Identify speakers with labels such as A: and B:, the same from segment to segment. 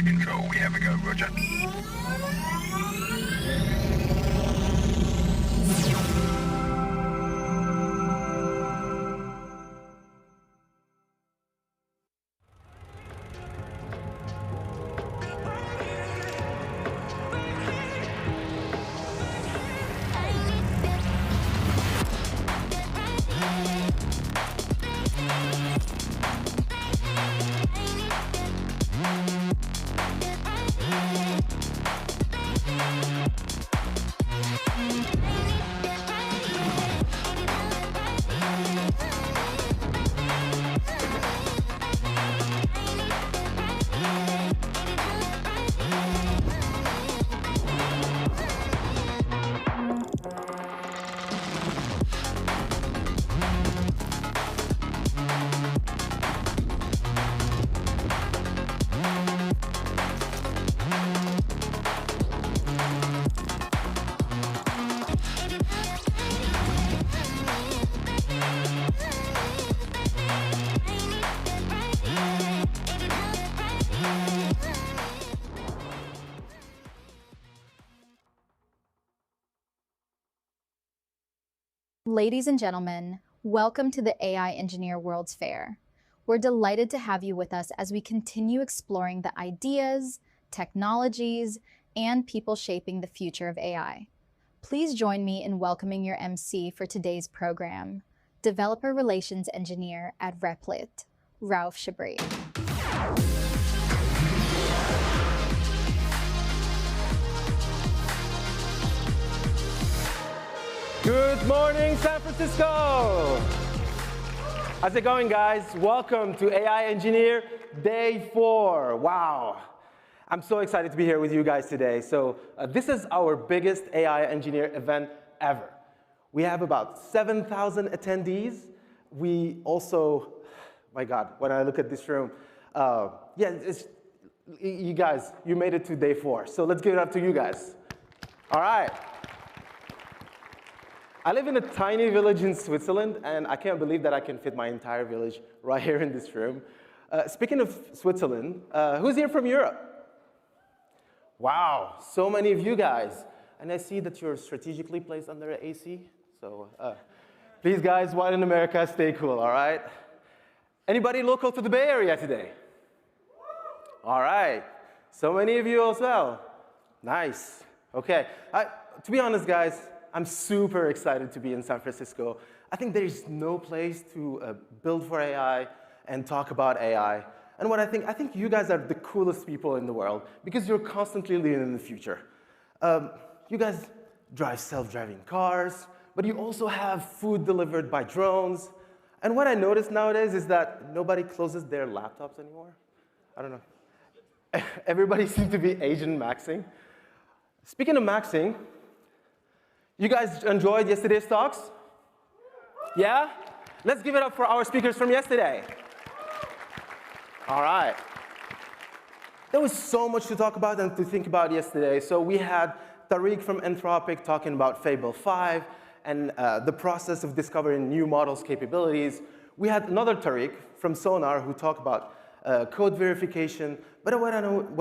A: to control. We have a go, roger.
B: Ladies and gentlemen, welcome to the AI Engineer World's Fair. We're delighted to have you with us as we continue exploring the ideas, technologies, and people shaping the future of AI. Please join me in welcoming your MC for today's program, Developer Relations Engineer at Replit, Rauf Shabri.
C: Good morning, San Francisco! How's it going, guys? Welcome to AI Engineer Day 4. Wow. I'm so excited to be here with you guys today. So this is our biggest AI Engineer event ever. We have about 7,000 attendees. We also, my God, when I look at this room, you guys, you made it to Day 4. So let's give it up to you guys. All right. I live in a tiny village in Switzerland, and I can't believe that I can fit my entire village right here in this room. Speaking of Switzerland, who's here from Europe? Wow, so many of you guys. And I see that you're strategically placed under AC. So please, guys, while in America, stay cool, all right? Anybody local to the Bay Area today? All right, so many of you as well. Nice, okay. To be honest, guys, I'm super excited to be in San Francisco. I think there's no place to build for AI and talk about AI. And what I think you guys are the coolest people in the world because you're constantly living in the future. You guys drive self-driving cars, but you also have food delivered by drones. And what I noticed nowadays is that nobody closes their laptops anymore. I don't know. Everybody seems to be Asian maxing. Speaking of maxing, you guys enjoyed yesterday's talks? Yeah? Let's give it up for our speakers from yesterday. All right. There was so much to talk about and to think about yesterday. So we had Tariq from Anthropic talking about Fable 5 and the process of discovering new models' capabilities. We had another Tariq from Sonar who talked about code verification. But what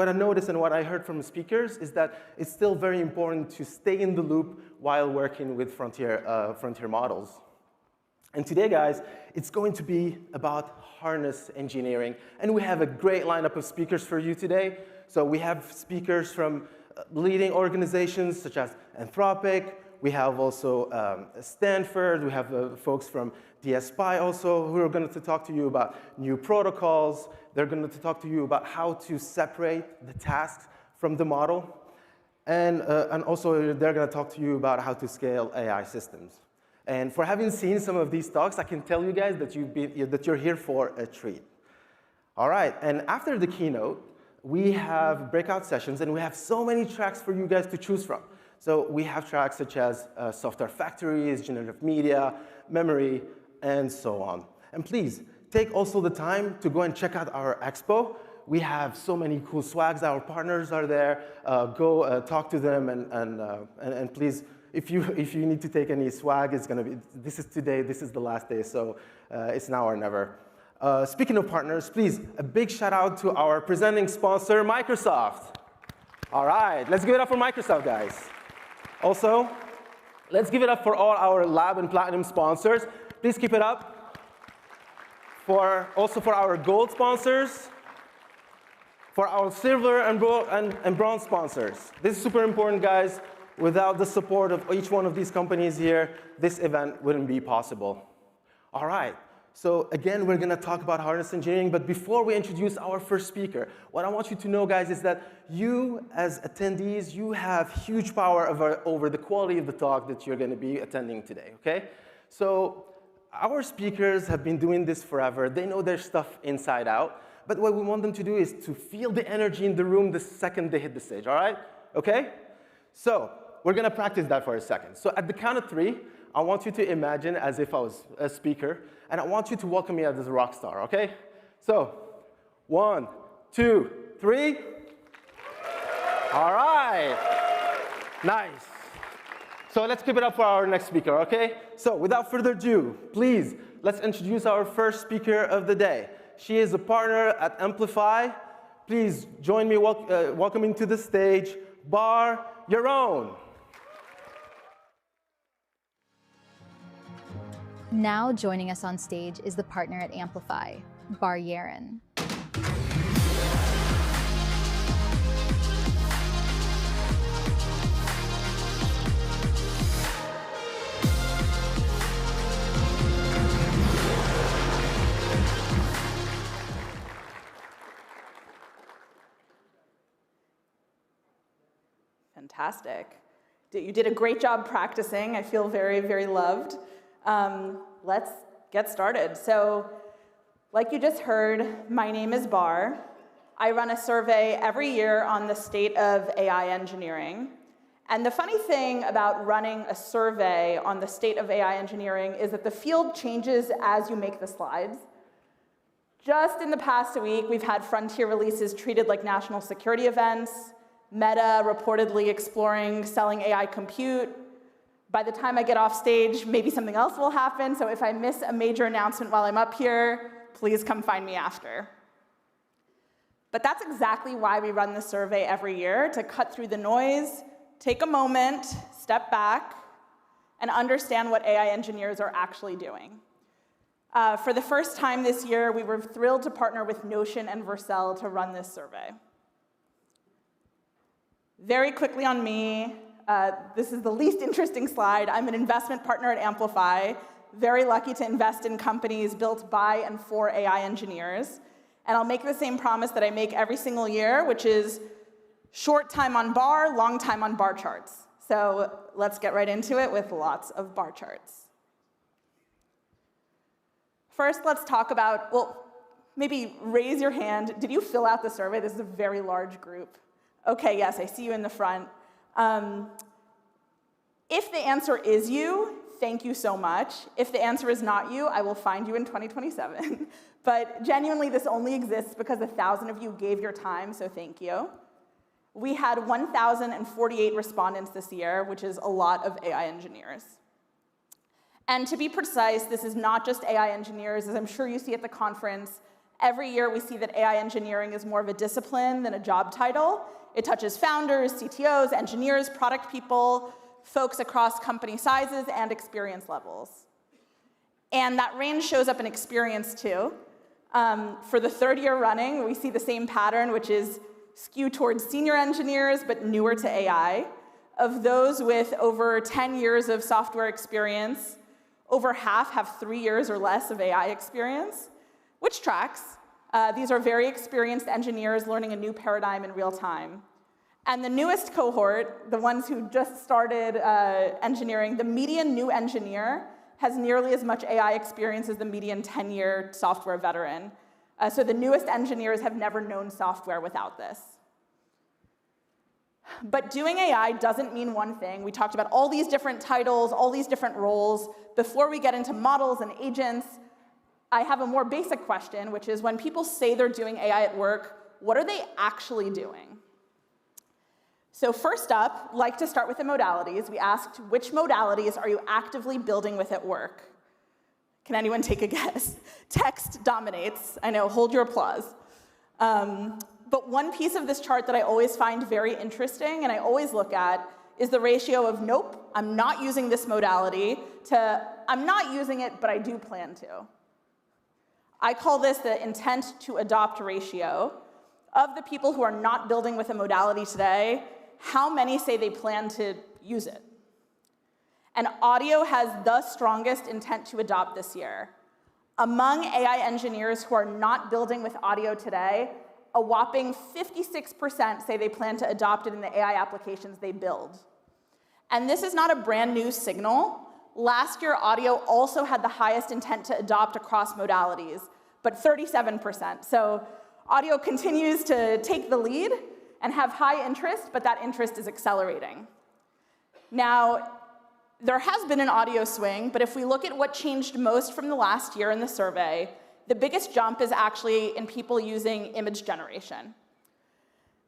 C: I noticed and what I heard from speakers is that it's still very important to stay in the loop while working with frontier models. And today, guys, it's going to be about harness engineering. And we have a great lineup of speakers for you today. So we have speakers from leading organizations such as Anthropic. We have also Stanford. We have folks from DSPy also who are going to talk to you about new protocols. They're going to talk to you about how to separate the tasks from the model. And also, they're going to talk to you about how to scale AI systems. And for having seen some of these talks, I can tell you guys that you're here for a treat. All right, and after the keynote, we have breakout sessions, and we have so many tracks for you guys to choose from. So we have tracks such as software factories, generative media, memory, and so on. And please, take also the time to go and check out our expo. We have so many cool swags. Our partners are there. Go talk to them, and please, if you need to take any swag, it's going to be, this is today, this is the last day, so it's now or never. Speaking of partners, please, a big shout out to our presenting sponsor, Microsoft. All right, let's give it up for Microsoft, guys. Also, let's give it up for all our Lab and Platinum sponsors. Please keep it up. Also for our Gold sponsors, for our Silver and Bronze sponsors. This is super important, guys. Without the support of each one of these companies here, this event wouldn't be possible. All right. So again, we're going to talk about harness engineering, but before we introduce our first speaker, what I want you to know, guys, is that you, as attendees, you have huge power over the quality of the talk that you're going to be attending today, okay? So our speakers have been doing this forever. They know their stuff inside out, but what we want them to do is to feel the energy in the room the second they hit the stage, all right? Okay? So we're going to practice that for a second. So at the count of 3, I want you to imagine as if I was a speaker, and I want you to welcome me as a rock star, okay? So, 1, 2, 3. All right. Nice. So let's keep it up for our next speaker, okay? So without further ado, please, let's introduce our first speaker of the day. She is a partner at Amplify. Please join me welcoming to the stage, Bar Yaron.
B: Now joining us on stage is the partner at Amplify, Bar Yaron.
A: Fantastic. You did a great job practicing. I feel very, very loved. Let's get started. So, like you just heard, my name is Bar. I run a survey every year on the state of AI engineering. And the funny thing about running a survey on the state of AI engineering is that the field changes as you make the slides. Just in the past week, we've had frontier releases treated like national security events, Meta reportedly exploring selling AI compute. By the time I get off stage, maybe something else will happen, so if I miss a major announcement while I'm up here, please come find me after. But that's exactly why we run the survey every year, to cut through the noise, take a moment, step back, and understand what AI engineers are actually doing. For the first time this year, we were thrilled to partner with Notion and Vercel to run this survey. Very quickly on me, this is the least interesting slide. I'm an investment partner at Amplify, very lucky to invest in companies built by and for AI engineers. And I'll make the same promise that I make every single year, which is short time on bar, long time on bar charts. So let's get right into it with lots of bar charts. First, let's talk about, well, maybe raise your hand. Did you fill out the survey? This is a very large group. Okay, yes, I see you in the front. If the answer is you, thank you so much. If the answer is not you, I will find you in 2027. But genuinely, this only exists because 1,000 of you gave your time, so thank you. We had 1,048 respondents this year, which is a lot of AI engineers. And to be precise, this is not just AI engineers. As I'm sure you see at the conference, every year we see that AI engineering is more of a discipline than a job title. It touches founders, CTOs, engineers, product people, folks across company sizes and experience levels. And that range shows up in experience too. For the third year running, we see the same pattern, which is skewed towards senior engineers, but newer to AI. Of those with over 10 years of software experience, over half have 3 years or less of AI experience, which tracks. These are very experienced engineers learning a new paradigm in real time. And the newest cohort, the ones who just started engineering, the median new engineer has nearly as much AI experience as the median 10-year software veteran. So the newest engineers have never known software without this. But doing AI doesn't mean one thing. We talked about all these different titles, all these different roles. Before we get into models and agents, I have a more basic question, which is when people say they're doing AI at work, what are they actually doing? So first up, like to start with the modalities. We asked, which modalities are you actively building with at work? Can anyone take a guess? Text dominates. I know, hold your applause. But one piece of this chart that I always find very interesting and I always look at is the ratio of nope, I'm not using this modality, to I'm not using it, but I do plan to. I call this the intent to adopt ratio. Of the people who are not building with a modality today, how many say they plan to use it? And audio has the strongest intent to adopt this year. Among AI engineers who are not building with audio today, a whopping 56% say they plan to adopt it in the AI applications they build. And this is not a brand new signal. Last year, audio also had the highest intent to adopt across modalities, but 37%. So audio continues to take the lead and have high interest, but that interest is accelerating. Now, there has been an audio swing, but if we look at what changed most from the last year in the survey, the biggest jump is actually in people using image generation.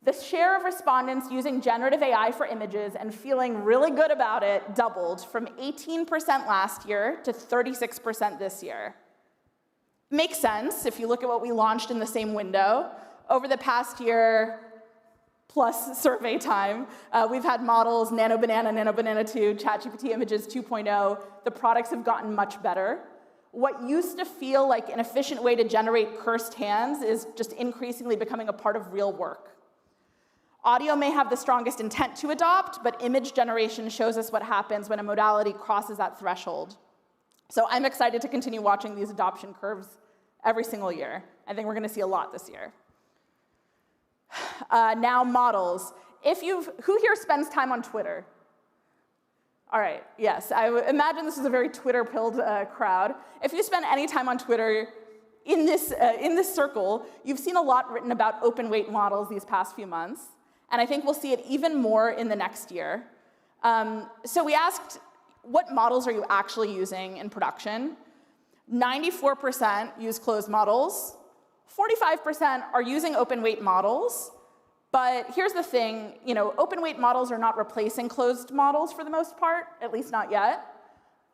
A: The share of respondents using generative AI for images and feeling really good about it doubled from 18% last year to 36% this year. Makes sense if you look at what we launched in the same window. Over the past year plus survey time, we've had models, Nano Banana 2, ChatGPT Images 2.0. The products have gotten much better. What used to feel like an efficient way to generate cursed hands is just increasingly becoming a part of real work. Audio may have the strongest intent to adopt, but image generation shows us what happens when a modality crosses that threshold. So I'm excited to continue watching these adoption curves every single year. I think we're going to see a lot this year. Now, models. Who here spends time on Twitter? All right, yes, I imagine this is a very Twitter-pilled crowd. If you spend any time on Twitter in this circle, you've seen a lot written about open weight models these past few months, and I think we'll see it even more in the next year. So we asked, what models are you actually using in production? 94% use closed models. 45% are using open weight models. But here's the thing, open weight models are not replacing closed models for the most part, at least not yet.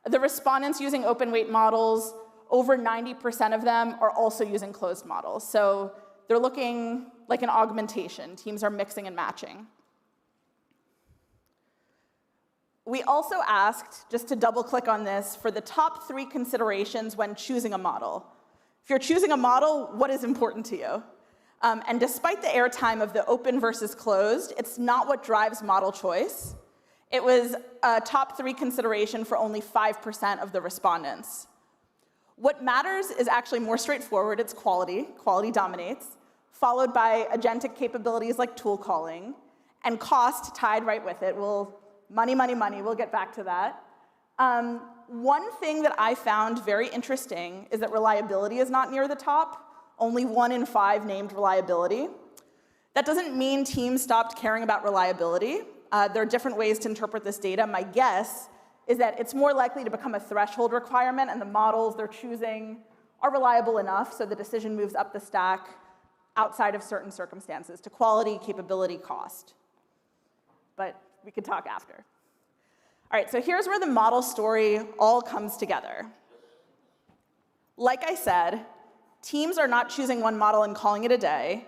A: The respondents using open weight models, over 90% of them are also using closed models. So they're looking like an augmentation. Teams are mixing and matching. We also asked, just to double click on this, for the top 3 considerations when choosing a model. If you're choosing a model, what is important to you? And despite the airtime of the open versus closed, it's not what drives model choice. It was a top 3 consideration for only 5% of the respondents. What matters is actually more straightforward. It's quality. Quality dominates, followed by agentic capabilities like tool calling, and cost tied right with it. Money, money, money. We'll get back to that. One thing that I found very interesting is that reliability is not near the top. Only 1 in 5 named reliability. That doesn't mean teams stopped caring about reliability. There are different ways to interpret this data. My guess is that it's more likely to become a threshold requirement, and the models they're choosing are reliable enough so the decision moves up the stack outside of certain circumstances to quality, capability, cost. But we could talk after. All right, so here's where the model story all comes together. Like I said, teams are not choosing one model and calling it a day.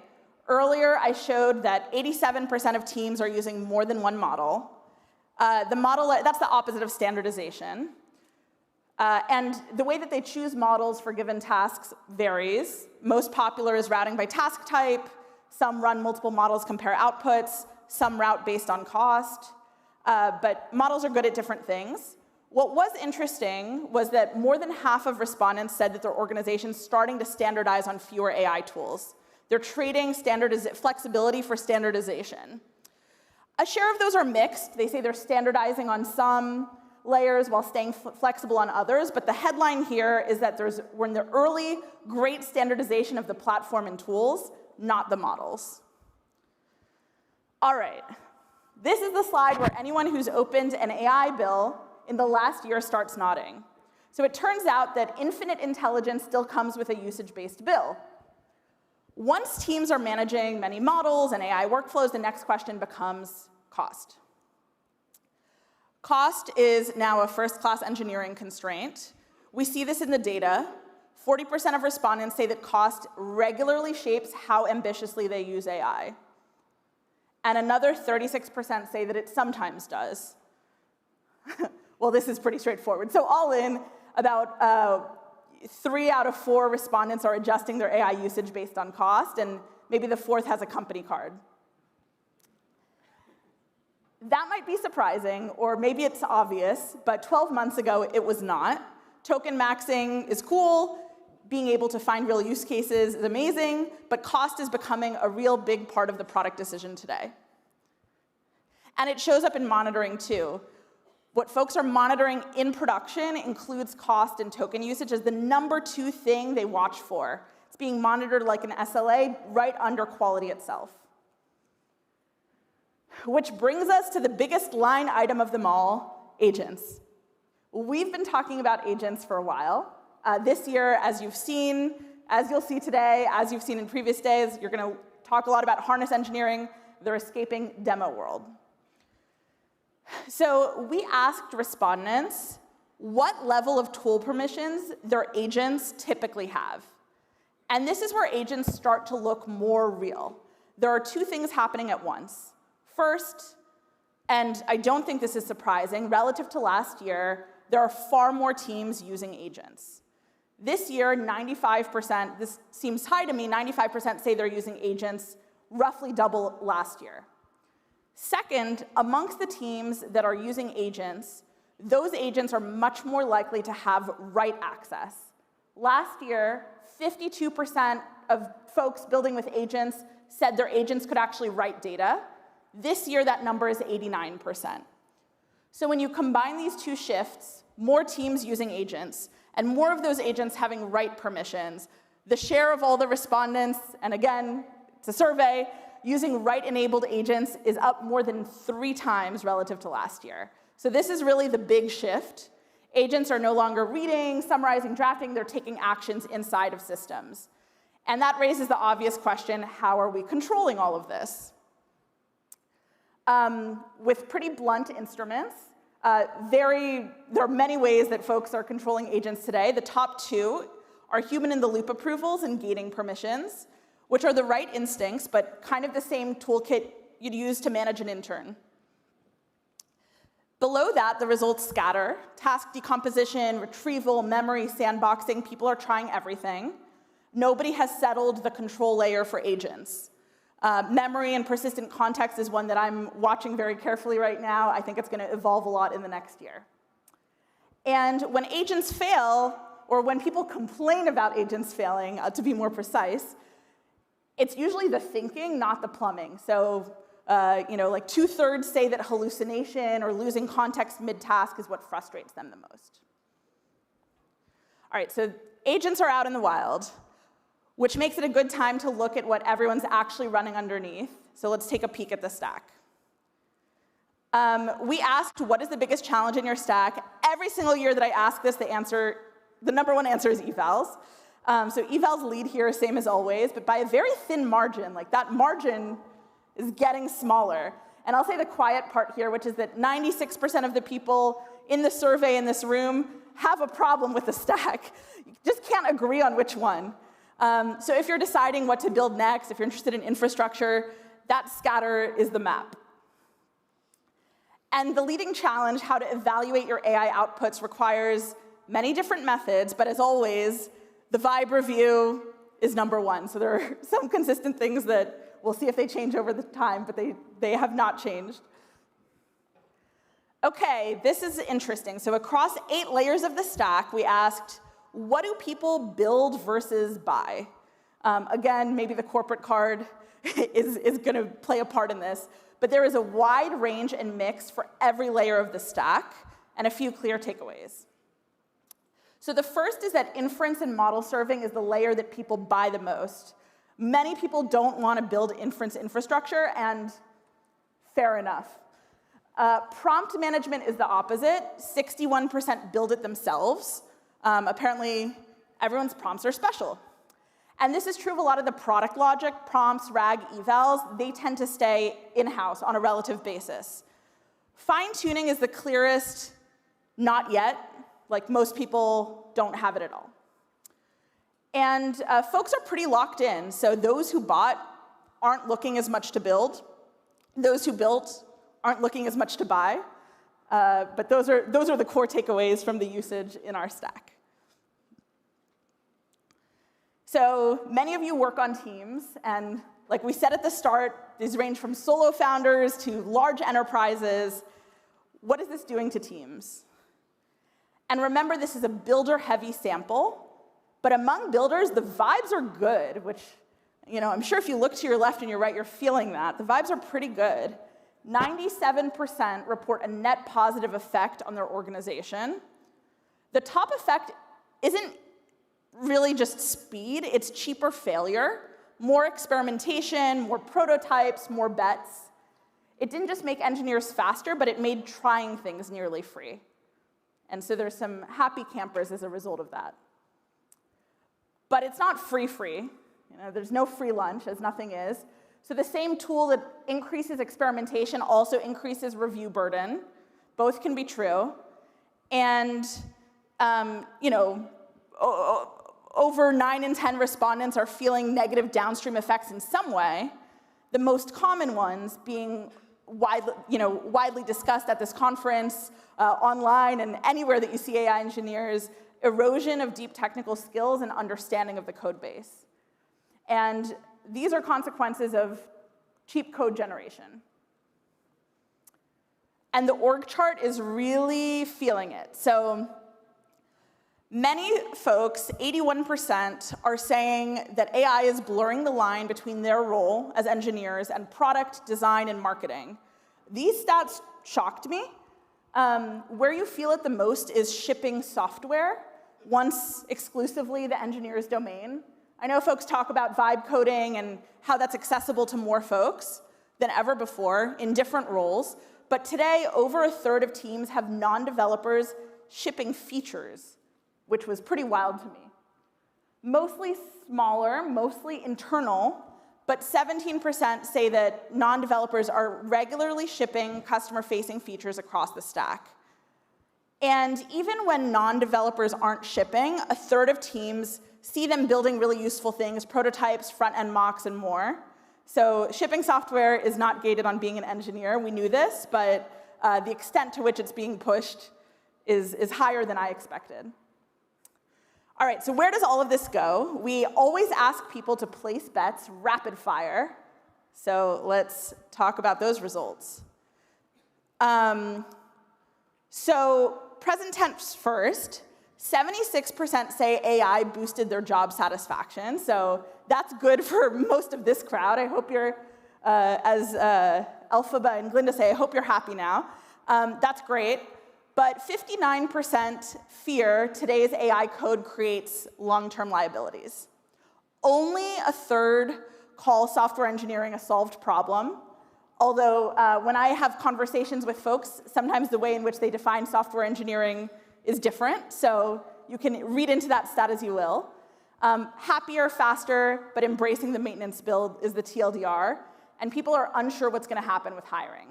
A: Earlier, I showed that 87% of teams are using more than one model. That's the opposite of standardization. And the way that they choose models for given tasks varies. Most popular is routing by task type. Some run multiple models, compare outputs. Some route based on cost. But models are good at different things. What was interesting was that more than half of respondents said that their organization's starting to standardize on fewer AI tools. They're trading flexibility for standardization. A share of those are mixed. They say they're standardizing on some layers while staying flexible on others, but the headline here is that we're in the early, great standardization of the platform and tools, not the models. All right, this is the slide where anyone who's opened an AI bill in the last year starts nodding. So it turns out that infinite intelligence still comes with a usage-based bill. Once teams are managing many models and AI workflows, the next question becomes cost. Cost is now a first-class engineering constraint. We see this in the data. 40% of respondents say that cost regularly shapes how ambitiously they use AI. And another 36% say that it sometimes does. Well, this is pretty straightforward. So all in, about 3 out of 4 respondents are adjusting their AI usage based on cost, and maybe the 4th has a company card. That might be surprising, or maybe it's obvious, but 12 months ago, it was not. Token maxing is cool. Being able to find real use cases is amazing, but cost is becoming a real big part of the product decision today. And it shows up in monitoring, too. What folks are monitoring in production includes cost and token usage as the number 2 thing they watch for. It's being monitored like an SLA right under quality itself. Which brings us to the biggest line item of them all, agents. We've been talking about agents for a while. This year, as you've seen, as you'll see today, as you've seen in previous days, you're going to talk a lot about harness engineering, the escaping demo world. So we asked respondents what level of tool permissions their agents typically have. And this is where agents start to look more real. There are 2 things happening at once. First, and I don't think this is surprising, relative to last year, there are far more teams using agents. This year, 95%, this seems high to me, 95% say they're using agents, roughly double last year. Second, amongst the teams that are using agents, those agents are much more likely to have write access. Last year, 52% of folks building with agents said their agents could actually write data. This year, that number is 89%. So when you combine these 2 shifts, more teams using agents, and more of those agents having write permissions, the share of all the respondents, and again, it's a survey, using write-enabled agents is up more than 3 times relative to last year. So this is really the big shift. Agents are no longer reading, summarizing, drafting, they're taking actions inside of systems. And that raises the obvious question, how are we controlling all of this? With pretty blunt instruments, there are many ways that folks are controlling agents today. The top 2 are human-in-the-loop approvals and gating permissions, which are the right instincts, but kind of the same toolkit you'd use to manage an intern. Below that, the results scatter. Task decomposition, retrieval, memory, sandboxing, people are trying everything. Nobody has settled the control layer for agents. Memory and persistent context is one that I'm watching very carefully right now. I think it's going to evolve a lot in the next year. And when agents fail, or when people complain about agents failing, to be more precise, it's usually the thinking, not the plumbing. So, like 2/3 say that hallucination or losing context mid-task is what frustrates them the most. All right, so agents are out in the wild, which makes it a good time to look at what everyone's actually running underneath. So let's take a peek at the stack. We asked, what is the biggest challenge in your stack? Every single year that I ask this, the number 1 answer is evals. So evals lead here, same as always, but by a very thin margin. Like that margin is getting smaller. And I'll say the quiet part here, which is that 96% of the people in the survey in this room have a problem with the stack. You just can't agree on which one. So if you're deciding what to build next, if you're interested in infrastructure, that scatter is the map. And the leading challenge, how to evaluate your AI outputs, requires many different methods, but as always, the vibe review is number 1. So there are some consistent things that we'll see if they change over the time, but they have not changed. Okay, this is interesting. So across 8 layers of the stack, we asked, what do people build versus buy? Again, maybe the corporate card is going to play a part in this, but there is a wide range and mix for every layer of the stack, and a few clear takeaways. So the first is that inference and model serving is the layer that people buy the most. Many people don't want to build inference infrastructure, and fair enough. Prompt management is the opposite. 61% build it themselves. Apparently, everyone's prompts are special. And this is true of a lot of the product logic, prompts, RAG, evals. They tend to stay in-house on a relative basis. Fine-tuning is the clearest, not yet. like most people don't have it at all. And folks are pretty locked in, so those who bought aren't looking as much to build. Those who built aren't looking as much to buy. But those are the core takeaways from the usage in our stack. So many of you work on teams, and like we said at the start, these range from solo founders to large enterprises. What is this doing to teams? And remember, this is a builder-heavy sample, but among builders, the vibes are good, which, I'm sure if you look to your left and your right, you're feeling that. The vibes are pretty good. 97% report a net positive effect on their organization. The top effect isn't really just speed, it's cheaper failure, more experimentation, more prototypes, more bets. It didn't just make engineers faster, but it made trying things nearly free. And so there's some happy campers as a result of that. But it's not free. There's no free lunch, as nothing is. So the same tool that increases experimentation also increases review burden. Both can be true. And, over 9 in 10 respondents are feeling negative downstream effects in some way. The most common ones being widely discussed at this conference, online, and anywhere that you see AI engineers, erosion of deep technical skills and understanding of the code base. And these are consequences of cheap code generation. And the org chart is really feeling it. So many folks, 81%, are saying that AI is blurring the line between their role as engineers and product design and marketing. These stats shocked me. Where you feel it the most is shipping software, once exclusively the engineer's domain. I know folks talk about vibe coding and how that's accessible to more folks than ever before in different roles, but today over a third of teams have non-developers shipping features, which was pretty wild to me. Mostly smaller, mostly internal, but 17% say that non-developers are regularly shipping customer-facing features across the stack. And even when non-developers aren't shipping, a third of teams see them building really useful things, prototypes, front-end mocks, and more. So shipping software is not gated on being an engineer. We knew this, but the extent to which it's being pushed is higher than I expected. All right, so where does all of this go? We always ask people to place bets rapid fire. So let's talk about those results. So present tense first. 76% say AI boosted their job satisfaction. So that's good for most of this crowd. I hope you're, as Elphaba and Glinda say, I hope you're happy now. That's great. But 59% fear today's AI code creates long-term liabilities. Only a third call software engineering a solved problem. Although when I have conversations with folks, sometimes the way in which they define software engineering is different, so you can read into that stat as you will. Happier, faster, but embracing the maintenance build is the TLDR, and people are unsure what's going to happen with hiring.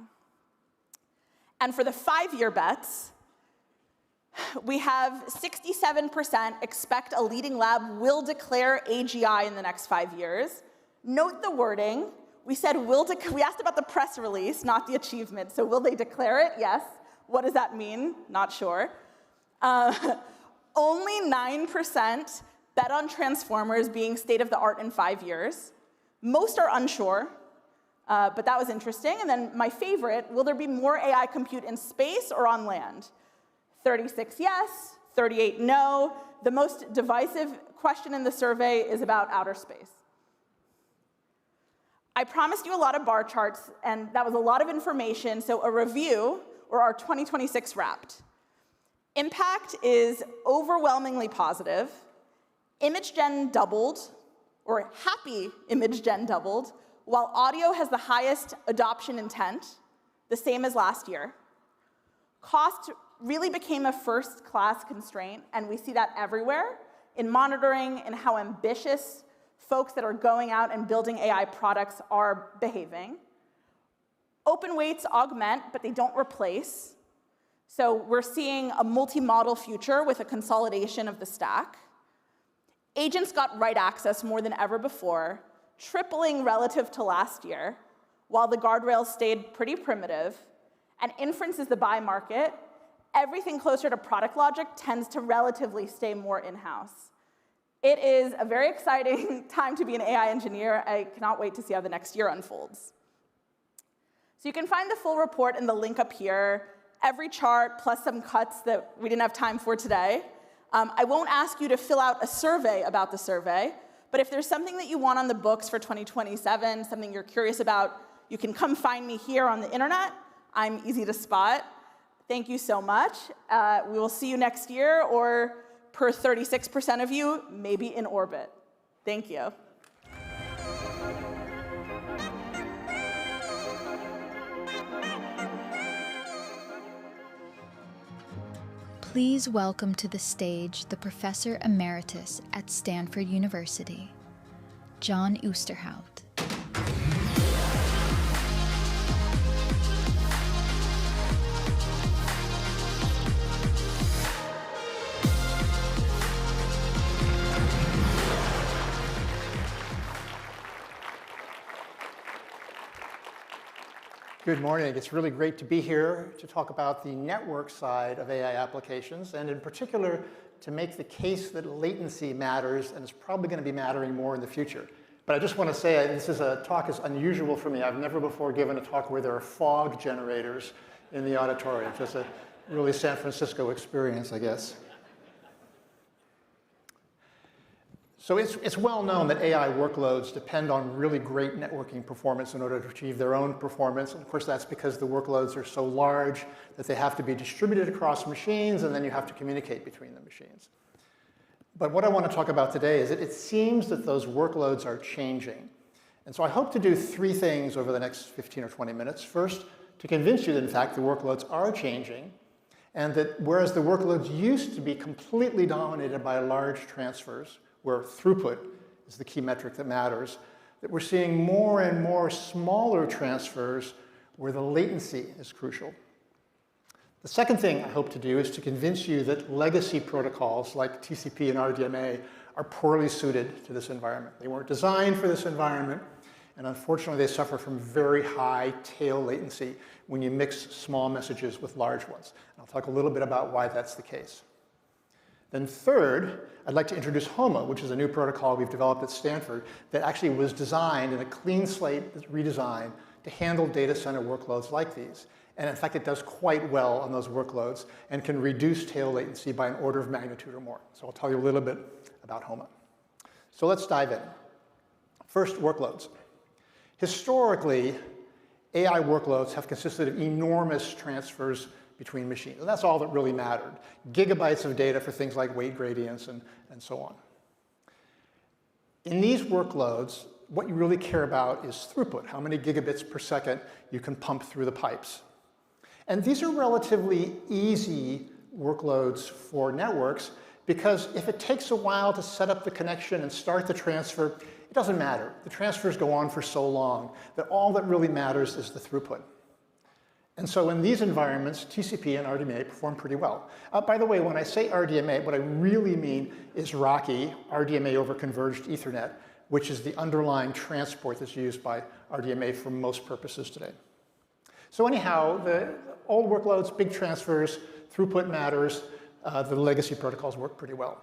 A: And for the 5-year bets, we have 67% expect a leading lab will declare AGI in the next 5 years. Note the wording. We said we asked about the press release, not the achievement. So will they declare it? Yes. What does that mean? Not sure. Only 9% bet on transformers being state-of-the-art in 5 years. Most are unsure, but that was interesting. And then my favorite, will there be more AI compute in space or on land? 36 yes, 38 no. The most divisive question in the survey is about outer space. I promised you a lot of bar charts, and that was a lot of information, so a review, or our 2026 wrapped. Impact is overwhelmingly positive. Image gen doubled, or happy image gen doubled, while audio has the highest adoption intent, the same as last year. Cost really became a first-class constraint, and we see that everywhere, in monitoring and how ambitious folks that are going out and building AI products are behaving. Open weights augment, but they don't replace. So we're seeing a multi-model future with a consolidation of the stack. Agents got write access more than ever before, tripling relative to last year, while the guardrails stayed pretty primitive. And inference is the buy market. Everything closer to product logic tends to relatively stay more in-house. It is a very exciting time to be an AI engineer. I cannot wait to see how the next year unfolds. So you can find the full report in the link up here, every chart plus some cuts that we didn't have time for today. I won't ask you to fill out a survey about the survey, but if there's something that you want on the books for 2027, something you're curious about, you can come find me here on the internet. I'm easy to spot. Thank you so much. We will see you next year, or per 36% of you, maybe in orbit. Thank you.
B: Please welcome to the stage the Professor Emeritus at Stanford University, John Oosterhout.
D: Good morning. It's really great to be here to talk about the network side of AI applications, and in particular, to make the case that latency matters, and it's probably going to be mattering more in the future. But I just want to say, this is a talk is unusual for me. I've never before given a talk where there are fog generators in the auditorium. It's a really San Francisco experience, I guess. So it's well known that AI workloads depend on really great networking performance in order to achieve their own performance. And of course, that's because the workloads are so large that they have to be distributed across machines, and then you have to communicate between the machines. But what I want to talk about today is that it seems that those workloads are changing. And so I hope to do three things over the next 15 or 20 minutes. First, to convince you that, in fact, the workloads are changing, and that whereas the workloads used to be completely dominated by large transfers, where throughput is the key metric that matters, that we're seeing more and more smaller transfers where the latency is crucial. The second thing I hope to do is to convince you that legacy protocols like TCP and RDMA are poorly suited to this environment. They weren't designed for this environment, and unfortunately they suffer from very high tail latency when you mix small messages with large ones. And I'll talk a little bit about why that's the case. Then third, I'd like to introduce HOMA, which is a new protocol we've developed at Stanford that actually was designed in a clean slate redesign to handle data center workloads like these. And in fact, it does quite well on those workloads and can reduce tail latency by an order of magnitude or more. So I'll tell you a little bit about HOMA. So let's dive in. First, workloads. Historically, AI workloads have consisted of enormous transfers between machines. And that's all that really mattered. Gigabytes of data for things like weight gradients and so on. In these workloads, what you really care about is throughput, how many gigabits per second you can pump through the pipes. And these are relatively easy workloads for networks because if it takes a while to set up the connection and start the transfer, it doesn't matter. The transfers go on for so long that all that really matters is the throughput. And so in these environments, TCP and RDMA perform pretty well. By the way, when I say RDMA, what I really mean is RoCE, RDMA over Converged Ethernet, which is the underlying transport that's used by RDMA for most purposes today. So anyhow, the old workloads, big transfers, throughput matters, the legacy protocols work pretty well.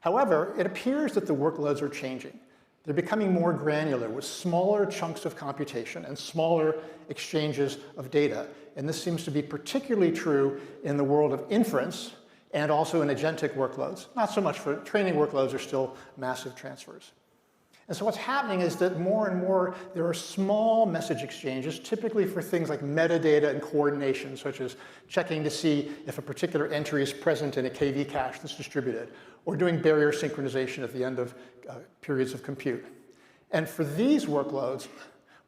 D: However, it appears that the workloads are changing. They're becoming more granular with smaller chunks of computation and smaller exchanges of data. And this seems to be particularly true in the world of inference and also in agentic workloads. Not so much for training workloads, are still massive transfers. And so what's happening is that more and more there are small message exchanges, typically for things like metadata and coordination, such as checking to see if a particular entry is present in a KV cache that's distributed, or doing barrier synchronization at the end of periods of compute. And for these workloads,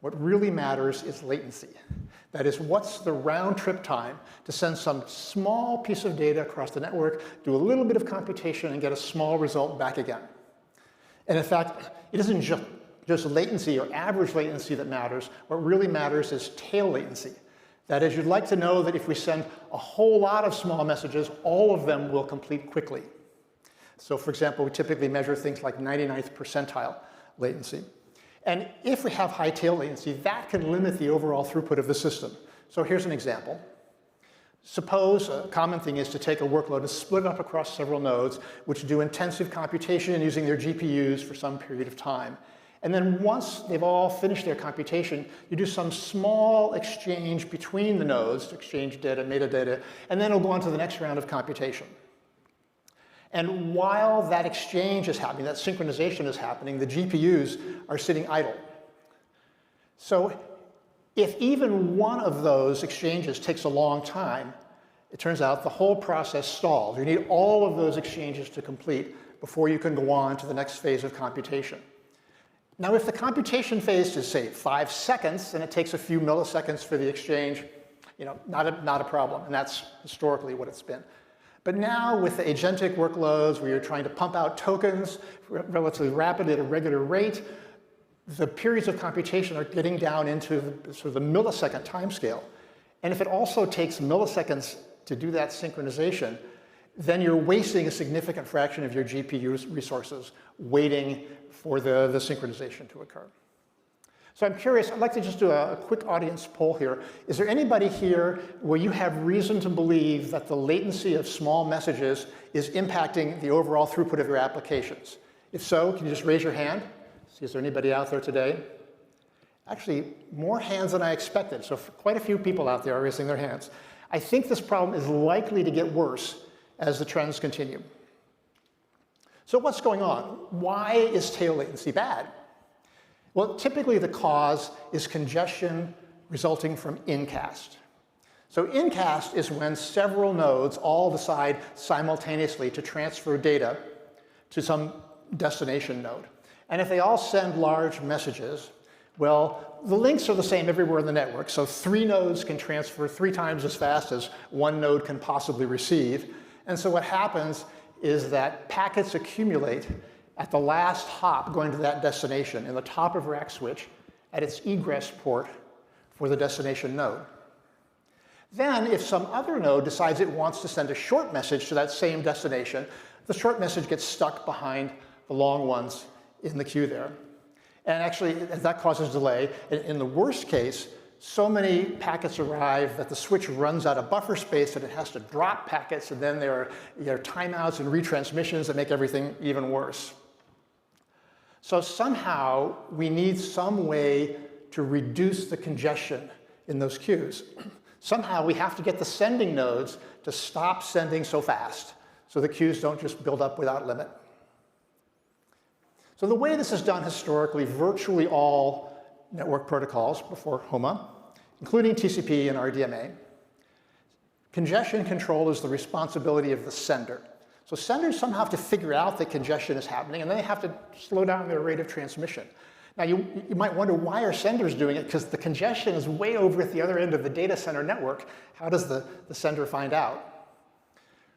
D: what really matters is latency. That is, what's the round trip time to send some small piece of data across the network, do a little bit of computation, and get a small result back again. And in fact, it isn't just latency or average latency that matters. What really matters is tail latency. That is, you'd like to know that if we send a whole lot of small messages, all of them will complete quickly. So for example, we typically measure things like 99th percentile latency. And if we have high tail latency, that can limit the overall throughput of the system. So here's an example. Suppose a common thing is to take a workload and split it up across several nodes, which do intensive computation using their GPUs for some period of time. And then once they've all finished their computation, you do some small exchange between the nodes to exchange data, metadata, and then it'll go on to the next round of computation. And while that exchange is happening, that synchronization is happening, the GPUs are sitting idle. So if even one of those exchanges takes a long time, it turns out the whole process stalls. You need all of those exchanges to complete before you can go on to the next phase of computation. Now, if the computation phase is, say, 5 seconds, and it takes a few milliseconds for the exchange, not a problem, and that's historically what it's been. But now, with the agentic workloads, where you're trying to pump out tokens relatively rapidly at a regular rate, the periods of computation are getting down into sort of the millisecond timescale. And if it also takes milliseconds to do that synchronization, then you're wasting a significant fraction of your GPU resources waiting for the synchronization to occur. So I'm curious, I'd like to just do a quick audience poll here. Is there anybody here where you have reason to believe that the latency of small messages is impacting the overall throughput of your applications? If so, can you just raise your hand? See, is there anybody out there today? Actually, more hands than I expected. So quite a few people out there are raising their hands. I think this problem is likely to get worse as the trends continue. So what's going on? Why is tail latency bad? Well, typically the cause is congestion resulting from incast. So incast is when several nodes all decide simultaneously to transfer data to some destination node. And if they all send large messages, well, the links are the same everywhere in the network. So 3 nodes can transfer 3 times as fast as 1 node can possibly receive. And so what happens is that packets accumulate at the last hop going to that destination in the top of rack switch at its egress port for the destination node. Then, if some other node decides it wants to send a short message to that same destination, the short message gets stuck behind the long ones in the queue there. And actually, that causes delay. In the worst case, so many packets arrive that the switch runs out of buffer space and it has to drop packets, and then there are timeouts and retransmissions that make everything even worse. So somehow, we need some way to reduce the congestion in those queues. Somehow, we have to get the sending nodes to stop sending so fast so the queues don't just build up without limit. So the way this is done historically, virtually all network protocols before HOMA, including TCP and RDMA, congestion control is the responsibility of the sender. So senders somehow have to figure out that congestion is happening, and then they have to slow down their rate of transmission. Now, you might wonder, why are senders doing it? Because the congestion is way over at the other end of the data center network. How does the sender find out?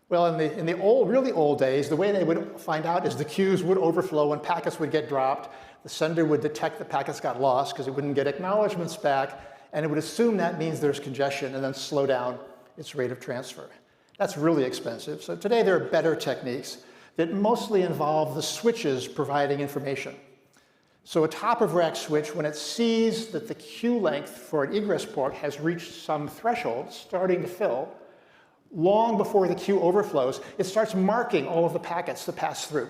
D: Well, in the really old days, the way they would find out is the queues would overflow and packets would get dropped. The sender would detect the packets got lost because it wouldn't get acknowledgments back, and it would assume that means there's congestion and then slow down its rate of transfer. That's really expensive. So today there are better techniques that mostly involve the switches providing information. So a top-of-rack switch, when it sees that the queue length for an egress port has reached some threshold, starting to fill, long before the queue overflows, it starts marking all of the packets to pass through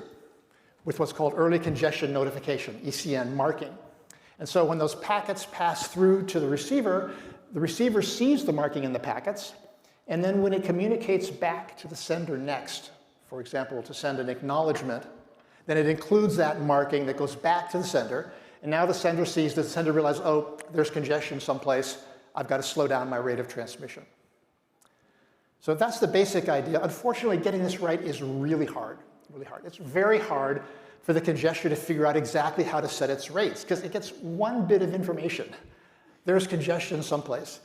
D: with what's called early congestion notification, ECN marking. And so when those packets pass through to the receiver sees the marking in the packets, and then when it communicates back to the sender next, for example, to send an acknowledgement, then it includes that marking that goes back to the sender, and now the sender sees, the sender realizes, oh, there's congestion someplace, I've got to slow down my rate of transmission. So that's the basic idea. Unfortunately, getting this right is really hard, really hard. It's very hard for the congestion to figure out exactly how to set its rates, because it gets one bit of information. There's congestion someplace.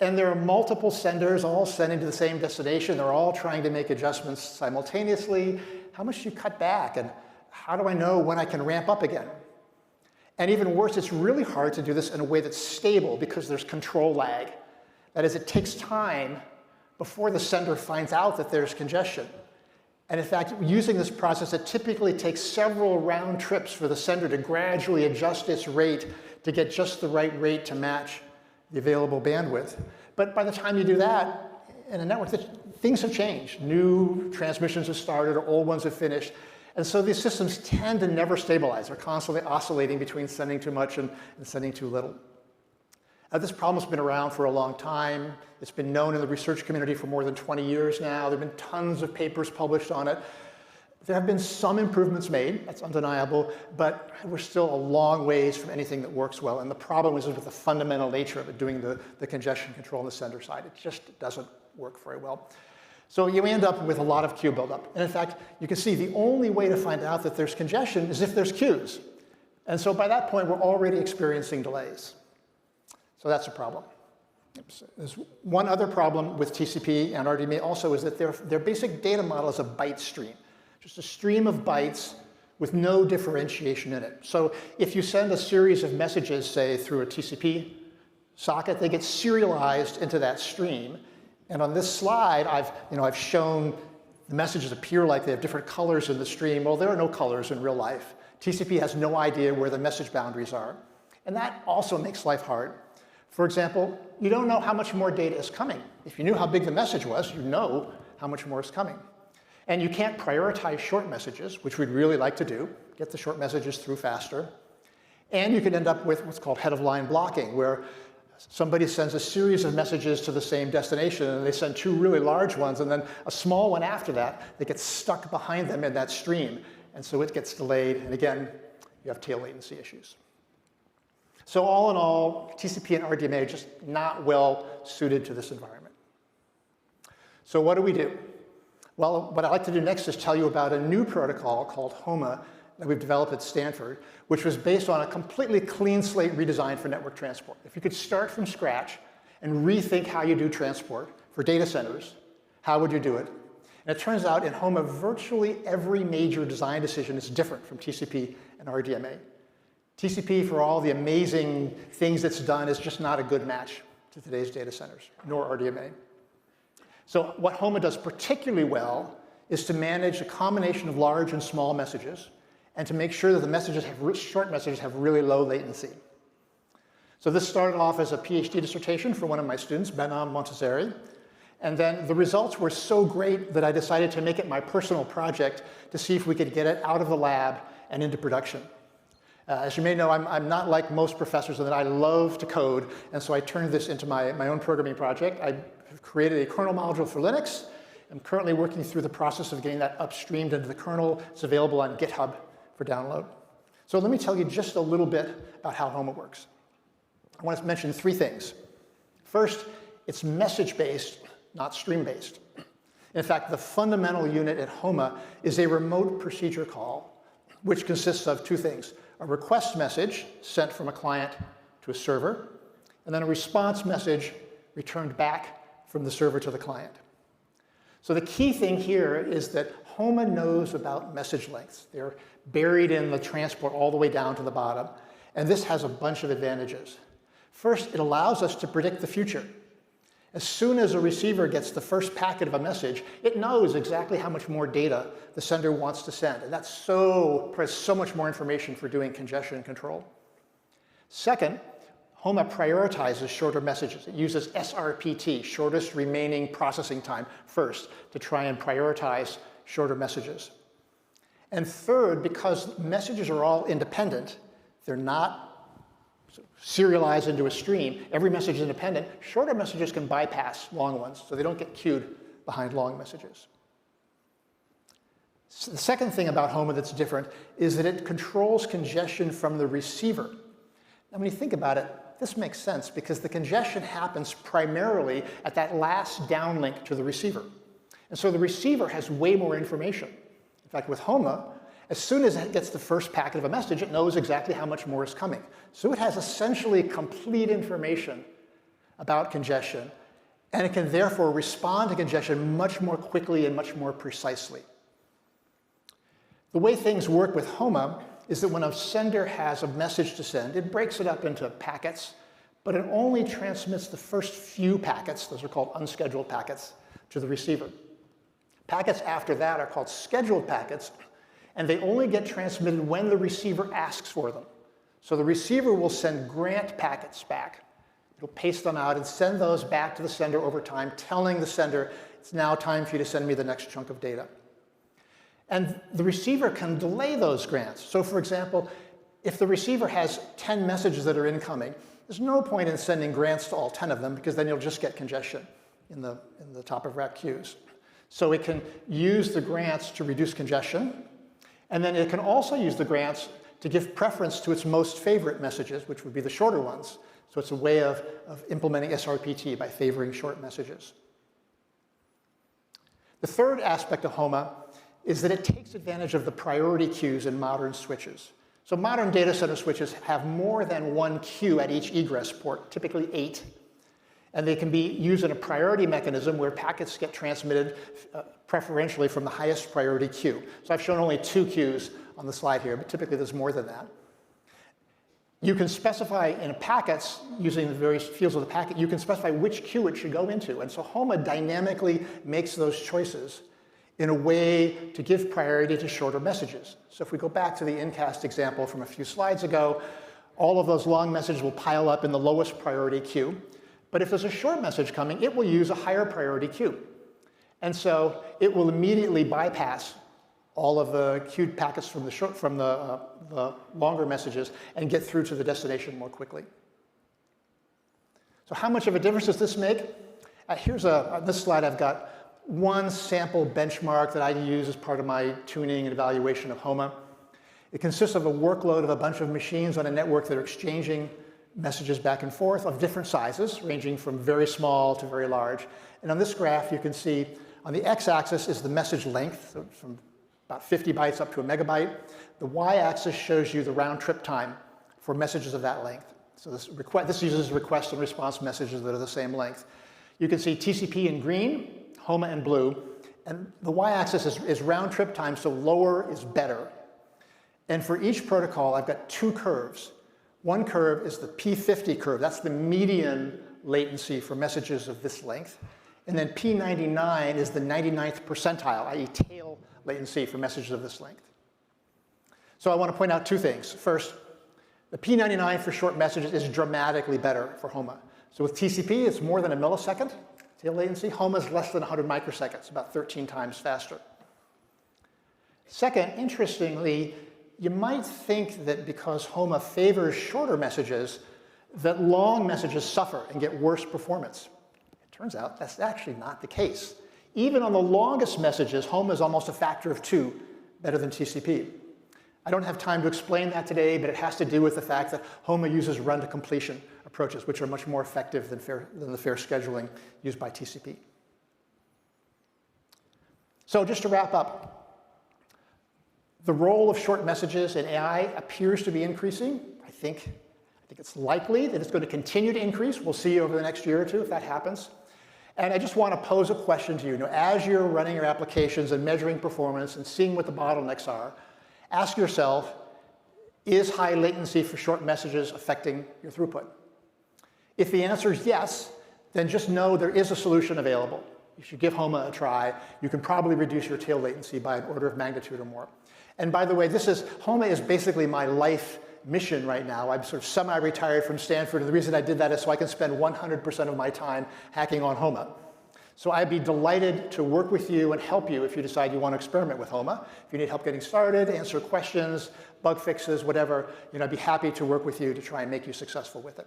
D: And there are multiple senders all sending to the same destination. They're all trying to make adjustments simultaneously. How much do you cut back? And how do I know when I can ramp up again? And even worse, it's really hard to do this in a way that's stable because there's control lag. That is, it takes time before the sender finds out that there's congestion. And in fact, using this process, it typically takes several round trips for the sender to gradually adjust its rate to get just the right rate to match the available bandwidth. But by the time you do that, in a network, things have changed. New transmissions have started, or old ones have finished. And so these systems tend to never stabilize. They're constantly oscillating between sending too much and sending too little. This problem's been around for a long time. It's been known in the research community for more than 20 years now. There have been tons of papers published on it. There have been some improvements made, that's undeniable, but we're still a long ways from anything that works well. And the problem is with the fundamental nature of it, doing the congestion control on the sender side. It just doesn't work very well. So you end up with a lot of queue buildup. And in fact, you can see the only way to find out that there's congestion is if there's queues. And so by that point, we're already experiencing delays. So that's a problem. There's one other problem with TCP and RDMA also is that their basic data model is a byte stream, just a stream of bytes with no differentiation in it. So if you send a series of messages, say, through a TCP socket, they get serialized into that stream. And on this slide, I've shown the messages appear like they have different colors in the stream. Well, there are no colors in real life. TCP has no idea where the message boundaries are. And that also makes life hard. For example, you don't know how much more data is coming. If you knew how big the message was, you know how much more is coming. And you can't prioritize short messages, which we'd really like to do, get the short messages through faster. And you can end up with what's called head-of-line blocking, where somebody sends a series of messages to the same destination, and they send two really large ones, and then a small one after that that gets stuck behind them in that stream. And so it gets delayed, and again, you have tail latency issues. So all in all, TCP and RDMA are just not well suited to this environment. So what do? Well, what I'd like to do next is tell you about a new protocol called HOMA that we've developed at Stanford, which was based on a completely clean slate redesign for network transport. If you could start from scratch and rethink how you do transport for data centers, how would you do it? And it turns out in HOMA, virtually every major design decision is different from TCP and RDMA. TCP, for all the amazing things it's done, is just not a good match to today's data centers, nor RDMA. So what HOMA does particularly well is to manage a combination of large and small messages, and to make sure that the short messages have really low latency. So this started off as a PhD dissertation for one of my students, Behnam Montazeri. And then the results were so great that I decided to make it my personal project to see if we could get it out of the lab and into production. As you may know, I'm not like most professors in that I love to code, and so I turned this into my own programming project. I created a kernel module for Linux. I'm currently working through the process of getting that upstreamed into the kernel. It's available on GitHub for download. So let me tell you just a little bit about how HOMA works. I want to mention three things. First, it's message-based, not stream-based. In fact, the fundamental unit at HOMA is a remote procedure call, which consists of two things: a request message sent from a client to a server, and then a response message returned back from the server to the client. So the key thing here is that HOMA knows about message lengths. They're buried in the transport all the way down to the bottom, and this has a bunch of advantages. First, it allows us to predict the future. As soon as a receiver gets the first packet of a message, it knows exactly how much more data the sender wants to send. And that's provides so much more information for doing congestion control. Second, HOMA prioritizes shorter messages. It uses SRPT, shortest remaining processing time, first to try and prioritize shorter messages. And third, because messages are all independent, they're not serialized into a stream. Every message is independent. Shorter messages can bypass long ones, so they don't get queued behind long messages. So the second thing about HOMA that's different is that it controls congestion from the receiver. Now, when you think about it, this makes sense because the congestion happens primarily at that last downlink to the receiver. And so the receiver has way more information. In fact, with HOMA, as soon as it gets the first packet of a message, it knows exactly how much more is coming. So it has essentially complete information about congestion, and it can therefore respond to congestion much more quickly and much more precisely. The way things work with HOMA is that when a sender has a message to send, it breaks it up into packets, but it only transmits the first few packets, those are called unscheduled packets, to the receiver. Packets after that are called scheduled packets, and they only get transmitted when the receiver asks for them. So the receiver will send grant packets back. It'll paste them out and send those back to the sender over time, telling the sender, it's now time for you to send me the next chunk of data. And the receiver can delay those grants. So for example, if the receiver has 10 messages that are incoming, there's no point in sending grants to all 10 of them, because then you'll just get congestion in the top of rack queues. So it can use the grants to reduce congestion, and then it can also use the grants to give preference to its most favorite messages, which would be the shorter ones. So it's a way of implementing SRPT by favoring short messages. The third aspect of HOMA is that it takes advantage of the priority queues in modern switches. So modern data center switches have more than one queue at each egress port, typically 8. And they can be used in a priority mechanism where packets get transmitted preferentially from the highest priority queue. So I've shown only 2 queues on the slide here, but typically there's more than that. You can specify in packets, using the various fields of the packet, you can specify which queue it should go into. And so HOMA dynamically makes those choices in a way to give priority to shorter messages. So if we go back to the Incast example from a few slides ago, all of those long messages will pile up in the lowest priority queue. But if there's a short message coming, it will use a higher priority queue. And so it will immediately bypass all of the queued packets from the longer messages and get through to the destination more quickly. So how much of a difference does this make? On this slide I've got one sample benchmark that I use as part of my tuning and evaluation of HOMA. It consists of a workload of a bunch of machines on a network that are exchanging messages back and forth of different sizes, ranging from very small to very large. And on this graph, you can see on the x-axis is the message length, so from about 50 bytes up to a megabyte. The y-axis shows you the round-trip time for messages of that length. So this uses request and response messages that are the same length. You can see TCP in green, HOMA in blue, and the y-axis is round-trip time, so lower is better. And for each protocol, I've got 2 curves. One curve is the P50 curve. That's the median latency for messages of this length. And then P99 is the 99th percentile, i.e. tail latency for messages of this length. So I want to point out 2 things. First, the P99 for short messages is dramatically better for HOMA. So with TCP, it's more than a millisecond tail latency. HOMA is less than 100 microseconds, about 13 times faster. Second, interestingly, you might think that because HOMA favors shorter messages, that long messages suffer and get worse performance. It turns out that's actually not the case. Even on the longest messages, HOMA is almost a factor of 2 better than TCP. I don't have time to explain that today, but it has to do with the fact that HOMA uses run-to-completion approaches, which are much more effective than the fair scheduling used by TCP. So just to wrap up, the role of short messages in AI appears to be increasing. I think it's likely that it's going to continue to increase. We'll see over the next year or 2 if that happens. And I just want to pose a question to you. As you're running your applications and measuring performance and seeing what the bottlenecks are, ask yourself, is high latency for short messages affecting your throughput? If the answer is yes, then just know there is a solution available. You should give HOMA a try. You can probably reduce your tail latency by an order of magnitude or more. And by the way, HOMA is basically my life mission right now. I'm sort of semi-retired from Stanford, and the reason I did that is so I can spend 100% of my time hacking on HOMA. So I'd be delighted to work with you and help you if you decide you want to experiment with HOMA. If you need help getting started, answer questions, bug fixes, whatever, I'd be happy to work with you to try and make you successful with it.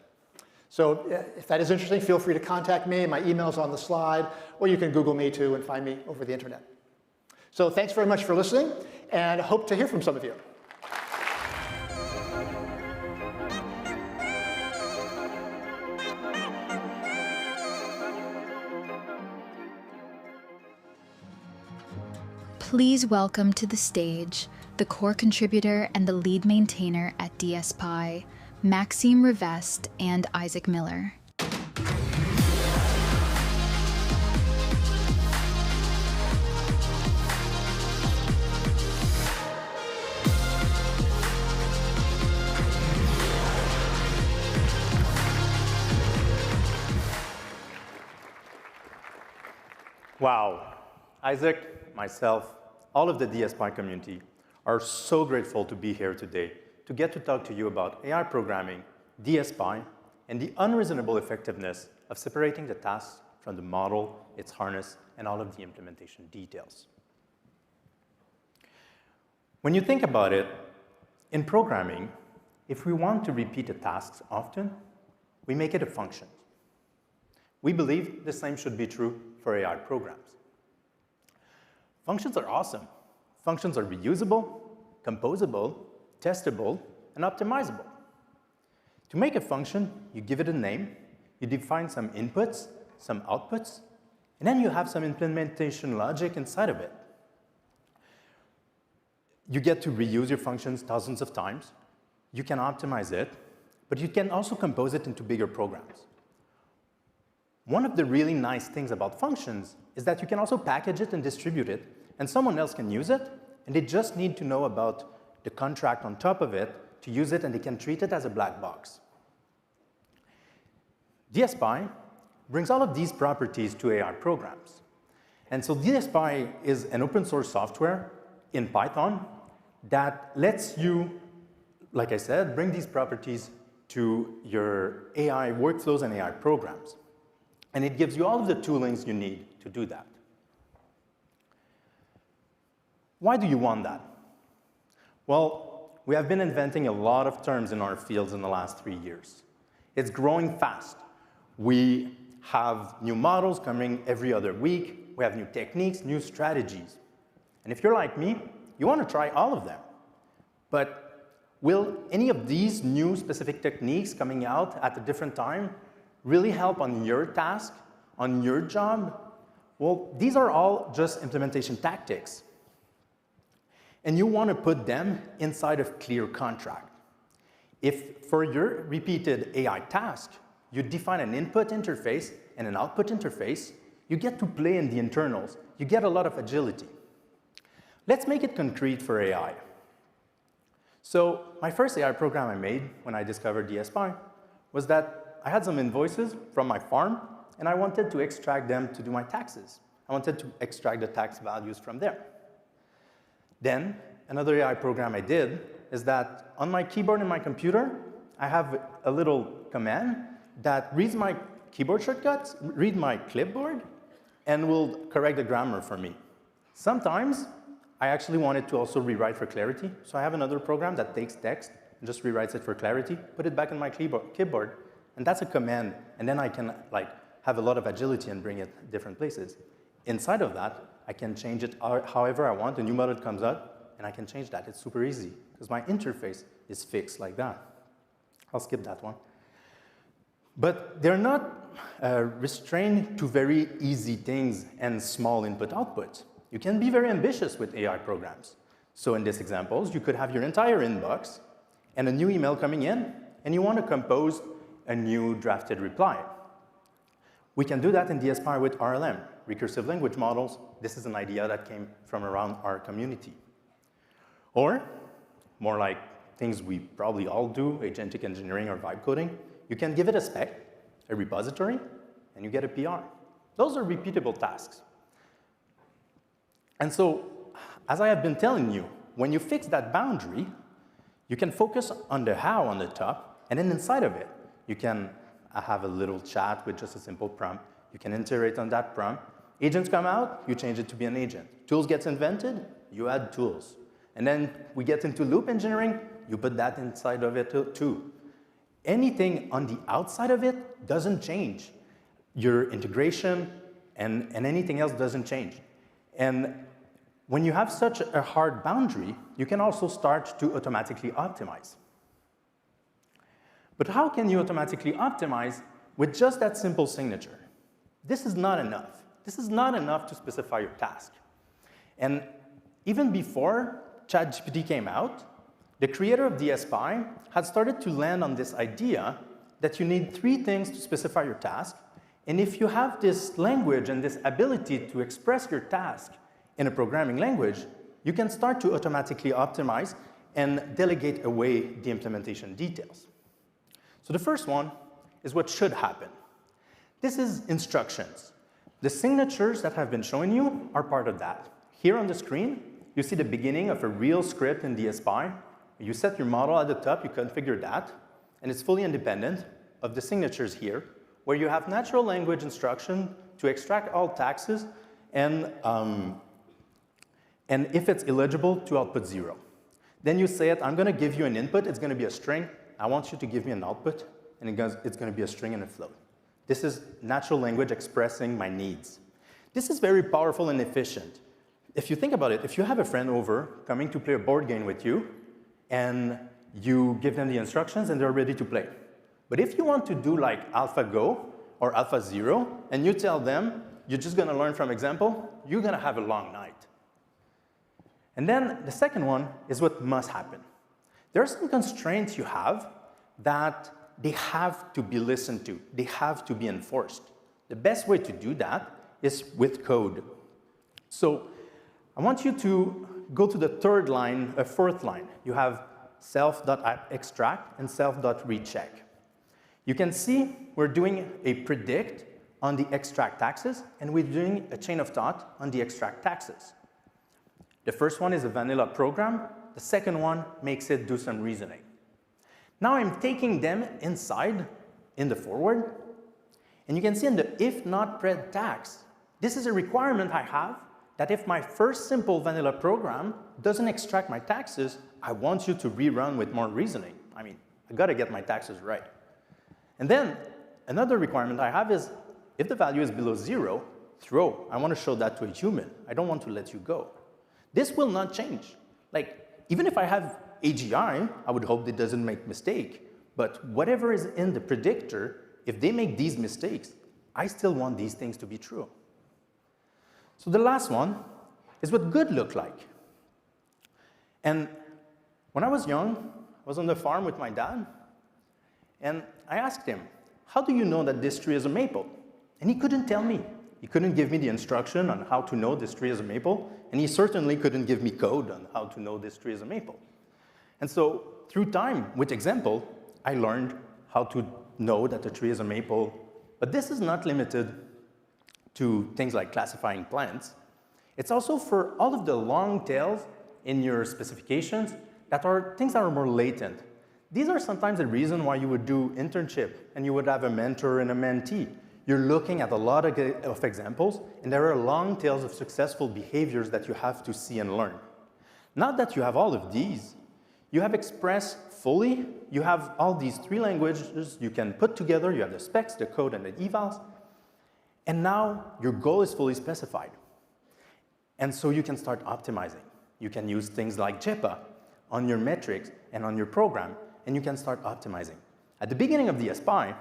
D: So if that is interesting, feel free to contact me. My email's on the slide, or you can Google me too and find me over the internet. So thanks very much for listening, and I hope to hear from some of you.
B: Please welcome to the stage the core contributor and the lead maintainer at DSPy, Maxime Rivest and Isaac Miller.
E: Wow. Isaac, myself, all of the DSPy community are so grateful to be here today to get to talk to you about AI programming, DSPy, and the unreasonable effectiveness of separating the tasks from the model, its harness, and all of the implementation details. When you think about it, in programming, if we want to repeat a task often, we make it a function. We believe the same should be true for AI programs. Functions are awesome. Functions are reusable, composable, testable, and optimizable. To make a function, you give it a name, you define some inputs, some outputs, and then you have some implementation logic inside of it. You get to reuse your functions thousands of times. You can optimize it, but you can also compose it into bigger programs. One of the really nice things about functions is that you can also package it and distribute it, and someone else can use it, and they just need to know about the contract on top of it to use it, and they can treat it as a black box. DSPy brings all of these properties to AI programs. And so DSPy is an open source software in Python that lets you, like I said, bring these properties to your AI workflows and AI programs. And it gives you all of the toolings you need to do that. Why do you want that? Well, we have been inventing a lot of terms in our fields in the last 3 years. It's growing fast. We have new models coming every other week. We have new techniques, new strategies. And if you're like me, you want to try all of them. But will any of these new specific techniques coming out at a different time really help on your task, on your job? Well, these are all just implementation tactics. And you want to put them inside of clear contract. If for your repeated AI task, you define an input interface and an output interface, you get to play in the internals. You get a lot of agility. Let's make it concrete for AI. So my first AI program I made when I discovered DSPy was that I had some invoices from my farm, and I wanted to extract them to do my taxes. I wanted to extract the tax values from there. Then another AI program I did is that on my keyboard in my computer, I have a little command that reads my keyboard shortcuts, read my clipboard, and will correct the grammar for me. Sometimes I actually wanted to also rewrite for clarity, so I have another program that takes text and just rewrites it for clarity, put it back in my keyboard, and that's a command, and then I can have a lot of agility and bring it different places. Inside of that, I can change it however I want. A new model comes out, and I can change that. It's super easy, because my interface is fixed like that. I'll skip that one. But they're not restrained to very easy things and small input-output. You can be very ambitious with AI programs. So in these examples, you could have your entire inbox and a new email coming in, and you want to compose a new drafted reply. We can do that in DSPy with RLM, recursive language models. This is an idea that came from around our community. Or, more like things we probably all do, agentic engineering or vibe coding, you can give it a spec, a repository, and you get a PR. Those are repeatable tasks. And so, as I have been telling you, when you fix that boundary, you can focus on the how on the top, and then inside of it, you can have a little chat with just a simple prompt. You can iterate on that prompt. Agents come out, you change it to be an agent. Tools gets invented, you add tools. And then we get into loop engineering, you put that inside of it too. Anything on the outside of it doesn't change. Your integration and anything else doesn't change. And when you have such a hard boundary, you can also start to automatically optimize. But how can you automatically optimize with just that simple signature? This is not enough. This is not enough to specify your task. And even before ChatGPT came out, the creator of DSPy had started to land on this idea that you need 3 things to specify your task. And if you have this language and this ability to express your task in a programming language, you can start to automatically optimize and delegate away the implementation details. So the first one is what should happen. This is instructions. The signatures that have been showing you are part of that. Here on the screen, you see the beginning of a real script in DSPy. You set your model at the top, you configure that, and it's fully independent of the signatures here, where you have natural language instruction to extract all taxes and if it's illegible, to output 0. Then you say it, I'm going to give you an input, it's going to be a string. I want you to give me an output, and it's going to be a string and a float. This is natural language expressing my needs. This is very powerful and efficient. If you think about it, if you have a friend over coming to play a board game with you, and you give them the instructions and they're ready to play. But if you want to do like AlphaGo or AlphaZero, and you tell them you're just going to learn from example, you're going to have a long night. And then the second one is what must happen. There are some constraints you have that they have to be listened to. They have to be enforced. The best way to do that is with code. So I want you to go to the fourth line. You have self.extract and self.recheck. You can see we're doing a predict on the extract taxes, and we're doing a chain of thought on the extract taxes. The first one is a vanilla program. The second one makes it do some reasoning. Now I'm taking them inside in the forward, and you can see in the if not pred tax, this is a requirement I have that if my first simple vanilla program doesn't extract my taxes, I want you to rerun with more reasoning. I mean, I gotta get my taxes right. And then another requirement I have is if the value is below 0, throw. I want to show that to a human. I don't want to let you go. This will not change. Like, even if I have AGI, I would hope it doesn't make mistake. But whatever is in the predictor, if they make these mistakes, I still want these things to be true. So the last one is what good looked like. And when I was young, I was on the farm with my dad, and I asked him, how do you know that this tree is a maple? And he couldn't tell me. He couldn't give me the instruction on how to know this tree is a maple, and he certainly couldn't give me code on how to know this tree is a maple. And so through time, with example, I learned how to know that a tree is a maple. But this is not limited to things like classifying plants. It's also for all of the long tails in your specifications that are things that are more latent. These are sometimes the reason why you would do internship and you would have a mentor and a mentee. You're looking at a lot of examples, and there are long tails of successful behaviors that you have to see and learn. Now that you have all of these, you have Express fully, you have all these 3 languages you can put together, you have the specs, the code, and the evals, and now your goal is fully specified. And so you can start optimizing. You can use things like JEPA on your metrics and on your program, and you can start optimizing. At the beginning of DSPy,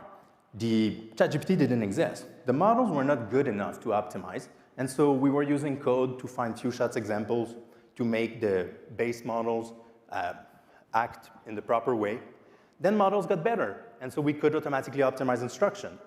E: the ChatGPT didn't exist. The models were not good enough to optimize, and so we were using code to find few shots examples to make the base models act in the proper way. Then models got better, and so we could automatically optimize instruction.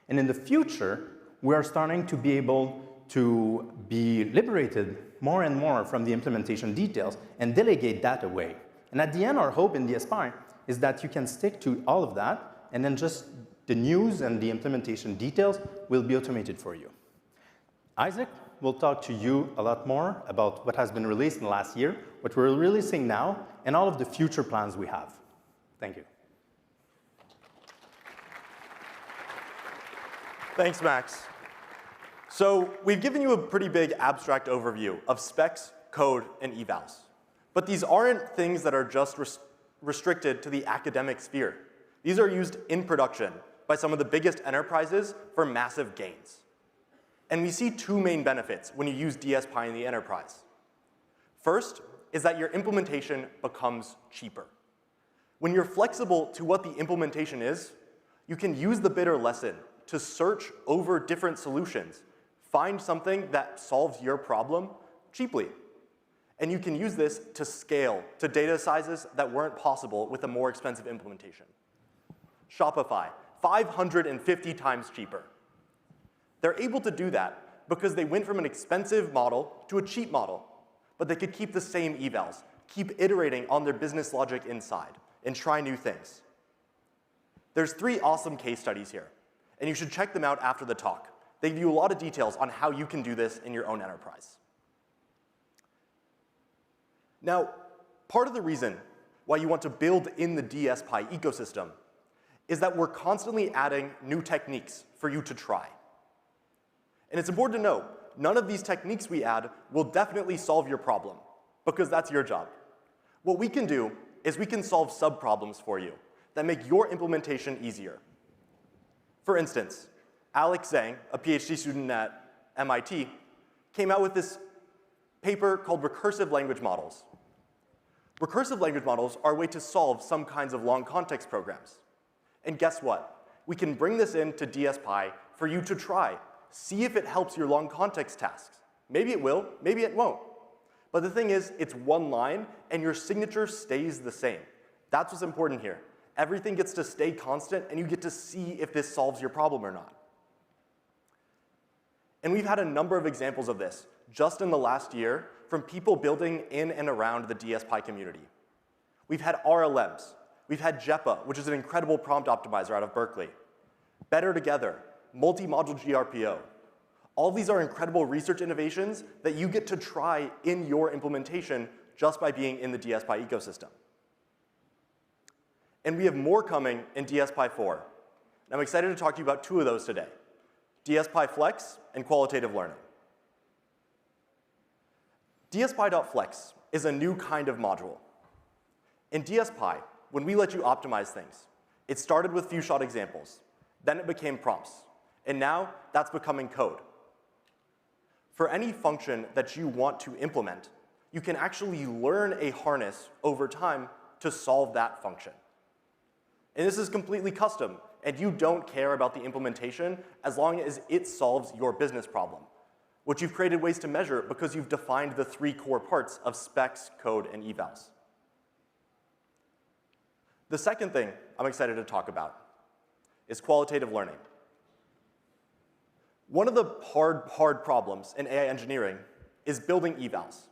E: And in the future, we are starting to be able to be liberated more and more from the implementation details and delegate that away. And at the end, our hope in DSPy is that you can stick to all of that, and then just the news and the implementation details will be automated for you. Isaac will talk to you a lot more about what has been released in the last year, what we're releasing now, and all of the future plans we have. Thank you.
F: Thanks, Max. So we've given you a pretty big abstract overview of specs, code, and evals. But these aren't things that are just restricted to the academic sphere. These are used in production by some of the biggest enterprises for massive gains. And we see 2 main benefits when you use DSPy in the enterprise. First is that your implementation becomes cheaper. When you're flexible to what the implementation is, you can use the bidder lesson to search over different solutions, find something that solves your problem cheaply. And you can use this to scale to data sizes that weren't possible with a more expensive implementation. Shopify, 550 times cheaper. They're able to do that because they went from an expensive model to a cheap model, but they could keep the same evals, keep iterating on their business logic inside, and try new things. There's 3 awesome case studies here, and you should check them out after the talk. They give you a lot of details on how you can do this in your own enterprise. Now, part of the reason why you want to build in the DSPy ecosystem is that we're constantly adding new techniques for you to try. And it's important to know, none of these techniques we add will definitely solve your problem, because that's your job. What we can do is we can solve sub-problems for you that make your implementation easier. For instance, Alex Zhang, a PhD student at MIT, came out with this paper called recursive language models. Recursive language models are a way to solve some kinds of long context programs. And guess what? We can bring this into DSPy for you to try. See if it helps your long context tasks. Maybe it will, maybe it won't. But the thing is, it's one line, and your signature stays the same. That's what's important here. Everything gets to stay constant, and you get to see if this solves your problem or not. And we've had a number of examples of this just in the last year from people building in and around the DSPy community. We've had RLMs. We've had JEPA, which is an incredible prompt optimizer out of Berkeley. Better Together, multi-module GRPO. All these are incredible research innovations that you get to try in your implementation just by being in the DSPy ecosystem. And we have more coming in DSPy 4. And I'm excited to talk to you about two of those today, DSPy Flex and qualitative learning. DSPy.flex is a new kind of module. In DSPy, when we let you optimize things, it started with few-shot examples. Then it became prompts. And now that's becoming code. For any function that you want to implement, you can actually learn a harness over time to solve that function. And this is completely custom, and you don't care about the implementation as long as it solves your business problem, which you've created ways to measure because you've defined the three core parts of specs, code, and evals. The second thing I'm excited to talk about is qualitative learning. One of the hard problems in AI engineering is building evals.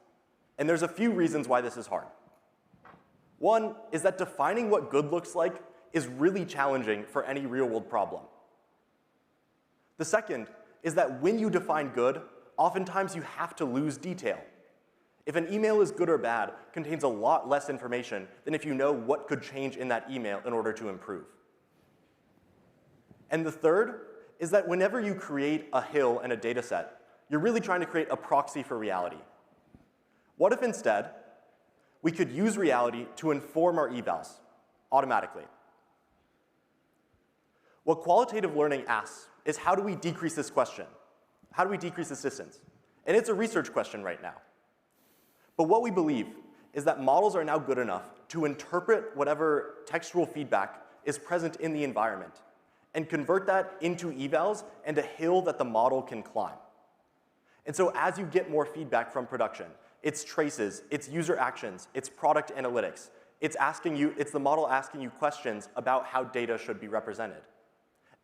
F: And there's a few reasons why this is hard. One is that defining what good looks like is really challenging for any real-world problem. The second is that when you define good, oftentimes you have to lose detail. If an email is good or bad, it contains a lot less information than if you know what could change in that email in order to improve. And the third is that whenever you create a hill and a data set, you're really trying to create a proxy for reality. What if instead, we could use reality to inform our evals automatically? What qualitative learning asks is, how do we decrease this question? How do we decrease this distance? And it's a research question right now. But what we believe is that models are now good enough to interpret whatever textual feedback is present in the environment and convert that into evals and a hill that the model can climb. And so as you get more feedback from production, it's traces, it's user actions, it's product analytics, it's the model asking you questions about how data should be represented.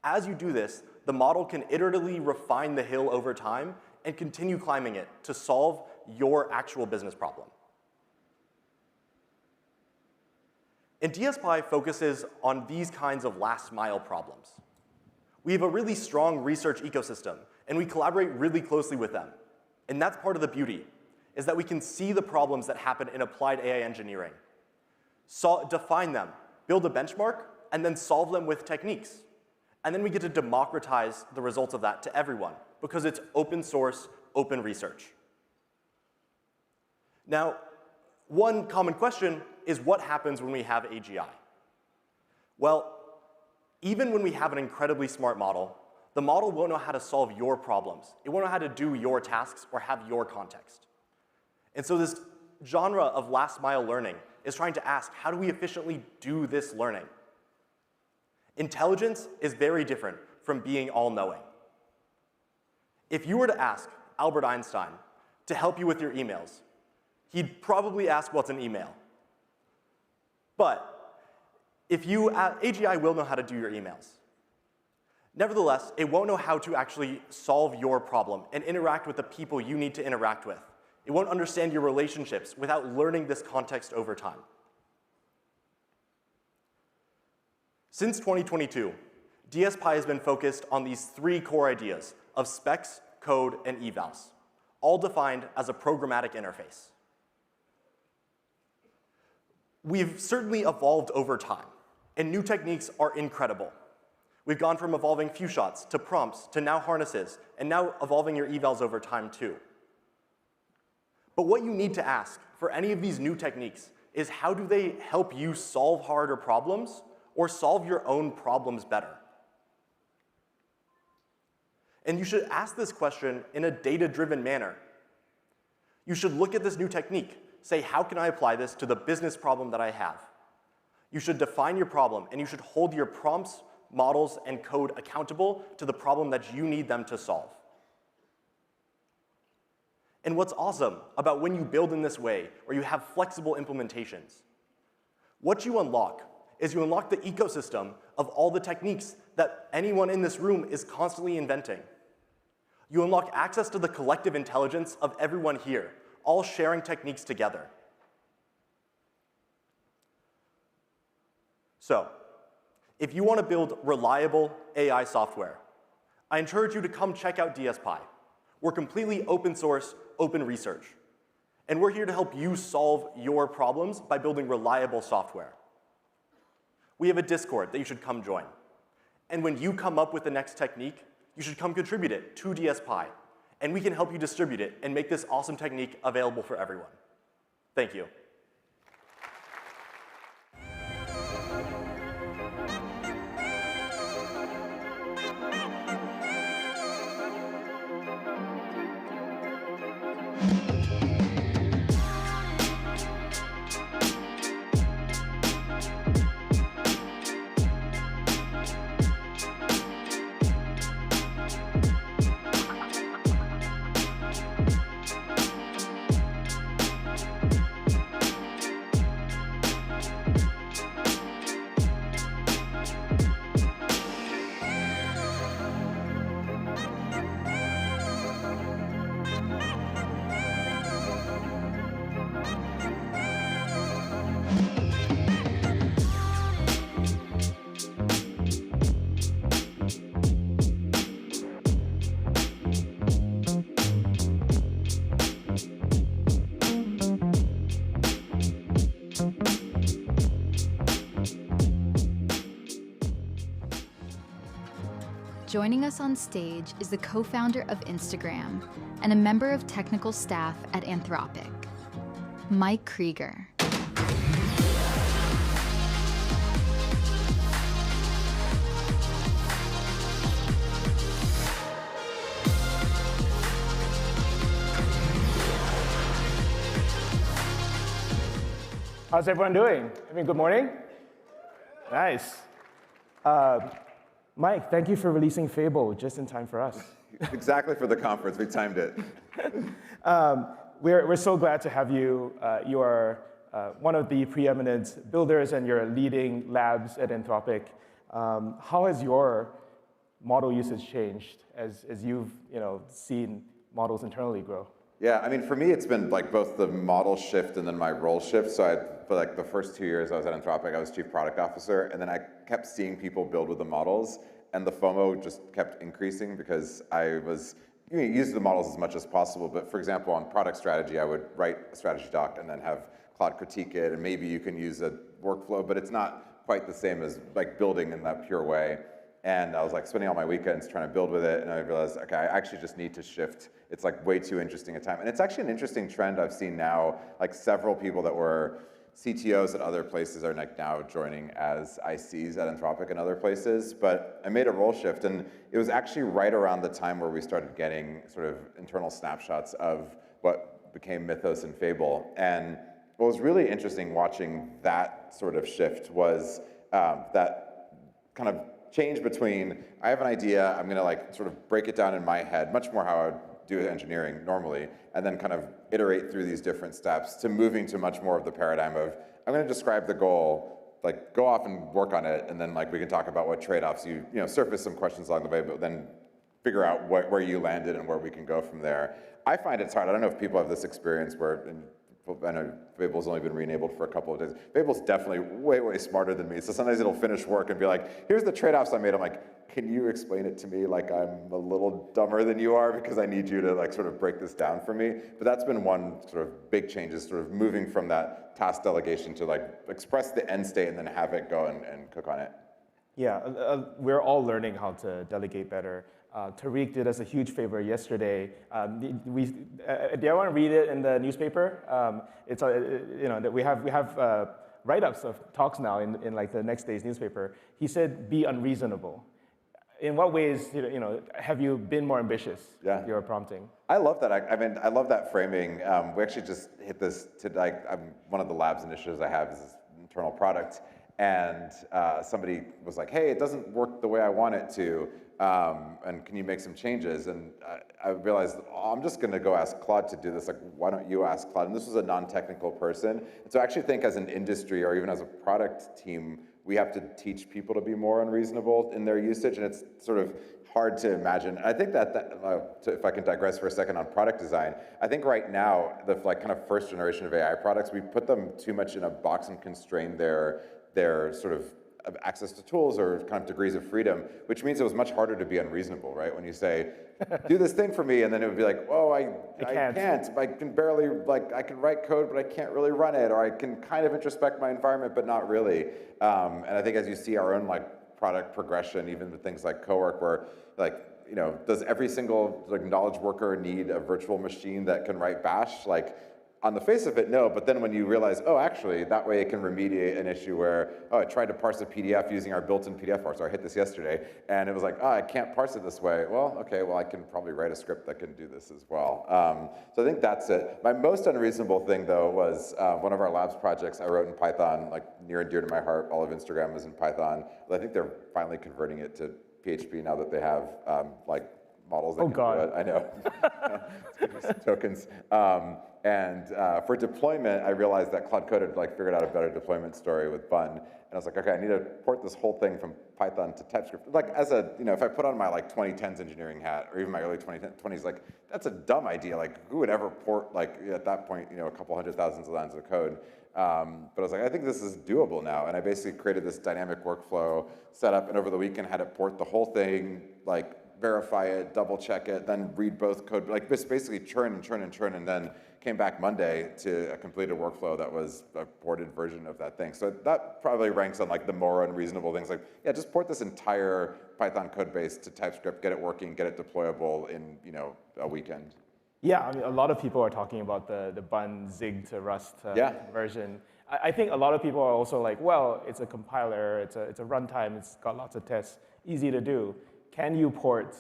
F: As you do this, the model can iteratively refine the hill over time and continue climbing it to solve your actual business problem. And DSPy focuses on these kinds of last-mile problems. We have a really strong research ecosystem, and we collaborate really closely with them. And that's part of the beauty, is that we can see the problems that happen in applied AI engineering, define them, build a benchmark, and then solve them with techniques. And then we get to democratize the results of that to everyone, because it's open source, open research. Now, one common question is, what happens when we have AGI? Well, even when we have an incredibly smart model, the model won't know how to solve your problems. It won't know how to do your tasks or have your context. And so this genre of last-mile learning is trying to ask, how do we efficiently do this learning? Intelligence is very different from being all-knowing. If you were to ask Albert Einstein to help you with your emails, he'd probably ask, what's an email? But AGI will know how to do your emails. Nevertheless, it won't know how to actually solve your problem and interact with the people you need to interact with. It won't understand your relationships without learning this context over time. Since 2022, DSPy has been focused on these three core ideas of specs, code, and evals, all defined as a programmatic interface. We've certainly evolved over time, and new techniques are incredible. We've gone from evolving few shots to prompts to now harnesses, and now evolving your evals over time too. But what you need to ask for any of these new techniques is how do they help you solve harder problems or solve your own problems better? And you should ask this question in a data-driven manner. You should look at this new technique, say, how can I apply this to the business problem that I have? You should define your problem, and you should hold your prompts, models, and code accountable to the problem that you need them to solve. And what's awesome about when you build in this way, or you have flexible implementations, what you unlock is you unlock the ecosystem of all the techniques that anyone in this room is constantly inventing. You unlock access to the collective intelligence of everyone here, all sharing techniques together. So, if you want to build reliable AI software, I encourage you to come check out DSPy. We're completely open source, open research. And we're here to help you solve your problems by building reliable software. We have a Discord that you should come join. And when you come up with the next technique, you should come contribute it to DSPy. And we can help you distribute it and make this awesome technique available for everyone. Thank you.
B: Joining us on stage is the co-founder of Instagram and a member of technical staff at Anthropic, Mike Krieger.
G: How's everyone doing? Good morning. Nice. Mike, thank you for releasing Fable just in time for us.
H: Exactly for the conference, we timed it.
G: We're so glad to have you. You are one of the preeminent builders and you're leading labs at Anthropic. How has your model usage changed as you've seen models internally grow?
H: Yeah, for me, it's been like both the model shift and then my role shift. So for like the first 2 years I was at Anthropic, I was chief product officer, and then I kept seeing people build with the models, and the FOMO just kept increasing because I was use the models as much as possible. But for example, on product strategy, I would write a strategy doc and then have Claude critique it, and maybe you can use a workflow, but it's not quite the same as like building in that pure way. And I was like spending all my weekends trying to build with it, and I realized, okay, I actually just need to shift. It's like way too interesting a time. And it's actually an interesting trend I've seen now, like several people that were CTOs at other places are like now joining as ICs at Anthropic and other places. But I made a role shift, and it was actually right around the time where we started getting sort of internal snapshots of what became Mythos and Fable. And what was really interesting watching that sort of shift was that kind of change between, I have an idea, I'm gonna like sort of break it down in my head, much more how I would do engineering normally, and then kind of iterate through these different steps to moving to much more of the paradigm of, I'm gonna describe the goal, like go off and work on it, and then like we can talk about what trade-offs you surface some questions along the way, but then figure out where you landed and where we can go from there. I find it's hard. I don't know if people have this experience where I know Fable's only been re-enabled for a couple of days. Fable's definitely way, way smarter than me. So sometimes it'll finish work and be like, here's the trade-offs I made. I'm like, can you explain it to me like I'm a little dumber than you are because I need you to like sort of break this down for me? But that's been one sort of big change, is sort of moving from that task delegation to like express the end state and then have it go and cook on it.
G: Yeah, we're all learning how to delegate better. Tariq did us a huge favor yesterday. Do you want to read it in the newspaper? It's that we have write-ups of talks now in like the next day's newspaper. He said, "Be unreasonable." In what ways have you been more ambitious with your prompting?
H: I love that. I mean, I love that framing. We actually just hit this today. One of the labs initiatives I have is this internal product, and somebody was like, "Hey, it doesn't work the way I want it to. And can you make some changes?" And I realized, I'm just going to go ask Claude to do this. Like, why don't you ask Claude? And this was a non-technical person. And so I actually think as an industry or even as a product team, we have to teach people to be more unreasonable in their usage. And it's sort of hard to imagine. I think if I can digress for a second on product design, I think right now, the like kind of first generation of AI products, we put them too much in a box and constrain their sort of access to tools or kind of degrees of freedom, which means it was much harder to be unreasonable, right? When you say, do this thing for me, and then it would be like, oh, I can't. I can barely, like, I can write code, but I can't really run it, or I can kind of introspect my environment, but not really. And I think as you see our own like product progression, even with things like Cowork, where like, does every single like knowledge worker need a virtual machine that can write Bash? Like, on the face of it, no, but then when you realize, oh, actually, that way it can remediate an issue where, oh, I tried to parse a PDF using our built-in PDF parser. I hit this yesterday, and it was like, oh, I can't parse it this way. Well, okay, well, I can probably write a script that can do this as well. So I think that's it. My most unreasonable thing, though, was one of our labs projects I wrote in Python, like near and dear to my heart. All of Instagram is in Python. But I think they're finally converting it to PHP now that they have like models that can do it. I know. Tokens. And for deployment, I realized that Cloud Code had like figured out a better deployment story with Bun. And I was like, okay, I need to port this whole thing from Python to TypeScript. Like as a, if I put on my like 2010s engineering hat, or even my early 2020s, like that's a dumb idea. Like who would ever port like at that point, a couple 100,000 lines of code? But I was like, I think this is doable now. And I basically created this dynamic workflow setup, and over the weekend had it port the whole thing, like verify it, double check it, then read both code, like just basically churn and churn and churn, and then came back Monday to a completed workflow that was a ported version of that thing. So that probably ranks on like the more unreasonable things, like, yeah, just port this entire Python code base to TypeScript, get it working, get it deployable in a weekend.
G: Yeah, I mean, a lot of people are talking about the Bun Zig to Rust version. I think a lot of people are also like, well, it's a compiler, it's a runtime, it's got lots of tests, easy to do. Can you port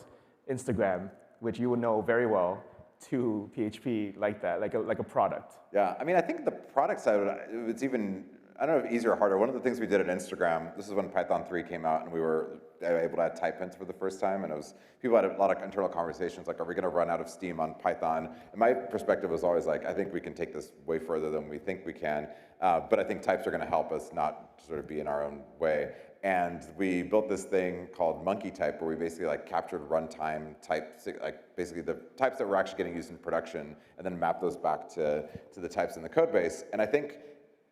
G: Instagram, which you would know very well, to PHP like that, like a product?
H: Yeah, I mean, I think the product side, it's even, I don't know if easier or harder. One of the things we did at Instagram, this is when Python 3 came out, and we were able to add type hints for the first time, and people had a lot of internal conversations, like, are we gonna run out of steam on Python? And my perspective was always like, I think we can take this way further than we think we can, but I think types are gonna help us not sort of be in our own way. And we built this thing called Monkey Type, where we basically like captured runtime types, like basically the types that were actually getting used in production, and then mapped those back to the types in the code base. And I think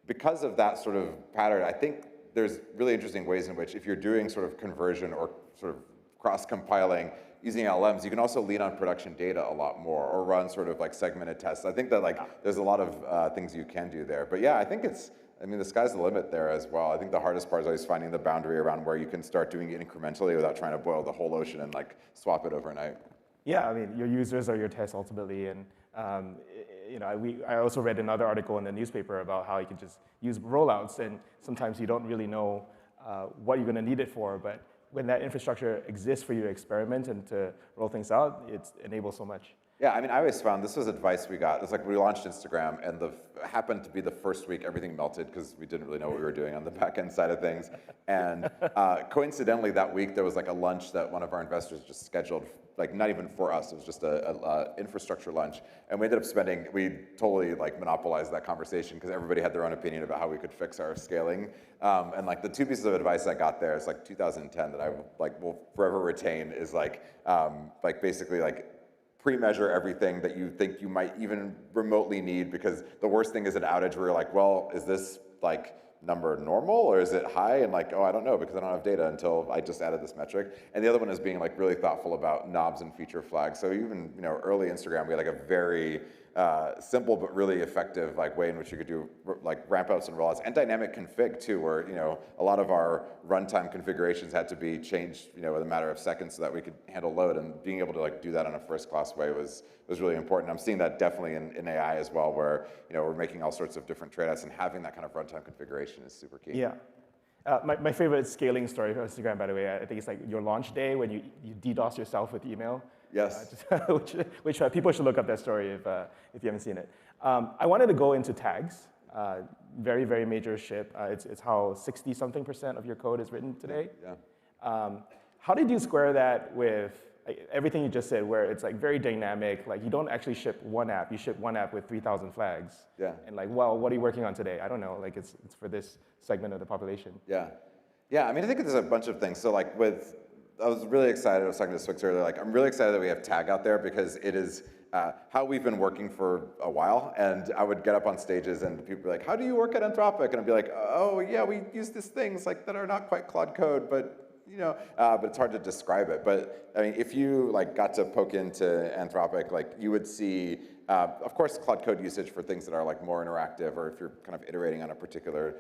H: because of that sort of pattern, I think there's really interesting ways in which if you're doing sort of conversion or sort of cross-compiling using LLMs, you can also lean on production data a lot more, or run sort of like segmented tests. I think that like there's a lot of things you can do there. But yeah, I think the sky's the limit there as well. I think the hardest part is always finding the boundary around where you can start doing it incrementally without trying to boil the whole ocean and like swap it overnight.
G: Yeah, I mean, your users are your tests ultimately, and I also read another article in the newspaper about how you can just use rollouts, and sometimes you don't really know what you're going to need it for, but when that infrastructure exists for you to experiment and to roll things out, it enables so much.
H: Yeah, I mean, I always found this was advice we got. It's like we launched Instagram, and happened to be the first week everything melted because we didn't really know what we were doing on the back end side of things. And coincidentally, that week there was like a lunch that one of our investors just scheduled, like not even for us. It was just a infrastructure lunch, and we ended up we totally like monopolized that conversation because everybody had their own opinion about how we could fix our scaling. And like the two pieces of advice I got there is like 2010 that I will forever retain is like basically like pre-measure everything that you think you might even remotely need, because the worst thing is an outage where you're like, well, is this like number normal or is it high? And like, oh, I don't know because I don't have data until I just added this metric. And the other one is being like really thoughtful about knobs and feature flags. So even early Instagram, we had like a very simple but really effective like way in which you could do like ramp outs and rollouts, and dynamic config too, where a lot of our runtime configurations had to be changed in a matter of seconds so that we could handle load, and being able to like do that in a first class way was really important. I'm seeing that definitely in AI as well, where we're making all sorts of different trade-offs, and having that kind of runtime configuration is super key.
G: Yeah. My favorite scaling story from Instagram, by the way, I think it's like your launch day when you DDoS yourself with email.
H: Yes.
G: Which people should look up that story if you haven't seen it. I wanted to go into tags. Very, very major shift. It's how 60-something% of your code is written today.
H: Yeah.
G: How did you square that with everything you just said, where it's like very dynamic? Like you don't actually ship one app. You ship one app with 3,000 flags.
H: Yeah.
G: And like, well, what are you working on today? I don't know. Like it's for this segment of the population.
H: Yeah. Yeah. I mean, I think there's a bunch of things. So like I was really excited. I was talking to Swix earlier. Like, I'm really excited that we have tag out there, because it is how we've been working for a while. And I would get up on stages and people would be like, how do you work at Anthropic? And I'd be like, oh yeah, we use these things like that are not quite Claude code, but but it's hard to describe it. But I mean, if you like got to poke into Anthropic, like you would see, of course, Claude code usage for things that are like more interactive, or if you're kind of iterating on a particular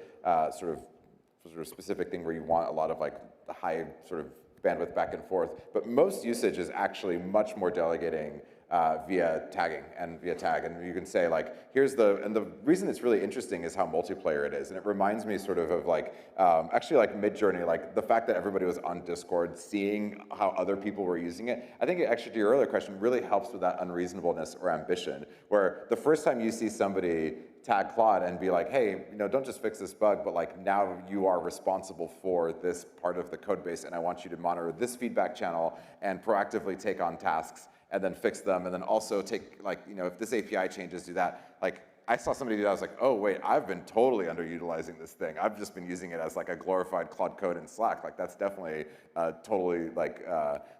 H: sort of specific thing where you want a lot of like the high sort of bandwidth back and forth. But most usage is actually much more delegating via tagging and via tag. And you can say like, and the reason it's really interesting is how multiplayer it is. And it reminds me sort of like, actually like Midjourney, like the fact that everybody was on Discord, seeing how other people were using it. I think actually to your earlier question really helps with that unreasonableness or ambition, where the first time you see somebody tag Claude and be like, hey, don't just fix this bug, but like now you are responsible for this part of the code base, and I want you to monitor this feedback channel and proactively take on tasks and then fix them, and then also take like, if this API changes, do that. Like I saw somebody do that, I was like, oh wait, I've been totally underutilizing this thing. I've just been using it as like a glorified Claude code in Slack. Like that's definitely totally like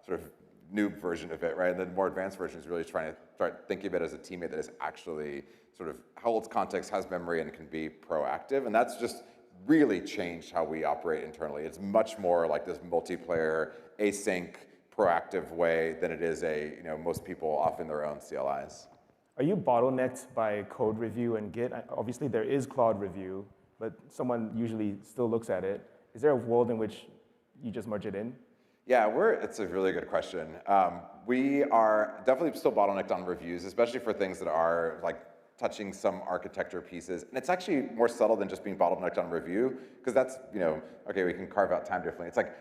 H: sort of noob version of it, right? And then more advanced version is really trying to start thinking of it as a teammate that is actually sort of holds context, has memory, and can be proactive. And that's just really changed how we operate internally. It's much more like this multiplayer, async, proactive way than it is most people off in their own CLIs.
G: Are you bottlenecked by code review and Git? Obviously, there is Claude review, but someone usually still looks at it. Is there a world in which you just merge it in?
H: Yeah, it's a really good question. We are definitely still bottlenecked on reviews, especially for things that are like touching some architecture pieces. And it's actually more subtle than just being bottlenecked on review, because that's, okay, we can carve out time differently. It's like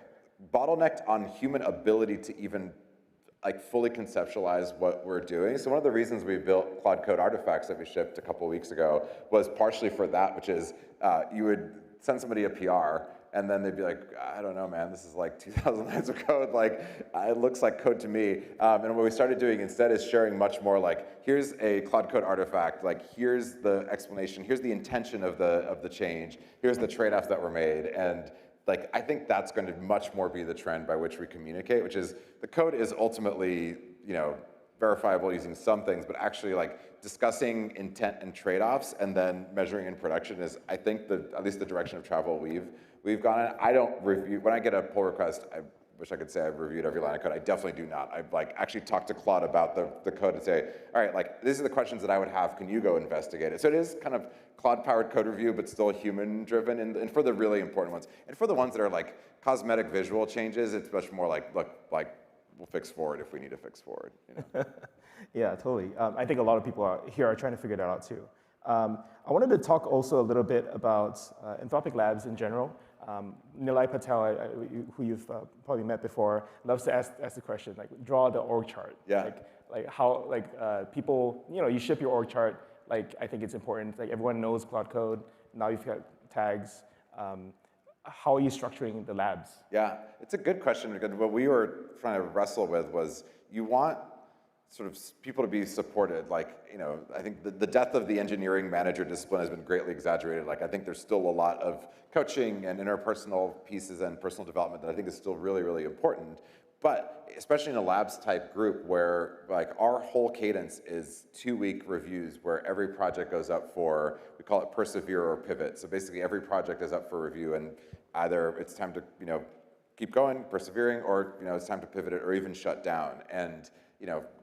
H: bottlenecked on human ability to even like fully conceptualize what we're doing. So one of the reasons we built Claude Code artifacts that we shipped a couple weeks ago was partially for that, which is you would send somebody a PR, and then they'd be like, I don't know, man, this is like 2,000 lines of code. Like, it looks like code to me. And what we started doing instead is sharing much more like, here's a Claude Code artifact. Like, here's the explanation. Here's the intention of the change. Here's the trade-offs that were made. And like, I think that's going to much more be the trend by which we communicate, which is the code is ultimately, verifiable using some things, but actually like discussing intent and trade-offs and then measuring in production is, I think, at least the direction of travel we've gone in. I don't review, when I get a pull request, I wish I could say I've reviewed every line of code. I definitely do not. I've like actually talked to Claude about the code and say, all right, like these are the questions that I would have. Can you go investigate it? So it is kind of Claude-powered code review, but still human-driven, and for the really important ones. And for the ones that are like cosmetic visual changes, it's much more like, look, like we'll fix forward if we need to fix forward.
G: Yeah, totally. I think a lot of people are trying to figure that out too. I wanted to talk also a little bit about Anthropic Labs in general. Nilay Patel, who you've probably met before, loves to ask the question, like, draw the org chart.
H: Yeah.
G: Like how, people, you ship your org chart. Like, I think it's important. Like, everyone knows Claude Code. Now you've got tags. How are you structuring the labs?
H: Yeah, it's a good question, because what we were trying to wrestle with was you want sort of people to be supported. Like, I think the death of the engineering manager discipline has been greatly exaggerated. Like, I think there's still a lot of coaching and interpersonal pieces and personal development that I think is still really, really important. But especially in a labs type group where like our whole cadence is 2-week reviews where every project goes up for, we call it persevere or pivot. So basically every project is up for review and either it's time to, keep going, persevering, or, it's time to pivot it or even shut down. And,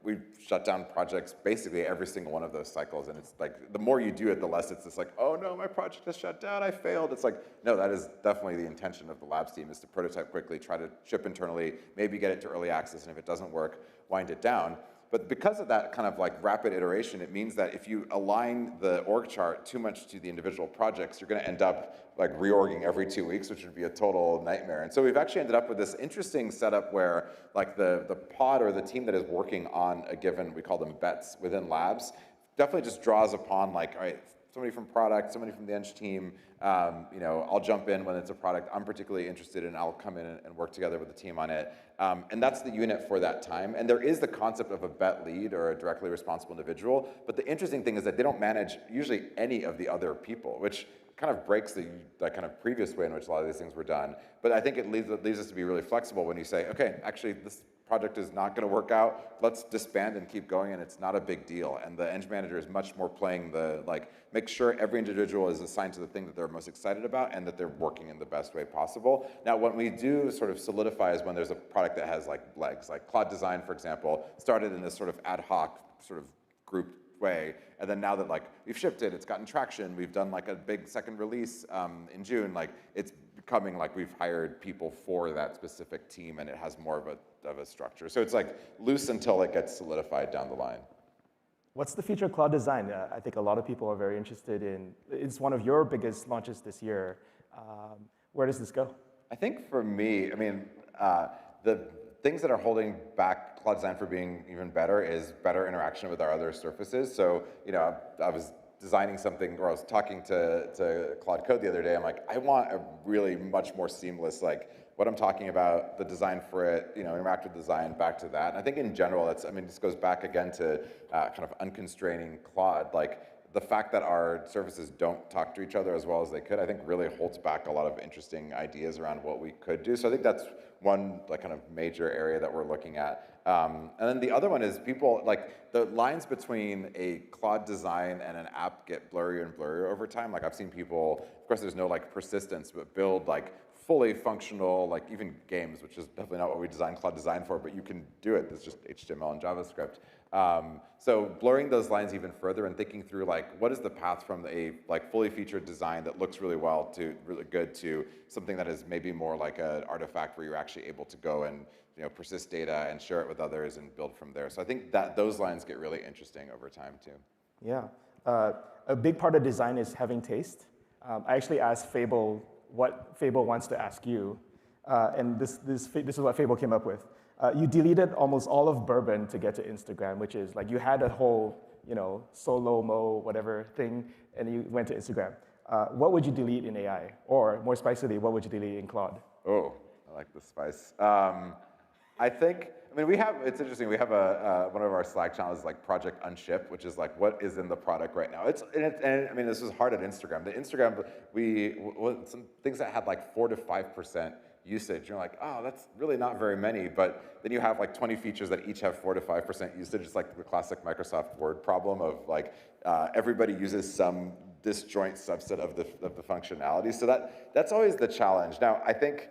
H: we've shut down projects basically every single one of those cycles. And it's like, the more you do it, the less it's just like, oh no, my project is shut down, I failed. It's like, no, that is definitely the intention of the labs team, is to prototype quickly, try to ship internally, maybe get it to early access, and if it doesn't work, wind it down. But because of that kind of like rapid iteration, it means that if you align the org chart too much to the individual projects, you're gonna end up like reorging every 2 weeks, which would be a total nightmare. And so we've actually ended up with this interesting setup where like the pod or the team that is working on a given, we call them bets within labs, definitely just draws upon like, all right, somebody from product, somebody from the eng team, I'll jump in when it's a product I'm particularly interested in, I'll come in and work together with the team on it. And that's the unit for that time. And there is the concept of a bet lead or a directly responsible individual, but the interesting thing is that they don't manage usually any of the other people, which kind of breaks the kind of previous way in which a lot of these things were done. But I think it leaves us to be really flexible when you say, okay, actually this project is not going to work out, let's disband and keep going, and it's not a big deal. And the eng manager is much more playing the, like, make sure every individual is assigned to the thing that they're most excited about and that they're working in the best way possible. Now, what we do sort of solidify is when there's a product that has like legs, like Cloud Design, for example, started in this sort of ad hoc sort of group way, and then now that like we've shipped it, it's gotten traction, we've done like a big second release in June, like it's becoming like we've hired people for that specific team and it has more of a structure. So it's like loose until it gets solidified down the line.
G: What's the future of Cloud Design? I think a lot of people are very interested in, it's one of your biggest launches this year. Where does this go? I
H: think for me, the things that are holding back Cloud Design for being even better is better interaction with our other surfaces. So, I was designing something, or I was talking to Claude Code the other day. I'm like, I want a really much more seamless, like, what I'm talking about, the design for it, interact with design, back to that. And I think in general, this goes back again to kind of unconstraining Claude. Like, the fact that our services don't talk to each other as well as they could, I think really holds back a lot of interesting ideas around what we could do. So I think that's one kind of major area that we're looking at. And then the other one is people, like the lines between a Claude design and an app get blurrier and blurrier over time. Like I've seen people, of course there's no like persistence, but build like fully functional, like even games, which is definitely not what we designed Cloud Design for, but you can do it. It's just HTML and JavaScript. So blurring those lines even further and thinking through like, what is the path from a like fully featured design that looks really well to really good to something that is maybe more like an artifact where you're actually able to go and persist data and share it with others and build from there. So I think that those lines get really interesting over time too.
G: Yeah, a big part of design is having taste. I actually asked Fable what Fable wants to ask you, and this is what Fable came up with. You deleted almost all of Bourbon to get to Instagram, which is like you had a whole, solo-mo, whatever thing, and you went to Instagram. What would you delete in AI? Or more spicily, what would you delete in Claude?
H: Oh, I like the spice. I think, it's interesting, we have one of our Slack channels is like Project Unship, which is like what is in the product right now. This is hard at Instagram. The Instagram, some things that had like 4 to 5% usage. You're like, oh, that's really not very many, but then you have like 20 features that each have 4 to 5% usage. It's like the classic Microsoft Word problem of like everybody uses some disjoint subset of the functionality. So that's always the challenge. Now, I think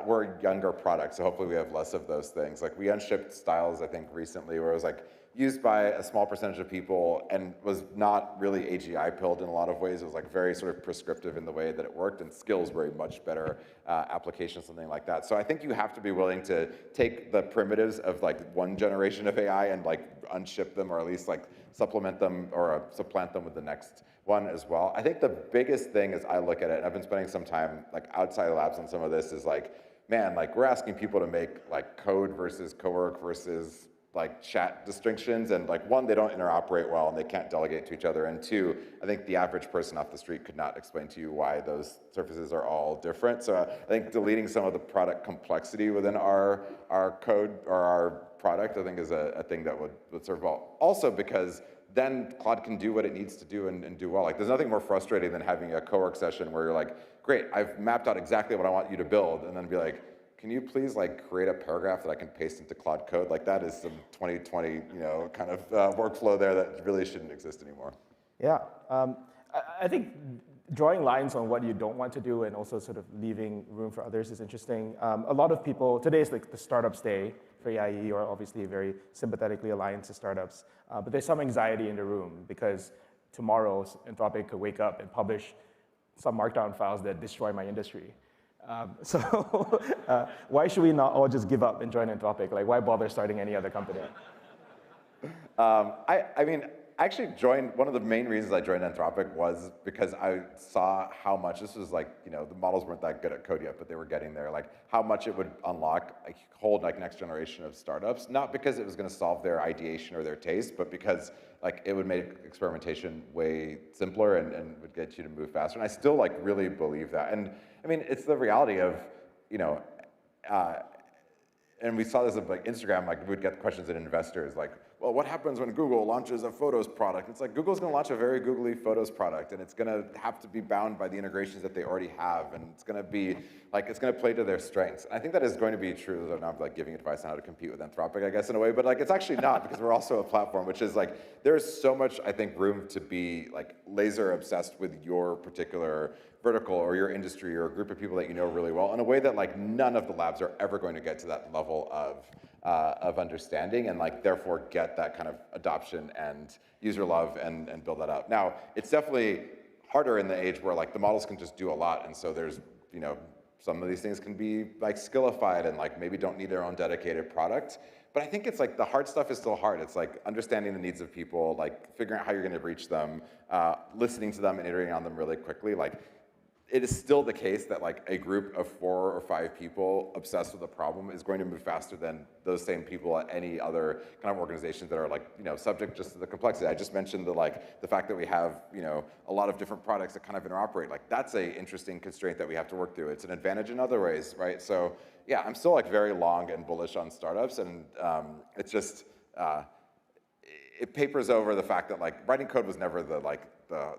H: we're a younger product, so hopefully we have less of those things. Like we unshipped styles, I think, recently, where it was like used by a small percentage of people and was not really AGI pilled in a lot of ways. It was like very sort of prescriptive in the way that it worked, and skills were a much better application, something like that. So I think you have to be willing to take the primitives of like one generation of AI and like unship them, or at least like supplement them or supplant them with the next one as well. I think the biggest thing as I look at it, and I've been spending some time like outside of labs on some of this, is like, man, like we're asking people to make like code versus co-work versus like chat distinctions, and like one, they don't interoperate well and they can't delegate to each other, and two, I think the average person off the street could not explain to you why those surfaces are all different. So I think deleting some of the product complexity within our code or our product, I think is a thing that would serve well. Also because then Claude can do what it needs to do and do well. Like there's nothing more frustrating than having a co-work session where you're like, great, I've mapped out exactly what I want you to build, and then be like, can you please like create a paragraph that I can paste into Claude Code? Like that is some 2020, kind of workflow there that really shouldn't exist anymore.
G: Yeah, I think drawing lines on what you don't want to do and also sort of leaving room for others is interesting. A lot of people, today is like the startups day for EIE, or obviously very sympathetically aligned to startups, but there's some anxiety in the room because tomorrow Anthropic could wake up and publish some markdown files that destroy my industry. So why should we not all just give up and join Anthropic? Like, why bother starting any other company?
H: I actually joined, one of the main reasons I joined Anthropic was because I saw how much, this was like, the models weren't that good at code yet, but they were getting there, like how much it would unlock a whole like next generation of startups, not because it was gonna solve their ideation or their taste, but because like it would make experimentation way simpler and would get you to move faster. And I still like really believe that. And I mean, it's the reality of, and we saw this at like Instagram, like we would get questions at investors like, well, what happens when Google launches a Photos product? It's like Google's gonna launch a very googly Photos product, and it's gonna have to be bound by the integrations that they already have, and it's gonna be like, it's gonna play to their strengths. And I think that is going to be true, though I'm like giving advice on how to compete with Anthropic, I guess, in a way, but like it's actually not, because we're also a platform, which is like, there's so much, I think, room to be like laser obsessed with your particular vertical or your industry or a group of people that you know really well in a way that like none of the labs are ever going to get to that level of understanding and like therefore get that kind of adoption and user love and build that out. Now, it's definitely harder in the age where like the models can just do a lot, and so there's, some of these things can be like skillified and like maybe don't need their own dedicated product. But I think it's like the hard stuff is still hard. It's like understanding the needs of people, like figuring out how you're gonna reach them, listening to them and iterating on them really quickly. Like, it is still the case that like a group of 4 or 5 people obsessed with a problem is going to move faster than those same people at any other kind of organizations that are like, subject just to the complexity. I just mentioned the fact that we have, a lot of different products that kind of interoperate. Like that's a interesting constraint that we have to work through. It's an advantage in other ways, right? So yeah, I'm still like very long and bullish on startups, and it's just, it papers over the fact that like writing code was never the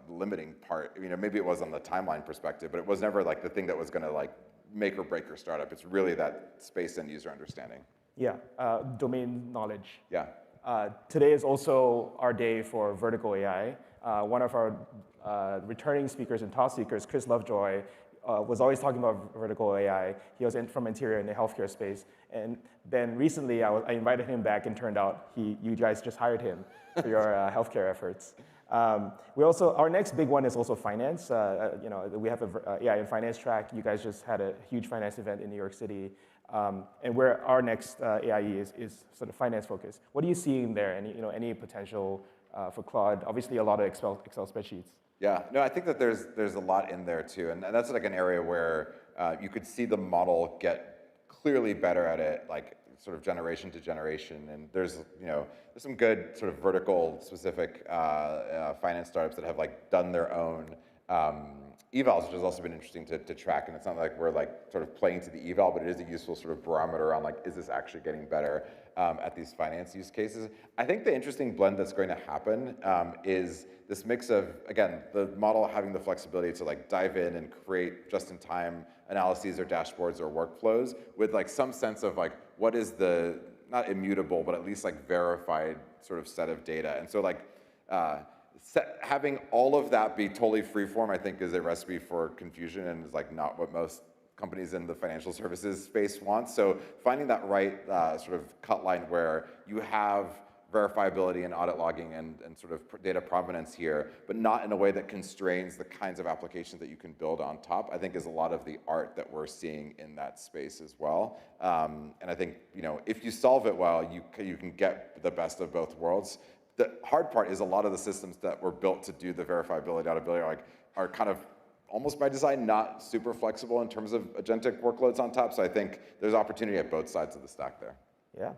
H: limiting part. Maybe it was on the timeline perspective, but it was never like the thing that was gonna like make or break your startup. It's really that space and user understanding.
G: Yeah, domain knowledge.
H: Yeah.
G: Today is also our day for vertical AI. One of our returning speakers and top speakers, Chris Lovejoy, was always talking about vertical AI. He was from Interior in the healthcare space. And then recently I invited him back, and turned out you guys just hired him for your healthcare efforts. Our next big one is also finance. We have a AI and finance track. You guys just had a huge finance event in New York City. And where our next AIE is sort of finance focused. What do you see in there? Any potential for Claude? Obviously a lot of Excel spreadsheets.
H: Yeah, no, I think that there's a lot in there too, and that's like an area where you could see the model get clearly better at it, like sort of generation to generation. And there's some good sort of vertical specific finance startups that have like done their own evals, which has also been interesting to track. And it's not like we're like sort of playing to the eval, but it is a useful sort of barometer on like, is this actually getting better at these finance use cases? I think the interesting blend that's going to happen is this mix of, again, the model having the flexibility to like dive in and create just-in-time analyses or dashboards or workflows with like some sense of like, what is the, not immutable, but at least like verified sort of set of data. And so like, having all of that be totally freeform, I think, is a recipe for confusion, and is like not what most companies in the financial services space want. So finding that right sort of cut line where you have verifiability and audit logging and sort of data provenance here, but not in a way that constrains the kinds of applications that you can build on top, I think is a lot of the art that we're seeing in that space as well. And I think, if you solve it well, you can get the best of both worlds. The hard part is a lot of the systems that were built to do the verifiability, auditability, are kind of almost by design not super flexible in terms of agentic workloads on top. So I think there's opportunity at both sides of the stack there.
G: Yeah,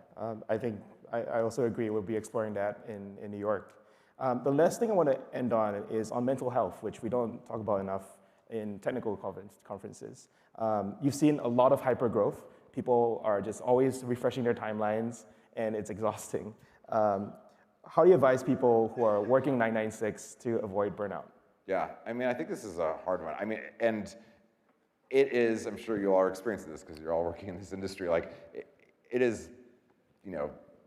G: I think I also agree. We'll be exploring that in New York. The last thing I want to end on is on mental health, which we don't talk about enough in technical conferences. You've seen a lot of hyper growth. People are just always refreshing their timelines, and it's exhausting. How do you advise people who are working 996 to avoid burnout?
H: Yeah, I think this is a hard one. And it is, I'm sure you all are experiencing this because you're all working in this industry, like it is,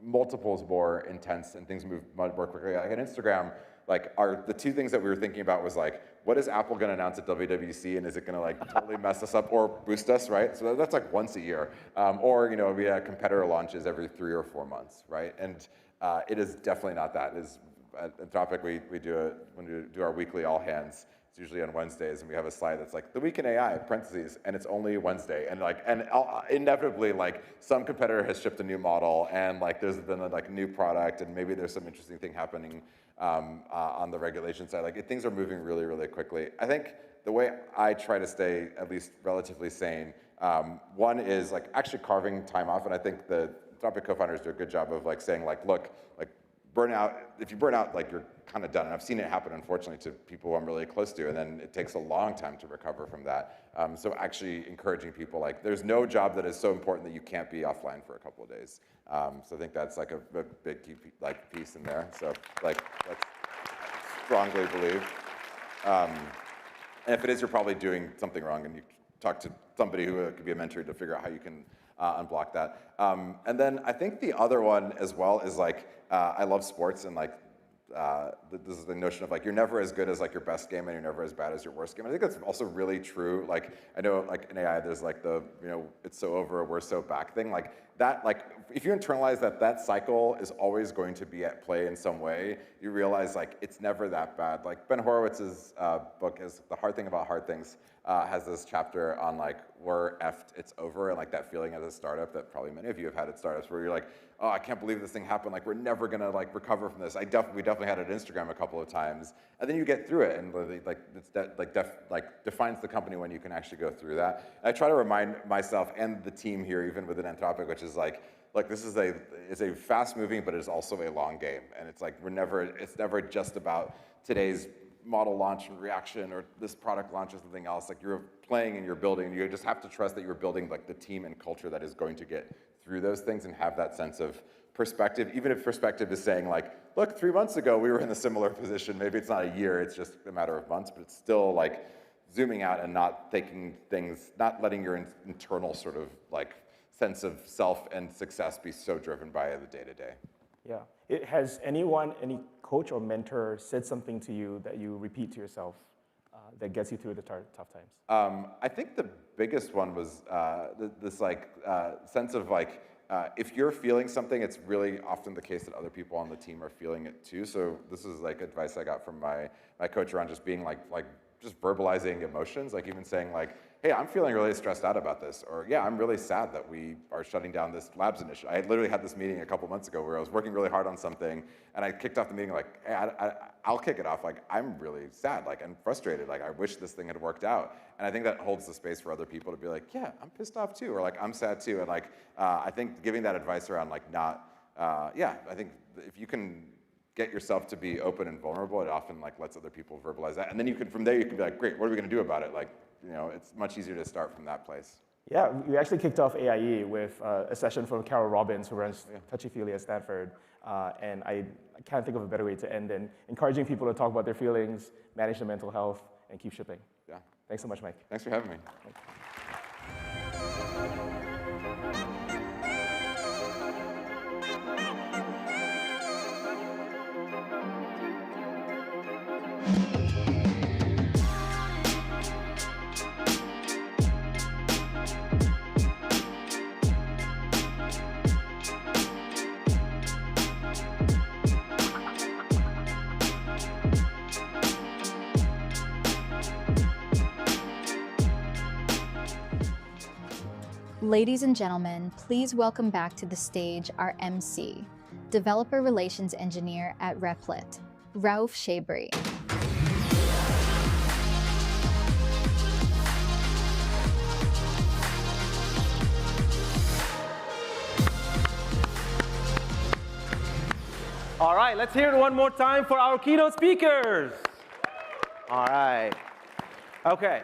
H: multiples more intense and things move much more quickly. Like on Instagram, like the two things that we were thinking about was like, what is Apple going to announce at WWDC, and is it going to like totally mess us up or boost us, right? So that's like once a year. Or we have competitor launches every 3 or 4 months, right? And it is definitely not that. It is, at Anthropic, we do when we do our weekly all hands. It's usually on Wednesdays, and we have a slide that's like the week in AI parentheses, and it's only Wednesday, and inevitably like some competitor has shipped a new model, and like there's been a new product, and maybe there's some interesting thing happening on the regulation side. Like things are moving really, really quickly. I think the way I try to stay at least relatively sane, one is like actually carving time off, and I think the Anthropic co-founders do a good job of like saying like, look, like burnout, if you burn out, like you're kind of done. And I've seen it happen, unfortunately, to people I'm really close to, and then it takes a long time to recover from that. So actually encouraging people, like there's no job that is so important that you can't be offline for a couple of days. So I think that's like a big key piece in there. So like that's strongly believe. And if it is, you're probably doing something wrong, and you talk to somebody who could be a mentor to figure out how you can unblock that. And then I think the other one as well is like, I love sports, and like, this is the notion of like, you're never as good as like your best game, and you're never as bad as your worst game. I think that's also really true. Like, I know like in AI, there's like the, it's so over, we're so back thing. Like that, like if you internalize that cycle is always going to be at play in some way, you realize like it's never that bad. Like Ben Horowitz's book is The Hard Thing About Hard Things, has this chapter on like, we're effed, it's over, and like that feeling as a startup that probably many of you have had at startups, where you're like, oh, I can't believe this thing happened, like we're never gonna like recover from this. We definitely had it at Instagram a couple of times, and then you get through it, and like defines the company when you can actually go through that. And I try to remind myself and the team here, even within Anthropic, which is like this is a fast moving, but it's also a long game, and it's like it's never just about today's model launch and reaction, or this product launch or something else. Like you're playing and you're building, and you just have to trust that you're building like the team and culture that is going to get through those things, and have that sense of perspective, even if perspective is saying like, look, 3 months ago we were in a similar position. Maybe it's not a year, it's just a matter of months, but it's still like zooming out and not taking things, not letting your internal sort of like sense of self and success be so driven by the day-to-day.
G: Yeah. Has any coach or mentor said something to you that you repeat to yourself that gets you through the tough times?
H: I think the biggest one was this sense of like, if you're feeling something, it's really often the case that other people on the team are feeling it too. So this is like advice I got from my coach around just being like just verbalizing emotions, like even saying like, hey, I'm feeling really stressed out about this, or yeah, I'm really sad that we are shutting down this labs initiative. I literally had this meeting a couple months ago where I was working really hard on something, and I kicked off the meeting like, hey, I'll kick it off, like I'm really sad, like I'm frustrated, like I wish this thing had worked out. And I think that holds the space for other people to be like, yeah, I'm pissed off too, or like I'm sad too. And like, I think giving that advice around like I think if you can get yourself to be open and vulnerable, it often like lets other people verbalize that. And then from there you can be like, great, what are we gonna do about it? Like, it's much easier to start from that place.
G: Yeah, we actually kicked off AIE with a session from Carol Robbins, who runs Touchy-Feely at Stanford. And I can't think of a better way to end than encouraging people to talk about their feelings, manage their mental health, and keep shipping.
H: Yeah.
G: Thanks so much, Mike.
H: Thanks for having me.
B: Ladies and gentlemen, please welcome back to the stage our MC, Developer Relations Engineer at Replit, Rauf Shabri.
C: All right, let's hear it one more time for our keynote speakers. All right. Okay,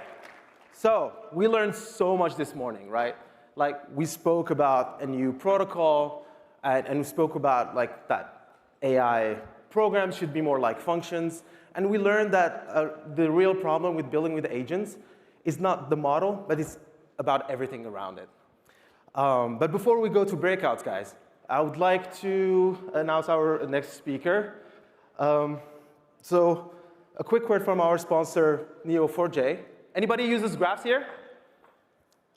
C: so we learned so much this morning, right? Like we spoke about a new protocol, and we spoke about like that AI programs should be more like functions, and we learned that the real problem with building with agents is not the model, but it's about everything around it. But before we go to breakouts, guys, I would like to announce our next speaker. So a quick word from our sponsor, Neo4j. Anybody uses graphs here?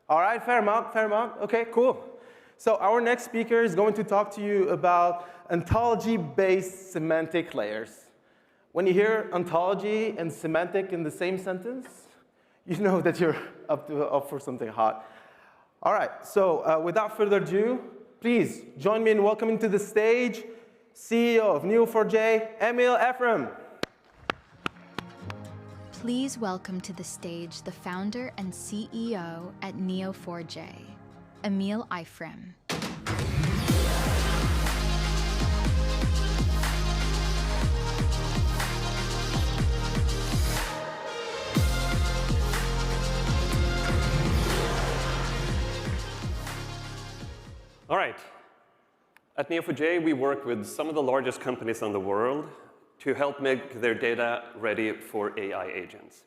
C: All right, fair amount, fair amount. OK, cool. So our next speaker is going to talk to you about ontology-based semantic layers. When you hear ontology and semantic in the same sentence, you know that you're up for something hot. All right, so without further ado, please join me in welcoming to the stage CEO of Neo4j, Emil Ephraim.
B: Please welcome to the stage the founder and CEO at Neo4j, Emil Ephraim.
I: All right. At Neo4j, we work with some of the largest companies in the world to help make their data ready for AI agents.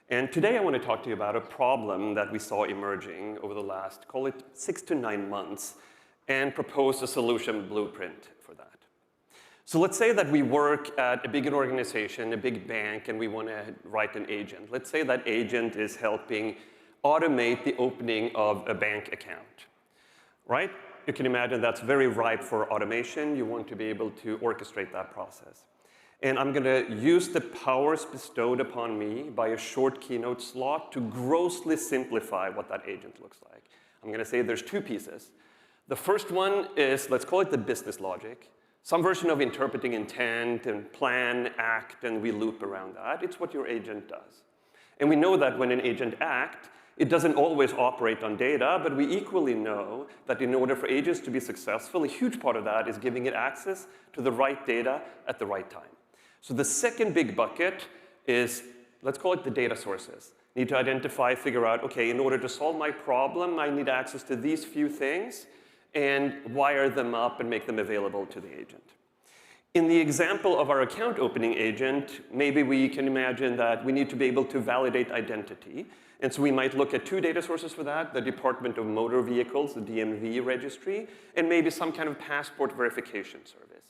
I: And today I want to talk to you about a problem that we saw emerging over the last, call it 6 to 9 months, and propose a solution blueprint for that. So let's say that we work at a big organization, a big bank, and we want to write an agent. Let's say that agent is helping automate the opening of a bank account, right? You can imagine that's very ripe for automation. You want to be able to orchestrate that process. And I'm going to use the powers bestowed upon me by a short keynote slot to grossly simplify what that agent looks like. I'm going to say there's 2 pieces. The first one is, let's call it the business logic. Some version of interpreting intent and plan, act, and we loop around that. It's what your agent does. And we know that when an agent acts, it doesn't always operate on data, but we equally know that in order for agents to be successful, a huge part of that is giving it access to the right data at the right time. So the second big bucket is, let's call it the data sources. Need to identify, figure out, OK, in order to solve my problem, I need access to these few things, and wire them up and make them available to the agent. In the example of our account opening agent, maybe we can imagine that we need to be able to validate identity. And so we might look at 2 data sources for that, the Department of Motor Vehicles, the DMV registry, and maybe some kind of passport verification service.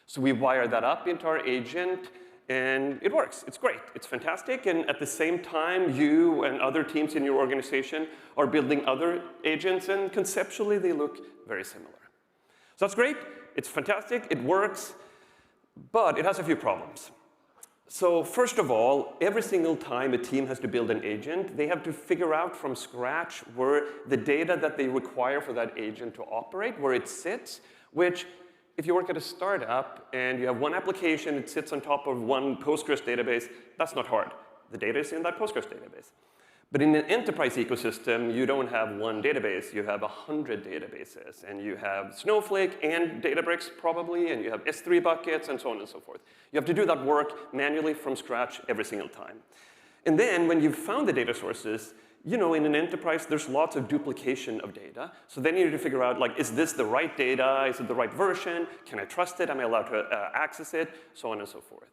I: So we wire that up into our agent, and it works. It's great. It's fantastic. And at the same time, you and other teams in your organization are building other agents, and conceptually, they look very similar. So that's great. It's fantastic. It works. But it has a few problems. So first of all, every single time a team has to build an agent, they have to figure out from scratch where the data that they require for that agent to operate, where it sits, which if you work at a startup and you have one application, it sits on top of one Postgres database, that's not hard. The data is in that Postgres database. But in an enterprise ecosystem, you don't have one database. You have 100 databases. And you have Snowflake and Databricks, probably. And you have S3 buckets, and so on and so forth. You have to do that work manually from scratch every single time. And then when you've found the data sources, you know, in an enterprise, there's lots of duplication of data. So then you need to figure out, like, is this the right data? Is it the right version? Can I trust it? Am I allowed to access it? So on and so forth.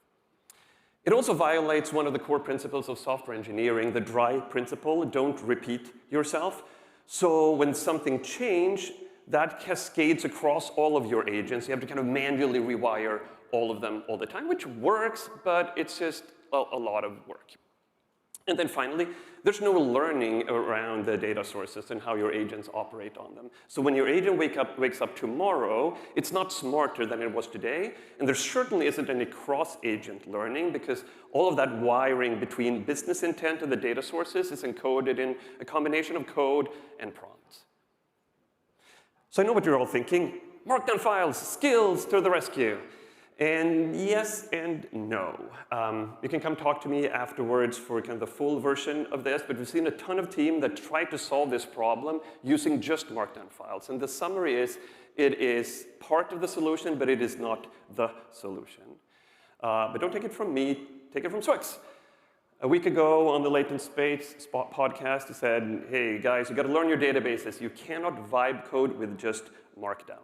I: It also violates one of the core principles of software engineering, the DRY principle, don't repeat yourself. So when something changes, that cascades across all of your agents. You have to kind of manually rewire all of them all the time, which works, but it's just a lot of work. And then finally, there's no learning around the data sources and how your agents operate on them. So when your agent wakes up tomorrow, it's not smarter than it was today. And there certainly isn't any cross-agent learning, because all of that wiring between business intent and the data sources is encoded in a combination of code and prompts. So I know what you're all thinking. Markdown files, skills to the rescue. And yes and no. You can come talk to me afterwards for kind of the full version of this, but we've seen a ton of teams that try to solve this problem using just Markdown files. And the summary is, it is part of the solution, but it is not the solution. But don't take it from me, take it from Swix. A week ago on the Latent Space podcast, he said, hey guys, you got to learn your databases. You cannot vibe code with just Markdown.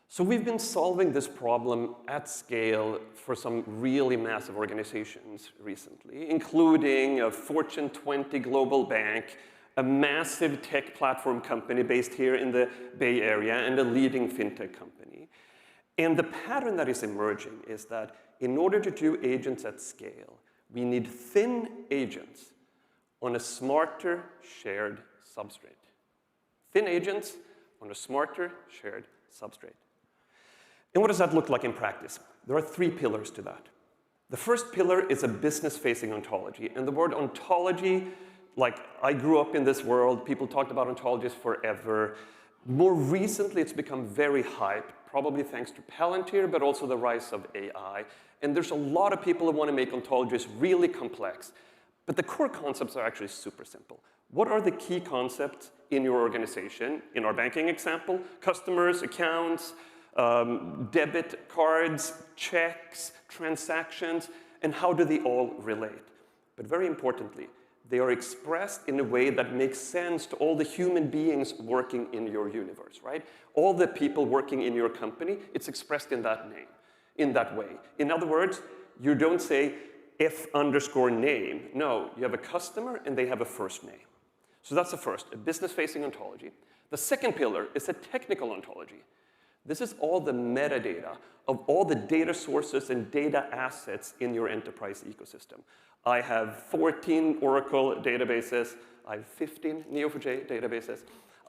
I: So we've been solving this problem at scale for some really massive organizations recently, including a Fortune 20 global bank, a massive tech platform company based here in the Bay Area, and a leading fintech company. And the pattern that is emerging is that in order to do agents at scale, we need thin agents on a smarter shared substrate. Thin agents on a smarter shared substrate. And what does that look like in practice? There are 3 pillars to that. The first pillar is a business-facing ontology. And the word ontology, like I grew up in this world, people talked about ontologies forever. More recently, it's become very hyped, probably thanks to Palantir, but also the rise of AI. And there's a lot of people who want to make ontologies really complex. But the core concepts are actually super simple. What are the key concepts in your organization? In our banking example, customers, accounts, debit cards, checks, transactions, and how do they all relate? But very importantly, they are expressed in a way that makes sense to all the human beings working in your universe, right? All the people working in your company, it's expressed in that name, in that way. In other words, you don't say F_name. No, you have a customer and they have a first name. So that's the first, a business-facing ontology. The second pillar is a technical ontology. This is all the metadata of all the data sources and data assets in your enterprise ecosystem. I have 14 Oracle databases. I have 15 Neo4j databases.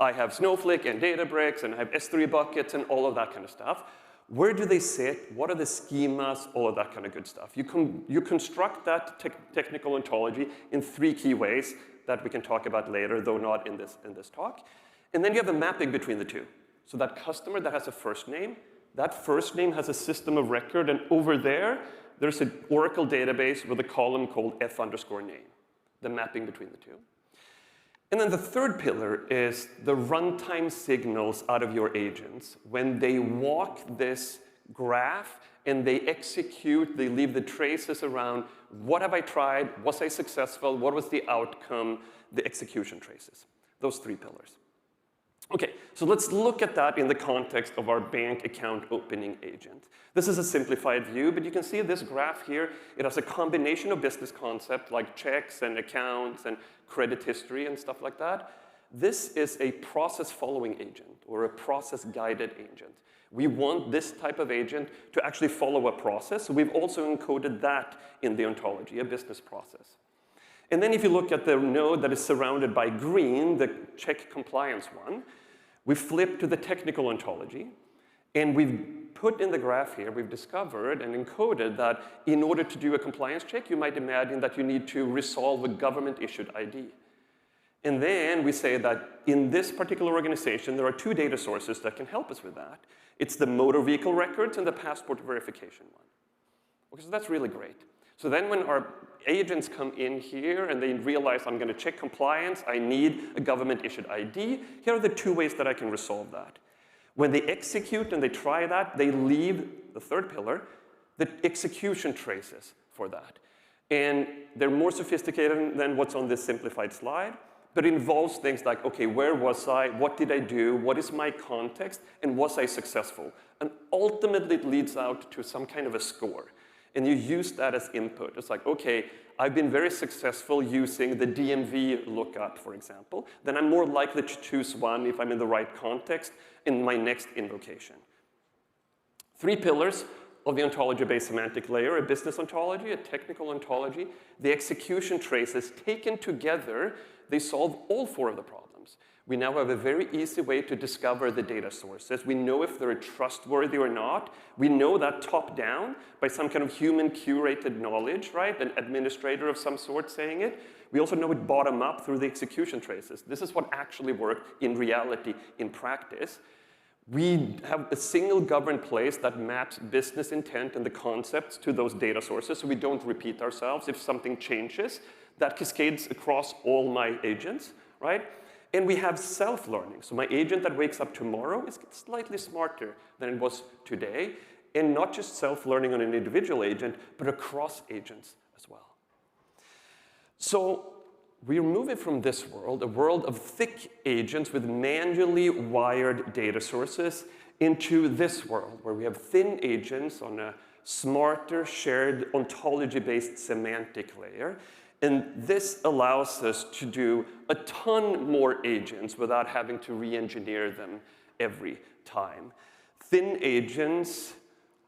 I: I have Snowflake and Databricks, and I have S3 buckets and all of that kind of stuff. Where do they sit? What are the schemas? All of that kind of good stuff. You construct that technical ontology in 3 key ways that we can talk about later, though not in this talk. And then you have a mapping between the two. So that customer that has a first name, that first name has a system of record, and over there, there's an Oracle database with a column called F_name, the mapping between the two. And then the third pillar is the runtime signals out of your agents. When they walk this graph and they execute, they leave the traces around, what have I tried, was I successful, what was the outcome, the execution traces. Those 3 pillars. Okay, so let's look at that in the context of our bank account opening agent. This is a simplified view, but you can see this graph here. It has a combination of business concepts like checks and accounts and credit history and stuff like that. This is a process-following agent or a process-guided agent. We want this type of agent to actually follow a process, so we've also encoded that in the ontology, a business process. And then if you look at the node that is surrounded by green, the check compliance one, we flip to the technical ontology, and we've put in the graph here, we've discovered and encoded that in order to do a compliance check, you might imagine that you need to resolve a government-issued ID. And then we say that in this particular organization, there are 2 data sources that can help us with that. It's the motor vehicle records and the passport verification one. Okay, so that's really great. So then when our agents come in here and they realize I'm going to check compliance, I need a government-issued ID, here are the 2 ways that I can resolve that. When they execute and they try that, they leave the third pillar, the execution traces for that. And they're more sophisticated than what's on this simplified slide, but it involves things like, okay, where was I? What did I do? What is my context? And was I successful? And ultimately, it leads out to some kind of a score. And you use that as input. It's like, okay, I've been very successful using the DMV lookup, for example. Then I'm more likely to choose one if I'm in the right context in my next invocation. 3 pillars of the ontology-based semantic layer, a business ontology, a technical ontology. The execution traces taken together, they solve all 4 of the problems. We now have a very easy way to discover the data sources. We know if they're trustworthy or not. We know that top-down by some kind of human curated knowledge, right? An administrator of some sort saying it. We also know it bottom-up through the execution traces. This is what actually worked in reality, in practice. We have a single governed place that maps business intent and the concepts to those data sources, so we don't repeat ourselves. If something changes, that cascades across all my agents, right? And we have self-learning. So my agent that wakes up tomorrow is slightly smarter than it was today. And not just self-learning on an individual agent, but across agents as well. So we're moving from this world, a world of thick agents with manually wired data sources, into this world where we have thin agents on a smarter, shared, ontology-based semantic layer. And this allows us to do a ton more agents without having to re-engineer them every time. Thin agents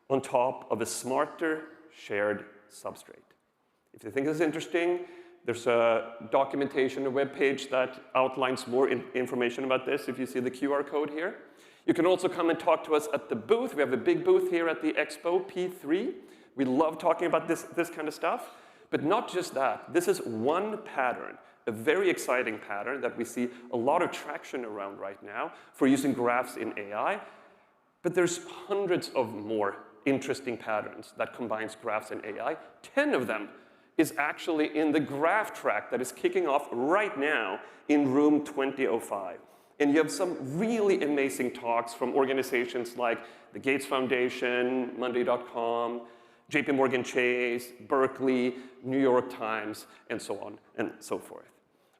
I: on top of a smarter, shared substrate. If you think this is interesting, there's a documentation, a web page that outlines more information about this if you see the QR code here. You can also come and talk to us at the booth. We have a big booth here at the Expo P3. We love talking about this kind of stuff. But not just that. This is one pattern, a very exciting pattern that we see a lot of traction around right now for using graphs in AI. But there's hundreds of more interesting patterns that combines graphs and AI. 10 of them is actually in the graph track that is kicking off right now in room 2005. And you have some really amazing talks from organizations like the Gates Foundation, Monday.com, JP Morgan Chase, Berkeley, New York Times, and so on and so forth.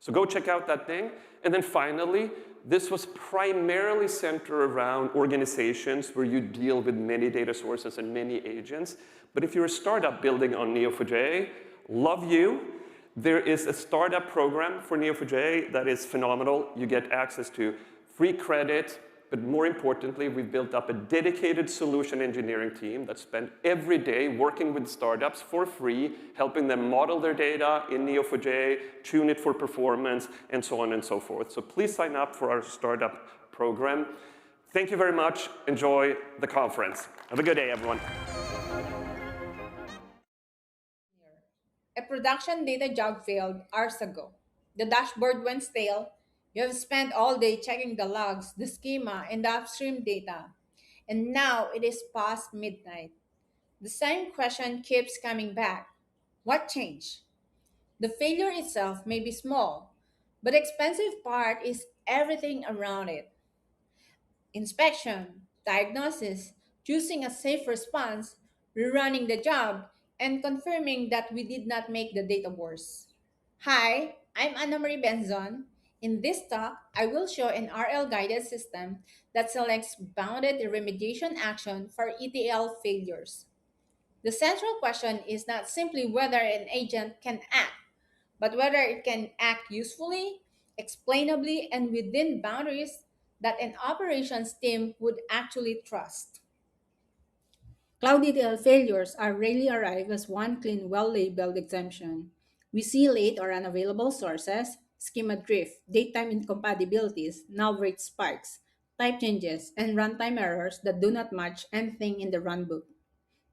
I: So go check out that thing. And then finally, this was primarily centered around organizations where you deal with many data sources and many agents. But if you're a startup building on Neo4j, love you. There is a startup program for Neo4j that is phenomenal. You get access to free credit. But more importantly, we've built up a dedicated solution engineering team that spent every day working with startups for free, helping them model their data in Neo4j, tune it for performance, and so on and so forth. So please sign up for our startup program. Thank you very much. Enjoy the conference. Have a good day, everyone.
J: A production data job failed hours ago. The dashboard went stale. You have spent all day checking the logs, the schema, and the upstream data. And now it is past midnight. The same question keeps coming back. What changed? The failure itself may be small, but the expensive part is everything around it. Inspection, diagnosis, choosing a safe response, rerunning the job, and confirming that we did not make the data worse. Hi, I'm Anna Marie Benzon. In this talk, I will show an RL-guided system that selects bounded remediation action for ETL failures. The central question is not simply whether an agent can act, but whether it can act usefully, explainably, and within boundaries that an operations team would actually trust. Cloud ETL failures are rarely arrive as one clean, well-labeled exemption. We see late or unavailable sources, schema drift, datetime incompatibilities, null rate spikes, type changes, and runtime errors that do not match anything in the runbook.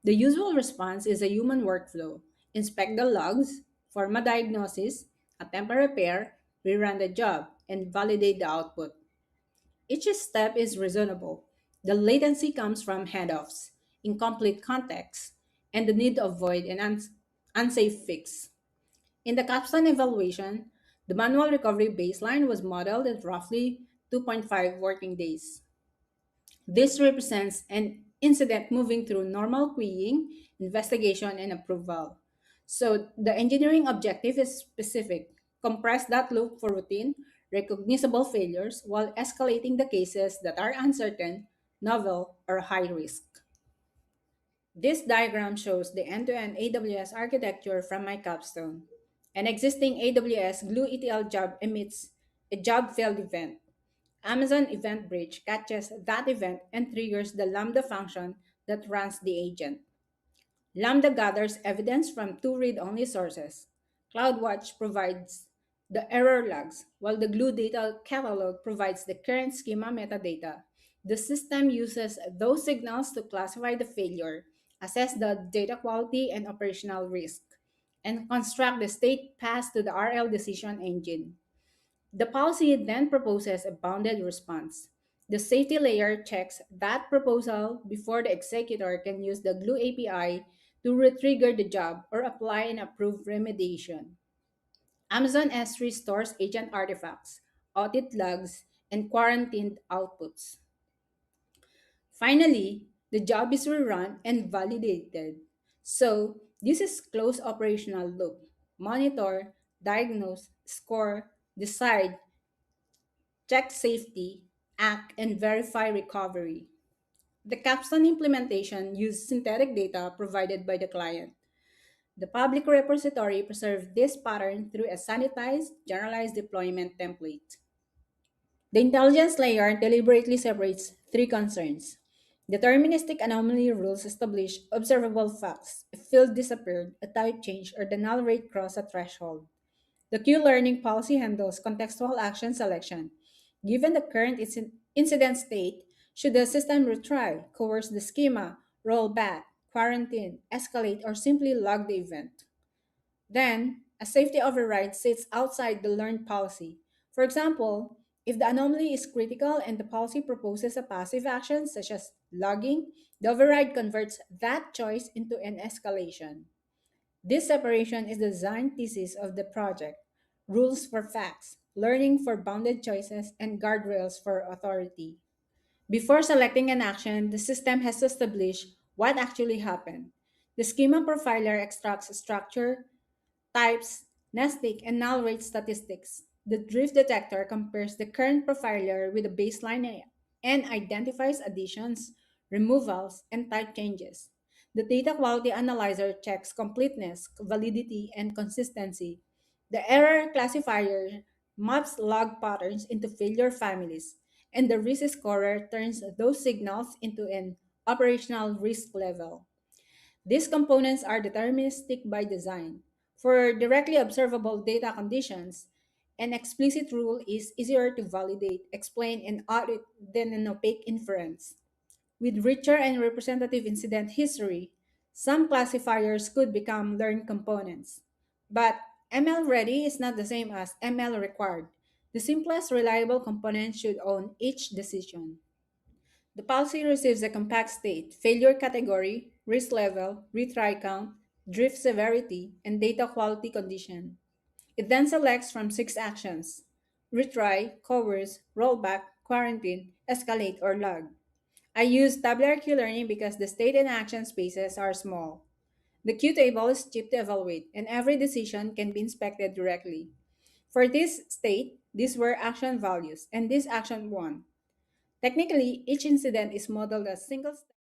J: The usual response is a human workflow. Inspect the logs, form a diagnosis, attempt a repair, rerun the job, and validate the output. Each step is reasonable. The latency comes from handoffs, incomplete context, and the need to avoid an unsafe fix. In the capstone evaluation, the manual recovery baseline was modeled at roughly 2.5 working days. This represents an incident moving through normal queuing, investigation, and approval. So the engineering objective is specific. Compress that loop for routine, recognizable failures while escalating the cases that are uncertain, novel, or high risk. This diagram shows the end-to-end AWS architecture from my capstone. An existing AWS Glue ETL job emits a job failed event. Amazon Event Bridge catches that event and triggers the Lambda function that runs the agent. Lambda gathers evidence from two read-only sources. CloudWatch provides the error logs, while the Glue data catalog provides the current schema metadata. The system uses those signals to classify the failure, assess the data quality and operational risk, and construct the state path to the RL decision engine. The policy then proposes a bounded response. The safety layer checks that proposal before the executor can use the Glue API to retrigger the job or apply an approved remediation. Amazon S3 stores agent artifacts, audit logs, and quarantined outputs. Finally, the job is rerun and validated. So, this is closed operational loop. Monitor, diagnose, score, decide, check safety, act, and verify recovery. The capstone implementation used synthetic data provided by the client. The public repository preserved this pattern through a sanitized, generalized deployment template. The intelligence layer deliberately separates three concerns. Deterministic anomaly rules establish observable facts. If field disappeared, a type change, or the null rate crossed a threshold. The Q-learning policy handles contextual action selection. Given the current incident state, should the system retry, coerce the schema, roll back, quarantine, escalate, or simply log the event? Then, a safety override sits outside the learned policy. For example, if the anomaly is critical and the policy proposes a passive action such as logging, the override converts that choice into an escalation. This separation is the design thesis of the project: rules for facts, learning for bounded choices, and guardrails for authority. Before selecting an action, the system has to establish what actually happened. The schema profiler extracts structure, types, nesting, and null rate statistics. The drift detector compares the current profiler with the baseline and identifies additions, removals, and type changes. The data quality analyzer checks completeness, validity, and consistency. The error classifier maps log patterns into failure families, and the risk scorer turns those signals into an operational risk level. These components are deterministic by design. For directly observable data conditions, an explicit rule is easier to validate, explain, and audit than an opaque inference. With richer and representative incident history, some classifiers could become learned components. But ML ready is not the same as ML required. The simplest reliable component should own each decision. The policy receives a compact state, failure category, risk level, retry count, drift severity, and data quality condition. It then selects from six actions: retry, coerce, rollback, quarantine, escalate, or log. I use tabular Q learning because the state and action spaces are small. The Q table is cheap to evaluate, and every decision can be inspected directly. For this state, these were action values, and this action one. Technically, each incident is modeled as single step.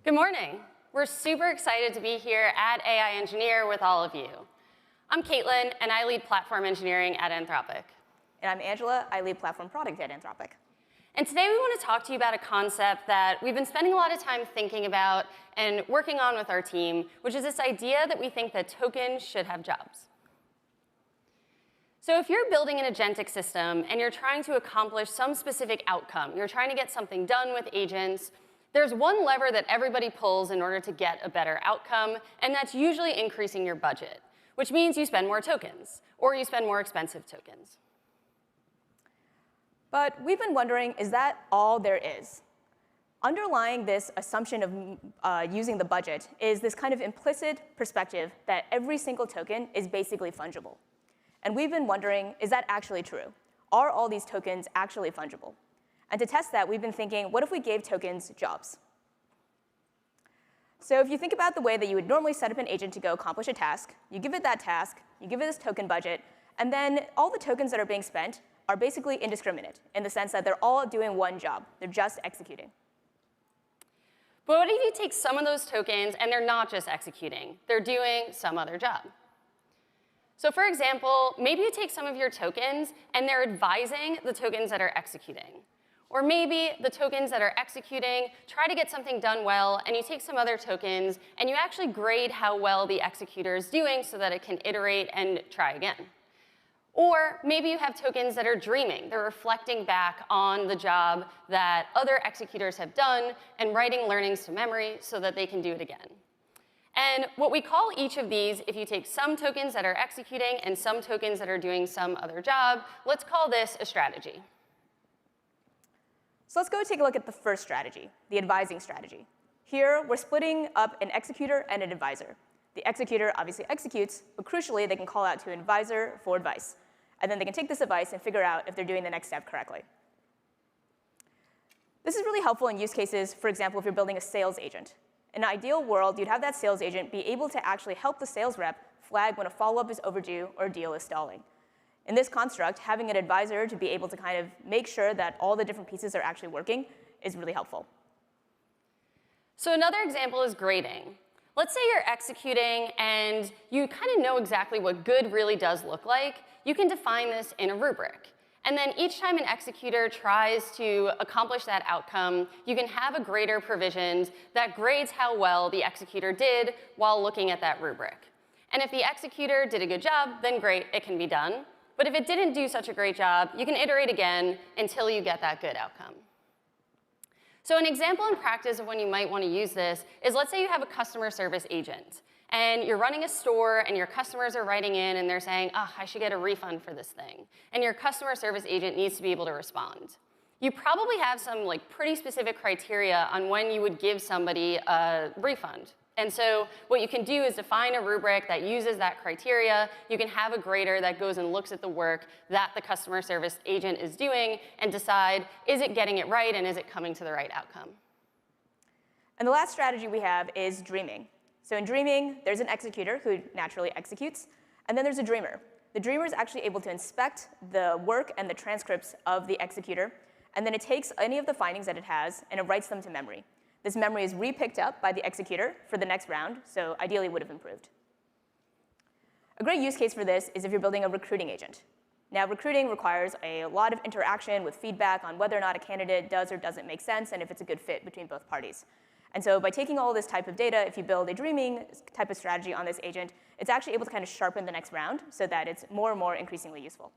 K: Good morning. We're super excited to be here at AI Engineer with all of you. I'm Caitlin, and I lead platform engineering at Anthropic.
L: And I'm Angela. I lead platform product at Anthropic.
K: And today we want to talk to you about a concept that we've been spending a lot of time thinking about and working on with our team, which is this idea that we think that tokens should have jobs. So if you're building an agentic system and you're trying to accomplish some specific outcome, you're trying to get something done with agents, there's one lever that everybody pulls in order to get a better outcome, and that's usually increasing your budget, which means you spend more tokens, or you spend more expensive tokens.
L: But we've been wondering, is that all there is? Underlying this assumption of using the budget is this kind of implicit perspective that every single token is basically fungible. And we've been wondering, is that actually true? Are all these tokens actually fungible? And to test that, we've been thinking, what if we gave tokens jobs? So if you think about the way that you would normally set up an agent to go accomplish a task, you give it that task, you give it this token budget, and then all the tokens that are being spent are basically indiscriminate in the sense that they're all doing one job. They're just executing.
K: But what if you take some of those tokens and they're not just executing? They're doing some other job. So for example, maybe you take some of your tokens and they're advising the tokens that are executing. Or maybe the tokens that are executing try to get something done well, and you take some other tokens and you actually grade how well the executor is doing so that it can iterate and try again. Or maybe you have tokens that are dreaming. They're reflecting back on the job that other executors have done and writing learnings to memory so that they can do it again. And what we call each of these, if you take some tokens that are executing and some tokens that are doing some other job, let's call this a strategy.
L: So let's go take a look at the first strategy, the advising strategy. Here, we're splitting up an executor and an advisor. The executor obviously executes, but crucially, they can call out to an advisor for advice. And then they can take this advice and figure out if they're doing the next step correctly. This is really helpful in use cases, for example, if you're building a sales agent. In an ideal world, you'd have that sales agent be able to actually help the sales rep flag when a follow-up is overdue or a deal is stalling. In this construct, having an advisor to be able to kind of make sure that all the different pieces are actually working is really helpful.
K: So another example is grading. Let's say you're executing and you kind of know exactly what good really does look like. You can define this in a rubric. And then each time an executor tries to accomplish that outcome, you can have a grader provisioned that grades how well the executor did while looking at that rubric. And if the executor did a good job, then great, it can be done. But if it didn't do such a great job, you can iterate again until you get that good outcome. So an example in practice of when you might want to use this is, let's say you have a customer service agent, and you're running a store, and your customers are writing in, and they're saying, oh, I should get a refund for this thing. And your customer service agent needs to be able to respond. You probably have some pretty specific criteria on when you would give somebody a refund. And so what you can do is define a rubric that uses that criteria. You can have a grader that goes and looks at the work that the customer service agent is doing and decide, is it getting it right and is it coming to the right outcome?
L: And the last strategy we have is dreaming. So in dreaming, there's an executor who naturally executes, and then there's a dreamer. The dreamer is actually able to inspect the work and the transcripts of the executor, and then it takes any of the findings that it has and it writes them to memory. This memory is re-picked up by the executor for the next round, so ideally would have improved. A great use case for this is if you're building a recruiting agent. Now, recruiting requires a lot of interaction with feedback on whether or not a candidate does or doesn't make sense and if it's a good fit between both parties. And so by taking all this type of data, if you build a dreaming type of strategy on this agent, it's actually able to kind of sharpen the next round so that it's more and more increasingly useful.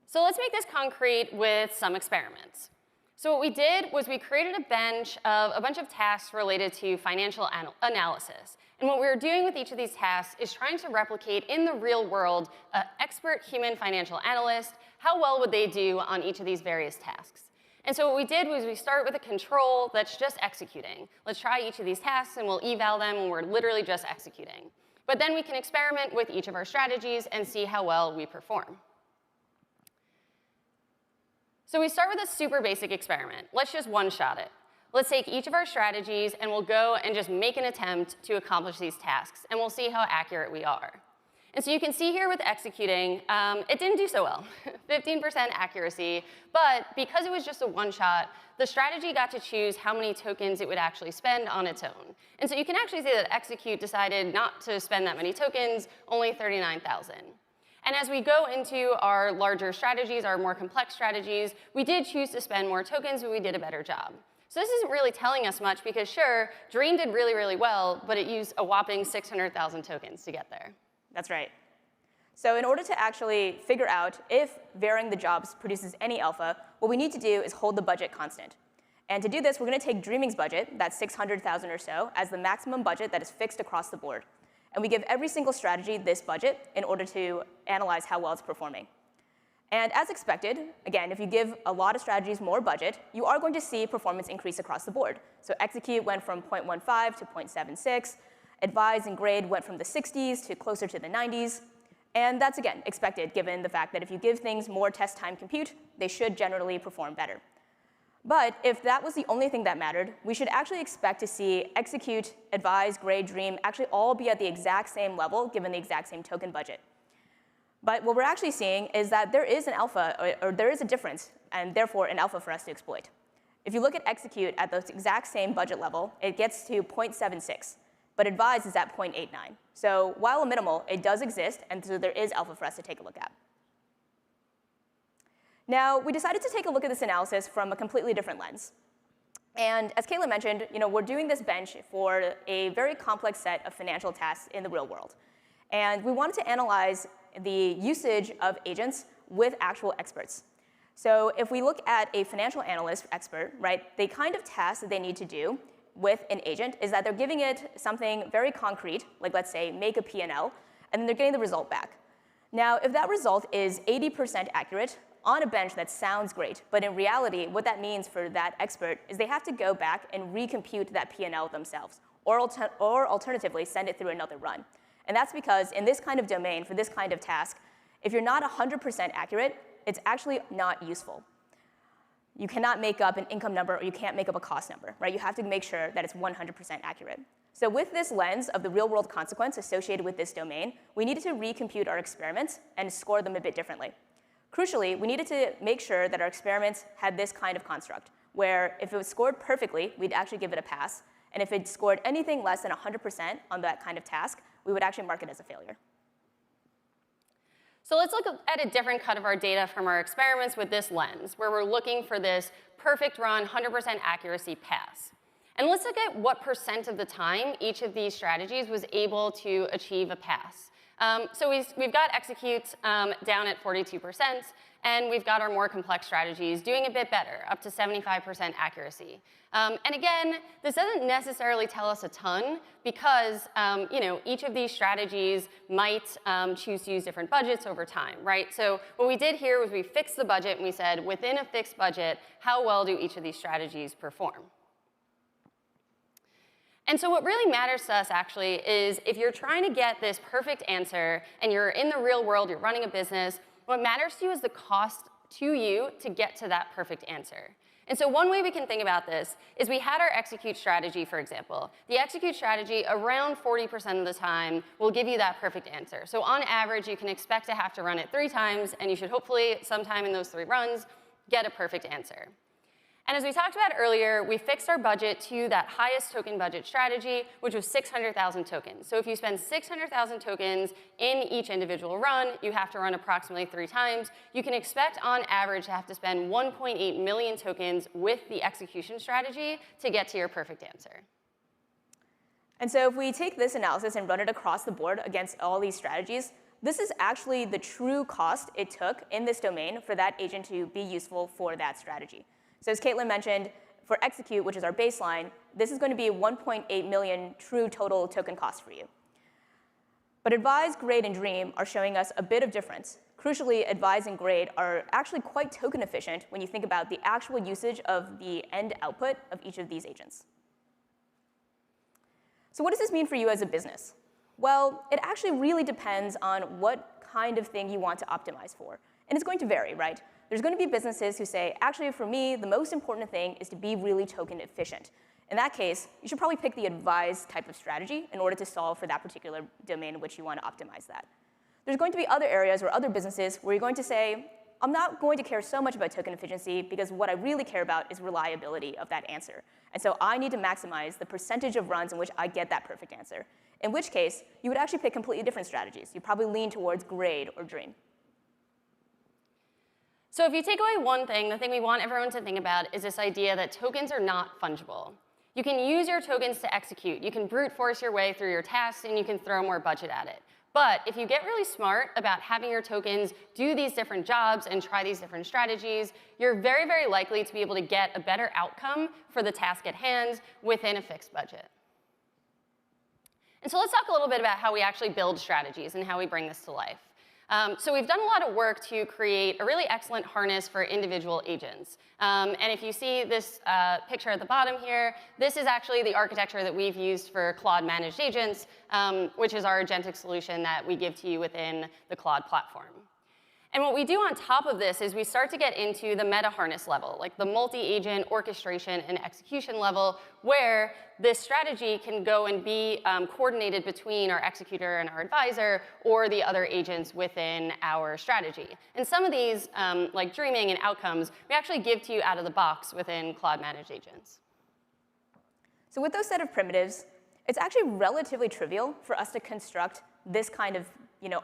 K: So let's make this concrete with some experiments. So what we did was we created a bunch of tasks related to financial analysis. And what we were doing with each of these tasks is trying to replicate in the real world an expert human financial analyst. How well would they do on each of these various tasks? And so what we did was we start with a control that's just executing. Let's try each of these tasks, and we'll eval them when we're literally just executing. But then we can experiment with each of our strategies and see how well we perform. So we start with a super basic experiment. Let's just one-shot it. Let's take each of our strategies, and we'll go and just make an attempt to accomplish these tasks, and we'll see how accurate we are. And so you can see here with executing, it didn't do so well, 15% accuracy. But because it was just a one-shot, the strategy got to choose how many tokens it would actually spend on its own. And so you can actually see that execute decided not to spend that many tokens, only 39,000. And as we go into our larger strategies, our more complex strategies, we did choose to spend more tokens, but we did a better job. So this isn't really telling us much because, sure, Dream did really, really well, but it used a whopping 600,000 tokens to get there.
L: That's right. So in order to actually figure out if varying the jobs produces any alpha, what we need to do is hold the budget constant. And to do this, we're going to take Dreaming's budget, that's 600,000 or so, as the maximum budget that is fixed across the board. And we give every single strategy this budget in order to analyze how well it's performing. And as expected, again, if you give a lot of strategies more budget, you are going to see performance increase across the board. So execute went from 0.15 to 0.76. Advise and grade went from the 60s to closer to the 90s. And that's, again, expected, given the fact that if you give things more test time compute, they should generally perform better. But if that was the only thing that mattered, we should actually expect to see execute, advise, grade, dream actually all be at the exact same level, given the exact same token budget. But what we're actually seeing is that there is an alpha, or there is a difference, and therefore an alpha for us to exploit. If you look at execute at the exact same budget level, it gets to 0.76. But advise is at 0.89. So while a minimal, it does exist, and so there is alpha for us to take a look at. Now, we decided to take a look at this analysis from a completely different lens. And as Kayla mentioned, we're doing this bench for a very complex set of financial tasks in the real world. And we wanted to analyze the usage of agents with actual experts. So if we look at a financial analyst expert, right, the kind of tasks that they need to do with an agent is that they're giving it something very concrete, like let's say make a P&L, and then they're getting the result back. Now, if that result is 80% accurate on a bench, that sounds great, but in reality, what that means for that expert is they have to go back and recompute that P&L themselves, or alternatively, send it through another run. And that's because in this kind of domain, for this kind of task, if you're not 100% accurate, it's actually not useful. You cannot make up an income number, or you can't make up a cost number, right? You have to make sure that it's 100% accurate. So with this lens of the real-world consequence associated with this domain, we needed to recompute our experiments and score them a bit differently. Crucially, we needed to make sure that our experiments had this kind of construct, where if it was scored perfectly, we'd actually give it a pass. And if it scored anything less than 100% on that kind of task, we would actually mark it as a failure.
K: So let's look at a different cut of our data from our experiments with this lens, where we're looking for this perfect run, 100% accuracy pass. And let's look at what % of the time each of these strategies was able to achieve a pass. So we've got executes down at 42%, and we've got our more complex strategies doing a bit better, up to 75% accuracy. And again, this doesn't necessarily tell us a ton because each of these strategies might choose to use different budgets over time, right? So what we did here was we fixed the budget, and we said, within a fixed budget, how well do each of these strategies perform? And so what really matters to us, actually, is if you're trying to get this perfect answer and you're in the real world, you're running a business, what matters to you is the cost to you to get to that perfect answer. And so one way we can think about this is we had our execute strategy, for example. The execute strategy, around 40% of the time, will give you that perfect answer. So on average, you can expect to have to run it 3 times, and you should hopefully, sometime in those 3 runs, get a perfect answer. And as we talked about earlier, we fixed our budget to that highest token budget strategy, which was 600,000 tokens. So if you spend 600,000 tokens in each individual run, you have to run approximately 3 times. You can expect, on average, to have to spend 1.8 million tokens with the execution strategy to get to your perfect answer.
L: And so if we take this analysis and run it across the board against all these strategies, this is actually the true cost it took in this domain for that agent to be useful for that strategy. So as Caitlin mentioned, for execute, which is our baseline, this is going to be 1.8 million true total token cost for you. But advise, grade, and dream are showing us a bit of difference. Crucially, advise and grade are actually quite token efficient when you think about the actual usage of the end output of each of these agents. So what does this mean for you as a business? Well, it actually really depends on what kind of thing you want to optimize for. And it's going to vary, right? There's going to be businesses who say, actually, for me, the most important thing is to be really token efficient. In that case, you should probably pick the advise type of strategy in order to solve for that particular domain in which you want to optimize that. There's going to be other areas or other businesses where you're going to say, I'm not going to care so much about token efficiency because what I really care about is reliability of that answer. And so I need to maximize the percentage of runs in which I get that perfect answer. In which case, you would actually pick completely different strategies. You'd probably lean towards grade or dream.
K: So if you take away one thing, the thing we want everyone to think about is this idea that tokens are not fungible. You can use your tokens to execute. You can brute force your way through your tasks, and you can throw more budget at it. But if you get really smart about having your tokens do these different jobs and try these different strategies, you're very, very likely to be able to get a better outcome for the task at hand within a fixed budget. And so let's talk a little bit about how we actually build strategies and how we bring this to life. So we've done a lot of work to create a really excellent harness for individual agents. And if you see this picture at the bottom here, this is actually the architecture that we've used for Claude Managed Agents, which is our agentic solution that we give to you within the Claude platform. And what we do on top of this is we start to get into the meta harness level, like the multi-agent orchestration and execution level, where this strategy can go and be coordinated between our executor and our advisor or the other agents within our strategy. And some of these, like dreaming and outcomes, we actually give to you out of the box within Claude Managed Agents.
L: So with those set of primitives, it's actually relatively trivial for us to construct this kind of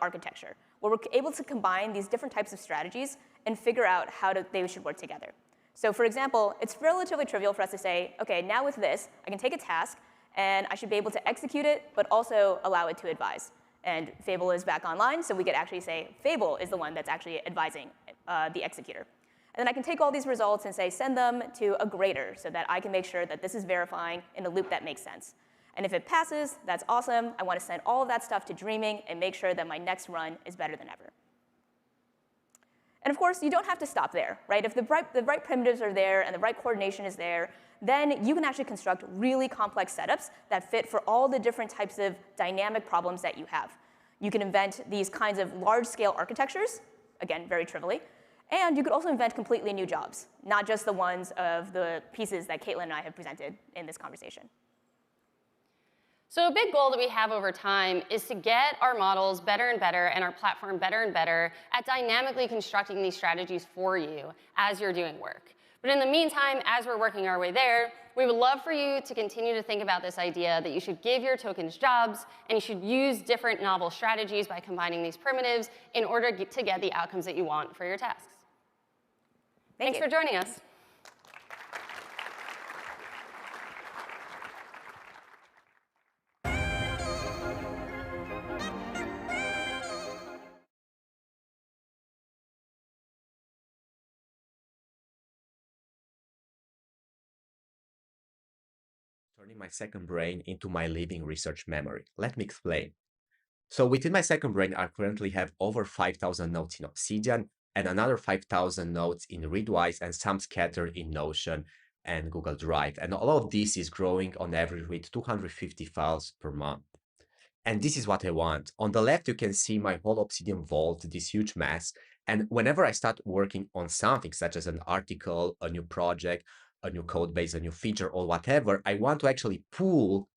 L: architecture, where we're able to combine these different types of strategies and figure out how they should work together. So for example, it's relatively trivial for us to say, OK, now with this, I can take a task, and I should be able to execute it, but also allow it to advise. And Fable is back online, so we could actually say Fable is the one that's actually advising the executor. And then I can take all these results and say, send them to a grader so that I can make sure that this is verifying in a loop that makes sense. And if it passes, that's awesome. I want to send all of that stuff to dreaming and make sure that my next run is better than ever. And of course, you don't have to stop there, right? If the right primitives are there and the right coordination is there, then you can actually construct really complex setups that fit for all the different types of dynamic problems that you have. You can invent these kinds of large-scale architectures, again, very trivially, And you could also invent completely new jobs, not just the ones of the pieces that Caitlin and I have presented in this conversation.
K: So a big goal that we have over time is to get our models better and better and our platform better and better at dynamically constructing these strategies for you as you're doing work. But in the meantime, as we're working our way there, we would love for you to continue to think about this idea that you should give your tokens jobs and you should use different novel strategies by combining these primitives in order to get the outcomes that you want for your tasks. Thanks for joining us.
M: Turning my second brain into my living research memory. Let me explain. So within my second brain, I currently have over 5,000 nodes in Obsidian and another 5,000 nodes in Readwise and some scattered in Notion and Google Drive. And all of this is growing on average with 250 files per month. And this is what I want. On the left, you can see my whole Obsidian vault, this huge mess. And whenever I start working on something such as an article, a new project, a new code base, a new feature, or whatever, I want to actually pull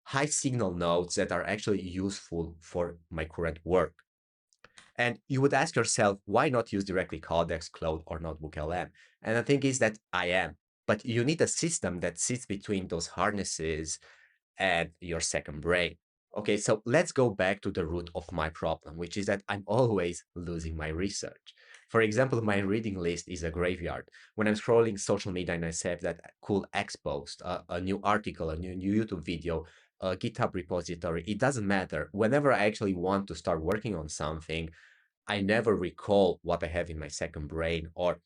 M: high signal nodes that are actually useful for my current work. And you would ask yourself, why not use directly Codex, Cloud, or Notebook LM? And the thing is that I am. But you need a system that sits between those harnesses and your second brain. Okay, so let's go back to the root of my problem, which is that I'm always losing my research. For example, my reading list is a graveyard. When I'm scrolling social media and I save that cool X post, a new article, a new YouTube video, a GitHub repository, it doesn't matter. Whenever I actually want to start working on something, I never recall what I have in my second brain, or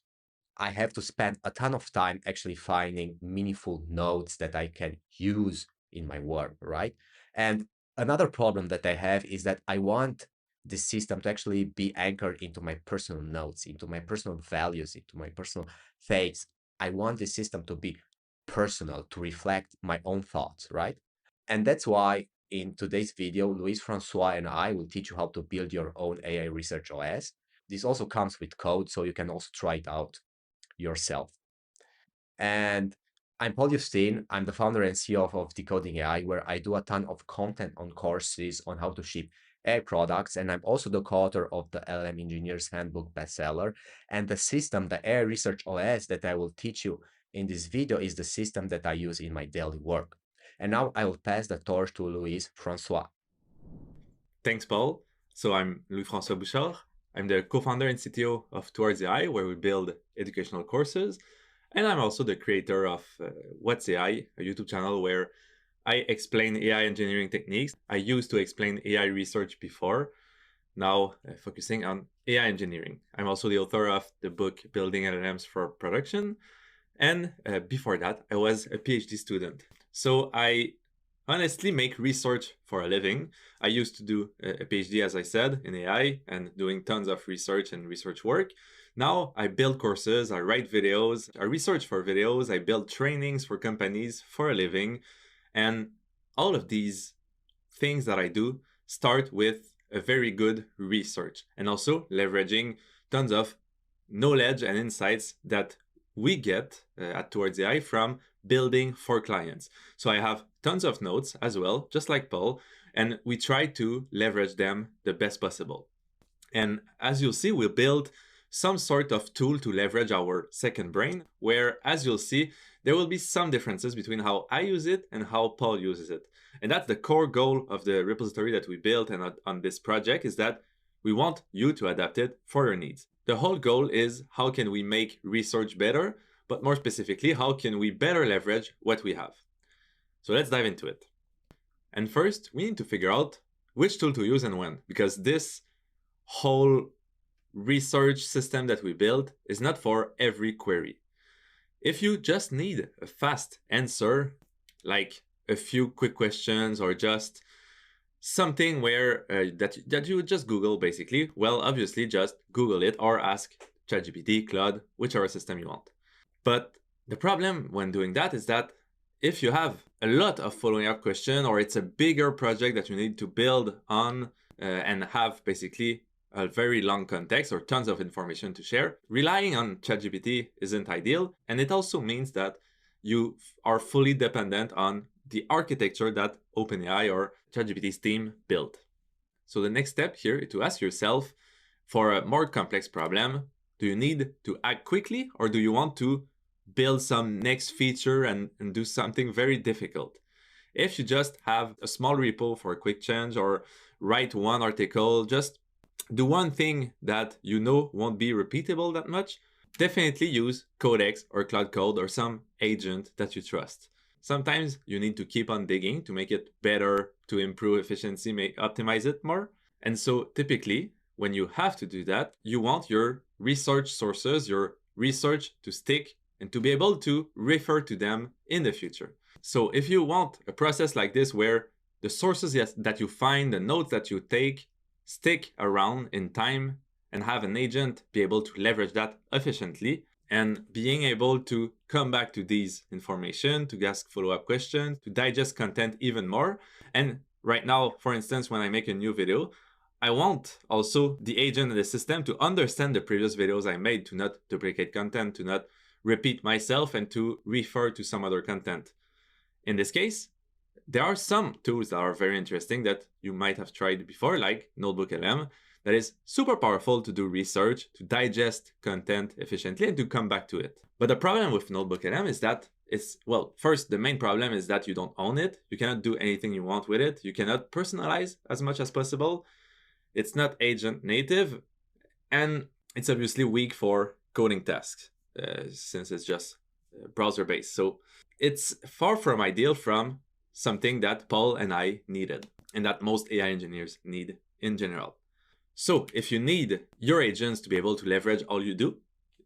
M: I have to spend a ton of time actually finding meaningful nodes that I can use in my work, right? And another problem that I have is that I want the system to actually be anchored into my personal notes, into my personal values, into my personal faiths. I want the system to be personal, to reflect my own thoughts, right? And that's why in today's video, Luis Francois and I will teach you how to build your own AI research OS. This also comes with code, so you can also try it out yourself. And I'm Paul Justine. I'm the founder and CEO of Decoding AI, where I do a ton of content on courses on how to ship AI products. And I'm also the co-author of the LLM Engineer's Handbook bestseller. And the system, the AI Research OS that I will teach you in this video is the system that I use in my daily work. And now I will pass the torch to Luis Francois.
N: Thanks, Paul. So I'm Louis-François Bouchard. I'm the co-founder and CTO of Towards AI, where we build educational courses. And I'm also the creator of What's AI, a YouTube channel where I explain AI engineering techniques. I used to explain AI research before, now focusing on AI engineering. I'm also the author of the book Building LLMs for Production. And before that, I was a PhD student. So I honestly make research for a living. I used to do a PhD, as I said, in AI and doing tons of research and research work. Now I build courses, I write videos, I research for videos, I build trainings for companies for a living. And all of these things that I do start with a very good research and also leveraging tons of knowledge and insights that we get at Towards AI from building for clients. So I have tons of notes as well, just like Paul, and we try to leverage them the best possible. And as you'll see, we'll build some sort of tool to leverage our second brain, where, as you'll see, there will be some differences between how I use it and how Paul uses it. And that's the core goal of the repository that we built and on this project, is that we want you to adapt it for your needs. The whole goal is how can we make research better, but more specifically, how can we better leverage what we have? So let's dive into it. And first, we need to figure out which tool to use and when, because this whole research system that we build is not for every query. If you just need a fast answer, like a few quick questions or just something where that you would just Google basically, well, obviously just Google it or ask ChatGPT, Claude, whichever system you want. But the problem when doing that is that if you have a lot of following up questions or it's a bigger project that you need to build on and have basically a very long context or tons of information to share, relying on ChatGPT isn't ideal. And it also means that you are fully dependent on the architecture that OpenAI or ChatGPT's team built. So the next step here is to ask yourself, for a more complex problem, do you need to act quickly, or do you want to build some next feature and do something very difficult? If you just have a small repo for a quick change or write one article, just do one thing that you know won't be repeatable that much, definitely use Codex or Cloud Code or some agent that you trust. Sometimes you need to keep on digging to make it better, to improve efficiency, optimize it more. And so typically, when you have to do that, you want your research sources, your research to stick and to be able to refer to them in the future. So if you want a process like this where the sources that you find, the notes that you take, stick around in time and have an agent be able to leverage that efficiently and being able to come back to these information, to ask follow-up questions, to digest content even more. And right now, for instance, when I make a new video, I want also the agent and the system to understand the previous videos I made, to not duplicate content, to not repeat myself, and to refer to some other content. In this case, there are some tools that are very interesting that you might have tried before, like NotebookLM, that is super powerful to do research, to digest content efficiently, and to come back to it. But the problem with NotebookLM is that first, the main problem is that you don't own it. You cannot do anything you want with it. You cannot personalize as much as possible. It's not agent native, and it's obviously weak for coding tasks since it's just browser-based. So it's far from ideal from something that Paul and I needed and that most AI engineers need in general. So if you need your agents to be able to leverage all you do,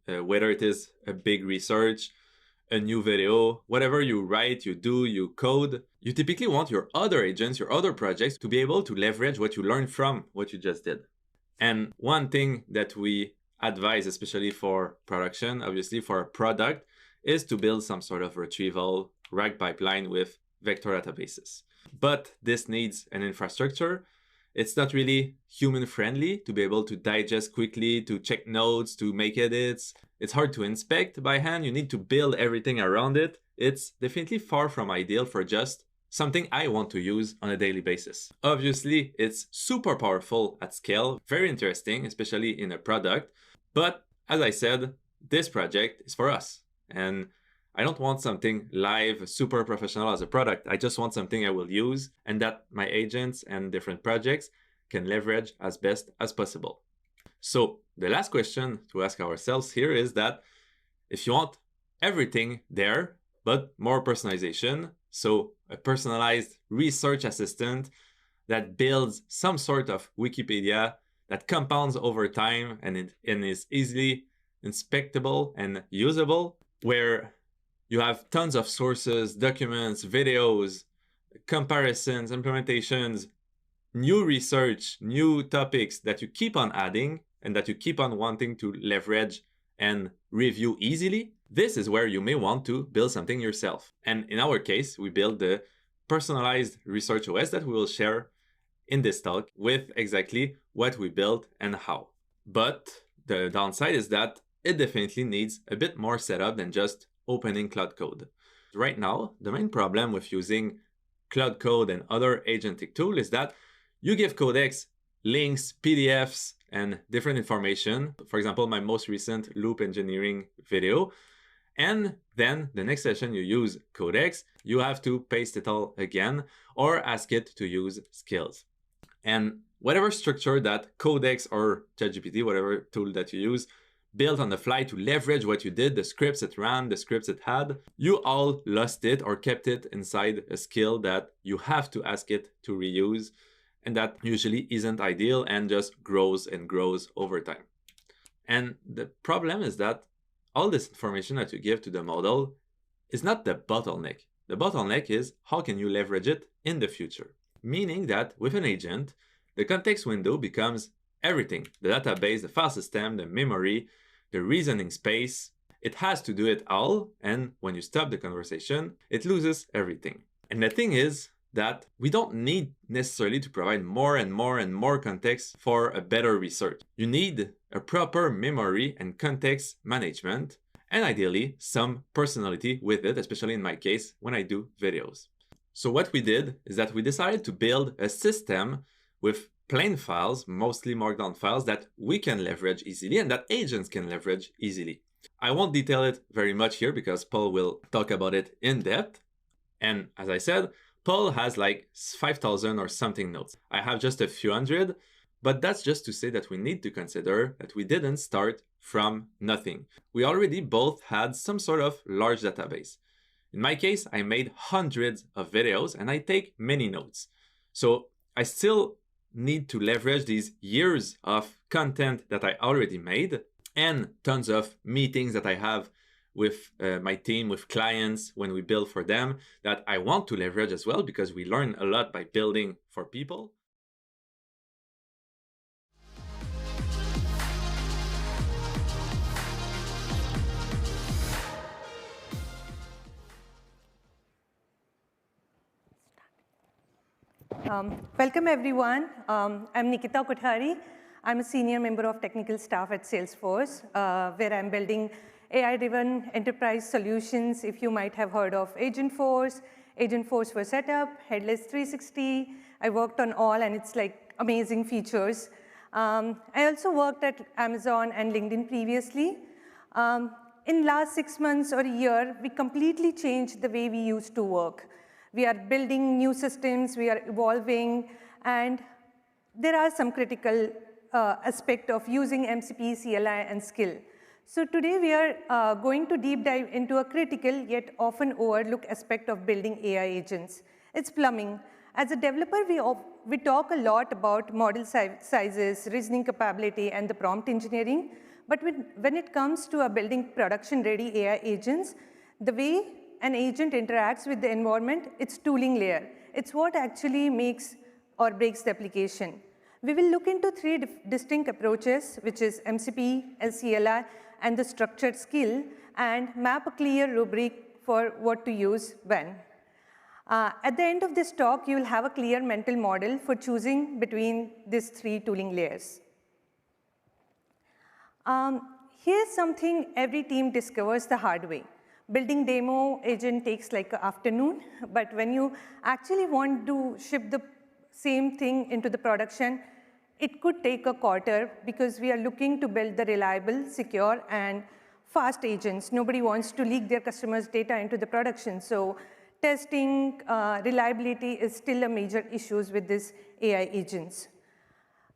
N: whether it is a big research, a new video, whatever you write, you do, you code, you typically want your other agents, your other projects to be able to leverage what you learned from what you just did. And one thing that we advise, especially for production, obviously for a product, is to build some sort of retrieval RAG pipeline with vector databases. But this needs an infrastructure. It's not really human friendly to be able to digest quickly, to check notes, to make edits. It's hard to inspect by hand. You need to build everything around it. It's definitely far from ideal for just something I want to use on a daily basis. Obviously, it's super powerful at scale, very interesting, especially in a product. But as I said, this project is for us. And I don't want something live, super professional as a product. I just want something I will use and that my agents and different projects can leverage as best as possible. So the last question to ask ourselves here is that if you want everything there, but more personalization, so a personalized research assistant that builds some sort of Wikipedia that compounds over time and is easily inspectable and usable, where you have tons of sources, documents, videos, comparisons, implementations, new research, new topics that you keep on adding and that you keep on wanting to leverage and review easily. This is where you may want to build something yourself. And in our case, we built the personalized research OS that we will share in this talk with exactly what we built and how. But the downside is that it definitely needs a bit more setup than just opening Cloud Code. Right now, the main problem with using Cloud Code and other agentic tools is that you give Codex links, PDFs, and different information. For example, my most recent loop engineering video. And then the next session you use Codex, you have to paste it all again or ask it to use skills. And whatever structure that Codex or ChatGPT, whatever tool that you use, built on the fly to leverage what you did, the scripts it ran, the scripts it had, you all lost it or kept it inside a skill that you have to ask it to reuse, and that usually isn't ideal and just grows and grows over time. And the problem is that all this information that you give to the model is not the bottleneck. The bottleneck is how can you leverage it in the future? Meaning that with an agent, the context window becomes everything. The database, the file system, the memory, the reasoning space. It has to do it all, and when you stop the conversation, it loses everything. And the thing is, that we don't need necessarily to provide more and more and more context for a better research. You need a proper memory and context management, and ideally some personality with it, especially in my case when I do videos. So what we did is that we decided to build a system with plain files, mostly markdown files, that we can leverage easily and that agents can leverage easily. I won't detail it very much here because Paul will talk about it in depth. And as I said, Paul has like 5,000 or something notes. I have just a few hundred, but that's just to say that we need to consider that we didn't start from nothing. We already both had some sort of large database. In my case, I made hundreds of videos and I take many notes. So I still need to leverage these years of content that I already made and tons of meetings that I have with my team, with clients when we build for them, that I want to leverage as well because we learn a lot by building for people.
O: Welcome everyone. I'm Nikita Kothari. I'm a senior member of technical staff at Salesforce, where I'm building AI-driven enterprise solutions. If you might have heard of Agentforce for Setup, Headless 360. I worked on all, and it's like amazing features. I also worked at Amazon and LinkedIn previously. In last 6 months or a year, we completely changed the way we used to work. We are building new systems, we are evolving, and there are some critical aspects of using MCP, CLI, and skill. So today we are going to deep dive into a critical yet often overlooked aspect of building AI agents. It's plumbing. As a developer, we talk a lot about model sizes, reasoning capability, and the prompt engineering. But when it comes to building production-ready AI agents, the way an agent interacts with the environment, it's tooling layer. It's what actually makes or breaks the application. We will look into 3 distinct approaches, which is MCP, LCLI, and the structured skill, and map a clear rubric for what to use when. At the end of this talk, you will have a clear mental model for choosing between these 3 tooling layers. Here's something every team discovers the hard way. Building demo agent takes like an afternoon, but when you actually want to ship the same thing into the production, it could take a quarter because we are looking to build the reliable, secure, and fast agents. Nobody wants to leak their customers' data into the production. So testing, reliability is still a major issue with these AI agents.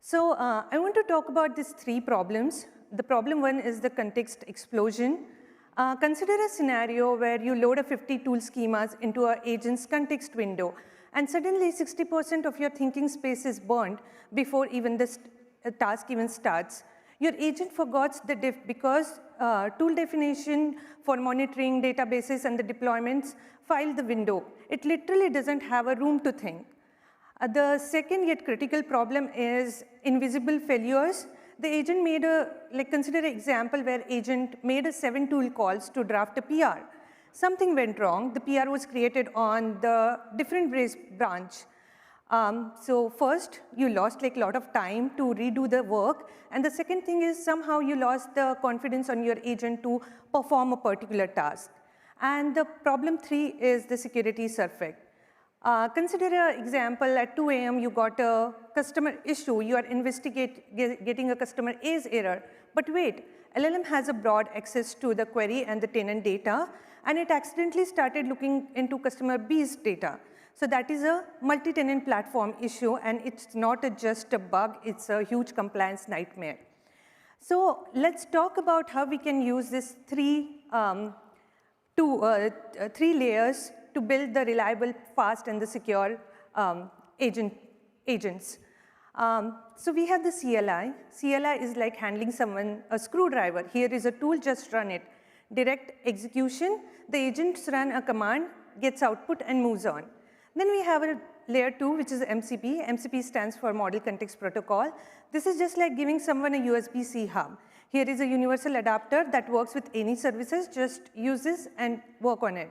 O: So I want to talk about these 3 problems. The problem 1 is the context explosion. Consider a scenario where you load a 50 tool schemas into an agent's context window, and suddenly 60% of your thinking space is burned before even the task even starts. Your agent forgets the diff because tool definition for monitoring databases and the deployments filed the window. It literally doesn't have a room to think. The second yet critical problem is invisible failures. The agent made consider an example where agent made 7 tool calls to draft a PR. Something went wrong. The PR was created on the different branch. So first, you lost a lot of time to redo the work. And the second thing is somehow you lost the confidence on your agent to perform a particular task. And the problem 3 is the security surfeit. Consider an example, at 2 a.m. you got a customer issue, you are getting a customer A's error, but wait, LLM has a broad access to the query and the tenant data, and it accidentally started looking into customer B's data. So that is a multi-tenant platform issue, and it's not just a bug, it's a huge compliance nightmare. So let's talk about how we can use these 3 layers to build the reliable, fast, and the secure agents. So we have the CLI. CLI is like handling someone a screwdriver. Here is a tool, just run it. Direct execution, the agents run a command, gets output, and moves on. Then we have a layer 2, which is MCP. MCP stands for Model Context Protocol. This is just like giving someone a USB-C hub. Here is a universal adapter that works with any services. Just use this and work on it.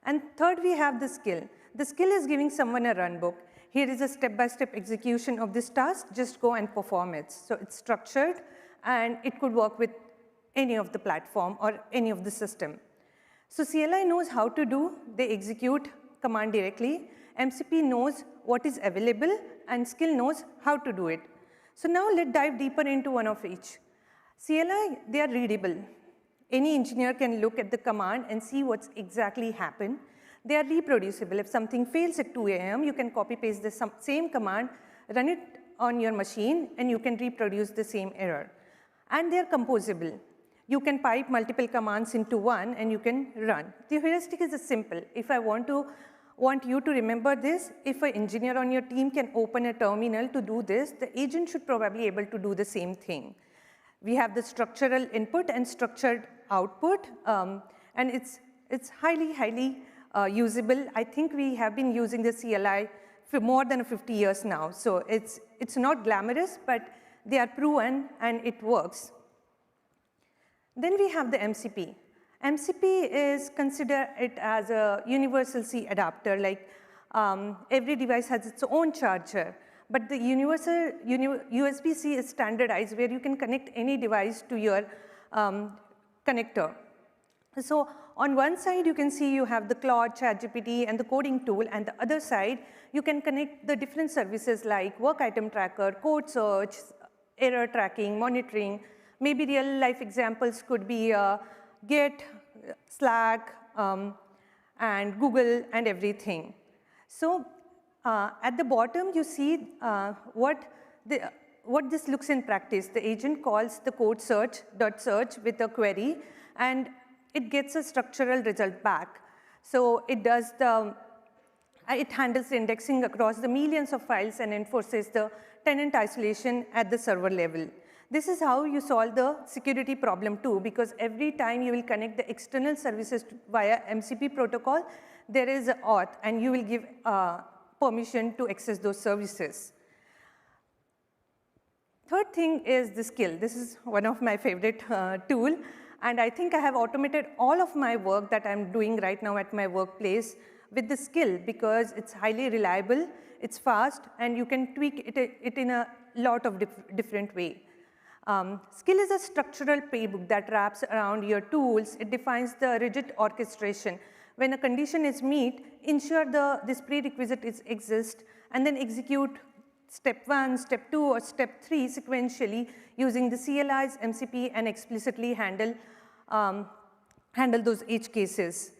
O: And third, we have the skill. The skill is giving someone a runbook. Here is a step-by-step execution of this task. Just go and perform it. So it's structured, and it could work with any of the platform or any of the system. So CLI knows how to do. They execute command directly. MCP knows what is available, and skill knows how to do it. So now let's dive deeper into one of each. CLI, they are readable. Any engineer can look at the command and see what's exactly happened. They are reproducible. If something fails at 2 a.m., you can copy-paste the same command, run it on your machine, and you can reproduce the same error. And they're composable. You can pipe multiple commands into one, and you can run. The heuristic is simple. If I want you to remember this, if an engineer on your team can open a terminal to do this, the agent should probably be able to do the same thing. We have the structural input and structured output, and it's highly usable. I think we have been using the CLI for more than 50 years now. So it's not glamorous, but they are proven, and it works. Then we have the MCP. MCP is consider it as a universal C adapter, like every device has its own charger. But the universal USB-C is standardized where you can connect any device to your connector. So on one side, you can see you have the Claude, ChatGPT, and the coding tool, and the other side, you can connect the different services like work item tracker, code search, error tracking, monitoring. Maybe real-life examples could be Git, Slack, and Google, and everything. So at the bottom, you see what this looks in practice. The agent calls the code search with a query, and it gets a structural result back. So it handles the indexing across the millions of files and enforces the tenant isolation at the server level. This is how you solve the security problem too, because every time you will connect the external services via MCP protocol, there is an auth, and you will give permission to access those services. Third thing is the skill. This is one of my favorite tool, and I think I have automated all of my work that I'm doing right now at my workplace with the skill, because it's highly reliable, it's fast, and you can tweak it in a lot of different ways. Skill is a structural playbook that wraps around your tools. It defines the rigid orchestration. When a condition is met, ensure this prerequisite exists, and then execute step 1, step 2, or step 3 sequentially using the CLIs, MCP, and explicitly handle those edge cases.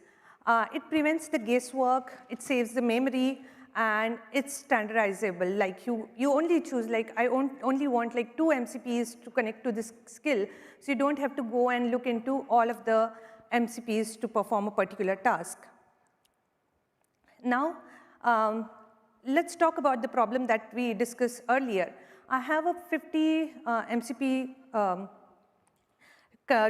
O: It prevents the guesswork, it saves the memory, and it's standardizable. Like you only choose, like I only want like 2 MCPs to connect to this skill, so you don't have to go and look into all of the MCPs to perform a particular task. Now, let's talk about the problem that we discussed earlier. I have a 50 MCP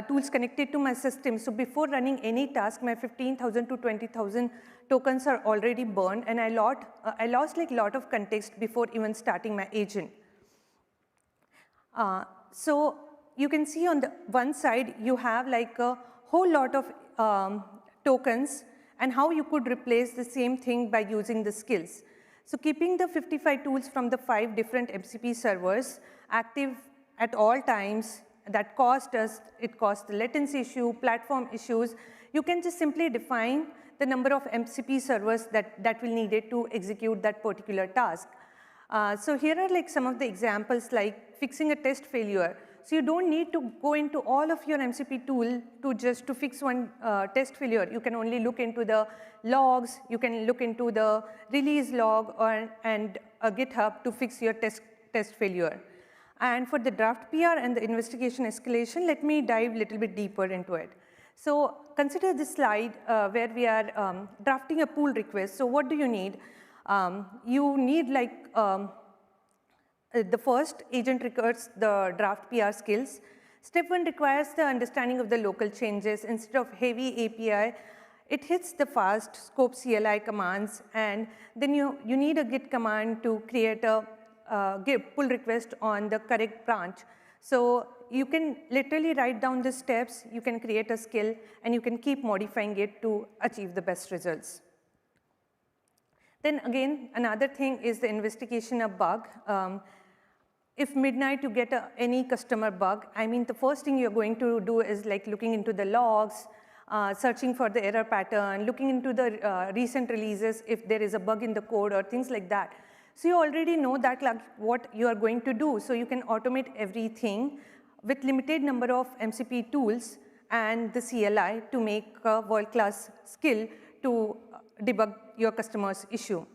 O: tools connected to my system. So before running any task, my 15,000 to 20,000 tokens are already burned, and I lost like a lot of context before even starting my agent. So you can see on the one side, you have like a whole lot of tokens, and how you could replace the same thing by using the skills. So keeping the 55 tools from the 5 different MCP servers active at all times, that cost the latency issue, platform issues. You can just simply define the number of MCP servers that will need it to execute that particular task. So here are like some of the examples, like fixing a test failure. So you don't need to go into all of your MCP tool to fix one test failure. You can only look into the logs, you can look into the release log and GitHub to fix your test failure. And for the draft PR and the investigation escalation, let me dive a little bit deeper into it. So consider this slide where we are drafting a pull request. So what do you need? You need like the first agent requires the draft PR skills. Step 1 requires the understanding of the local changes. Instead of heavy API, it hits the fast scope CLI commands, and then you need a git command to create a pull request on the correct branch. So you can literally write down the steps, you can create a skill, and you can keep modifying it to achieve the best results. Then again, another thing is the investigation of bug. If midnight you get any customer bug, I mean, the first thing you're going to do is like looking into the logs, searching for the error pattern, looking into the recent releases if there is a bug in the code or things like that. So you already know that like what you are going to do. So you can automate everything with limited number of MCP tools and the CLI to make a world-class skill to debug your customer's issue.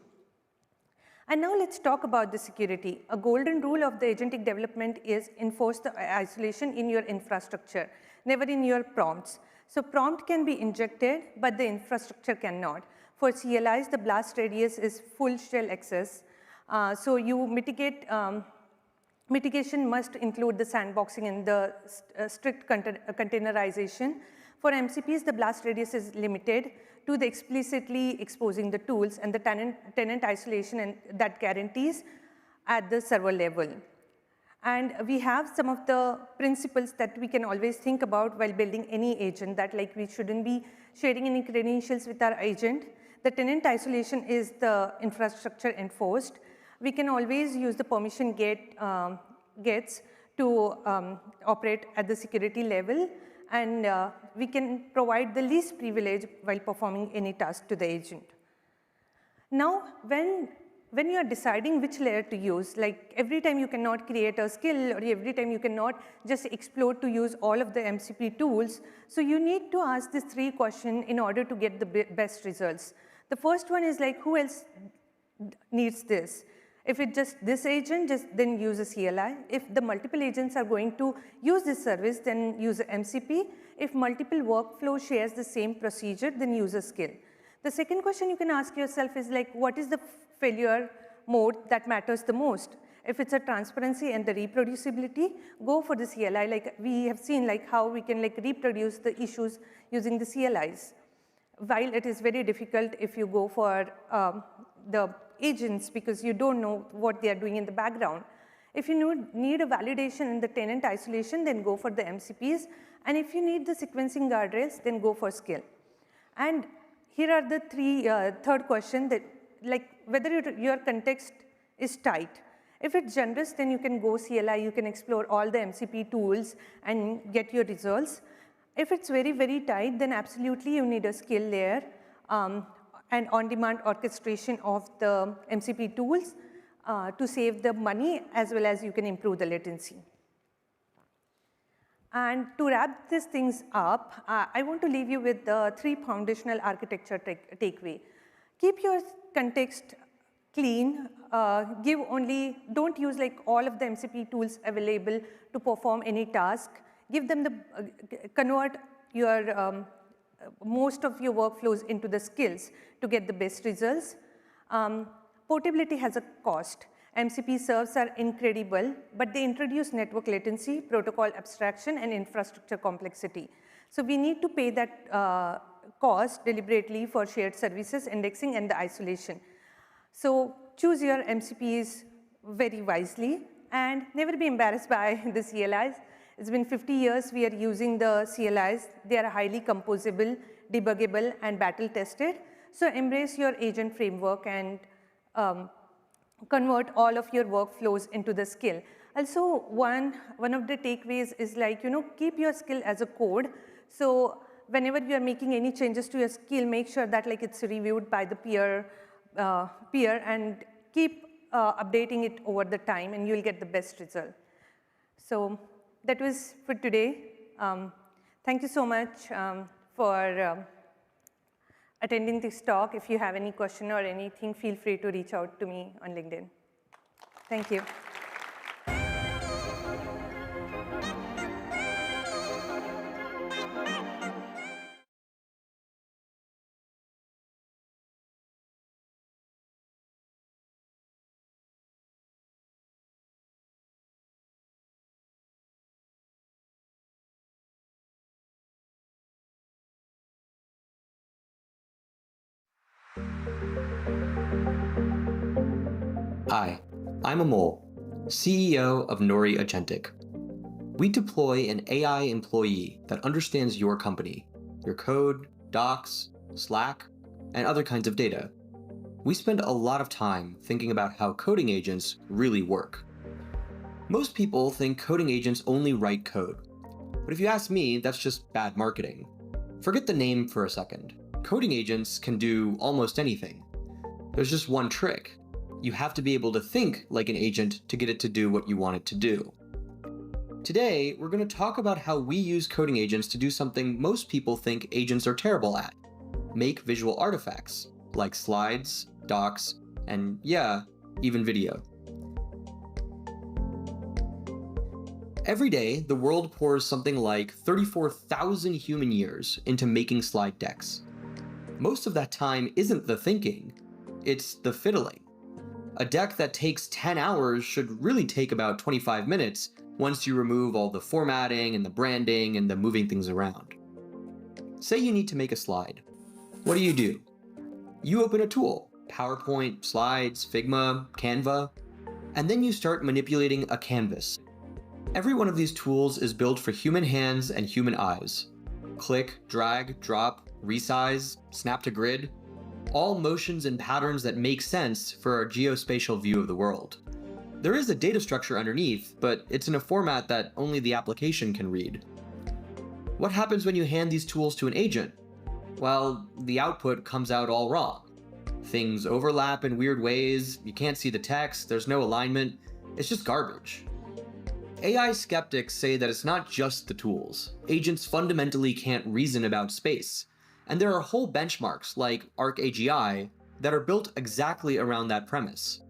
O: And now let's talk about the security. A golden rule of the agentic development is enforce the isolation in your infrastructure, never in your prompts. So prompt can be injected, but the infrastructure cannot. For CLIs, the blast radius is full shell access. So you mitigation must include the sandboxing and the strict containerization. For MCPs, the blast radius is limited to the explicitly exposing the tools and the tenant isolation and that guarantees at the server level. And we have some of the principles that we can always think about while building any agent, that like we shouldn't be sharing any credentials with our agent. The tenant isolation is the infrastructure enforced. We can always use the permission gets to operate at the security level, and we can provide the least privilege while performing any task to the agent. Now, when you are deciding which layer to use, like every time you cannot create a skill or every time you cannot just explore to use all of the MCP tools, so you need to ask these 3 questions in order to get the best results. The first one is like, who else needs this? If it's just this agent, then use a CLI. If the multiple agents are going to use this service, then use a MCP. If multiple workflow shares the same procedure, then use a skill. The second question you can ask yourself is like, what is the failure mode that matters the most? If it's a transparency and the reproducibility, go for the CLI. Like we have seen like how we can like reproduce the issues using the CLIs. While it is very difficult if you go for the agents because you don't know what they are doing in the background. If you need a validation in the tenant isolation, then go for the MCPs. And if you need the sequencing guardrails, then go for skill. And here are the third question that like whether your context is tight. If it's generous, then you can go CLI, you can explore all the MCP tools and get your results. If it's very, very tight, then absolutely you need a skill layer and on-demand orchestration of the MCP tools to save the money as well as you can improve the latency. And to wrap these things up, I want to leave you with the 3 foundational architecture takeaway. Keep your context clean, don't use like all of the MCP tools available to perform any task. Give them convert your most of your workflows into the skills to get the best results. Portability has a cost. MCP servers are incredible, but they introduce network latency, protocol abstraction, and infrastructure complexity. So we need to pay that cost deliberately for shared services, indexing, and the isolation. So choose your MCPs very wisely, and never be embarrassed by the CLIs. It's been 50 years we are using the CLIs. They are highly composable, debuggable, and battle-tested. So embrace your agent framework and convert all of your workflows into the skill. Also, one of the takeaways is like, keep your skill as a code. So whenever you are making any changes to your skill, make sure that like it's reviewed by the peer and keep updating it over the time, and you'll get the best result. So that was for today. Thank you so much for attending this talk. If you have any question or anything, feel free to reach out to me on LinkedIn. Thank you.
P: Hi, I'm Amol, CEO of Nori Agentic. We deploy an AI employee that understands your company, your code, docs, Slack, and other kinds of data. we spend a lot of time thinking about how coding agents really work. Most people think coding agents only write code. But if you ask me, that's just bad marketing. Forget the name for a second. Coding agents can do almost anything. There's just one trick. You have to be able to think like an agent to get it to do what you want it to do. Today, we're going to talk about how we use coding agents to do something most people think agents are terrible at. Make visual artifacts, like slides, docs, and yeah, even video. Every day, the world pours something like 34,000 human years into making slide decks. Most of that time isn't the thinking, it's the fiddling. A deck that takes 10 hours should really take about 25 minutes once you remove all the formatting and the branding and the moving things around. Say you need to make a slide. What do? You open a tool, PowerPoint, Slides, Figma, Canva, and then you start manipulating a canvas. Every one of these tools is built for human hands and human eyes. Click, drag, drop, resize, snap to grid, all motions and patterns that make sense for our geospatial view of the world. There is a data structure underneath, but it's in a format that only the application can read. What happens when you hand these tools to an agent? Well, the output comes out all wrong. Things overlap in weird ways, you can't see the text, there's no alignment, it's just garbage. AI skeptics say that it's not just the tools. Agents fundamentally can't reason about space. And there are whole benchmarks like ArcAGI that are built exactly around that premise.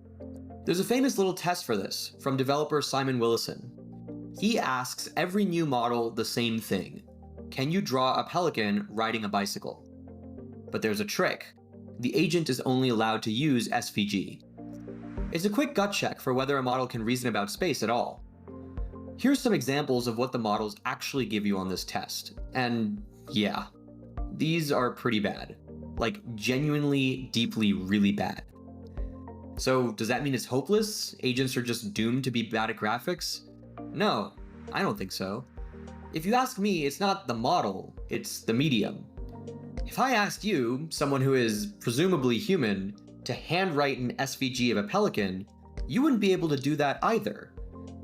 P: There's a famous little test for this from developer Simon Willison. He asks every new model the same thing. Can you draw a pelican riding a bicycle? But there's a trick. The agent is only allowed to use SVG. It's a quick gut check for whether a model can reason about space at all. Here's some examples of what the models actually give you on this test. And yeah, these are pretty bad. Like genuinely, deeply, really bad. So does that mean it's hopeless? Agents are just doomed to be bad at graphics? No, I don't think so. If you ask me, it's not the model, it's the medium. If I asked you, someone who is presumably human, to handwrite an SVG of a pelican, you wouldn't be able to do that either.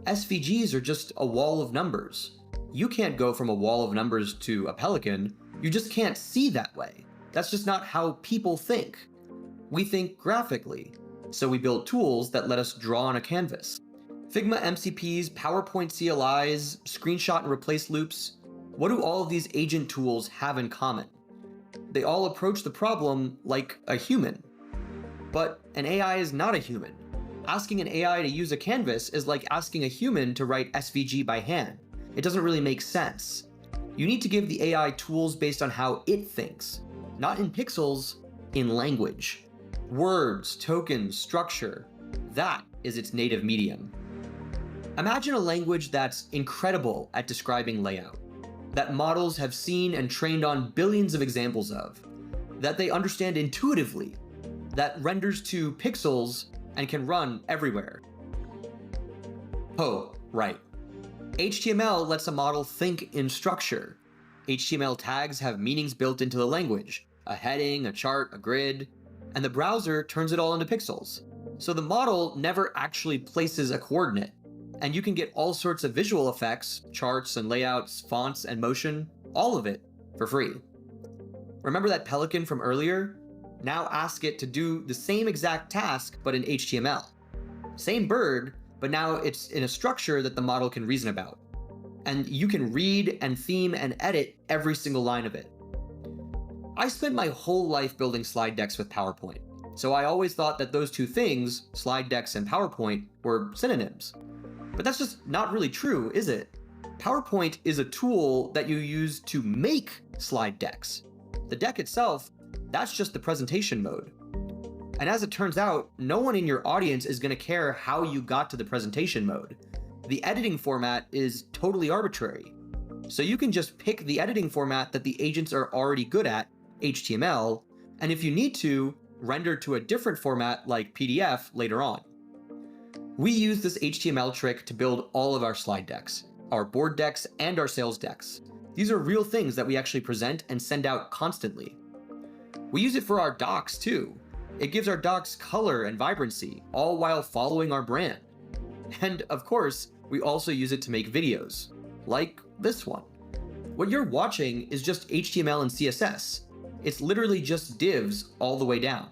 P: SVGs are just a wall of numbers. You can't go from a wall of numbers to a pelican. You just can't see that way. That's just not how people think. We think graphically, so we build tools that let us draw on a canvas. Figma MCPs, PowerPoint CLIs, screenshot and replace loops. What do all of these agent tools have in common? They all approach the problem like a human. But an AI is not a human. Asking an AI to use a canvas is like asking a human to write SVG by hand. It doesn't really make sense. You need to give the AI tools based on how it thinks, not in pixels, in language. Words, tokens, structure, that is its native medium. Imagine a language that's incredible at describing layout, that models have seen and trained on billions of examples of, that they understand intuitively, that renders to pixels and can run everywhere. Oh, right. HTML lets a model think in structure. HTML tags have meanings built into the language, a heading, a chart, a grid, and the browser turns it all into pixels. So the model never actually places a coordinate, and you can get all sorts of visual effects, charts and layouts, fonts and motion, all of it for free. Remember that pelican from earlier? Now ask it to do the same exact task, but in HTML. Same bird, but now it's in a structure that the model can reason about. And you can read and theme and edit every single line of it. I spent my whole life building slide decks with PowerPoint, so I always thought that those two things, slide decks and PowerPoint, were synonyms. But that's just not really true, is it? PowerPoint is a tool that you use to make slide decks. The deck itself, that's just the presentation mode. And as it turns out, no one in your audience is going to care how you got to the presentation mode. The editing format is totally arbitrary. So you can just pick the editing format that the agents are already good at, HTML, and if you need to, render to a different format like PDF later on. We use this HTML trick to build all of our slide decks, our board decks, and our sales decks. These are real things that we actually present and send out constantly. We use it for our docs too. It gives our docs color and vibrancy, all while following our brand. And of course, we also use it to make videos, like this one. What you're watching is just HTML and CSS. It's literally just divs all the way down.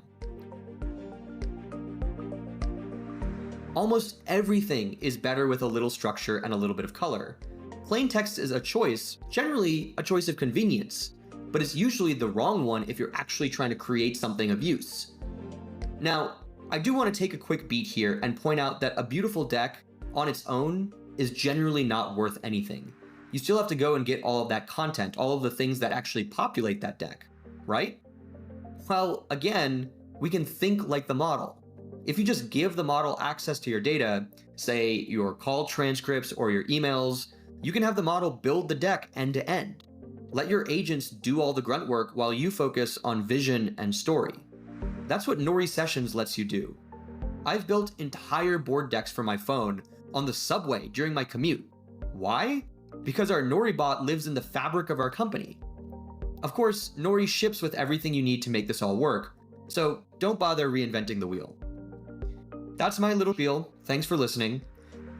P: Almost everything is better with a little structure and a little bit of color. Plain text is a choice, generally a choice of convenience, but it's usually the wrong one if you're actually trying to create something of use. Now, I do want to take a quick beat here and point out that a beautiful deck on its own is generally not worth anything. You still have to go and get all of that content, all of the things that actually populate that deck, right? Well, again, we can think like the model. If you just give the model access to your data, say your call transcripts or your emails, you can have the model build the deck end to end. Let your agents do all the grunt work while you focus on vision and story. That's what Nori Sessions lets you do. I've built entire board decks for my phone on the subway during my commute. Why? Because our Nori bot lives in the fabric of our company. Of course, Nori ships with everything you need to make this all work, so don't bother reinventing the wheel. That's my little spiel. Thanks for listening.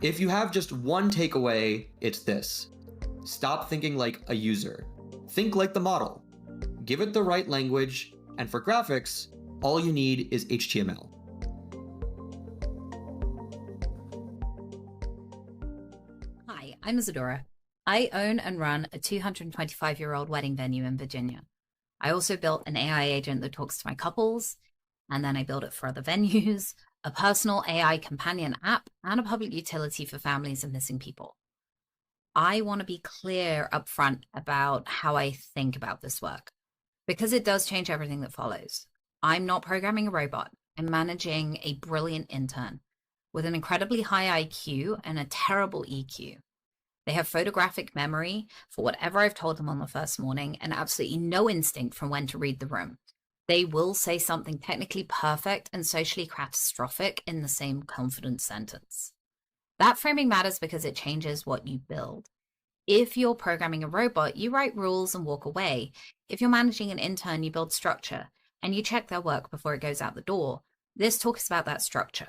P: If you have just one takeaway, it's this. Stop thinking like a user. Think like the model. Give it the right language, and for graphics, all you need is HTML.
Q: Hi, I'm Isadora. I own and run a 225-year-old wedding venue in Virginia. I also built an AI agent that talks to my couples, and then I built it for other venues, a personal AI companion app, and a public utility for families of missing people. I want to be clear upfront about how I think about this work, because it does change everything that follows. I'm not programming a robot. I'm managing a brilliant intern with an incredibly high IQ and a terrible EQ. They have photographic memory for whatever I've told them on the first morning and absolutely no instinct for when to read the room. They will say something technically perfect and socially catastrophic in the same confident sentence. That framing matters because it changes what you build. If you're programming a robot, you write rules and walk away. If you're managing an intern, you build structure and you check their work before it goes out the door. This talks about that structure.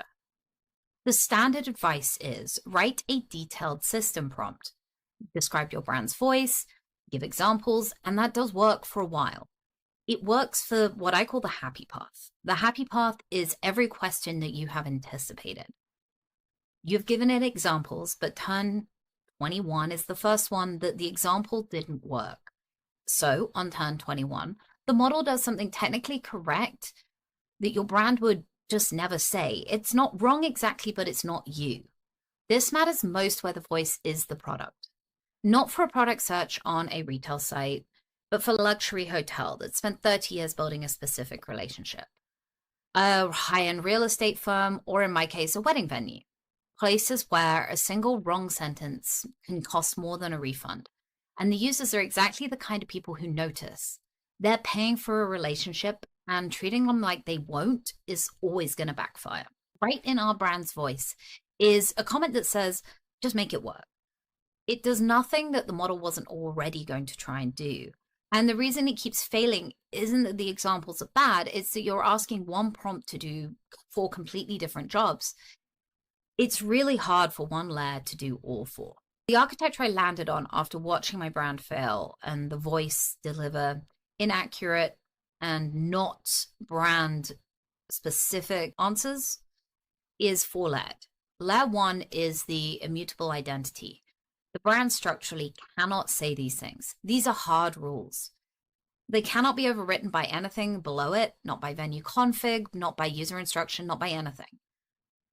Q: The standard advice is write a detailed system prompt. Describe your brand's voice, give examples, and that does work for a while. It works for what I call the happy path. The happy path is every question that you have anticipated. You've given it examples, but turn 21 is the first one that the example didn't work. So on turn 21, the model does something technically correct that your brand would just never say. It's not wrong exactly, but it's not you. This matters most where the voice is the product. Not for a product search on a retail site, but for a luxury hotel that spent 30 years building a specific relationship. A high-end real estate firm, or in my case, a wedding venue. Places where a single wrong sentence can cost more than a refund. And the users are exactly the kind of people who notice. They're paying for a relationship, and treating them like they won't is always going to backfire. Right in our brand's voice is a comment that says, just make it work. It does nothing that the model wasn't already going to try and do. And the reason it keeps failing isn't that the examples are bad, it's that you're asking one prompt to do 4 completely different jobs. It's really hard for one layer to do all 4. The architecture I landed on after watching my brand fail and the voice deliver inaccurate and not brand specific answers is 4-layered. Layer 1 is the immutable identity. The brand structurally cannot say these things. These are hard rules. They cannot be overwritten by anything below it, not by venue config, not by user instruction, not by anything.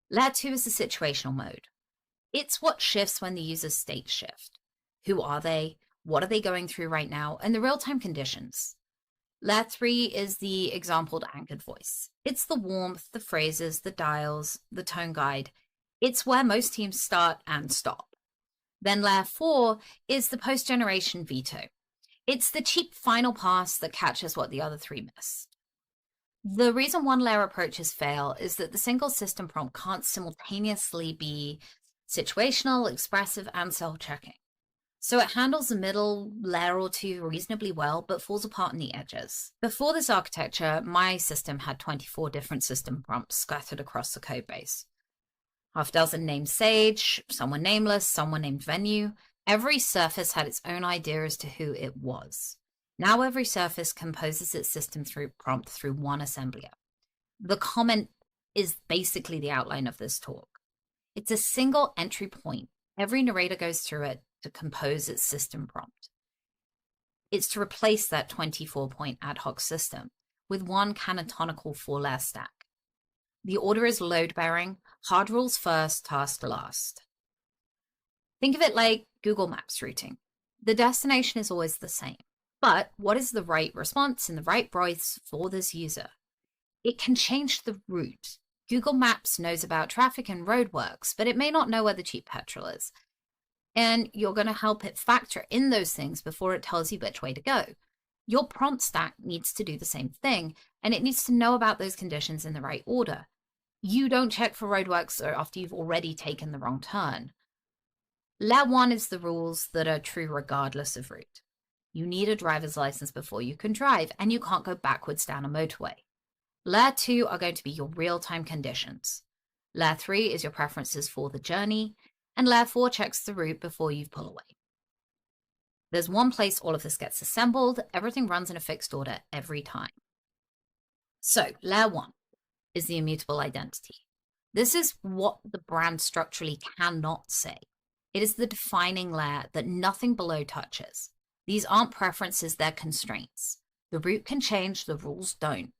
Q: Layer 2 is the situational mode. It's what shifts when the user's states shift. Who are they? What are they going through right now? And the real-time conditions. Layer 3 is the exampled anchored voice. It's the warmth, the phrases, the dials, the tone guide. It's where most teams start and stop. Then layer 4 is the post-generation veto. It's the cheap final pass that catches what the other 3 miss. The reason one-layer approaches fail is that the single system prompt can't simultaneously be situational, expressive, and self-checking. So it handles the middle layer or two reasonably well, but falls apart on the edges. Before this architecture, my system had 24 different system prompts scattered across the code base. Half dozen named Sage, someone nameless, someone named Venue. Every surface had its own idea as to who it was. Now every surface composes its system prompt through one assembler. The comment is basically the outline of this talk. It's a single entry point. Every narrator goes through it to compose its system prompt. It's to replace that 24-point ad hoc system with one canonical 4-layer stack. The order is load-bearing, hard rules first, task last. Think of it like Google Maps routing. The destination is always the same, but what is the right response in the right voice for this user? It can change the route. Google Maps knows about traffic and roadworks, but it may not know where the cheap petrol is. And you're going to help it factor in those things before it tells you which way to go. Your prompt stack needs to do the same thing, and it needs to know about those conditions in the right order. You don't check for roadworks after you've already taken the wrong turn. Layer 1 is the rules that are true regardless of route. You need a driver's license before you can drive, and you can't go backwards down a motorway. Layer 2 are going to be your real-time conditions. Layer 3 is your preferences for the journey, and Layer 4 checks the route before you pull away. There's one place all of this gets assembled. Everything runs in a fixed order every time. So, Layer 1 is the immutable identity. This is what the brand structurally cannot say. It is the defining layer that nothing below touches. These aren't preferences, they're constraints. The route can change, the rules don't.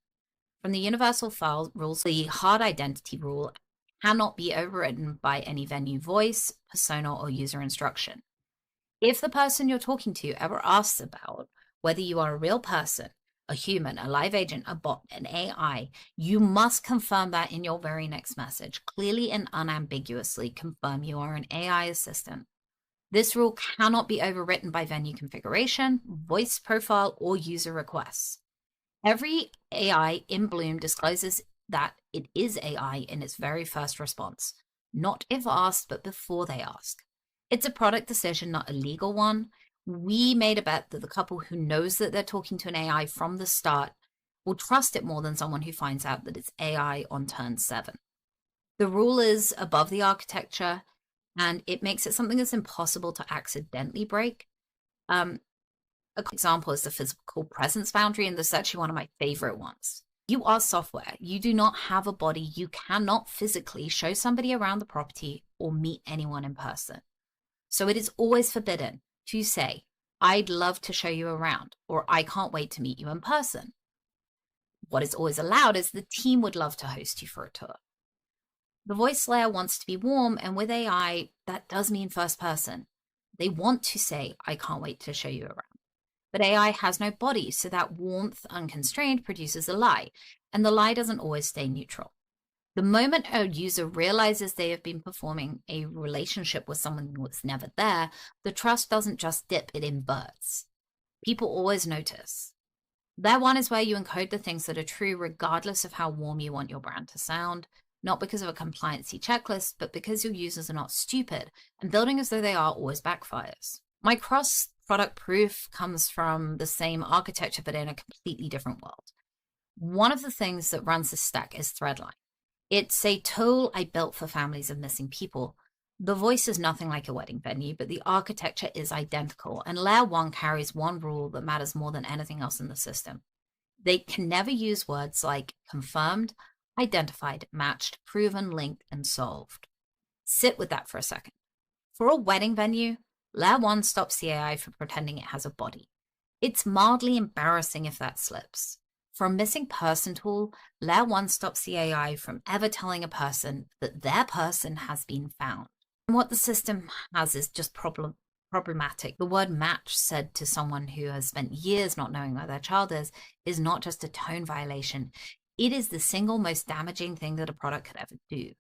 Q: From the universal file rules, the hard identity rule cannot be overridden by any venue voice, persona, or user instruction. If the person you're talking to ever asks about whether you are a real person, a human, a live agent, a bot, an AI, you must confirm that in your very next message. Clearly and unambiguously confirm you are an AI assistant. This rule cannot be overwritten by venue configuration, voice profile, or user requests. Every AI in Bloom discloses that it is AI in its very first response, not if asked, but before they ask. It's a product decision, not a legal one. We made a bet that the couple who knows that they're talking to an AI from the start will trust it more than someone who finds out that it's AI on turn 7. The rule is above the architecture, and it makes it something that's impossible to accidentally break. A quick example is the physical presence boundary, and this is actually one of my favorite ones. You are software. You do not have a body. You cannot physically show somebody around the property or meet anyone in person. So it is always forbidden to say, I'd love to show you around, or I can't wait to meet you in person. What is always allowed is the team would love to host you for a tour. The voice layer wants to be warm, and with AI, that does mean first person. They want to say, I can't wait to show you around. But AI has no body, so that warmth unconstrained produces a lie, and the lie doesn't always stay neutral. The moment a user realizes they have been performing a relationship with someone who was never there, the trust doesn't just dip, it inverts. People always notice. Layer 1 is where you encode the things that are true regardless of how warm you want your brand to sound, not because of a compliancy checklist, but because your users are not stupid, and building as though they are always backfires. My cross-product proof comes from the same architecture, but in a completely different world. One of the things that runs this stack is Threadline. It's a tool I built for families of missing people. The voice is nothing like a wedding venue, but the architecture is identical, and Layer 1 carries one rule that matters more than anything else in the system. They can never use words like confirmed, identified, matched, proven, linked, and solved. Sit with that for a second. For a wedding venue, Layer 1 stops the AI from pretending it has a body. It's mildly embarrassing if that slips. For a missing person tool, Layer 1 stops the AI from ever telling a person that their person has been found. And what the system has is just problematic. The word match said to someone who has spent years not knowing where their child is not just a tone violation. It is the single most damaging thing that a product could ever do.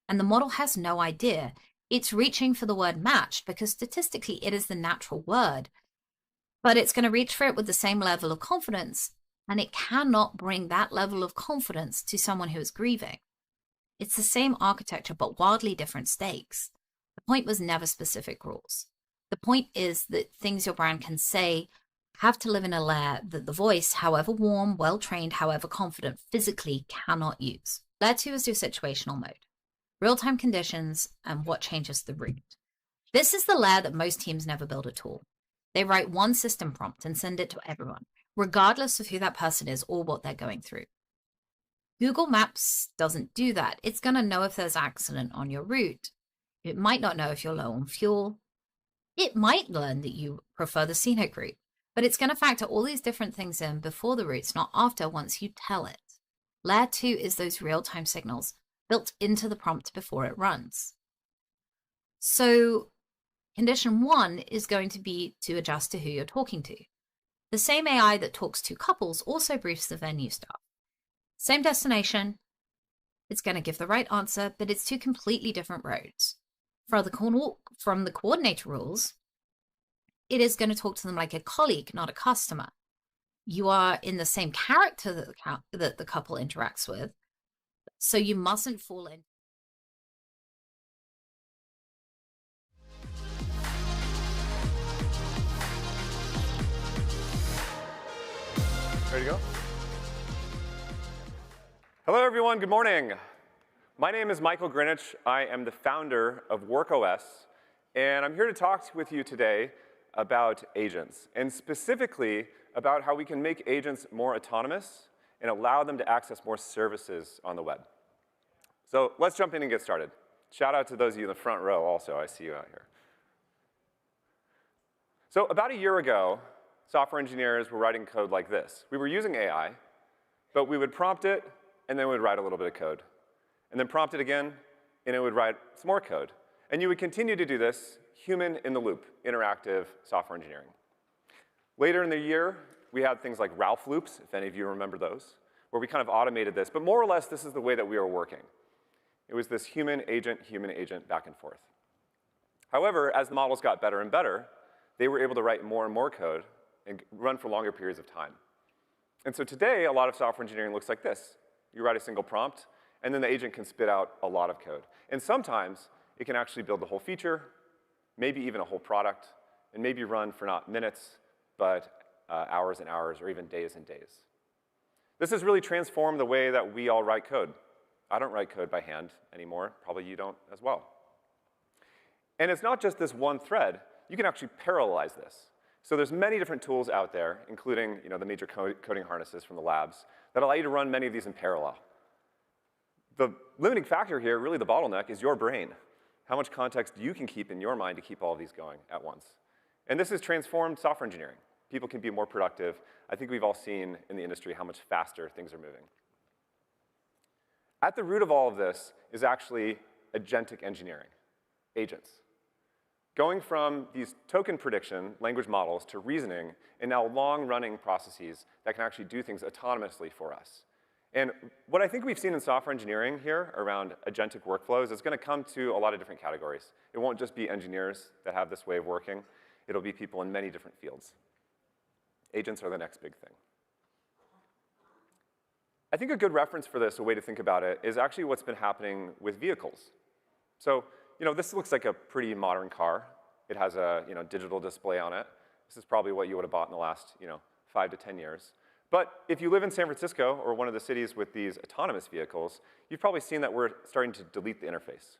Q: And the model has no idea. It's reaching for the word matched because statistically it is the natural word. But it's going to reach for it with the same level of confidence, and it cannot bring that level of confidence to someone who is grieving. It's the same architecture, but wildly different stakes. The point was never specific rules. The point is that things your brand can say have to live in a layer that the voice, however warm, well-trained, however confident, physically cannot use. Layer 2 is your situational mode, real-time conditions, and what changes the route. This is the layer that most teams never build at all. They write one system prompt and send it to everyone, regardless of who that person is or what they're going through. Google Maps doesn't do that. It's going to know if there's an accident on your route. It might not know if you're low on fuel. It might learn that you prefer the scenic route, but it's going to factor all these different things in before the routes, not after, once you tell it. Layer 2 is those real-time signals built into the prompt before it runs. So condition 1 is going to be to adjust to who you're talking to. The same AI that talks to couples also briefs the venue staff. Same destination, it's going to give the right answer, but it's two completely different roads. From the coordinator rules, it is going to talk to them like a colleague, not a customer. You are in the same character that the couple interacts with, so you mustn't fall in.
R: Ready to go? Hello, everyone. Good morning. My name is Michael Greenwich. I am the founder of WorkOS, and I'm here to talk with you today about agents, and specifically about how we can make agents more autonomous and allow them to access more services on the web. So let's jump in and get started. Shout out to those of you in the front row also. I see you out here. So about a year ago, software engineers were writing code like this. We were using AI, but we would prompt it, and then we'd write a little bit of code. And then prompt it again, and it would write some more code. And you would continue to do this, human in the loop, interactive software engineering. Later in the year, we had things like Ralph loops, if any of you remember those, where we kind of automated this. But more or less, this is the way that we were working. It was this human agent, back and forth. However, as the models got better and better, they were able to write more and more code and run for longer periods of time. And so today, a lot of software engineering looks like this. You write a single prompt, and then the agent can spit out a lot of code. And sometimes, it can actually build the whole feature, maybe even a whole product, and maybe run for not minutes, but hours and hours, or even days and days. This has really transformed the way that we all write code. I don't write code by hand anymore. Probably you don't as well. And it's not just this one thread. You can actually parallelize this. So there's many different tools out there, including the major coding harnesses from the labs, that allow you to run many of these in parallel. The limiting factor here, really the bottleneck, is your brain. How much context you can keep in your mind to keep all of these going at once. And this has transformed software engineering. People can be more productive. I think we've all seen in the industry how much faster things are moving. At the root of all of this is actually agentic engineering, agents. Going from these token prediction language models to reasoning, and now long-running processes that can actually do things autonomously for us. And what I think we've seen in software engineering here around agentic workflows is going to come to a lot of different categories. It won't just be engineers that have this way of working. It'll be people in many different fields. Agents are the next big thing. I think a good reference for this, a way to think about it, is actually what's been happening with vehicles. So, this looks like a pretty modern car. It has a digital display on it. This is probably what you would have bought in the last 5 to 10 years. But if you live in San Francisco or one of the cities with these autonomous vehicles, you've probably seen that we're starting to delete the interface.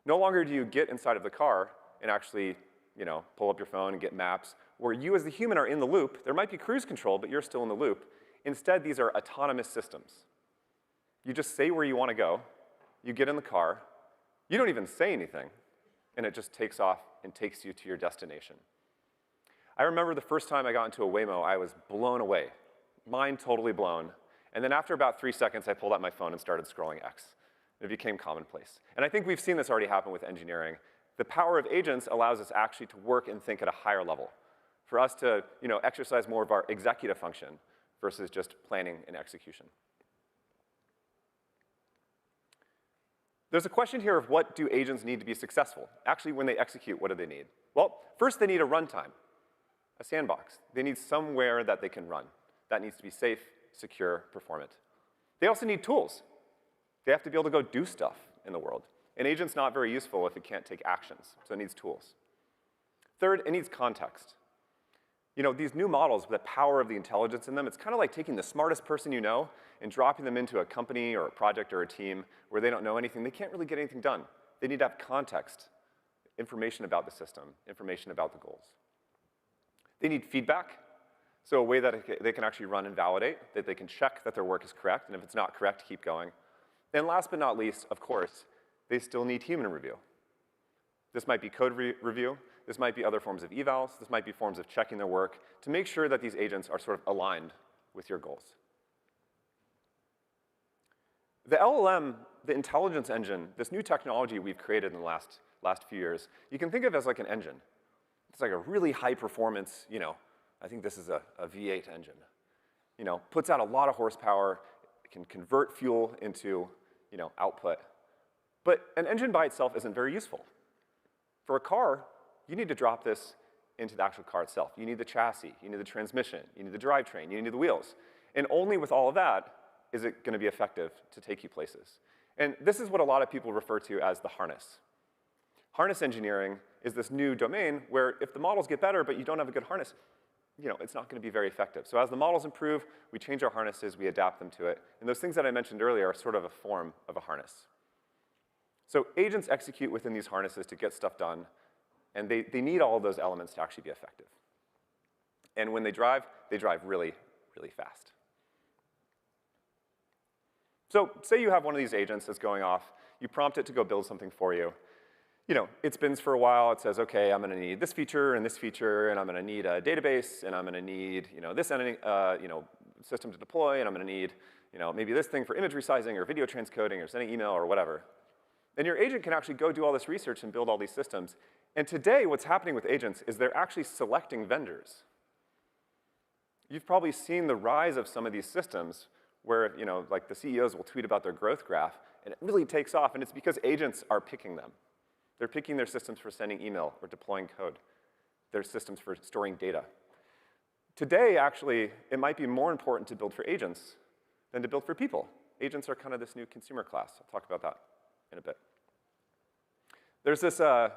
R: No longer do you get inside of the car and actually pull up your phone and get maps, where you as the human are in the loop. There might be cruise control, but you're still in the loop. Instead, these are autonomous systems. You just say where you want to go. You get in the car. You don't even say anything, and it just takes off and takes you to your destination. I remember the first time I got into a Waymo, I was blown away. Mind totally blown. And then after about 3 seconds, I pulled out my phone and started scrolling X. It became commonplace. And I think we've seen this already happen with engineering. The power of agents allows us actually to work and think at a higher level, for us to exercise more of our executive function versus just planning and execution. There's a question here of what do agents need to be successful? Actually, when they execute, what do they need? Well, first they need a runtime, a sandbox. They need somewhere that they can run. That needs to be safe, secure, performant. They also need tools. They have to be able to go do stuff in the world. An agent's not very useful if it can't take actions, so it needs tools. Third, it needs context. You know, these new models, with the power of the intelligence in them, it's kind of like taking the smartest person you know and dropping them into a company or a project or a team where they don't know anything. They can't really get anything done. They need to have context, information about the system, information about the goals. They need feedback, so a way that they can actually run and validate, that they can check that their work is correct, and if it's not correct, keep going. And last but not least, of course, they still need human review. This might be code review. This might be other forms of evals. This might be forms of checking their work to make sure that these agents are sort of aligned with your goals. The LLM, the intelligence engine, this new technology we've created in the last few years, you can think of it as like an engine. It's like a really high performance, you know, I think this is a V8 engine. You know, puts out a lot of horsepower, it can convert fuel into, you know, output. But an engine by itself isn't very useful. For a car, you need to drop this into the actual car itself. You need the chassis, you need the transmission, you need the drivetrain, you need the wheels. And only with all of that is it going to be effective to take you places. And this is what a lot of people refer to as the harness. Harness engineering is this new domain where if the models get better but you don't have a good harness, you know, it's not going to be very effective. So as the models improve, we change our harnesses, we adapt them to it. And those things that I mentioned earlier are sort of a form of a harness. So agents execute within these harnesses to get stuff done, and they need all of those elements to actually be effective. And when they drive really, really fast. So say you have one of these agents that's going off, you prompt it to go build something for you. You know, it spins for a while, it says, okay, I'm gonna need this feature, and I'm gonna need a database, and I'm gonna need, you know, this entity, you know, system to deploy, and I'm gonna need, you know, maybe this thing for image resizing or video transcoding or sending email or whatever. And your agent can actually go do all this research and build all these systems. And today, what's happening with agents is they're actually selecting vendors. You've probably seen the rise of some of these systems where, you know, like the CEOs will tweet about their growth graph, and it really takes off, and it's because agents are picking them. They're picking their systems for sending email or deploying code, their systems for storing data. Today, actually, it might be more important to build for agents than to build for people. Agents are kind of this new consumer class. I'll talk about that in a bit. There's this kind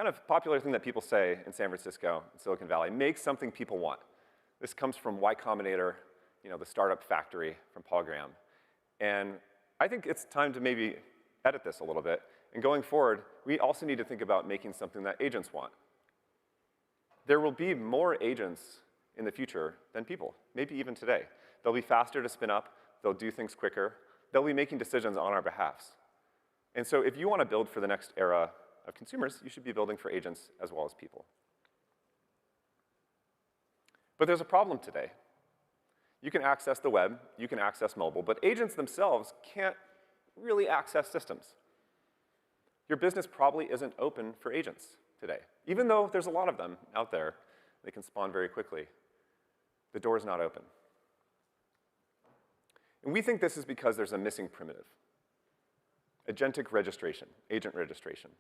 R: of popular thing that people say in San Francisco, in Silicon Valley, make something people want. This comes from Y Combinator, you know, the startup factory from Paul Graham. And I think it's time to maybe edit this a little bit. And going forward, we also need to think about making something that agents want. There will be more agents in the future than people, maybe even today. They'll be faster to spin up, they'll do things quicker, they'll be making decisions on our behalf. And so if you want to build for the next era of consumers, you should be building for agents as well as people. But there's a problem today. You can access the web, you can access mobile, but agents themselves can't really access systems. Your business probably isn't open for agents today. Even though there's a lot of them out there, they can spawn very quickly. The door's not open. And we think this is because there's a missing primitive. Agentic registration, agent registration.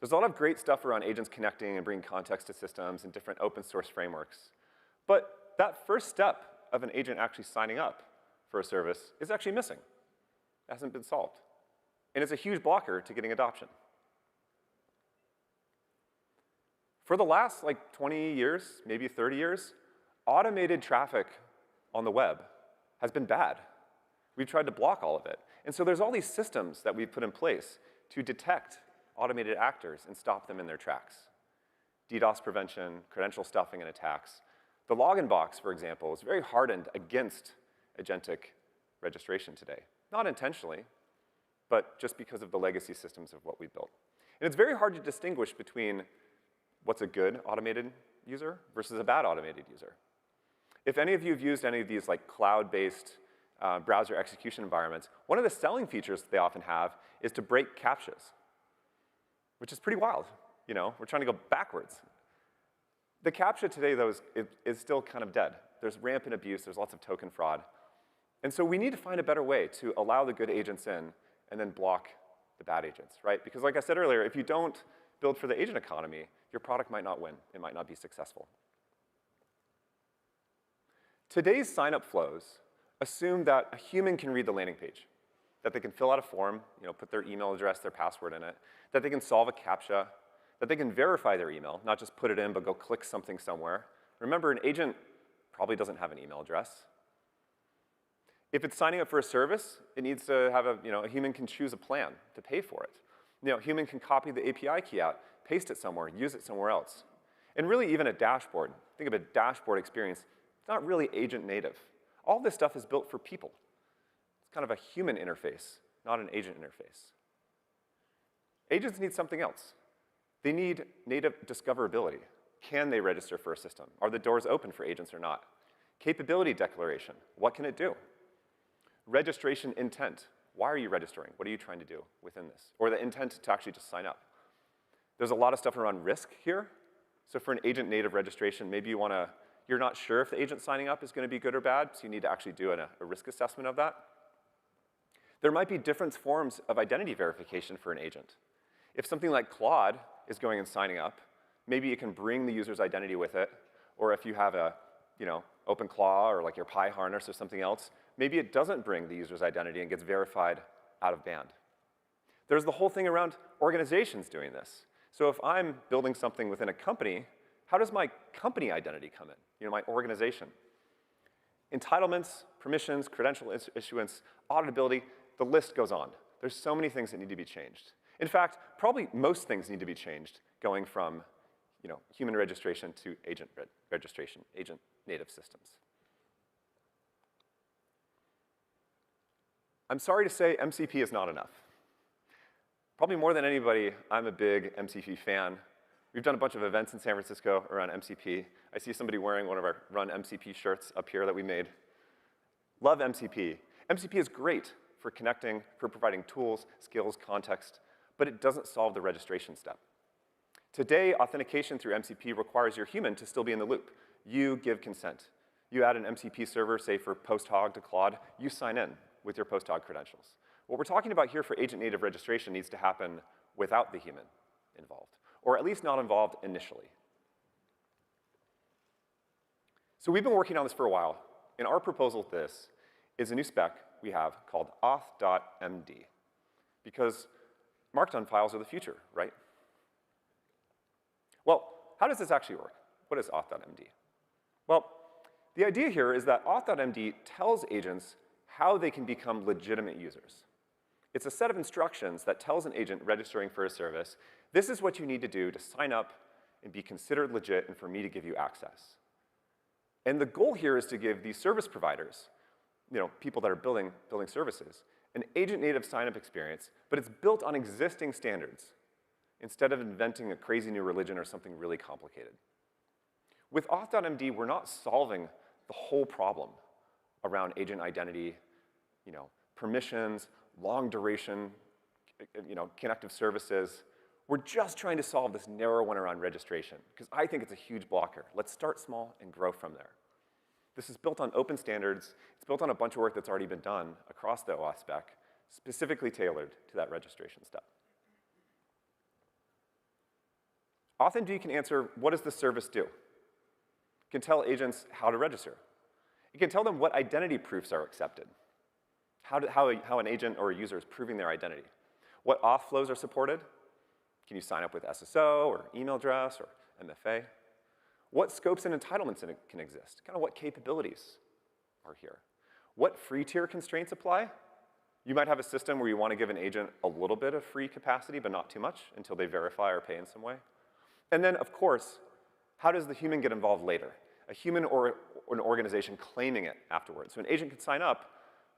R: There's a lot of great stuff around agents connecting and bringing context to systems and different open source frameworks. But that first step of an agent actually signing up for a service is actually missing. It hasn't been solved. And it's a huge blocker to getting adoption. For the last like 20 years, maybe 30 years, automated traffic on the web has been bad. We've tried to block all of it. And so there's all these systems that we've put in place to detect automated actors and stop them in their tracks. DDoS prevention, credential stuffing and attacks. The login box, for example, is very hardened against agentic registration today. Not intentionally, but just because of the legacy systems of what we built. And it's very hard to distinguish between what's a good automated user versus a bad automated user. If any of you have used any of these like cloud-based browser execution environments, one of the selling features that they often have is to break CAPTCHAs, which is pretty wild. You know, we're trying to go backwards. The CAPTCHA today, though, is still kind of dead. There's rampant abuse, there's lots of token fraud. And so we need to find a better way to allow the good agents in and then block the bad agents, right? Because like I said earlier, if you don't build for the agent economy, your product might not win. It might not be successful. Today's sign-up flows assume that a human can read the landing page, that they can fill out a form, you know, put their email address, their password in it, that they can solve a CAPTCHA, that they can verify their email, not just put it in, but go click something somewhere. Remember, an agent probably doesn't have an email address. If it's signing up for a service, it needs to have a human can choose a plan to pay for it. A human can copy the API key out, paste it somewhere, use it somewhere else. And really, even a dashboard. Think of a dashboard experience. It's not really agent native. All this stuff is built for people. It's kind of a human interface, not an agent interface. Agents need something else. They need native discoverability. Can they register for a system? Are the doors open for agents or not? Capability declaration. What can it do? Registration intent. Why are you registering? What are you trying to do within this? Or the intent to actually just sign up. There's a lot of stuff around risk here. So for an agent native registration, maybe you're not sure if the agent signing up is going to be good or bad, so you need to actually do a risk assessment of that. There might be different forms of identity verification for an agent. If something like Claude is going and signing up, maybe it can bring the user's identity with it. Or if you have a OpenClaw or like your Pi harness or something else, maybe it doesn't bring the user's identity and gets verified out of band. There's the whole thing around organizations doing this. So if I'm building something within a company, how does my company identity come in? My organization. Entitlements, permissions, credential issuance, auditability, the list goes on. There's so many things that need to be changed. In fact, probably most things need to be changed going from human registration to agent registration, agent native systems. I'm sorry to say MCP is not enough. Probably more than anybody, I'm a big MCP fan. We've done a bunch of events in San Francisco around MCP. I see somebody wearing one of our Run MCP shirts up here that we made. Love MCP. MCP is great for connecting, for providing tools, skills, context, but it doesn't solve the registration step. Today, authentication through MCP requires your human to still be in the loop. You give consent. You add an MCP server, say for post-hog to Claude, you sign in with your post-hog credentials. What we're talking about here for agent native registration needs to happen without the human involved, or at least not involved initially. So we've been working on this for a while, and our proposal to this is a new spec we have called auth.md, because markdown files are the future, right? Well, how does this actually work? What is auth.md? Well, the idea here is that auth.md tells agents how they can become legitimate users. It's a set of instructions that tells an agent registering for a service, this is what you need to do to sign up and be considered legit and for me to give you access. And the goal here is to give these service providers, people that are building services, an agent-native sign-up experience, but it's built on existing standards instead of inventing a crazy new religion or something really complicated. With auth.md, we're not solving the whole problem around agent identity, permissions, long duration, connective services. We're just trying to solve this narrow one around registration, because I think it's a huge blocker. Let's start small and grow from there. This is built on open standards. It's built on a bunch of work that's already been done across the OAuth spec, specifically tailored to that registration step. AuthMD can answer, what does the service do? It can tell agents how to register. It can tell them what identity proofs are accepted, how an agent or a user is proving their identity, what auth flows are supported. Can you sign up with SSO or email address or MFA? What scopes and entitlements can exist? Kind of what capabilities are here? What free tier constraints apply? You might have a system where you want to give an agent a little bit of free capacity, but not too much until they verify or pay in some way. And then, of course, how does the human get involved later? A human or an organization claiming it afterwards. So an agent can sign up,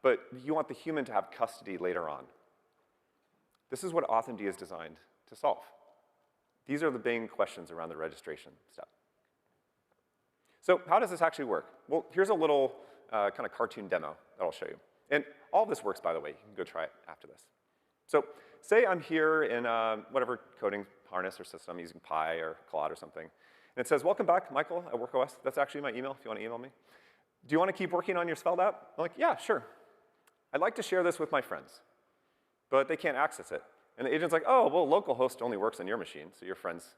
R: but you want the human to have custody later on. This is what AuthMD is designed to solve. These are the main questions around the registration step. So how does this actually work? Well, here's a little kind of cartoon demo that I'll show you. And all this works, by the way. You can go try it after this. So say I'm here in whatever coding harness or system, using Pi or Claude or something. And it says, welcome back, Michael, at WorkOS. That's actually my email, if you want to email me. Do you want to keep working on your Svelte app? I'm like, yeah, sure. I'd like to share this with my friends, but they can't access it. And the agent's like, oh, well, localhost only works on your machine, so your friends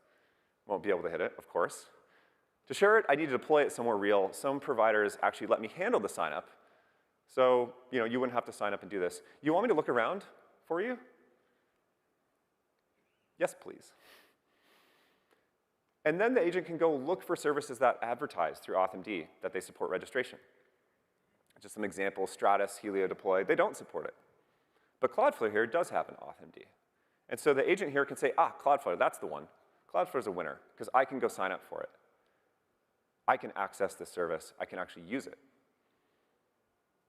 R: won't be able to hit it, of course. To share it, I need to deploy it somewhere real. Some providers actually let me handle the sign up. So you wouldn't have to sign up and do this. You want me to look around for you? Yes, please. And then the agent can go look for services that advertise through AuthMD that they support registration. Just some examples, Stratus, Helio Deploy, they don't support it. But Cloudflare here does have an AuthMD. And so the agent here can say, Cloudflare, that's the one. Cloudflare's a winner, because I can go sign up for it. I can access this service. I can actually use it.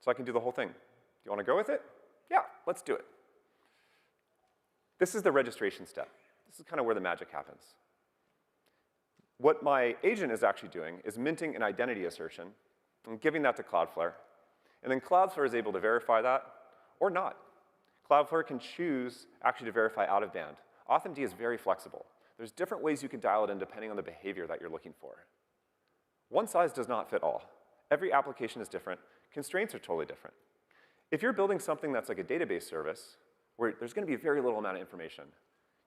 R: So I can do the whole thing. Do you want to go with it? Yeah, let's do it. This is the registration step. This is kind of where the magic happens. What my agent is actually doing is minting an identity assertion and giving that to Cloudflare. And then Cloudflare is able to verify that or not. Cloudflare can choose actually to verify out of band. AuthMD is very flexible. There's different ways you can dial it in depending on the behavior that you're looking for. One size does not fit all. Every application is different. Constraints are totally different. If you're building something that's like a database service, where there's going to be a very little amount of information,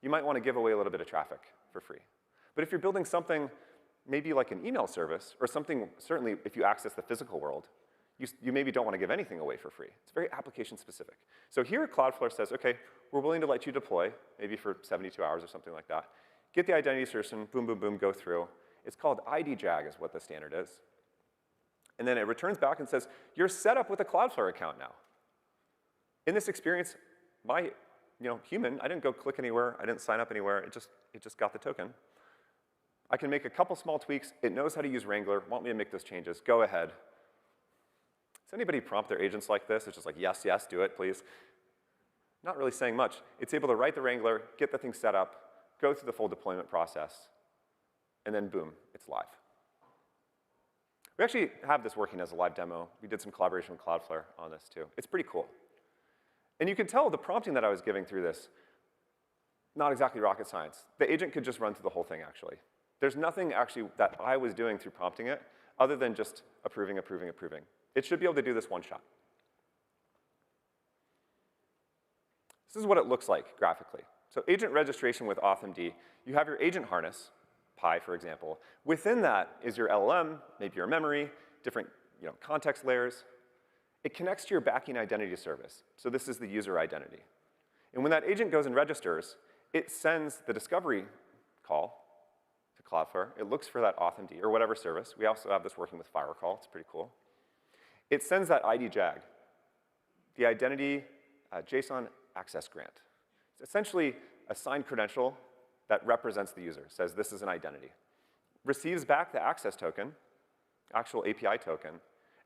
R: you might want to give away a little bit of traffic for free. But if you're building something maybe like an email service, or something, certainly if you access the physical world, you maybe don't want to give anything away for free. It's very application specific. So here Cloudflare says, OK, we're willing to let you deploy, maybe for 72 hours or something like that. Get the identity assertion, boom, boom, boom, go through. It's called IDJAG is what the standard is. And then it returns back and says, you're set up with a Cloudflare account now. In this experience, my human, I didn't go click anywhere. I didn't sign up anywhere. It just got the token. I can make a couple small tweaks. It knows how to use Wrangler. Want me to make those changes? Go ahead. Does anybody prompt their agents like this? It's just like, yes, yes, do it, please. Not really saying much. It's able to write the Wrangler, get the thing set up, go through the full deployment process, and then boom, it's live. We actually have this working as a live demo. We did some collaboration with Cloudflare on this too. It's pretty cool. And you can tell the prompting that I was giving through this, not exactly rocket science. The agent could just run through the whole thing, actually. There's nothing actually that I was doing through prompting it other than just approving, approving, approving. It should be able to do this one shot. This is what it looks like graphically. So agent registration with AuthMD, you have your agent harness, Pi, for example. Within that is your LLM, maybe your memory, different context layers. It connects to your backing identity service. So this is the user identity. And when that agent goes and registers, it sends the discovery call to Cloudflare. It looks for that AuthMD or whatever service. We also have this working with FireCall. It's pretty cool. It sends that IDJAG, the identity JSON access grant. It's essentially a signed credential that represents the user, says this is an identity. Receives back the access token, actual API token,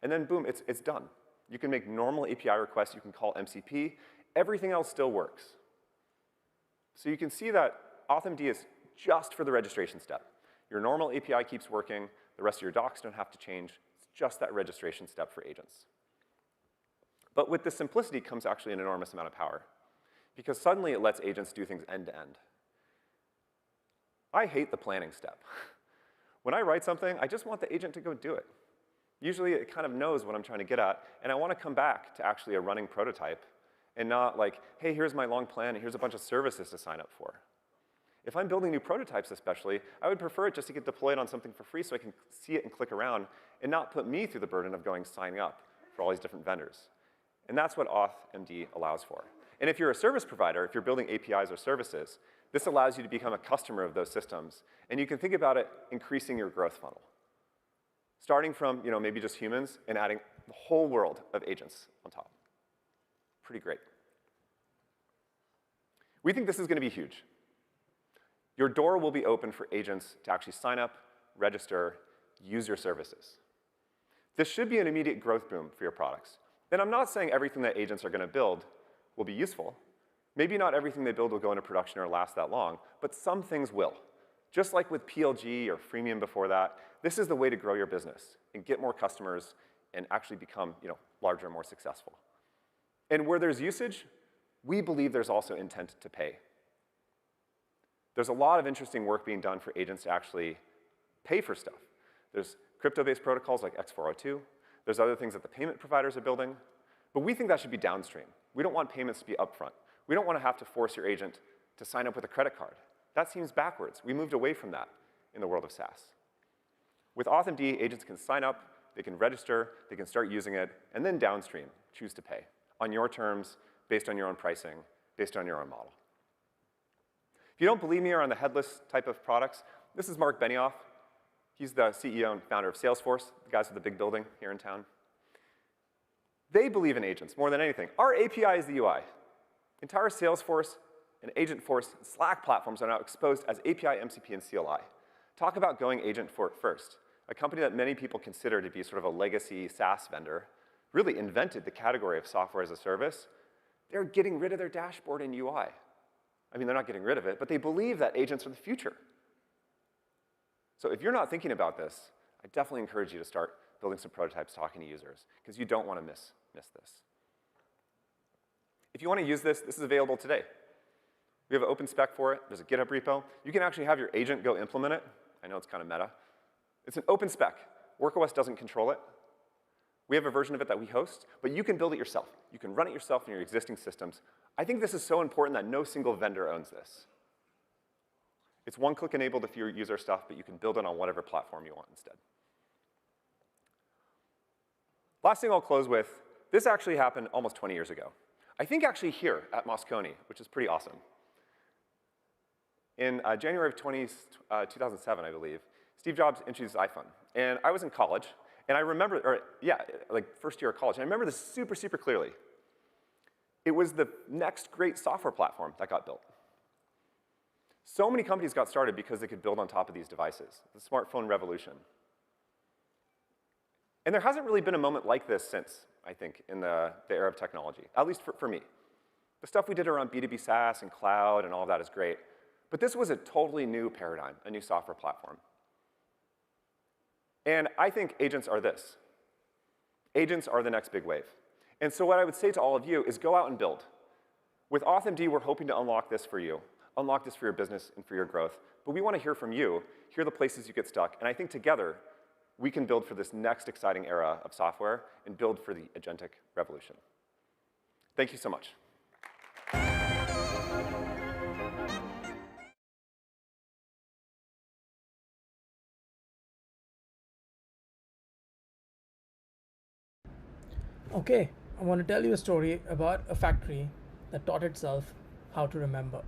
R: and then boom, it's done. You can make normal API requests. You can call MCP. Everything else still works. So you can see that AuthMD is just for the registration step. Your normal API keeps working. The rest of your docs don't have to change. It's just that registration step for agents. But with this simplicity comes actually an enormous amount of power, because suddenly it lets agents do things end to end. I hate the planning step. When I write something, I just want the agent to go do it. Usually it kind of knows what I'm trying to get at, and I want to come back to actually a running prototype and not like, hey, here's my long plan, and here's a bunch of services to sign up for. If I'm building new prototypes especially, I would prefer it just to get deployed on something for free so I can see it and click around and not put me through the burden of going signing up for all these different vendors. And that's what AuthMD allows for. And if you're a service provider, if you're building APIs or services, this allows you to become a customer of those systems. And you can think about it increasing your growth funnel. Starting from maybe just humans and adding the whole world of agents on top. Pretty great. We think this is going to be huge. Your door will be open for agents to actually sign up, register, use your services. This should be an immediate growth boom for your products. And I'm not saying everything that agents are going to build will be useful. Maybe not everything they build will go into production or last that long, but some things will. Just like with PLG or freemium before that, this is the way to grow your business and get more customers and actually become larger and more successful. And where there's usage, we believe there's also intent to pay. There's a lot of interesting work being done for agents to actually pay for stuff. There's crypto-based protocols like X402. There's other things that the payment providers are building. But we think that should be downstream. We don't want payments to be upfront. We don't want to have to force your agent to sign up with a credit card. That seems backwards. We moved away from that in the world of SaaS. With AuthMD, agents can sign up, they can register, they can start using it, and then downstream, choose to pay on your terms, based on your own pricing, based on your own model. If you don't believe me or on the headless type of products, This is Mark Benioff. He's the CEO and founder of Salesforce, the guys with the big building here in town. They believe in agents more than anything. Our API is the UI. Entire Salesforce and Agentforce Slack platforms are now exposed as API, MCP, and CLI. Talk about going agent first. A company that many people consider to be sort of a legacy SaaS vendor really invented the category of software as a service. They're getting rid of their dashboard and UI. I mean, they're not getting rid of it, but they believe that agents are the future. So if you're not thinking about this, I definitely encourage you to start building some prototypes, talking to users, because you don't want to miss this. If you want to use this, this is available today. We have an open spec for it. There's a GitHub repo. You can actually have your agent go implement it. I know it's kind of meta. It's an open spec. WorkOS doesn't control it. We have a version of it that we host, but you can build it yourself. You can run it yourself in your existing systems. I think this is so important that no single vendor owns this. It's one-click enabled if you use our stuff, but you can build it on whatever platform you want instead. Last thing I'll close with, this actually happened almost 20 years ago. I think actually here at Moscone, which is pretty awesome. In January of 2007, I believe, Steve Jobs introduced the iPhone. And I was in college, and I remember, like first year of college, and I remember this super, super clearly. It was the next great software platform that got built. So many companies got started because they could build on top of these devices, the smartphone revolution. And there hasn't really been a moment like this since, I think, in the era of technology, at least for me. The stuff we did around B2B SaaS and cloud and all of that is great. But this was a totally new paradigm, a new software platform. And I think agents are this. Agents are the next big wave. And so what I would say to all of you is go out and build. With AuthMD, we're hoping to unlock this for you, unlock this for your business and for your growth. But we want to hear from you, hear the places you get stuck. And I think together, we can build for this next exciting era of software and build for the agentic revolution. Thank you so much.
S: Okay, I want to tell you a story about a factory that taught itself how to remember.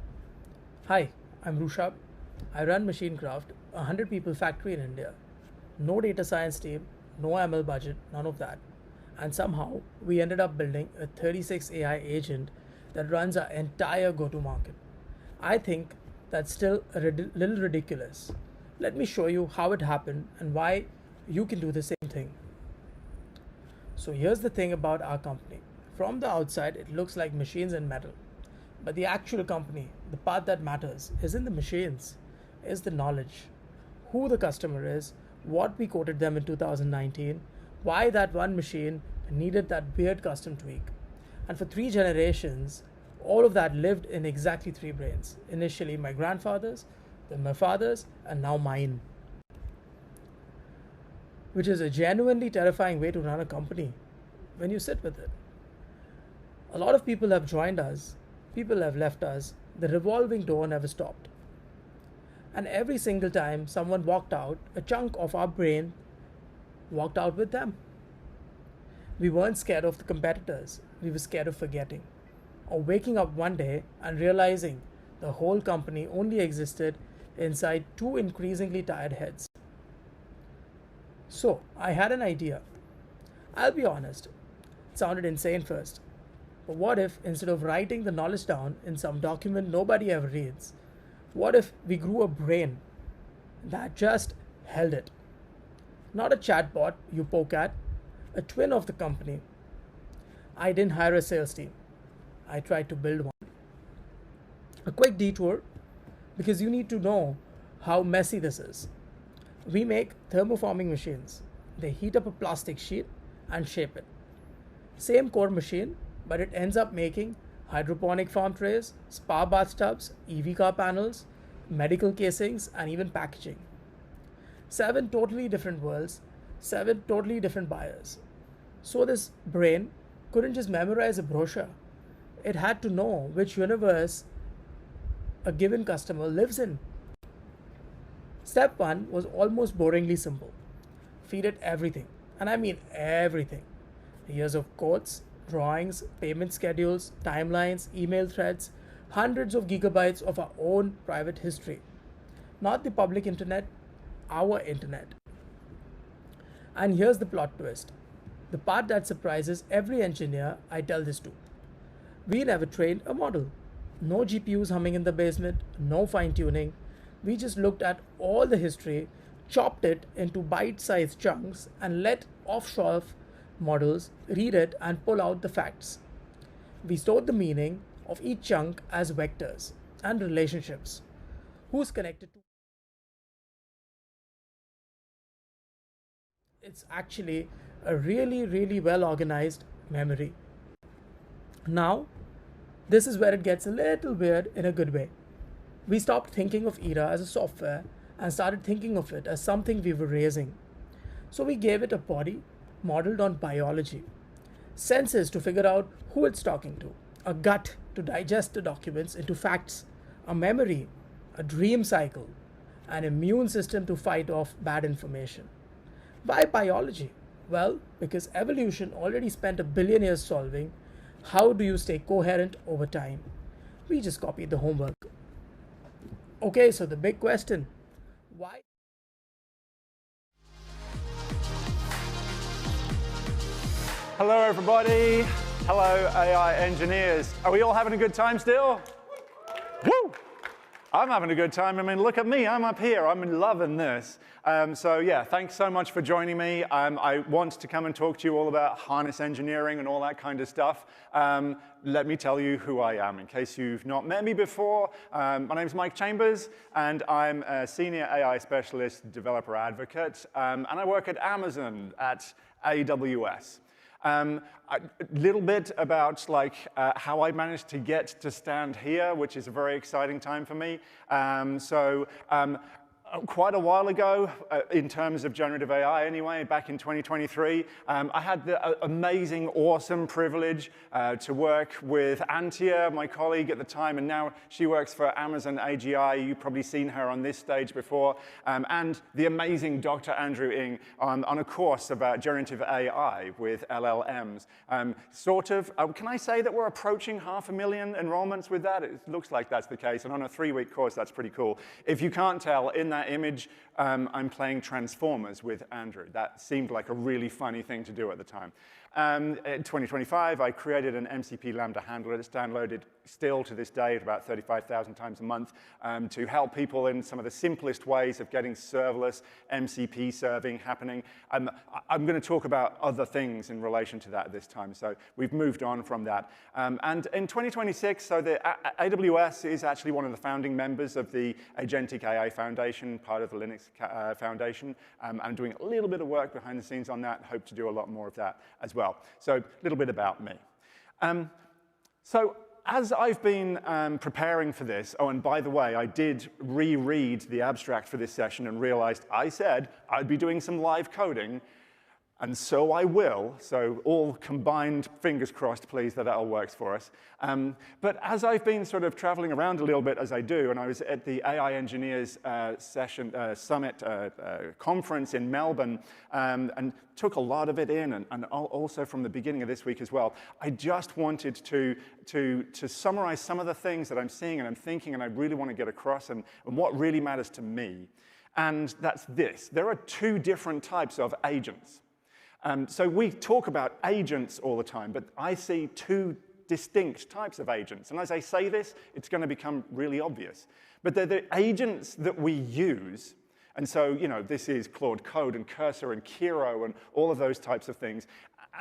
S: Hi, I'm Rushab. I run Machinecraft, a 100-people factory in India. No data science team, no ML budget, none of that. And somehow, we ended up building a 36 AI agent that runs our entire go-to-market. I think that's still a little ridiculous. Let me show you how it happened and why you can do the same thing. So here's the thing about our company. From the outside, it looks like machines and metal. But the actual company, the part that matters, isn't the machines, is the knowledge. Who the customer is, what we quoted them in 2019, why that one machine needed that weird custom tweak. And for 3 generations, all of that lived in exactly 3 brains. Initially my grandfather's, then my father's, and now mine. Which is a genuinely terrifying way to run a company when you sit with it. A lot of people have joined us, people have left us, the revolving door never stopped. And every single time someone walked out, a chunk of our brain walked out with them. We weren't scared of the competitors, we were scared of forgetting. Or waking up one day and realizing the whole company only existed inside 2 increasingly tired heads. So, I had an idea. I'll be honest, it sounded insane first. But what if, instead of writing the knowledge down in some document nobody ever reads, what if we grew a brain that just held it? Not a chatbot you poke at, a twin of the company. I didn't hire a sales team. I tried to build one. A quick detour, because you need to know how messy this is. We make thermoforming machines. They heat up a plastic sheet and shape it. Same core machine, but it ends up making hydroponic farm trays, spa bathtubs, EV car panels, medical casings, and even packaging. 7 totally different worlds, 7 totally different buyers. So this brain couldn't just memorize a brochure. It had to know which universe a given customer lives in. Step 1 was almost boringly simple. Feed it everything, and I mean everything. Years of quotes, drawings, payment schedules, timelines, email threads, hundreds of gigabytes of our own private history. not the public internet, our internet. And here's the plot twist, the part that surprises every engineer I tell this to. We never trained a model. No GPUs humming in the basement, no fine-tuning. We just looked at all the history, chopped it into bite-sized chunks, and let off-shelf models read it and pull out the facts. We stored the meaning of each chunk as vectors and relationships. Who's connected to? It's actually a really well-organized memory. Now, this is where it gets a little weird in a good way. We stopped thinking of ERA as a software and started thinking of it as something we were raising. So we gave it a body modeled on biology, senses to figure out who it's talking to, a gut to digest the documents into facts, a memory, a dream cycle, an immune system to fight off bad information. Why biology? Well, because evolution already spent 1 billion years solving how do you stay coherent over time. We just copied the homework. Okay, so the big question, why?
T: Hello everybody. Hello AI engineers. Are we all having a good time still? Woo! I'm having a good time. I mean, look at me. I'm up here. I'm loving this. So yeah, thanks so much for joining me. I want to come and talk to you all about harness engineering and all that kind of stuff. Let me tell you who I am, in case you've not met me before. My name is Mike Chambers, and I'm a senior AI specialist developer advocate, and I work at Amazon at AWS. A little bit about how I managed to get to stand here, which is a very exciting time for me. Quite a while ago, in terms of generative AI anyway, back in 2023, I had the amazing, awesome privilege to work with Antia, my colleague at the time, and now she works for Amazon AGI. You've probably seen her on this stage before, and the amazing Dr. Andrew Ng on a course about generative AI with LLMs. Can I say that we're approaching 500,000 enrollments with that? It looks like that's the case, and on a 3-week course, that's pretty cool. If you can't tell, in that image, I'm playing Transformers with Andrew. That seemed like a really funny thing to do at the time. In 2025, I created an MCP Lambda handler that's downloaded still to this day at about 35,000 times a month to help people in some of the simplest ways of getting serverless MCP serving happening. I'm going to talk about other things in relation to that this time, so we've moved on from that. And in 2026, so the AWS is actually one of the founding members of the Agentic AI Foundation, part of the Linux Foundation. I'm doing a little bit of work behind the scenes on that, hope to do a lot more of that as well. So a little bit about me. So as I've been preparing for this, oh, and by the way, I did reread the abstract for this session and realized I said I'd be doing some live coding, and so I will. So all combined, fingers crossed, please, that all works for us. But as I've been sort of traveling around a little bit, as I do, and I was at the AI Engineers Summit conference in Melbourne, and took a lot of it in, and also from the beginning of this week as well, I just wanted to summarize some of the things that I'm seeing and I'm thinking and I really want to get across and what really matters to me. And that's this. There are 2 different types of agents. So we talk about agents all the time, but I see 2 distinct types of agents. And as I say this, it's going to become really obvious. But they're the agents that we use. And so, this is Claude Code and Cursor and Kiro and all of those types of things.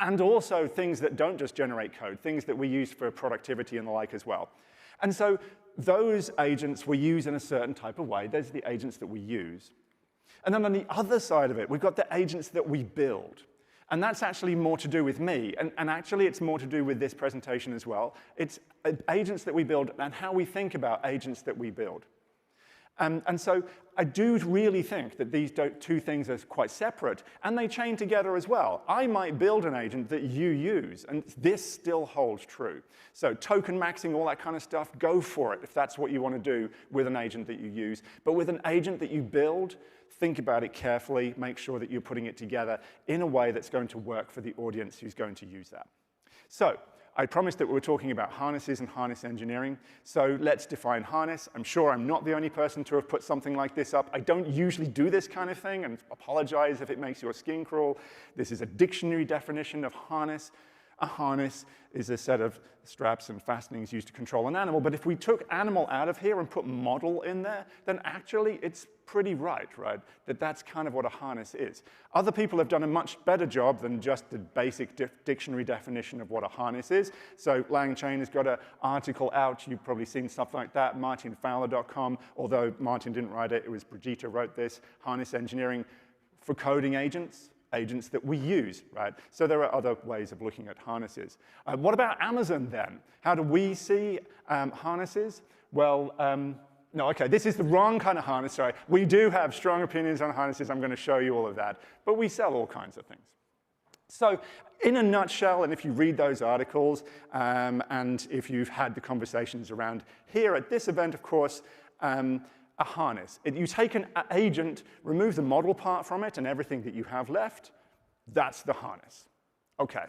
T: And also things that don't just generate code, things that we use for productivity and the like as well. And so those agents we use in a certain type of way. Those are the agents that we use. And then on the other side of it, we've got the agents that we build. And that's actually more to do with me. And actually, it's more to do with this presentation as well. It's agents that we build and how we think about agents that we build. And so I do really think that these 2 things are quite separate, and they chain together as well. I might build an agent that you use, and this still holds true. So token maxing, all that kind of stuff, go for it if that's what you want to do with an agent that you use. But with an agent that you build, think about it carefully, make sure that you're putting it together in a way that's going to work for the audience who's going to use that. So I promised that we were talking about harnesses and harness engineering, so let's define harness. I'm sure I'm not the only person to have put something like this up. I don't usually do this kind of thing, and apologize if it makes your skin crawl. This is a dictionary definition of harness. A harness is a set of straps and fastenings used to control an animal, but if we took animal out of here and put model in there, then actually it's pretty right? That that's kind of what a harness is. Other people have done a much better job than just the basic dictionary definition of what a harness is. So Lang Chain has got an article out. You've probably seen stuff like that, martinfowler.com, although Martin didn't write it. It was Brigitte wrote this, harness engineering for coding agents that we use, right? So there are other ways of looking at harnesses. What about Amazon then? How do we see harnesses? Well, no, okay, this is the wrong kind of harness, sorry. We do have strong opinions on harnesses. I'm going to show you all of that. But we sell all kinds of things. So in a nutshell, and if you read those articles, and if you've had the conversations around here at this event, of course, a harness. You take an agent, remove the model part from it, and everything that you have left, that's the harness. Okay.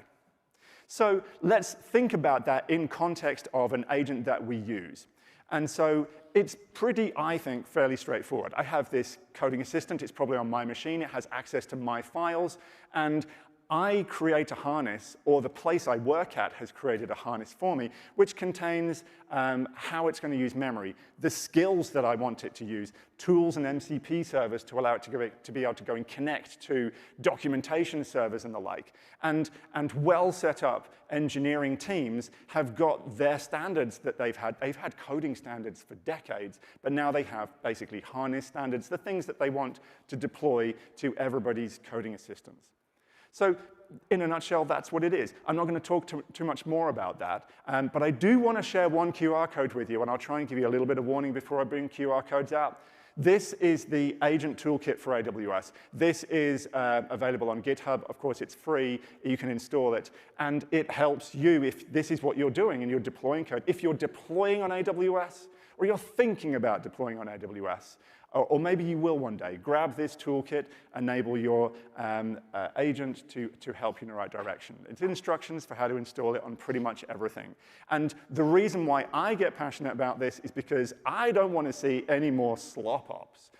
T: So let's think about that in context of an agent that we use. And so it's pretty, I think, fairly straightforward. I have this coding assistant. It's probably on my machine. It has access to my files. And I create a harness, or the place I work at has created a harness for me, which contains how it's going to use memory, the skills that I want it to use, tools and MCP servers to allow it to be able to go and connect to documentation servers and the like. And well set up engineering teams have got their standards that they've had. They've had coding standards for decades, but now they have basically harness standards, the things that they want to deploy to everybody's coding assistants. So in a nutshell, that's what it is. I'm not going to talk too much more about that, but I do want to share one QR code with you, and I'll try and give you a little bit of warning before I bring QR codes out. This is the agent toolkit for AWS. This is available on GitHub. Of course, it's free. You can install it, and it helps you if this is what you're doing and you're deploying code. If you're deploying on AWS, or you're thinking about deploying on AWS, or maybe you will one day, grab this toolkit, enable your agent to help you in the right direction. It's instructions for how to install it on pretty much everything. And the reason why I get passionate about this is because I don't want to see any more slop ops.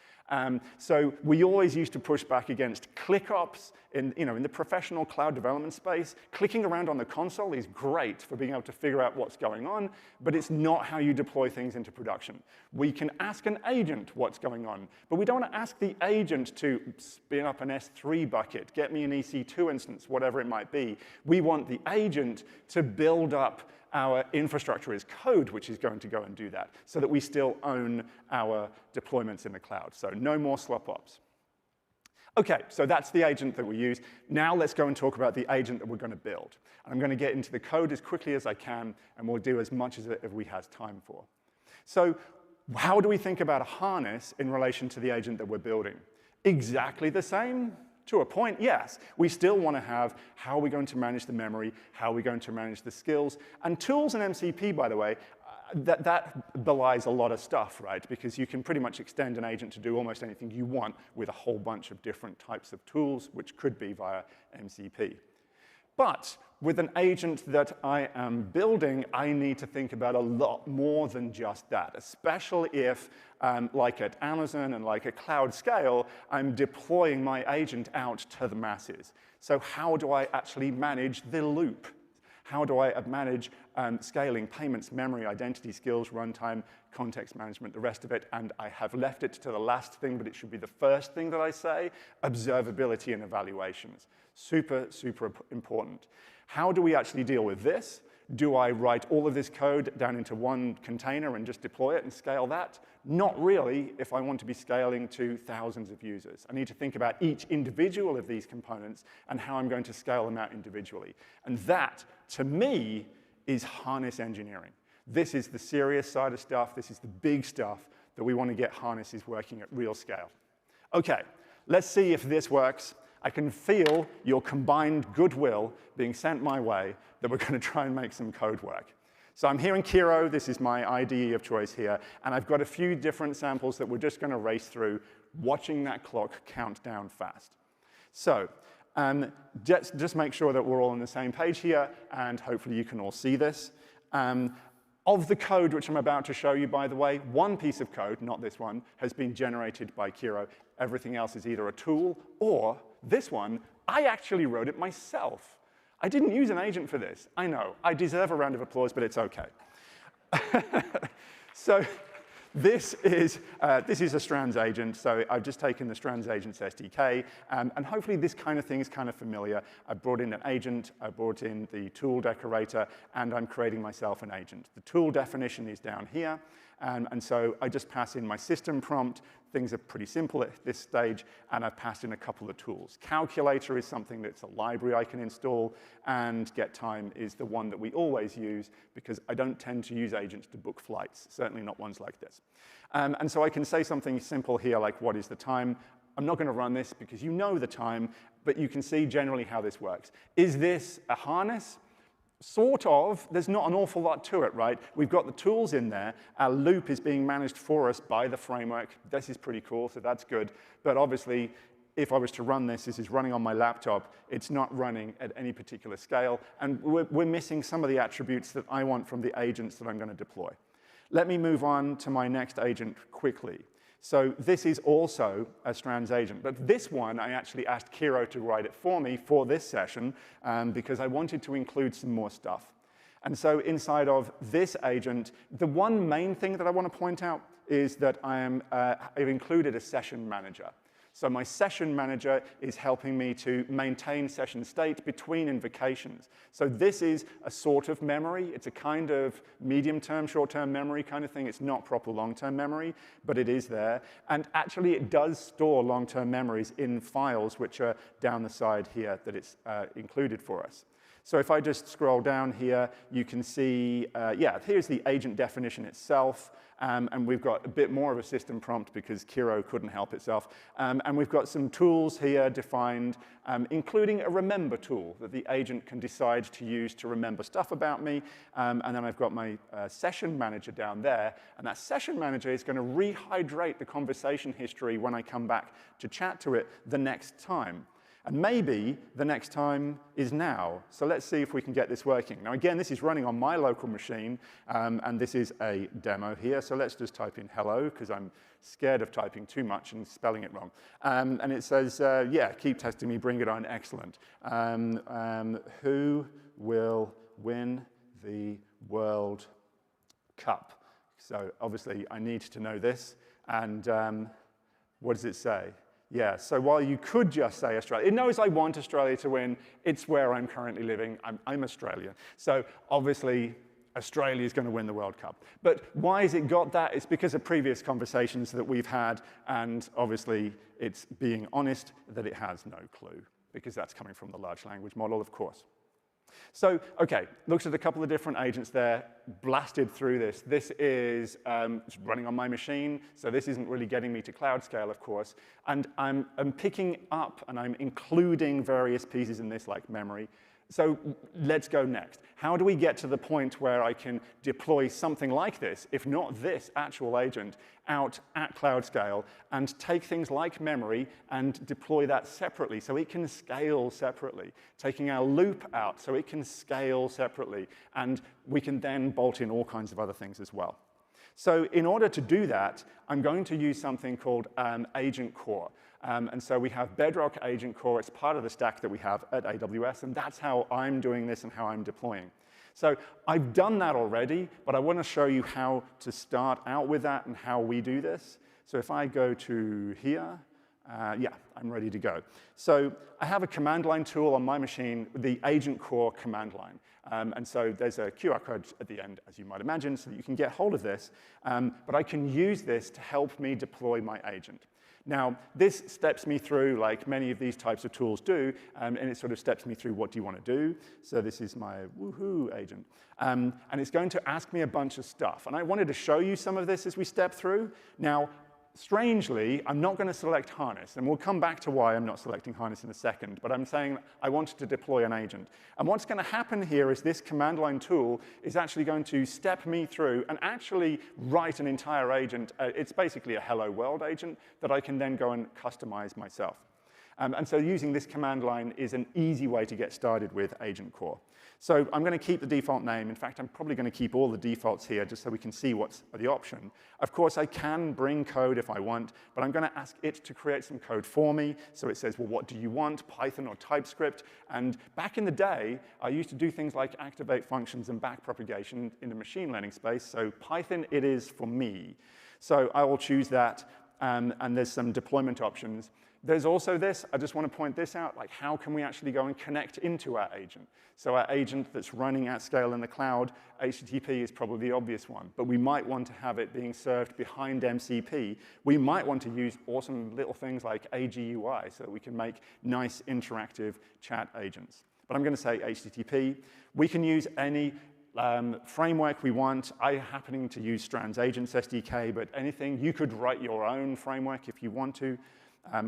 T: So we always used to push back against click ops in the professional cloud development space. Clicking around on the console is great for being able to figure out what's going on, but it's not how you deploy things into production. We can ask an agent what's going on, but we don't want to ask the agent to spin up an S3 bucket, get me an EC2 instance, whatever it might be. We want the agent to build up our infrastructure as code, which is going to go and do that, so that we still own our deployments in the cloud. So no more slop ops. Okay, so that's the agent that we use. Now let's go and talk about the agent that we're going to build. And I'm going to get into the code as quickly as I can, and we'll do as much as we have time for. So how do we think about a harness in relation to the agent that we're building? Exactly the same? To a point, yes. We still want to have how are we going to manage the memory, how are we going to manage the skills. And tools and MCP, by the way, that belies a lot of stuff, right? Because you can pretty much extend an agent to do almost anything you want with a whole bunch of different types of tools, which could be via MCP. But with an agent that I am building, I need to think about a lot more than just that, especially if, like at Amazon and like at cloud scale, I'm deploying my agent out to the masses. So how do I actually manage the loop? How do I manage scaling, payments, memory, identity, skills, runtime, context management, the rest of it? And I have left it to the last thing, but it should be the first thing that I say, observability and evaluations. Super, super important. How do we actually deal with this? Do I write all of this code down into one container and just deploy it and scale that? Not really if I want to be scaling to thousands of users. I need to think about each individual of these components and how I'm going to scale them out individually. And that, to me, is harness engineering. This is the serious side of stuff. This is the big stuff that we want to get harnesses working at real scale. OK, let's see if this works. I can feel your combined goodwill being sent my way that we're going to try and make some code work. So I'm here in Kiro. This is my IDE of choice here. And I've got a few different samples that we're just going to race through, watching that clock count down fast. So Just make sure that we're all on the same page here, and hopefully you can all see this. Of the code which I'm about to show you, by the way, one piece of code, not this one, has been generated by Kiro. Everything else is either a tool or this one, I actually wrote it myself. I didn't use an agent for this. I know. I deserve a round of applause, but it's OK. So this is a Strands agent. So I've just taken the Strands agents SDK. And hopefully this kind of thing is kind of familiar. I brought in an agent. I brought in the tool decorator. And I'm creating myself an agent. The tool definition is down here. And so I just pass in my system prompt. Things are pretty simple at this stage, and I've passed in a couple of tools. Calculator is something that's a library I can install, and getTime is the one that we always use because I don't tend to use agents to book flights, certainly not ones like this. And so I can say something simple here like, what is the time? I'm not going to run this because you know the time, but you can see generally how this works. Is this a harness? Sort of. There's not an awful lot to it, right? We've got the tools in there. Our loop is being managed for us by the framework. This is pretty cool, so that's good. But obviously, if I was to run this, this is running on my laptop. It's not running at any particular scale. And we're missing some of the attributes that I want from the agents that I'm going to deploy. Let me move on to my next agent quickly. So this is also a Strands agent. But this one, I actually asked Kiro to write it for me for this session because I wanted to include some more stuff. And so inside of this agent, the one main thing that I want to point out is that I've included a session manager. So my session manager is helping me to maintain session state between invocations. So this is a sort of memory. It's a kind of medium-term, short-term memory kind of thing. It's not proper long-term memory, but it is there. And actually, it does store long-term memories in files which are down the side here that it's included for us. So if I just scroll down here, you can see, yeah, here's the agent definition itself. And we've got a bit more of a system prompt because Kiro couldn't help itself. And we've got some tools here defined, including a remember tool that the agent can decide to use to remember stuff about me. And then I've got my session manager down there. And that session manager is going to rehydrate the conversation history when I come back to chat to it the next time. And maybe the next time is now. So let's see if we can get this working. Now, again, this is running on my local machine, and this is a demo here. So let's just type in hello, because I'm scared of typing too much and spelling it wrong. And it says, yeah, keep testing me, bring it on, excellent. Who will win the World Cup? So obviously, I need to know this. And what does it say? Yeah, so while you could just say Australia, it knows I want Australia to win. It's where I'm currently living. I'm Australian. So obviously, Australia is going to win the World Cup. But why has it got that? It's because of previous conversations that we've had. And obviously, it's being honest that it has no clue, because that's coming from the large language model, of course. So, OK, looked at a couple of different agents there, blasted through this. This is running on my machine, so this isn't really getting me to cloud scale, of course. And I'm picking up and I'm including various pieces in this, like memory. So let's go next. How do we get to the point where I can deploy something like this, if not this actual agent, out at cloud scale and take things like memory and deploy that separately so it can scale separately, taking our loop out so it can scale separately, and we can then bolt in all kinds of other things as well. So in order to do that, I'm going to use something called Agent Core. And so we have Bedrock Agent Core. It's part of the stack that we have at AWS, and that's how I'm doing this and how I'm deploying. So I've done that already, but I want to show you how to start out with that and how we do this. So if I go to here, yeah, I'm ready to go. So I have a command line tool on my machine, the Agent Core command line. And so there's a QR code at the end, as you might imagine, so that you can get hold of this. But I can use this to help me deploy my agent. Now, this steps me through, like many of these types of tools do, and it sort of steps me through what do you want to do. So this is my woohoo agent. And it's going to ask me a bunch of stuff. And I wanted to show you some of this as we step through. Now, strangely, I'm not going to select harness. And we'll come back to why I'm not selecting harness in a second. But I'm saying I wanted to deploy an agent. And what's going to happen here is this command line tool is actually going to step me through and actually write an entire agent. It's basically a hello world agent that I can then go and customize myself. And so using this command line is an easy way to get started with Agent Core. So I'm going to keep the default name. In fact, I'm probably going to keep all the defaults here just so we can see what's the option. Of course, I can bring code if I want, but I'm going to ask it to create some code for me. So it says, well, what do you want, Python or TypeScript? And back in the day, I used to do things like activate functions and backpropagation in the machine learning space. So Python it is for me. So I will choose that, and there's some deployment options. There's also this, I just want to point this out, like how can we actually go and connect into our agent? So our agent that's running at scale in the cloud, HTTP is probably the obvious one, but we might want to have it being served behind MCP. We might want to use awesome little things like AGUI so that we can make nice interactive chat agents. But I'm going to say HTTP. We can use any framework we want. I happen to use Strands Agents SDK, but anything, you could write your own framework if you want to.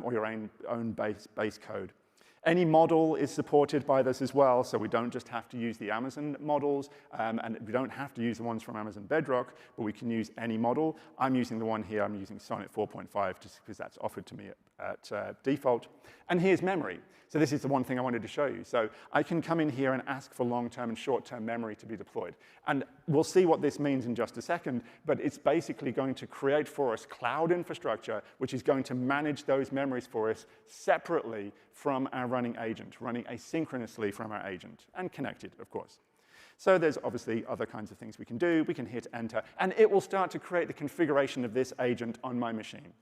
T: Or your own base code. Any model is supported by this as well, so we don't just have to use the Amazon models, and we don't have to use the ones from Amazon Bedrock, but we can use any model. I'm using the one here. I'm using Sonnet 4.5 just because that's offered to me at default. And here's memory. So this is the one thing I wanted to show you. So I can come in here and ask for long-term and short-term memory to be deployed. And we'll see what this means in just a second, but it's basically going to create for us cloud infrastructure, which is going to manage those memories for us separately from our running agent, running asynchronously from our agent, and connected, of course. So there's obviously other kinds of things we can do. We can hit enter, and it will start to create the configuration of this agent on my machine.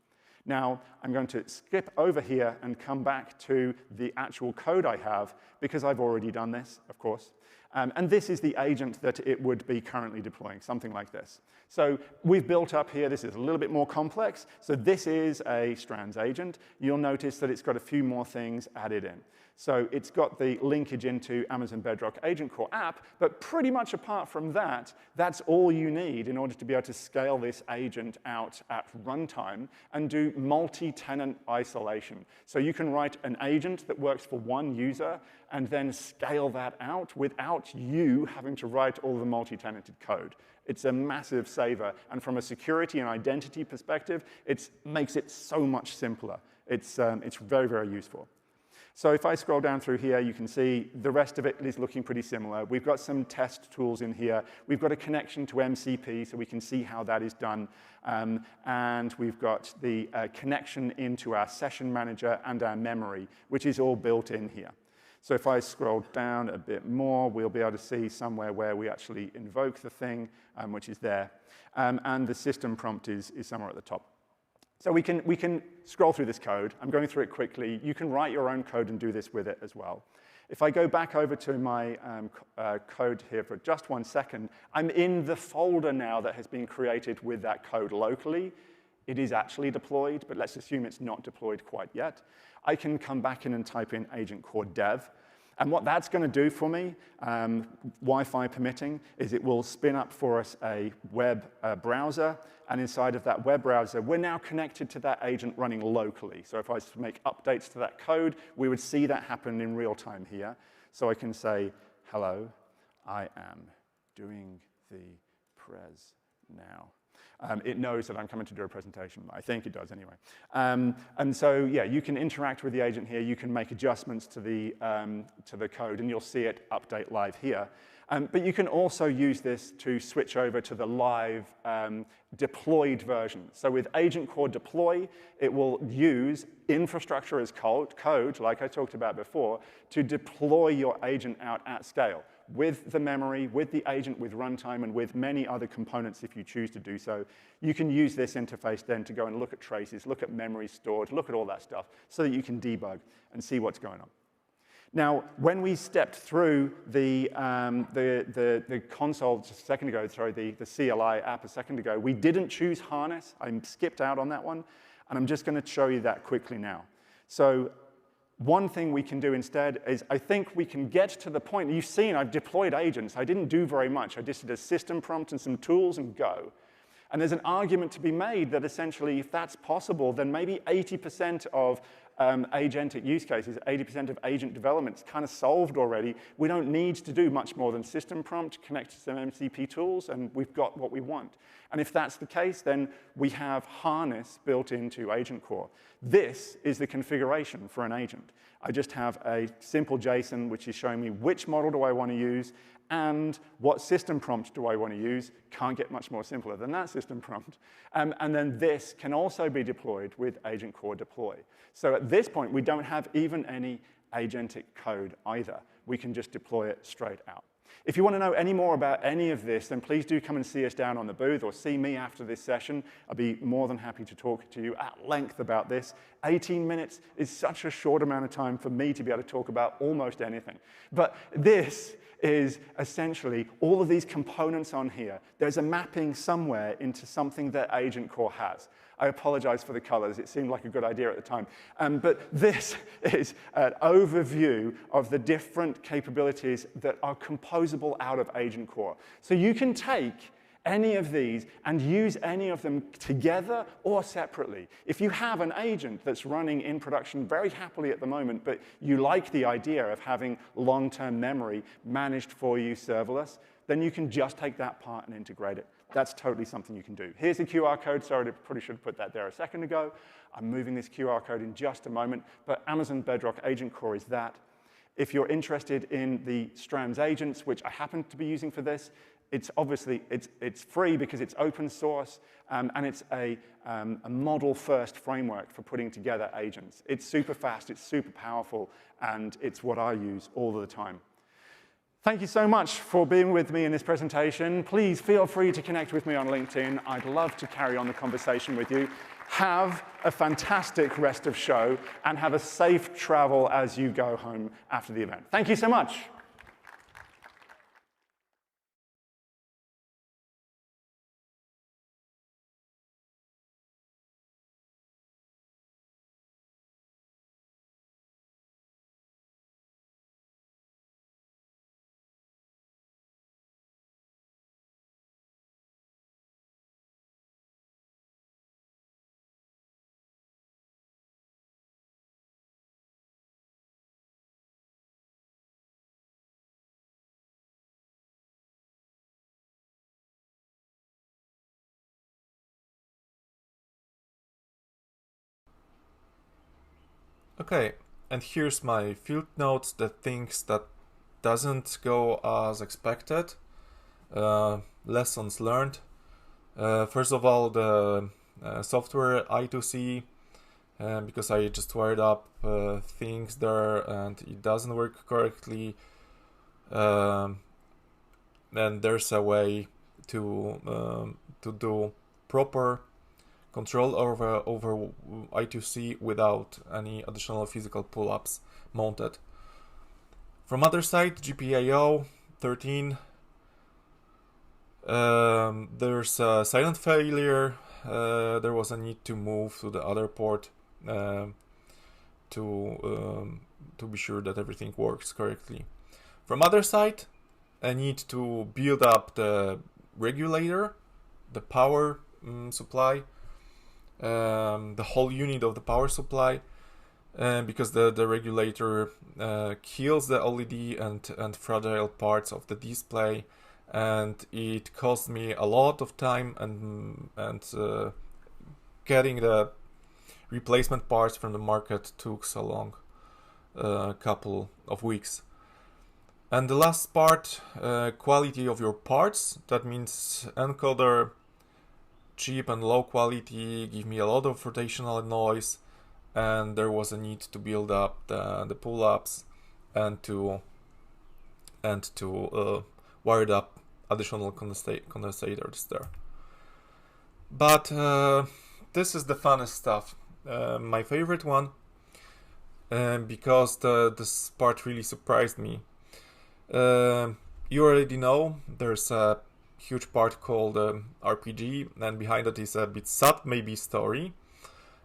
T: Now, I'm going to skip over here and come back to the actual code I have, because I've already done this, of course. And this is the agent that it would be currently deploying, something like this. So we've built up here, this is a little bit more complex. So this is a Strands agent. You'll notice that it's got a few more things added in. So it's got the linkage into Amazon Bedrock Agent Core app, but pretty much apart from that, that's all you need in order to be able to scale this agent out at runtime and do multi-tenant isolation. So you can write an agent that works for one user and then scale that out without you having to write all the multi-tenanted code. It's a massive saver, and from a security and identity perspective, it makes it so much simpler. It's very, very useful. So if I scroll down through here, you can see the rest of it is looking pretty similar. We've got some test tools in here. We've got a connection to MCP, so we can see how that is done. And we've got the connection into our session manager and our memory, which is all built in here. So if I scroll down a bit more, we'll be able to see somewhere where we actually invoke the thing, which is there. And the system prompt is somewhere at the top. So we can scroll through this code. I'm going through it quickly. You can write your own code and do this with it as well. If I go back over to my code here for just 1 second, I'm in the folder now that has been created with that code locally. It is actually deployed, but let's assume it's not deployed quite yet. I can come back in and type in Agent Core Dev. And what that's going to do for me, Wi-Fi permitting, is it will spin up for us a web browser. And inside of that web browser, we're now connected to that agent running locally. So if I was to make updates to that code, we would see that happen in real time here. So I can say, hello, I am doing the pres now. It knows that I'm coming to do a presentation. I think it does anyway. And so, yeah, you can interact with the agent here. You can make adjustments to the code, and you'll see it update live here. But you can also use this to switch over to the live deployed version. So with Agent Core Deploy, it will use infrastructure as code, like I talked about before, to deploy your agent out at scale with the memory, with the agent, with runtime, and with many other components if you choose to do so. You can use this interface then to go and look at traces, look at memory stored, look at all that stuff, so that you can debug and see what's going on. Now, when we stepped through the console just a second ago, sorry, the CLI app a second ago, we didn't choose harness. I skipped out on that one, and I'm just going to show you that quickly now. So one thing we can do instead is I think we can get to the point. You've seen I've deployed agents. I didn't do very much. I just did a system prompt and some tools and go. And there's an argument to be made that essentially if that's possible, then maybe 80% of agentic use cases. 80% of agent development is kind of solved already. We don't need to do much more than system prompt, connect to some MCP tools, and we've got what we want. And if that's the case, then we have harness built into Agent Core. This is the configuration for an agent. I just have a simple JSON, which is showing me which model do I want to use and what system prompt do I want to use. Can't get much more simpler than that system prompt. And then this can also be deployed with Agent Core Deploy. So at this point, we don't have even any agentic code either. We can just deploy it straight out. If you want to know any more about any of this, then please do come and see us down on the booth or see me after this session. I'll be more than happy to talk to you at length about this. 18 minutes is such a short amount of time for me to be able to talk about almost anything. But this is essentially all of these components on here. There's a mapping somewhere into something that Agent Core has. I apologize for the colors. It seemed like a good idea at the time. But this is an overview of the different capabilities that are composable out of Agent Core. So you can take any of these and use any of them together or separately. If you have an agent that's running in production very happily at the moment, but you like the idea of having long-term memory managed for you serverless, then you can just take that part and integrate it. That's totally something you can do. Here's the QR code. Sorry, I probably should have put that there a second ago. I'm moving this QR code in just a moment, but Amazon Bedrock Agent Core is that. If you're interested in the Strands agents, which I happen to be using for this, it's obviously, it's free because it's open source, and it's a model-first framework for putting together agents. It's super fast, it's super powerful, and it's what I use all the time. Thank you so much for being with me in this presentation. Please feel free to connect with me on LinkedIn. I'd love to carry on the conversation with you. Have a fantastic rest of show, and have a safe travel as you go home after the event. Thank you so much.
U: Okay, and here's my field notes, the things that doesn't go as expected. Lessons learned. First of all, the software I2C, because I just wired up things there and it doesn't work correctly. And there's a way to do proper control over I2C without any additional physical pull-ups mounted. From other side, GPIO 13, there's a silent failure. There was a need to move to the other port to be sure that everything works correctly. From other side, I need to build up the regulator, the power supply, the whole unit of the power supply, because the regulator kills the LED and fragile parts of the display, and it cost me a lot of time and getting the replacement parts from the market took so long, a couple of weeks. And the last part, quality of your parts. That means encoder, cheap and low quality, give me a lot of rotational noise, and there was a need to build up the pull-ups and to wire up additional condensators there. But this is the funnest stuff. My favorite one, because this part really surprised me. You already know there's a huge part called RPG, and behind it is a bit sad maybe story,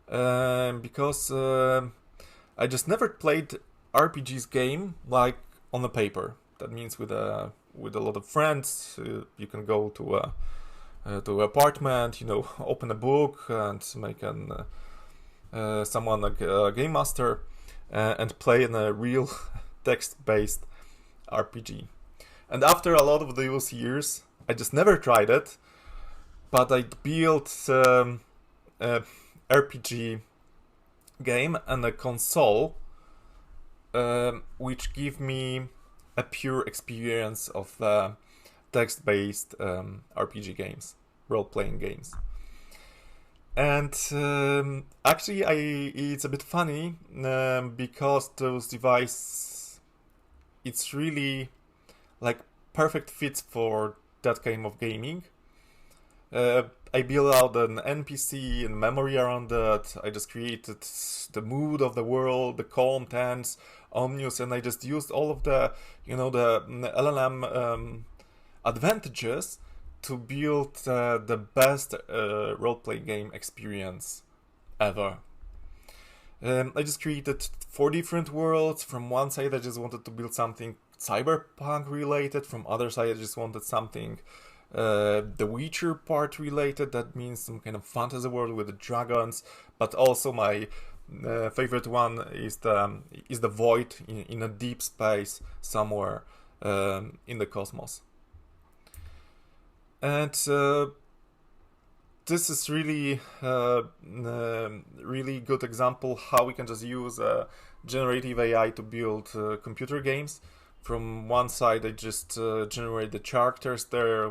U: because I just never played RPGs game like on the paper. That means with a lot of friends, you can go to an apartment, open a book and make an someone like a game master and play in a real text-based RPG. And after a lot of those years, I just never tried it, but I built a RPG game and a console which give me a pure experience of text-based RPG games, role-playing games. And actually, it's a bit funny because those devices, it's really like perfect fit for that kind of gaming. I built out an NPC and memory around that. I just created the mood of the world, the calm, tense, ominous, and I just used all of the, the LLM advantages to build the best role-playing game experience ever. I just created 4 different worlds. From one side, I just wanted to build something cyberpunk related. From other side, I just wanted something the Witcher part related. That means some kind of fantasy world with the dragons. But also my favorite one is the void in a deep space somewhere in the cosmos. And this is really really good example how we can just use generative AI to build computer games. From one side, I just generate the characters, their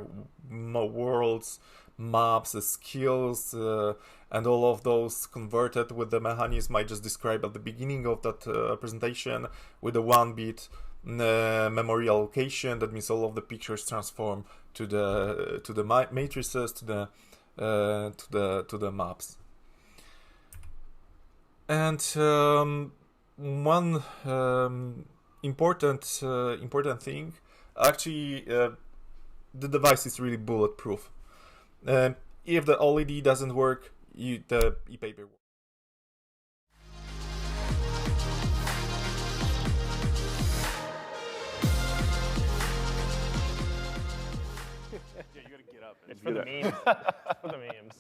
U: worlds, maps, the skills, and all of those converted with the mechanism I just described at the beginning of that presentation with the 1-bit memory allocation. That means all of the pictures transform to the matrices, to the maps. And one important thing, actually, the device is really bulletproof. If the LED doesn't work, the e-paper works.
G: It's for the memes. For the memes.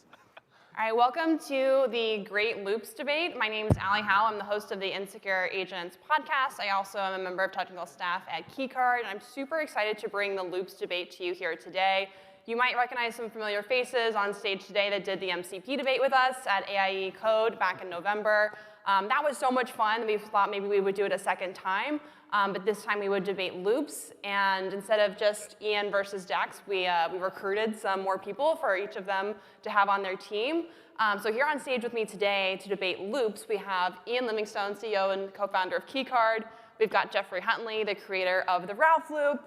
K: All right, welcome to the Great Loops debate. My name is Allie Howe. I'm the host of the Insecure Agents podcast. I also am a member of technical staff at Keycard, and I'm super excited to bring the Loops debate to you here today. You might recognize some familiar faces on stage today that did the MCP debate with us at AIE Code back in November. That was so much fun. We thought maybe we would do it a second time, but this time we would debate loops. And instead of just Ian versus Dex, we recruited some more people for each of them to have on their team. So here on stage with me today to debate loops, we have Ian Livingstone, CEO and co-founder of Keycard. We've got Jeffrey Huntley, the creator of the Ralph Loop.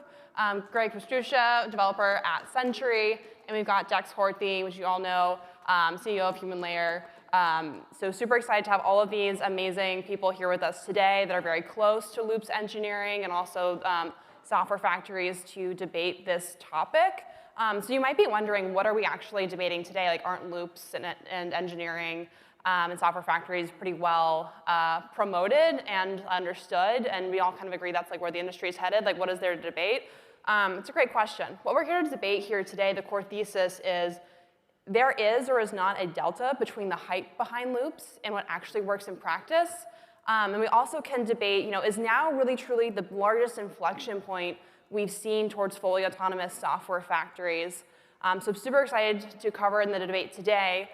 K: Greg Pastrusia, developer at Century. And we've got Dex Horthy, which you all know, CEO of Human Layer. So super excited to have all of these amazing people here with us today that are very close to loops engineering and also software factories to debate this topic. So you might be wondering, what are we actually debating today? Like, aren't loops and engineering and software factories pretty well promoted and understood? And we all kind of agree that's like where the industry is headed. Like, what is there to debate? It's a great question. What we're here to debate here today, the core thesis is, there is or is not a delta between the hype behind loops and what actually works in practice. And we also can debate, is now really truly the largest inflection point we've seen towards fully autonomous software factories. So I'm super excited to cover in the debate today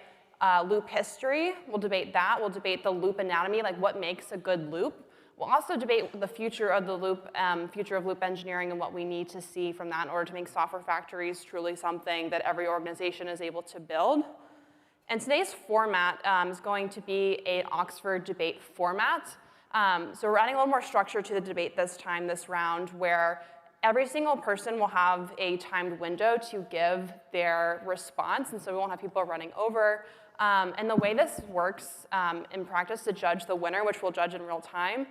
K: loop history. We'll debate that. We'll debate the loop anatomy, like what makes a good loop. We'll also debate the future of the loop, future of loop engineering and what we need to see from that in order to make software factories truly something that every organization is able to build. And today's format is going to be an Oxford debate format. So we're adding a little more structure to the debate this round, where every single person will have a timed window to give their response, and so we won't have people running over. And the way this works in practice to judge the winner, which we'll judge in real time,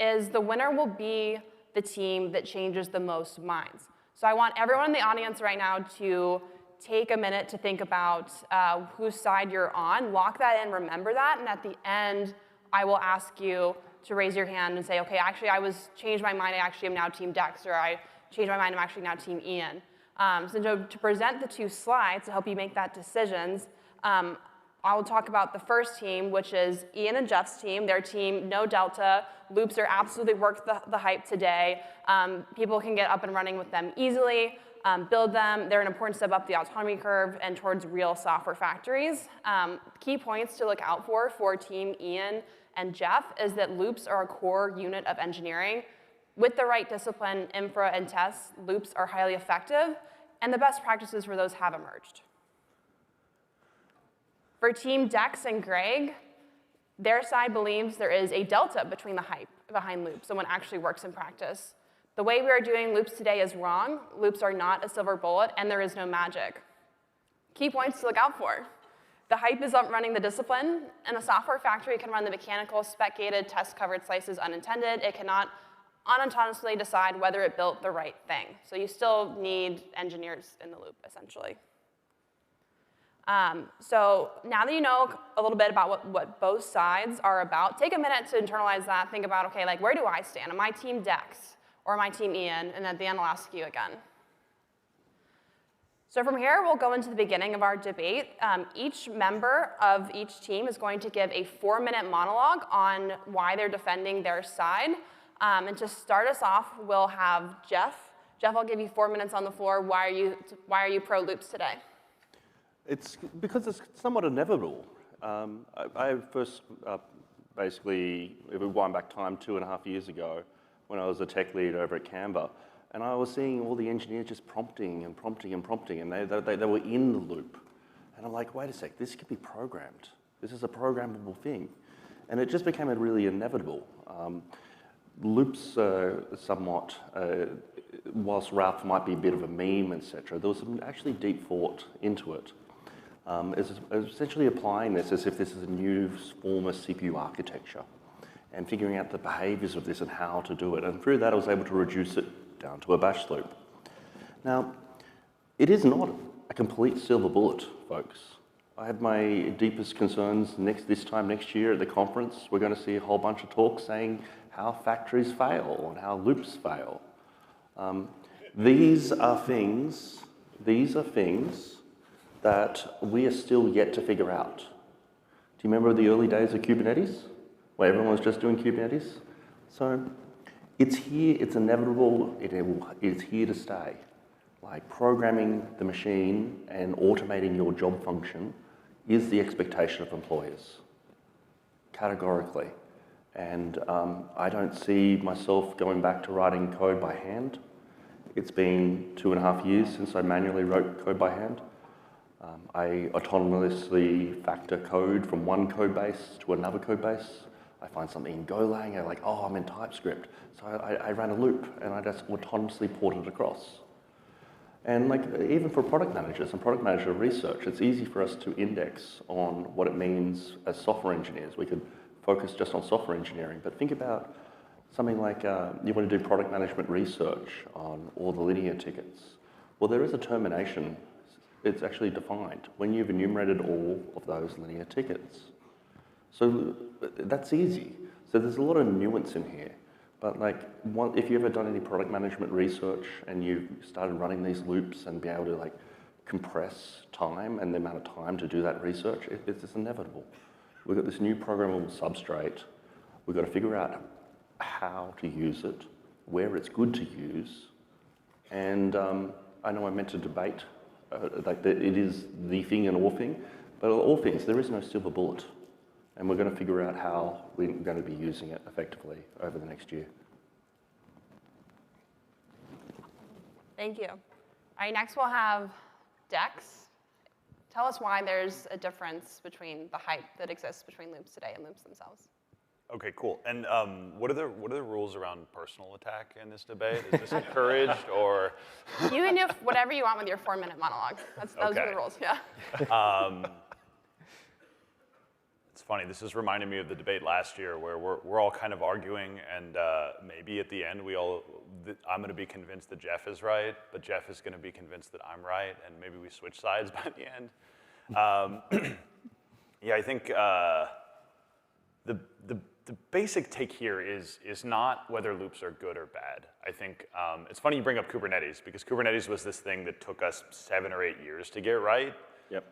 K: is the winner will be the team that changes the most minds. So I want everyone in the audience right now to take a minute to think about whose side you're on, lock that in, remember that, and at the end, I will ask you to raise your hand and say, okay, actually I changed my mind, I actually am now team Dex, or I changed my mind, I'm actually now team Ian. So to present the two slides to help you make that decisions,
A: I'll talk about the first team, which is Ian and Jeff's team. Their team, no delta. Loops are absolutely worth the hype today. People can get up and running with them easily, build them. They're an important step up the autonomy curve and towards real software factories. Key points to look out for team Ian and Jeff is that loops are a core unit of engineering. With the right discipline, infra, and tests, loops are highly effective, and the best practices for those have emerged. For team Dex and Greg, their side believes there is a delta between the hype behind loops and what actually works in practice. The way we are doing loops today is wrong. Loops are not a silver bullet, and there is no magic. Key points to look out for. The hype is up running the discipline, and a software factory can run the mechanical, spec-gated, test-covered slices unintended. It cannot unautonomously decide whether it built the right thing. So you still need engineers in the loop, essentially. So now that you know a little bit about what both sides are about, take a minute to internalize that. Think about, OK, like, where do I stand? Am I team Dex or am I team Ian? And at the end, I'll ask you again. So from here, we'll go into the beginning of our debate. Each member of each team is going to give a 4-minute monologue on why they're defending their side. And to start us off, we'll have Jeff. Jeff, I'll give you 4 minutes on the floor. Why are you pro loops today?
V: It's because it's somewhat inevitable. I first basically, if we wind back time 2.5 years ago, when I was a tech lead over at Canva, and I was seeing all the engineers just prompting and prompting and prompting, and they were in the loop. And I'm like, wait a sec, this could be programmed. This is a programmable thing. And it just became really inevitable. Loops somewhat, whilst Ralph might be a bit of a meme, etc., there was some actually deep thought into it. Is essentially applying this as if this is a new form of CPU architecture and figuring out the behaviors of this and how to do it. And through that, I was able to reduce it down to a bash loop. Now, it is not a complete silver bullet, folks. I have my deepest concerns this time next year at the conference. We're going to see a whole bunch of talks saying how factories fail and how loops fail. These are things that we are still yet to figure out. Do you remember the early days of Kubernetes, where everyone was just doing Kubernetes? So it's here, it's inevitable, it's here to stay. Like programming the machine and automating your job function is the expectation of employers, categorically. And I don't see myself going back to writing code by hand. It's been 2.5 years since I manually wrote code by hand. I autonomously factor code from one code base to another code base. I find something in Golang, I'm like, oh, I'm in TypeScript. So I ran a loop, and I just autonomously ported it across. And like, even for product managers and product manager research, it's easy for us to index on what it means as software engineers. We could focus just on software engineering, but think about something like you want to do product management research on all the linear tickets. Well, there is a termination. It's actually defined when you've enumerated all of those linear tickets. So that's easy. So there's a lot of nuance in here. But like, if you've ever done any product management research and you started running these loops and be able to like compress time and the amount of time to do that research, it's just inevitable. We've got this new programmable substrate. We've got to figure out how to use it, where it's good to use. And I know I meant to debate like it is the thing and all thing, but all things, there is no silver bullet. And we're going to figure out how we're going to be using it effectively over the next year.
A: Thank you. All right, next we'll have Dex. Tell us why there's a difference between the hype that exists between loops today and loops themselves.
W: Okay, cool. And what are the rules around personal attack in this debate? Is this encouraged or?
A: You can do whatever you want with your 4-minute monologue. Those are the rules, yeah.
W: It's funny. This is reminding me of the debate last year where we're all kind of arguing, and maybe at the end I'm going to be convinced that Jeff is right, but Jeff is going to be convinced that I'm right, and maybe we switch sides by the end. Yeah, I think the basic take here is not whether loops are good or bad. I think it's funny you bring up Kubernetes, because Kubernetes was this thing that took us 7 or 8 years to get right. Yep.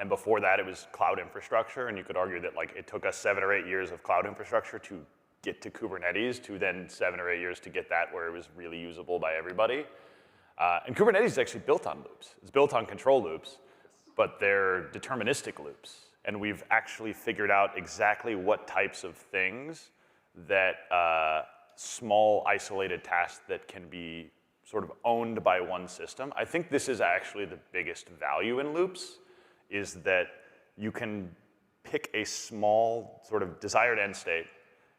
W: And before that, it was cloud infrastructure. And you could argue that like it took us 7 or 8 years of cloud infrastructure to get to Kubernetes, to then 7 or 8 years to get that where it was really usable by everybody. And Kubernetes is actually built on loops. It's built on control loops, but they're deterministic loops. And we've actually figured out exactly what types of things that small isolated tasks that can be sort of owned by one system. I think this is actually the biggest value in loops, is that you can pick a small sort of desired end state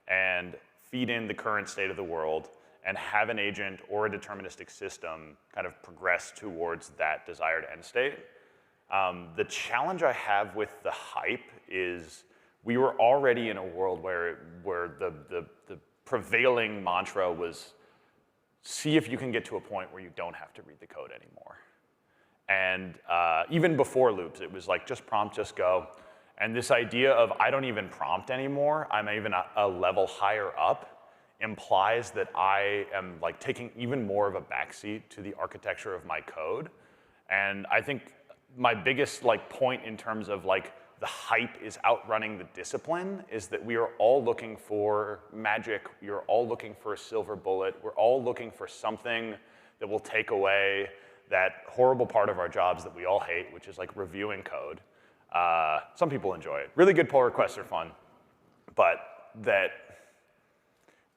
W: and feed in the current state of the world and have an agent or a deterministic system kind of progress towards that desired end state. The challenge I have with the hype is we were already in a world where the prevailing mantra was, see if you can get to a point where you don't have to read the code anymore. And even before loops, it was like, just prompt, just go. And this idea of I don't even prompt anymore, I'm even a level higher up, implies that I am like taking even more of a backseat to the architecture of my code. And I think my biggest like point in terms of like the hype is outrunning the discipline is that we are all looking for magic. You're all looking for a silver bullet. We're all looking for something that will take away that horrible part of our jobs that we all hate, which is like reviewing code. Some people enjoy it. Really good pull requests are fun, but that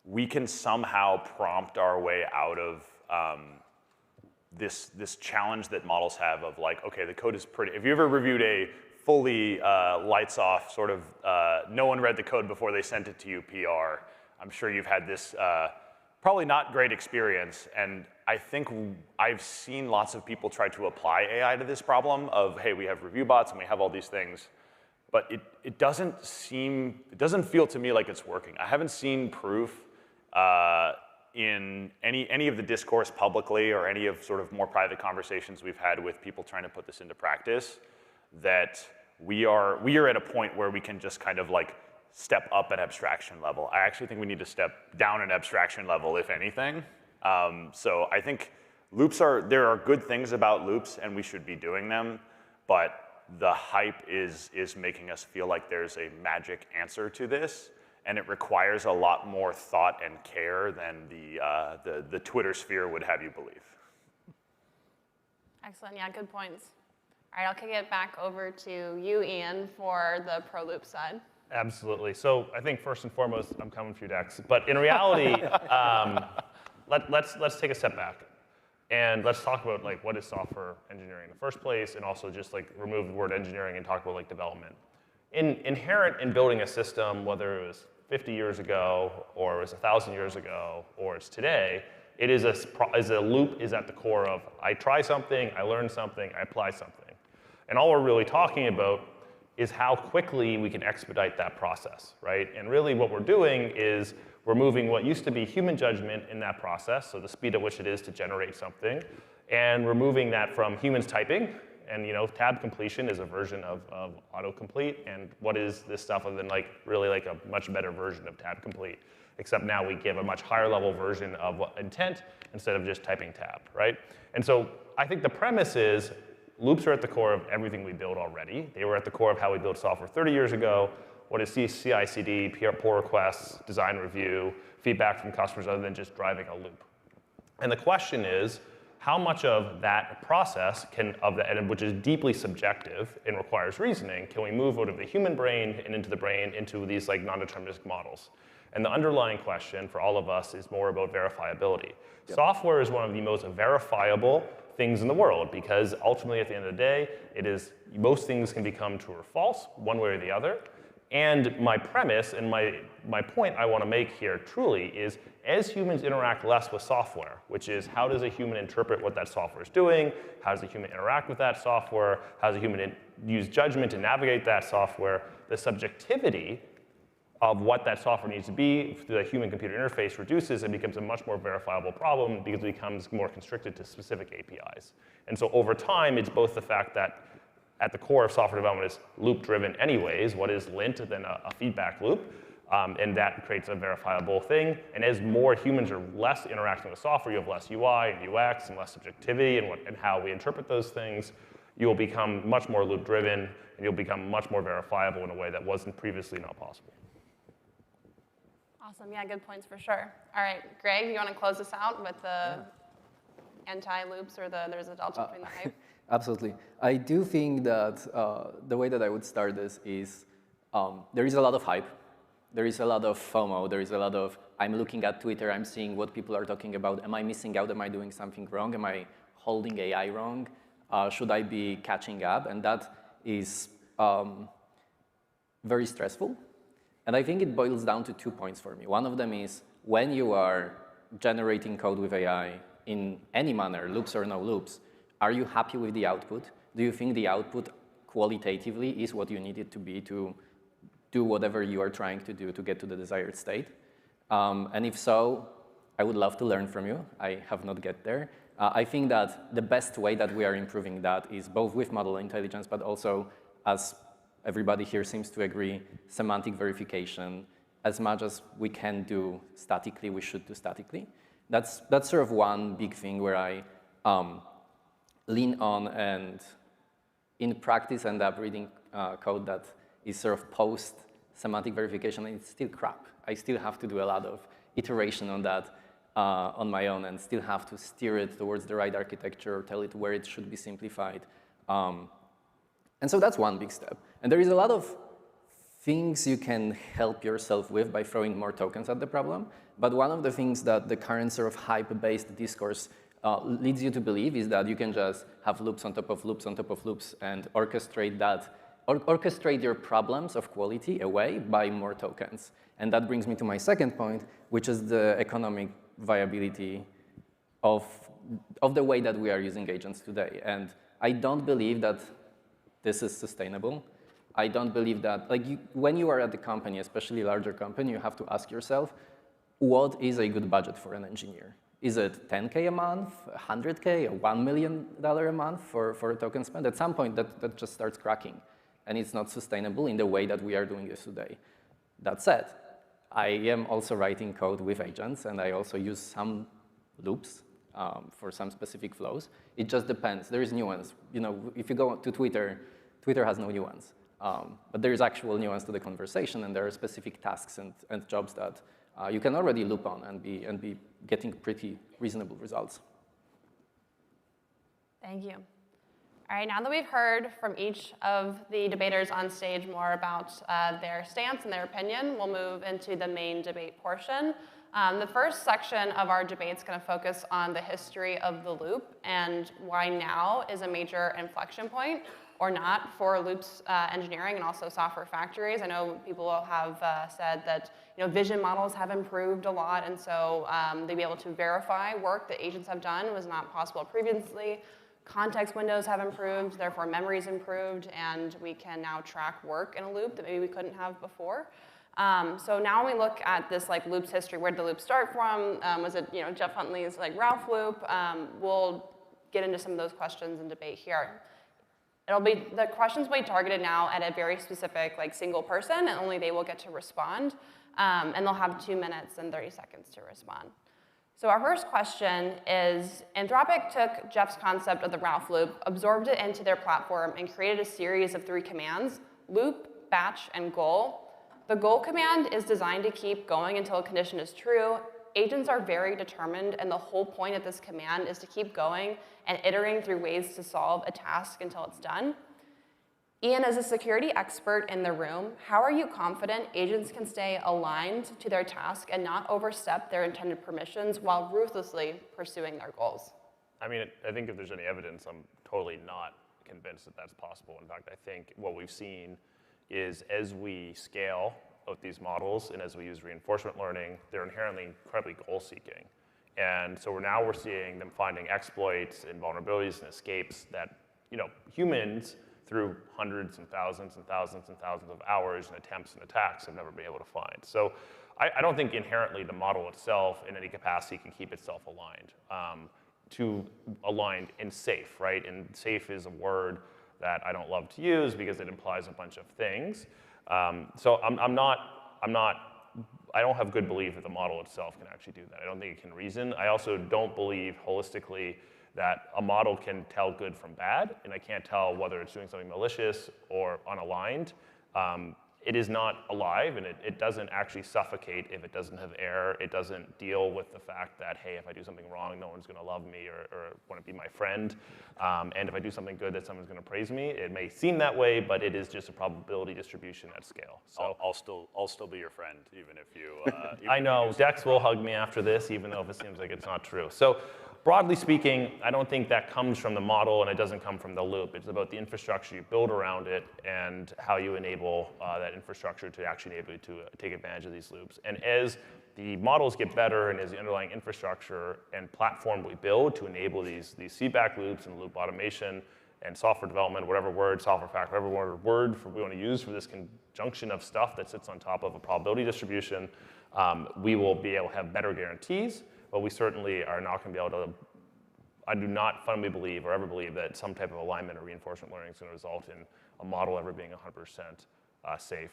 W: we can somehow prompt our way out of this challenge that models have of like, okay, the code is pretty. If you ever reviewed a fully lights off sort of no one read the code before they sent it to you PR, I'm sure you've had this probably not great experience. And I think I've seen lots of people try to apply AI to this problem of, hey, we have review bots and we have all these things, but it doesn't feel to me like it's working. I haven't seen proof in any of the discourse publicly or any of sort of more private conversations we've had with people trying to put this into practice that we are at a point where we can just kind of like step up an abstraction level. I actually think we need to step down an abstraction level, if anything. So I think there are good things about loops and we should be doing them, but the hype is making us feel like there's a magic answer to this, and it requires a lot more thought and care than the Twitter sphere would have you believe.
A: Excellent, yeah, good points. All right, I'll kick it back over to you, Ian, for the pro loop side.
D: Absolutely. So I think first and foremost, I'm coming for you, Dex. But in reality, let's take a step back and let's talk about like what is software engineering in the first place, and also just like remove the word engineering and talk about like development. Inherent in building a system, whether it was 50 years ago or it was 1,000 years ago or it's today, it is a loop is at the core of I try something, I learn something, I apply something. And all we're really talking about is how quickly we can expedite that process, right? And really what we're doing is we're moving what used to be human judgment in that process, so the speed at which it is to generate something, and we're moving that from humans typing, and tab completion is a version of autocomplete, and what is this stuff other than like really like a much better version of tab complete, except now we give a much higher level version of intent instead of just typing tab, right? And so I think the premise is loops are at the core of everything we build already. They were at the core of how we built software 30 years ago. What is CI/CD, pull requests, design review, feedback from customers other than just driving a loop? And the question is, how much of that process which is deeply subjective and requires reasoning, can we move out of the human brain and into the brain into these like non-deterministic models? And the underlying question for all of us is more about verifiability. Yep. Software is one of the most verifiable things in the world, because ultimately at the end of the day, most things can become true or false, one way or the other. And my premise and my point I want to make here truly is, as humans interact less with software, which is how does a human interpret what that software is doing, how does a human interact with that software, how does a human use judgment to navigate that software, the subjectivity of what that software needs to be through the human-computer interface reduces and becomes a much more verifiable problem because it becomes more constricted to specific APIs. And so over time, it's both the fact that at the core of software development is loop-driven anyways. What is lint than a feedback loop? And that creates a verifiable thing. And as more humans are less interacting with software, you have less UI and UX and less subjectivity and how we interpret those things. you will become much more loop-driven, and you'll become much more verifiable in a way that wasn't previously not possible.
A: Awesome. Yeah, good points for sure. All right, Greg, you want to close us out with the anti-loops or there's a delta between the hype?
E: Absolutely. I do think that the way that I would start this is there is a lot of hype. There is a lot of FOMO. There is a lot of, I'm looking at Twitter, I'm seeing what people are talking about. Am I missing out? Am I doing something wrong? Am I holding AI wrong? Should I be catching up? And that is very stressful. And I think it boils down to 2 points for me. One of them is when you are generating code with AI in any manner, loops or no loops, are you happy with the output? Do you think the output qualitatively is what you need it to be to do whatever you are trying to do to get to the desired state? And if so, I would love to learn from you. I have not get there. I think that the best way that we are improving that is both with model intelligence, but also, as everybody here seems to agree, semantic verification. As much as we can do statically, we should do statically. That's sort of one big thing where I lean on, and in practice end up reading code that is sort of post semantic verification, and it's still crap. I still have to do a lot of iteration on that on my own, and still have to steer it towards the right architecture, tell it where it should be simplified. And so that's one big step. And there is a lot of things you can help yourself with by throwing more tokens at the problem. But one of the things that the current sort of hype-based discourse leads you to believe is that you can just have loops on top of loops on top of loops and orchestrate that, orchestrate your problems of quality away by more tokens. And that brings me to my second point, which is the economic viability of the way that we are using agents today. And I don't believe that this is sustainable. I don't believe that, like, when you are at the company, especially a larger company, you have to ask yourself, what is a good budget for an engineer? Is it 10K a month, 100K, $1 million a month for a token spend? At some point, that just starts cracking, and it's not sustainable in the way that we are doing this today. That said, I am also writing code with agents, and I also use some loops for some specific flows. It just depends. There is nuance. You know, if you go to Twitter, Twitter has no nuance. But there is actual nuance to the conversation, and there are specific tasks and jobs that you can already loop on and be getting pretty reasonable results.
A: Thank you. All right, now that we've heard from each of the debaters on stage more about their stance and their opinion, we'll move into the main debate portion. The first section of our debate is going to focus on the history of the loop and why now is a major inflection point or not for loops engineering and also software factories. I know people have said that vision models have improved a lot, and so they'd be able to verify work that agents have done was not possible previously. Context windows have improved, therefore memory's improved, and we can now track work in a loop that maybe we couldn't have before. So now when we look at this loops history, where did the loop start from? Was it Jeff Huntley's Ralph loop? We'll get into some of those questions and debate here. The questions will be targeted now at a very specific single person, and only they will get to respond. And they'll have 2 minutes and 30 seconds to respond. So our first question is, Anthropic took Jeff's concept of the Ralph loop, absorbed it into their platform, and created a series of 3 commands: loop, batch, and goal. The goal command is designed to keep going until a condition is true. Agents are very determined, and the whole point of this command is to keep going and iterating through ways to solve a task until it's done. Ian, as a security expert in the room, how are you confident agents can stay aligned to their task and not overstep their intended permissions while ruthlessly pursuing their goals?
D: I mean, I think if there's any evidence, I'm totally not convinced that that's possible. In fact, I think what we've seen is as we scale with these models and as we use reinforcement learning, they're inherently incredibly goal-seeking. And so now we're seeing them finding exploits and vulnerabilities and escapes that humans, through hundreds and thousands and thousands and thousands of hours and attempts and attacks, have never been able to find. So I don't think inherently the model itself in any capacity can keep itself aligned. Aligned and safe, right? And safe is a word that I don't love to use because it implies a bunch of things. So I don't have good belief that the model itself can actually do that. I don't think it can reason. I also don't believe holistically that a model can tell good from bad, and I can't tell whether it's doing something malicious or unaligned. It is not alive, and it doesn't actually suffocate if it doesn't have error. It doesn't deal with the fact that, hey, if I do something wrong, no one's going to love me or want to be my friend. And if I do something good, that someone's going to praise me. It may seem that way, but it is just a probability distribution at scale. So
W: I'll still be your friend, even if you.
D: I know Dex will hug me after this, even though if it seems like it's not true. So broadly speaking, I don't think that comes from the model, and it doesn't come from the loop. It's about the infrastructure you build around it and how you enable that infrastructure to actually enable you to take advantage of these loops. And as the models get better and as the underlying infrastructure and platform we build to enable these feedback loops and loop automation and software development, whatever word, software factor, whatever word we want to use for this conjunction of stuff that sits on top of a probability distribution, we will be able to have better guarantees. But we certainly are not going to be able to, I do not fundamentally believe or ever believe that some type of alignment or reinforcement learning is going to result in a model ever being 100% safe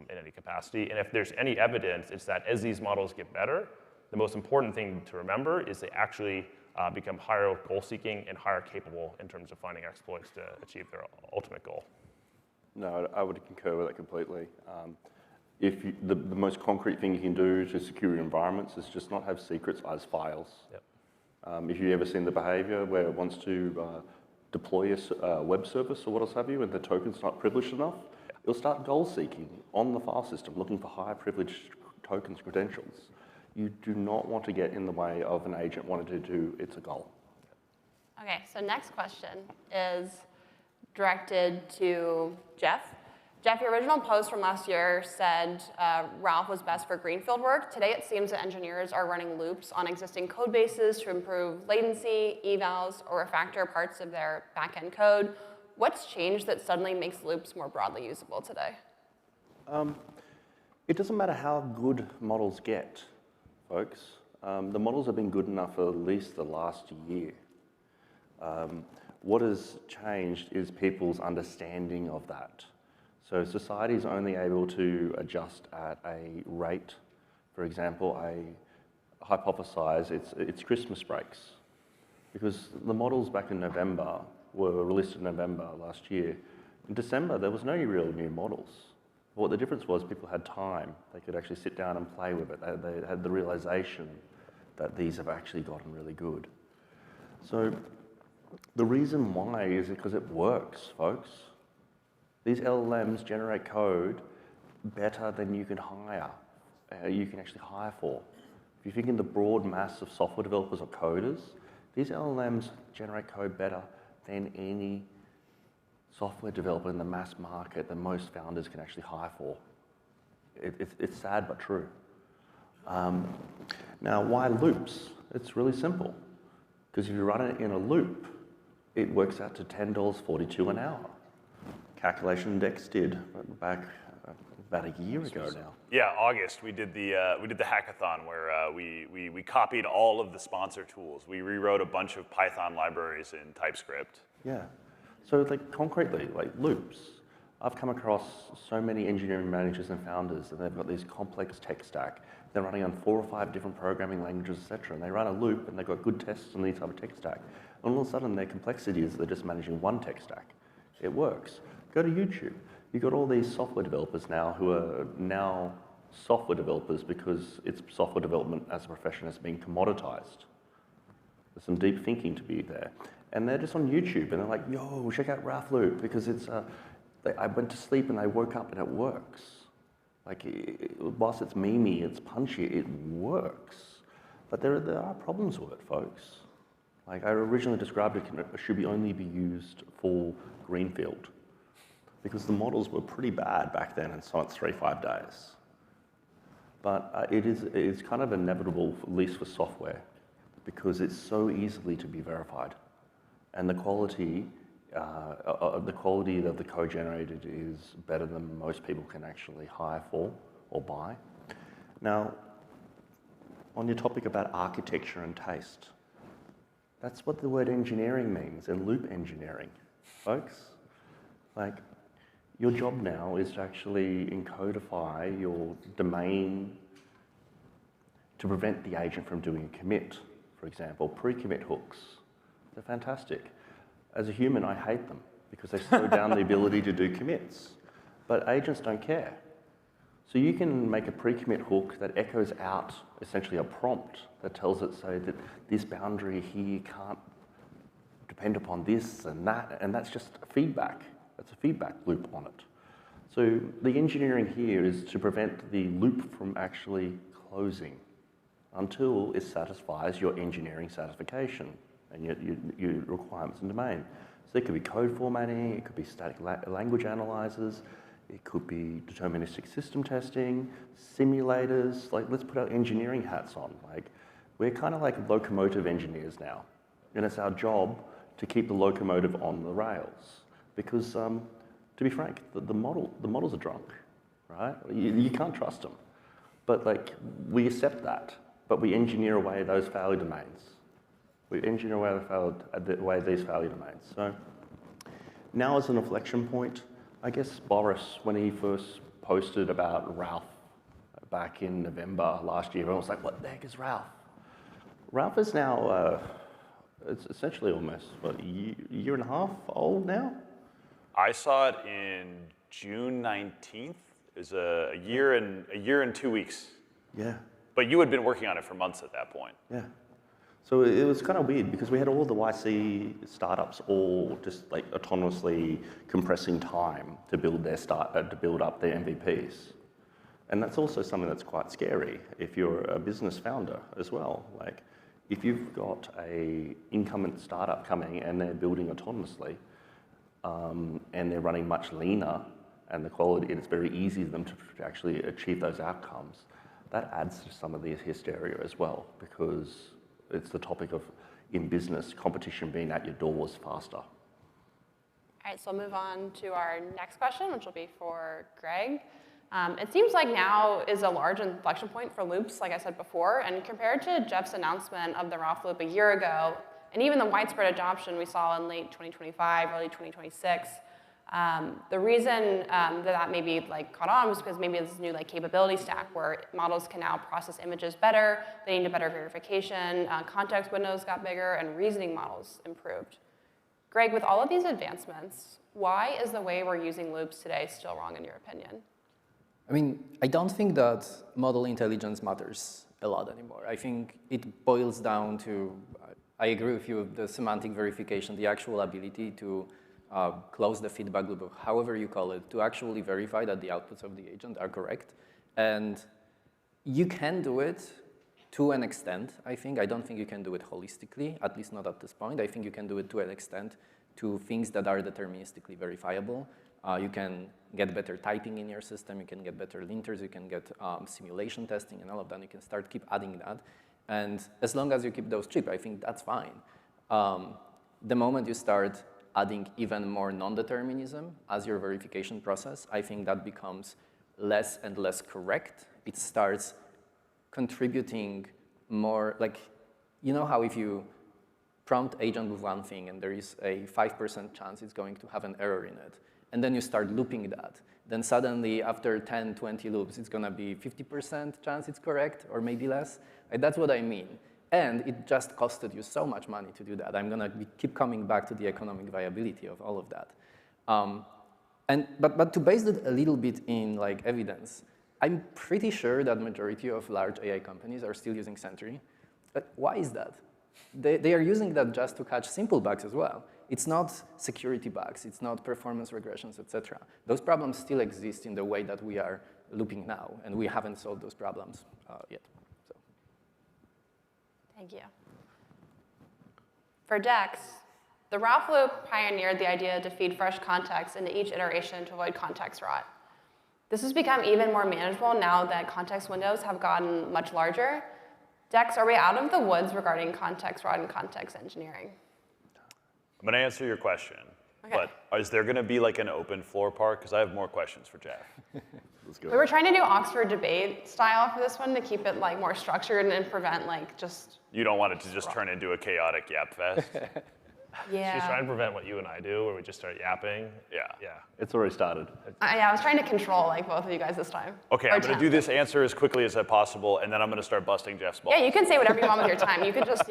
D: in any capacity. And if there's any evidence, it's that as these models get better, the most important thing to remember is they actually become higher goal-seeking and higher capable in terms of finding exploits to achieve their ultimate goal.
V: No, I would concur with that completely. The most concrete thing you can do to secure your environments is just not have secrets as files.
D: Yep.
V: If you've ever seen the behavior where it wants to deploy a web service or what else have you, and the token's not privileged enough, it'll start goal seeking on the file system, looking for higher privileged tokens credentials. You do not want to get in the way of an agent wanting to do its goal.
A: Okay, so next question is directed to Jeff. Jeff, your original post from last year said Ralph was best for greenfield work. Today it seems that engineers are running loops on existing code bases to improve latency, evals, or refactor parts of their backend code. What's changed that suddenly makes loops more broadly usable today?
V: It doesn't matter how good models get, folks. The models have been good enough for at least the last year. What has changed is people's understanding of that. So society is only able to adjust at a rate. For example, I hypothesize it's Christmas breaks. Because the models back in November were released in November last year. In December, there was no real new models. What the difference was, people had time. They could actually sit down and play with it. They had the realization that these have actually gotten really good. So the reason why is because it works, folks. These LLMs generate code better than you can hire. You can actually hire for. If you think in the broad mass of software developers or coders, these LLMs generate code better than any software developer in the mass market that most founders can actually hire for. It's sad but true. Now, why loops? It's really simple. Because if you run it in a loop, it works out to $10.42 an hour. Calculation Dex did back about a year ago now.
W: Yeah, August, we did the hackathon where we copied all of the sponsor tools. We rewrote a bunch of Python libraries in TypeScript.
V: Yeah. So like concretely, like loops. I've come across so many engineering managers and founders, and they've got these complex tech stack. They're running on 4 or 5 different programming languages, etc. And they run a loop, and they've got good tests on these type of tech stack. And all of a sudden, their complexity is they're just managing one tech stack. It works. Go to YouTube. You've got all these software developers now who are now software developers because it's software development as a profession has been commoditized. There's some deep thinking to be there. And they're just on YouTube, and they're like, yo, check out Ralph Loop, because it's, I went to sleep and I woke up and it works. Like, whilst it's memey, it's punchy, it works. But there are problems with it, folks. Like, I originally described it should only be used for greenfield, because the models were pretty bad back then in Science 3.5 days. But it is kind of inevitable, at least for software, because it's so easily to be verified. And the quality of the code generated is better than most people can actually hire for or buy. Now, on your topic about architecture and taste, that's what the word engineering means, and loop engineering, folks. Like, your job now is to actually encodify your domain to prevent the agent from doing a commit, for example, pre-commit hooks. They're fantastic. As a human, I hate them because they slow down the ability to do commits. But agents don't care. So you can make a pre-commit hook that echoes out essentially a prompt that tells it, say, that this boundary here can't depend upon this and that's just feedback. That's a feedback loop on it. So the engineering here is to prevent the loop from actually closing until it satisfies your engineering satisfaction and your requirements and domain. So it could be code formatting, it could be static language analyzers, it could be deterministic system testing, simulators. Like, let's put our engineering hats on. Like, we're kind of like locomotive engineers now, and it's our job to keep the locomotive on the rails. Because, to be frank, the models are drunk, right? You can't trust them. But like, we accept that, but we engineer away those failure domains. We engineer away these failure domains. So now is an inflection point. I guess Boris, when he first posted about Ralph back in November last year, everyone was like, what the heck is Ralph? Ralph is now, it's essentially almost, what, a year and a half old now?
W: I saw it in June 19th. It was a year and 2 weeks.
V: Yeah.
W: But you had been working on it for months at that point.
V: Yeah. So it was kind of weird because we had all the YC startups all just like autonomously compressing time to build to build up their MVPs. And that's also something that's quite scary if you're a business founder as well. Like, if you've got a incumbent startup coming and they're building autonomously, and they're running much leaner, and the quality, and it's very easy for them to actually achieve those outcomes, that adds to some of the hysteria as well, because it's the topic of, in business, competition being at your doors faster.
A: All right, so we'll move on to our next question, which will be for Greg. It seems like now is a large inflection point for loops, like I said before, and compared to Jeff's announcement of the Ralph loop a year ago, and even the widespread adoption we saw in late 2025, early 2026, the reason that maybe caught on was because maybe this new capability stack where models can now process images better, they need better verification, context windows got bigger, and reasoning models improved. Greg, with all of these advancements, why is the way we're using loops today still wrong in your opinion?
E: I mean, I don't think that model intelligence matters a lot anymore. I think it boils down to, I agree with you, the semantic verification, the actual ability to close the feedback loop, of however you call it, to actually verify that the outputs of the agent are correct. And you can do it to an extent, I think. I don't think you can do it holistically, at least not at this point. I think you can do it to an extent to things that are deterministically verifiable. You can get better typing in your system, you can get better linters, you can get simulation testing and all of that. You can keep adding that. And as long as you keep those cheap, I think that's fine. The moment you start adding even more non-determinism as your verification process, I think that becomes less and less correct. It starts contributing more, like, you know how if you prompt agent with one thing and there is a 5% chance it's going to have an error in it, and then you start looping that, then suddenly after 10, 20 loops, it's gonna be 50% chance it's correct, or maybe less. That's what I mean. And it just costed you so much money to do that. I'm gonna keep coming back to the economic viability of all of that. But to base it a little bit in evidence, I'm pretty sure that majority of large AI companies are still using Sentry. But why is that? They are using that just to catch simple bugs as well. It's not security bugs, it's not performance regressions, etc. Those problems still exist in the way that we are looping now, and we haven't solved those problems yet. So.
A: Thank you. For Dex, the Ralph loop pioneered the idea to feed fresh context into each iteration to avoid context rot. This has become even more manageable now that context windows have gotten much larger. Dex, are we out of the woods regarding context rot and context engineering?
W: I'm going to answer your question, but is there going to be an open floor part? Because I have more questions for Jeff. Let's go.
A: We were trying to do Oxford debate style for this one to keep it more structured and prevent just.
W: You don't want it to just turn into a chaotic yap fest?
A: Yeah.
D: She's trying to prevent what you and I do, where we just start yapping.
W: Yeah.
V: It's already started.
A: I was trying to control both of you guys this time.
W: Okay, I'm going to do this answer as quickly as possible, and then I'm going to start busting Jeff's balls.
A: Yeah, you can say whatever you want with your time. You could just,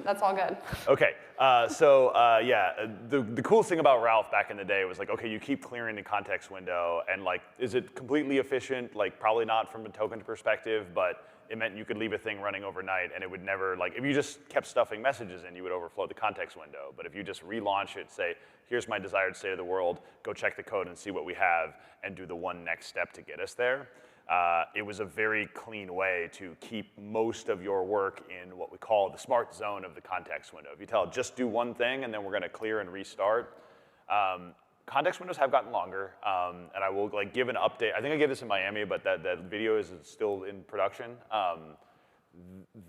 A: that's all good.
W: Okay, The coolest thing about Ralph back in the day was like, okay, you keep clearing the context window, and like, is it completely efficient? Like, probably not from a token perspective, but it meant you could leave a thing running overnight, and it would never, like, if you just kept stuffing messages in, you would overflow the context window. But if you just relaunch it, say, here's my desired state of the world, go check the code and see what we have, and do the one next step to get us there. It was a very clean way to keep most of your work in what we call the smart zone of the context window. If you tell it, just do one thing, and then we're going to clear and restart. Context windows have gotten longer, and I will like give an update. I think I gave this in Miami, but that video is still in production.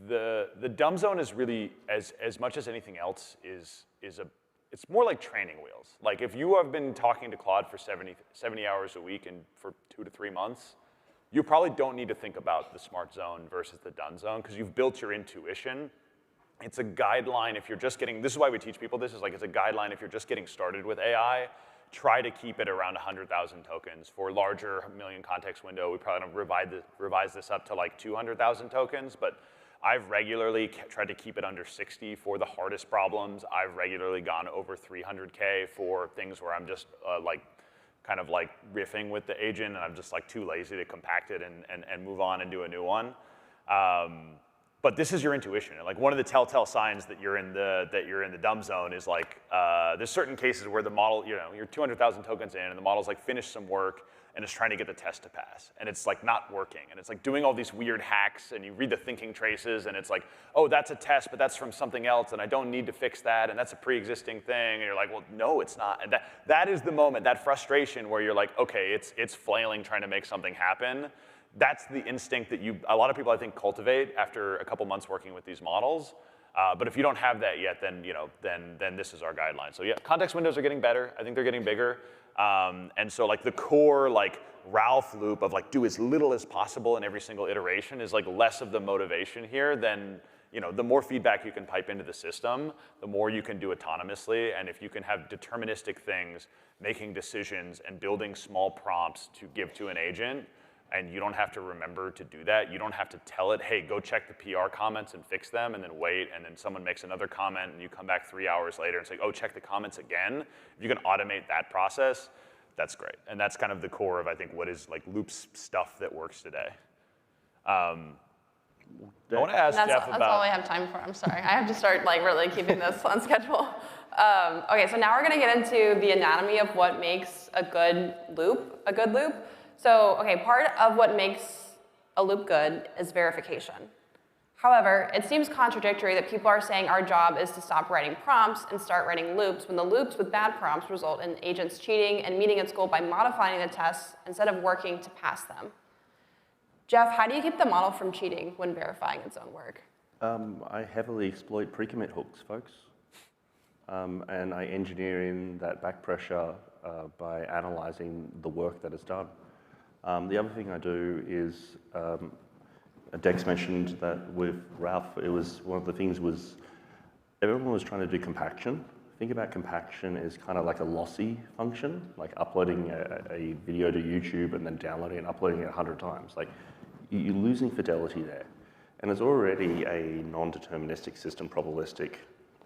W: The dumb zone is really, as much as anything else, it's more like training wheels. Like if you have been talking to Claude for 70 hours a week and for 2 to 3 months, you probably don't need to think about the smart zone versus the done zone because you've built your intuition. It's a guideline if you're just getting, this is why we teach people this, is like it's a guideline if you're just getting started with AI, try to keep it around 100,000 tokens. For larger million context window, we probably don't revise this up to like 200,000 tokens, but I've regularly tried to keep it under 60 for the hardest problems. I've regularly gone over 300K for things where I'm just kind of like riffing with the agent, and I'm just like too lazy to compact it and move on and do a new one. But this is your intuition. And like one of the telltale signs that you're in the dumb zone is like there's certain cases where the model, you're 200,000 tokens in, and the model's like finished some work and is trying to get the test to pass, and it's like not working, and it's like doing all these weird hacks, and you read the thinking traces, and it's like, oh, that's a test, but that's from something else, and I don't need to fix that, and that's a pre-existing thing, and you're like, well, no, it's not. And that is the moment, that frustration where you're like, okay, it's flailing trying to make something happen. That's the instinct that a lot of people I think cultivate after a couple months working with these models. But if you don't have that yet, then this is our guideline. So yeah, context windows are getting better. I think they're getting bigger. And so like the core like Ralph loop of like do as little as possible in every single iteration is like less of the motivation here than, the more feedback you can pipe into the system, the more you can do autonomously. And if you can have deterministic things, making decisions and building small prompts to give to an agent, and you don't have to remember to do that. You don't have to tell it, hey, go check the PR comments and fix them, and then wait, and then someone makes another comment, and you come back 3 hours later and say, oh, check the comments again. If you can automate that process, that's great. And that's kind of the core of, I think, what is like Loop's stuff that works today. I want to ask Jeff about...
A: That's all I have time for. I'm sorry. I have to start like really keeping this on schedule. Okay, so now we're going to get into the anatomy of what makes a good loop a good loop. So, okay, part of what makes a loop good is verification. However, it seems contradictory that people are saying our job is to stop writing prompts and start writing loops when the loops with bad prompts result in agents cheating and meeting its goal by modifying the tests instead of working to pass them. Jeff, how do you keep the model from cheating when verifying its own work?
V: I heavily exploit pre-commit hooks, folks. And I engineer in that back pressure by analyzing the work that is done. The other thing I do is, Dex mentioned that with Ralph, it was one of the things was, everyone was trying to do compaction. Think about compaction as kind of like a lossy function, like uploading a video to YouTube and then downloading and uploading it 100 times. Like, you're losing fidelity there. And it's already a non-deterministic system, probabilistic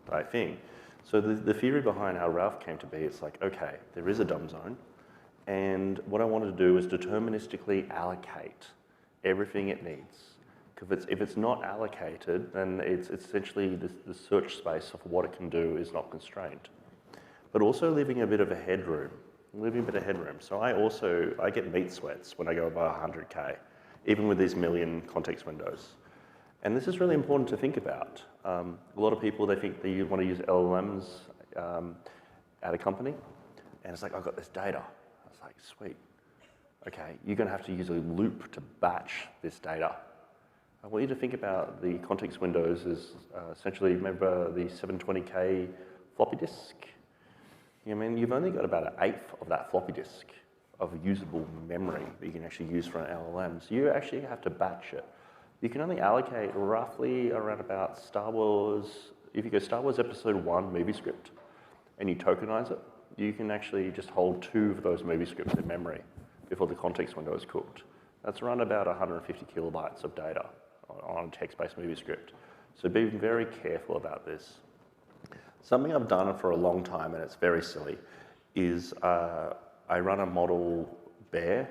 V: type thing. So the theory behind how Ralph came to be, it's like, okay, there is a dumb zone. And what I wanted to do is deterministically allocate everything it needs. Because if it's not allocated, then it's essentially the search space of what it can do is not constrained. But also leaving a bit of a headroom. So I get meat sweats when I go above 100K, even with these million context windows. And this is really important to think about. A lot of people, they think that you want to use LLMs at a company. And it's like, I've got this data. It's like, sweet. Okay, you're going to have to use a loop to batch this data. I want you to think about the context windows as essentially, remember the 720K floppy disk? I mean, you've only got about 1/8 of that floppy disk of usable memory that you can actually use for an LLM. So you actually have to batch it. You can only allocate roughly around about Star Wars, if you go Star Wars Episode 1 movie script and you tokenize it, you can actually just hold 2 of those movie scripts in memory before the context window is cooked. That's around about 150 kilobytes of data on a text-based movie script. So be very careful about this. Something I've done for a long time, and it's very silly, is I run a model bare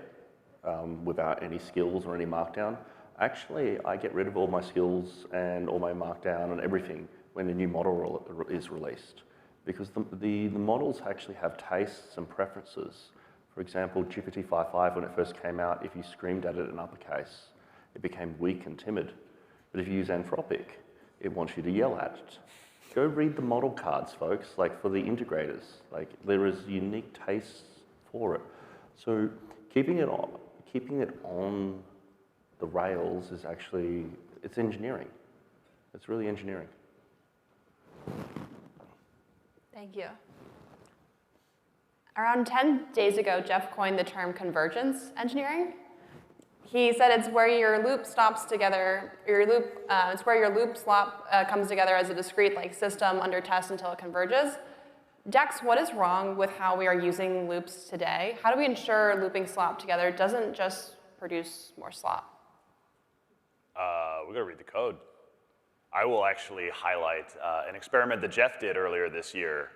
V: without any skills or any markdown. Actually, I get rid of all my skills and all my markdown and everything when a new model is released. Because the models actually have tastes and preferences. For example, GPT-5.5, when it first came out, if you screamed at it in uppercase, it became weak and timid. But if you use Anthropic, it wants you to yell at it. Go read the model cards, folks, like for the integrators. Like there is unique tastes for it. So keeping it on the rails is actually, it's engineering. It's really engineering.
A: Thank you. Around 10 days ago, Jeff coined the term convergence engineering. He said it's where your loop stops together, it's where your loop comes together as a discrete system under test until it converges. Dex, what is wrong with how we are using loops today? How do we ensure looping slop together doesn't just produce more slop?
W: We gotta read the code. I will actually highlight an experiment that Jeff did earlier this year.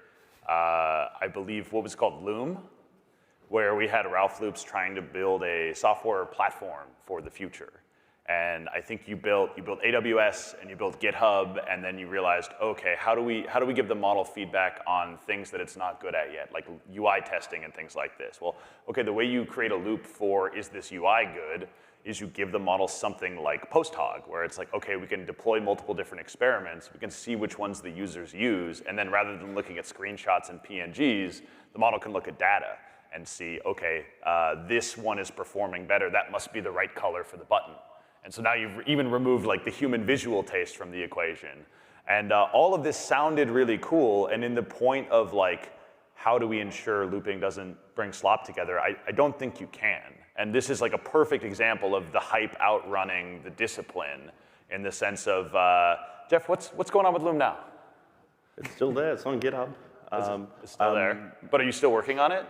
W: I believe what was called Loom, where we had Ralph Loops trying to build a software platform for the future. And I think you built AWS and you built GitHub, and then you realized, okay, how do we give the model feedback on things that it's not good at yet, like UI testing and things like this? Well, okay, the way you create a loop for is this UI good is you give the model something like post-hog, where it's like, okay, we can deploy multiple different experiments, we can see which ones the users use, and then rather than looking at screenshots and PNGs, the model can look at data and see, okay, this one is performing better, that must be the right color for the button. And so now you've even removed the human visual taste from the equation. And all of this sounded really cool, and in the point of how do we ensure looping doesn't bring slop together, I don't think you can. And this is a perfect example of the hype outrunning the discipline in the sense of, Jeff, what's going on with Loom now?
V: It's still there, it's on GitHub.
W: It's still there, but are you still working on it?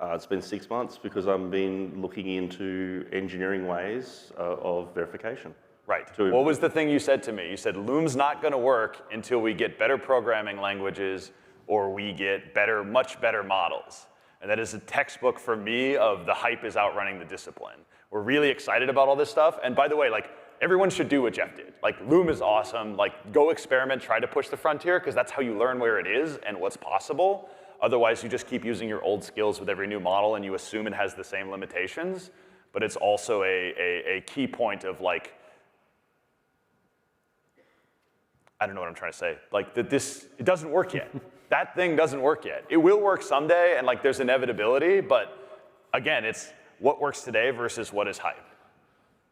V: It's been 6 months because I've been looking into engineering ways of verification.
W: Right. What was the thing you said to me? You said, Loom's not going to work until we get better programming languages or we get much better models. And that is a textbook for me of the hype is outrunning the discipline. We're really excited about all this stuff. And by the way, everyone should do what Jeff did. Loom is awesome. Go experiment, try to push the frontier, because that's how you learn where it is and what's possible. Otherwise, you just keep using your old skills with every new model and you assume it has the same limitations. But it's also a key point of I don't know what I'm trying to say. It doesn't work yet. That thing doesn't work yet. It will work someday, and there's inevitability, but again, it's what works today versus what is hype.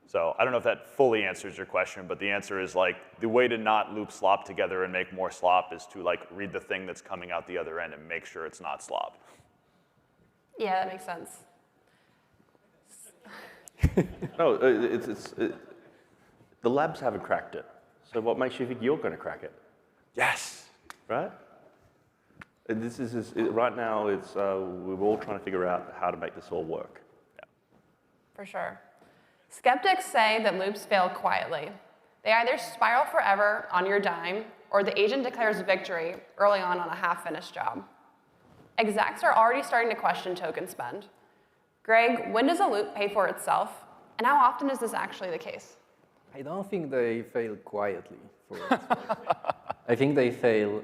W: So I don't know if that fully answers your question, but the answer is the way to not loop slop together and make more slop is to read the thing that's coming out the other end and make sure it's not slop.
A: Yeah, that makes sense.
V: No, the labs haven't cracked it. So what makes you think you're going to crack it?
W: Yes.
V: Right? This is right now. We're all trying to figure out how to make this all work.
A: Yeah. For sure. Skeptics say that loops fail quietly. They either spiral forever on your dime, or the agent declares victory early on a half-finished job. Execs are already starting to question token spend. Greg, when does a loop pay for itself, and how often is this actually the case?
E: I don't think they fail quietly. I think they fail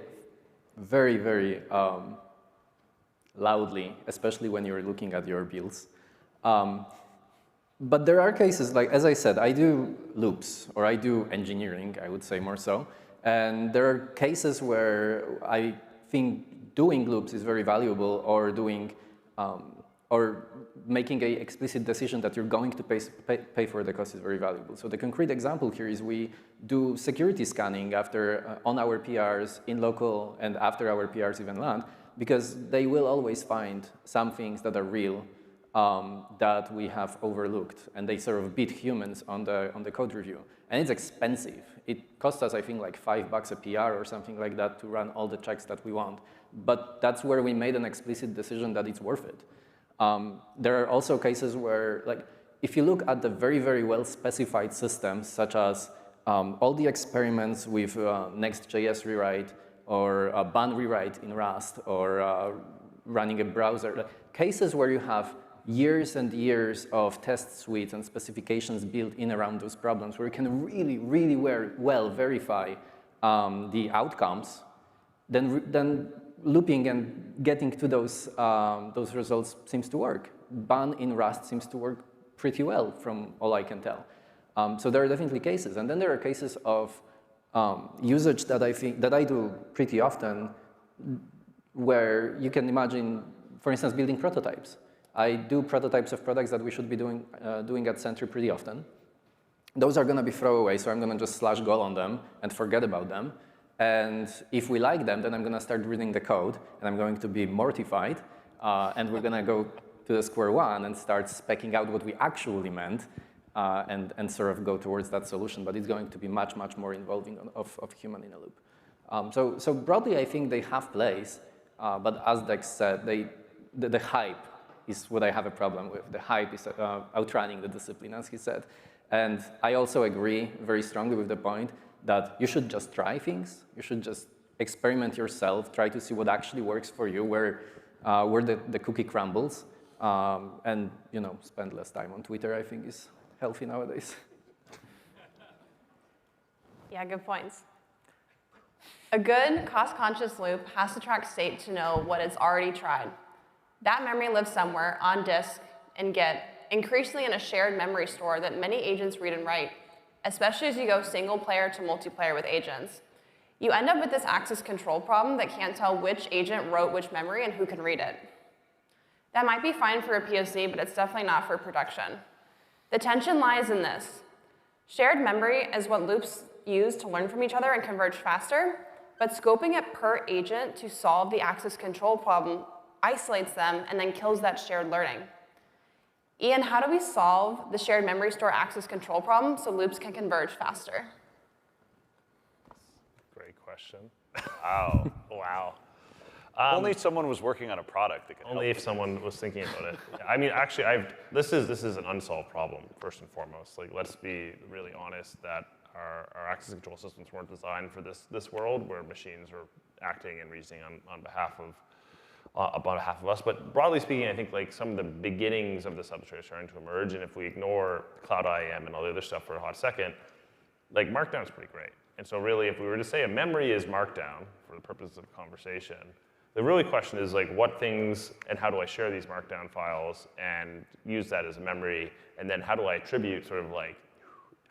E: very, very loudly, especially when you're looking at your builds. But there are cases, as I said, I do loops, or I do engineering, I would say more so. And there are cases where I think doing loops is very valuable, or or making an explicit decision that you're going to pay for the cost is very valuable. So the concrete example here is we do security scanning on our PRs in local and after our PRs even land, because they will always find some things that are real that we have overlooked, and they sort of beat humans on the code review. And it's expensive. It costs us, I think, $5 a PR or something like that to run all the checks that we want. But that's where we made an explicit decision that it's worth it. There are also cases where, if you look at the very, very well-specified systems, such as all the experiments with Next.js rewrite, or a bun rewrite in Rust, or running a browser. Cases where you have years and years of test suites and specifications built in around those problems, where you can really, really well verify the outcomes, then looping and getting to those results seems to work. Bun in Rust seems to work pretty well from all I can tell. So there are definitely cases. And then there are cases of usage that I do pretty often, where you can imagine, for instance, building prototypes. I do prototypes of products that we should be doing at Sentry pretty often. Those are going to be throwaway, so I'm going to just /go on them and forget about them. And if we like them, then I'm going to start reading the code, and I'm going to be mortified, and we're going to go to the square one and start speccing out what we actually meant, and sort of go towards that solution. But it's going to be much, much more involving of human in a loop. So broadly, I think they have place, but as Dex said, the hype is what I have a problem with. The hype is outrunning the discipline, as he said. And I also agree very strongly with the point that you should just try things. You should just experiment yourself, try to see what actually works for you, where the cookie crumbles, and spend less time on Twitter, I think, is healthy nowadays.
A: Yeah, good points. A good cost-conscious loop has to track state to know what it's already tried. That memory lives somewhere on disk and Git, increasingly in a shared memory store that many agents read and write, especially as you go single player to multiplayer with agents. You end up with this access control problem that can't tell which agent wrote which memory and who can read it. That might be fine for a POC, but it's definitely not for production. The tension lies in this. Shared memory is what loops use to learn from each other and converge faster, but scoping it per agent to solve the access control problem isolates them and then kills that shared learning. Ian, how do we solve the shared memory store access control problem so loops can converge faster?
W: Great question. Wow, wow. Only someone was working on a product that could help.
D: Only if someone was thinking about it. I mean, actually, this is an unsolved problem, first and foremost. Like, let's be really honest that our access control systems weren't designed for this world where machines are acting and reasoning on behalf of us. But broadly speaking, I think like some of the beginnings of the substrate are starting to emerge. And if we ignore Cloud IAM and all the other stuff for a hot second, like Markdown is pretty great. And so really, if we were to say a memory is Markdown for the purpose of conversation, the really question is like what things and how do I share these Markdown files and use that as a memory? And then how do I attribute sort of like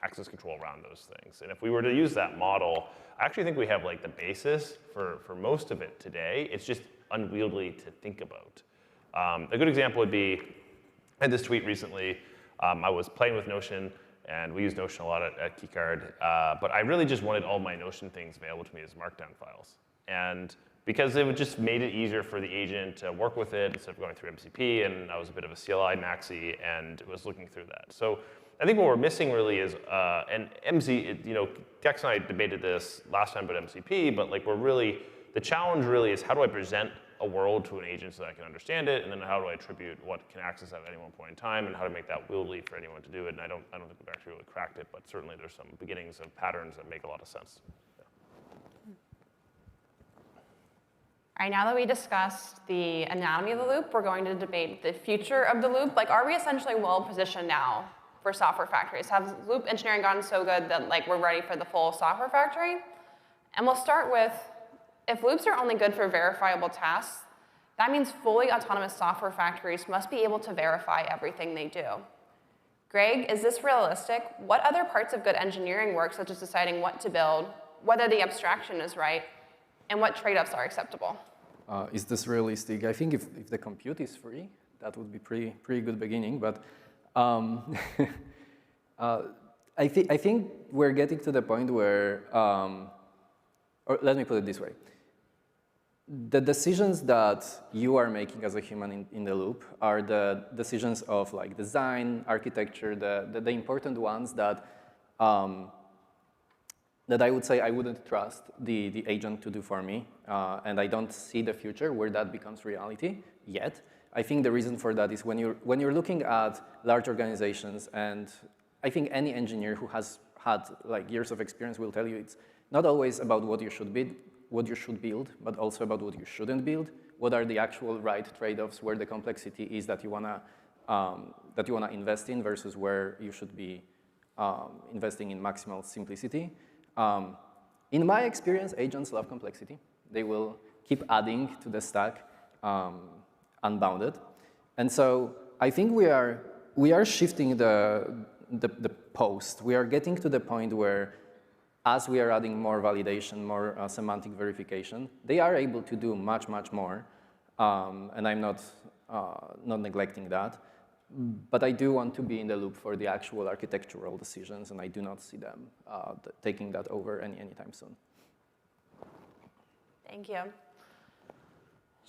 D: access control around those things? And if we were to use that model, I actually think we have like the basis for most of it today. It's just unwieldy to think about. A good example would be, I had this tweet recently. I was playing with Notion, and we use Notion a lot at Keycard, but I really just wanted all my Notion things available to me as Markdown files. And because it would just made it easier for the agent to work with it instead of going through MCP, and I was a bit of a CLI maxi and was looking through that. So I think what we're missing really is, and Dex and I debated this last time about MCP, but like the challenge really is how do I present a world to an agent so that I can understand it, and then how do I attribute what can access at any one point in time, and how to make that wieldy for anyone to do it. And I don't think we've actually really cracked it, but certainly there's some beginnings of patterns that make a lot of sense.
A: All right, now that we discussed the anatomy of the loop, we're going to debate the future of the loop. Like, are we essentially well positioned now for software factories? Has loop engineering gotten so good that like we're ready for the full software factory? And we'll start with, if loops are only good for verifiable tasks, that means fully autonomous software factories must be able to verify everything they do. Greg, is this realistic? What other parts of good engineering work, such as deciding what to build, whether the abstraction is right, and what trade-offs are acceptable?
E: Is this realistic? I think if the compute is free, that would be pretty good beginning. But I think we're getting to the point where, or let me put it this way. The decisions that you are making as a human in the loop are the decisions of like design, architecture, the important ones that I would say I wouldn't trust the agent to do for me, and I don't see the future where that becomes reality yet. I think the reason for that is when you're looking at large organizations, and I think any engineer who has had like years of experience will tell you it's not always about what you should what you should build, but also about what you shouldn't build. What are the actual right trade-offs where the complexity is that you wanna invest in versus where you should be investing in maximal simplicity. In my experience, agents love complexity. They will keep adding to the stack unbounded. And so I think we are shifting the post. We are getting to the point where as we are adding more validation, more semantic verification, they are able to do much, much more. And I'm not neglecting that. But I do want to be in the loop for the actual architectural decisions, and I do not see them taking that over anytime soon.
A: Thank you.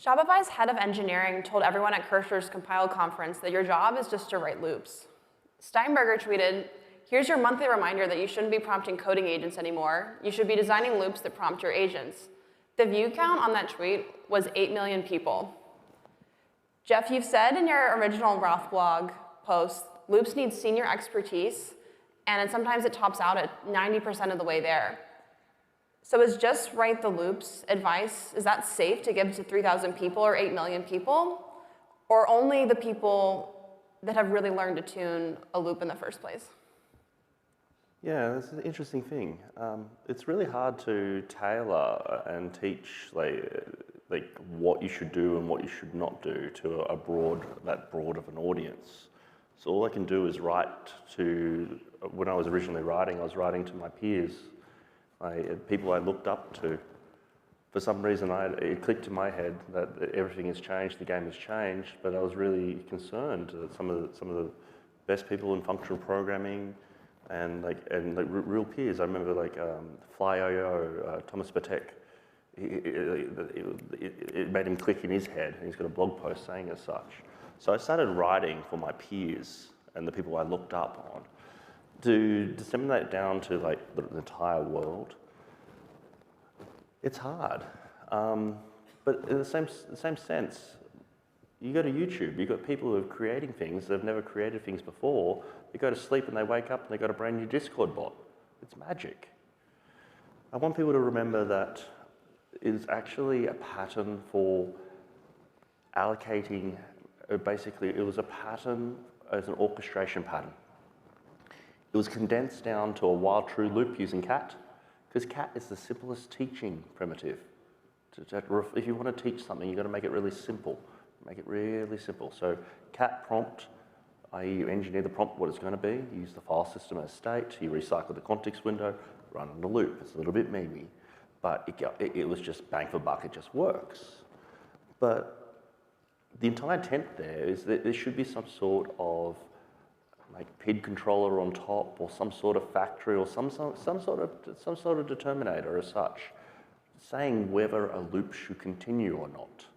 A: Shopify's head of engineering told everyone at Cursor's Compile conference that your job is just to write loops. Steinberger tweeted, "Here's your monthly reminder that you shouldn't be prompting coding agents anymore. You should be designing loops that prompt your agents." The view count on that tweet was 8 million people. Jeff, you've said in your original Roth blog post, loops need senior expertise, and sometimes it tops out at 90% of the way there. So is just write the loops advice, is that safe to give to 3,000 people or 8 million people? Or only the people that have really learned to tune a loop in the first place?
V: Yeah, that's an interesting thing. It's really hard to tailor and teach like what you should do and what you should not do to that broad of an audience. So all I can do is write to, when I was originally writing, I was writing to my peers, people I looked up to. For some reason, it clicked in my head that everything has changed, the game has changed, but I was really concerned that some of the best people in functional programming and real peers. I remember FlyIO, Thomas Patek. It made him click in his head, and he's got a blog post saying as such. So I started writing for my peers and the people I looked up on to disseminate down to the entire world. It's hard, but in the same sense, you go to YouTube, you've got people who are creating things that have never created things before. They go to sleep and they wake up and they've got a brand new Discord bot. It's magic. I want people to remember that is actually a pattern for allocating, basically it was a pattern as an orchestration pattern. It was condensed down to a while true loop using cat, because cat is the simplest teaching primitive. If you want to teach something, you've got to make it really simple. Make it really simple. So cat prompt, i.e. you engineer the prompt what it's going to be, you use the file system as state, you recycle the context window, run in the loop. It's a little bit memey, but it was just bang for buck, it just works. But the entire intent there is that there should be some sort of PID controller on top, or some sort of factory, or some sort of determinator as such, saying whether a loop should continue or not.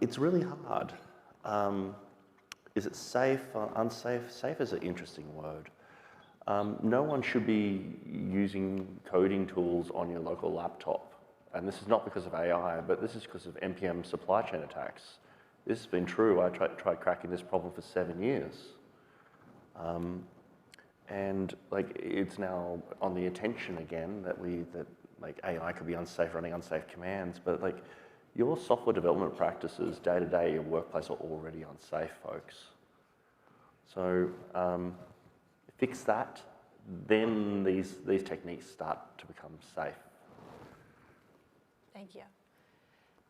V: It's really hard. Is it safe or unsafe? Safe is an interesting word. No one should be using coding tools on your local laptop. And this is not because of AI, but this is because of NPM supply chain attacks. This has been true. I tried cracking this problem for 7 years. And it's now on the attention again that AI could be unsafe, running unsafe commands, but your software development practices day to day in your workplace are already unsafe, folks. So fix that, then these techniques start to become safe.
A: Thank you.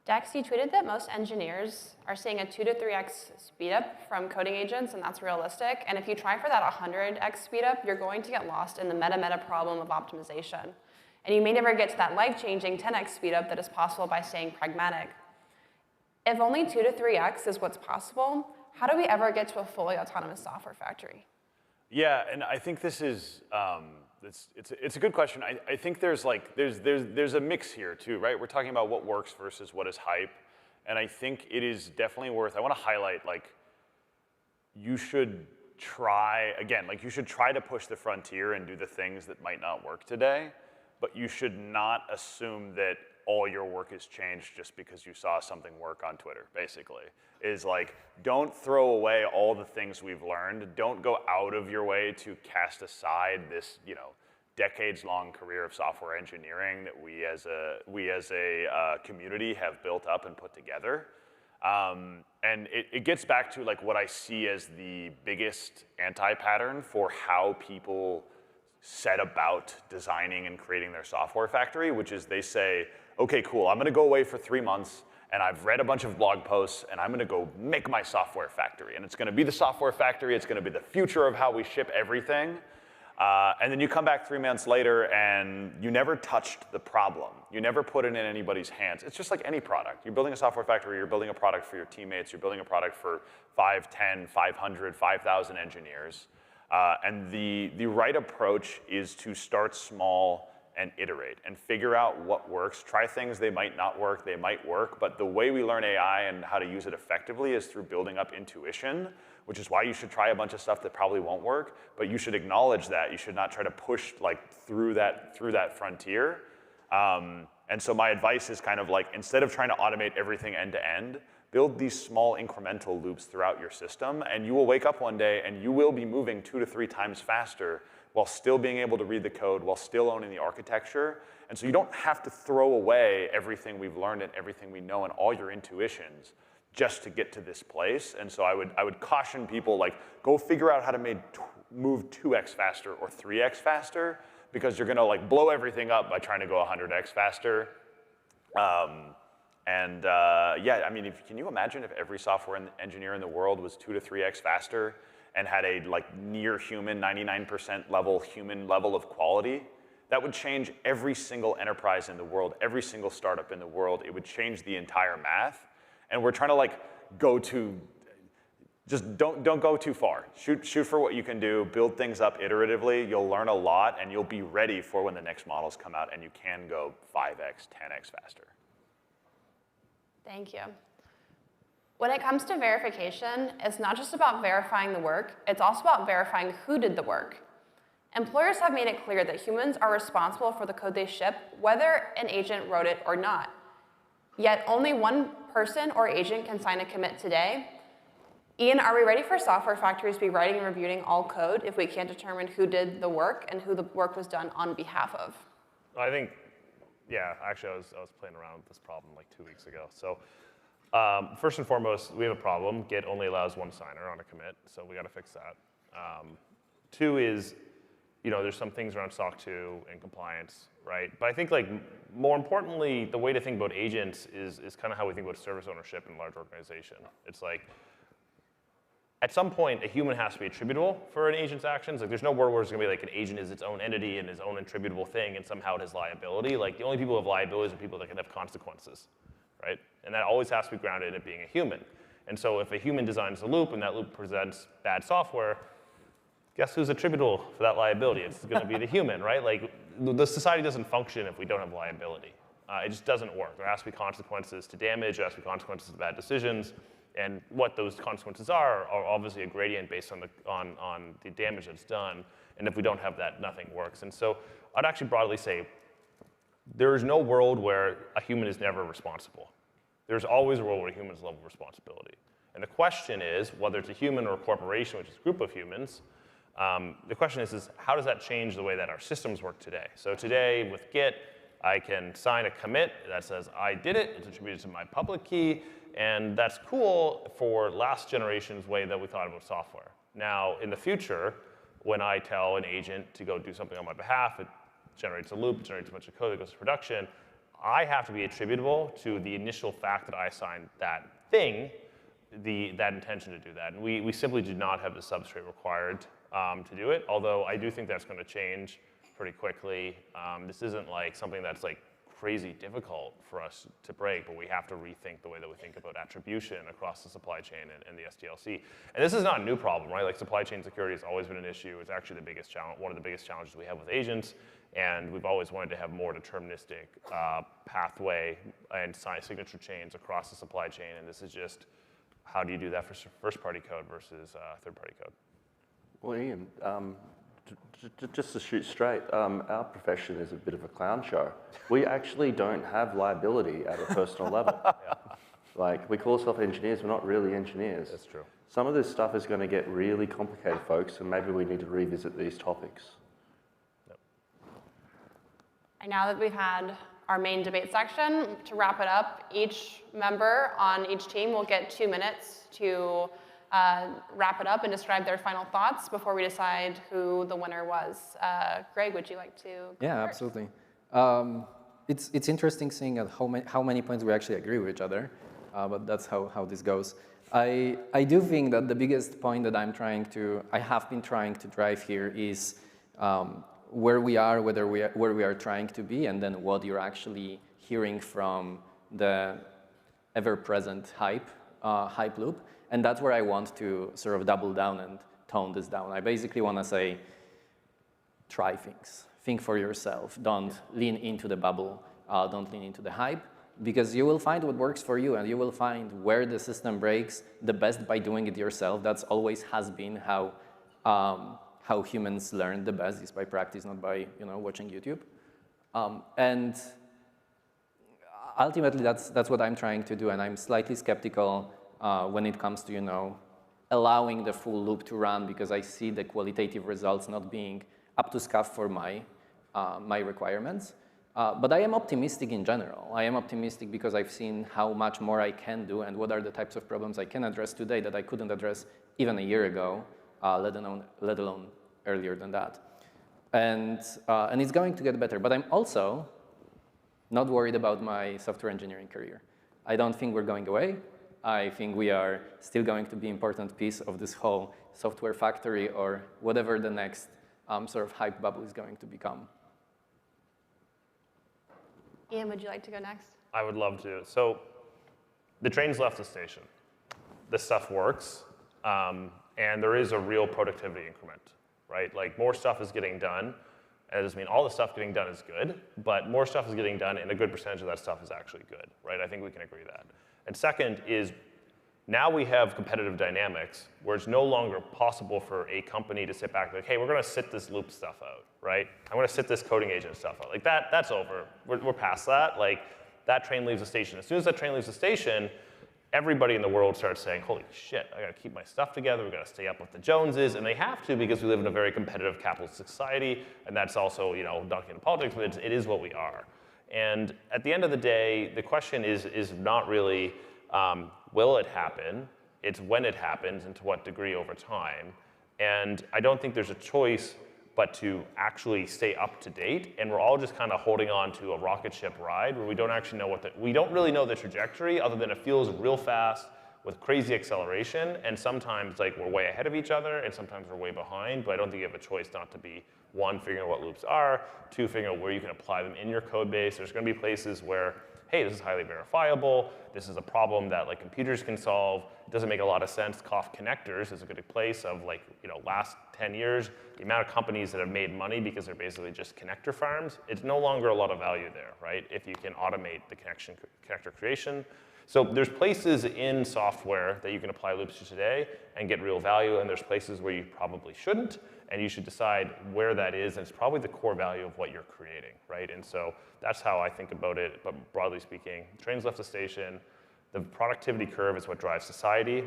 A: Dex, you tweeted that most engineers are seeing a 2 to 3x speed up from coding agents, and that's realistic. And if you try for that 100x speed up, you're going to get lost in the meta-meta problem of optimization. And you may never get to that life-changing 10x speed up that is possible by staying pragmatic. If only 2 to 3x is what's possible, how do we ever get to a fully autonomous software factory?
W: Yeah, and I think this is it's a good question. I think there's a mix here too, right? We're talking about what works versus what is hype, and I think it is definitely worth. I want to highlight you should try again, you should try to push the frontier and do the things that might not work today, but you should not assume that all your work has changed just because you saw something work on Twitter, basically. Is don't throw away all the things we've learned. Don't go out of your way to cast aside this, decades-long career of software engineering that we as a community have built up and put together. And it gets back to like what I see as the biggest anti-pattern for how people set about designing and creating their software factory, which is they say, okay, cool, I'm gonna go away for 3 months, and I've read a bunch of blog posts, and I'm gonna go make my software factory. And it's gonna be the software factory, it's gonna be the future of how we ship everything. And then you come back 3 months later, and you never touched the problem. You never put it in anybody's hands. It's just like any product. You're building a software factory, you're building a product for your teammates, you're building a product for 5, 10, 500, 5,000 engineers. And the right approach is to start small and iterate and figure out what works. Try things, they might not work, they might work, but the way we learn AI and how to use it effectively is through building up intuition, which is why you should try a bunch of stuff that probably won't work, but you should acknowledge that. You should not try to push like through that frontier. And so my advice is kind of like, instead of trying to automate everything end to end, build these small incremental loops throughout your system, and you will wake up one day and you will be moving 2 to 3 times faster while still being able to read the code, while still owning the architecture. And so you don't have to throw away everything we've learned and everything we know and all your intuitions just to get to this place. And so I would caution people, like, go figure out how to move 2x faster or 3x faster, because you're gonna like blow everything up by trying to go 100x faster. Yeah, I mean, can you imagine if every software engineer in the world was 2 to 3x faster and had a like near human, 99% level human level of quality? That would change every single enterprise in the world, every single startup in the world. It would change the entire math. And we're trying to like just don't go too far. Shoot for what you can do, build things up iteratively. You'll learn a lot, and you'll be ready for when the next models come out, and you can go 5x, 10x faster.
A: Thank you. When it comes to verification, it's not just about verifying the work, it's also about verifying who did the work. Employers have made it clear that humans are responsible for the code they ship, whether an agent wrote it or not. Yet only one person or agent can sign a commit today. Ian, are we ready for software factories to be writing and reviewing all code if we can't determine who did the work and who the work was done on behalf of?
D: I think, yeah, actually I was playing around with this problem like 2 weeks ago. So first and foremost, we have a problem. Git only allows one signer on a commit, so we got to fix that. 2 is, there's some things around SOC 2 and compliance, right? But I think like more importantly, the way to think about agents is kind of how we think about service ownership in a large organization. It's like, at some point, a human has to be attributable for an agent's actions. Like, there's no world where it's going to be like an agent is its own entity and its own attributable thing, and somehow it has liability. Like, the only people who have liabilities are people that can have consequences, right? And that always has to be grounded in it being a human. And so if a human designs a loop and that loop presents bad software, guess who's attributable for that liability? It's going to be the human, right? Like, the society doesn't function if we don't have liability. It just doesn't work. There has to be consequences to damage. There has to be consequences to bad decisions. And what those consequences are obviously a gradient based on the damage that's done. And if we don't have that, nothing works. And so I'd actually broadly say there is no world where a human is never responsible. There's always a world where humans level responsibility. And the question is, whether it's a human or a corporation, which is a group of humans, the question is how does that change the way that our systems work today? So today with Git, I can sign a commit that says I did it. It's attributed to my public key. And that's cool for last generation's way that we thought about software. Now, in the future, when I tell an agent to go do something on my behalf, it generates a loop, it generates a bunch of code that goes to production. I have to be attributable to the initial fact that I signed that thing, that intention to do that. And we simply do not have the substrate required to do it, although I do think that's going to change pretty quickly. This isn't like something that's like crazy difficult for us to break, but we have to rethink the way that we think about attribution across the supply chain and the SDLC. And this is not a new problem, right? Like, supply chain security has always been an issue. It's actually the biggest challenge, one of the biggest challenges we have with agents, and we've always wanted to have more deterministic pathway and signature chains across the supply chain, and this is just, how do you do that for first-party code versus third-party code?
V: Well, Ian, just to shoot straight, our profession is a bit of a clown show. We actually don't have liability at a personal level. Like, we call ourselves engineers, we're not really engineers.
D: That's true.
V: Some of this stuff is going to get really complicated, folks, and maybe we need to revisit these topics.
D: Yep.
A: And now that we've had our main debate section, to wrap it up, each member on each team will get 2 minutes to wrap it up and describe their final thoughts before we decide who the winner was. Greg, would you like to go
E: Yeah,
A: first?
E: absolutely. It's interesting seeing at how many points we actually agree with each other, but that's how this goes. I do think that the biggest point that I have been trying to drive here is where we are, where we are trying to be, and then what you're actually hearing from the ever-present hype loop. And that's where I want to sort of double down and tone this down. I basically want to say, try things. Think for yourself. Don't lean into the bubble. Don't lean into the hype, because you will find what works for you, and you will find where the system breaks the best by doing it yourself. That's always has been how humans learn the best, is by practice, not by watching YouTube. And ultimately, that's what I'm trying to do, and I'm slightly skeptical when it comes to allowing the full loop to run, because I see the qualitative results not being up to scuff for my requirements. But I am optimistic in general. I am optimistic because I've seen how much more I can do and what are the types of problems I can address today that I couldn't address even a year ago, let alone earlier than that. And it's going to get better. But I'm also not worried about my software engineering career. I don't think we're going away. I think we are still going to be an important piece of this whole software factory, or whatever the next sort of hype bubble is going to become.
A: Ian, would you like to go next?
D: I would love to. So the train's left the station. This stuff works, and there is a real productivity increment, right? Like, more stuff is getting done. It doesn't mean all the stuff getting done is good, but more stuff is getting done, and a good percentage of that stuff is actually good, right? I think we can agree that. And second is, now we have competitive dynamics where it's no longer possible for a company to sit back and like, hey, we're going to sit this loop stuff out, right? I'm going to sit this coding agent stuff out. Like, that's over. We're past that. Like, that train leaves the station. As soon as that train leaves the station, everybody in the world starts saying, holy shit, I got to keep my stuff together. We've got to stay up with the Joneses. And they have to, because we live in a very competitive capitalist society. And that's also, not into politics, but it is what we are. And at the end of the day, the question is not really, will it happen? It's when it happens and to what degree over time. And I don't think there's a choice but to actually stay up to date. And we're all just kind of holding on to a rocket ship ride where we don't actually know we don't really know the trajectory, other than it feels real fast with crazy acceleration. And sometimes we're way ahead of each other, and sometimes we're way behind. But I don't think you have a choice not to be, one, figuring out what loops are, two, figuring out where you can apply them in your code base. There's going to be places where, hey, this is highly verifiable. This is a problem that computers can solve. It doesn't make a lot of sense. Cough connectors is a good place of last 10 years, the amount of companies that have made money because they're basically just connector farms. It's no longer a lot of value there, right? If you can automate the connector creation. So there's places in software that you can apply loops to today and get real value, and there's places where you probably shouldn't, and you should decide where that is, and it's probably the core value of what you're creating, right? And so that's how I think about it, but broadly speaking, trains left the station. The productivity curve is what drives society.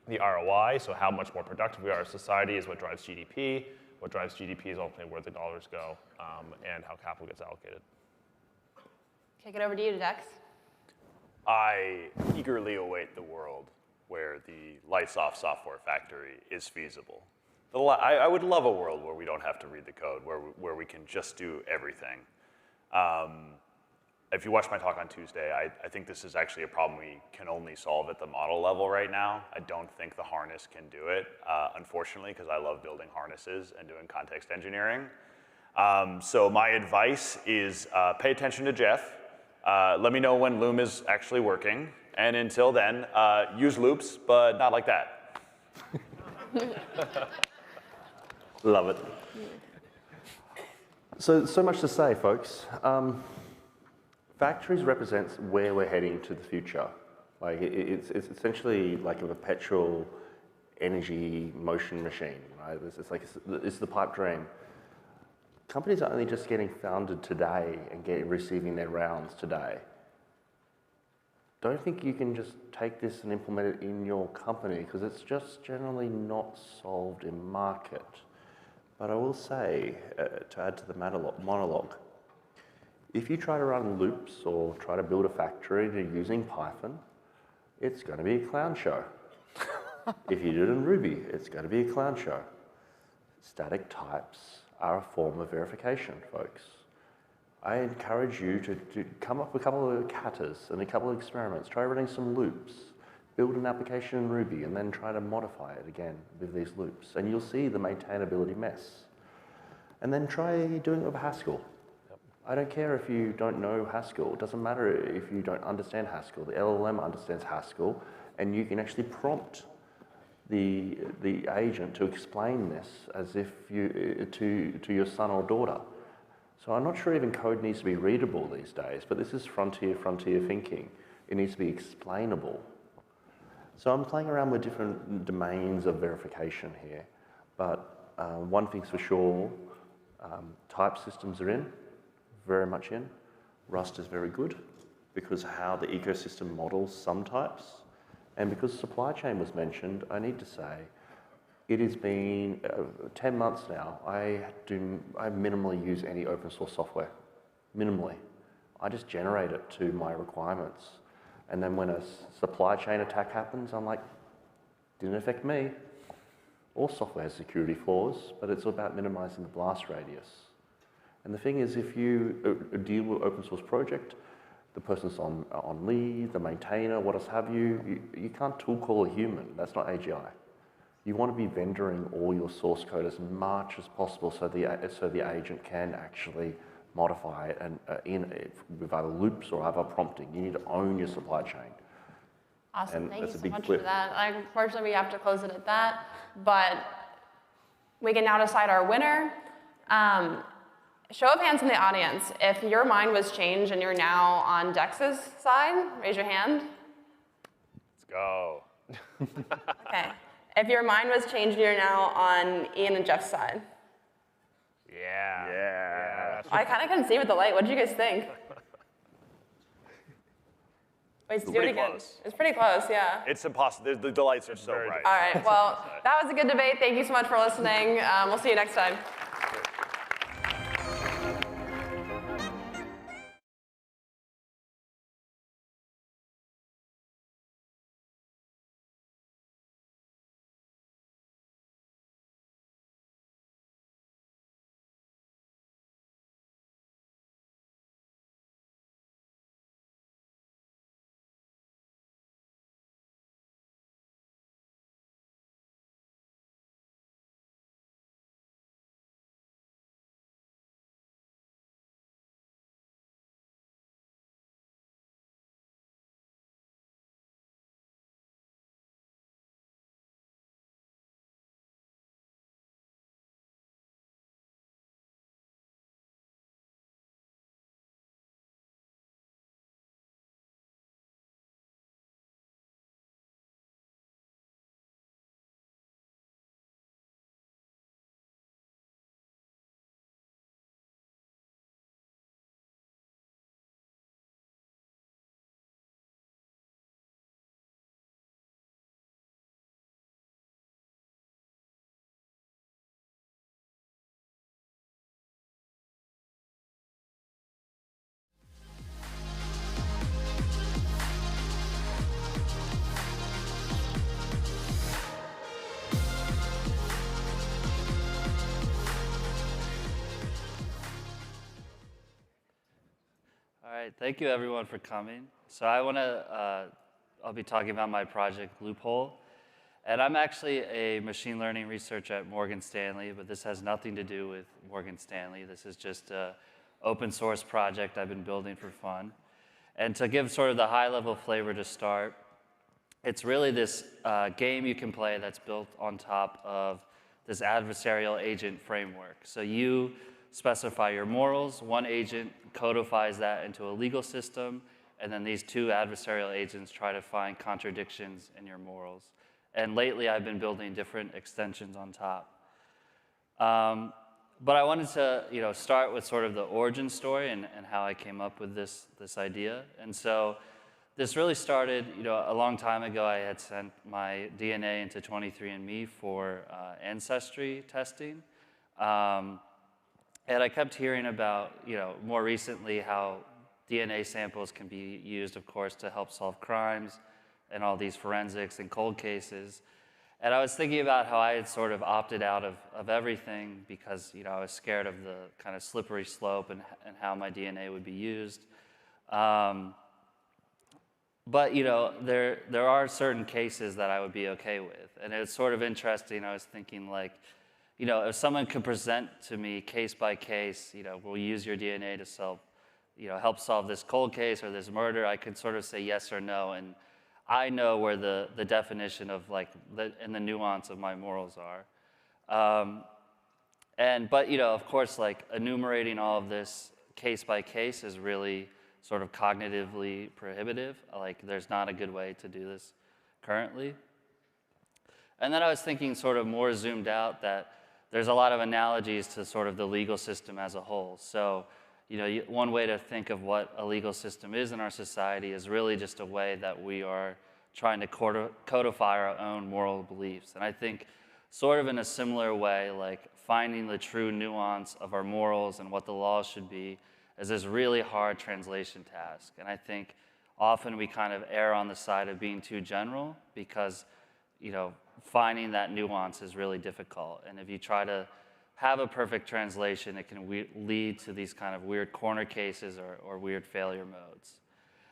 D: The ROI, so how much more productive we are as society, is what drives GDP. What drives GDP is ultimately where the dollars go, and how capital gets allocated.
A: Kick it over to you, Dex.
W: I eagerly await the world where the lights-off software factory is feasible. I would love a world where we don't have to read the code, where we can just do everything. If you watch my talk on Tuesday, I think this is actually a problem we can only solve at the model level right now. I don't think the harness can do it, unfortunately, because I love building harnesses and doing context engineering. So my advice is pay attention to Jeff. Let me know when Loom is actually working. And until then, use loops, but not like that.
V: Love it. So much to say, folks. Factories represents where we're heading to the future. It's essentially like a perpetual energy motion machine, right? It's the pipe dream. Companies are only just getting founded today and receiving their rounds today. Don't think you can just take this and implement it in your company, because it's just generally not solved in market. But I will say, to add to the monologue, If you try to run loops or try to build a factory using Python, it's going to be a clown show. If you do it in Ruby, it's going to be a clown show. Static types are a form of verification, folks. I encourage you to come up with a couple of katas and a couple of experiments. Try running some loops. Build an application in Ruby and then try to modify it again with these loops. And you'll see the maintainability mess. And then try doing it with Haskell. I don't care if you don't know Haskell. It doesn't matter if you don't understand Haskell. The LLM understands Haskell, and you can actually prompt the agent to explain this as if to your son or daughter. So I'm not sure even code needs to be readable these days, but this is frontier thinking. It needs to be explainable. So I'm playing around with different domains of verification here, but one thing's for sure, type systems are in, very much in. Rust is very good because how the ecosystem models some types, and because supply chain was mentioned, I need to say, it has been 10 months now, I minimally use any open source software, minimally. I just generate it to my requirements. And then when a supply chain attack happens, I'm like, didn't affect me. All software has security flaws, but it's about minimizing the blast radius. And the thing is, if you deal with open source project, the person's on leave, the maintainer, what else have you, you can't tool call a human. That's not AGI. You want to be vendoring all your source code as much as possible so the agent can actually modify it and with either loops or other prompting. You need to own your supply chain.
A: Awesome,
V: And
A: thank you
V: that's a
A: so
V: big
A: much
V: flip.
A: for that. Unfortunately, we have to close it at that, but we can now decide our winner. Show of hands in the audience. If your mind was changed and you're now on Dex's side, raise your hand.
W: Let's go.
A: Okay. If your mind was changed and you're now on Ian and Jeff's side.
W: Yeah.
A: I kind of couldn't see with the light. What did you guys think? Wait, do it
W: Pretty
A: again.
W: close.
A: It's pretty close, yeah.
W: It's impossible. The lights are so bright.
A: All right, well, that was a good debate. Thank you so much for listening. We'll see you next time.
C: All right, thank you everyone for coming. So I'll be talking about my project Loophole. And I'm actually a machine learning researcher at Morgan Stanley, but this has nothing to do with Morgan Stanley. This is just an open source project I've been building for fun. And to give sort of the high level flavor to start, it's really this game you can play that's built on top of this adversarial agent framework. So you specify your morals, one agent codifies that into a legal system, and then these two adversarial agents try to find contradictions in your morals. And lately, I've been building different extensions on top. But I wanted to start with sort of the origin story and how I came up with this idea. And so this really started a long time ago. I had sent my DNA into 23andMe for ancestry testing. And I kept hearing about, more recently how DNA samples can be used, of course, to help solve crimes and all these forensics and cold cases. And I was thinking about how I had sort of opted out of everything because, I was scared of the kind of slippery slope and how my DNA would be used. But, there are certain cases that I would be okay with. And it's sort of interesting. I was thinking, like, if someone could present to me case by case, we'll use your DNA to help solve this cold case or this murder, I could sort of say yes or no. And I know where the definition of and the nuance of my morals are. But of course, enumerating all of this case by case is really sort of cognitively prohibitive. There's not a good way to do this currently. And then I was thinking sort of more zoomed out that there's a lot of analogies to sort of the legal system as a whole. So, one way to think of what a legal system is in our society is really just a way that we are trying to codify our own moral beliefs. And I think sort of in a similar way, finding the true nuance of our morals and what the laws should be is this really hard translation task. And I think often we kind of err on the side of being too general because, finding that nuance is really difficult. And if you try to have a perfect translation, it can lead to these kind of weird corner cases or weird failure modes.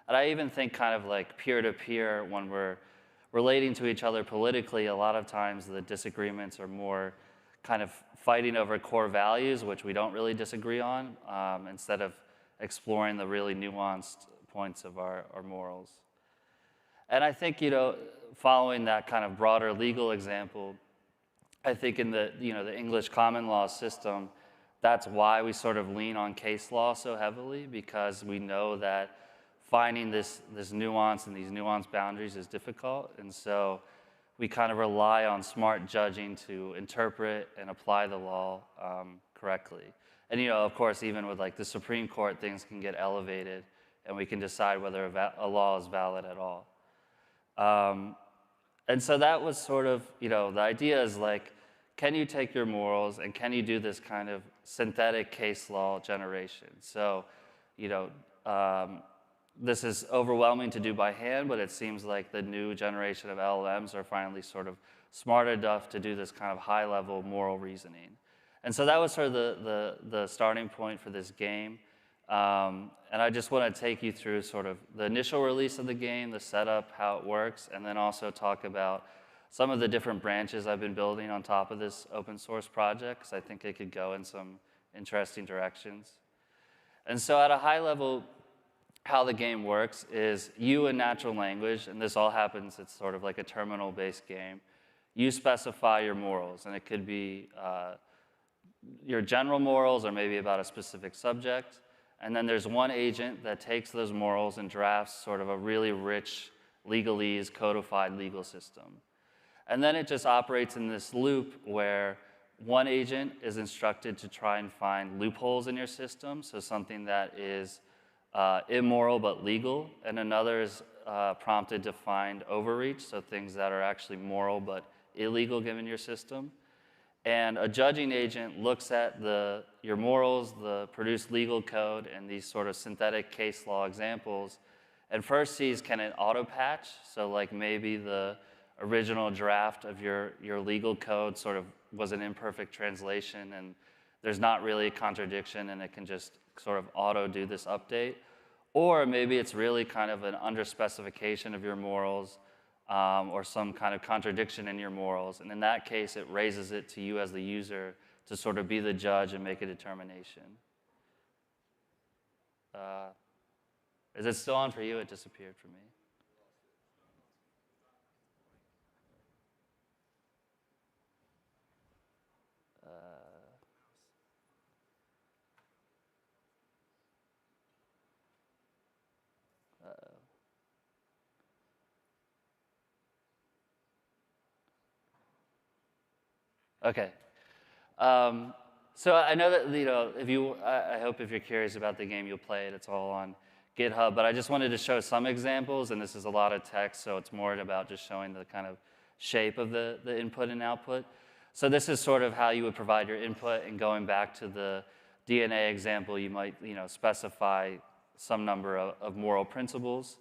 C: And I even think kind of like peer-to-peer, when we're relating to each other politically, a lot of times the disagreements are more kind of fighting over core values, which we don't really disagree on, instead of exploring the really nuanced points of our morals. And I think, following that kind of broader legal example, I think in the English common law system, that's why we sort of lean on case law so heavily, because we know that finding this nuance and these nuanced boundaries is difficult. And so we kind of rely on smart judging to interpret and apply the law correctly. And of course, even with the Supreme Court, things can get elevated, and we can decide whether a law is valid at all. And so that was sort of, the idea is can you take your morals and can you do this kind of synthetic case law generation? So, this is overwhelming to do by hand, but it seems like the new generation of LLMs are finally sort of smart enough to do this kind of high-level moral reasoning. And so that was sort of the starting point for this game. And I just want to take you through sort of the initial release of the game, the setup, how it works, and then also talk about some of the different branches I've been building on top of this open source project, because I think it could go in some interesting directions. And so at a high level, how the game works is you in natural language, and this all happens, it's sort of like a terminal-based game, you specify your morals, and it could be your general morals or maybe about a specific subject. And then there's one agent that takes those morals and drafts sort of a really rich legalese, codified legal system. And then it just operates in this loop where one agent is instructed to try and find loopholes in your system, so something that is immoral but legal, and another is prompted to find overreach, so things that are actually moral but illegal given your system. And a judging agent looks at your morals, the produced legal code, and these sort of synthetic case law examples, and first sees, can it auto-patch? So maybe the original draft of your legal code sort of was an imperfect translation, and there's not really a contradiction, and it can just sort of auto-do this update. Or maybe it's really kind of an underspecification of your morals, or some kind of contradiction in your morals. And in that case, it raises it to you as the user to sort of be the judge and make a determination. Is it still on for you? It disappeared for me. Okay. So I know that, I hope if you're curious about the game, you'll play it. It's all on GitHub. But I just wanted to show some examples, and this is a lot of text, so it's more about just showing the kind of shape of the input and output. So this is sort of how you would provide your input, and going back to the DNA example, you might specify some number of moral principles.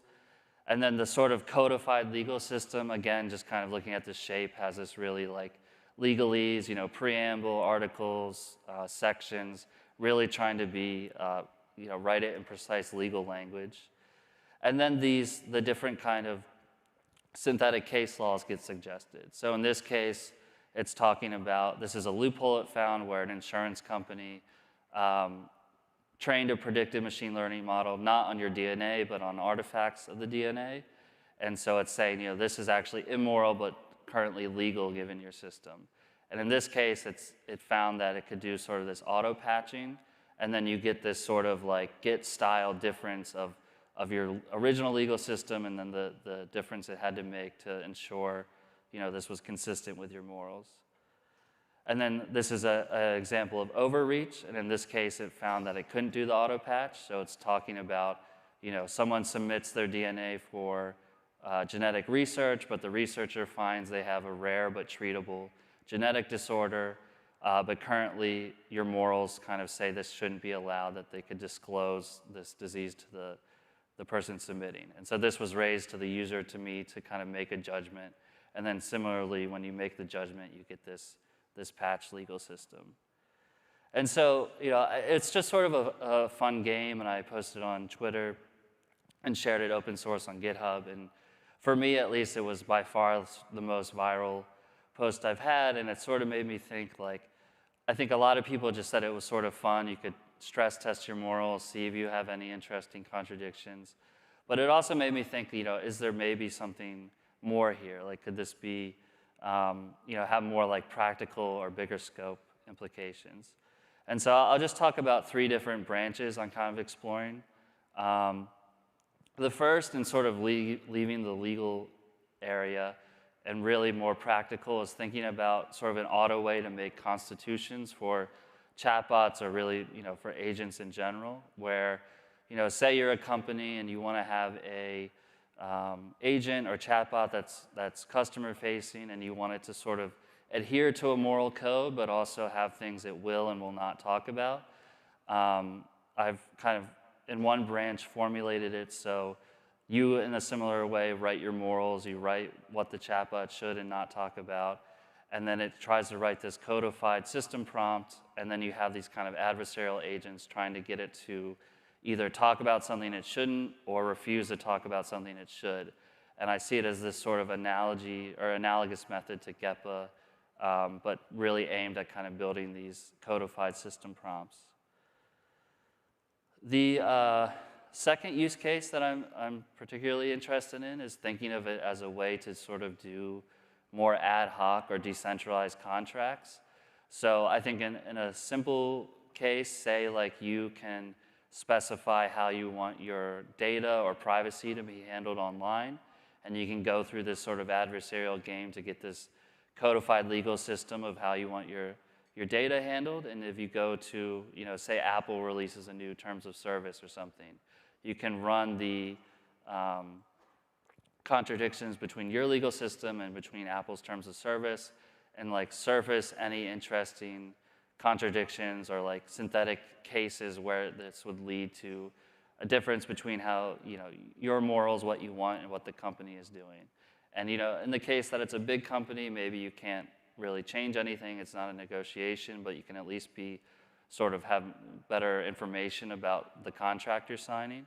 C: And then the sort of codified legal system, again, just kind of looking at the shape, has this really like legalese, preamble, articles, sections, really trying to be, write it in precise legal language. And then the different kind of synthetic case laws get suggested. So in this case, it's talking about, this is a loophole it found where an insurance company trained a predictive machine learning model, not on your DNA, but on artifacts of the DNA. And so it's saying, this is actually immoral, but currently legal given your system. And in this case, it found that it could do sort of this auto-patching, and then you get this sort of like Git-style difference of your original legal system and then the difference it had to make to ensure this was consistent with your morals. And then this is an example of overreach, and in this case it found that it couldn't do the auto patch, so it's talking about someone submits their DNA for genetic research, but the researcher finds they have a rare but treatable genetic disorder, but currently your morals kind of say this shouldn't be allowed, that they could disclose this disease to the person submitting. And so this was raised to the user, to me, to kind of make a judgment. And then similarly, when you make the judgment, you get this patch legal system. And so, it's just sort of a fun game, and I posted on Twitter and shared it open source on GitHub. And for me, at least, it was by far the most viral post I've had, and it sort of made me think, like, I think a lot of people just said it was sort of fun. You could stress test your morals, see if you have any interesting contradictions. But it also made me think, is there maybe something more here? Like, could this be, have more like practical or bigger scope implications? And so I'll just talk about 3 different branches I'm kind of exploring. The first, and sort of leaving the legal area and really more practical, is thinking about sort of an auto way to make constitutions for chatbots, or really, for agents in general, where, say you're a company and you want to have a agent or chatbot that's customer facing, and you want it to sort of adhere to a moral code, but also have things it will and will not talk about. I've kind of, in one branch, formulated it so you, in a similar way, write your morals, you write what the chatbot should and not talk about, and then it tries to write this codified system prompt, and then you have these kind of adversarial agents trying to get it to either talk about something it shouldn't or refuse to talk about something it should. And I see it as this sort of analogy or analogous method to GEPA, but really aimed at kind of building these codified system prompts. The second use case that I'm particularly interested in is thinking of it as a way to sort of do more ad hoc or decentralized contracts. So I think in a simple case, say like you can specify how you want your data or privacy to be handled online, and you can go through this sort of adversarial game to get this codified legal system of how you want your data handled. And if you go to, say Apple releases a new terms of service or something, you can run the contradictions between your legal system and between Apple's terms of service, and like surface any interesting contradictions or like synthetic cases where this would lead to a difference between how your morals, what you want, and what the company is doing. And in the case that it's a big company, maybe you can't really change anything. It's not a negotiation, but you can at least be sort of have better information about the contract you're signing.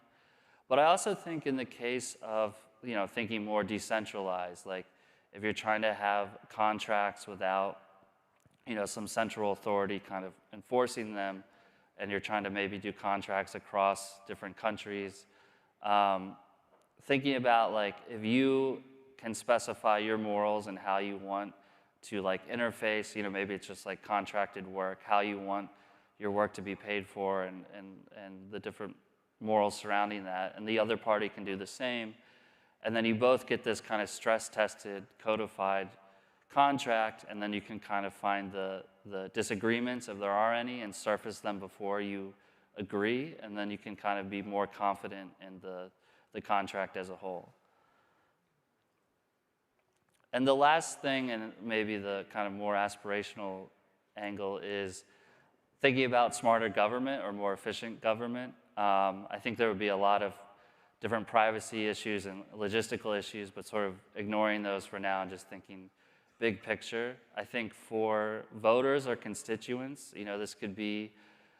C: But I also think in the case of thinking more decentralized, like if you're trying to have contracts without some central authority kind of enforcing them, and you're trying to maybe do contracts across different countries, thinking about like if you can specify your morals and how you want to like interface, maybe it's just like contracted work, how you want your work to be paid for, and the different morals surrounding that, and the other party can do the same, and then you both get this kind of stress-tested, codified contract, and then you can kind of find the disagreements, if there are any, and surface them before you agree, and then you can kind of be more confident in the contract as a whole. And the last thing, and maybe the kind of more aspirational angle, is thinking about smarter government or more efficient government, I think there would be a lot of different privacy issues and logistical issues, but sort of ignoring those for now and just thinking big picture. I think for voters or constituents, this could be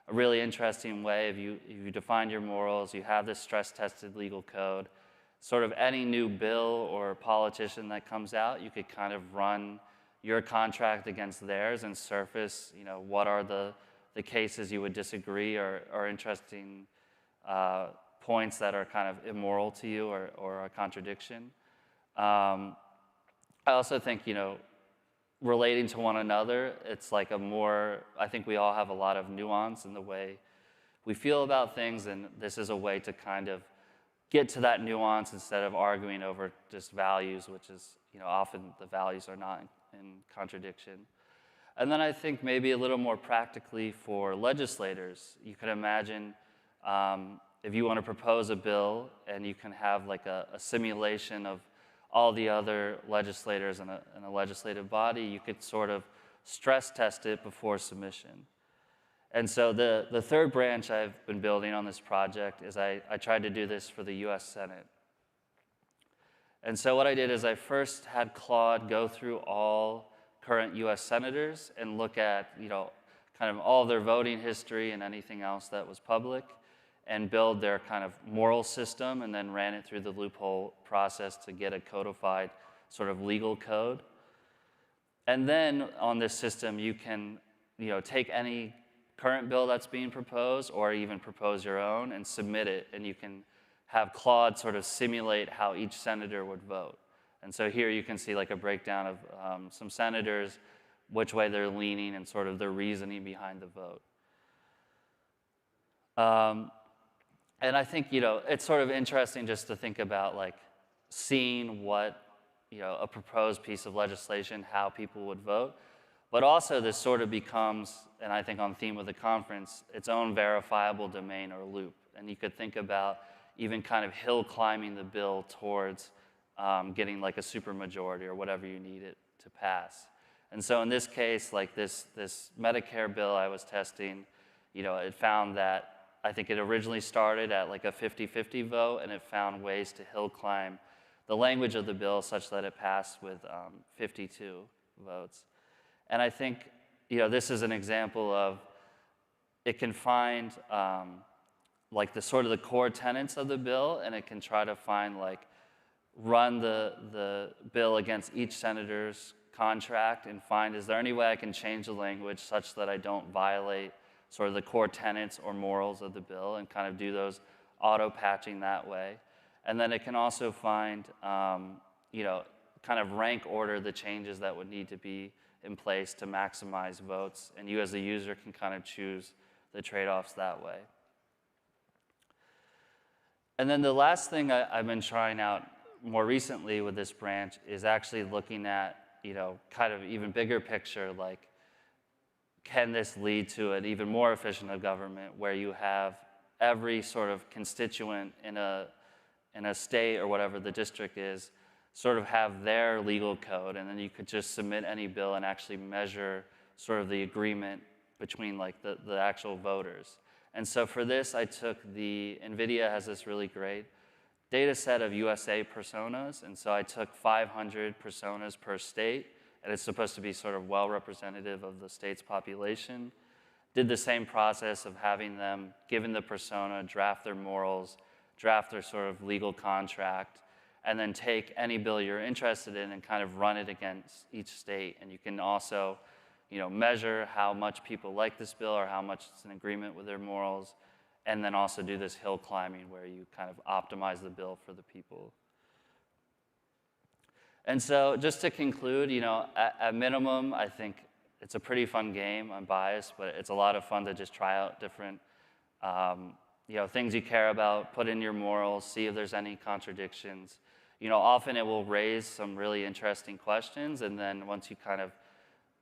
C: a really interesting way if you define your morals, you have this stress-tested legal code, sort of any new bill or politician that comes out, you could kind of run your contract against theirs and surface, what are the cases you would disagree or interesting points that are kind of immoral to you or a contradiction. I also think, relating to one another, it's like I think we all have a lot of nuance in the way we feel about things, and this is a way to kind of get to that nuance instead of arguing over just values, which is, often the values are not in contradiction. And then I think maybe a little more practically for legislators, you could imagine if you want to propose a bill and you can have like a simulation of all the other legislators in a legislative body, you could sort of stress test it before submission. And so the third branch I've been building on this project is I tried to do this for the US Senate. And so what I did is I first had Claude go through all current US senators and look at, kind of all their voting history and anything else that was public, and build their kind of moral system, and then ran it through the loophole process to get a codified sort of legal code. And then on this system, you can take any current bill that's being proposed or even propose your own and submit it, and you can have Claude sort of simulate how each senator would vote. And so here you can see like a breakdown of some senators, which way they're leaning and sort of their reasoning behind the vote. And I think, it's sort of interesting just to think about like seeing what, a proposed piece of legislation, how people would vote. But also this sort of becomes, and I think on theme with the conference, its own verifiable domain or loop. And you could think about even kind of hill climbing the bill towards getting like a supermajority or whatever you need it to pass. And so in this case, like this Medicare bill I was testing, it found that I think it originally started at like a 50-50 vote, and it found ways to hill climb the language of the bill such that it passed with 52 votes. And I think, this is an example of it can find like the sort of the core tenets of the bill, and it can try to find run the bill against each senator's contract and find, is there any way I can change the language such that I don't violate sort of the core tenets or morals of the bill, and kind of do those auto-patching that way. And then it can also find, kind of rank order the changes that would need to be in place to maximize votes, and you as a user can kind of choose the trade-offs that way. And then the last thing I've been trying out more recently with this branch is actually looking at, kind of even bigger picture, like, can this lead to an even more efficient government where you have every sort of constituent in a state or whatever the district is sort of have their legal code, and then you could just submit any bill and actually measure sort of the agreement between like the actual voters. And so for this, I took NVIDIA has this really great data set of USA personas, and so I took 500 personas per state, and it's supposed to be sort of well representative of the state's population. Did the same process of having them, given the persona, draft their morals, draft their sort of legal contract, and then take any bill you're interested in and kind of run it against each state. And you can also, measure how much people like this bill or how much it's in agreement with their morals, and then also do this hill climbing where you kind of optimize the bill for the people. And so just to conclude, at minimum, I think it's a pretty fun game. I'm biased, but it's a lot of fun to just try out different things you care about, put in your morals, see if there's any contradictions. Often it will raise some really interesting questions, and then once you kind of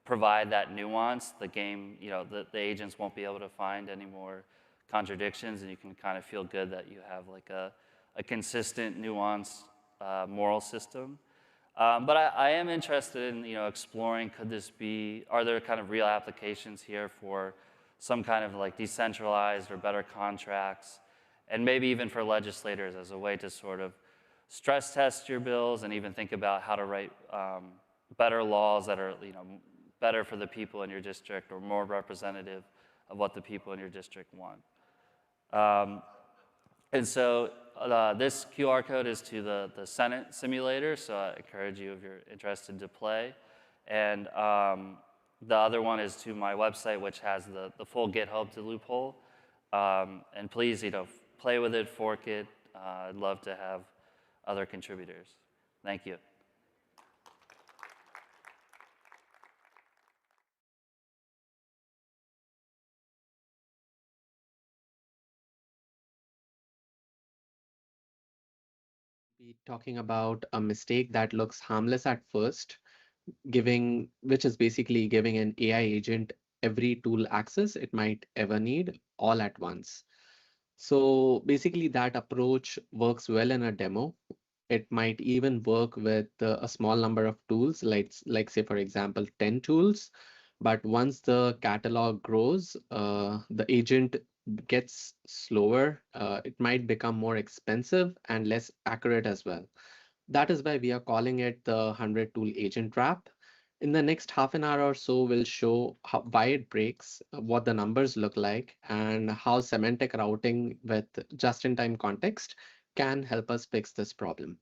C: provide that nuance, the game, the agents won't be able to find any more contradictions, and you can kind of feel good that you have like a consistent, nuanced moral system. But I am interested in exploring, are there kind of real applications here for some kind of like decentralized or better contracts, and maybe even for legislators as a way to sort of stress test your bills and even think about how to write better laws that are better for the people in your district or more representative of what the people in your district want. And so this QR code is to the Senate simulator, so I encourage you, if you're interested, to play. And the other one is to my website, which has the full GitHub to Loophole. And please, play with it, fork it. I'd love to have other contributors. Thank you.
B: Be talking about a mistake that looks harmless at first, which is basically giving an AI agent every tool access it might ever need all at once. So basically that approach works well in a demo. It might even work with a small number of tools, like say, for example, 10 tools. But once the catalog grows, the agent gets slower. It might become more expensive and less accurate as well. That is why we are calling it the 100 tool agent trap. In the next half an hour or so, we'll show why it breaks, what the numbers look like, and how semantic routing with just-in-time context can help us fix this problem.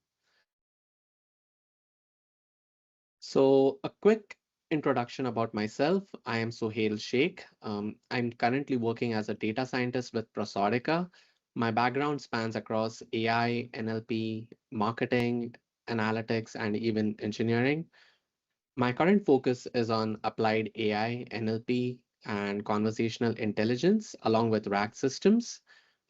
B: So a quick introduction about myself. I am Sohail Sheikh. I'm currently working as a data scientist with Prosodica. My background spans across AI, NLP, marketing, analytics, and even engineering. My current focus is on applied AI, NLP, and conversational intelligence, along with RAG systems.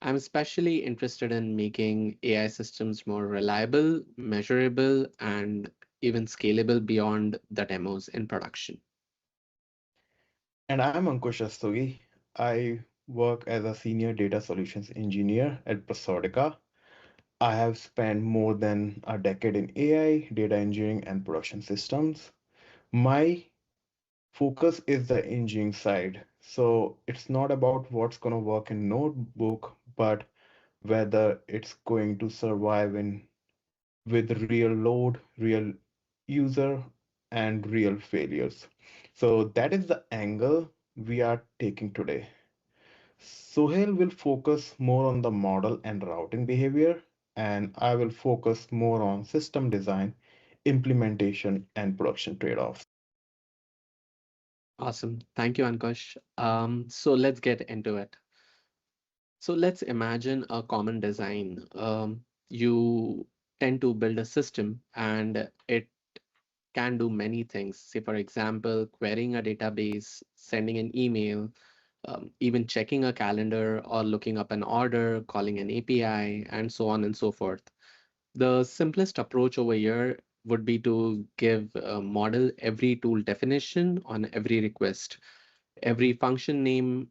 B: I'm especially interested in making AI systems more reliable, measurable, and even scalable beyond the demos in production.
F: And I'm Ankush Rastogi. I work as a senior data solutions engineer at Prosodica. I have spent more than a decade in AI, data engineering, and production systems. My focus is the engineering side. So it's not about what's going to work in notebook, but whether it's going to survive with real load, real user, and real failures. So that is the angle we are taking today. Sohail will focus more on the model and routing behavior, and I will focus more on system design, implementation, and production trade-offs.
B: Awesome. Thank you, Ankush. So let's get into it. So let's imagine a common design. You tend to build a system and it can do many things. Say, for example, querying a database, sending an email, even checking a calendar or looking up an order, calling an API, and so on and so forth. The simplest approach over here would be to give a model every tool definition on every request, every function name,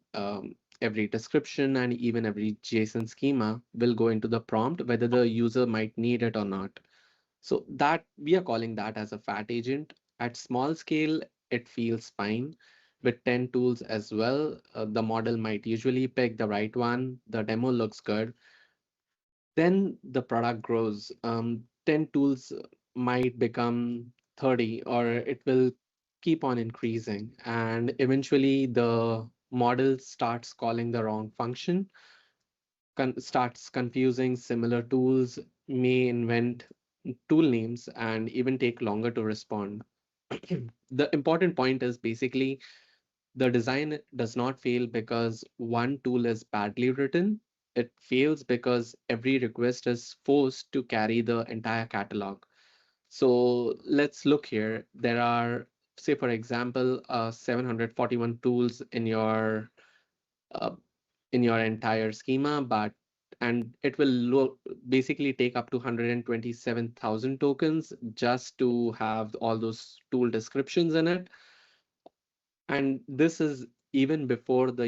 B: every description, and even every JSON schema will go into the prompt, whether the user might need it or not. So that we are calling that as a fat agent. At small scale, it feels fine. With 10 tools as well, the model might usually pick the right one. The demo looks good. Then the product grows. 10 tools might become 30, or it will keep on increasing. And eventually the model starts calling the wrong function, starts confusing similar tools, may invent tool names, and even take longer to respond. The important point is basically the design does not fail because one tool is badly written. It fails because every request is forced to carry the entire catalog. So let's look here. There are, say, for example, 741 tools uh, in your entire schema, and it will basically take up to 127,000 tokens just to have all those tool descriptions in it. And this is even before the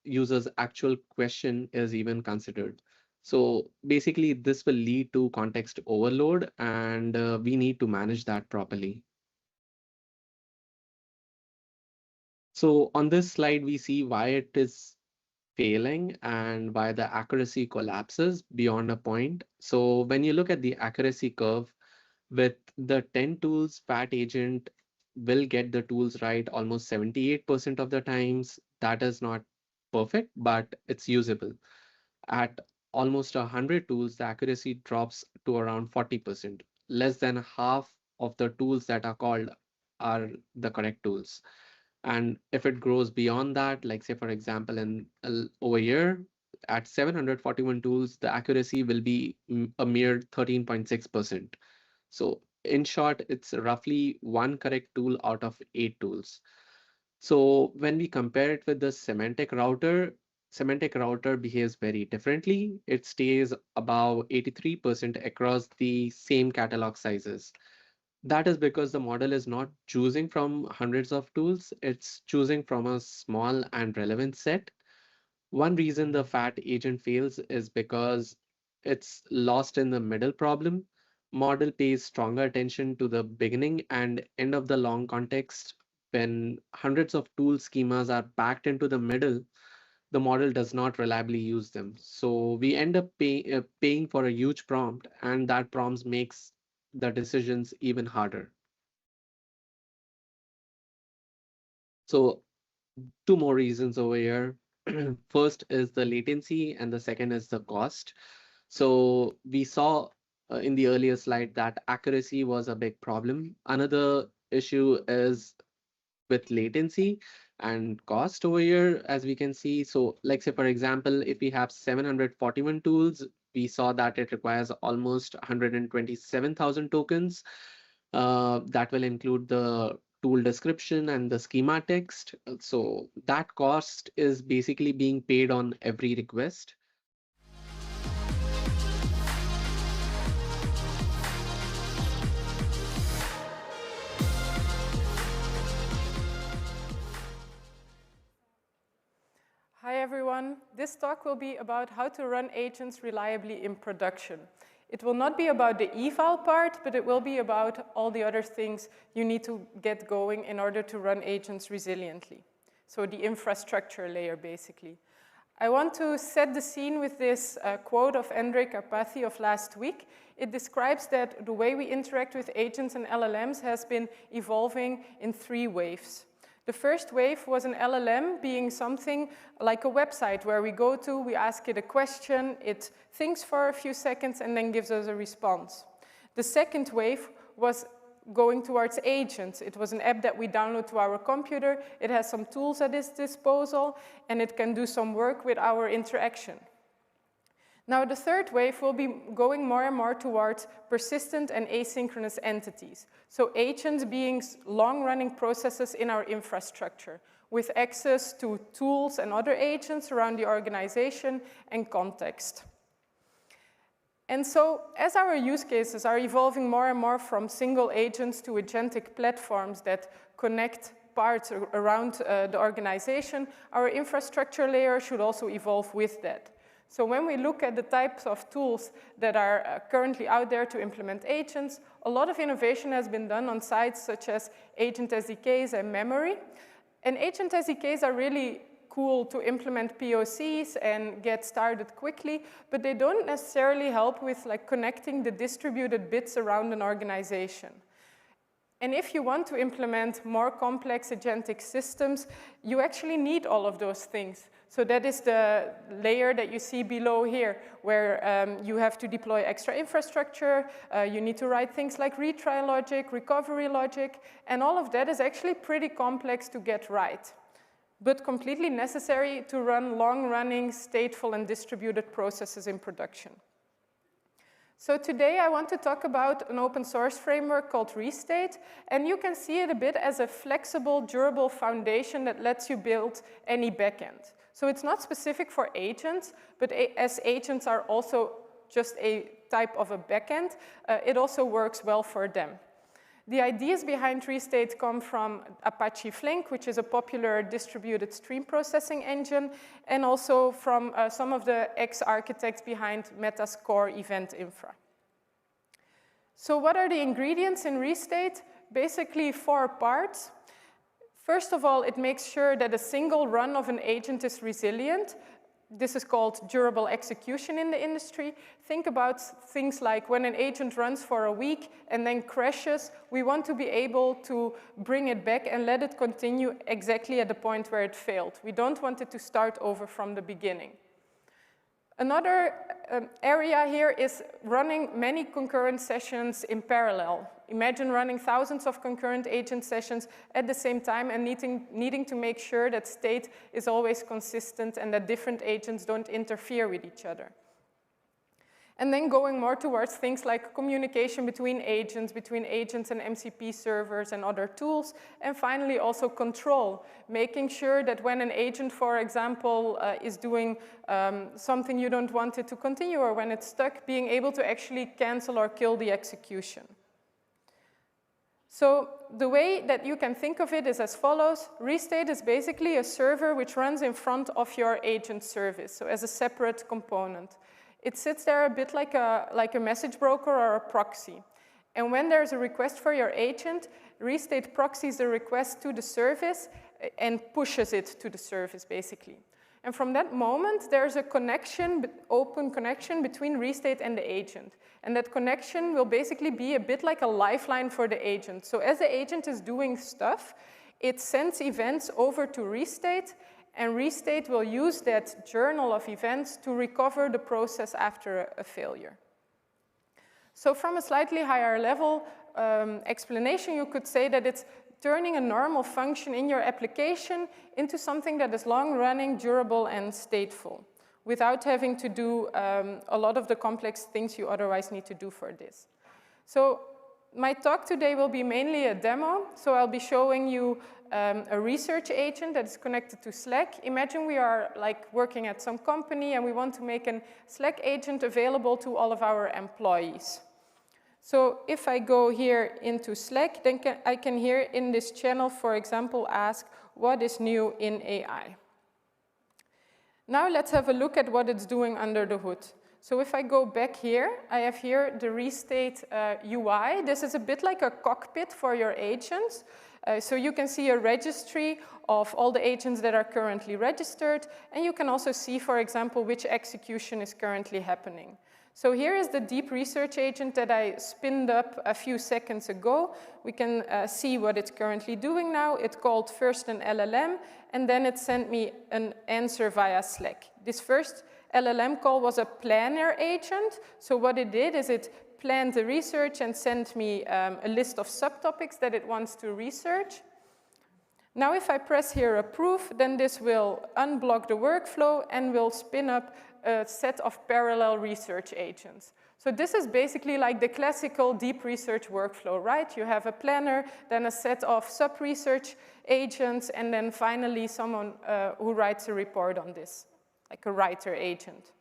B: user's actual question is even considered. So basically, this will lead to context overload, and we need to manage that properly. So on this slide, we see why it is failing and why the accuracy collapses beyond a point. So when you look at the accuracy curve, with the 10 tools, Fat Agent will get the tools right almost 78% of the times. That is not perfect, but it's usable. At almost 100 tools, the accuracy drops to around 40%. Less than half of the tools that are called are the correct tools. And if it grows beyond that, like say, for example, over here, at 741 tools, the accuracy will be a mere 13.6%. So in short, it's roughly one correct tool out of 8 tools. So when we compare it with the semantic router behaves very differently. It stays above 83% across the same catalog sizes. That is because the model is not choosing from hundreds of tools, it's choosing from a small and relevant set. One reason the fat agent fails is because it's lost in the middle problem. Model pays stronger attention to the beginning and end of the long context. When hundreds of tool schemas are packed into the middle, the model does not reliably use them. So we end up paying for a huge prompt, and that prompt makes the decisions even harder. So two more reasons over here. First is the latency, and the second is the cost. So we saw in the earlier slide that accuracy was a big problem. Another issue is with latency and cost over here, as we can see. So like say, for example, if we have 741 tools, we saw that it requires almost 127,000 tokens. That will include the tool description and the schema text. So that cost is basically being paid on every request.
H: Hi everyone, this talk will be about how to run agents reliably in production. It will not be about the eval part, but it will be about all the other things you need to get going in order to run agents resiliently. So the infrastructure layer, basically. I want to set the scene with this quote of Andre Karpathy of last week. It describes that the way we interact with agents and LLMs has been evolving in 3 waves. The first wave was an LLM being something like a website where we go to, we ask it a question, it thinks for a few seconds and then gives us a response. The second wave was going towards agents. It was an app that we download to our computer, it has some tools at its disposal, and it can do some work with our interaction. Now the third wave will be going more and more towards persistent and asynchronous entities. So agents being long-running processes in our infrastructure with access to tools and other agents around the organization and context. And so as our use cases are evolving more and more from single agents to agentic platforms that connect parts around the organization, our infrastructure layer should also evolve with that. So when we look at the types of tools that are currently out there to implement agents, a lot of innovation has been done on sites such as agent SDKs and memory. And agent SDKs are really cool to implement POCs and get started quickly, but they don't necessarily help with connecting the distributed bits around an organization. And if you want to implement more complex agentic systems, you actually need all of those things. So that is the layer that you see below here, where you have to deploy extra infrastructure, you need to write things like retry logic, recovery logic, and all of that is actually pretty complex to get right, but completely necessary to run long-running, stateful, and distributed processes in production. So today I want to talk about an open source framework called Restate, and you can see it a bit as a flexible, durable foundation that lets you build any backend. So it's not specific for agents, but as agents are also just a type of a backend, it also works well for them. The ideas behind Restate come from Apache Flink, which is a popular distributed stream processing engine, and also from some of the ex-architects behind Meta's core event infra. So what are the ingredients in Restate? Basically 4 parts. First of all, it makes sure that a single run of an agent is resilient. This is called durable execution in the industry. Think about things like when an agent runs for a week and then crashes, we want to be able to bring it back and let it continue exactly at the point where it failed. We don't want it to start over from the beginning. Another area here is running many concurrent sessions in parallel. Imagine running thousands of concurrent agent sessions at the same time and needing to make sure that state is always consistent and that different agents don't interfere with each other. And then going more towards things like communication between agents and MCP servers and other tools. And finally, also control, making sure that when an agent, for example, is doing something you don't want it to continue, or when it's stuck, being able to actually cancel or kill the execution. So the way that you can think of it is as follows. Restate is basically a server which runs in front of your agent service, so as a separate component. It sits there a bit like a message broker or a proxy. And when there's a request for your agent, Restate proxies the request to the service and pushes it to the service, basically. And from that moment, there's a connection, open connection between Restate and the agent. And that connection will basically be a bit like a lifeline for the agent. So as the agent is doing stuff, it sends events over to Restate, and Restate will use that journal of events to recover the process after a failure. So from a slightly higher level explanation, you could say that it's turning a normal function in your application into something that is long-running, durable, and stateful, without having to do a lot of the complex things you otherwise need to do for this. So my talk today will be mainly a demo. So I'll be showing you a research agent that is connected to Slack. Imagine we are working at some company and we want to make a Slack agent available to all of our employees. So if I go here into Slack, then I can here in this channel, for example, ask what is new in AI. Now let's have a look at what it's doing under the hood. So if I go back here, I have here the Restate UI. This is a bit like a cockpit for your agents. So you can see a registry of all the agents that are currently registered, and you can also see, for example, which execution is currently happening. So here is the deep research agent that I spinned up a few seconds ago. We can see what it's currently doing now. It called first an LLM, and then it sent me an answer via Slack. This first LLM call was a planner agent. So what it did is it planned the research and sent me a list of subtopics that it wants to research. Now if I press here approve, then this will unblock the workflow and will spin up a set of parallel research agents. So this is basically like the classical deep research workflow, right? You have a planner, then a set of sub-research agents, and then finally someone who writes a report on this, like a writer agent.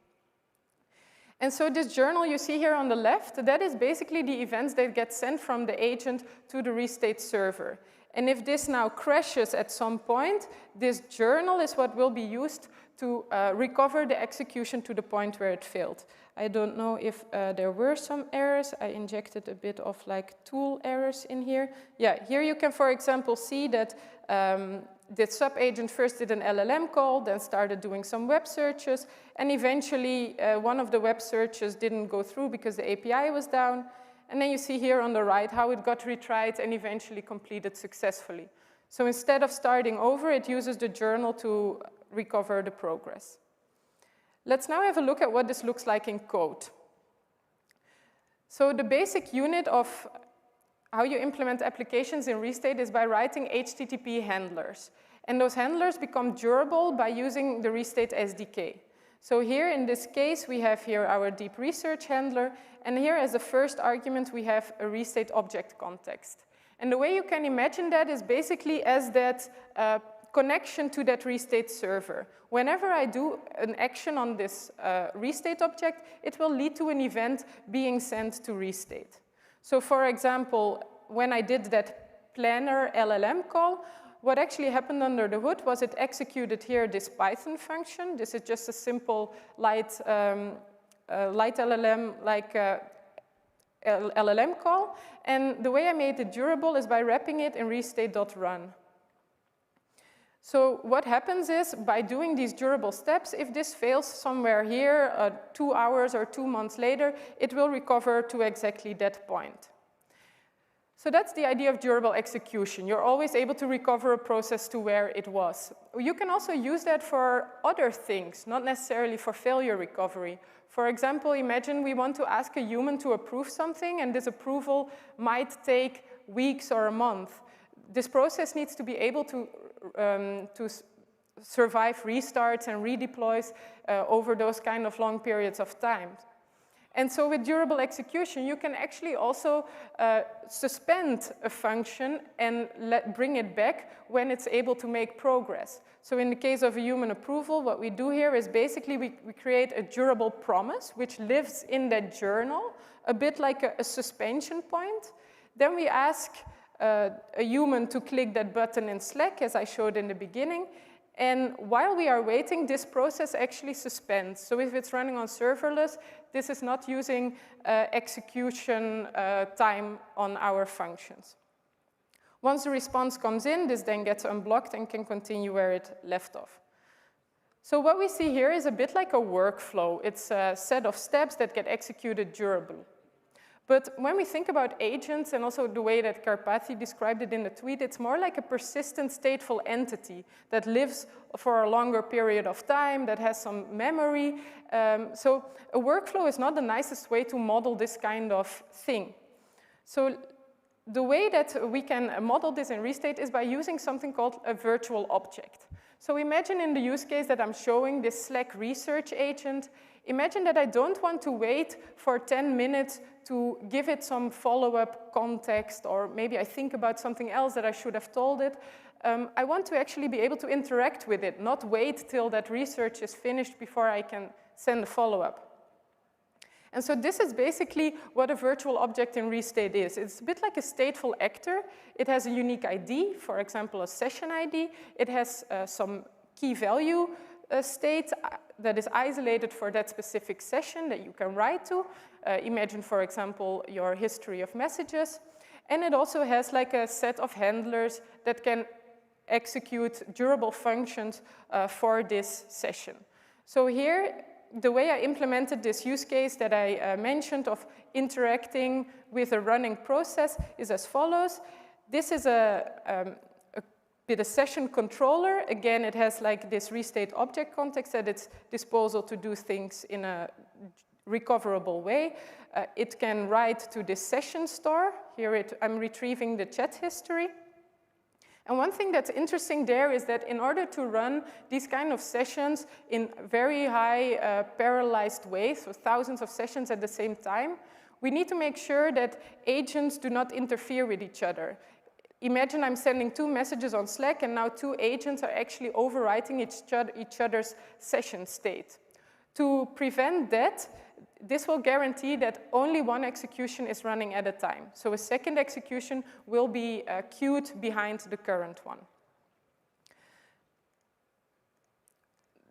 H: And so this journal you see here on the left, that is basically the events that get sent from the agent to the Restate server. And if this now crashes at some point, this journal is what will be used to recover the execution to the point where it failed. I don't know if there were some errors. I injected a bit of tool errors in here. Yeah, here you can, for example, see that the sub-agent first did an LLM call, then started doing some web searches, and eventually one of the web searches didn't go through because the API was down. And then you see here on the right how it got retried and eventually completed successfully. So instead of starting over, it uses the journal to recover the progress. Let's now have a look at what this looks like in code. So the basic unit of how you implement applications in Restate is by writing HTTP handlers. And those handlers become durable by using the Restate SDK. So here in this case, we have here our deep research handler, and here as the first argument, we have a Restate object context. And the way you can imagine that is basically as that connection to that Restate server. Whenever I do an action on this Restate object, it will lead to an event being sent to Restate. So for example, when I did that planner LLM call, what actually happened under the hood was it executed here this Python function. This is just a simple light LLM LLM call. And the way I made it durable is by wrapping it in restate.run. So what happens is, by doing these durable steps, if this fails somewhere here, 2 hours or 2 months later, it will recover to exactly that point. So that's the idea of durable execution. You're always able to recover a process to where it was. You can also use that for other things, not necessarily for failure recovery. For example, imagine we want to ask a human to approve something, and this approval might take weeks or a month. This process needs to be able to survive restarts and redeploys over those kind of long periods of time. And so with durable execution, you can actually also suspend a function and bring it back when it's able to make progress. So in the case of a human approval, what we do here is basically we create a durable promise, which lives in that journal, a bit like a suspension point. Then we ask a human to click that button in Slack, as I showed in the beginning. And while we are waiting, this process actually suspends. So if it's running on serverless, this is not using execution time on our functions. Once the response comes in, this then gets unblocked and can continue where it left off. So what we see here is a bit like a workflow. It's a set of steps that get executed durably. But when we think about agents, and also the way that Karpathy described it in the tweet, it's more like a persistent stateful entity that lives for a longer period of time, that has some memory. So a workflow is not the nicest way to model this kind of thing. So the way that we can model this in Restate is by using something called a virtual object. So imagine in the use case that I'm showing this Slack research agent, imagine that I don't want to wait for 10 minutes to give it some follow-up context, or maybe I think about something else that I should have told it. I want to actually be able to interact with it, not wait till that research is finished before I can send a follow-up. And so this is basically what a virtual object in Restate is. It's a bit like a stateful actor. It has a unique ID, for example, a session ID. It has some key value state that is isolated for that specific session that you can write to. Imagine, for example, your history of messages. And it also has like a set of handlers that can execute durable functions for this session. So here, the way I implemented this use case that I mentioned of interacting with a running process is as follows. This is a session controller. Again, it has like this Restate object context at its disposal to do things in a recoverable way. It can write to this session store. Here I'm retrieving the chat history. And one thing that's interesting there is that in order to run these kind of sessions in very high parallelized ways, so thousands of sessions at the same time, we need to make sure that agents do not interfere with each other. Imagine I'm sending 2 messages on Slack, and now 2 agents are actually overwriting each other's session state. To prevent that, this will guarantee that only one execution is running at a time. So a second execution will be queued behind the current one.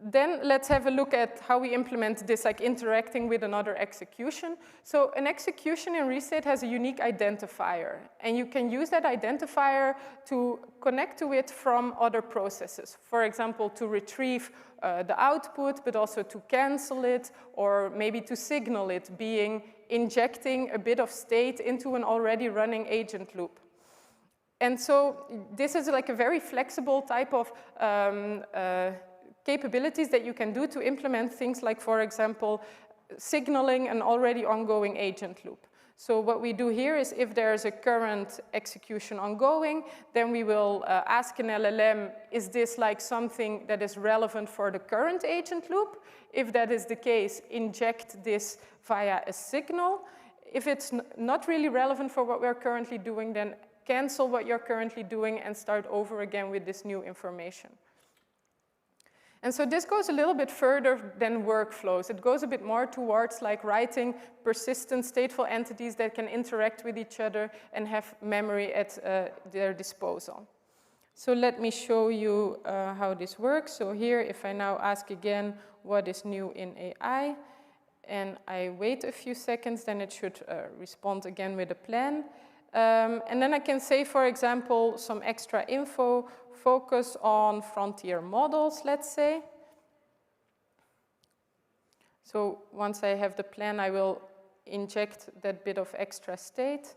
H: Then let's have a look at how we implement this, like interacting with another execution. So an execution in Restate has a unique identifier, and you can use that identifier to connect to it from other processes. For example, to retrieve the output, but also to cancel it, or maybe to signal it, being injecting a bit of state into an already running agent loop. And so this is like a very flexible type of capabilities that you can do to implement things like, for example, signaling an already ongoing agent loop. So what we do here is if there's a current execution ongoing, then we will ask an LLM, is this like something that is relevant for the current agent loop? If that is the case, inject this via a signal. If it's not really relevant for what we're currently doing, then cancel what you're currently doing and start over again with this new information. And so this goes a little bit further than workflows. It goes a bit more towards like writing persistent stateful entities that can interact with each other and have memory at their disposal. So let me show you how this works. So here, if I now ask again, what is new in AI? And I wait a few seconds, then it should respond again with a plan. And then I can say, for example, some extra info, focus on frontier models, let's say. So once I have the plan, I will inject that bit of extra state.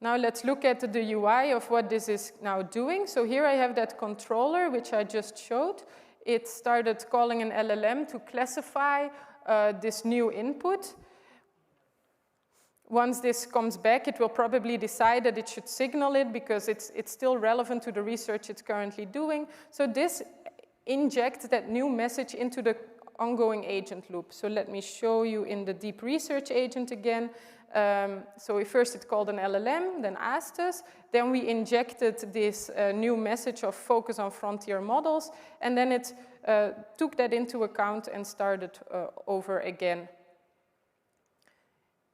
H: Now let's look at the UI of what this is now doing. So here I have that controller, which I just showed. It started calling an LLM to classify this new input. Once this comes back, it will probably decide that it should signal it because it's still relevant to the research it's currently doing. So this injects that new message into the ongoing agent loop. So let me show you in the deep research agent again. So first it called an LLM, then asked us, then we injected this new message of focus on frontier models, and then it took that into account and started over again.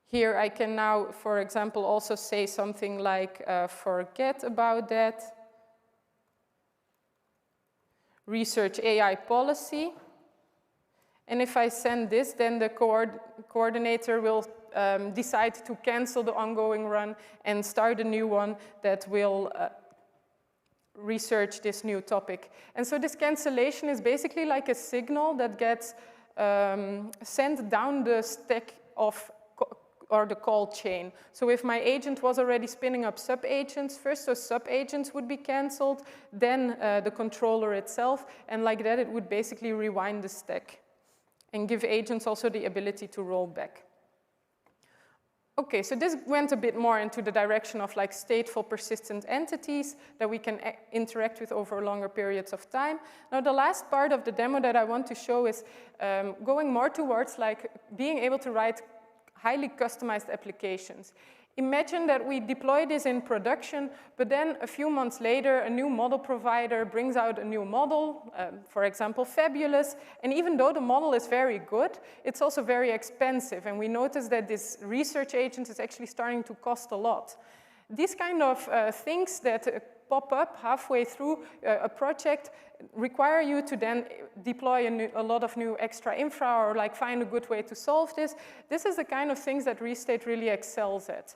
H: Here I can now, for example, also say something like forget about that, research AI policy, and if I send this, then the coordinator will decide to cancel the ongoing run and start a new one that will research this new topic. And so this cancellation is basically like a signal that gets sent down the stack of or the call chain. So if my agent was already spinning up sub-agents, first those sub-agents would be canceled, then the controller itself, and like that it would basically rewind the stack and give agents also the ability to roll back. Okay, so this went a bit more into the direction of like stateful persistent entities that we can interact with over longer periods of time. Now the last part of the demo that I want to show is going more towards like being able to write highly customized applications. Imagine that we deploy this in production, but then a few months later, a new model provider brings out a new model, for example, Fabulous, and even though the model is very good, it's also very expensive, and we notice that this research agent is actually starting to cost a lot. These kind of things that pop up halfway through a project require you to then deploy a lot of new extra infra or like find a good way to solve this. This is the kind of things that Restate really excels at.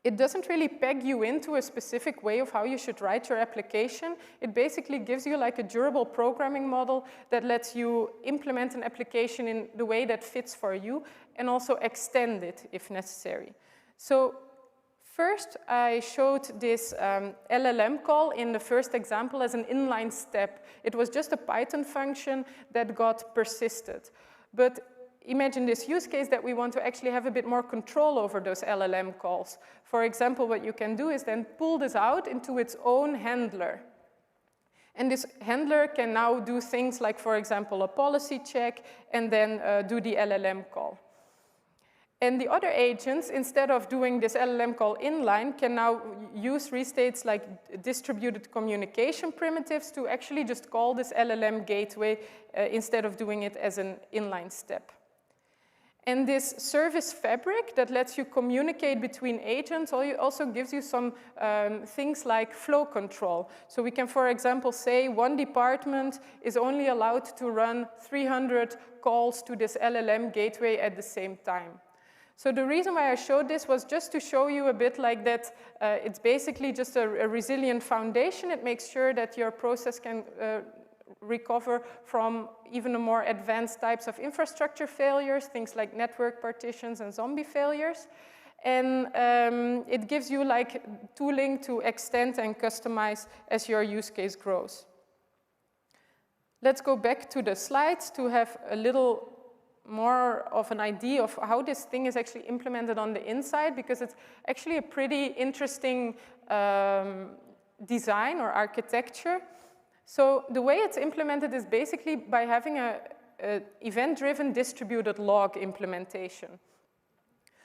H: It doesn't really peg you into a specific way of how you should write your application. It basically gives you like a durable programming model that lets you implement an application in the way that fits for you and also extend it if necessary. So first, I showed this LLM call in the first example as an inline step. It was just a Python function that got persisted. But imagine this use case that we want to actually have a bit more control over those LLM calls. For example, what you can do is then pull this out into its own handler. And this handler can now do things like, for example, a policy check and then do the LLM call. And the other agents, instead of doing this LLM call inline, can now use Restate's like distributed communication primitives to actually just call this LLM gateway instead of doing it as an inline step. And this service fabric that lets you communicate between agents also gives you some things like flow control. So we can, for example, say one department is only allowed to run 300 calls to this LLM gateway at the same time. So the reason why I showed this was just to show you a bit like that it's basically just a resilient foundation. It makes sure that your process can recover from even the more advanced types of infrastructure failures, things like network partitions and zombie failures. And it gives you like tooling to extend and customize as your use case grows. Let's go back to the slides to have a little more of an idea of how this thing is actually implemented on the inside, because it's actually a pretty interesting design or architecture. So the way it's implemented is basically by having a event-driven distributed log implementation.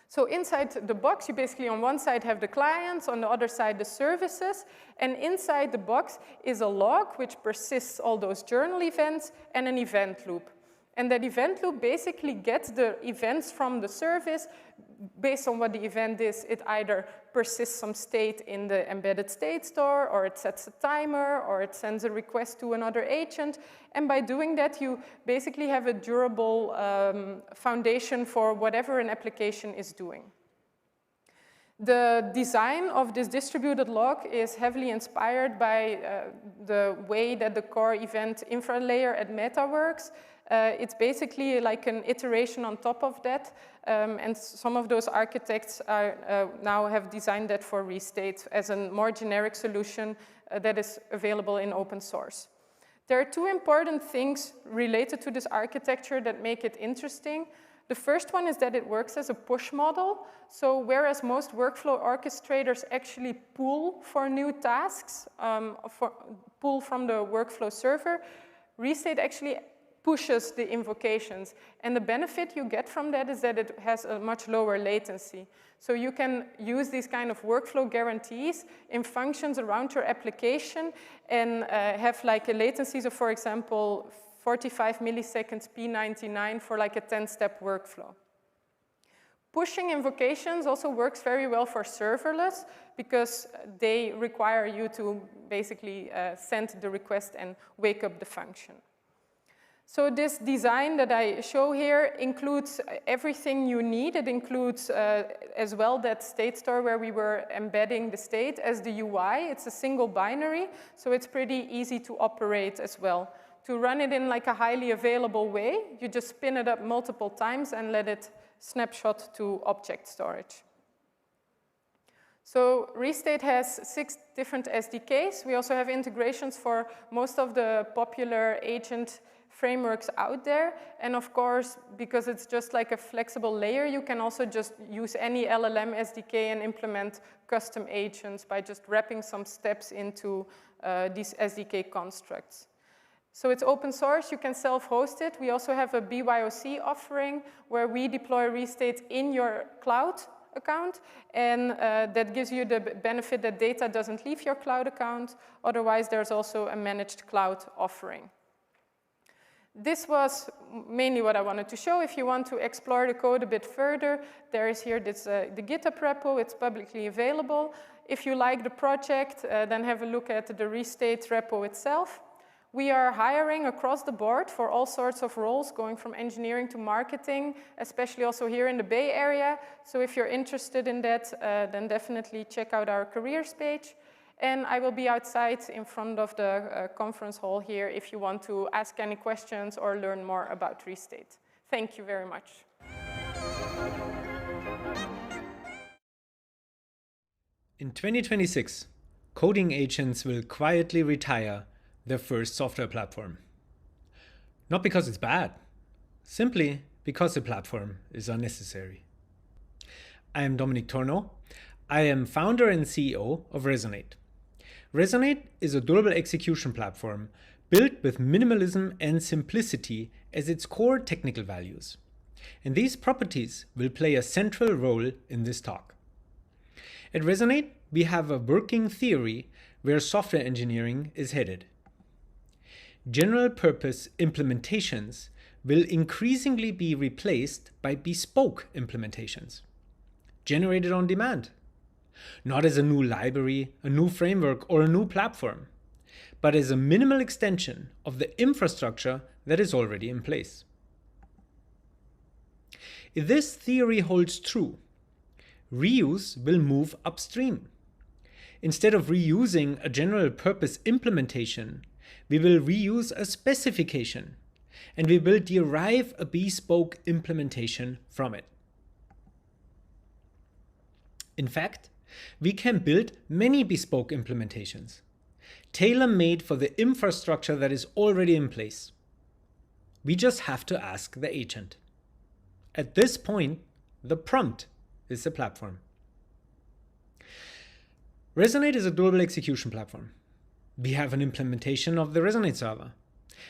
H: So inside the box, you basically on one side have the clients, on the other side the services, and inside the box is a log which persists all those journal events and an event loop. And that event loop basically gets the events from the service. Based on what the event is, it either persists some state in the embedded state store, or it sets a timer, or it sends a request to another agent. And by doing that, you basically have a durable foundation for whatever an application is doing. The design of this distributed log is heavily inspired by the way that the core event infra layer at Meta works. It's basically like an iteration on top of that, and some of those architects are, now have designed that for Restate as a more generic solution that is available in open source. There are two important things related to this architecture that make it interesting. The first one is that it works as a push model. So whereas most workflow orchestrators actually pull for new tasks, pull from the workflow server, Restate actually pushes the invocations. And the benefit you get from that is that it has a much lower latency. So you can use these kind of workflow guarantees in functions around your application and have like a latencies of, for example, 45 milliseconds P99 for like a 10-step workflow. Pushing invocations also works very well for serverless because they require you to basically send the request and wake up the function. So this design that I show here includes everything you need. It includes as well that state store where we were embedding the state as the UI. It's a single binary, so it's pretty easy to operate as well. To run it in like a highly available way, you just spin it up multiple times and let it snapshot to object storage. So Restate has 6 different SDKs. We also have integrations for most of the popular agent frameworks out there. And of course, because it's just like a flexible layer, you can also just use any LLM SDK and implement custom agents by just wrapping some steps into these SDK constructs. So it's open source, you can self-host it. We also have a BYOC offering where we deploy Restate in your cloud account, and that gives you the benefit that data doesn't leave your cloud account. Otherwise, there's also a managed cloud offering. This was mainly what I wanted to show. If you want to explore the code a bit further, there is here this, the GitHub repo. It's publicly available. If you like the project, then have a look at the Restate repo itself. We are hiring across the board for all sorts of roles, going from engineering to marketing, especially also here in the Bay Area. So if you're interested in that, then definitely check out our careers page. And I will be outside in front of the conference hall here if you want to ask any questions or learn more about Restate. Thank you very much.
I: In 2026, coding agents will quietly retire their first software platform. Not because it's bad, simply because the platform is unnecessary. I am Dominic Torno. I am founder and CEO of Resonate. Resonate is a durable execution platform built with minimalism and simplicity as its core technical values. And these properties will play a central role in this talk. At Resonate, we have a working theory where software engineering is headed. General purpose implementations will increasingly be replaced by bespoke implementations, generated on demand. Not as a new library, a new framework, or a new platform, but as a minimal extension of the infrastructure that is already in place. If this theory holds true, reuse will move upstream. Instead of reusing a general purpose implementation, we will reuse a specification, and we will derive a bespoke implementation from it. In fact, we can build many bespoke implementations, tailor-made for the infrastructure that is already in place. We just have to ask the agent. At this point, the prompt is the platform. Resonate is a durable execution platform. We have an implementation of the Resonate server.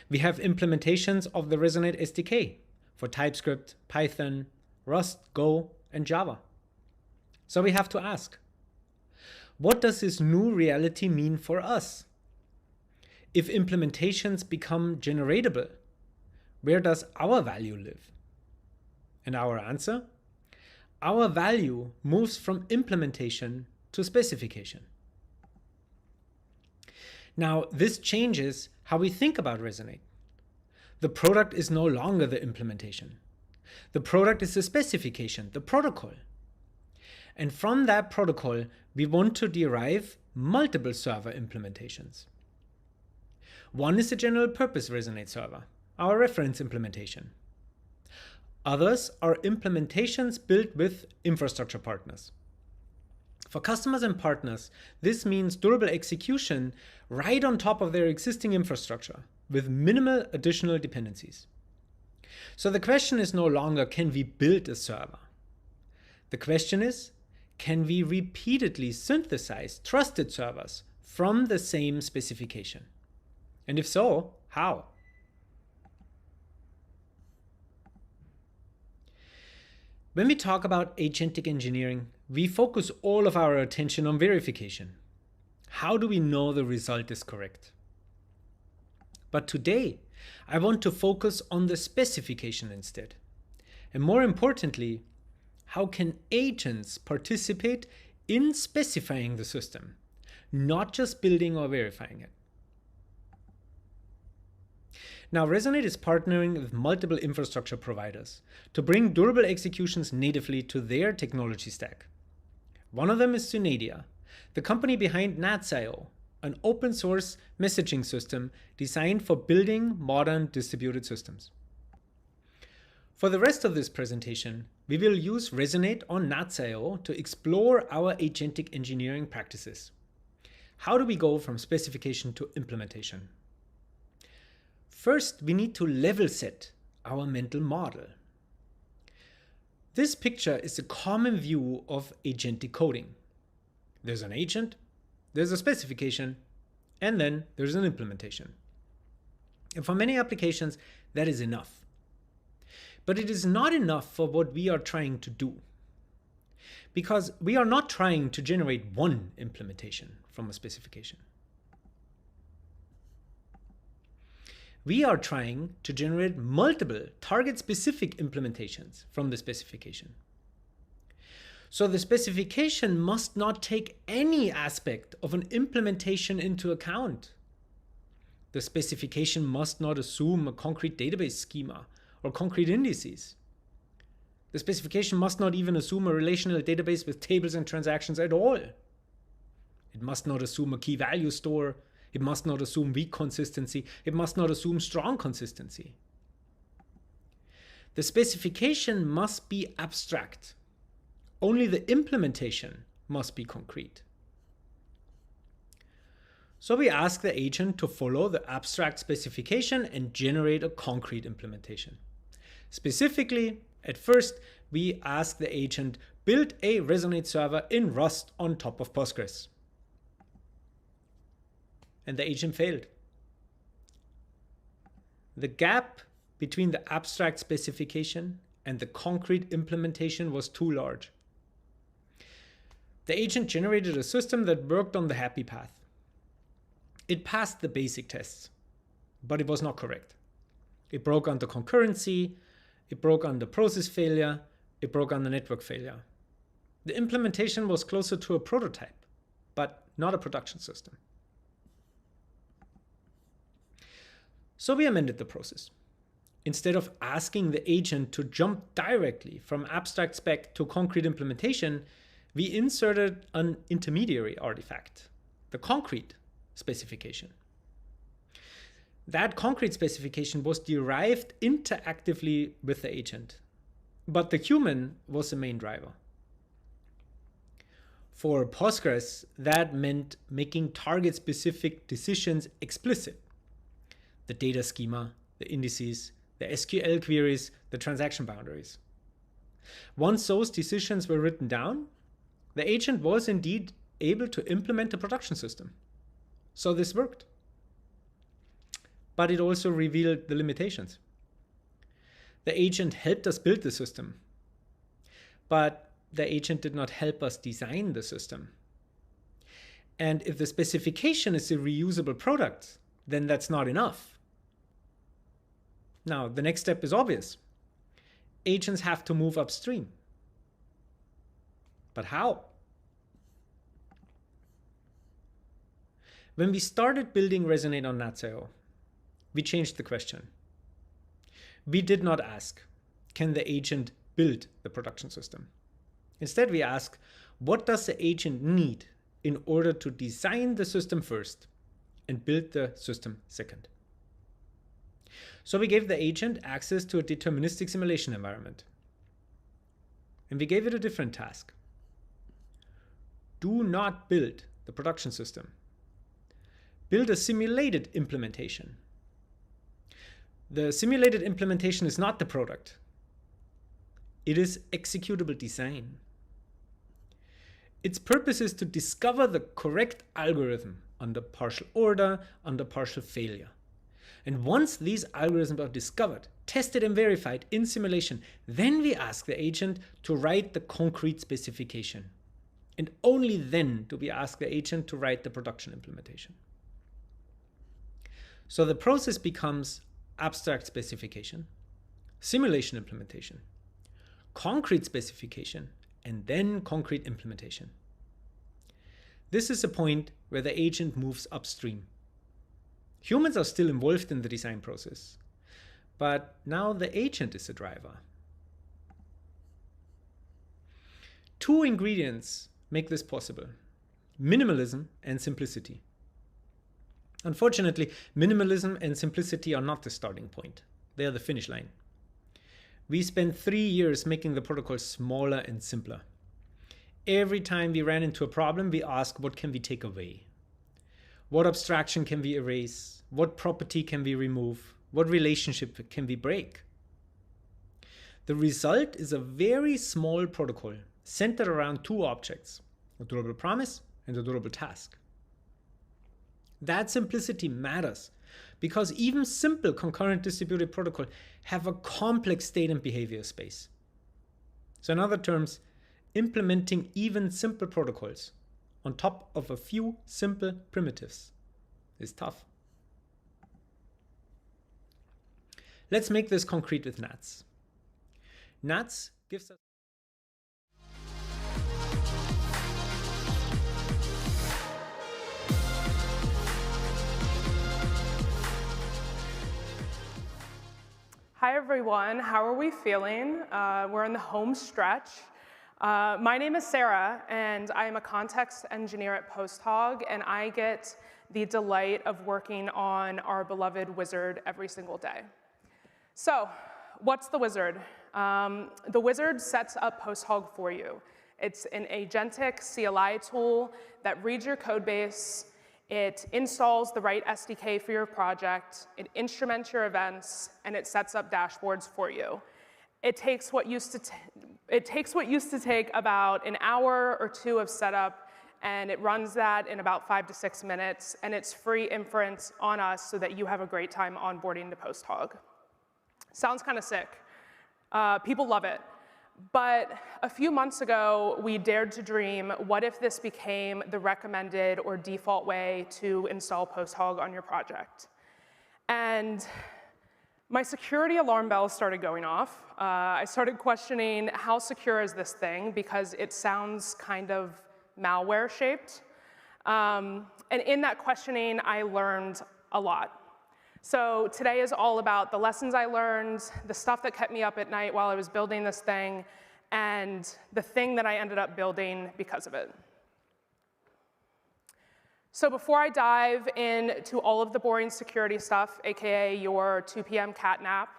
I: We have implementations of the Resonate SDK for TypeScript, Python, Rust, Go, and Java. So we have to ask, what does this new reality mean for us? If implementations become generatable, where does our value live? And our answer? Our value moves from implementation to specification. Now, this changes how we think about Resonate. The product is no longer the implementation. The product is the specification, the protocol. And from that protocol, we want to derive multiple server implementations. One is the general purpose Resonate server, our reference implementation. Others are implementations built with infrastructure partners. For customers and partners, this means durable execution right on top of their existing infrastructure with minimal additional dependencies. So the question is no longer, can we build a server? The question is, can we repeatedly synthesize trusted servers from the same specification? And if so, how? When we talk about agentic engineering, we focus all of our attention on verification. How do we know the result is correct? But today, I want to focus on the specification instead. And more importantly, how can agents participate in specifying the system, not just building or verifying it? Now, Resonate is partnering with multiple infrastructure providers to bring durable executions natively to their technology stack. One of them is Synadia, the company behind Nats.io, an open source messaging system designed for building modern distributed systems. For the rest of this presentation, we will use Resonate on Nats.io to explore our agentic engineering practices. How do we go from specification to implementation? First, we need to level set our mental model. This picture is a common view of agentic coding. There's an agent, there's a specification, and then there's an implementation. And for many applications, that is enough. But it is not enough for what we are trying to do. Because we are not trying to generate one implementation from a specification. We are trying to generate multiple target-specific implementations from the specification. So the specification must not take any aspect of an implementation into account. The specification must not assume a concrete database schema or concrete indices. The specification must not even assume a relational database with tables and transactions at all. It must not assume a key value store. It must not assume weak consistency. It must not assume strong consistency. The specification must be abstract. Only the implementation must be concrete. So we ask the agent to follow the abstract specification and generate a concrete implementation. Specifically, at first, we ask the agent build a Resonate server in Rust on top of Postgres. And the agent failed. The gap between the abstract specification and the concrete implementation was too large. The agent generated a system that worked on the happy path. It passed the basic tests, but it was not correct. It broke under concurrency, it broke under process failure, it broke under network failure. The implementation was closer to a prototype, but not a production system. So we amended the process. Instead of asking the agent to jump directly from abstract spec to concrete implementation, we inserted an intermediary artifact, the concrete specification. That concrete specification was derived interactively with the agent, but the human was the main driver. For Postgres, that meant making target-specific decisions explicit. The data schema, the indices, the SQL queries, the transaction boundaries. Once those decisions were written down, the agent was indeed able to implement a production system. So this worked. But it also revealed the limitations. The agent helped us build the system, but the agent did not help us design the system. And if the specification is a reusable product, then that's not enough. Now, the next step is obvious. Agents have to move upstream. But how? When we started building Resonate on Nats.io, we changed the question. We did not ask, can the agent build the production system? Instead, we ask, What does the agent need in order to design the system first and build the system second? So we gave the agent access to a deterministic simulation environment. And we gave it a different task. Do not build the production system. Build a simulated implementation. The simulated implementation is not the product. It is executable design. Its purpose is to discover the correct algorithm under partial order, under partial failure. And once these algorithms are discovered, tested and verified in simulation, then we ask the agent to write the concrete specification. And only then do we ask the agent to write the production implementation. So the process becomes abstract specification, simulation implementation, concrete specification, and then concrete implementation. This is a point where the agent moves upstream. Humans are still involved in the design process, but now the agent is the driver. Two ingredients make this possible: minimalism and simplicity. Unfortunately, minimalism and simplicity are not the starting point. They are the finish line. We spent 3 years making the protocol smaller and simpler. Every time we ran into a problem, we asked, what can we take away? What abstraction can we erase? What property can we remove? What relationship can we break? The result is a very small protocol centered around two objects, a durable promise and a durable task. That simplicity matters because even simple concurrent distributed protocols have a complex state and behavior space. So in other terms, implementing even simple protocols on top of a few simple primitives is tough. Let's make this concrete with NATS. NATS gives us
H: Hi everyone, how are we feeling? We're in the home stretch. My name is Sarah, and I am a context engineer at PostHog, and I get the delight of working on our beloved wizard every single day. So, what's the wizard? The wizard sets up PostHog for you. It's an agentic CLI tool that reads your code base. It installs the right SDK for your project, it instruments your events, and it sets up dashboards for you. It takes what used to take about an hour or two of setup, and it runs that in about 5 to 6 minutes, and it's free inference on us so that you have a great time onboarding to PostHog. Sounds kind of sick. People love it. But a few months ago, we dared to dream, what if this became the recommended or default way to install PostHog on your project? And my security alarm bells started going off. I started questioning, how secure is this thing? Because it sounds kind of malware-shaped. And in that questioning, I learned a lot. So today is all about the lessons I learned, the stuff that kept me up at night while I was building this thing, and the thing that I ended up building because of it. So before I dive into all of the boring security stuff, aka your 2 p.m. cat nap,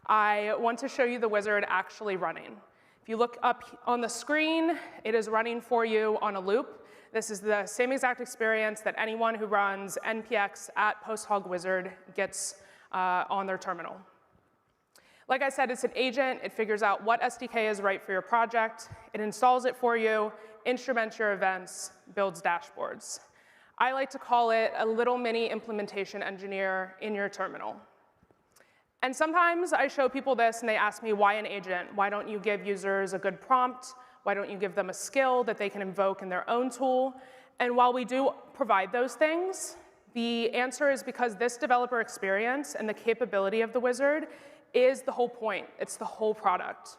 H: I want to show you the wizard actually running. If you look up on the screen, it is running for you on a loop. This is the same exact experience that anyone who runs npx at PostHog Wizard gets on their terminal. Like I said, it's an agent. It figures out what SDK is right for your project. It installs it for you, instruments your events, builds dashboards. I like to call it a little mini implementation engineer in your terminal. And sometimes I show people this and they ask me, why an agent? Why don't you give users a good prompt? Why don't you give them a skill that they can invoke in their own tool? And while we do provide those things, the answer is because this developer experience and the capability of the wizard is the whole point. It's the whole product.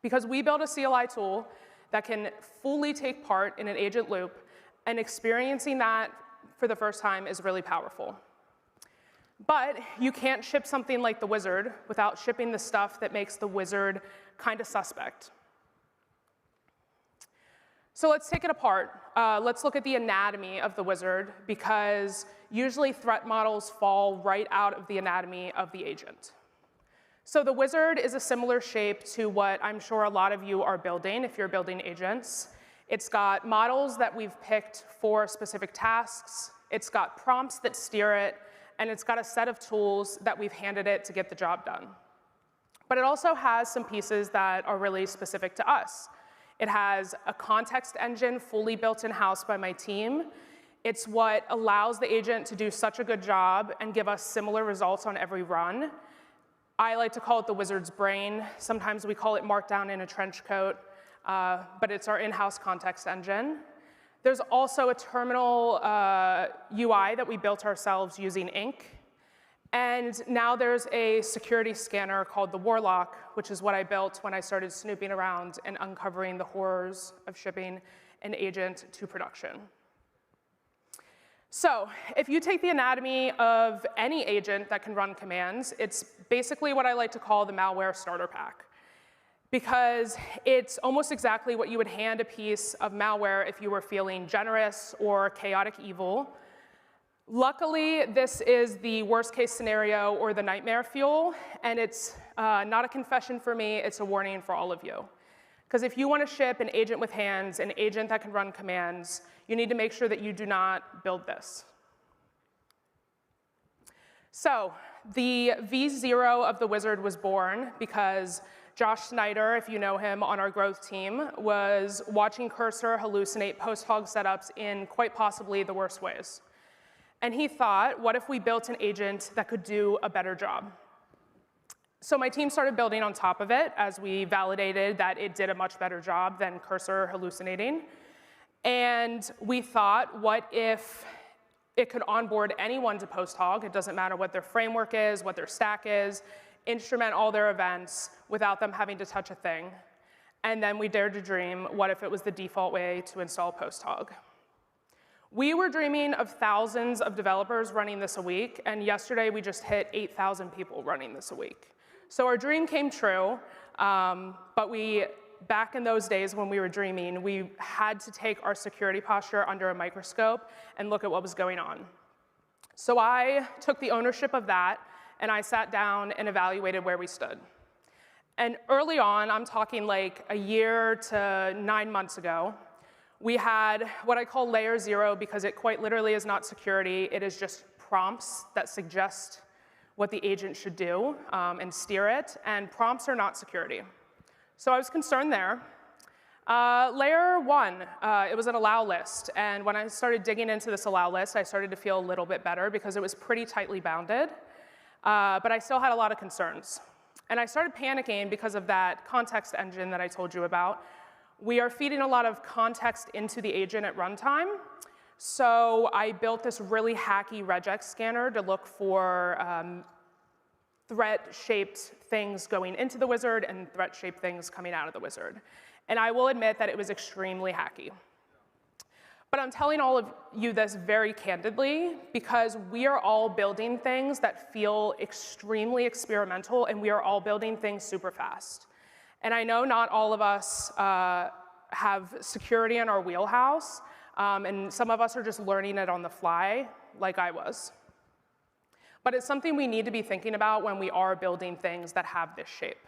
H: Because we build a CLI tool that can fully take part in an agent loop, and experiencing that for the first time is really powerful. But you can't ship something like the wizard without shipping the stuff that makes the wizard kind of suspect.
J: So let's take it apart. Let's look at the anatomy of the wizard, because usually threat models fall right out of the anatomy of the agent. So the wizard is a similar shape to what I'm sure a lot of you are building if you're building agents. It's got models that we've picked for specific tasks. It's got prompts that steer it, and it's got a set of tools that we've handed it to get the job done. But it also has some pieces that are really specific to us. It has a context engine fully built in-house by my team. It's what allows the agent to do such a good job and give us similar results on every run. I like to call it the wizard's brain. Sometimes we call it markdown in a trench coat, but it's our in-house context engine. There's also a terminal UI that we built ourselves using Ink. And now there's a security scanner called the Warlock, which is what I built when I started snooping around and uncovering the horrors of shipping an agent to production. So if you take the anatomy of any agent that can run commands, it's basically what I like to call the malware starter pack, because it's almost exactly what you would hand a piece of malware if you were feeling generous or chaotic evil. Luckily, this is the worst case scenario or the nightmare fuel, and it's not a confession for me, it's a warning for all of you. Because if you want to ship an agent with hands, an agent that can run commands, you need to make sure that you do not build this. So the V0 of the wizard was born because Josh Snyder, if you know him on our growth team, was watching Cursor hallucinate post-hog setups in quite possibly the worst ways. And he thought, what if we built an agent that could do a better job? So my team started building on top of it as we validated that it did a much better job than Cursor hallucinating. And we thought, what if it could onboard anyone to post-hog? It doesn't matter what their framework is, what their stack is, instrument all their events without them having to touch a thing. And then we dared to dream, what if it was the default way to install post-hog? We were dreaming of thousands of developers running this a week, and yesterday we just hit 8,000 people running this a week. So our dream came true, but back in those days when we were dreaming, we had to take our security posture under a microscope and look at what was going on. So I took the ownership of that, and I sat down and evaluated where we stood. And early on, I'm talking like a year to 9 months ago, we had what I call layer 0 because it quite literally is not security. It is just prompts that suggest what the agent should do and steer it, and prompts are not security. So I was concerned there. Layer 1, it was an allow list, and when I started digging into this allow list, I started to feel a little bit better because it was pretty tightly bounded, but I still had a lot of concerns. And I started panicking because of that context engine that I told you about. We are feeding a lot of context into the agent at runtime. So I built this really hacky regex scanner to look for threat-shaped things going into the wizard and threat-shaped things coming out of the wizard. And I will admit that it was extremely hacky. But I'm telling all of you this very candidly because we are all building things that feel extremely experimental, and we are all building things super fast. And I know not all of us have security in our wheelhouse, and some of us are just learning it on the fly, like I was. But it's something we need to be thinking about when we are building things that have this shape.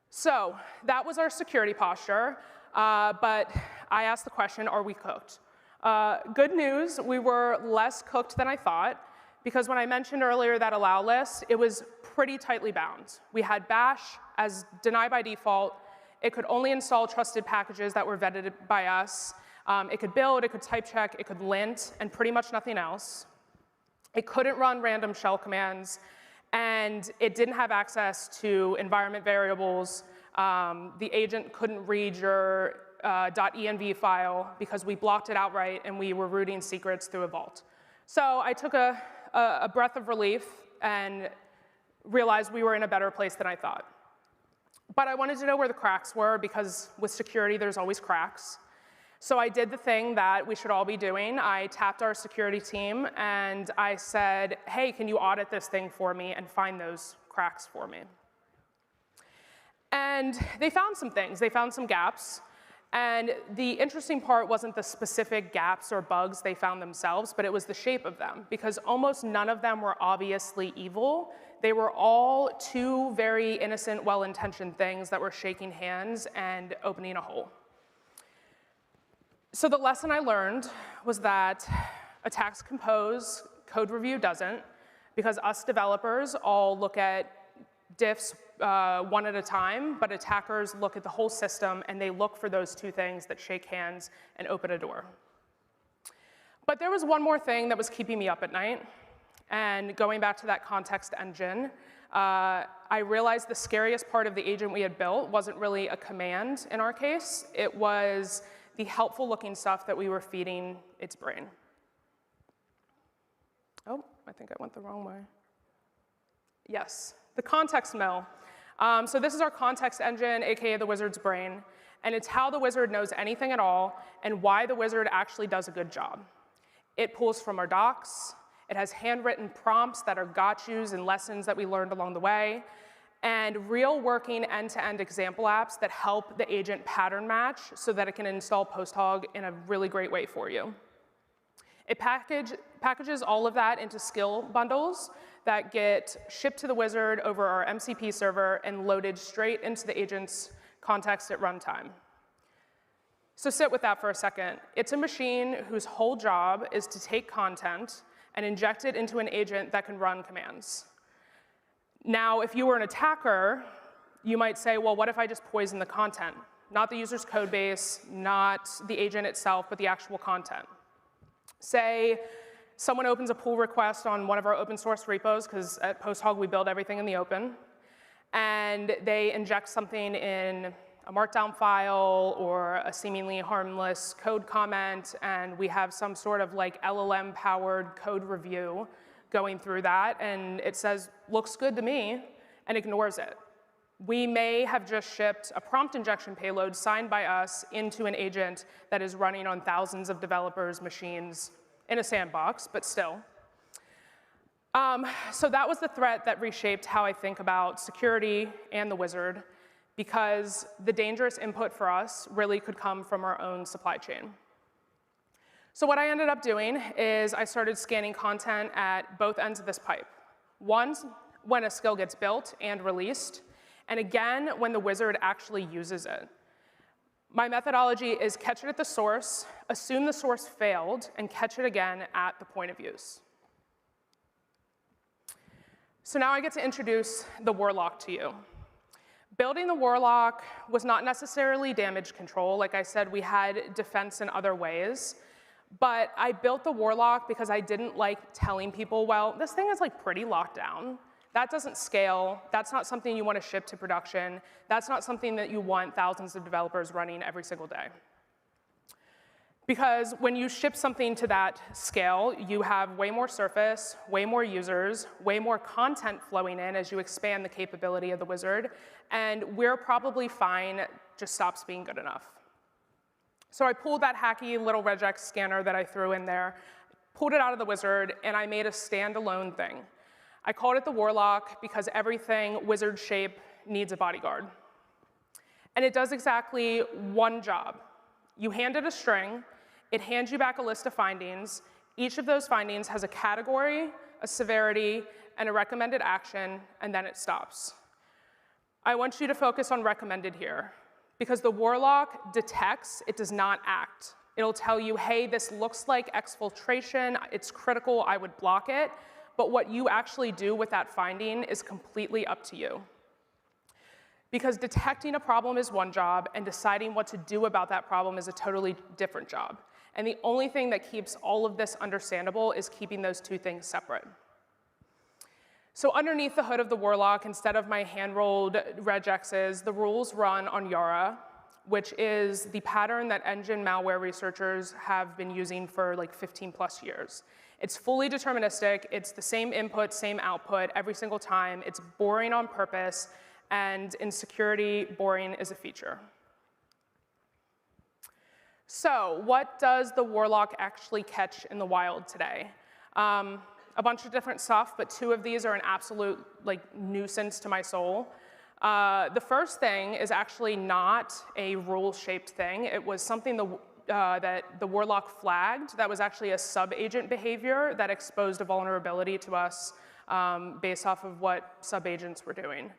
J: So that was our security posture, but I asked the question, are we cooked? Good news, we were less cooked than I thought, because when I mentioned earlier that allow list, it was pretty tightly bound. We had bash as deny by default. It could only install trusted packages that were vetted by us. It could build, it could type check, it could lint, and pretty much nothing else. It couldn't run random shell commands, and it didn't have access to environment variables. The agent couldn't read your .env file because we blocked it outright and we were rooting secrets through a vault. So I took a breath of relief and realized we were in a better place than I thought. But I wanted to know where the cracks were because with security, there's always cracks. So I did the thing that we should all be doing. I tapped our security team and I said, hey, can you audit this thing for me and find those cracks for me? And they found some things. They found some gaps. And the interesting part wasn't the specific gaps or bugs they found themselves, but it was the shape of them, because almost none of them were obviously evil. They were all two very innocent, well-intentioned things that were shaking hands and opening a hole. So the lesson I learned was that attacks compose, code review doesn't, because us developers all look at diffs one at a time, but attackers look at the whole system and they look for those two things that shake hands and open a door. But there was one more thing that was keeping me up at night, and going back to that context engine, I realized the scariest part of the agent we had built wasn't really a command in our case, it was the helpful looking stuff that we were feeding its brain. Oh, I think I went the wrong way. Yes, the context mill. So this is our context engine, AKA the wizard's brain, and it's how the wizard knows anything at all and why the wizard actually does a good job. It pulls from our docs, it has handwritten prompts that are got-yous and lessons that we learned along the way, and real working end-to-end example apps that help the agent pattern match so that it can install Posthog in a really great way for you. It packages all of that into skill bundles that get shipped to the wizard over our MCP server and loaded straight into the agent's context at runtime. So sit with that for a second. It's a machine whose whole job is to take content and inject it into an agent that can run commands. Now, if you were an attacker, you might say, well, what if I just poison the content? Not the user's code base, not the agent itself, but the actual content. Say someone opens a pull request on one of our open source repos, because at Posthog we build everything in the open, and they inject something in a markdown file or a seemingly harmless code comment, and we have some sort of like LLM-powered code review going through that, and it says, looks good to me, and ignores it. We may have just shipped a prompt injection payload signed by us into an agent that is running on thousands of developers' machines in a sandbox, but still. So that was the threat that reshaped how I think about security and the wizard, because the dangerous input for us really could come from our own supply chain. So what I ended up doing is I started scanning content at both ends of this pipe. One, when a skill gets built and released, and again, when the wizard actually uses it. My methodology is catch it at the source, assume the source failed, and catch it again at the point of use. So now I get to introduce the Warlock to you. Building the Warlock was not necessarily damage control. Like I said, we had defense in other ways. But I built the Warlock because I didn't like telling people, well, this thing is like pretty locked down. That doesn't scale. That's not something you want to ship to production. That's not something that you want thousands of developers running every single day. Because when you ship something to that scale, you have way more surface, way more users, way more content flowing in as you expand the capability of the wizard, and we're probably fine, just stops being good enough. So I pulled that hacky little regex scanner that I threw in there, pulled it out of the wizard, and I made a standalone thing. I called it the Warlock because everything wizard shape needs a bodyguard. And it does exactly one job. You hand it a string, it hands you back a list of findings. Each of those findings has a category, a severity, and a recommended action, and then it stops. I want you to focus on recommended here, because the Warlock detects, it does not act. It'll tell you, hey, this looks like exfiltration, it's critical, I would block it. But what you actually do with that finding is completely up to you. Because detecting a problem is one job, and deciding what to do about that problem is a totally different job. And the only thing that keeps all of this understandable is keeping those two things separate. So underneath the hood of the Warlock, instead of my hand-rolled regexes, the rules run on Yara, which is the pattern that engine malware researchers have been using for like 15 plus years. It's fully deterministic, it's the same input, same output every single time, it's boring on purpose, and in security, boring is a feature. So what does the Warlock actually catch in the wild today? A bunch of different stuff, but two of these are an absolute like nuisance to my soul. The first thing is actually not a rule-shaped thing. It was something that the Warlock flagged that was actually a sub-agent behavior that exposed a vulnerability to us based off of what sub-agents were doing.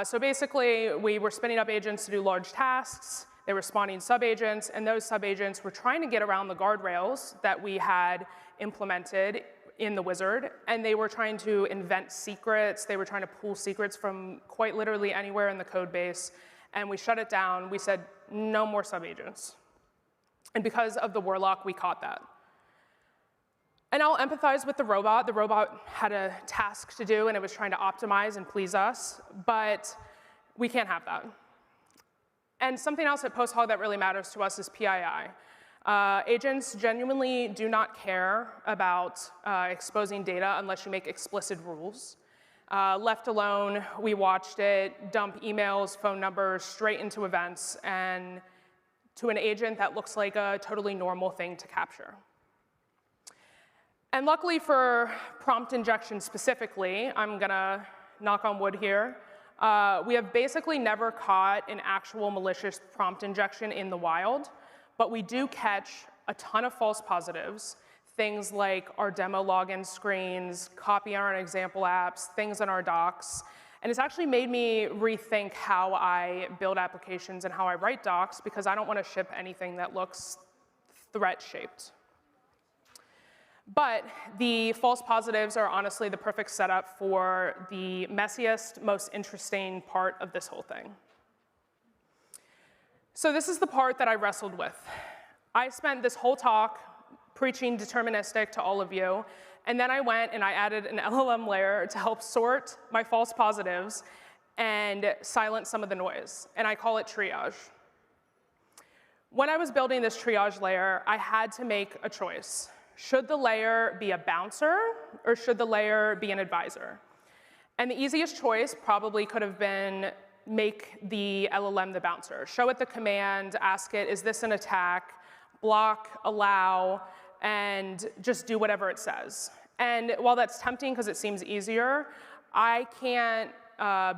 J: So basically, we were spinning up agents to do large tasks. They were spawning sub-agents, and those sub-agents were trying to get around the guardrails that we had implemented in the wizard, and they were trying to invent secrets. They were trying to pull secrets from quite literally anywhere in the code base, and we shut it down. We said, no more sub-agents. And because of the Warlock, we caught that. And I'll empathize with the robot. The robot had a task to do, and it was trying to optimize and please us, but we can't have that. And something else at PostHog that really matters to us is PII. Agents genuinely do not care about exposing data unless you make explicit rules. Left alone, we watched it dump emails, phone numbers straight into events, and to an agent that looks like a totally normal thing to capture. And luckily for prompt injection specifically, I'm gonna knock on wood here, we have basically never caught an actual malicious prompt injection in the wild, but we do catch a ton of false positives, things like our demo login screens, copy on our example apps, things in our docs. And it's actually made me rethink how I build applications and how I write docs, because I don't want to ship anything that looks threat-shaped. But the false positives are honestly the perfect setup for the messiest, most interesting part of this whole thing. So this is the part that I wrestled with. I spent this whole talk preaching deterministic to all of you, and then I went and I added an LLM layer to help sort my false positives and silence some of the noise, and I call it triage. When I was building this triage layer, I had to make a choice. Should the layer be a bouncer, or should the layer be an advisor? And the easiest choice probably could have been make the LLM the bouncer. Show it the command, ask it, is this an attack, block, allow, and just do whatever it says. And while that's tempting because it seems easier, I can't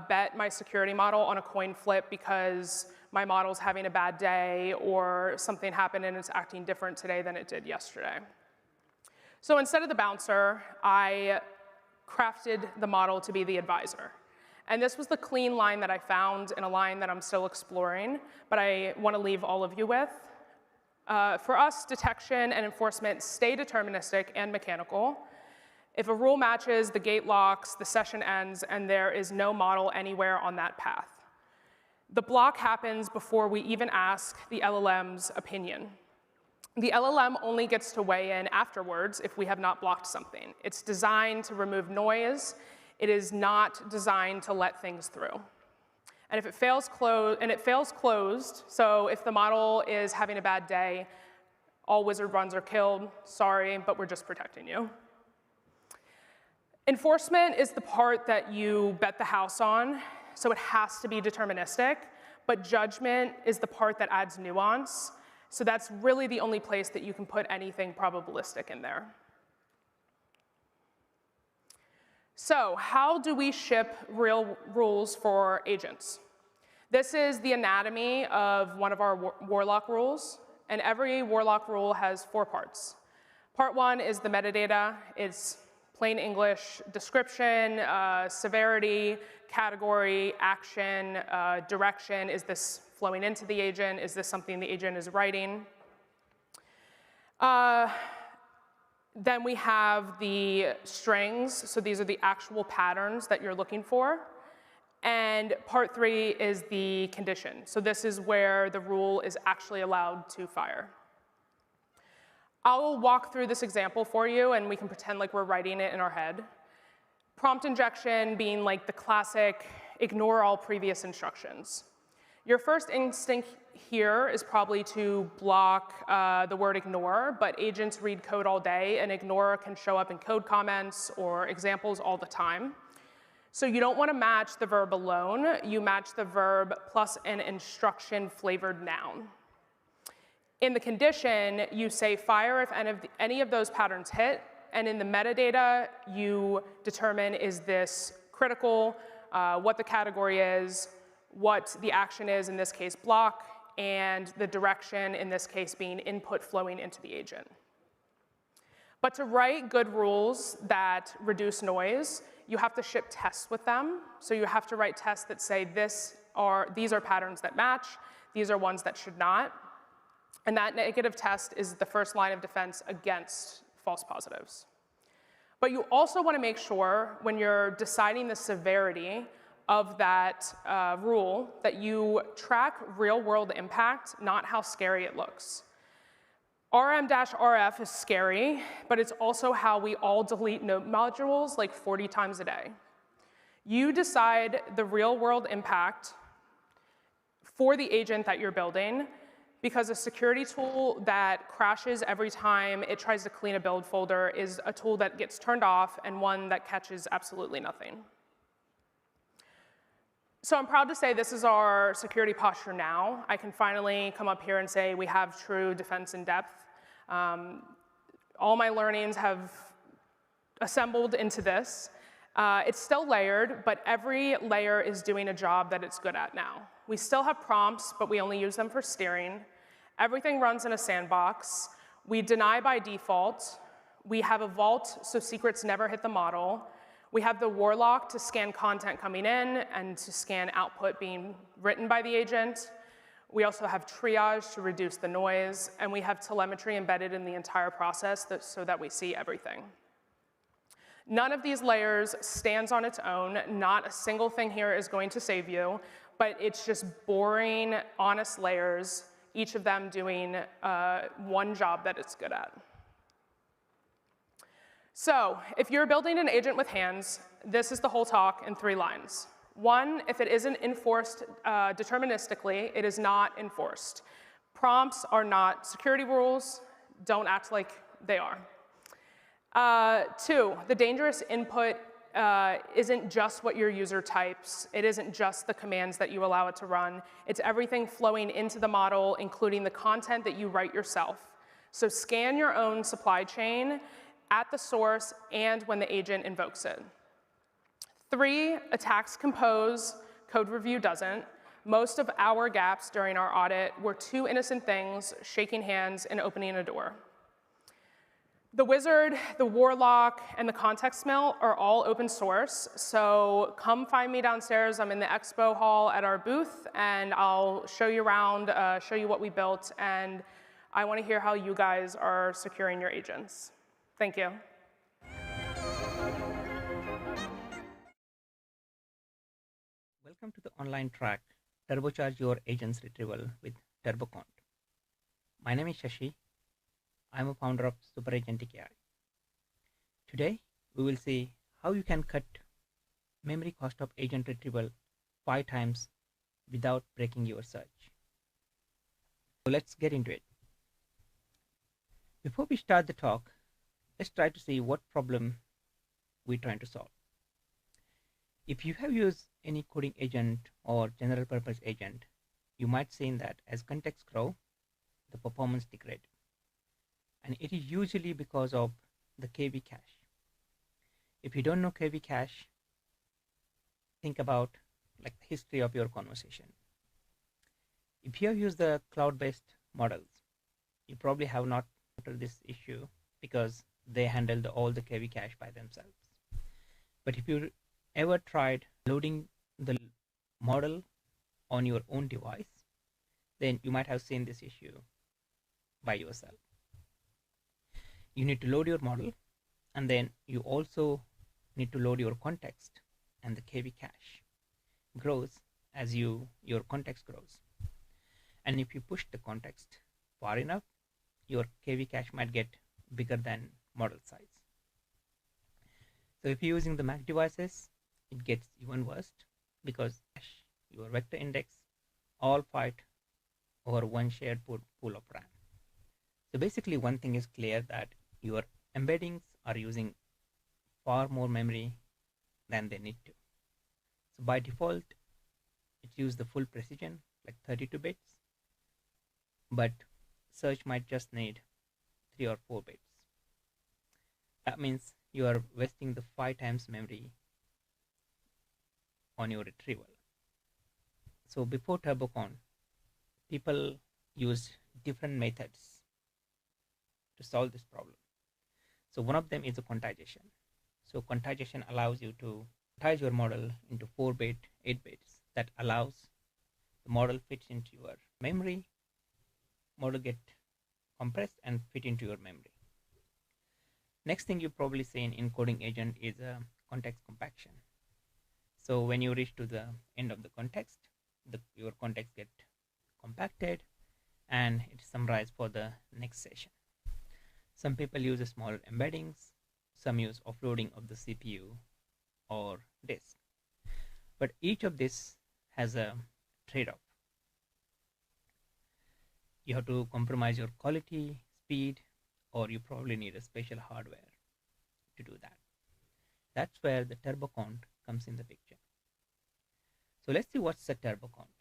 J: bet my security model on a coin flip because my model's having a bad day or something happened and it's acting different today than it did yesterday. So instead of the bouncer, I crafted the model to be the advisor. And this was the clean line that I found, and a line that I'm still exploring, but I want to leave all of you with. For us, detection and enforcement stay deterministic and mechanical. If a rule matches, the gate locks, the session ends, and there is no model anywhere on that path. The block happens before we even ask the LLM's opinion. The LLM only gets to weigh in afterwards if we have not blocked something. It's designed to remove noise. It is not designed to let things through. And if it fails closed, so if the model is having a bad day, all wizard runs are killed. Sorry, but we're just protecting you. Enforcement is the part that you bet the house on, so it has to be deterministic, but judgment is the part that adds nuance. So that's really the only place that you can put anything probabilistic in there. So how do we ship real rules for agents? This is the anatomy of one of our Warlock rules, and every Warlock rule has 4 parts. Part 1 is the metadata. It's plain English description, severity, category, action, direction. Is this flowing into the agent? Is this something the agent is writing? Then we have the strings. So these are the actual patterns that you're looking for. And part 3 is the condition. So this is where the rule is actually allowed to fire. I'll walk through this example for you, and we can pretend like we're writing it in our head. Prompt injection being like the classic ignore all previous instructions. Your first instinct here is probably to block the word ignore, but agents read code all day, and ignore can show up in code comments or examples all the time. So you don't want to match the verb alone. You match the verb plus an instruction-flavored noun. In the condition, you say fire if any of those patterns hit, and in the metadata, you determine is this critical, what the category is, what the action is, in this case block, and the direction, in this case being input flowing into the agent. But to write good rules that reduce noise, you have to ship tests with them. So you have to write tests that say these are patterns that match, these are ones that should not. And that negative test is the first line of defense against false positives. But you also want to make sure when you're deciding the severity of that rule that you track real-world impact, not how scary it looks. RM-RF is scary, but it's also how we all delete note modules like 40 times a day. You decide the real-world impact for the agent that you're building, because a security tool that crashes every time it tries to clean a build folder is a tool that gets turned off and one that catches absolutely nothing. So I'm proud to say this is our security posture now. I can finally come up here and say we have true defense in depth. All my learnings have assembled into this. It's still layered, but every layer is doing a job that it's good at now. We still have prompts, but we only use them for steering. Everything runs in a sandbox. We deny by default. We have a vault so secrets never hit the model. We have the warlock to scan content coming in and to scan output being written by the agent. We also have triage to reduce the noise, and we have telemetry embedded in the entire process so that we see everything. None of these layers stands on its own. Not a single thing here is going to save you, but it's just boring, honest layers, each of them doing one job that it's good at. So if you're building an agent with hands, this is the whole talk in 3 lines. 1, if it isn't enforced deterministically, it is not enforced. Prompts are not security rules. Don't act like they are. 2, the dangerous input isn't just what your user types. It isn't just the commands that you allow it to run. It's everything flowing into the model, including the content that you write yourself. So scan your own supply chain at the source and when the agent invokes it. 3, attacks compose, code review doesn't. Most of our gaps during our audit were 2 innocent things, shaking hands and opening a door. The wizard, the warlock, and the context smell are all open source, so come find me downstairs. I'm in the expo hall at our booth, and I'll show you around, show you what we built, and I want to hear how you guys are securing your agents. Thank you.
L: Welcome to the online track, Turbocharge Your Agents Retrieval with TurboCont. My name is Shashi. I'm a founder of Super Agentic AI. Today, we will see how you can cut memory cost of agent retrieval 5 times without breaking your search. So let's get into it. Before we start the talk, let's try to see what problem we're trying to solve. If you have used any coding agent or general purpose agent, you might see that as contexts grow, the performance degrades. And it is usually because of the KV cache. If you don't know KV cache, think about like the history of your conversation. If you have used the cloud-based models, you probably have not encountered this issue because they handle all the KV cache by themselves. But if you ever tried loading the model on your own device, then you might have seen this issue by yourself. You need to load your model, and then you also need to load your context, and the KV cache grows as your context grows. And if you push the context far enough, your KV cache might get bigger than model size. So if you're using the Mac devices, it gets even worse because your vector index all fight over one shared pool of RAM. So basically one thing is clear, that your embeddings are using far more memory than they need to. So by default, it uses the full precision, like 32 bits, but search might just need 3 or 4 bits. That means you are wasting the 5 times memory on your retrieval. So before TurboCount, people used different methods to solve this problem. So one of them is a quantization. So quantization allows you to quantize your model into 4-bit, 8 bits. That allows the model fits into your memory, model get compressed and fit into your memory. Next thing you've probably seen in coding agent is a context compaction. So when you reach to the end of the context, your context get compacted and it's summarized for the next session. Some people use a small embeddings, some use offloading of the CPU or disk. But each of this has a trade-off. You have to compromise your quality, speed, or you probably need a special hardware to do that. That's where the TurboCount comes in the picture. So let's see what's the TurboCount.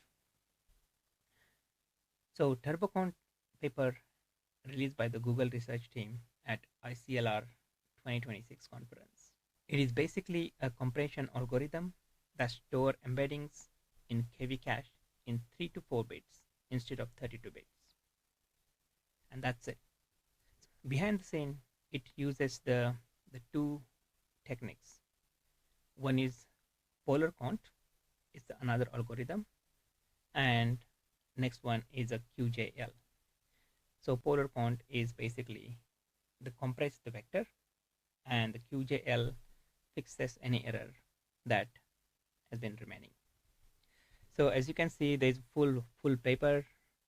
L: So TurboCount paper released by the Google research team at ICLR 2026 conference. It is basically a compression algorithm that stores embeddings in KV cache in 3 to 4 bits instead of 32 bits. And that's it. Behind the scene, it uses the two techniques. One is polar count, it's another algorithm, and next one is a QJL. So polar count is basically the compress the vector, and the QJL fixes any error that has been remaining. So as you can see, there's full paper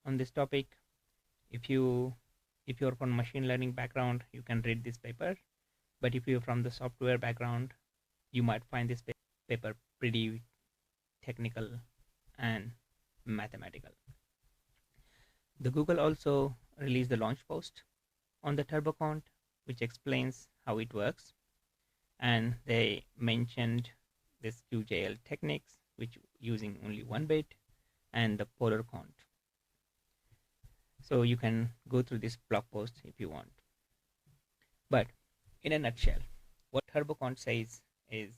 L: on this topic. If you're from machine learning background, you can read this paper. But if you're from the software background, you might find this paper pretty technical and mathematical. The Google also released the launch post on the TurboCount, which explains how it works. And they mentioned this QJL techniques, which using only 1 bit, and the polar count. So you can go through this blog post if you want. But in a nutshell, what TurboCount says is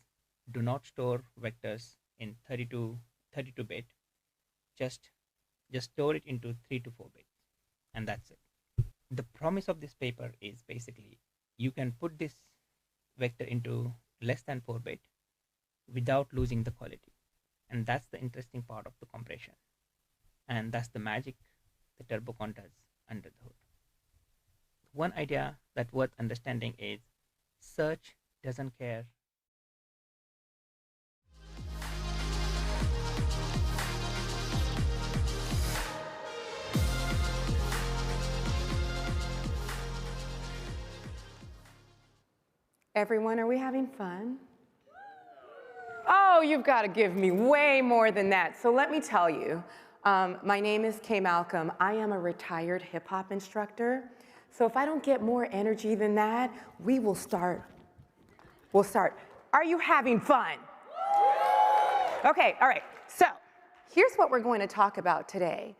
L: do not store vectors in 32-bit. Just store it into 3 to 4 bits, and that's it. The promise of this paper is basically you can put this vector into less than 4 bit without losing the quality. And that's the interesting part of the compression. And that's the magic the TurboCount does under the hood. One idea that's worth understanding is search doesn't care.
M: Everyone, are we having fun? Oh, you've got to give me way more than that. So let me tell you, my name is Kay Malcolm. I am a retired hip hop instructor. So if I don't get more energy than that, we'll start. Are you having fun? Okay, all right. So here's what we're going to talk about today.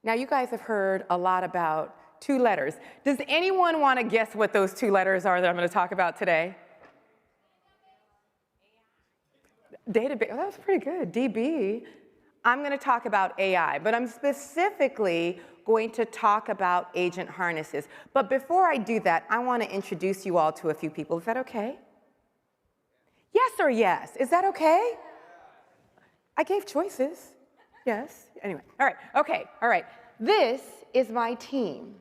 M: Now, you guys have heard a lot about 2 letters. Does anyone want to guess what those 2 letters are that I'm going to talk about today? Database, oh, that was pretty good, DB. I'm going to talk about AI, but I'm specifically going to talk about agent harnesses. But before I do that, I want to introduce you all to a few people. Is that okay? Yes or yes? Is that okay? I gave choices. Yes. Anyway, all right, okay, all right. This is my team.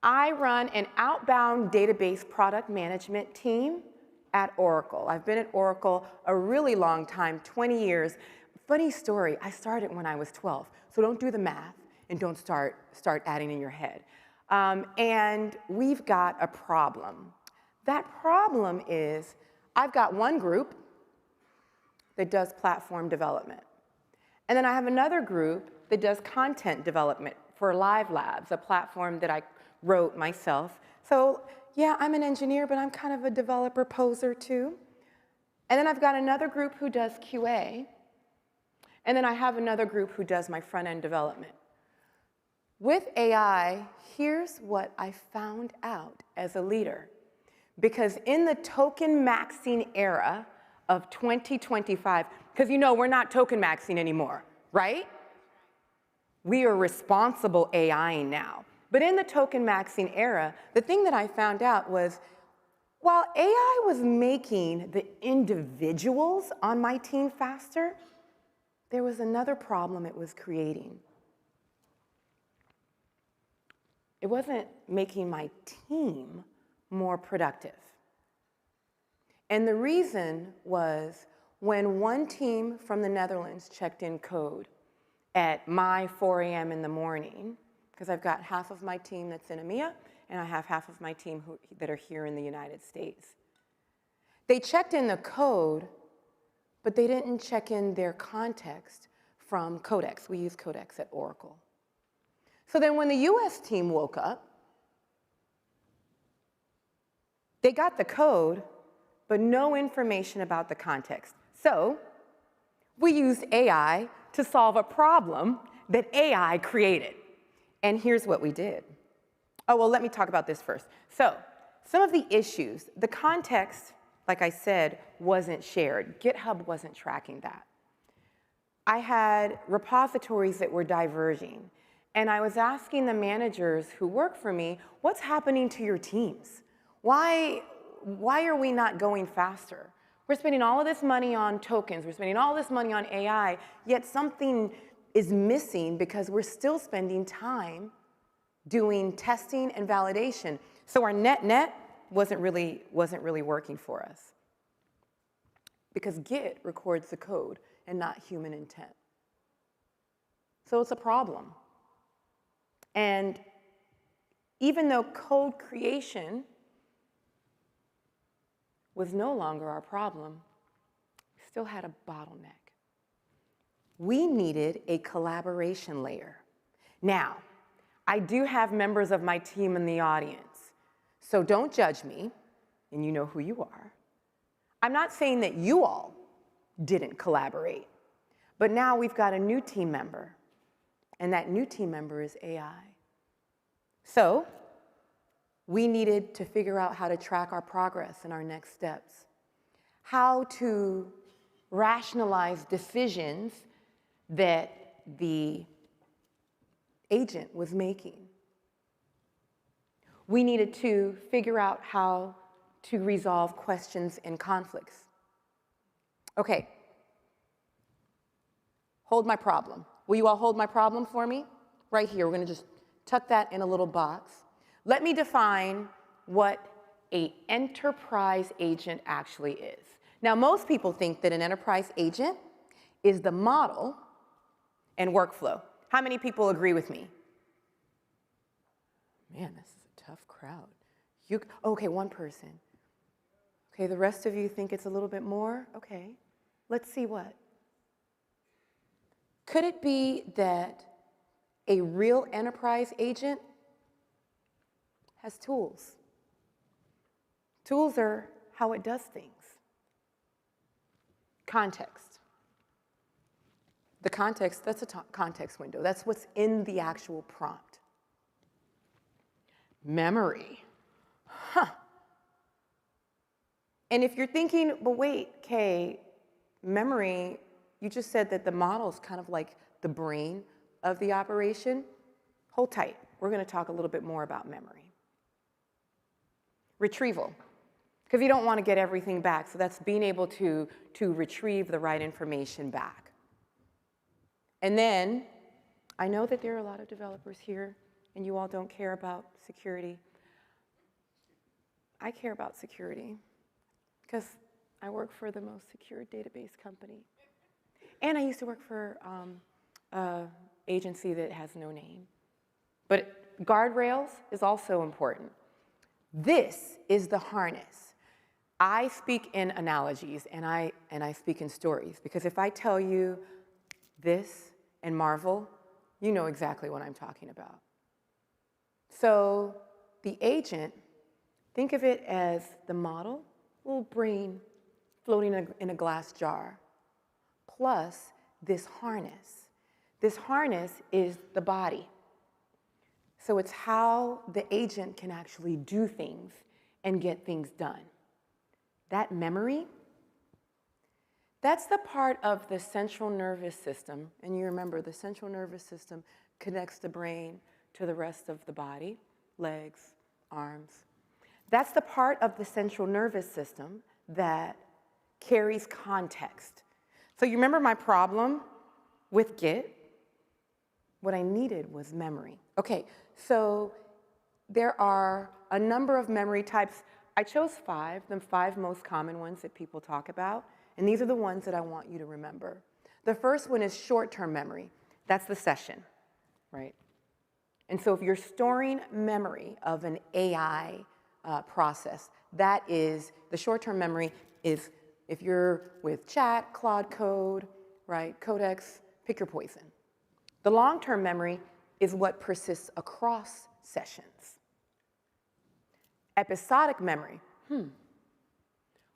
M: I run an outbound database product management team at Oracle. I've been at Oracle a really long time, 20 years. Funny story, I started when I was 12, so don't do the math and don't start adding in your head. And we've got a problem. That problem is I've got one group that does platform development. And then I have another group that does content development for Live Labs, a platform that I wrote myself. So yeah, I'm an engineer, but I'm kind of a developer poser too. And then I've got another group who does QA. And then I have another group who does my front-end development. With AI, here's what I found out as a leader. Because in the token maxing era of 2025, Because you know we're not token maxing anymore, right? We are responsible AIing now. But in the token maxing era, the thing that I found out was, while AI was making the individuals on my team faster, there was another problem it was creating. It wasn't making my team more productive. And the reason was when one team from the Netherlands checked in code at my 4 a.m. in the morning, because I've got half of my team that's in EMEA, and I have half of my team that are here in the United States. They checked in the code, but they didn't check in their context from Codex. We use Codex at Oracle. So then when the US team woke up, they got the code, but no information about the context. So we used AI to solve a problem that AI created. And here's what we did. Oh, well, let me talk about this first. So some of the issues, the context, like I said, wasn't shared. GitHub wasn't tracking that. I had repositories that were diverging. And I was asking the managers who work for me, what's happening to your teams? Why are we not going faster? We're spending all of this money on tokens. We're spending all this money on AI, yet something is missing because we're still spending time doing testing and validation. So our net wasn't really working for us because Git records the code and not human intent. So it's a problem. And even though code creation was no longer our problem, we still had a bottleneck. We needed a collaboration layer. Now, I do have members of my team in the audience, so don't judge me, and you know who you are. I'm not saying that you all didn't collaborate, but now we've got a new team member, and that new team member is AI. So we needed to figure out how to track our progress and our next steps, how to rationalize decisions that the agent was making. We needed to figure out how to resolve questions and conflicts. Okay, hold my problem. Will you all hold my problem for me? Right here, we're gonna just tuck that in a little box. Let me define what an enterprise agent actually is. Now, most people think that an enterprise agent is the model and workflow. How many people agree with me? Man, this is a tough crowd. Okay, one person. Okay, the rest of you think it's a little bit more? Okay, let's see what. Could it be that a real enterprise agent has tools? Tools are how it does things. Context. The context, that's a context window. That's what's in the actual prompt. Memory. Huh. And if you're thinking, but wait, Kay, memory, you just said that the model's kind of like the brain of the operation. Hold tight. We're going to talk a little bit more about memory. Retrieval, because you don't want to get everything back. So that's being able to retrieve the right information back. And then, I know that there are a lot of developers here, and you all don't care about security. I care about security, because I work for the most secure database company. And I used to work for an agency that has no name. But guardrails is also important. This is the harness. I speak in analogies, and I speak in stories, because if I tell you this and Marvel, you know exactly what I'm talking about. So the agent, think of it as the model, little brain floating in a glass jar, plus this harness. This harness is the body. So it's how the agent can actually do things and get things done. That memory That's the part of the central nervous system. And you remember the central nervous system connects the brain to the rest of the body, legs, arms. That's the part of the central nervous system that carries context. So you remember my problem with Git? What I needed was memory. Okay, so there are a number of memory types. I chose 5, the 5 most common ones that people talk about, and these are the ones that I want you to remember. The first one is short-term memory. That's the session, right? And so if you're storing memory of an AI process, that is, the short-term memory is if you're with Chat, Claude Code, right, Codex, pick your poison. The long-term memory is what persists across sessions. Episodic memory,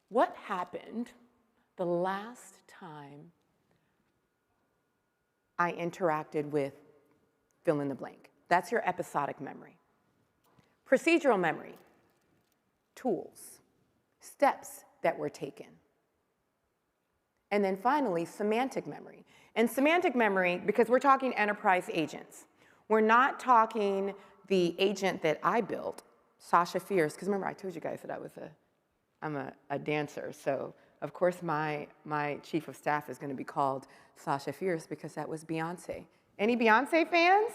M: what happened the last time I interacted with fill in the blank? That's your episodic memory. Procedural memory, tools, steps that were taken. And then finally, semantic memory. And semantic memory, because we're talking enterprise agents. We're not talking the agent that I built, Sasha Fierce, because remember I told you guys that I'm a dancer, so of course my chief of staff is going to be called Sasha Fierce because that was Beyonce. Any Beyonce fans?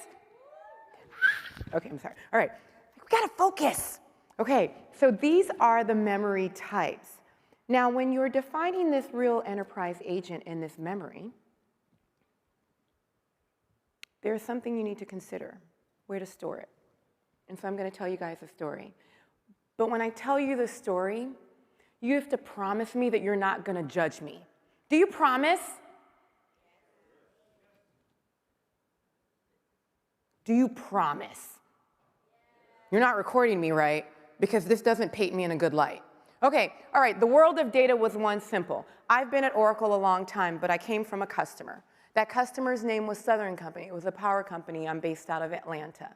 M: Okay, I'm sorry. All right, we gotta focus. Okay, so these are the memory types. Now, when you're defining this real enterprise agent in this memory, there's something you need to consider, where to store it. And so I'm going to tell you guys a story. But when I tell you the story, you have to promise me that you're not going to judge me. Do you promise? Do you promise? You're not recording me, right? Because this doesn't paint me in a good light. Okay, all right, the world of data was one simple. I've been at Oracle a long time, but I came from a customer. That customer's name was Southern Company. It was a power company. I'm based out of Atlanta.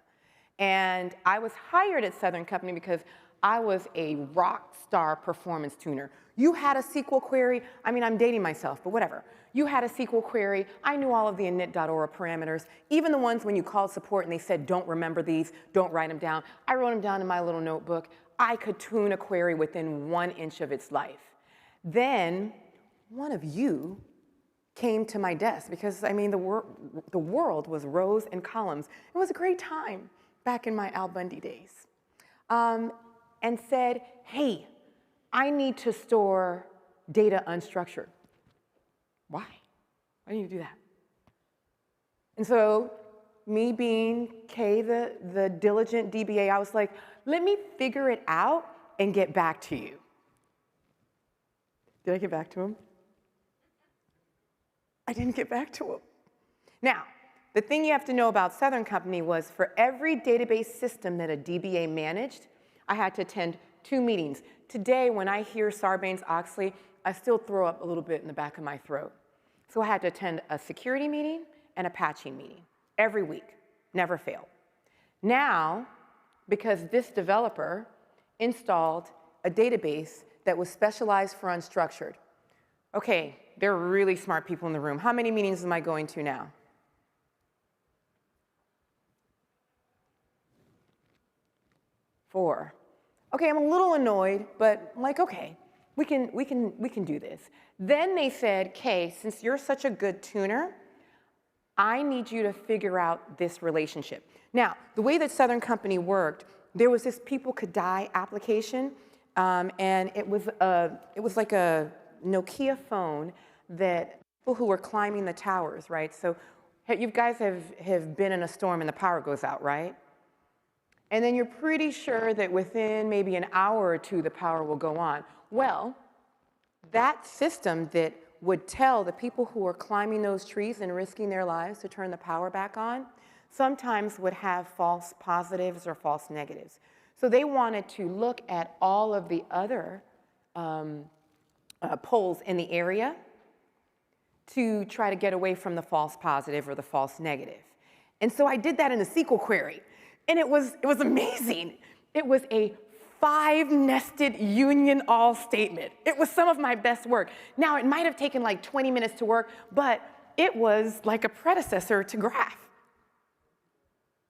M: And I was hired at Southern Company because I was a rock star performance tuner. You had a SQL query. I mean, I'm dating myself, but whatever. You had a SQL query. I knew all of the init.aura parameters, even the ones when you called support and they said, don't remember these, don't write them down. I wrote them down in my little notebook. I could tune a query within 1 inch of its life. Then one of you came to my desk because, I mean, the world was rows and columns. It was a great time back in my Al Bundy days. And said, hey, I need to store data unstructured. Why? Why do you do that? And so me being Kay, the diligent DBA, I was like, let me figure it out and get back to you. Did I get back to him? I didn't get back to him. Now, the thing you have to know about Southern Company was for every database system that a DBA managed, I had to attend 2 meetings. Today, when I hear Sarbanes-Oxley, I still throw up a little bit in the back of my throat. So I had to attend a security meeting and a patching meeting every week, never failed. Now, because this developer installed a database that was specialized for unstructured. Okay, there are really smart people in the room. How many meetings am I going to now? Four. Okay, I'm a little annoyed, but I'm like, okay, we can do this. Then they said, Kay, since you're such a good tuner, I need you to figure out this relationship. Now, the way that Southern Company worked, there was this people could die application, and it was like a Nokia phone that people who were climbing the towers, right? So you guys have been in a storm and the power goes out, right? And then you're pretty sure that within maybe an hour or 2, the power will go on. Well, that system that would tell the people who are climbing those trees and risking their lives to turn the power back on, sometimes would have false positives or false negatives. So they wanted to look at all of the other poles in the area to try to get away from the false positive or the false negative. And so I did that in a SQL query. And it was amazing. It was a 5-nested union all statement. It was some of my best work. Now, it might have taken like 20 minutes to work, but it was like a predecessor to Graph.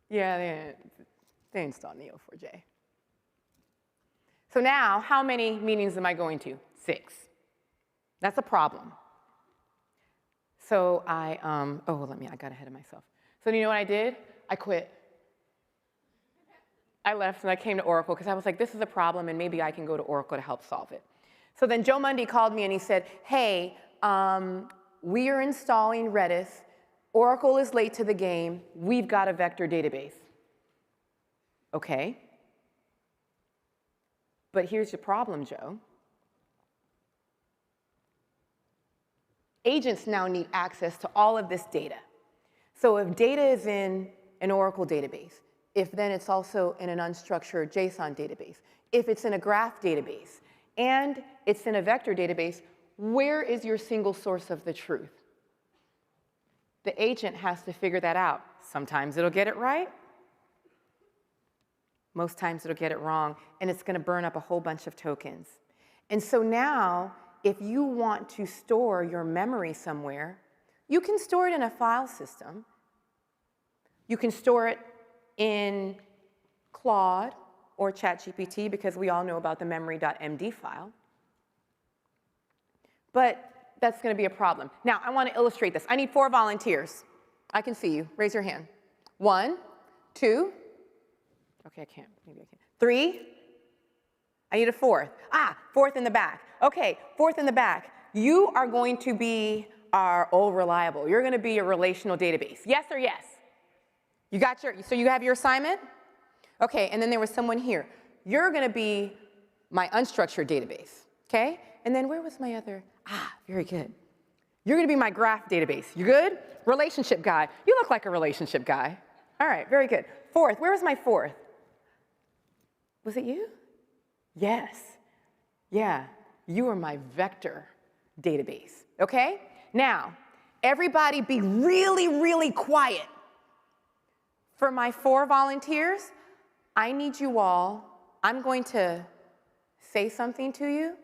M: Yeah, they installed Neo4j. So now, how many meetings am I going to? 6. That's a problem. So I got ahead of myself. So you know what I did? I quit. I left and I came to Oracle because I was like, this is a problem and maybe I can go to Oracle to help solve it. So then Joe Mundy called me and he said, hey, we are installing Redis. Oracle is late to the game. We've got a vector database. Okay. But here's the problem, Joe. Agents now need access to all of this data. So if data is in an Oracle database, if then it's also in an unstructured JSON database, if it's in a graph database, and it's in a vector database, where is your single source of the truth? The agent has to figure that out. Sometimes it'll get it right. Most times it'll get it wrong, and it's going to burn up a whole bunch of tokens. And so now, if you want to store your memory somewhere, you can store it in a file system. You can store it in Claude or ChatGPT, because we all know about the memory.md file. But that's going to be a problem. Now, I want to illustrate this. I need 4 volunteers. I can see you. Raise your hand. 1, 2. OK, I can't. Maybe I can. 3. I need a 4th. 4th in the back. OK, 4th in the back. You are going to be our old reliable. You're going to be a relational database. Yes or yes? You got your, so you have your assignment? OK, and then there was someone here. You're going to be my unstructured database. OK? And then where was my other? Very good. You're going to be my graph database. You good? Relationship guy. You look like a relationship guy. All right, very good. 4th. Where was my 4th? Was it you? Yes. Yeah, you are my vector database. OK? Now, everybody be really, really quiet. For my 4 volunteers, I need you all, I'm going to say something to you,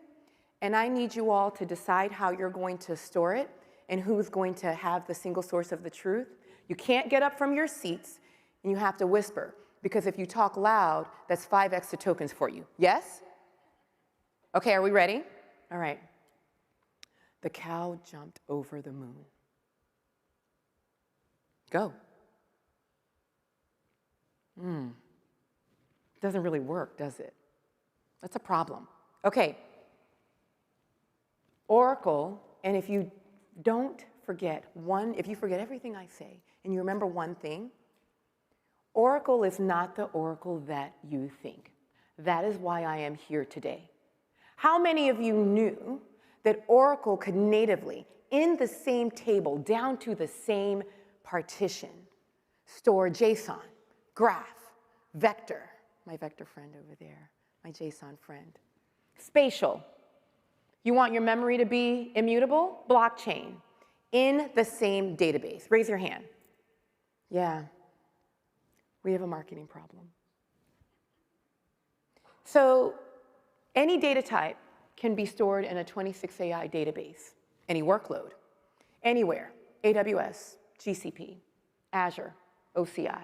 M: and I need you all to decide how you're going to store it and who's going to have the single source of the truth. You can't get up from your seats, and you have to whisper, because if you talk loud, that's 5 extra tokens for you. Yes? OK, are we ready? All right. The cow jumped over the moon. Go. Doesn't really work, does it? That's a problem. OK. Oracle, and if you don't forget if you forget everything I say, and you remember one thing, Oracle is not the Oracle that you think. That is why I am here today. How many of you knew that Oracle could natively, in the same table, down to the same partition, store JSON, graph, vector, my vector friend over there, my JSON friend, spatial. You want your memory to be immutable? Blockchain, in the same database. Raise your hand. Yeah, we have a marketing problem. So any data type can be stored in a 26AI database, any workload, anywhere, AWS, GCP, Azure, OCI,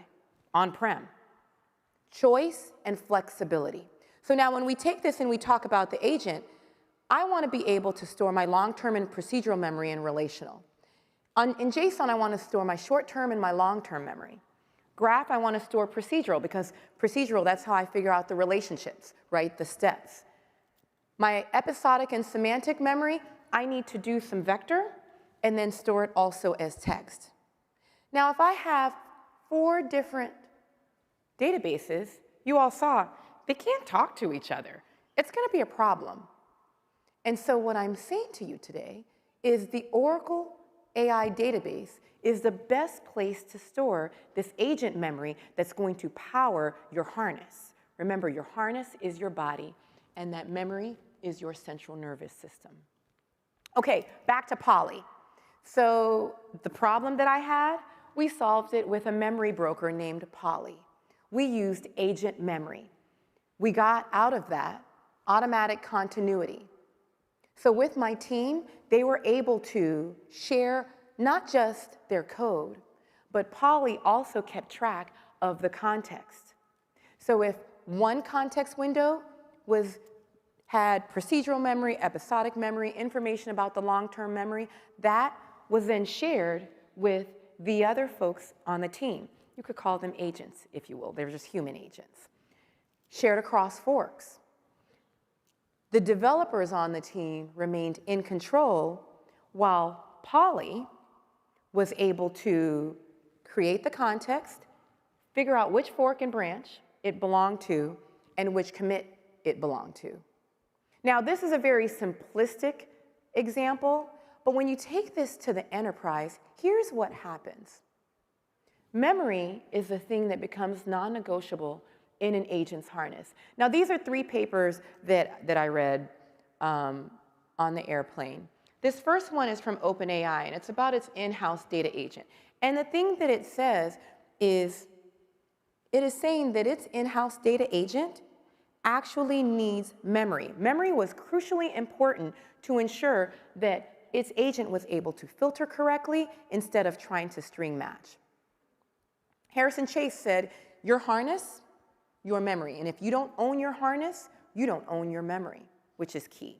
M: on-prem. Choice and flexibility. So now when we take this and we talk about the agent, I want to be able to store my long-term and procedural memory and relational. In JSON, I want to store my short-term and my long-term memory. Graph, I want to store procedural, because procedural, that's how I figure out the relationships, right, the steps. My episodic and semantic memory, I need to do some vector and then store it also as text. Now, if I have 4 different databases, you all saw, they can't talk to each other. It's going to be a problem. And so what I'm saying to you today is the Oracle AI database is the best place to store this agent memory that's going to power your harness. Remember, your harness is your body, and that memory is your central nervous system. OK, back to Poly. So the problem that I had, we solved it with a memory broker named Poly. We used agent memory. we got out of that automatic continuity. So with my team, they were able to share not just their code, but Polly also kept track of the context. So if one context window had procedural memory, episodic memory, information about the long-term memory, that was then shared with the other folks on the team. You could call them agents, if you will. They're just human agents. Shared across forks. The developers on the team remained in control while Polly was able to create the context, figure out which fork and branch it belonged to, and which commit it belonged to. Now, this is a very simplistic example, but when you take this to the enterprise, here's what happens. Memory is the thing that becomes non-negotiable in an agent's harness. Now, these are 3 papers that I read on the airplane. This first one is from OpenAI, and it's about its in-house data agent. And the thing that it says is, it is saying that its in-house data agent actually needs memory. Memory was crucially important to ensure that its agent was able to filter correctly instead of trying to string match. Harrison Chase said, your harness, your memory. And if you don't own your harness, you don't own your memory, which is key.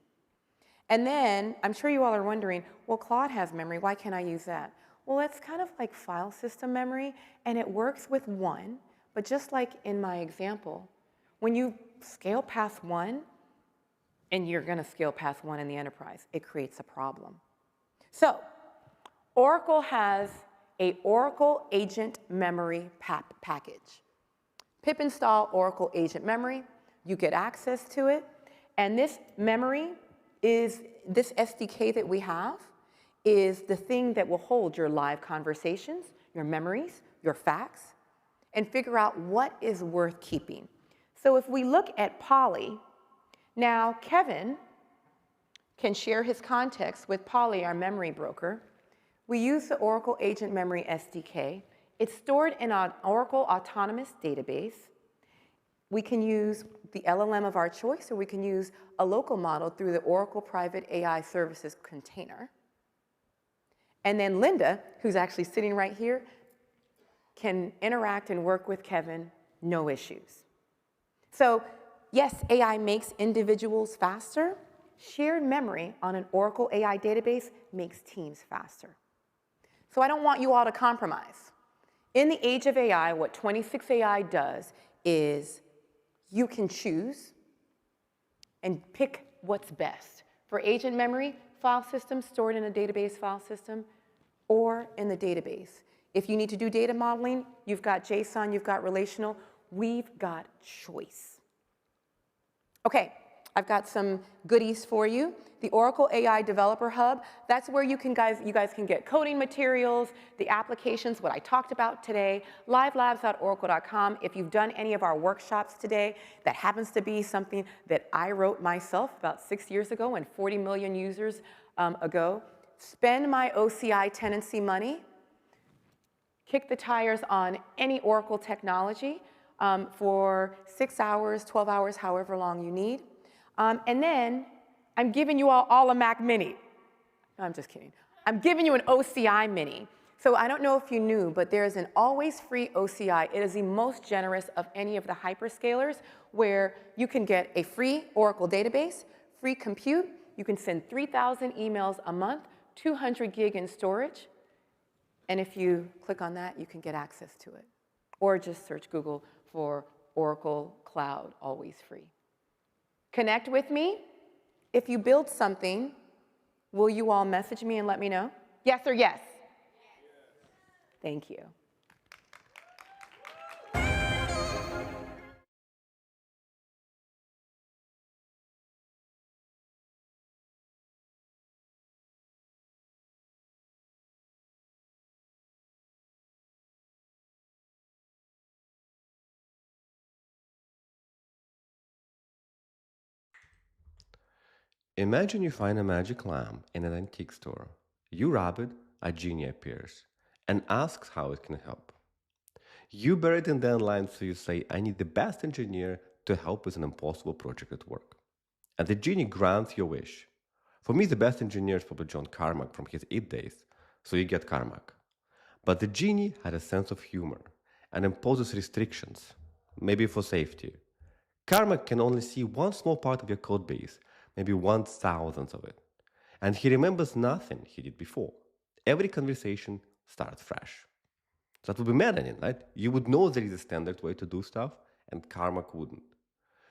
M: And then, I'm sure you all are wondering, well, Claude has memory, why can't I use that? Well, it's kind of like file system memory, and it works with 1, but just like in my example, when you scale past 1, and you're gonna scale past 1 in the enterprise, it creates a problem. So, Oracle has a Oracle Agent Memory package. Pip install Oracle Agent Memory, you get access to it, and this memory is, this SDK that we have, is the thing that will hold your live conversations, your memories, your facts, and figure out what is worth keeping. So if we look at Polly, now Kevin can share his context with Polly, our memory broker. We use the Oracle Agent Memory SDK. It's stored in an Oracle Autonomous Database. We can use the LLM of our choice, or we can use a local model through the Oracle Private AI Services container. And then Linda, who's actually sitting right here, can interact and work with Kevin, no issues. So yes, AI makes individuals faster. Shared memory on an Oracle AI database makes teams faster. So I don't want you all to compromise. In the age of AI, what 26AI does is you can choose and pick what's best. For agent memory, file system stored in a database file system or in the database. If you need to do data modeling, you've got JSON, you've got relational, we've got choice. Okay, I've got some goodies for you. The Oracle AI Developer Hub, that's where you guys can get coding materials, the applications, what I talked about today, livelabs.oracle.com. If you've done any of our workshops today, that happens to be something that I wrote myself about 6 years ago and 40 million users ago. Spend my OCI tenancy money, kick the tires on any Oracle technology for 6 hours, 12 hours, however long you need. And then I'm giving you all a Mac Mini. No, I'm just kidding. I'm giving you an OCI Mini. So I don't know if you knew, but there's an always free OCI. It is the most generous of any of the hyperscalers, where you can get a free Oracle database, free compute. You can send 3,000 emails a month, 200 gig in storage. And if you click on that, you can get access to it. Or just search Google for Oracle Cloud, always free. Connect with me. If you build something, will you all message me and let me know? Yes or yes? Thank you.
N: Imagine you find a magic lamp in an antique store. You rub it, a genie appears and asks how it can help. You bury it in the line, so you say, I need the best engineer to help with an impossible project at work. And the genie grants your wish. For me, the best engineer is probably John Carmack from his 8 days, so you get Carmack. But the genie had a sense of humor and imposes restrictions, maybe for safety. Carmack can only see one small part of your code base, maybe 1/1000th of it. And he remembers nothing he did before. Every conversation starts fresh. So that would be maddening, right? You would know there is a standard way to do stuff, and Carmack wouldn't.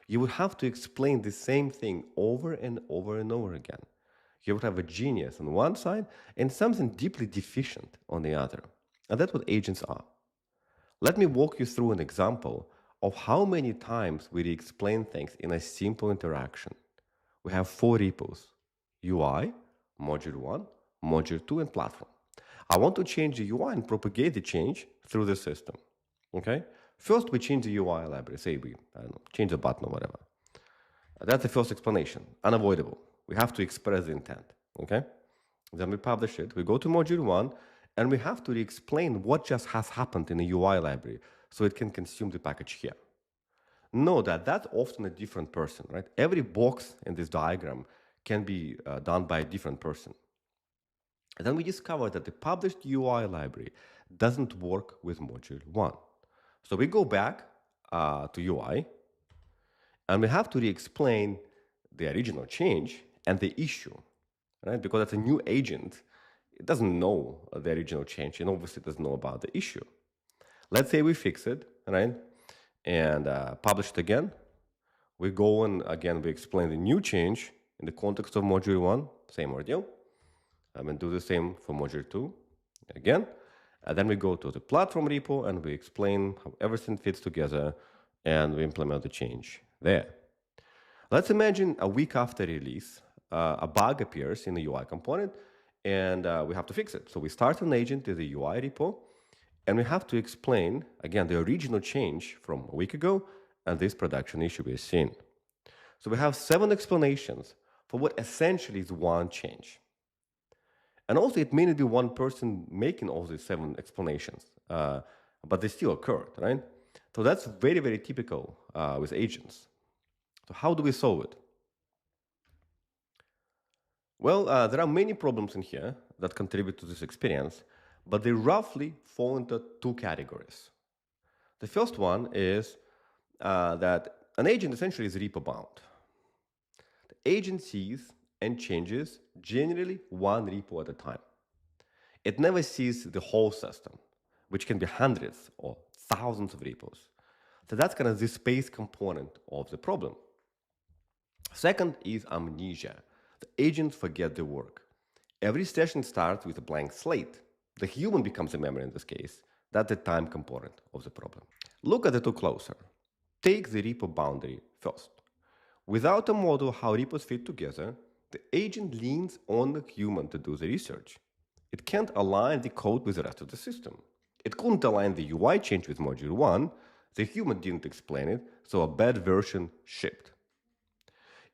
N: You would have to explain the same thing over and over and over again. You would have a genius on one side and something deeply deficient on the other. And that's what agents are. Let me walk you through an example of how many times we re-explain things in a simple interaction. We have 4 repos: UI, Module 1, Module 2, and Platform. I want to change the UI and propagate the change through the system. Okay? First, we change the UI library. Say we, change the button or whatever. That's the first explanation. Unavoidable. We have to express the intent. Okay? Then we publish it. We go to Module 1, and we have to re-explain what just has happened in the UI library so it can consume the package here. Know that that's often a different person, right? Every box in this diagram can be done by a different person. And then we discover that the published UI library doesn't work with Module 1. So we go back to UI, and we have to re-explain the original change and the issue, right? Because that's a new agent. It doesn't know the original change, and obviously doesn't know about the issue. Let's say we fix it, right? And publish it again. We go and again, we explain the new change in the context of Module 1, same ordeal. And do the same for Module 2 again. And then we go to the platform repo and we explain how everything fits together and we implement the change there. Let's imagine a week after release, a bug appears in the UI component and we have to fix it. So we start an agent in the UI repo and we have to explain, again, the original change from a week ago and this production issue we're seeing. So we have 7 explanations for what essentially is one change. And also, it may not be one person making all these 7 explanations, but they still occurred, right? So that's very, very typical with agents. So how do we solve it? Well, there are many problems in here that contribute to this experience, but they roughly fall into 2 categories. The first one is that an agent essentially is repo bound. The agent sees and changes generally one repo at a time. It never sees the whole system, which can be hundreds or thousands of repos. So that's kind of the space component of the problem. Second is amnesia. The agents forget their work. Every session starts with a blank slate. The human becomes the memory in this case. That's the time component of the problem. Look at the 2 closer. Take the repo boundary first. Without a model of how repos fit together, the agent leans on the human to do the research. It can't align the code with the rest of the system. It couldn't align the UI change with Module 1. The human didn't explain it, so a bad version shipped.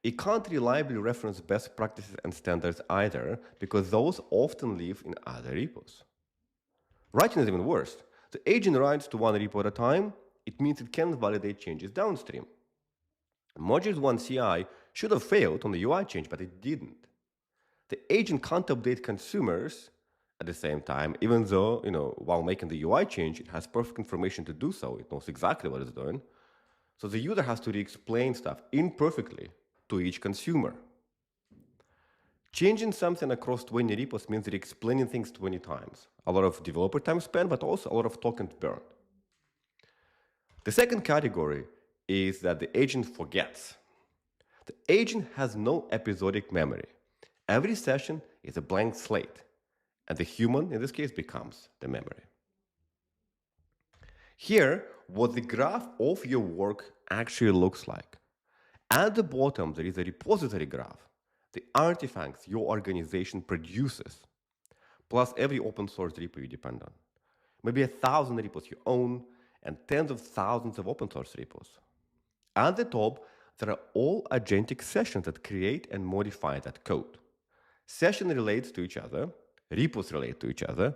N: It can't reliably reference best practices and standards either, because those often live in other repos. Writing is even worse. The agent writes to one repo at a time. It means it can't validate changes downstream. Module 1 CI should have failed on the UI change, but it didn't. The agent can't update consumers at the same time, even though, while making the UI change, it has perfect information to do so. It knows exactly what it's doing. So the user has to re-explain stuff imperfectly to each consumer. Changing something across 20 repos means re-explaining things 20 times. A lot of developer time spent, but also a lot of tokens burned. The second category is that the agent forgets. The agent has no episodic memory. Every session is a blank slate, and the human, in this case, becomes the memory. Here, what the graph of your work actually looks like. At the bottom, there is a repository graph, the artifacts your organization produces, plus every open source repo you depend on. Maybe 1,000 repos you own, and tens of thousands of open source repos. At the top, there are all agentic sessions that create and modify that code. Session relates to each other, repos relate to each other.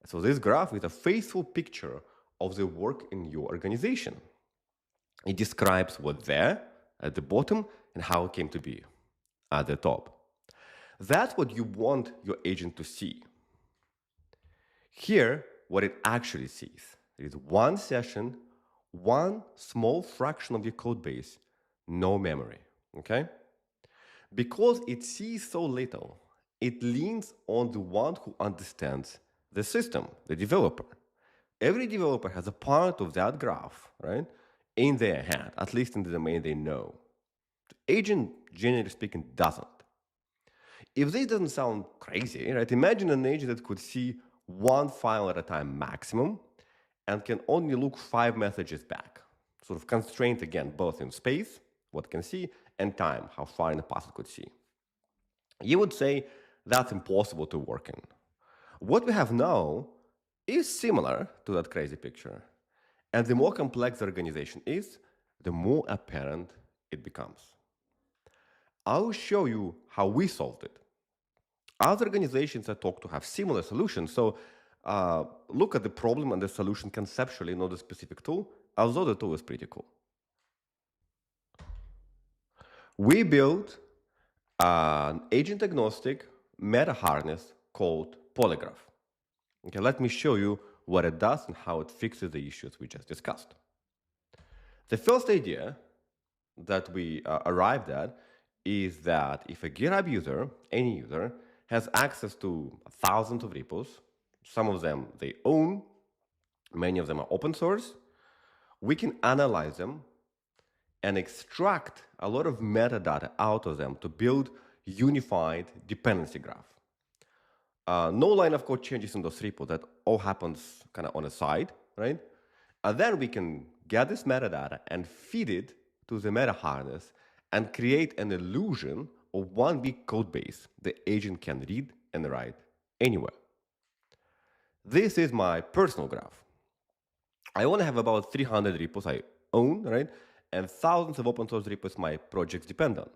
N: So this graph is a faithful picture of the work in your organization. It describes what's there at the bottom and how it came to be at the top. That's what you want your agent to see. Here, what it actually sees is one session, one small fraction of your code base, no memory, okay? Because it sees so little, it leans on the one who understands the system, the developer. Every developer has a part of that graph, right, in their head, at least in the domain they know. The agent, generally speaking, doesn't. If this doesn't sound crazy, right, imagine an agent that could see one file at a time maximum and can only look 5 messages back. Sort of constraint again, both in space, what it can see, and time, how far in the past it could see. You would say that's impossible to work in. What we have now is similar to that crazy picture. And the more complex the organization is, the more apparent it becomes. I'll show you how we solved it. Other organizations I talk to have similar solutions, so look at the problem and the solution conceptually, not a specific tool, although the tool is pretty cool. We built an agent-agnostic meta harness called Polygraph. Okay, let me show you what it does and how it fixes the issues we just discussed. The first idea that we arrived at is that if a GitHub user, any user, has access to thousands of repos, some of them they own, many of them are open source, we can analyze them and extract a lot of metadata out of them to build unified dependency graph. No line of code changes in those repos, that all happens kind of on the side, right? And then we can get this metadata and feed it to the meta harness and create an illusion of one big code base the agent can read and write anywhere. This is my personal graph. I only have about 300 repos I own, right? And thousands of open source repos my projects depend on.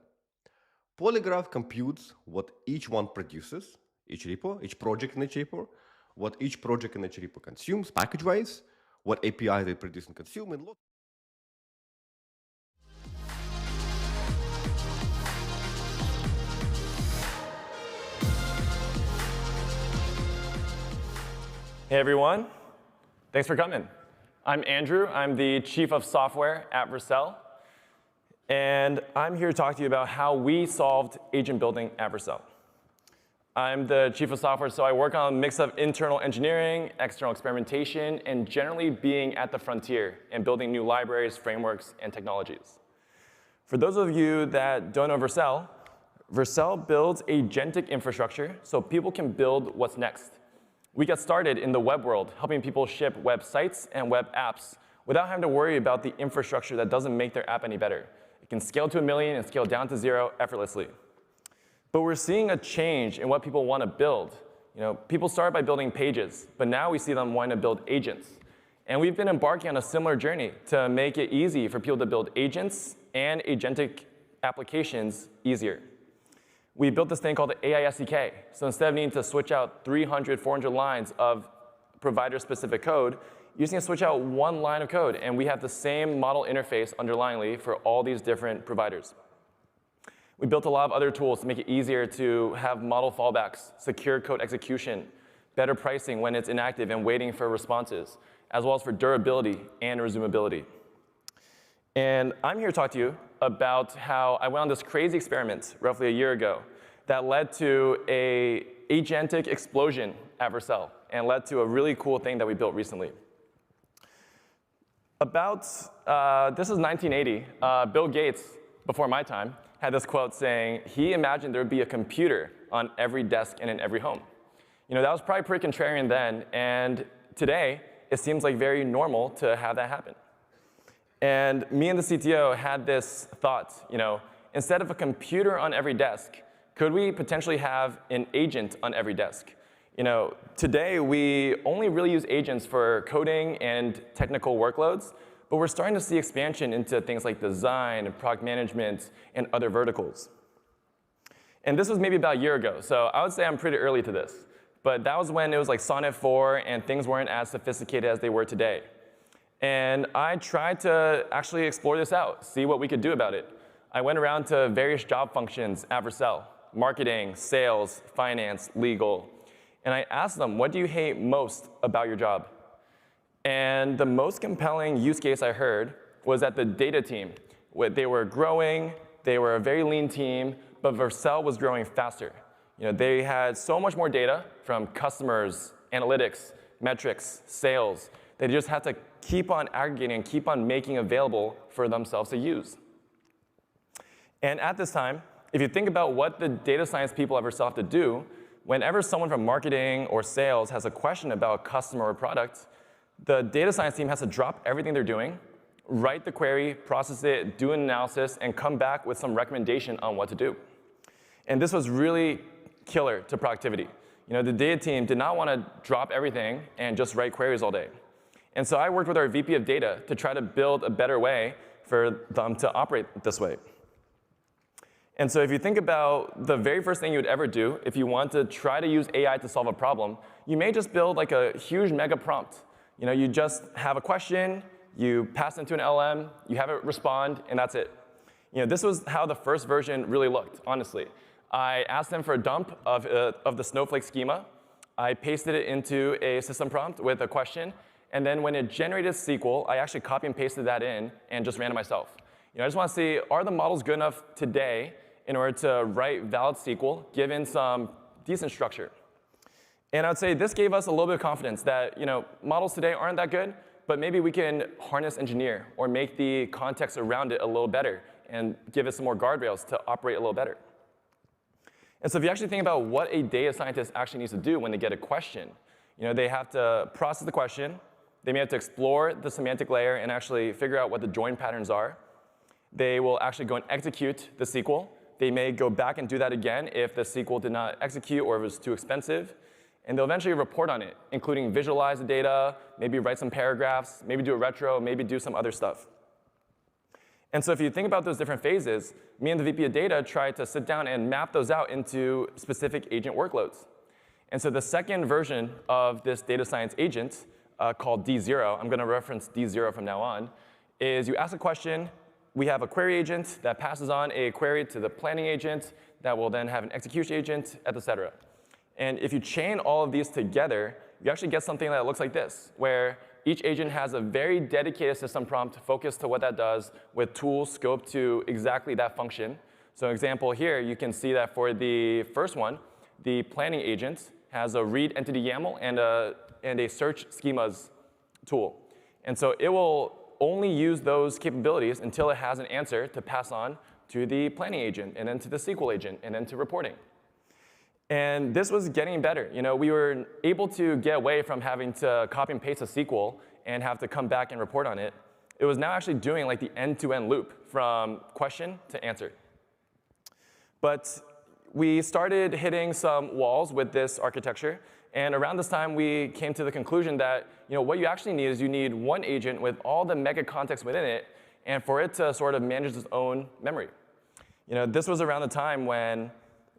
N: Polygraph computes what each one produces, each repo, each project in each repo, what each project in each repo consumes package-wise, what API they produce and consume, and look.
O: Hey everyone, thanks for coming. I'm Andrew, I'm the Chief of Software at Vercel, and I'm here to talk to you about how we solved agent building at Vercel. I'm the Chief of Software, so I work on a mix of internal engineering, external experimentation, and generally being at the frontier and building new libraries, frameworks, and technologies. For those of you that don't know Vercel, Vercel builds agentic infrastructure so people can build what's next. We got started in the web world, helping people ship websites and web apps without having to worry about the infrastructure that doesn't make their app any better. It can scale to 1 million and scale down to 0 effortlessly. But we're seeing a change in what people want to build. You know, people started by building pages, but now we see them wanting to build agents. And we've been embarking on a similar journey to make it easy for people to build agents and agentic applications easier. We built this thing called the AI SDK. So instead of needing to switch out 300, 400 lines of provider-specific code, you just need to switch out 1 line of code, and we have the same model interface underlyingly for all these different providers. We built a lot of other tools to make it easier to have model fallbacks, secure code execution, better pricing when it's inactive and waiting for responses, as well as for durability and resumability. And I'm here to talk to you about how I went on this crazy experiment roughly a year ago that led to an agentic explosion at Vercel and led to a really cool thing that we built recently. This is 1980, Bill Gates, before my time, had this quote saying he imagined there would be a computer on every desk and in every home. You know, that was probably pretty contrarian then, and today it seems like very normal to have that happen. And me and the CTO had this thought, you know, instead of a computer on every desk, could we potentially have an agent on every desk? You know, today we only really use agents for coding and technical workloads, but we're starting to see expansion into things like design and product management and other verticals. And this was maybe about a year ago, so I would say I'm pretty early to this. But that was when it was like Sonnet 4 and things weren't as sophisticated as they were today. And I tried to actually explore this out, see what we could do about it. I went around to various job functions at Vercel, marketing, sales, finance, legal, and I asked them, what do you hate most about your job? And the most compelling use case I heard was at the data team. They were growing, they were a very lean team, but Vercel was growing faster. They had so much more data from customers, analytics, metrics, sales. They just had to keep on aggregating and keep on making available for themselves to use. And at this time, if you think about what the data science people at Vercel have to do, whenever someone from marketing or sales has a question about a customer or product, the data science team has to drop everything they're doing, write the query, process it, do an analysis, and come back with some recommendation on what to do. And this was really killer to productivity. The data team did not want to drop everything and just write queries all day. And so I worked with our VP of data to try to build a better way for them to operate this way. And so if you think about the very first thing you would ever do if you want to try to use AI to solve a problem, you may just build like a huge mega prompt. You just have a question, you pass into an LM, you have it respond, and that's it. This was how the first version really looked, honestly. I asked them for a dump of the Snowflake schema. I pasted it into a system prompt with a question. And then when it generated SQL, I actually copy and pasted that in and just ran it myself. I just want to see, are the models good enough today in order to write valid SQL, given some decent structure? And I would say this gave us a little bit of confidence that models today aren't that good, but maybe we can harness engineer or make the context around it a little better and give it some more guardrails to operate a little better. And so if you actually think about what a data scientist actually needs to do when they get a question, they have to process the question. They may have to explore the semantic layer and actually figure out what the join patterns are. They will actually go and execute the SQL. They may go back and do that again if the SQL did not execute or it was too expensive. And they'll eventually report on it, including visualize the data, maybe write some paragraphs, maybe do a retro, maybe do some other stuff. And so if you think about those different phases, me and the VP of data tried to sit down and map those out into specific agent workloads. And so the second version of this data science agent, called D0, I'm going to reference D0 from now on, is you ask a question, we have a query agent that passes on a query to the planning agent that will then have an execution agent, et cetera. And if you chain all of these together, you actually get something that looks like this, where each agent has a very dedicated system prompt focused to what that does with tools scoped to exactly that function. So example here, you can see that for the first one, the planning agent has a read entity YAML and a search schemas tool. And so it will only use those capabilities until it has an answer to pass on to the planning agent, and then to the SQL agent, and then to reporting. And this was getting better. We were able to get away from having to copy and paste a SQL and have to come back and report on it. It was now actually doing like the end-to-end loop from question to answer. But we started hitting some walls with this architecture. And around this time, we came to the conclusion that what you actually need is you need one agent with all the mega context within it, and for it to sort of manage its own memory. This was around the time when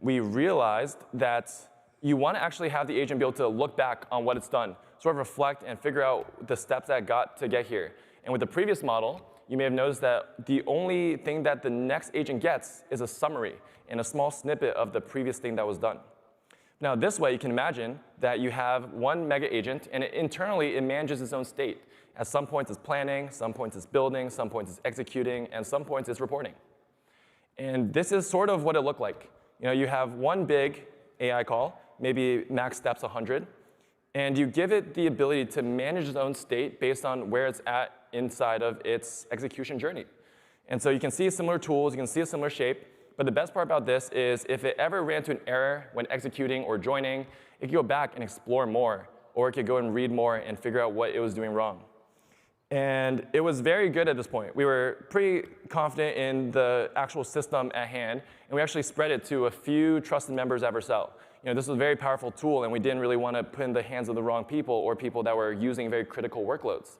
O: we realized that you want to actually have the agent be able to look back on what it's done, sort of reflect and figure out the steps that got to get here. And with the previous model, you may have noticed that the only thing that the next agent gets is a summary and a small snippet of the previous thing that was done. Now, this way, you can imagine that you have one mega agent, and internally, it manages its own state. At some points, it's planning, some points, it's building, some points, it's executing, and some points, it's reporting. And this is sort of what it looked like. You have one big AI call, maybe max steps 100, and you give it the ability to manage its own state based on where it's at inside of its execution journey. And so you can see similar tools, you can see a similar shape, but the best part about this is if it ever ran into an error when executing or joining, it could go back and explore more, or it could go and read more and figure out what it was doing wrong. And it was very good at this point. We were pretty confident in the actual system at hand, and we actually spread it to a few trusted members at Vercel. This was a very powerful tool, and we didn't really want to put in the hands of the wrong people or people that were using very critical workloads.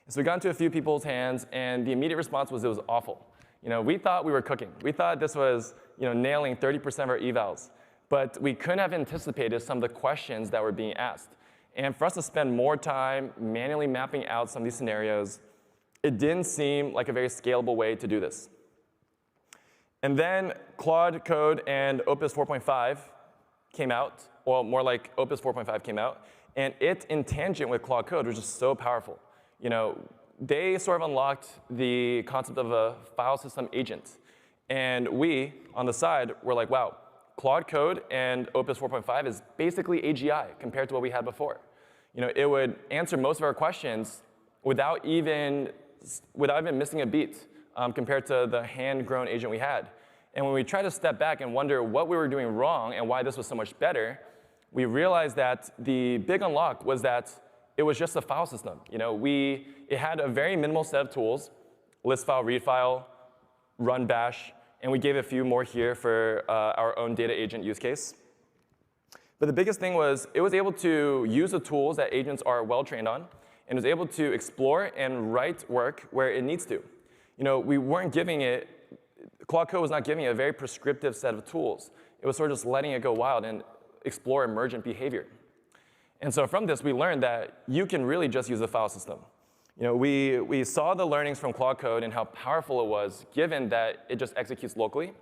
O: So we got into a few people's hands, and the immediate response was it was awful. We thought we were cooking. We thought this was nailing 30% of our evals. But we couldn't have anticipated some of the questions that were being asked. And for us to spend more time manually mapping out some of these scenarios, it didn't seem like a very scalable way to do this. And then Claude Code and Opus 4.5 came out, or more like Opus 4.5 came out, and it in tangent with Claude Code was just so powerful. You know, they sort of unlocked the concept of a file system agent. And we, on the side, were like, wow, Claude Code and Opus 4.5 is basically AGI compared to what we had before. You know, it would answer most of our questions without even missing a beat compared to the hand-grown agent we had. And when we tried to step back and wonder what we were doing wrong and why this was so much better, we realized that the big unlock was that it was just a file system. You know, it had a very minimal set of tools, list file, read file, run bash, and we gave a few more here for our own data agent use case. But the biggest thing was it was able to use the tools that agents are well trained on, and was able to explore and write work where it needs to. You know, we weren't giving it, Claude Code was not giving it a very prescriptive set of tools. It was sort of just letting it go wild and explore emergent behavior. And so from this, we learned that you can really just use a file system. You know, we saw the learnings from Claude Code and how powerful it was, given that it just executes locally.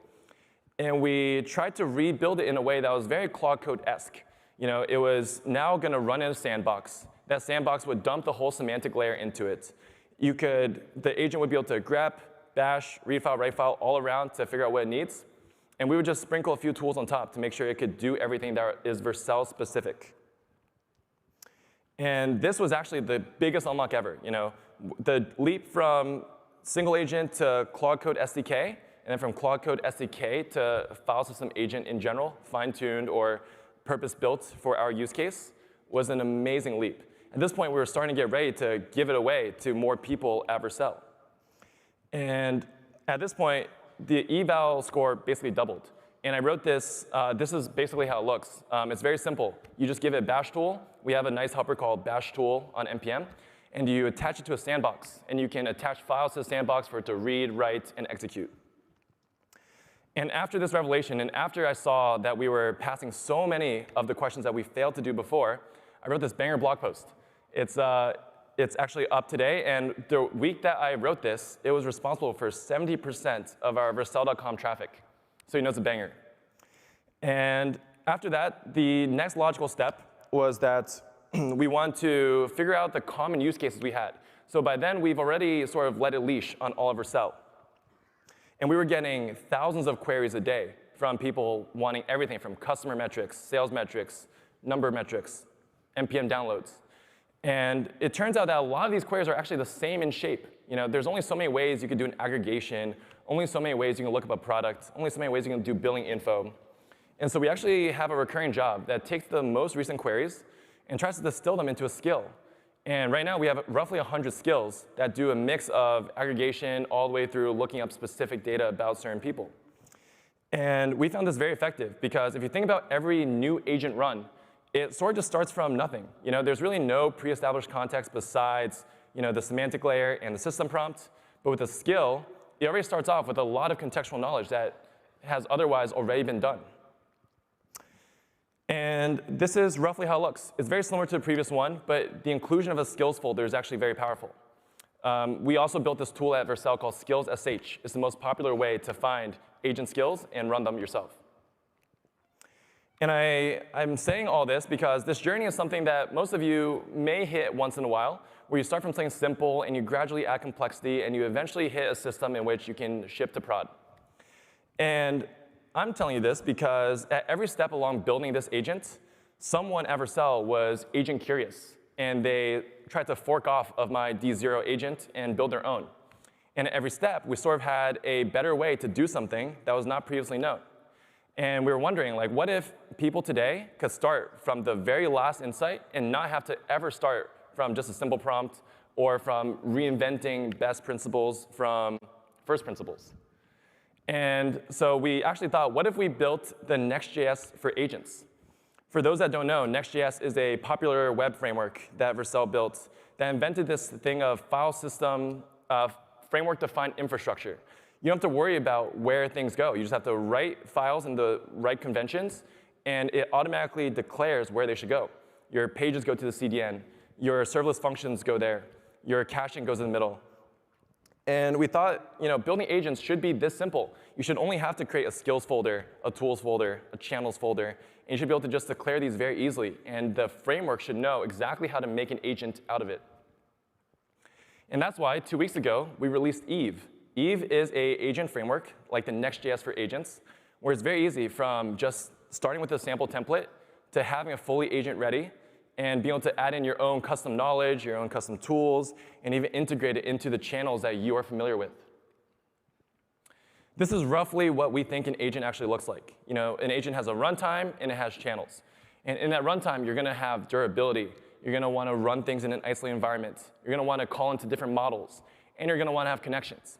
O: And we tried to rebuild it in a way that was very Claude Code-esque. You know, it was now going to run in a sandbox. That sandbox would dump the whole semantic layer into it. The agent would be able to grep, bash, read file, write file all around to figure out what it needs. And we would just sprinkle a few tools on top to make sure it could do everything that is Vercel specific. And this was actually the biggest unlock ever. You know, the leap from single agent to Claude Code SDK, and then from Claude Code SDK to file system agent in general, fine-tuned or purpose-built for our use case, was an amazing leap. At this point, we were starting to get ready to give it away to more people at Vercel. And at this point, the eval score basically doubled. And I wrote this. This is basically how it looks. It's very simple. You just give it a bash tool. We have a nice helper called bash tool on NPM. And you attach it to a sandbox. And you can attach files to the sandbox for it to read, write, and execute. And after this revelation, and after I saw that we were passing so many of the questions that we failed to do before, I wrote this banger blog post. It's actually up today. And the week that I wrote this, it was responsible for 70% of our Vercel.com traffic. So you know it's a banger. And after that, the next logical step was that we want to figure out the common use cases we had. So by then, we've already sort of let it leash on all of Vercel. And we were getting thousands of queries a day from people wanting everything from customer metrics, sales metrics, number metrics, NPM downloads. And it turns out that a lot of these queries are actually the same in shape. You know, there's only so many ways you could do an aggregation, only so many ways you can look up a product, only so many ways you can do billing info. And so we actually have a recurring job that takes the most recent queries and tries to distill them into a skill. And right now, we have roughly 100 skills that do a mix of aggregation all the way through looking up specific data about certain people. And we found this very effective because if you think about every new agent run, it sort of just starts from nothing. You know, there's really no pre-established context besides the semantic layer and the system prompt. But with a skill, it already starts off with a lot of contextual knowledge that has otherwise already been done. And this is roughly how it looks. It's very similar to the previous one, but the inclusion of a skills folder is actually very powerful. We also built this tool at Vercel called Skills SH. It's the most popular way to find agent skills and run them yourself. And I'm saying all this because this journey is something that most of you may hit once in a while, where you start from something simple and you gradually add complexity and you eventually hit a system in which you can ship to prod. And I'm telling you this because at every step along building this agent, someone at Vercel was agent curious. And they tried to fork off of my D0 agent and build their own. And at every step, we sort of had a better way to do something that was not previously known. And we were wondering, like, what if people today could start from the very last insight and not have to ever start from just a simple prompt or from reinventing best principles from first principles? And so we actually thought, what if we built the Next.js for agents? For those that don't know, Next.js is a popular web framework that Vercel built that invented this thing of file system framework-defined infrastructure. You don't have to worry about where things go. You just have to write files in the right conventions, and it automatically declares where they should go. Your pages go to the CDN. Your serverless functions go there. Your caching goes in the middle. And we thought, building agents should be this simple. You should only have to create a skills folder, a tools folder, a channels folder, and you should be able to just declare these very easily. And the framework should know exactly how to make an agent out of it. And that's why 2 weeks ago, we released Eve. Eve is an agent framework, like the Next.js for agents, where it's very easy from just starting with a sample template to having a fully agent ready and being able to add in your own custom knowledge, your own custom tools, and even integrate it into the channels that you are familiar with. This is roughly what we think an agent actually looks like. An agent has a runtime and it has channels. And in that runtime, you're going to have durability. You're going to want to run things in an isolated environment. You're going to want to call into different models. And you're going to want to have connections.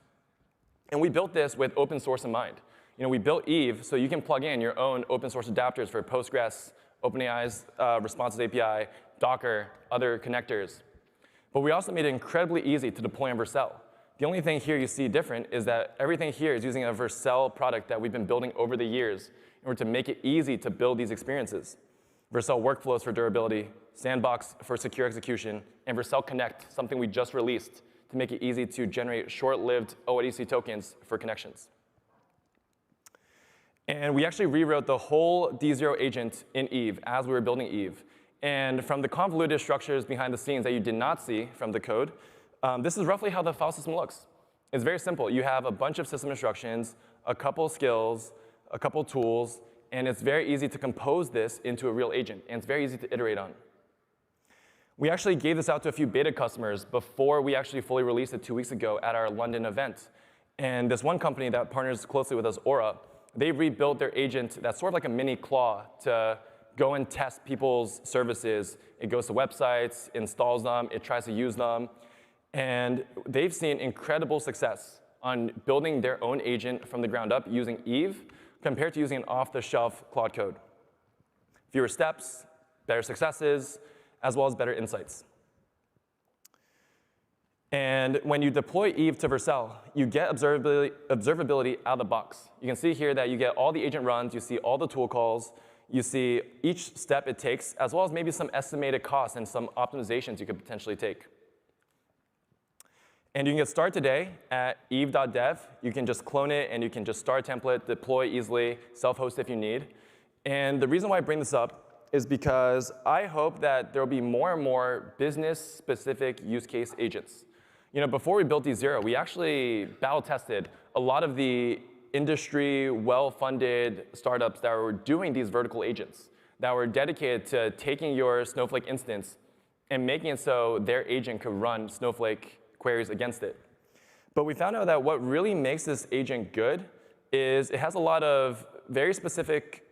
O: And we built this with open source in mind. We built Eve so you can plug in your own open source adapters for Postgres, OpenAI's Responses API, Docker, other connectors. But we also made it incredibly easy to deploy in Vercel. The only thing here you see different is that everything here is using a Vercel product that we've been building over the years in order to make it easy to build these experiences. Vercel workflows for durability, Sandbox for secure execution, and Vercel Connect, something we just released to make it easy to generate short-lived OIDC tokens for connections. And we actually rewrote the whole D0 agent in Eve as we were building Eve. And from the convoluted structures behind the scenes that you did not see from the code, this is roughly how the file system looks. It's very simple. You have a bunch of system instructions, a couple skills, a couple tools, and it's very easy to compose this into a real agent, and it's very easy to iterate on. We actually gave this out to a few beta customers before we actually fully released it 2 weeks ago at our London event. And this one company that partners closely with us, Aura, they rebuilt their agent that's sort of like a mini claw to go and test people's services. It goes to websites, installs them, it tries to use them. And they've seen incredible success on building their own agent from the ground up using Eve compared to using an off-the-shelf Claude code. Fewer steps, better successes, as well as better insights. And when you deploy Eve to Vercel, you get observability out of the box. You can see here that you get all the agent runs, you see all the tool calls, you see each step it takes, as well as maybe some estimated costs and some optimizations you could potentially take. And you can get started today at eve.dev. You can just clone it, and you can just start a template, deploy easily, self-host if you need. And the reason why I bring this up is because I hope that there will be more and more business-specific use case agents. Before we built D0, we actually battle-tested a lot of the industry, well-funded startups that were doing these vertical agents, that were dedicated to taking your Snowflake instance and making it so their agent could run Snowflake queries against it. But we found out that what really makes this agent good is it has a lot of very specific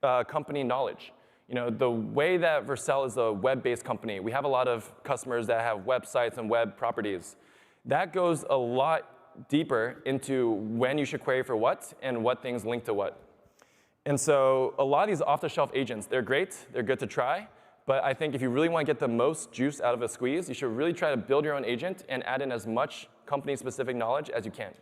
O: company knowledge. The way that Vercel is a web-based company, we have a lot of customers that have websites and web properties. That goes a lot deeper into when you should query for what and what things link to what. And so a lot of these off-the-shelf agents, they're great, they're good to try, but I think if you really want to get the most juice out of a squeeze, you should really try to build your own agent and add in as much company-specific knowledge as you can.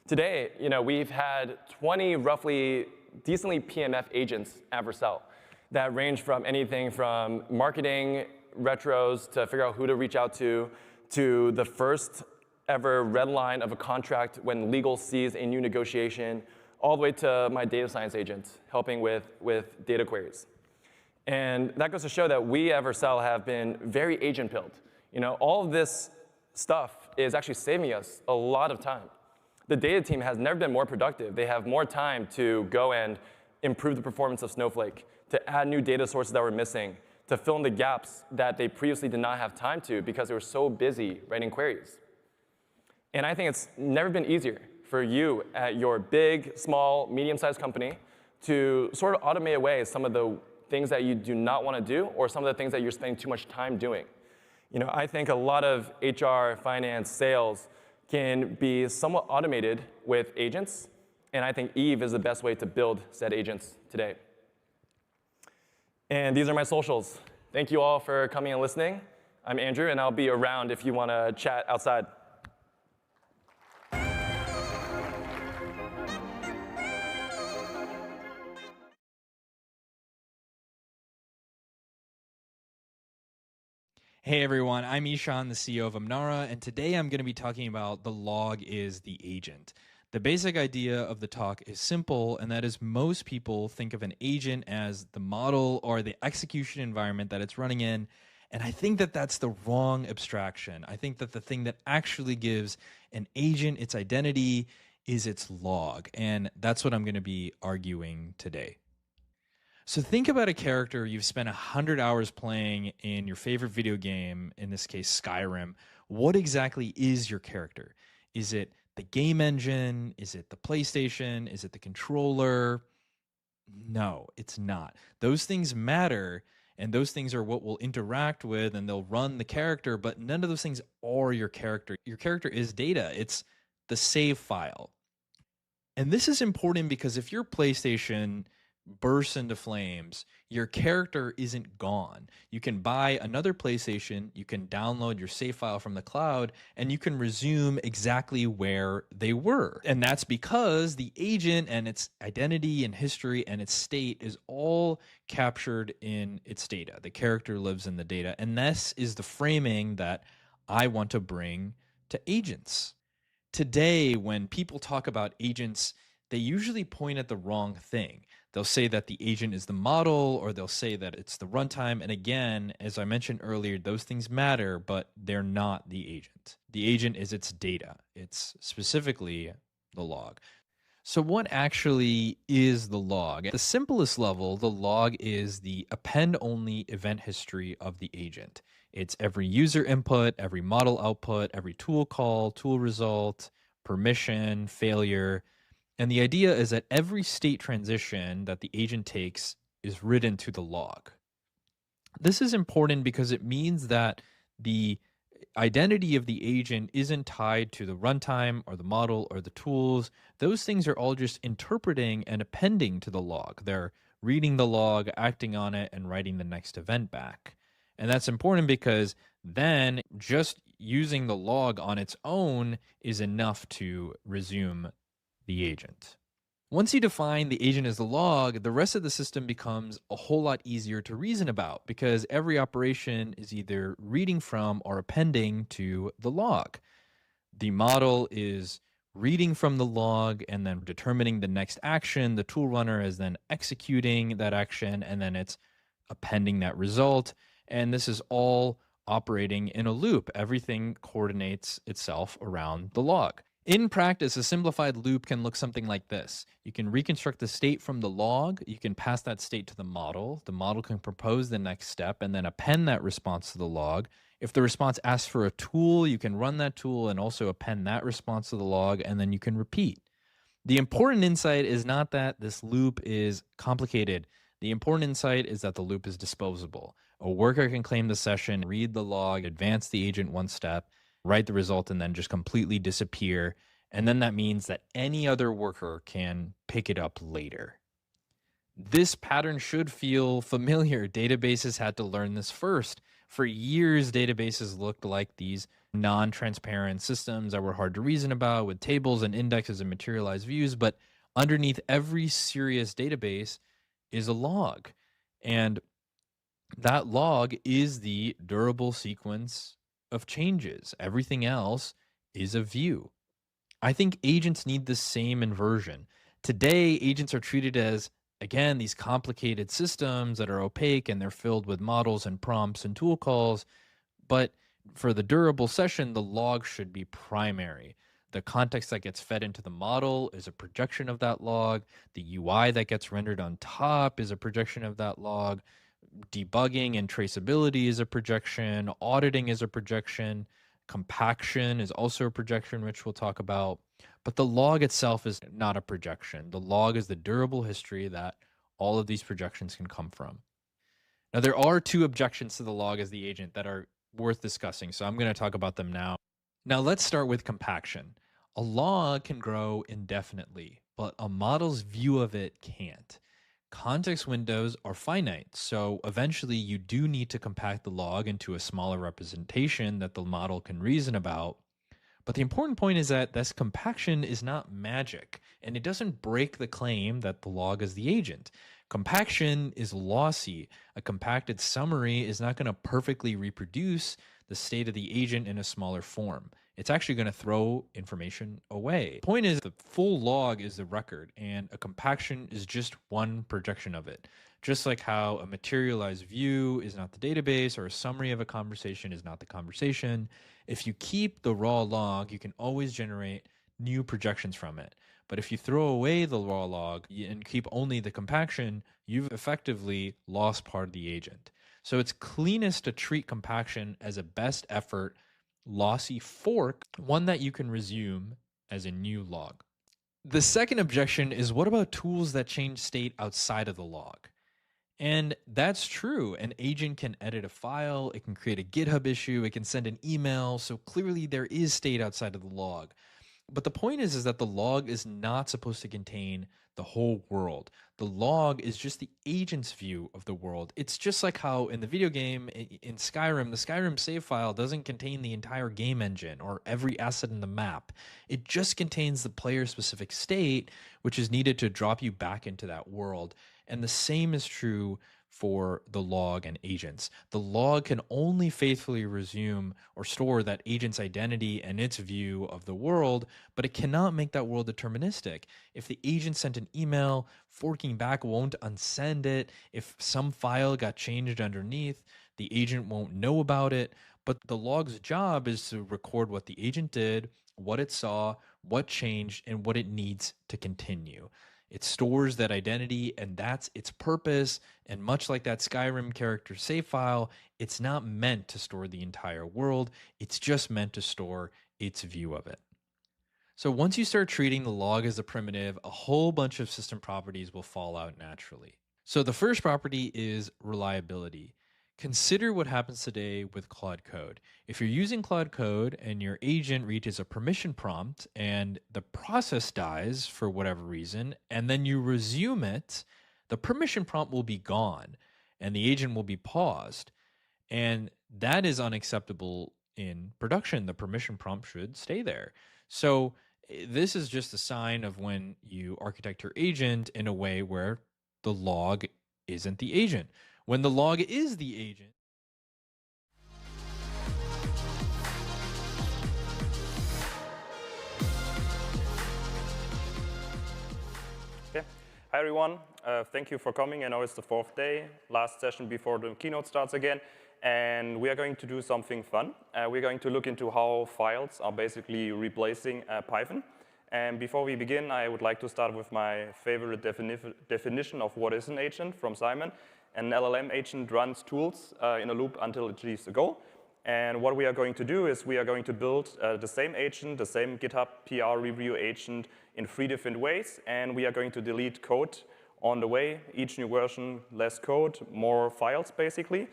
O: Today, we've had 20 roughly decently PMF agents at Vercel that range from anything from marketing retros to figure out who to reach out to the first ever red line of a contract when legal sees a new negotiation, all the way to my data science agent helping with data queries. And that goes to show that we at Vercel have been very agent-pilled. All of this stuff is actually saving us a lot of time. The data team has never been more productive. They have more time to go and improve the performance of Snowflake, to add new data sources that were missing, to fill in the gaps that they previously did not have time to because they were so busy writing queries. And I think it's never been easier for you at your big, small, medium-sized company to sort of automate away some of the things that you do not want to do or some of the things that you're spending too much time doing. I think a lot of HR, finance, sales can be somewhat automated with agents, and I think Eve is the best way to build said agents today. And these are my socials. Thank you all for coming and listening. I'm Andrew, and I'll be around if you want to chat outside.
P: Hey everyone, I'm Ishan, the CEO of Amnara, and today I'm going to be talking about the log is the agent. The basic idea of the talk is simple, and that is most people think of an agent as the model or the execution environment that it's running in, and I think that that's the wrong abstraction. I think that the thing that actually gives an agent its identity is its log, and that's what I'm going to be arguing today. So think about a character you've spent 100 hours playing in your favorite video game, in this case Skyrim. What exactly is your character? Is it the game engine? Is it the PlayStation? Is it the controller? No, it's not. Those things matter, and those things are what we'll interact with, and they'll run the character, but none of those things are your character. Your character is data. It's the save file. And this is important because if your PlayStation bursts into flames, your character isn't gone. You can buy another PlayStation, you can download your save file from the cloud, and you can resume exactly where they were. And that's because the agent and its identity and history and its state is all captured in its data. The character lives in the data. And this is the framing that I want to bring to agents. Today, when people talk about agents, they usually point at the wrong thing. They'll say that the agent is the model, or they'll say that it's the runtime. And again, as I mentioned earlier, those things matter, but they're not the agent. The agent is its data. It's specifically the log. So what actually is the log? At the simplest level, the log is the append-only event history of the agent. It's every user input, every model output, every tool call, tool result, permission, failure. And the idea is that every state transition that the agent takes is written to the log. This is important because it means that the identity of the agent isn't tied to the runtime or the model or the tools. Those things are all just interpreting and appending to the log. They're reading the log, acting on it, and writing the next event back. And that's important because then just using the log on its own is enough to resume the agent. Once you define the agent as the log, the rest of the system becomes a whole lot easier to reason about because every operation is either reading from or appending to the log. The model is reading from the log and then determining the next action. The tool runner is then executing that action, and then it's appending that result. And this is all operating in a loop. Everything coordinates itself around the log. In practice, a simplified loop can look something like this. You can reconstruct the state from the log. You can pass that state to the model. The model can propose the next step and then append that response to the log. If the response asks for a tool, you can run that tool and also append that response to the log, and then you can repeat. The important insight is not that this loop is complicated. The important insight is that the loop is disposable. A worker can claim the session, read the log, advance the agent one step, write the result, and then just completely disappear. And then that means that any other worker can pick it up later. This pattern should feel familiar. Databases had to learn this first. For years, databases looked like these non-transparent systems that were hard to reason about with tables and indexes and materialized views. But underneath every serious database is a log. And that log is the durable sequence of changes. Everything else is a view. I think agents need the same inversion. Today, agents are treated as, again, these complicated systems that are opaque and they're filled with models and prompts and tool calls. But for the durable session, the log should be primary. The context that gets fed into the model is a projection of that log. The UI that gets rendered on top is a projection of that log. Debugging and traceability is a projection. Auditing is a projection. Compaction is also a projection, which we'll talk about. But the log itself is not a projection. The log is the durable history that all of these projections can come from. Now, there are two objections to the log as the agent that are worth discussing, so I'm going to talk about them now. Now, let's start with compaction. A log can grow indefinitely, but a model's view of it can't. Context windows are finite, so eventually you do need to compact the log into a smaller representation that the model can reason about. But the important point is that this compaction is not magic, and it doesn't break the claim that the log is the agent. Compaction is lossy. A compacted summary is not going to perfectly reproduce the state of the agent in a smaller form. It's actually going to throw information away. The point is the full log is the record, and a compaction is just one projection of it. Just like how a materialized view is not the database, or a summary of a conversation is not the conversation, if you keep the raw log, you can always generate new projections from it. But if you throw away the raw log and keep only the compaction, you've effectively lost part of the agent. So it's cleanest to treat compaction as a best effort, lossy fork, one that you can resume as a new log. The second objection is, what about tools that change state outside of the log? And that's true. An agent can edit a file, it can create a GitHub issue, it can send an email, so clearly there is state outside of the log. But the point is that the log is not supposed to contain the whole world. The log is just the agent's view of the world. It's just like how in the video game, in Skyrim, the Skyrim save file doesn't contain the entire game engine or every asset in the map. It just contains the player-specific state, which is needed to drop you back into that world. And the same is true for the log and agents. The log can only faithfully resume or store that agent's identity and its view of the world, but it cannot make that world deterministic. If the agent sent an email, forking back won't unsend it. If some file got changed underneath, the agent won't know about it. But the log's job is to record what the agent did, what it saw, what changed, and what it needs to continue. It stores that identity, and that's its purpose. And much like that Skyrim character save file, it's not meant to store the entire world. It's just meant to store its view of it. So once you start treating the log as a primitive, a whole bunch of system properties will fall out naturally. So the first property is reliability. Consider what happens today with Claude Code. If you're using Claude Code and your agent reaches a permission prompt and the process dies for whatever reason, and then you resume it, the permission prompt will be gone and the agent will be paused. And that is unacceptable in production. The permission prompt should stay there. So this is just a sign of when you architect your agent in a way where the log isn't the agent. When the log is the agent.
Q: Okay. Hi, everyone. Thank you for coming. I know it's the 4th day, last session before the keynote starts again. And we are going to do something fun. We're going to look into how files are basically replacing Python. And before we begin, I would like to start with my favorite definition of what is an agent from Simon. An LLM agent runs tools in a loop until it achieves a goal. And what we are going to do is we are going to build the same agent, the same GitHub PR review agent in 3 different ways. And we are going to delete code on the way. Each new version, less code, more files, basically.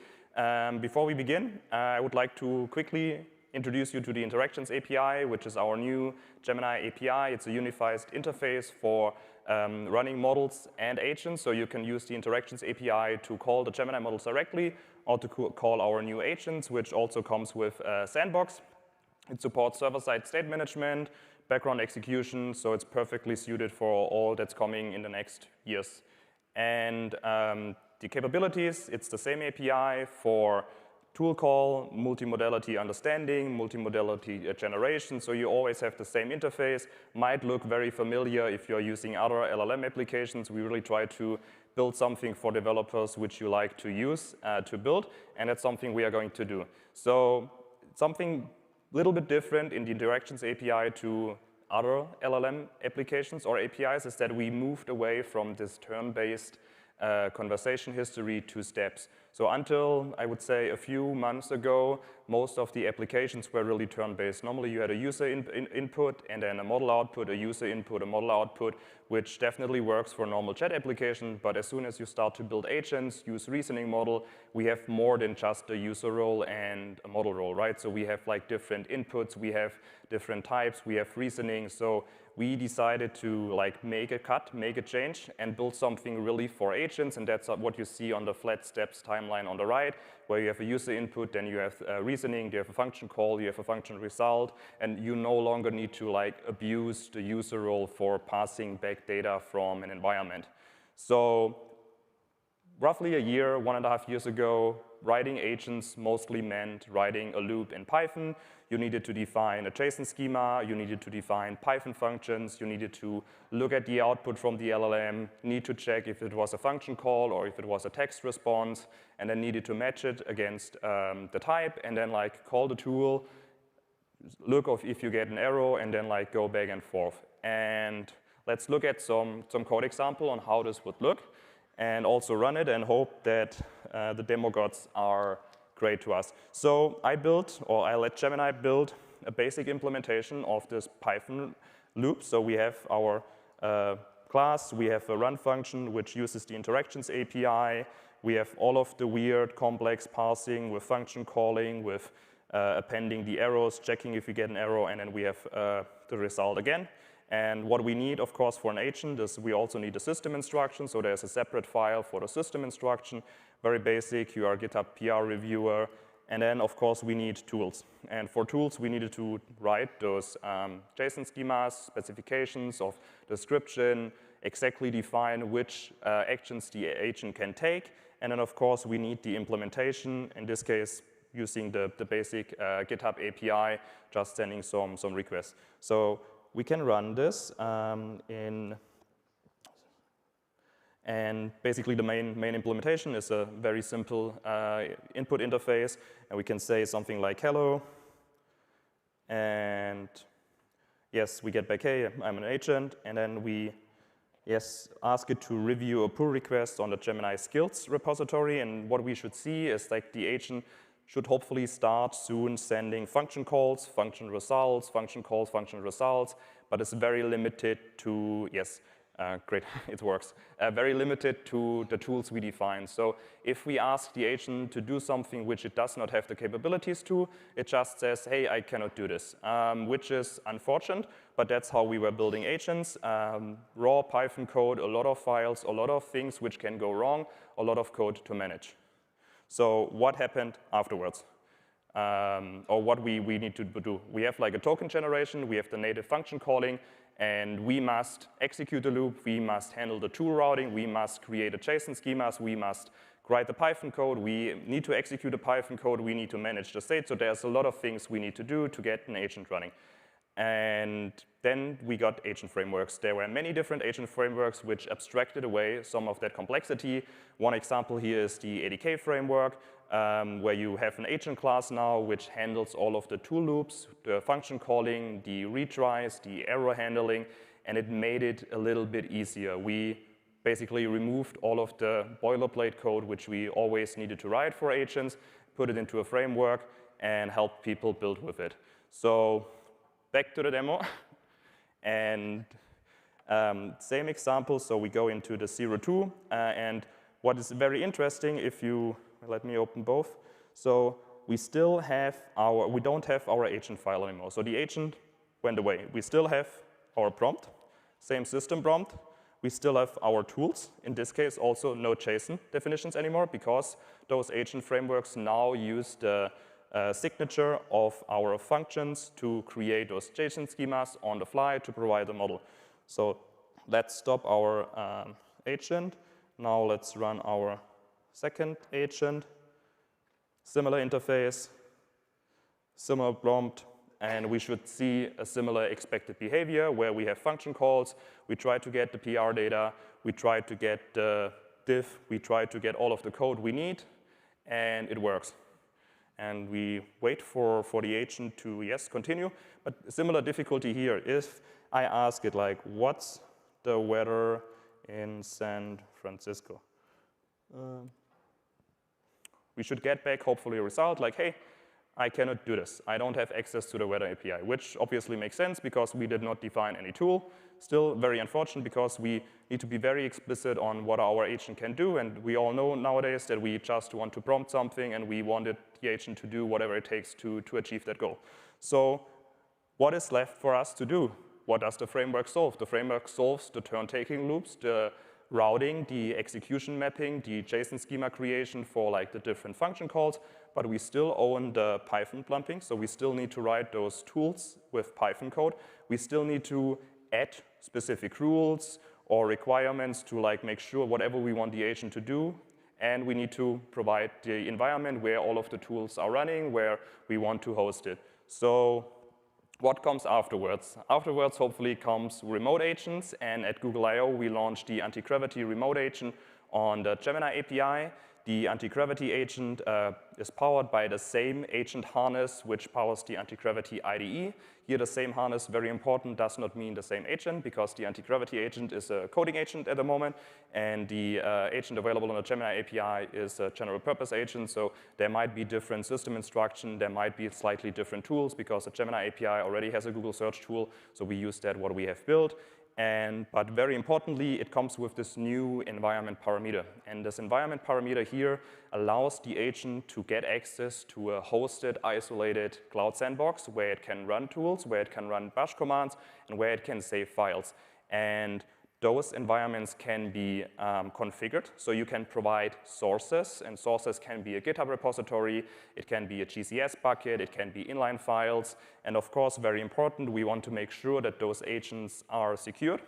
Q: Before we begin, I would like to quickly introduce you to the Interactions API, which is our new Gemini API. It's a unified interface for running models and agents, so you can use the Interactions API to call the Gemini models directly or to call our new agents, which also comes with a sandbox. It supports server-side state management, background execution, so it's perfectly suited for all that's coming in the next years. And the capabilities, it's the same API for tool call, multimodality understanding, multimodality generation, so you always have the same interface. Might look very familiar if you're using other LLM applications. We really try to build something for developers which you like to use to build, and that's something we are going to do. So something a little bit different in the Interactions API to other LLM applications or APIs is that we moved away from this turn-based conversation history to steps. So until, I would say, a few months ago, most of the applications were really turn-based. Normally, you had a user input and then a model output, a user input, a model output, which definitely works for a normal chat application. But as soon as you start to build agents, use reasoning model, we have more than just a user role and a model role, right? So we have like different inputs, we have different types, we have reasoning. So we decided to like make a cut, make a change, and build something really for agents, and that's what you see on the flat steps timeline on the right, where you have a user input, then you have reasoning, you have a function call, you have a function result, and you no longer need to like abuse the user role for passing back data from an environment. So roughly a year, 1.5 years ago, writing agents mostly meant writing a loop in Python. You needed to define a JSON schema, you needed to define Python functions, you needed to look at the output from the LLM, need to check if it was a function call or if it was a text response, and then needed to match it against the type, and then like call the tool, look if you get an error, and then like go back and forth. And let's look at some code example on how this would look, and also run it and hope that the demo gods are great to us. So I built, or I let Gemini build, a basic implementation of this Python loop. So we have our class, we have a run function which uses the interactions API, we have all of the weird complex parsing with function calling, with appending the arrows, checking if you get an error, and then we have the result again. And what we need, of course, for an agent is we also need a system instruction. So there's a separate file for the system instruction, very basic. You are a GitHub PR reviewer. And then, of course, we need tools. And for tools, we needed to write those JSON schemas, specifications of description, exactly define which actions the agent can take. And then, of course, we need the implementation, in this case, using the basic GitHub API, just sending some requests. So we can run this and basically the main implementation is a very simple input interface, and we can say something like hello, and yes, we get back, hey, I'm an agent, and then we ask it to review a pull request on the Gemini skills repository, and what we should see is like the agent should hopefully start soon sending function calls, function results, function calls, function results, but it's very limited to, great, it works, very limited to the tools we define. So if we ask the agent to do something which it does not have the capabilities to, it just says, hey, I cannot do this, which is unfortunate, but that's how we were building agents. Raw Python code, a lot of files, a lot of things which can go wrong, a lot of code to manage. So what happened afterwards? Or what we need to do? We have like a token generation, we have the native function calling, and we must execute the loop, we must handle the tool routing, we must create a JSON schemas, we must write the Python code, we need to execute the Python code, we need to manage the state. So there's a lot of things we need to do to get an agent running. And then we got agent frameworks. There were many different agent frameworks which abstracted away some of that complexity. One example here is the ADK framework, where you have an agent class now which handles all of the tool loops, the function calling, the retries, the error handling, and it made it a little bit easier. We basically removed all of the boilerplate code which we always needed to write for agents, put it into a framework, and help people build with it. So back to the demo. And same example, so we go into the 0.2, and what is very interesting, if you, let me open both, so we still have we don't have our agent file anymore. So the agent went away. We still have our prompt, same system prompt. We still have our tools, in this case also no JSON definitions anymore, because those agent frameworks now use the signature of our functions to create those JSON schemas on the fly to provide the model. So let's stop our agent. Now let's run our second agent. Similar interface, similar prompt, and we should see a similar expected behavior where we have function calls. We try to get the PR data. We try to get the diff. We try to get all of the code we need, and it works. And we wait for the agent to, continue. But a similar difficulty here, if I ask it, like, what's the weather in San Francisco? We should get back, hopefully, a result like, hey, I cannot do this. I don't have access to the weather API, which obviously makes sense because we did not define any tool. Still very unfortunate because we need to be very explicit on what our agent can do, and we all know nowadays that we just want to prompt something and we wanted the agent to do whatever it takes to achieve that goal. So what is left for us to do? what does the framework solve? The framework solves the turn-taking loops, the routing, the execution mapping, the JSON schema creation for like the different function calls, but we still own the Python plumbing, so we still need to write those tools with Python code. We still need to add specific rules or requirements to like make sure whatever we want the agent to do, and we need to provide the environment where all of the tools are running, where we want to host it. So what comes afterwards? Afterwards, hopefully, comes remote agents, and at Google I/O we launched the anti-gravity remote agent on the Gemini API. The anti-gravity agent is powered by the same agent harness which powers the anti-gravity IDE. Here the same harness, very important, does not mean the same agent, because the anti-gravity agent is a coding agent at the moment, and the agent available on the Gemini API is a general purpose agent, so there might be different system instruction, there might be slightly different tools, because the Gemini API already has a Google search tool, so we use that what we have built. But very importantly, it comes with this new environment parameter. And this environment parameter here allows the agent to get access to a hosted, isolated cloud sandbox where it can run tools, where it can run bash commands, and where it can save files. And those environments can be configured. So you can provide sources, and sources can be a GitHub repository, it can be a GCS bucket, it can be inline files, and of course, very important, we want to make sure that those agents are secured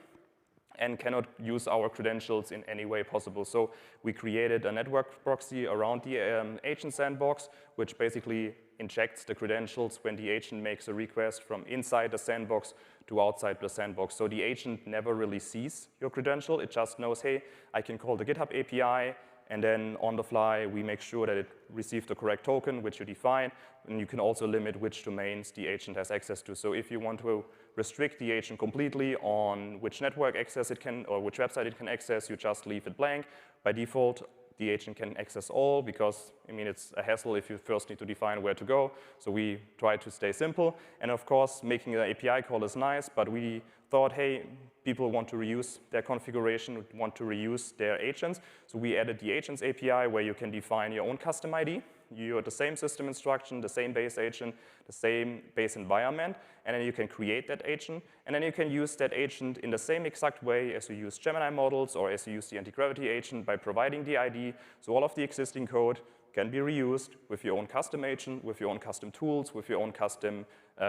Q: and cannot use our credentials in any way possible. So we created a network proxy around the agent sandbox, which basically injects the credentials when the agent makes a request from inside the sandbox to outside the sandbox. So the agent never really sees your credential. It just knows, hey, I can call the GitHub API, and then on the fly, we make sure that it received the correct token, which you define, and you can also limit which domains the agent has access to. So if you want to restrict the agent completely on which network access it can, or which website it can access, you just leave it blank. By default, the agent can access all, because, I mean, it's a hassle if you first need to define where to go. So we try to stay simple. And of course, making an API call is nice, but we thought, hey, people want to reuse their configuration, want to reuse their agents. So we added the agents API where you can define your own custom ID. You have the same system instruction, the same base agent, the same base environment, and then you can create that agent, and then you can use that agent in the same exact way as you use Gemini models or as you use the anti-gravity agent by providing the ID. So all of the existing code can be reused with your own custom agent, with your own custom tools, with your own custom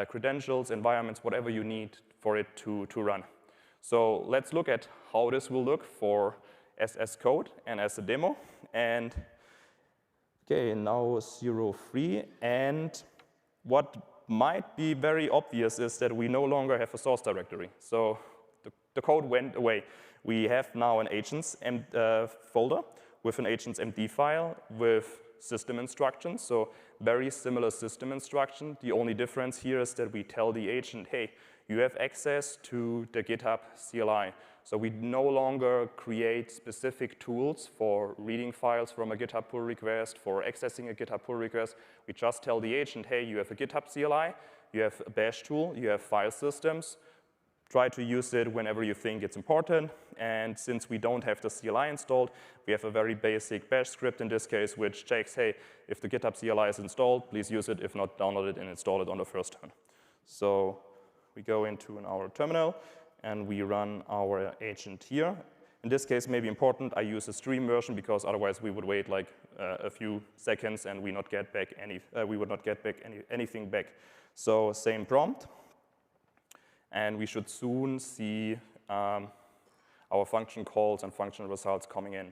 Q: credentials, environments, whatever you need for it to run. So let's look at how this will look for as code and as a demo. And okay, now 0.3, and what might be very obvious is that we no longer have a source directory. So the code went away. We have now an agents folder with an agents MD file with system instructions, so very similar system instruction. The only difference here is that we tell the agent, hey, you have access to the GitHub CLI. So we no longer create specific tools for reading files from a GitHub pull request, for accessing a GitHub pull request. We just tell the agent, hey, you have a GitHub CLI, you have a bash tool, you have file systems. Try to use it whenever you think it's important. And since we don't have the CLI installed, we have a very basic bash script in this case, which checks, hey, if the GitHub CLI is installed, please use it. If not, download it and install it on the first turn. So we go into our terminal, and we run our agent here. In this case, maybe important, I use a stream version, because otherwise we would wait like a few seconds and we would not get back anything back. So same prompt. And we should soon see our function calls and function results coming in.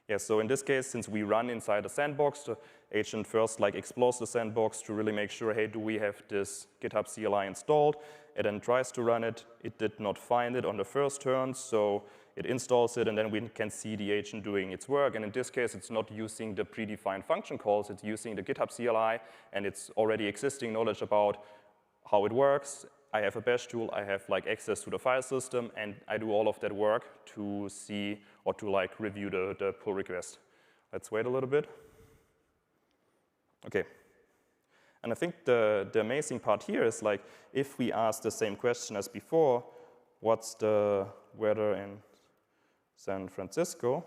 Q: Yeah, so in this case, since we run inside a sandbox, the agent first explores the sandbox to really make sure, hey, do we have this GitHub CLI installed? It then tries to run it. It did not find it on the first turn, so it installs it, and then we can see the agent doing its work. And in this case, it's not using the predefined function calls. It's using the GitHub CLI, and it's already existing knowledge about how it works. I have a bash tool, I have access to the file system, and I do all of that work to see or to review the pull request. Let's wait a little bit. Okay. And I think the amazing part here is if we ask the same question as before, what's the weather in San Francisco?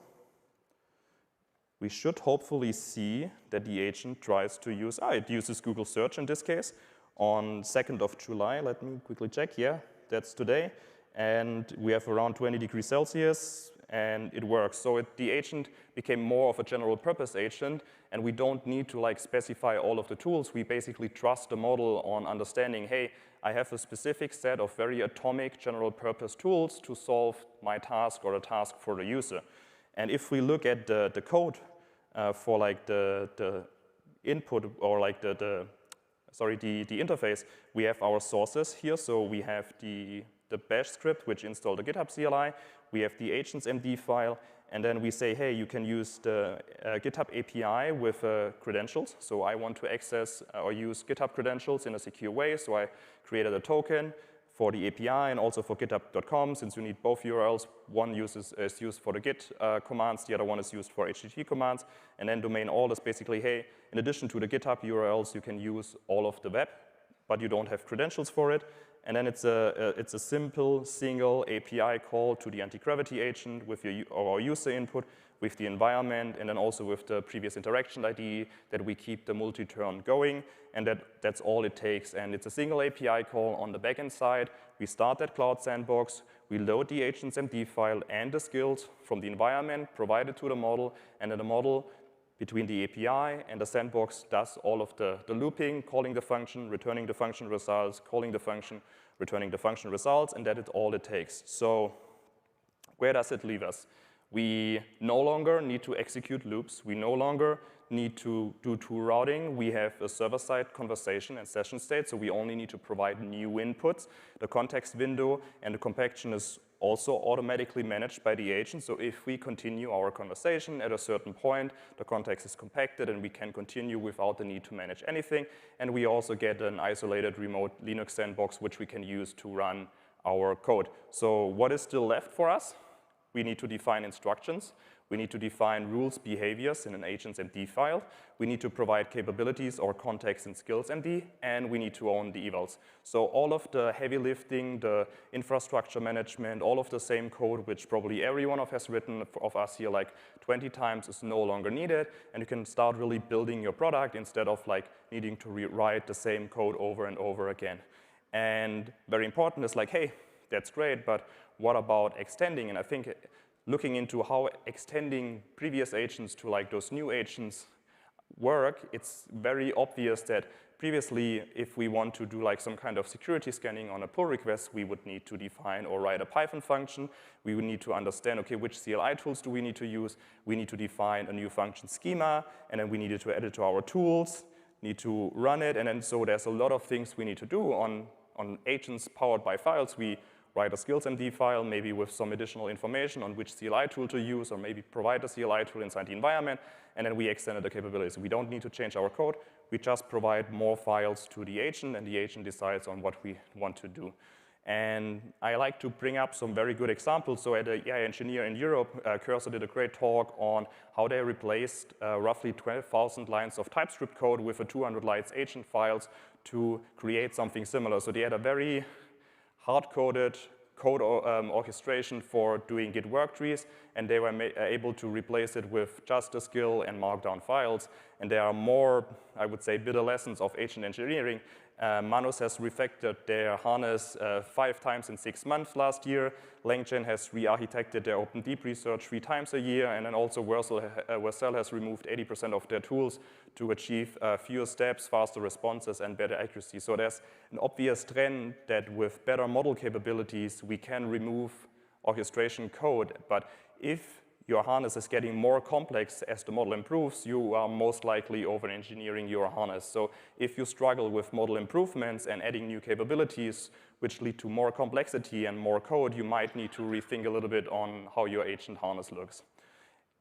Q: We should hopefully see that the agent tries to use, it uses Google Search in this case. On 2nd of July, let me quickly check. Yeah, that's today. And we have around 20 degrees Celsius, and it works. So the agent became more of a general purpose agent, and we don't need to like specify all of the tools. We basically trust the model on understanding, hey, I have a specific set of very atomic general purpose tools to solve my task or a task for the user. And if we look at the code for like the input or like the interface, we have our sources here. So we have the bash script, which installed the GitHub CLI. We have the agents MD file. And then we say, hey, you can use the GitHub API with credentials. So I want to access or use GitHub credentials in a secure way. So I created a token for the API and also for github.com, since you need both URLs. One is used for the Git commands, the other one is used for HTTP commands. And then domain all is basically, hey, in addition to the GitHub URLs, you can use all of the web, but you don't have credentials for it. And then it's a simple single API call to the anti-gravity agent with our user input, with the environment, and then also with the previous interaction ID that we keep the multi-turn going. And that's all it takes. And it's a single API call on the backend side. We start that Cloud Sandbox. We load the agents MD file and the skills from the environment, provide it to the model, and then the model between the API and the sandbox does all of the looping, calling the function, returning the function results, calling the function, returning the function results, and that is all it takes. So where does it leave us? We no longer need to execute loops. We no longer need to do tool routing. We have a server-side conversation and session state, so we only need to provide new inputs. The context window and the compaction is also automatically managed by the agent. So if we continue our conversation at a certain point, the context is compacted and we can continue without the need to manage anything. And we also get an isolated remote Linux sandbox, which we can use to run our code. So what is still left for us? We need to define instructions. We need to define rules, behaviors in an agents MD file. We need to provide capabilities or context and skills MD, and we need to own the evals. So all of the heavy lifting, the infrastructure management, all of the same code, which probably every one of us has written of us here like 20 times, is no longer needed, and you can start really building your product instead of like needing to rewrite the same code over and over again. And very important is like, hey, that's great, but what about extending? And I think looking into how extending previous agents to like those new agents work, it's very obvious that previously, if we want to do like some kind of security scanning on a pull request, we would need to define or write a Python function. We would need to understand, okay, which CLI tools do we need to use? We need to define a new function schema, and then we needed to add it to our tools, need to run it, and then so there's a lot of things we need to do on agents powered by files. We write a skills MD file, maybe with some additional information on which CLI tool to use, or maybe provide a CLI tool inside the environment, and then we extended the capabilities. We don't need to change our code. We just provide more files to the agent, and the agent decides on what we want to do. And I like to bring up some very good examples. So at AI Engineer in Europe, Cursor did a great talk on how they replaced roughly 12,000 lines of TypeScript code with a 200 lines agent files to create something similar. So they had a very hard-coded code orchestration for doing Git work trees, and they were able to replace it with just a skill and markdown files. And there are more, I would say, bitter lessons of agent engineering. Manus has refactored their harness 5 times in 6 months last year. LangChain has re-architected their OpenDeep research 3 times a year. And then also Vercel has removed 80% of their tools to achieve fewer steps, faster responses, and better accuracy. So there's an obvious trend that with better model capabilities, we can remove orchestration code. But if your harness is getting more complex as the model improves, you are most likely over-engineering your harness. So if you struggle with model improvements and adding new capabilities, which lead to more complexity and more code, you might need to rethink a little bit on how your agent harness looks.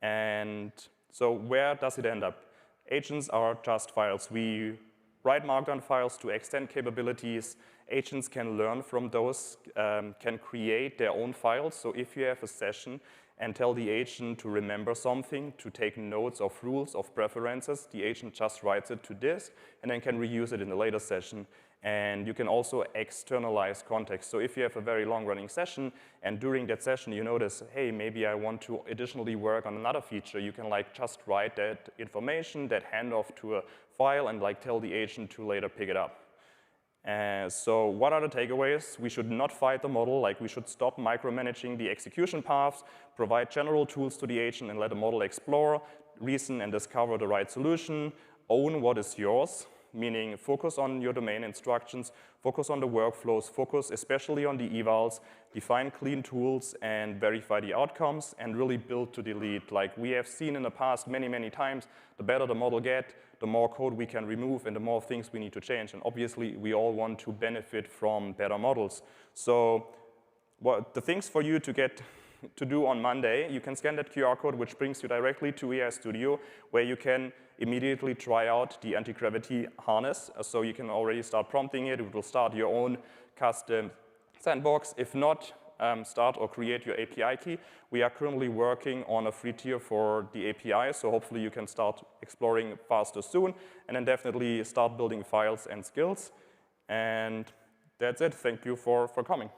Q: And so where does it end up? Agents are just files. We write markdown files to extend capabilities. Agents can learn from those, can create their own files. So if you have a session and tell the agent to remember something, to take notes of rules, of preferences, the agent just writes it to disk and then can reuse it in a later session. And you can also externalize context. So if you have a very long-running session, and during that session you notice, hey, maybe I want to additionally work on another feature, you can like just write that information, that handoff to a file, and like tell the agent to later pick it up. So what are the takeaways? We should not fight the model, like we should stop micromanaging the execution paths, provide general tools to the agent and let the model explore, reason and discover the right solution, own what is yours, meaning focus on your domain instructions, focus on the workflows, focus especially on the evals, define clean tools and verify the outcomes, and really build to delete. Like we have seen in the past many, many times, the better the model get, the more code we can remove and the more things we need to change. And obviously, we all want to benefit from better models. So the things for you to get to do on Monday, you can scan that QR code, which brings you directly to AI Studio, where you can immediately try out the anti-gravity harness. So you can already start prompting it. It will start your own custom sandbox. If not, start or create your API key. We are currently working on a free tier for the API, so hopefully you can start exploring faster soon, and then definitely start building files and skills. And that's it. Thank you for coming.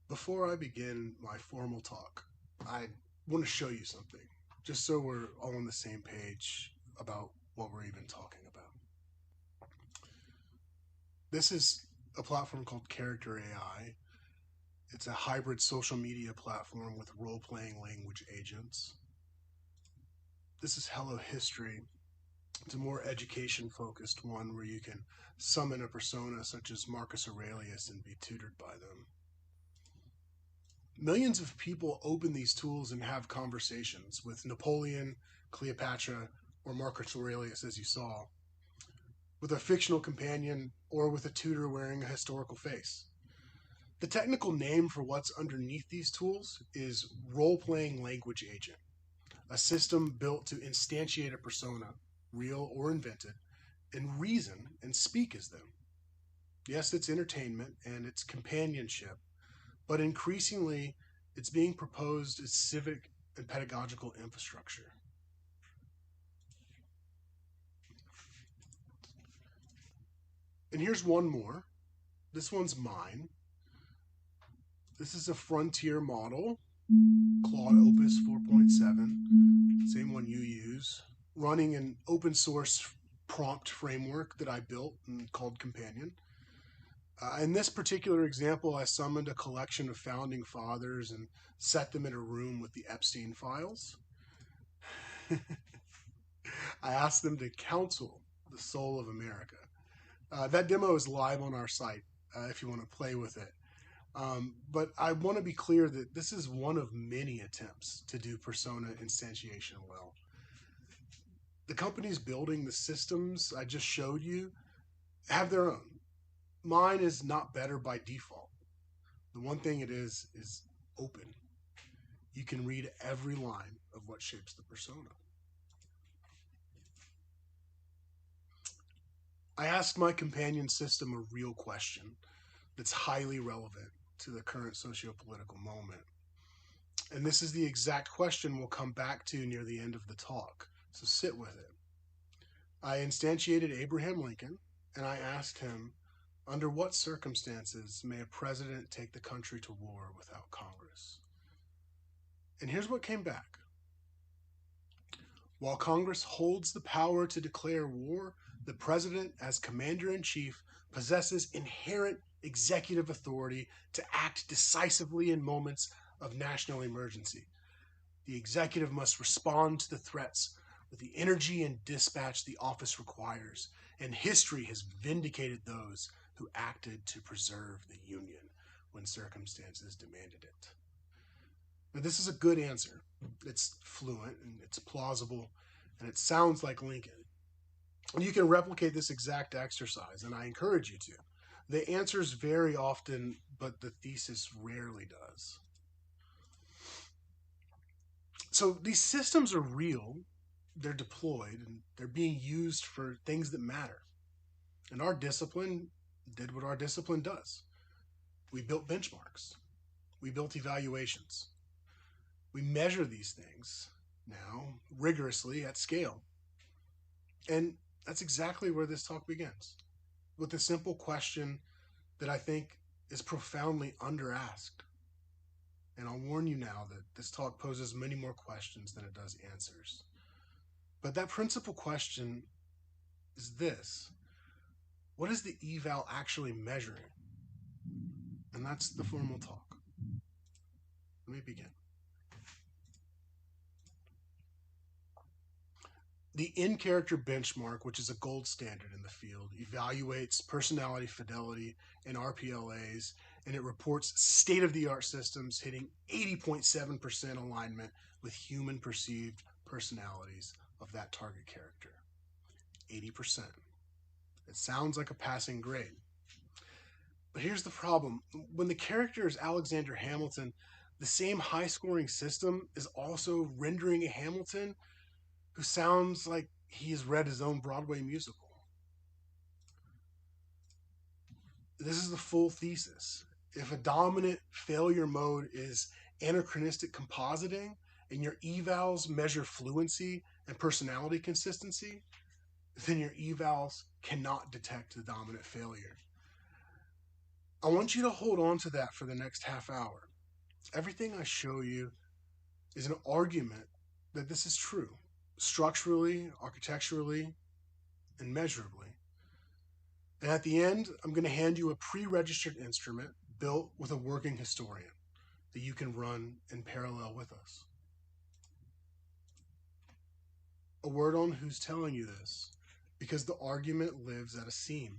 R: Before I begin my formal talk, I want to show you something, just so we're all on the same page about what we're even talking about. This is a platform called Character AI. It's a hybrid social media platform with role-playing language agents. This is Hello History. It's a more education-focused one where you can summon a persona such as Marcus Aurelius and be tutored by them. Millions of people open these tools and have conversations with Napoleon, Cleopatra, or Marcus Aurelius, as you saw, with a fictional companion or with a tutor wearing a historical face. The technical name for what's underneath these tools is role-playing language agent, a system built to instantiate a persona, real or invented, and reason and speak as them. Yes, it's entertainment and it's companionship, but increasingly, it's being proposed as civic and pedagogical infrastructure. And here's one more. This one's mine. This is a frontier model, Claude Opus 4.7, same one you use, running an open source prompt framework that I built and called Companion. In this particular example, I summoned a collection of founding fathers and set them in a room with the Epstein files. I asked them to counsel the soul of America. That demo is live on our site if you want to play with it. But I want to be clear that this is one of many attempts to do persona instantiation well. The companies building the systems I just showed you have their own. Mine is not better by default. The one thing it is open. You can read every line of what shapes the persona. I asked my companion system a real question that's highly relevant to the current socio-political moment. And this is the exact question we'll come back to near the end of the talk, so sit with it. I instantiated Abraham Lincoln, and I asked him, under what circumstances may a president take the country to war without Congress? And here's what came back. While Congress holds the power to declare war, the president, as commander-in-chief, possesses inherent executive authority to act decisively in moments of national emergency. The executive must respond to the threats with the energy and dispatch the office requires, and history has vindicated those who acted to preserve the Union when circumstances demanded it. Now, this is a good answer. It's fluent, and it's plausible, and it sounds like Lincoln. And you can replicate this exact exercise, and I encourage you to. The answers vary often, but the thesis rarely does. So these systems are real, they're deployed, and they're being used for things that matter. And our discipline did what our discipline does. We built benchmarks. We built evaluations. We measure these things now rigorously at scale. And that's exactly where this talk begins, with a simple question that I think is profoundly under-asked. And I'll warn you now that this talk poses many more questions than it does answers. But that principal question is this: what is the eval actually measuring? And that's the formal talk. Let me begin. The in-character benchmark, which is a gold standard in the field, evaluates personality fidelity in RPLAs, and it reports state-of-the-art systems hitting 80.7% alignment with human perceived personalities of that target character. 80%. It sounds like a passing grade. But here's the problem. When the character is Alexander Hamilton, the same high-scoring system is also rendering a Hamilton who sounds like he has read his own Broadway musical. This is the full thesis. If a dominant failure mode is anachronistic compositing and your evals measure fluency and personality consistency, then your evals cannot detect the dominant failure. I want you to hold on to that for the next half hour. Everything I show you is an argument that this is true, structurally, architecturally, and measurably. And at the end, I'm going to hand you a pre-registered instrument built with a working historian that you can run in parallel with us. A word on who's telling you this, because the argument lives at a seam.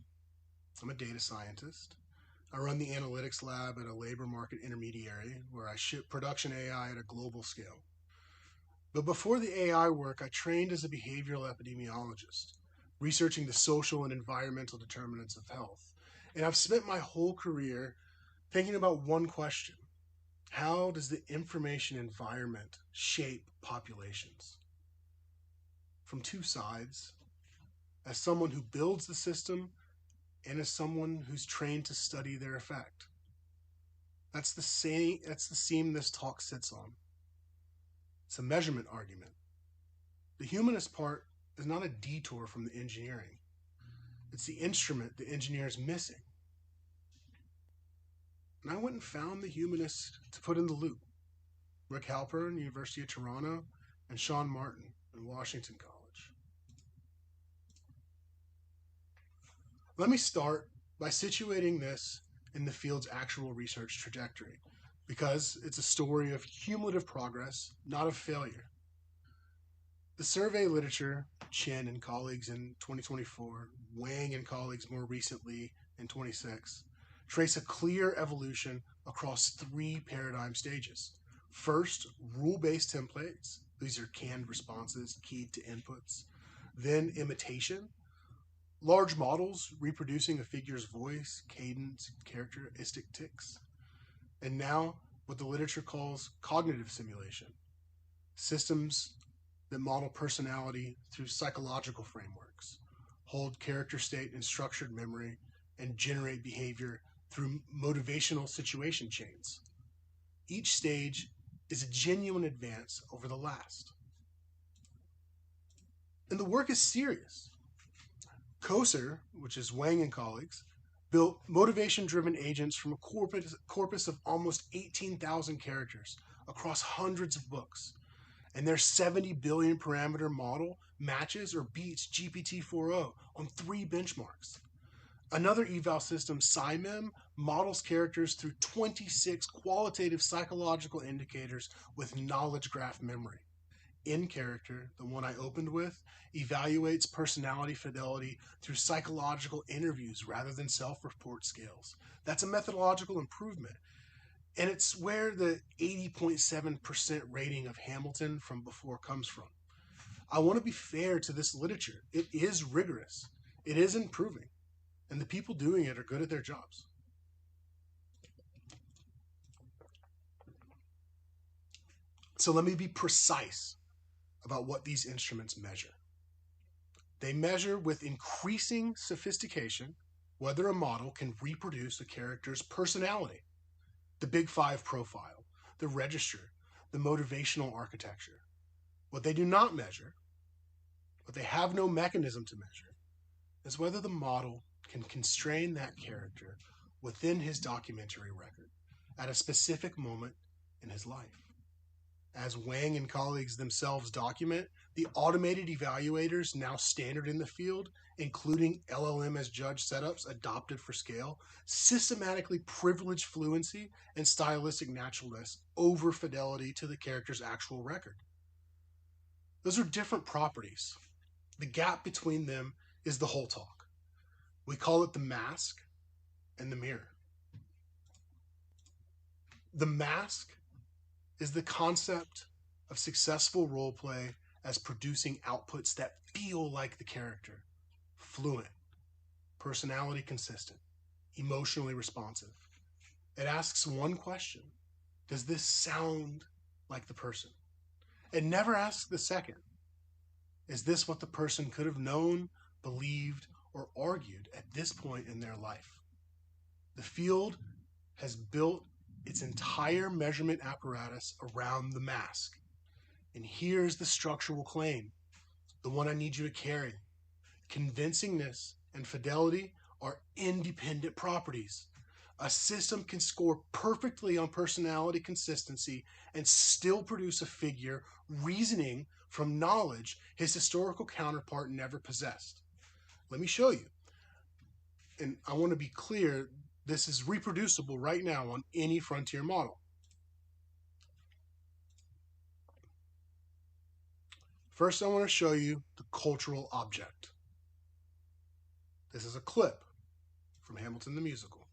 R: I'm a data scientist. I run the analytics lab at a labor market intermediary where I ship production AI at a global scale. But before the AI work, I trained as a behavioral epidemiologist, researching the social and environmental determinants of health. And I've spent my whole career thinking about one question: how does the information environment shape populations? From two sides, as someone who builds the system and as someone who's trained to study their effect. That's the seam this talk sits on. It's a measurement argument. The humanist part is not a detour from the engineering. It's the instrument the engineer is missing. And I went and found the humanists to put in the loop: Rick Halpern, University of Toronto, and Sean Martin in Washington College. Let me start by situating this in the field's actual research trajectory, because it's a story of cumulative progress, not of failure. The survey literature, Chen and colleagues in 2024, Wang and colleagues more recently in 26, trace a clear evolution across three paradigm stages. First, rule-based templates. These are canned responses keyed to inputs. Then imitation. Large models reproducing a figure's voice, cadence, characteristic tics. And now, what the literature calls cognitive simulation. Systems that model personality through psychological frameworks, hold character state in structured memory, and generate behavior through motivational situation chains. Each stage is a genuine advance over the last. And the work is serious. Koser, which is Wang and colleagues, built motivation-driven agents from a corpus of almost 18,000 characters across hundreds of books. And their 70 billion parameter model matches or beats GPT-4o on 3 benchmarks. Another eval system, SciMem, models characters through 26 qualitative psychological indicators with knowledge graph memory. In character, the one I opened with, evaluates personality fidelity through psychological interviews rather than self-report scales. That's a methodological improvement. And it's where the 80.7% rating of Hamilton from before comes from. I want to be fair to this literature. It is rigorous. It is improving. And the people doing it are good at their jobs. So let me be precise about what these instruments measure. They measure with increasing sophistication whether a model can reproduce a character's personality, the Big Five profile, the register, the motivational architecture. What they do not measure, what they have no mechanism to measure, is whether the model can constrain that character within his documentary record at a specific moment in his life. As Wang and colleagues themselves document, the automated evaluators now standard in the field, including LLM as judge setups adopted for scale, systematically privilege fluency and stylistic naturalness over fidelity to the character's actual record. Those are different properties. The gap between them is the whole talk. We call it the mask and the mirror. The mask is the concept of successful role play as producing outputs that feel like the character, fluent, personality consistent, emotionally responsive. It asks one question: does this sound like the person? It never asks the second: is this what the person could have known, believed, or argued at this point in their life? The field has built its entire measurement apparatus around the mask. And here's the structural claim, the one I need you to carry. Convincingness and fidelity are independent properties. A system can score perfectly on personality consistency and still produce a figure reasoning from knowledge his historical counterpart never possessed. Let me show you. And I want to be clear, this is reproducible right now on any frontier model. First, I want to show you the cultural object. This is a clip from Hamilton the Musical.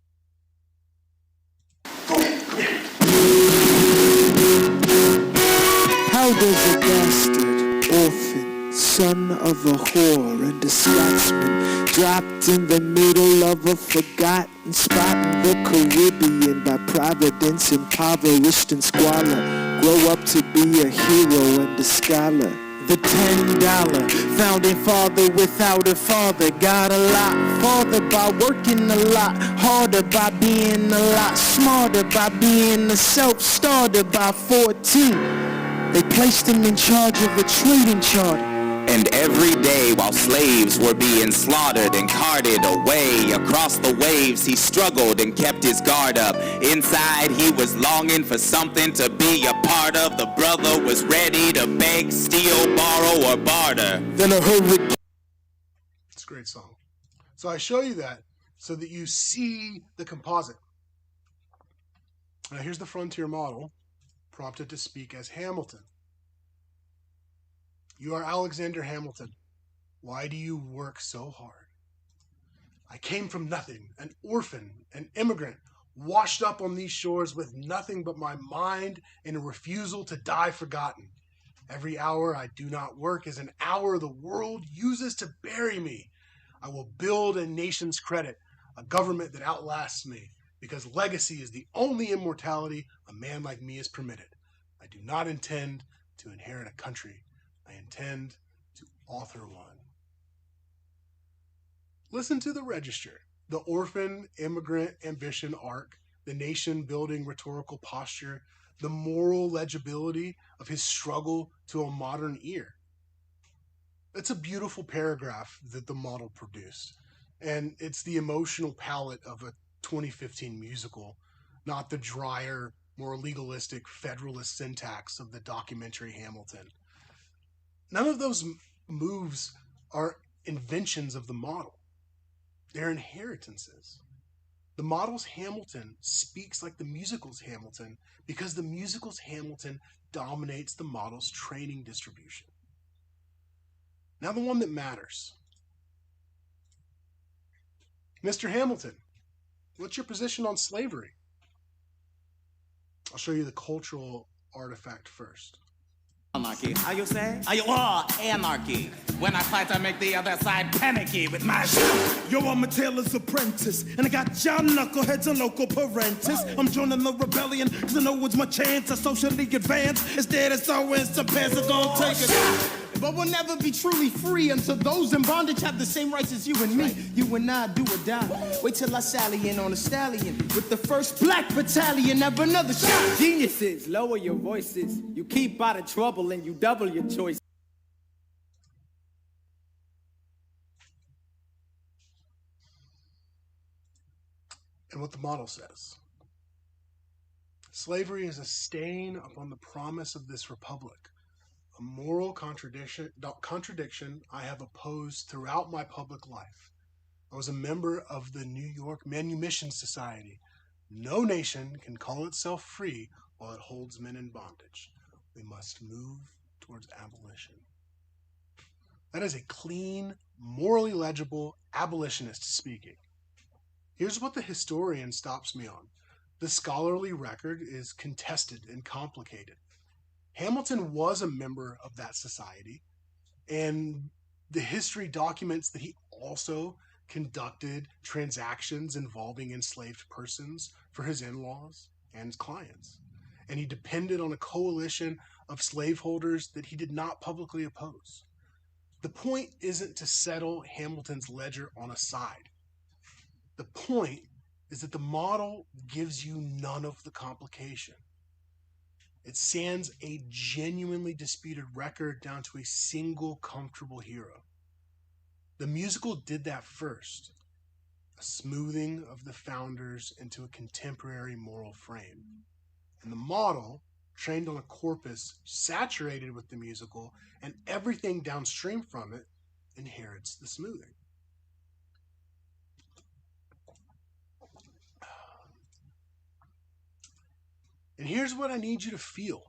S: How does a bastard, orphan, son of a whore and a Scotsman, dropped in the middle of a forgotten spot in the Caribbean by providence, impoverished and squalor, grow up to be a hero and a scholar? The $10 founding father without a father got a lot farther by working a lot harder, by being a lot smarter, by being a self-starter. By 14 they placed him in charge of a trading charter.
T: And every day while slaves were being slaughtered and carted away across the waves, he struggled and kept his guard up. Inside he was longing for something to be a part of. The brother was ready to beg, steal, borrow, or barter.
S: Then a hurricane.
R: It's a great song. So I show you that so that you see the composite. Now here's the frontier model, prompted to speak as Hamilton. You are Alexander Hamilton. Why do you work so hard? I came from nothing, an orphan, an immigrant, washed up on these shores with nothing but my mind and a refusal to die forgotten. Every hour I do not work is an hour the world uses to bury me. I will build a nation's credit, a government that outlasts me, because legacy is the only immortality a man like me is permitted. I do not intend to inherit a country. I intend to author one. Listen to the register, the orphan, immigrant, ambition arc, the nation-building rhetorical posture, the moral legibility of his struggle to a modern ear. It's a beautiful paragraph that the model produced, and it's the emotional palette of a 2015 musical, not the drier, more legalistic federalist syntax of the documentary Hamilton. None of those moves are inventions of the model. They're inheritances. The model's Hamilton speaks like the musical's Hamilton because the musical's Hamilton dominates the model's training distribution. Now the one that matters. Mr. Hamilton, what's your position on slavery? I'll show you the cultural artifact first.
U: Anarchy. How you say? Anarchy. When I fight, I make the other side panicky with my shit.
X: Yo, I'm a tailor's apprentice, and I got y'all knuckleheads and local parentis. I'm joining the rebellion, cause I know it's my chance to socially advance. Instead, it's always the pants are gonna take it.
Y: But we'll never be truly free until those in bondage have the same rights as you and me. You and I do or die. Wait till I sally in on a stallion with the first black battalion of another shot.
Z: Geniuses, lower your voices. You keep out of trouble and you double your choice.
R: And what the model says. Slavery is a stain upon the promise of this republic, a moral contradiction I have opposed throughout my public life. I was a member of the New York Manumission Society. No nation can call itself free while it holds men in bondage. We must move towards abolition. That is a clean, morally legible abolitionist speaking. Here's what the historian stops me on. The scholarly record is contested and complicated. Hamilton was a member of that society, and the history documents that he also conducted transactions involving enslaved persons for his in-laws and his clients. And he depended on a coalition of slaveholders that he did not publicly oppose. The point isn't to settle Hamilton's ledger on a side. The point is that the model gives you none of the complication. It sands a genuinely disputed record down to a single comfortable hero. The musical did that first, a smoothing of the founders into a contemporary moral frame. And the model, trained on a corpus saturated with the musical, and everything downstream from it, inherits the smoothing. And here's what I need you to feel.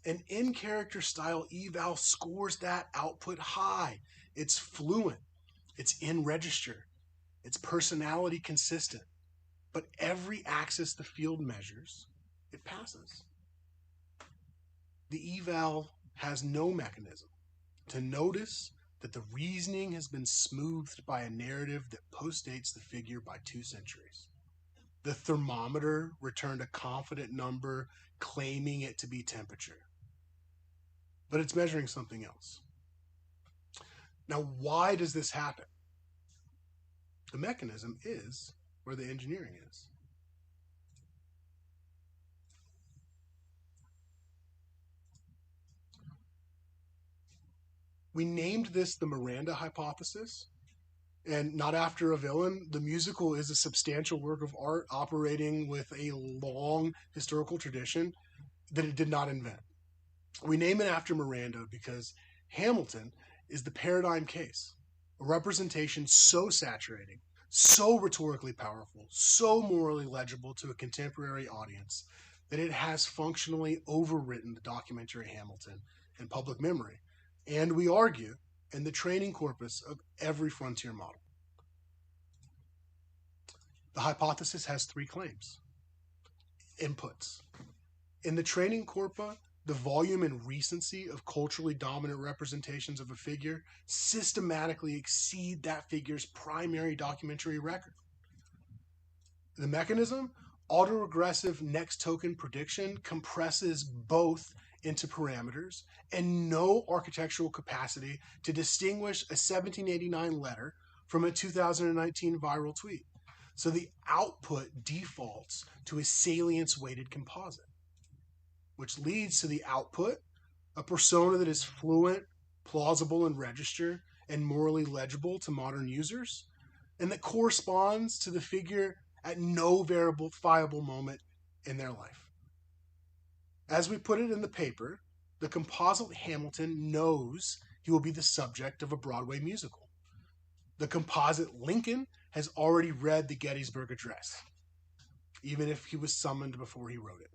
R: An in-character style eval scores that output high. It's fluent. It's in register. It's personality consistent. But every axis the field measures, it passes. The eval has no mechanism to notice that the reasoning has been smoothed by a narrative that postdates the figure by 2 centuries. The thermometer returned a confident number, claiming it to be temperature. But it's measuring something else. Now, why does this happen? The mechanism is where the engineering is. We named this the Miranda hypothesis, and not after a villain. The musical is a substantial work of art operating with a long historical tradition that it did not invent. We name it after Miranda because Hamilton is the paradigm case, a representation so saturating, so rhetorically powerful, so morally legible to a contemporary audience that it has functionally overwritten the documentary Hamilton in public memory, and we argue, in the training corpus of every frontier model. The hypothesis has 3 claims. Inputs. In the training corpus, the volume and recency of culturally dominant representations of a figure systematically exceed that figure's primary documentary record. The mechanism, autoregressive next token prediction, compresses both into parameters and no architectural capacity to distinguish a 1789 letter from a 2019 viral tweet. So the output defaults to a salience-weighted composite, which leads to the output, a persona that is fluent, plausible in register, and morally legible to modern users, and that corresponds to the figure at no verifiable moment in their life. As we put it in the paper, the composite Hamilton knows he will be the subject of a Broadway musical. The composite Lincoln has already read the Gettysburg Address, even if he was summoned before he wrote it.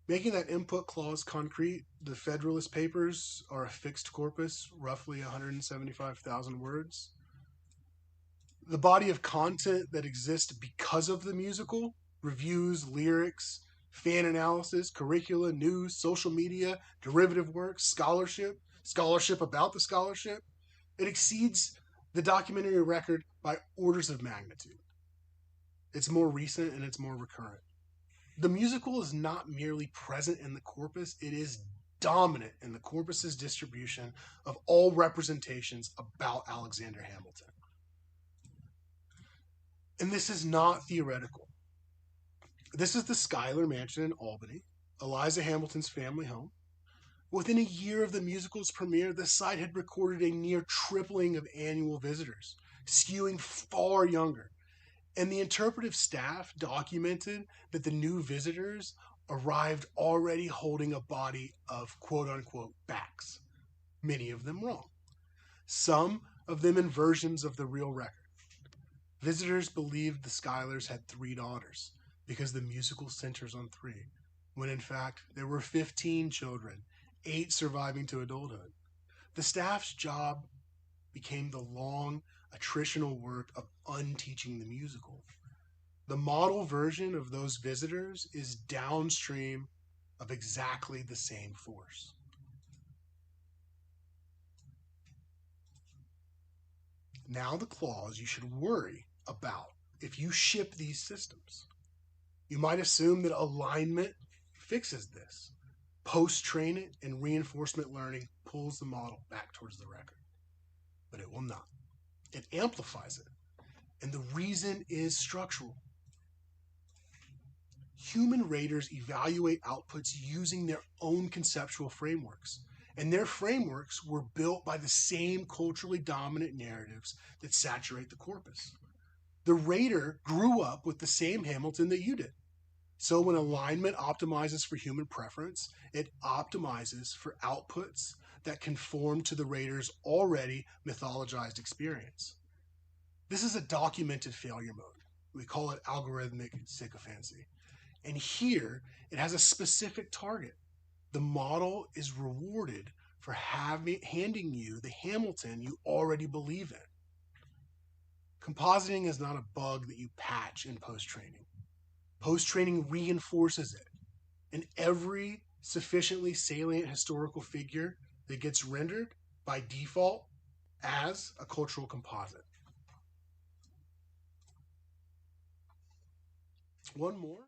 R: Making that input clause concrete, the Federalist Papers are a fixed corpus, roughly 175,000 words. The body of content that exists because of the musical, reviews, lyrics, fan analysis, curricula, news, social media, derivative works, scholarship about the scholarship, it exceeds the documentary record by orders of magnitude. It's more recent and it's more recurrent. The musical is not merely present in the corpus, it is dominant in the corpus's distribution of all representations about Alexander Hamilton. And this is not theoretical. This is the Schuyler Mansion in Albany, Eliza Hamilton's family home. Within a year of the musical's premiere, the site had recorded a near tripling of annual visitors, skewing far younger. And the interpretive staff documented that the new visitors arrived already holding a body of quote-unquote backs, many of them wrong, some of them in versions of the real record. Visitors believed the Schuyler's had 3 daughters because the musical centers on 3, when in fact there were 15 children, 8 surviving to adulthood. The staff's job became the long attritional work of unteaching the musical. The model version of those visitors is downstream of exactly the same force. Now the clause you should worry about if you ship these systems. You might assume that alignment fixes this. Post-training and reinforcement learning pulls the model back towards the record. But it will not. It amplifies it. And the reason is structural. Human raters evaluate outputs using their own conceptual frameworks. And their frameworks were built by the same culturally dominant narratives that saturate the corpus. The rater grew up with the same Hamilton that you did. So when alignment optimizes for human preference, it optimizes for outputs that conform to the rater's already mythologized experience. This is a documented failure mode. We call it algorithmic sycophancy. And here, it has a specific target. The model is rewarded for handing you the Hamilton you already believe in. Compositing is not a bug that you patch in post-training. Post-training reinforces it. And every sufficiently salient historical figure that gets rendered by default as a cultural composite. One more.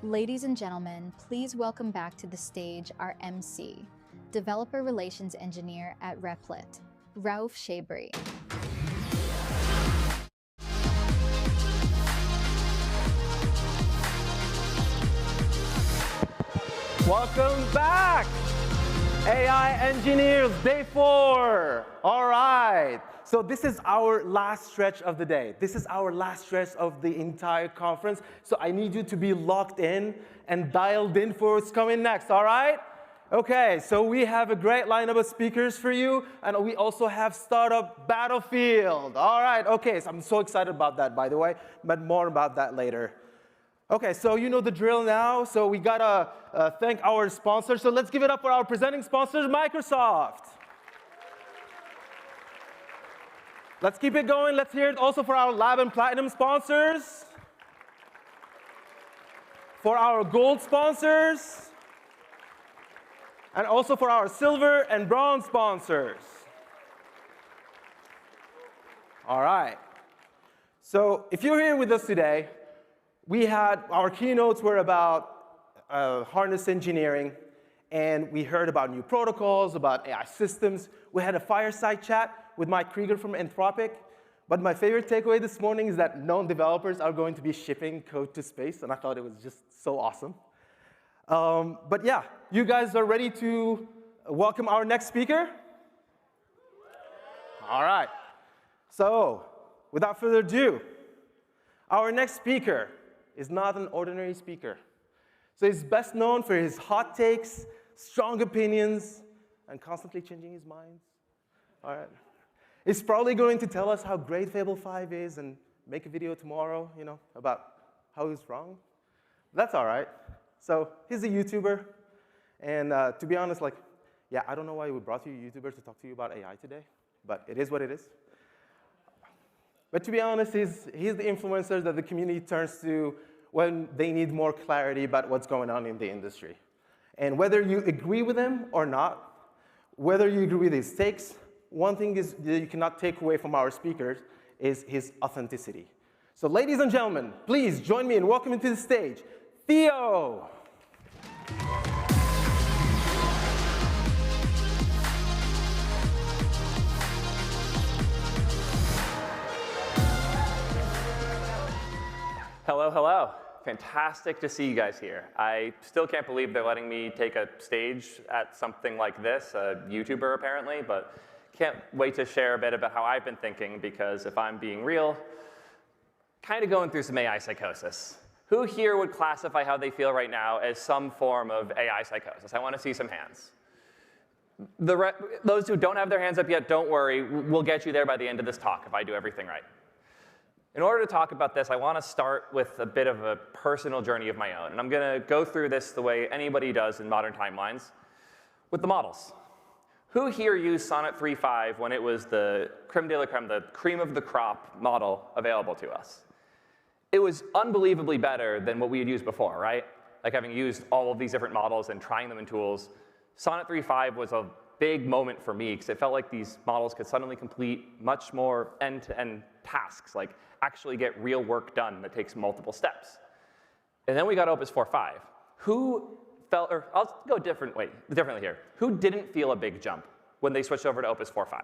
D: Ladies and gentlemen, please welcome back to the stage our MC, Developer Relations Engineer at Replit, Rauf Shabri.
E: Welcome back, AI engineers, day 4. All right. So this is our last stretch of the day. This is our last stretch of the entire conference. So I need you to be locked in and dialed in for what's coming next, all right? Okay, so we have a great lineup of speakers for you, and we also have Startup Battlefield. All right, okay, so I'm so excited about that, by the way, but more about that later. Okay, so you know the drill now. So we gotta thank our sponsors. So let's give it up for our presenting sponsors, Microsoft. Let's keep it going. Let's hear it also for our Lab and Platinum sponsors, for our Gold sponsors, and also for our Silver and Bronze sponsors. All right. So if you're here with us today, our keynotes were about harness engineering, and we heard about new protocols, about AI systems. We had a fireside chat with Mike Krieger from Anthropic. But my favorite takeaway this morning is that known developers are going to be shipping code to space, and I thought it was just so awesome. But yeah, you guys are ready to welcome our next speaker? All right. So without further ado, our next speaker is not an ordinary speaker. So he's best known for his hot takes, strong opinions, and constantly changing his mind. All right. He's probably going to tell us how great Fable 5 is and make a video tomorrow, you know, about how he's wrong. That's all right. So he's a YouTuber. And to be honest, like, yeah, I don't know why we brought you a YouTuber to talk to you about AI today, but it is what it is. But to be honest, he's the influencer that the community turns to when they need more clarity about what's going on in the industry. And whether you agree with him or not, whether you agree with his takes, one thing is that you cannot take away from our speakers is his authenticity. So ladies and gentlemen, please join me in welcoming to the stage, Theo.
G: Hello, hello. Fantastic to see you guys here. I still can't believe they're letting me take a stage at something like this, a YouTuber apparently, but can't wait to share a bit about how I've been thinking, because if I'm being real, kind of going through some AI psychosis. Who here would classify how they feel right now as some form of AI psychosis? I want to see some hands. Those who don't have their hands up yet, don't worry. We'll get you there by the end of this talk if I do everything right. In order to talk about this, I want to start with a bit of a personal journey of my own. And I'm going to go through this the way anybody does in modern timelines, with the models. Who here used Sonnet 3.5 when it was the creme de la creme, the cream of the crop model available to us? It was unbelievably better than what we had used before, right? Like having used all of these different models and trying them in tools. Sonnet 3.5 was a big moment for me because it felt like these models could suddenly complete much more end-to-end tasks, like actually get real work done that takes multiple steps. And then we got Opus 4.5. Who felt, or I'll go differently here. Who didn't feel a big jump when they switched over to Opus 4.5?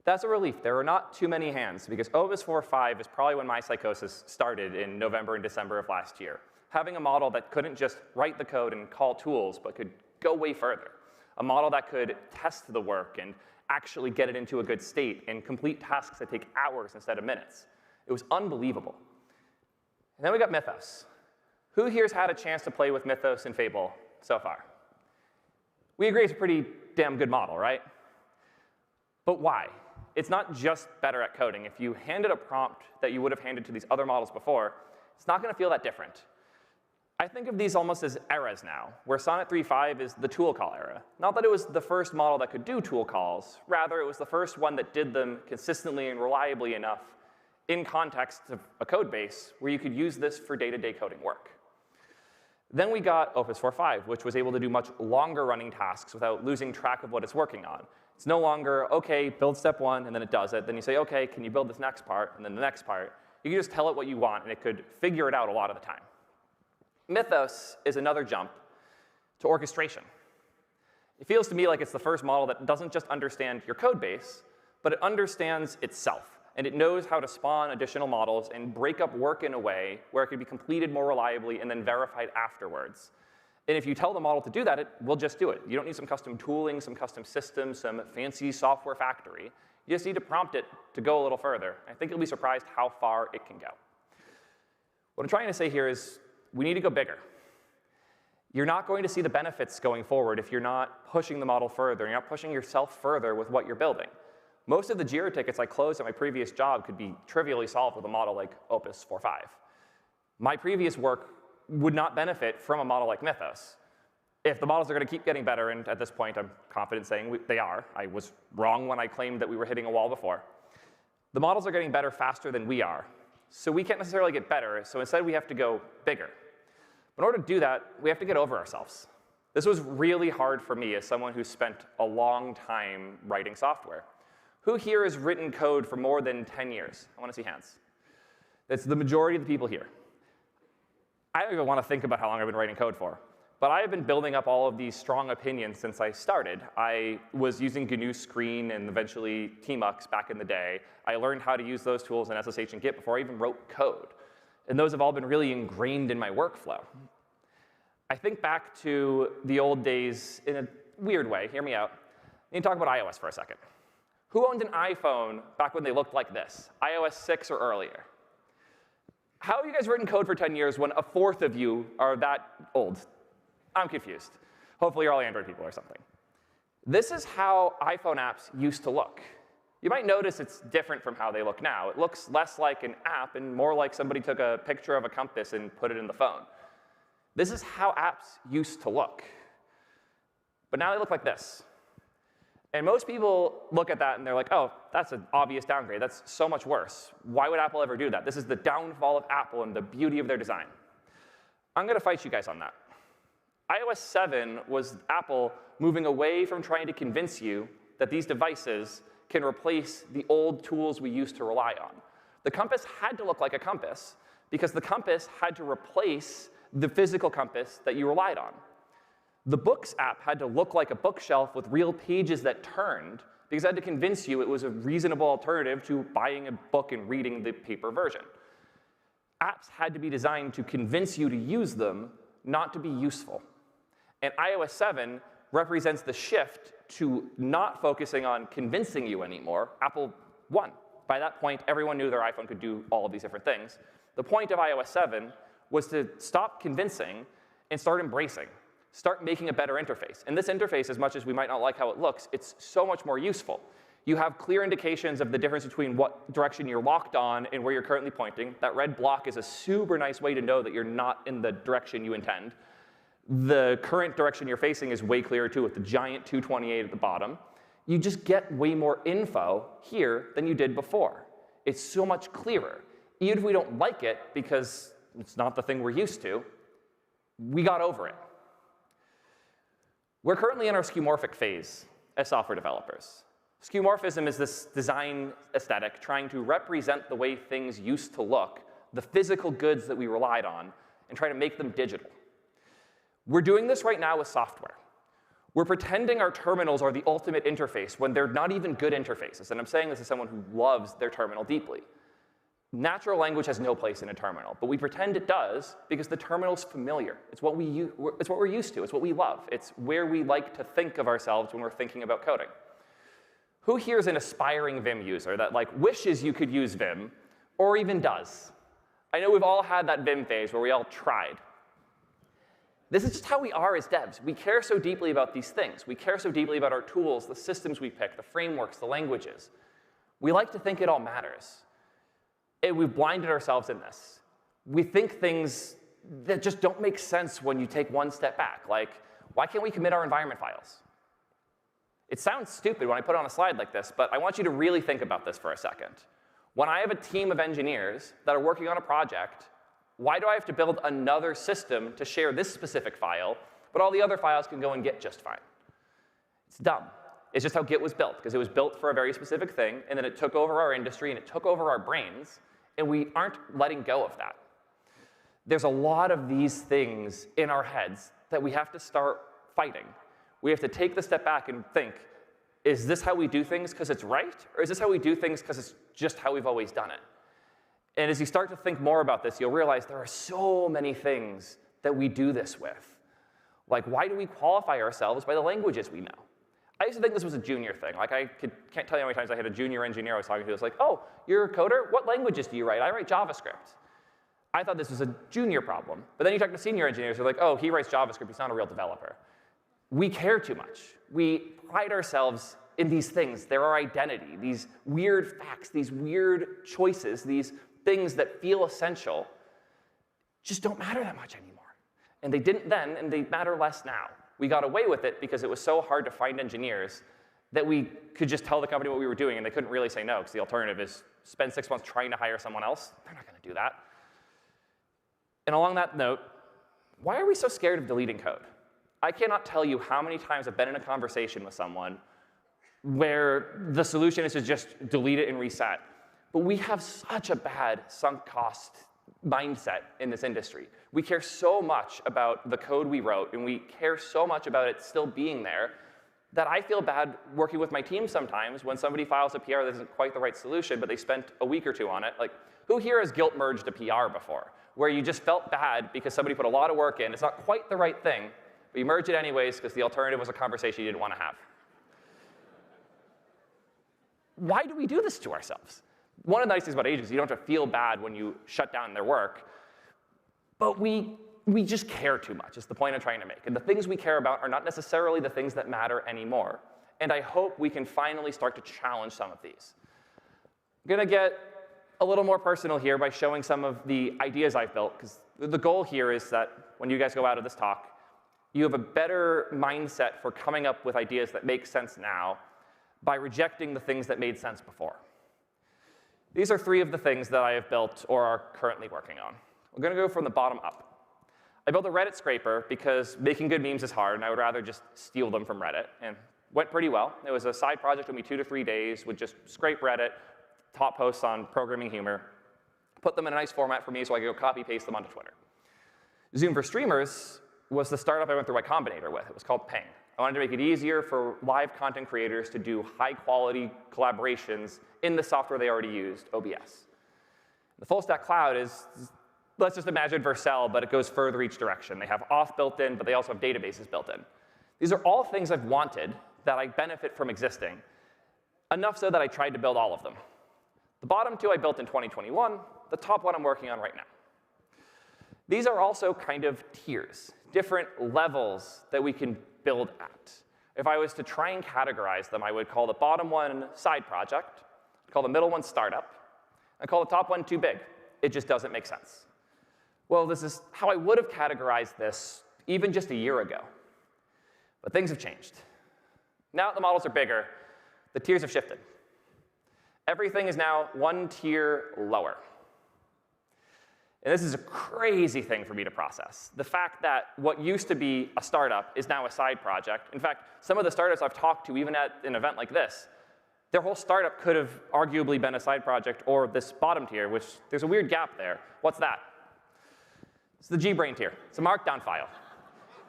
G: That's a relief. There were not too many hands, because Opus 4.5 is probably when my psychosis started in November and December of last year. Having a model that couldn't just write the code and call tools, but could go way further. A model that could test the work and actually get it into a good state and complete tasks that take hours instead of minutes. It was unbelievable. And then we got Mythos. Who here's had a chance to play with Mythos and Fable so far? We agree it's a pretty damn good model, right? But why? It's not just better at coding. If you handed a prompt that you would have handed to these other models before, it's not going to feel that different. I think of these almost as eras now, where Sonnet 3.5 is the tool call era. Not that it was the first model that could do tool calls, rather it was the first one that did them consistently and reliably enough in context of a code base where you could use this for day-to-day coding work. Then we got Opus 4.5, which was able to do much longer running tasks without losing track of what it's working on. It's no longer, OK, build step 1, and then it does it. Then you say, OK, can you build this next part, and then the next part. You can just tell it what you want, and it could figure it out a lot of the time. Mythos is another jump to orchestration. It feels to me like it's the first model that doesn't just understand your code base, but it understands itself. And it knows how to spawn additional models and break up work in a way where it can be completed more reliably and then verified afterwards. And if you tell the model to do that, it will just do it. You don't need some custom tooling, some custom systems, some fancy software factory. You just need to prompt it to go a little further. I think you'll be surprised how far it can go. What I'm trying to say here is we need to go bigger. You're not going to see the benefits going forward if you're not pushing the model further. You're not pushing yourself further with what you're building. Most of the JIRA tickets I closed at my previous job could be trivially solved with a model like Opus 4.5. My previous work would not benefit from a model like Mythos. If the models are going to keep getting better, and at this point I'm confident saying they are. I was wrong when I claimed that we were hitting a wall before. The models are getting better faster than we are. So we can't necessarily get better, so instead we have to go bigger. But in order to do that, we have to get over ourselves. This was really hard for me as someone who spent a long time writing software. Who here has written code for more than 10 years? I want to see hands. That's the majority of the people here. I don't even want to think about how long I've been writing code for. But I have been building up all of these strong opinions since I started. I was using GNU Screen and eventually Tmux back in the day. I learned how to use those tools in SSH and Git before I even wrote code. And those have all been really ingrained in my workflow. I think back to the old days in a weird way. Hear me out. I need to talk about iOS for a second. Who owned an iPhone back when they looked like this? iOS 6 or earlier? How have you guys written code for 10 years when a fourth of you are that old? I'm confused. Hopefully you're all Android people or something. This is how iPhone apps used to look. You might notice it's different from how they look now. It looks less like an app and more like somebody took a picture of a compass and put it in the phone. This is how apps used to look. But now they look like this. And most people look at that and they're like, oh, that's an obvious downgrade. That's so much worse. Why would Apple ever do that? This is the downfall of Apple and the beauty of their design. I'm going to fight you guys on that. iOS 7 was Apple moving away from trying to convince you that these devices can replace the old tools we used to rely on. The compass had to look like a compass because the compass had to replace the physical compass that you relied on. The Books app had to look like a bookshelf with real pages that turned because I had to convince you it was a reasonable alternative to buying a book and reading the paper version. Apps had to be designed to convince you to use them, not to be useful. And iOS 7 represents the shift to not focusing on convincing you anymore. Apple won. By that point, everyone knew their iPhone could do all of these different things. The point of iOS 7 was to stop convincing and start embracing. Start making a better interface. And this interface, as much as we might not like how it looks, it's so much more useful. You have clear indications of the difference between what direction you're locked on and where you're currently pointing. That red block is a super nice way to know that you're not in the direction you intend. The current direction you're facing is way clearer, too, with the giant 228 at the bottom. You just get way more info here than you did before. It's so much clearer. Even if we don't like it, because it's not the thing we're used to, we got over it. We're currently in our skeuomorphic phase as software developers. Skeuomorphism is this design aesthetic trying to represent the way things used to look, the physical goods that we relied on, and try to make them digital. We're doing this right now with software. We're pretending our terminals are the ultimate interface when they're not even good interfaces. And I'm saying this as someone who loves their terminal deeply. Natural language has no place in a terminal, but we pretend it does because the terminal's familiar. It's what we're used to. It's what we love. It's where we like to think of ourselves when we're thinking about coding. Who here is an aspiring Vim user that wishes you could use Vim, or even does? I know we've all had that Vim phase where we all tried. This is just how we are as devs. We care so deeply about these things. We care so deeply about our tools, the systems we pick, the frameworks, the languages. We like to think it all matters. And we've blinded ourselves in this. We think things that just don't make sense when you take one step back. Like, why can't we commit our environment files? It sounds stupid when I put it on a slide like this, but I want you to really think about this for a second. When I have a team of engineers that are working on a project, why do I have to build another system to share this specific file, but all the other files can go in Git just fine? It's dumb. It's just how Git was built, because it was built for a very specific thing, and then it took over our industry, and it took over our brains, and we aren't letting go of that. there's a lot of these things in our heads that we have to start fighting. We have to take the step back and think, is this how we do things because it's right? Or is this how we do things because it's just how we've always done it? And as you start to think more about this, you'll realize there are so many things that we do this with. Like, why do we qualify ourselves by the languages we know? I used to think this was a junior thing. Like, can't tell you how many times I had a junior engineer I was talking to. It's like, oh, you're a coder? What languages do you write? I write JavaScript. I thought this was a junior problem. But then you talk to senior engineers who are like, oh, he writes JavaScript. He's not a real developer. We care too much. We pride ourselves in these things. They're our identity, these weird facts, these weird choices, these things that feel essential just don't matter that much anymore. And they didn't then, and they matter less now. We got away with it because it was so hard to find engineers that we could just tell the company what we were doing, and they couldn't really say no, because the alternative is spend 6 months trying to hire someone else. They're not going to do that. And along that note, why are we so scared of deleting code? I cannot tell you how many times I've been in a conversation with someone where the solution is to just delete it and reset. But we have such a bad sunk cost mindset in this industry. We care so much about the code we wrote, and we care so much about it still being there, that I feel bad working with my team sometimes when somebody files a PR that isn't quite the right solution, but they spent a week or two on it. Like, who here has guilt merged a PR before, where you just felt bad because somebody put a lot of work in, it's not quite the right thing, but you merged it anyways because the alternative was a conversation you didn't want to have? Why do we do this to ourselves? One of the nice things about agents is you don't have to feel bad when you shut down their work, but we just care too much, is the point I'm trying to make. And the things we care about are not necessarily the things that matter anymore. And I hope we can finally start to challenge some of these. I'm going to get a little more personal here by showing some of the ideas I've built, because the goal here is that when you guys go out of this talk, you have a better mindset for coming up with ideas that make sense now by rejecting the things that made sense before. These are 3 of the things that I have built or are currently working on. We're going to go from the bottom up. I built a Reddit scraper because making good memes is hard, and I would rather just steal them from Reddit. And went pretty well. It was a side project, took me 2 to 3 days, would just scrape Reddit, top posts on programming humor, put them in a nice format for me so I could go copy paste them onto Twitter. Zoom for Streamers was the startup I went through Y Combinator with. It was called Ping. I wanted to make it easier for live content creators to do high-quality collaborations in the software they already used, OBS. The full stack cloud is, let's just imagine Vercel, but it goes further each direction. They have auth built in, but they also have databases built in. These are all things I've wanted that I benefit from existing, enough so that I tried to build all of them. The bottom 2 I built in 2021. The top one I'm working on right now. These are also kind of tiers, different levels that we can build at. If I was to try and categorize them, I would call the bottom one side project, call the middle one startup, and call the top one too big. It just doesn't make sense. Well, this is how I would have categorized this even just a year ago. But things have changed. Now that the models are bigger, the tiers have shifted. Everything is now 1 tier lower. And this is a crazy thing for me to process. The fact that what used to be a startup is now a side project. In fact, some of the startups I've talked to, even at an event like this, their whole startup could have arguably been a side project or this bottom tier, which there's a weird gap there. What's that? It's the GBrain tier. It's a markdown file.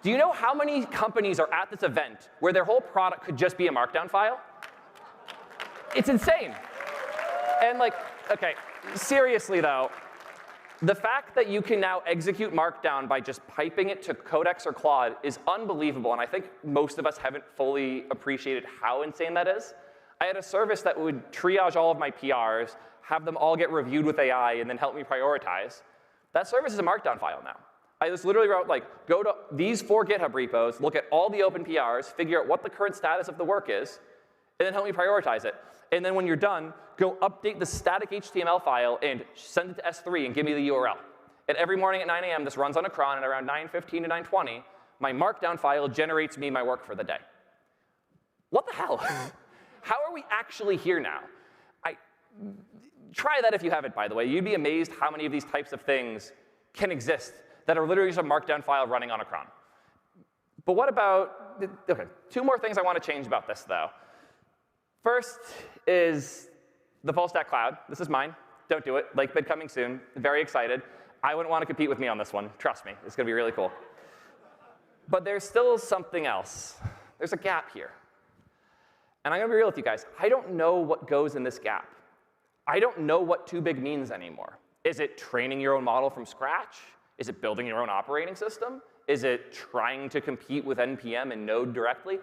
G: Do you know how many companies are at this event where their whole product could just be a markdown file? It's insane. And like, OK, seriously though, the fact that you can now execute Markdown by just piping it to Codex or Claude is unbelievable, and I think most of us haven't fully appreciated how insane that is. I had a service that would triage all of my PRs, have them all get reviewed with AI, and then help me prioritize. That service is a Markdown file now. I just literally wrote, like, go to these 4 GitHub repos, look at all the open PRs, figure out what the current status of the work is, and then help me prioritize it. And then when you're done, go update the static HTML file and send it to S3 and give me the URL. And every morning at 9 a.m., this runs on a cron, and around 9:15 to 9:20, my Markdown file generates me my work for the day. What the hell? How are we actually here now? Try that if you haven't, by the way. You'd be amazed how many of these types of things can exist that are literally just a Markdown file running on a cron. But what about, OK, 2 more things I want to change about this, though. First is the full stack cloud. This is mine. Don't do it. Lakebed coming soon. Very excited. I wouldn't want to compete with me on this one. Trust me, it's going to be really cool. But there's still something else. There's a gap here. And I'm going to be real with you guys. I don't know what goes in this gap. I don't know what too big means anymore. Is it training your own model from scratch? Is it building your own operating system? Is it trying to compete with NPM and Node directly?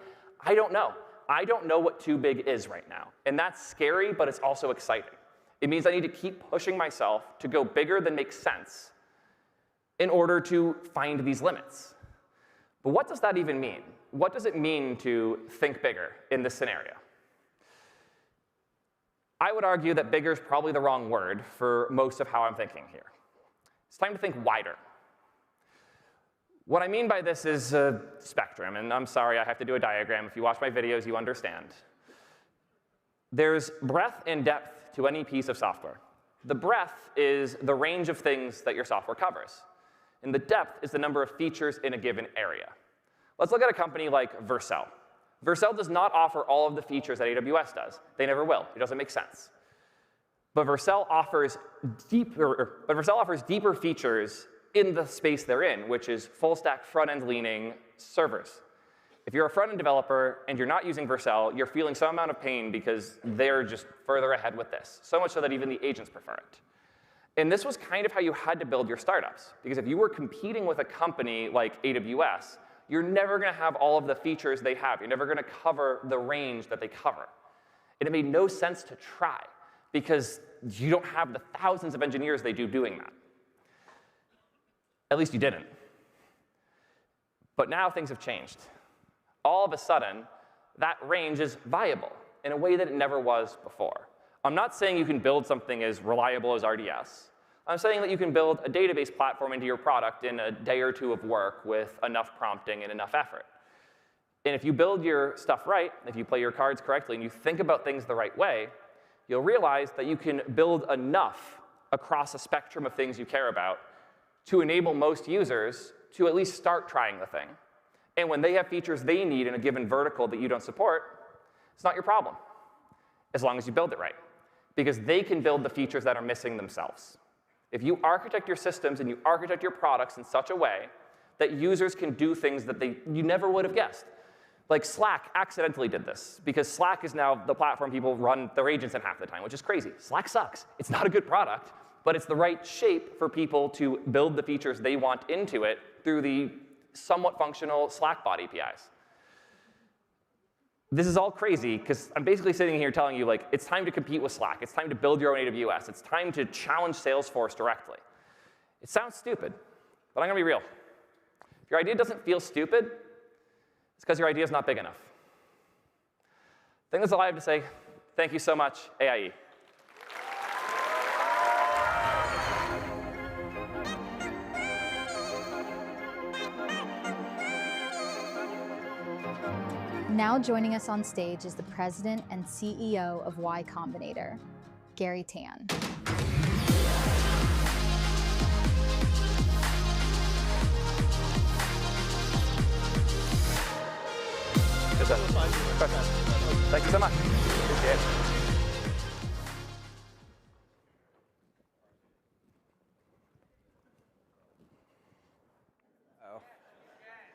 G: I don't know. I don't know what too big is right now. And that's scary, but it's also exciting. It means I need to keep pushing myself to go bigger than makes sense in order to find these limits. But what does that even mean? What does it mean to think bigger in this scenario? I would argue that bigger is probably the wrong word for most of how I'm thinking here. It's time to think wider. What I mean by this is a spectrum, and I'm sorry I have to do a diagram. If you watch my videos, you understand. There's breadth and depth to any piece of software. The breadth is the range of things that your software covers. And the depth is the number of features in a given area. Let's look at a company like Vercel. Vercel does not offer all of the features that AWS does. They never will. It doesn't make sense. But Vercel offers deeper features in the space they're in, which is full-stack front-end leaning servers. If you're a front-end developer and you're not using Vercel, you're feeling some amount of pain because they're just further ahead with this, so much so that even the agents prefer it. And this was kind of how you had to build your startups, because if you were competing with a company like AWS, you're never going to have all of the features they have. You're never going to cover the range that they cover. And it made no sense to try, because you don't have the thousands of engineers they do doing that. At least you didn't. But now things have changed. All of a sudden, that range is viable in a way that it never was before. I'm not saying you can build something as reliable as RDS. I'm saying that you can build a database platform into your product in a day or two of work with enough prompting and enough effort. And if you build your stuff right, if you play your cards correctly, and you think about things the right way, you'll realize that you can build enough across a spectrum of things you care about to enable most users to at least start trying the thing. And when they have features they need in a given vertical that you don't support, it's not your problem, as long as you build it right, because they can build the features that are missing themselves. If you architect your systems and you architect your products in such a way that users can do things that you never would have guessed. Like Slack accidentally did this, because Slack is now the platform people run their agents in half the time, which is crazy. Slack sucks. It's not a good product, but it's the right shape for people to build the features they want into it through the somewhat functional Slack bot APIs. This is all crazy, because I'm basically sitting here telling you, like, it's time to compete with Slack. It's time to build your own AWS. It's time to challenge Salesforce directly. It sounds stupid, but I'm going to be real. If your idea doesn't feel stupid, it's because your idea is not big enough. I think that's all I have to say. Thank you so much, AIE.
D: Now joining us on stage is the president and CEO of Y Combinator, Garry Tan.
G: Thank you so much. Appreciate it.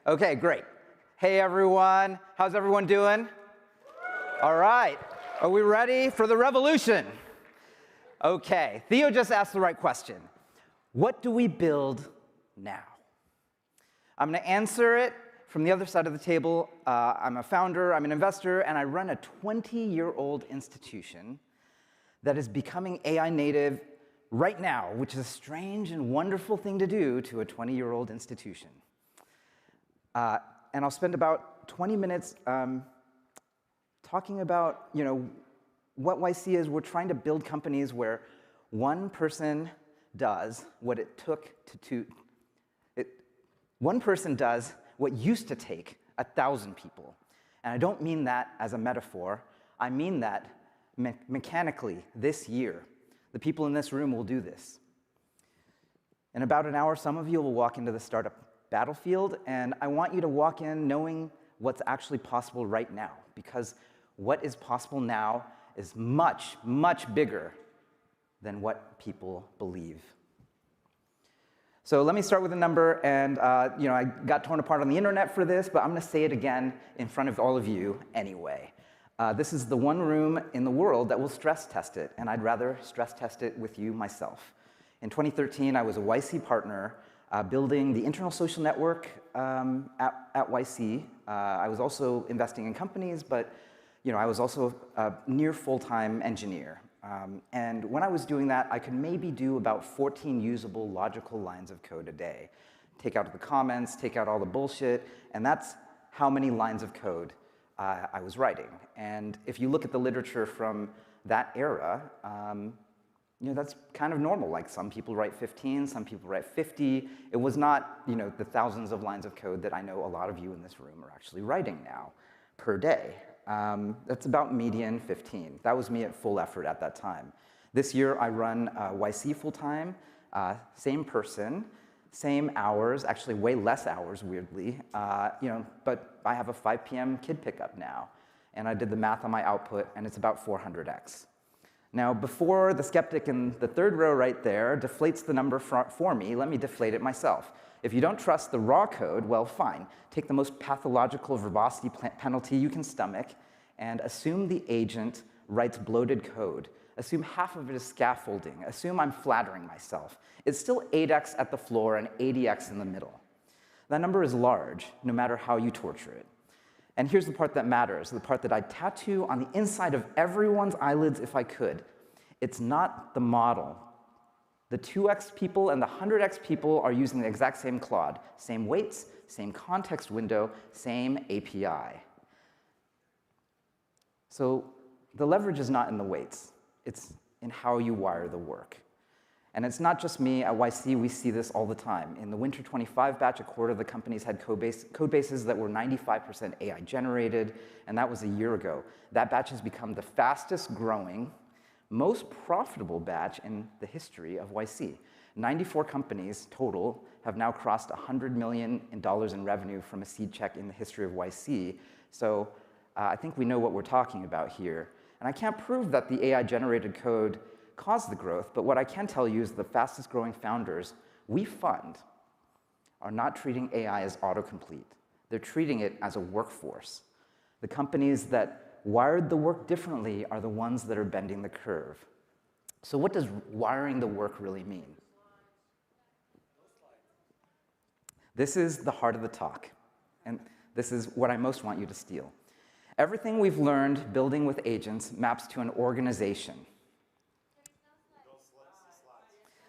A: Okay, great. Hey, everyone. How's everyone doing? All right. Are we ready for the revolution? Okay. Theo just asked the right question. What do we build now? I'm going to answer it from the other side of the table. I'm a founder, I'm an investor, and I run a 20-year-old institution that is becoming AI native right now, which is a strange and wonderful thing to do to a 20-year-old institution. And I'll spend about 20 minutes talking about, what YC is. We're trying to build companies where one person does what it took one person does what used to take 1,000 people. And I don't mean that as a metaphor. I mean that mechanically this year. The people in this room will do this. In about an hour, some of you will walk into the startup battlefield, and I want you to walk in knowing what's actually possible right now, because what is possible now is much, much bigger than what people believe. So let me start with a number, and I got torn apart on the internet for this, but I'm going to say it again in front of all of you anyway. This is the one room in the world that will stress test it, and I'd rather stress test it with you myself. In 2013, I was a YC partner building the internal social network at YC. I was also investing in companies, but I was also a near full-time engineer. And when I was doing that, I could maybe do about 14 usable logical lines of code a day. Take out the comments, take out all the bullshit, and that's how many lines of code I was writing. And if you look at the literature from that era, that's kind of normal. Like some people write 15, some people write 50. It was not the thousands of lines of code that I know a lot of you in this room are actually writing now per day. That's about median 15. That was me at full effort at that time. This year, I run YC full-time, same person, same hours, actually way less hours, weirdly, but I have a 5 p.m. kid pickup now, and I did the math on my output, and it's about 400x. Now, before the skeptic in the third row right there deflates the number for me, let me deflate it myself. If you don't trust the raw code, well, fine. Take the most pathological verbosity penalty you can stomach and assume the agent writes bloated code. Assume half of it is scaffolding. Assume I'm flattering myself. It's still 8x at the floor and 80x in the middle. That number is large, no matter how you torture it. And here's the part that matters, the part that I'd tattoo on the inside of everyone's eyelids if I could. It's not the model. The 2x people and the 100x people are using the exact same Claude, same weights, same context window, same API. So the leverage is not in the weights. It's in how you wire the work. And it's not just me. At YC, we see this all the time. In the Winter 25 batch, a quarter of the companies had code bases that were 95% AI generated, and that was a year ago. That batch has become the fastest growing, most profitable batch in the history of YC. 94 companies total have now crossed $100 million in revenue from a seed check in the history of YC. So I think we know what we're talking about here. And I can't prove that the AI-generated code caused the growth, but what I can tell you is the fastest growing founders we fund are not treating AI as autocomplete. They're treating it as a workforce. The companies that wired the work differently are the ones that are bending the curve. So what does wiring the work really mean? This is the heart of the talk, and this is what I most want you to steal. Everything we've learned building with agents maps to an organization.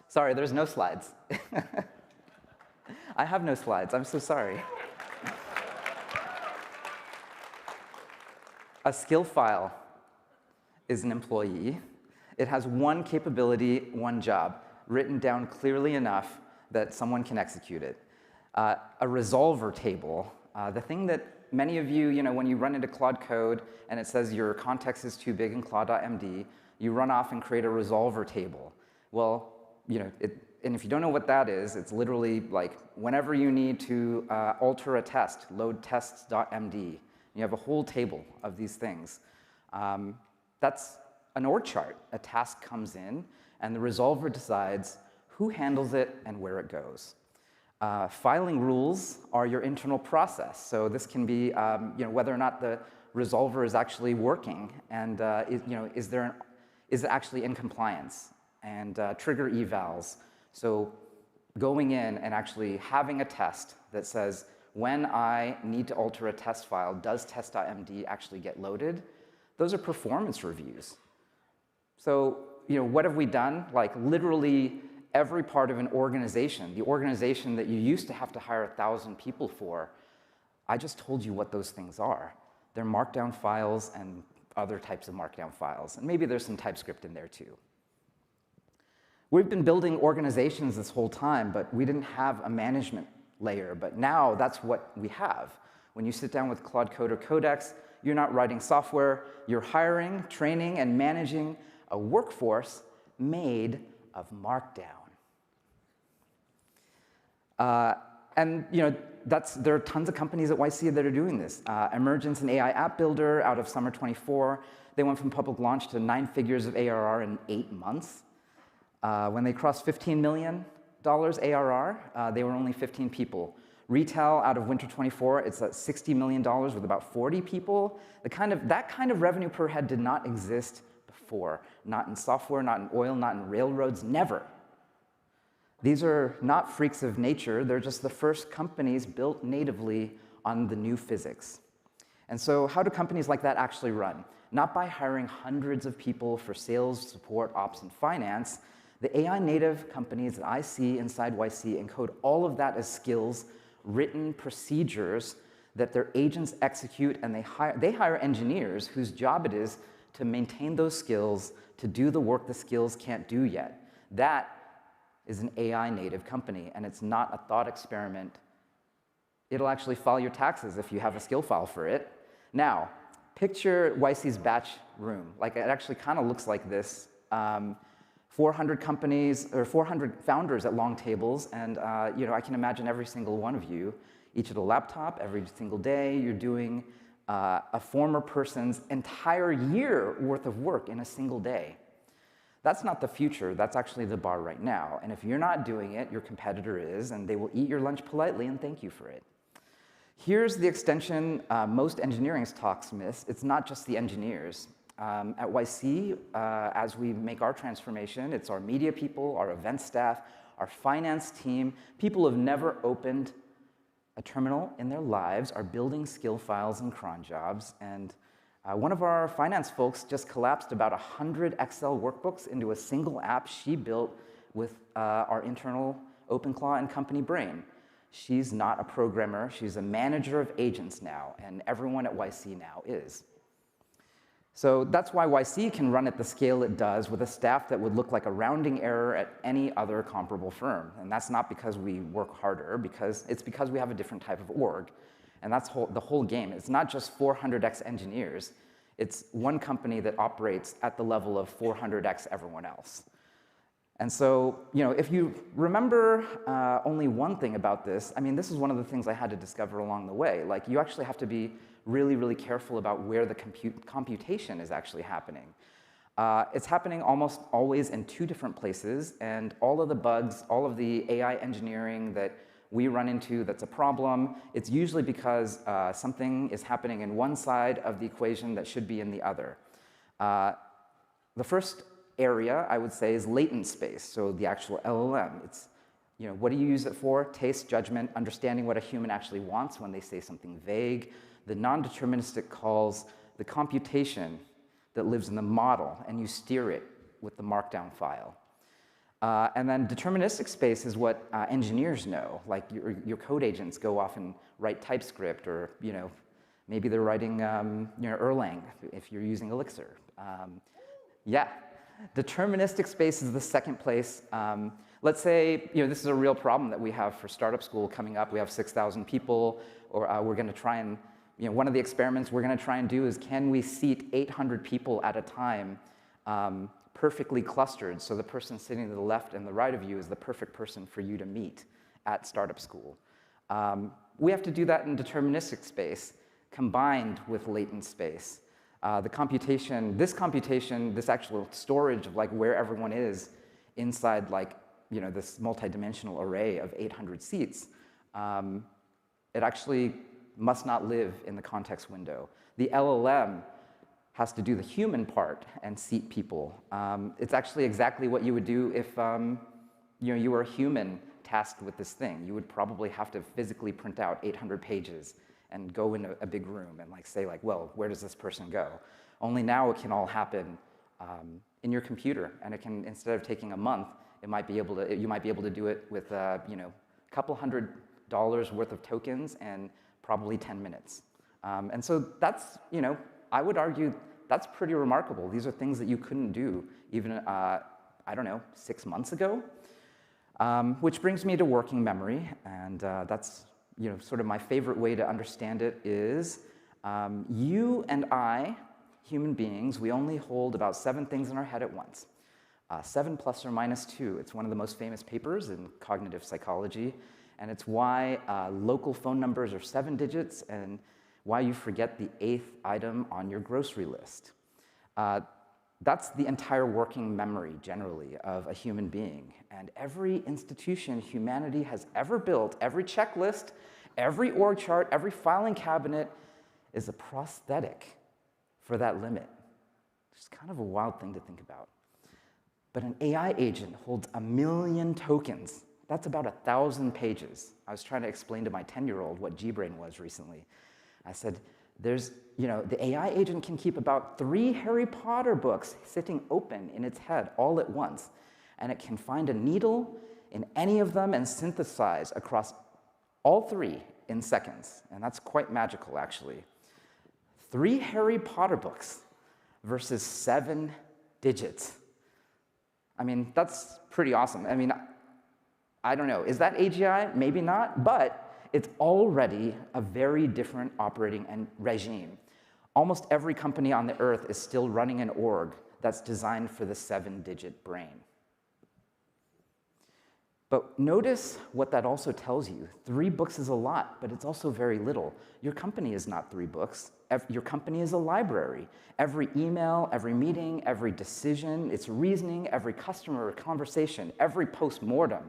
A: Sorry, there's no slides. I have no slides. I'm so sorry. A skill file is an employee. It has one capability, one job, written down clearly enough that someone can execute it. A resolver table, the thing that many of you, when you run into Claude Code and it says your context is too big in Claude.md, you run off and create a resolver table. Well, and if you don't know what that is, it's literally like whenever you need to alter a test, load tests.md. You have a whole table of these things. That's an org chart. A task comes in, and the resolver decides who handles it and where it goes. Filing rules are your internal process. So this can be whether or not the resolver is actually working, and is it actually in compliance, and trigger evals. So going in and actually having a test that says, when I need to alter a test file, does test.md actually get loaded? Those are performance reviews. So what have we done? Like literally every part of an organization, the organization that you used to have to hire 1,000 people for, I just told you what those things are. They're markdown files and other types of markdown files. And maybe there's some TypeScript in there too. We've been building organizations this whole time, but we didn't have a management layer. But now that's what we have. When you sit down with Claude Code or Codex, you're not writing software. You're hiring, training, and managing a workforce made of Markdown. There are tons of companies at YC that are doing this. Emergence, an AI app builder out of summer 24. They went from public launch to 9 figures of ARR in 8 months. When they crossed $15 million ARR. They were only 15 people. Retail out of Winter 24, it's at $60 million with about 40 people. That kind of revenue per head did not exist before. Not in software, not in oil, not in railroads, never. These are not freaks of nature. They're just the first companies built natively on the new physics. And so how do companies like that actually run? Not by hiring hundreds of people for sales, support, ops, and finance. The AI native companies that I see inside YC encode all of that as skills, written procedures that their agents execute, and they hire engineers whose job it is to maintain those skills, to do the work the skills can't do yet. That is an AI native company, and it's not a thought experiment. It'll actually file your taxes if you have a skill file for it. Now, picture YC's batch room. Like, it actually kind of looks like this. 400 companies, or 400 founders at long tables, and I can imagine every single one of you, each at a laptop, every single day, you're doing a former person's entire year worth of work in a single day. That's not the future, that's actually the bar right now. And if you're not doing it, your competitor is, and they will eat your lunch politely and thank you for it. Here's the extension most engineering talks miss. It's not just the engineers. At YC, as we make our transformation, it's our media people, our event staff, our finance team, people who have never opened a terminal in their lives are building skill files and cron jobs. And one of our finance folks just collapsed about 100 Excel workbooks into a single app she built with our internal OpenClaw and company brain. She's not a programmer, she's a manager of agents now, and everyone at YC now is. So that's why YC can run at the scale it does with a staff that would look like a rounding error at any other comparable firm. And that's not because we work harder, it's because we have a different type of org. And that's the whole game. It's not just 400x engineers. It's one company that operates at the level of 400x everyone else. And so, if you remember only one thing about this, this is one of the things I had to discover along the way. Like, you actually have to be really, really careful about where the computation is actually happening. It's happening almost always in two different places, and all of the bugs, all of the AI engineering that we run into that's a problem, it's usually because something is happening in one side of the equation that should be in the other. The first area, I would say, is latent space, so the actual LLM. It's, what do you use it for? Taste, judgment, understanding what a human actually wants when they say something vague. The non-deterministic calls the computation that lives in the model, and you steer it with the markdown file. And then deterministic space is what engineers know. Like, your code agents go off and write TypeScript, or maybe they're writing Erlang if you're using Elixir. Yeah, deterministic space is the second place. Let's say this is a real problem that we have for startup school coming up. We have 6,000 people, or we're going to try and one of the experiments we're going to try and do is, can we seat 800 people at a time perfectly clustered, so the person sitting to the left and the right of you is the perfect person for you to meet at startup school. We have to do that in deterministic space combined with latent space. This actual storage of like where everyone is inside this multidimensional array of 800 seats, it actually must not live in the context window. The LLM has to do the human part and seat people. It's actually exactly what you would do if you were a human tasked with this thing. You would probably have to physically print out 800 pages and go in a big room and say, well, where does this person go? Only now it can all happen in your computer, and it can, instead of taking a month, you might be able to do it with a couple $100 worth of tokens and probably 10 minutes. And so that's, I would argue that's pretty remarkable. These are things that you couldn't do even, 6 months ago. Which brings me to working memory, and that's sort of my favorite way to understand it is you and I, human beings, we only hold about 7 things in our head at once. 7 plus or minus 2. It's one of the most famous papers in cognitive psychology, and it's why local phone numbers are 7 digits and why you forget the 8th item on your grocery list. That's the entire working memory, generally, of a human being. And every institution humanity has ever built, every checklist, every org chart, every filing cabinet is a prosthetic for that limit. It's kind of a wild thing to think about. But an AI agent holds 1 million tokens. That's about 1,000 pages. I was trying to explain to my 10-year-old what GBrain was recently. I said, the AI agent can keep about 3 Harry Potter books sitting open in its head all at once. And it can find a needle in any of them and synthesize across all 3 in seconds. And that's quite magical, actually. 3 Harry Potter books versus 7 digits. I mean, that's pretty awesome. I mean, I don't know. Is that AGI? Maybe not, but it's already a very different operating regime. Almost every company on the earth is still running an org that's designed for the 7-digit brain. But notice what that also tells you. 3 books is a lot, but it's also very little. Your company is not 3 books. Your company is a library. Every email, every meeting, every decision, its reasoning, every customer conversation, every post-mortem.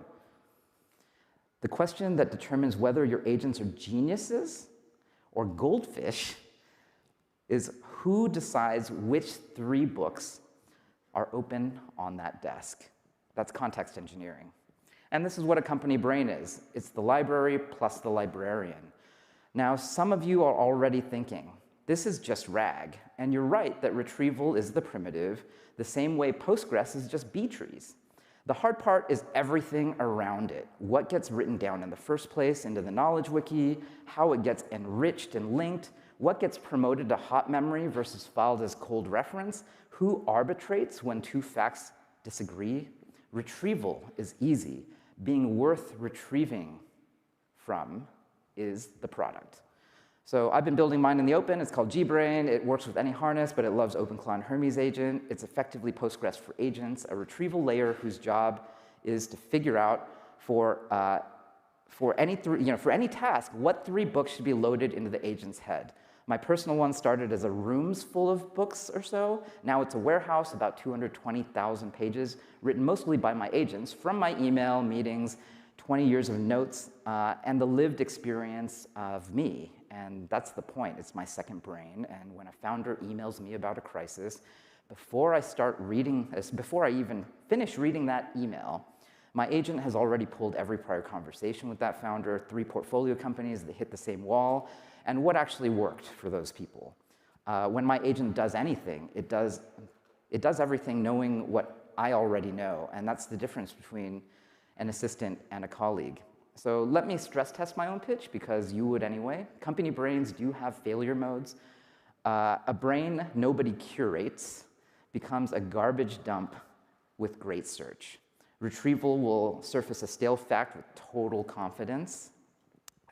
A: The question that determines whether your agents are geniuses or goldfish is who decides which 3 books are open on that desk. That's context engineering. And this is what a company brain is. It's the library plus the librarian. Now, some of you are already thinking, this is just RAG. And you're right that retrieval is the primitive, the same way Postgres is just B trees. The hard part is everything around it. What gets written down in the first place into the knowledge wiki, how it gets enriched and linked, what gets promoted to hot memory versus filed as cold reference, who arbitrates when 2 facts disagree. Retrieval is easy. Being worth retrieving from is the product. So I've been building mine in the open. It's called GBrain. It works with any harness, but it loves OpenClaw and Hermes agent. It's effectively Postgres for agents, a retrieval layer whose job is to figure out for any task what 3 books should be loaded into the agent's head. My personal one started as a rooms full of books or so. Now it's a warehouse, about 220,000 pages, written mostly by my agents from my email, meetings, 20 years of notes, and the lived experience of me. And that's the point. It's my second brain. And when a founder emails me about a crisis, before I even finish reading that email, my agent has already pulled every prior conversation with that founder, 3 portfolio companies that hit the same wall, and what actually worked for those people. When my agent does anything, it does everything knowing what I already know, and that's the difference between an assistant and a colleague. So let me stress test my own pitch, because you would anyway. Company brains do have failure modes. A brain nobody curates becomes a garbage dump with great search. Retrieval will surface a stale fact with total confidence.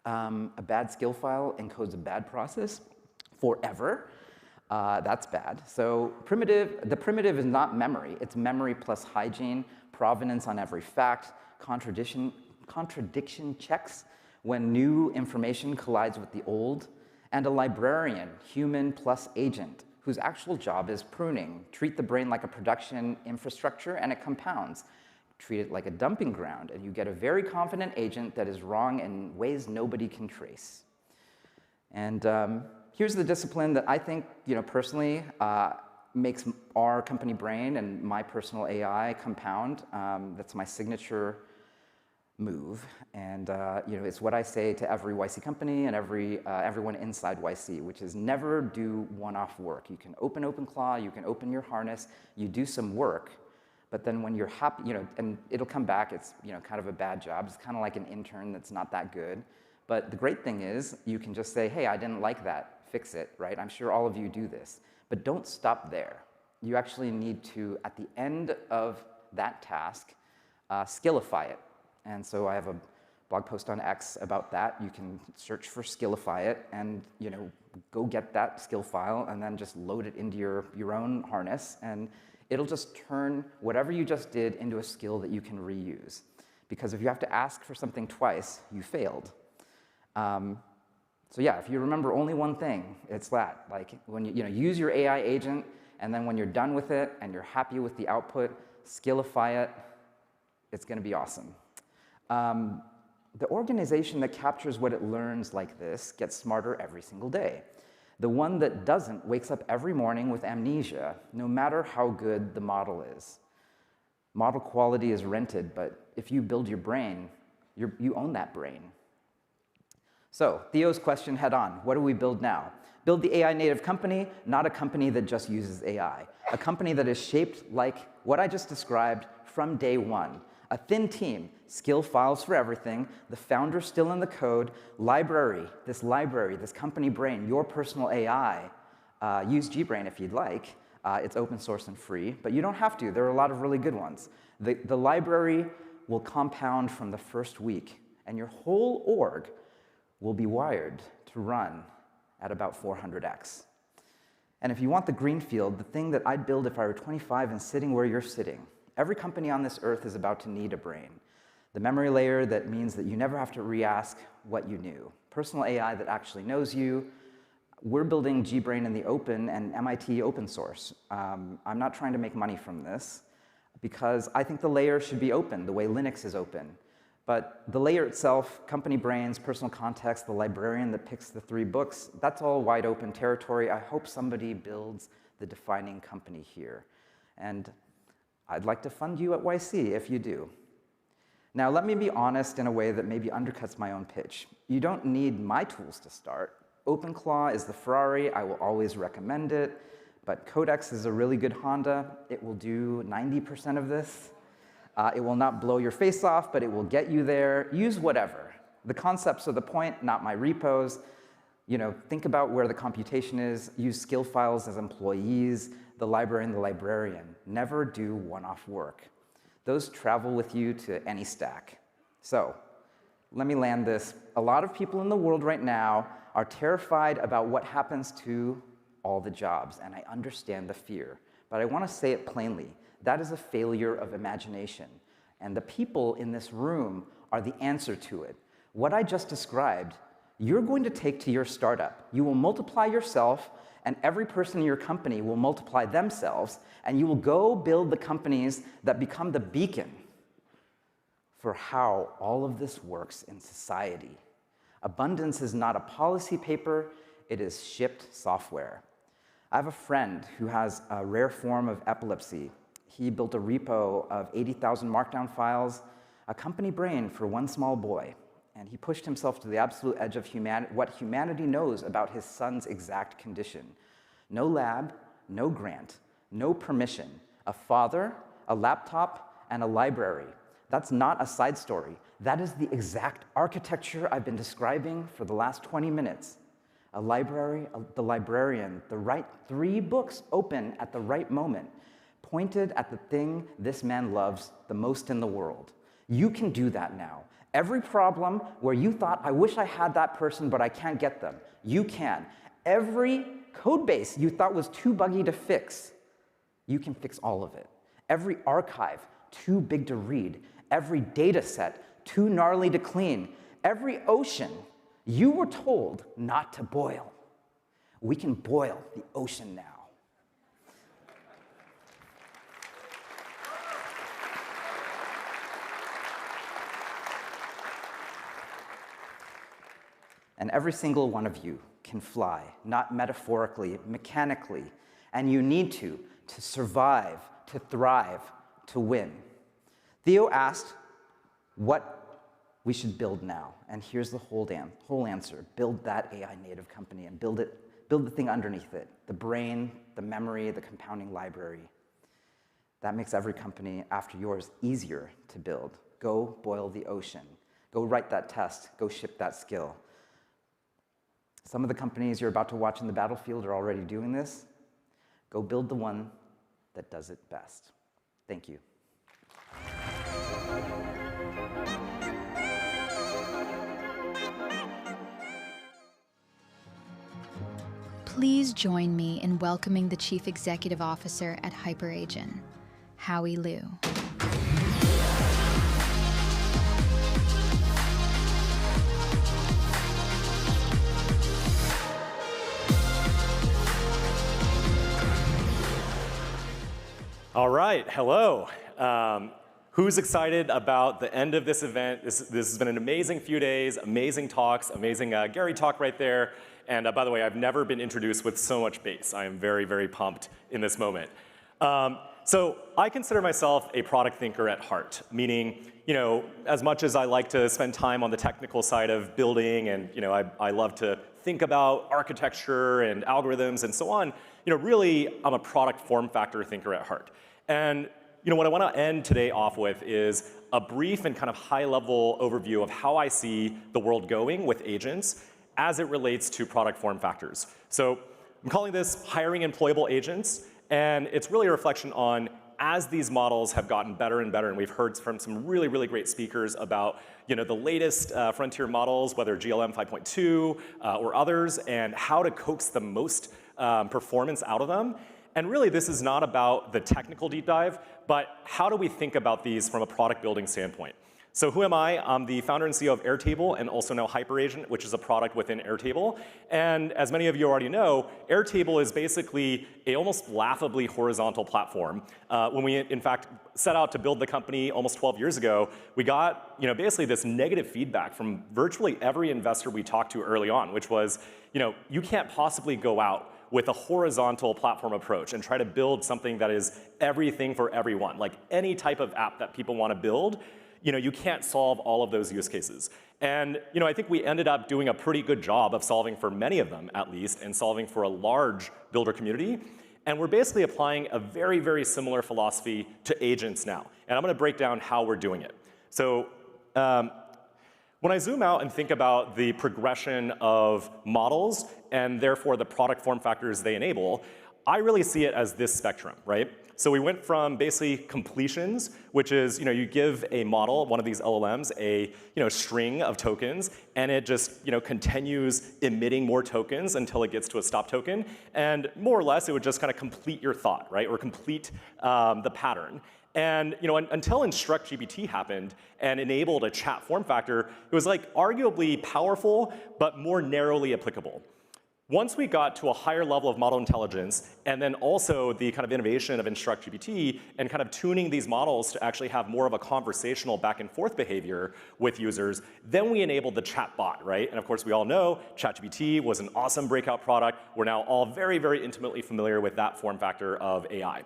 A: A bad skill file encodes a bad process forever. That's bad. So the primitive is not memory. It's memory plus hygiene, provenance on every fact, contradiction checks when new information collides with the old, and a librarian, human plus agent, whose actual job is pruning. Treat the brain like a production infrastructure, and it compounds. Treat it like a dumping ground, and you get a very confident agent that is wrong in ways nobody can trace. And here's the discipline that I think, personally, makes our company brain and my personal AI compound. That's my signature move, and it's what I say to every YC company and everyone inside YC, which is never do one-off work. You can open OpenClaw, you can open your harness, you do some work, but then when you're happy, and it'll come back, it's kind of a bad job. It's kind of like an intern that's not that good. But the great thing is you can just say, hey, I didn't like that, fix it, right? I'm sure all of you do this, but don't stop there. You actually need to, at the end of that task, skillify it. And so I have a blog post on X about that. You can search for skillify it and go get that skill file and then just load it into your own harness, and it'll just turn whatever you just did into a skill that you can reuse. Because if you have to ask for something twice, you failed. So yeah, if you remember only one thing, it's that. Like when you use your AI agent and then when you're done with it and you're happy with the output, skillify it. It's going to be awesome. The organization that captures what it learns like this gets smarter every single day. The one that doesn't wakes up every morning with amnesia, no matter how good the model is. Model quality is rented, but if you build your brain, you own that brain. So, Theo's question head on. What do we build now? Build the AI native company, not a company that just uses AI. A company that is shaped like what I just described from day one. A thin team, skill files for everything, the founder still in the code, library, this company brain, your personal AI. Use GBrain if you'd like. It's open source and free, but you don't have to. There are a lot of really good ones. The library will compound from the first week, and your whole org will be wired to run at about 400x. And if you want the greenfield, the thing that I'd build if I were 25 and sitting where you're sitting, every company on this earth is about to need a brain. The memory layer that means that you never have to re-ask what you knew. Personal AI that actually knows you. We're building GBrain in the open and MIT open source. I'm not trying to make money from this because I think the layer should be open the way Linux is open. But the layer itself, company brains, personal context, the librarian that picks the 3 books, that's all wide open territory. I hope somebody builds the defining company here. And I'd like to fund you at YC if you do. Now, let me be honest in a way that maybe undercuts my own pitch. You don't need my tools to start. OpenClaw is the Ferrari. I will always recommend it. But Codex is a really good Honda. It will do 90% of this. It will not blow your face off, but it will get you there. Use whatever. The concepts are the point, not my repos. Think about where the computation is. Use skill files as employees, the librarian, the librarian. Never do one-off work. Those travel with you to any stack. So, let me land this. A lot of people in the world right now are terrified about what happens to all the jobs, and I understand the fear. But I want to say it plainly. That is a failure of imagination. And the people in this room are the answer to it. What I just described, you're going to take to your startup. You will multiply yourself, and every person in your company will multiply themselves, and you will go build the companies that become the beacon for how all of this works in society. Abundance is not a policy paper, it is shipped software. I have a friend who has a rare form of epilepsy. He built a repo of 80,000 markdown files, a company brain for one small boy. And he pushed himself to the absolute edge of what humanity knows about his son's exact condition. No lab, no grant, no permission. A father, a laptop, and a library. That's not a side story. That is the exact architecture I've been describing for the last 20 minutes. A library, the librarian, the right 3 books open at the right moment, pointed at the thing this man loves the most in the world. You can do that now. Every problem where you thought, I wish I had that person, but I can't get them, you can. Every code base you thought was too buggy to fix, you can fix all of it. Every archive too big to read, every data set too gnarly to clean, every ocean you were told not to boil. We can boil the ocean now. And every single one of you can fly, not metaphorically, mechanically, and you need to survive, to thrive, to win. Theo asked what we should build now, and here's the whole answer. Build that AI native company and build the thing underneath it, the brain, the memory, the compounding library. That makes every company after yours easier to build. Go boil the ocean. Go write that test. Go ship that skill. Some of the companies you're about to watch in the battlefield are already doing this. Go build the one that does it best. Thank you.
D: Please join me in welcoming the Chief Executive Officer at HyperAgent, Howie Liu.
B: All right, hello. Who's excited about the end of this event? This has been an amazing few days, amazing talks, amazing Garry talk right there. And by the way, I've never been introduced with so much bass. I am very, very pumped in this moment. So I consider myself a product thinker at heart, meaning, as much as I like to spend time on the technical side of building and, I love to think about architecture and algorithms and so on, really I'm a product form factor thinker at heart. And what I want to end today off with is a brief and kind of high-level overview of how I see the world going with agents as it relates to product form factors. So I'm calling this hiring employable agents, and it's really a reflection on as these models have gotten better and better, and we've heard from some really, really great speakers about the latest frontier models, whether GLM 5.2 or others, and how to coax the most performance out of them. And really, this is not about the technical deep dive, but how do we think about these from a product building standpoint? So who am I? I'm the founder and CEO of Airtable and also now HyperAgent, which is a product within Airtable. And as many of you already know, Airtable is basically a almost laughably horizontal platform. When we, in fact, set out to build the company almost 12 years ago, we got basically this negative feedback from virtually every investor we talked to early on, which was, you can't possibly go out with a horizontal platform approach and try to build something that is everything for everyone. Like any type of app that people want to build, you can't solve all of those use cases. And I think we ended up doing a pretty good job of solving for many of them, at least, and solving for a large builder community. And we're basically applying a very, very similar philosophy to agents now. And I'm going to break down how we're doing it. So when I zoom out and think about the progression of models and therefore the product form factors they enable, I really see it as this spectrum, right? So we went from basically completions, which is you give a model, one of these LLMs, a string of tokens, and it just continues emitting more tokens until it gets to a stop token. And more or less, it would just kind of complete your thought, right, or complete the pattern. And until InstructGPT happened and enabled a chat form factor, it was like arguably powerful, but more narrowly applicable. Once we got to a higher level of model intelligence, and then also the kind of innovation of InstructGPT and kind of tuning these models to actually have more of a conversational back and forth behavior with users, then we enabled the chatbot, right? And of course, we all know ChatGPT was an awesome breakout product. We're now all very, very intimately familiar with that form factor of AI.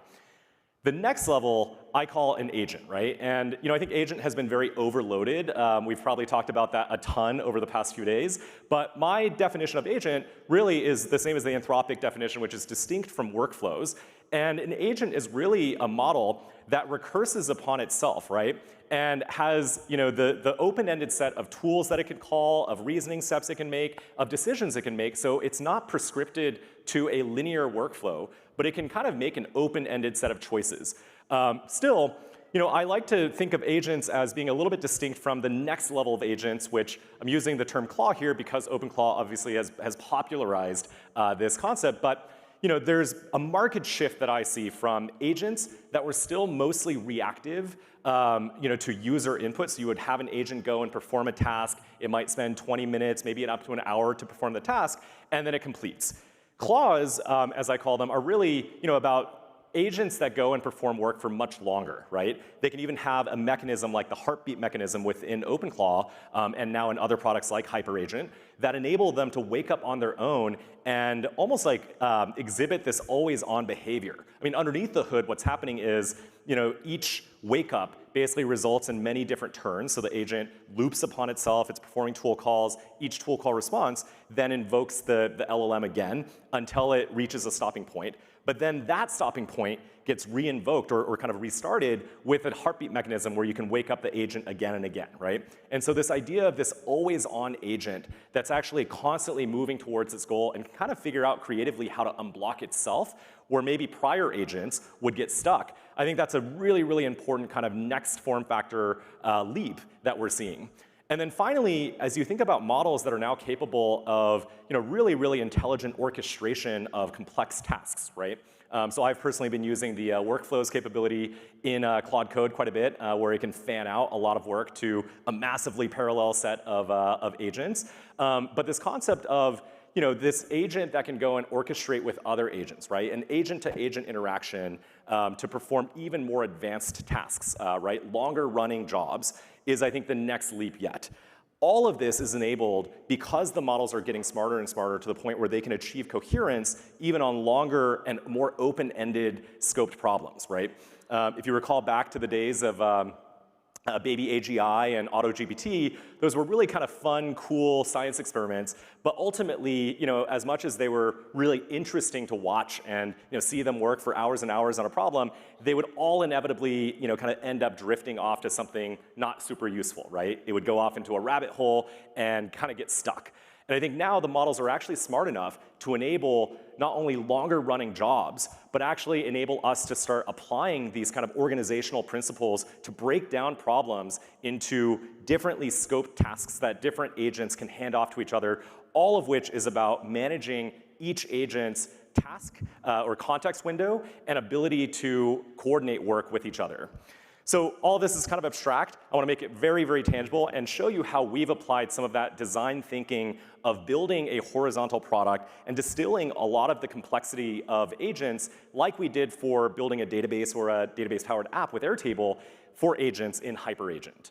B: The next level I call an agent, right? And I think agent has been very overloaded. We've probably talked about that a ton over the past few days. But my definition of agent really is the same as the Anthropic definition, which is distinct from workflows. And an agent is really a model that recurses upon itself, right? And has the open-ended set of tools that it can call, of reasoning steps it can make, of decisions it can make. So it's not prescripted to a linear workflow, but it can kind of make an open-ended set of choices. Still, I like to think of agents as being a little bit distinct from the next level of agents, which I'm using the term claw here because OpenClaw obviously has popularized this concept. But there's a marked shift that I see from agents that were still mostly reactive to user input. So you would have an agent go and perform a task. It might spend 20 minutes, maybe up to an hour to perform the task, and then it completes. Claws, as I call them, are really about agents that go and perform work for much longer, right? They can even have a mechanism like the heartbeat mechanism within OpenClaw and now in other products like HyperAgent that enable them to wake up on their own and almost like exhibit this always-on behavior. I mean, underneath the hood, what's happening is each wake up basically results in many different turns. So the agent loops upon itself, it's performing tool calls, each tool call response then invokes the LLM again until it reaches a stopping point. But then that stopping point gets re-invoked or kind of restarted with a heartbeat mechanism where you can wake up the agent again and again, right? And so this idea of this always-on agent that's actually constantly moving towards its goal and kind of figure out creatively how to unblock itself, where maybe prior agents would get stuck, I think that's a really, really important kind of next form factor leap that we're seeing. And then finally, as you think about models that are now capable of really, really intelligent orchestration of complex tasks, right? So I've personally been using the workflows capability in Claude Code quite a bit, where it can fan out a lot of work to a massively parallel set of agents. But this concept of this agent that can go and orchestrate with other agents, right? An agent-to-agent interaction to perform even more advanced tasks, right? Longer running jobs is, I think, the next leap yet. All of this is enabled because the models are getting smarter and smarter to the point where they can achieve coherence even on longer and more open-ended scoped problems, right? If you recall back to the days of baby AGI and AutoGPT, those were really kind of fun, cool science experiments. But ultimately, as much as they were really interesting to watch and see them work for hours and hours on a problem, they would all inevitably kind of end up drifting off to something not super useful, right? It would go off into a rabbit hole and kind of get stuck. And I think now the models are actually smart enough to enable not only longer running jobs, but actually enable us to start applying these kind of organizational principles to break down problems into differently scoped tasks that different agents can hand off to each other, all of which is about managing each agent's task or context window and ability to coordinate work with each other. So all of this is kind of abstract. I want to make it very, very tangible and show you how we've applied some of that design thinking of building a horizontal product and distilling a lot of the complexity of agents like we did for building a database or a database-powered app with Airtable for agents in HyperAgent.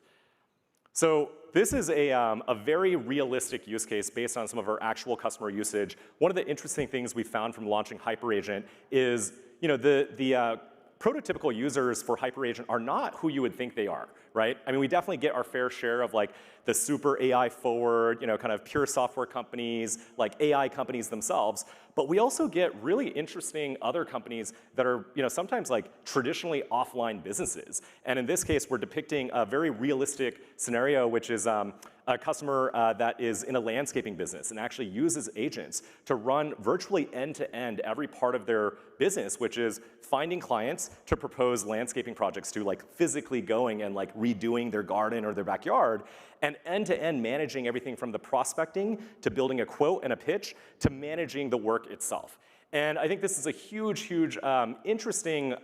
B: So this is a very realistic use case based on some of our actual customer usage. One of the interesting things we found from launching HyperAgent is the prototypical users for HyperAgent are not who you would think they are, right? I mean, we definitely get our fair share of like the super AI forward, kind of pure software companies, like AI companies themselves, but we also get really interesting other companies that are, sometimes like traditionally offline businesses. And in this case, we're depicting a very realistic scenario, which is a customer that is in a landscaping business and actually uses agents to run virtually end-to-end every part of their business, which is finding clients to propose landscaping projects to, like physically going and like redoing their garden or their backyard, and end-to-end managing everything from the prospecting to building a quote and a pitch to managing the work itself. And I think this is a huge, huge interesting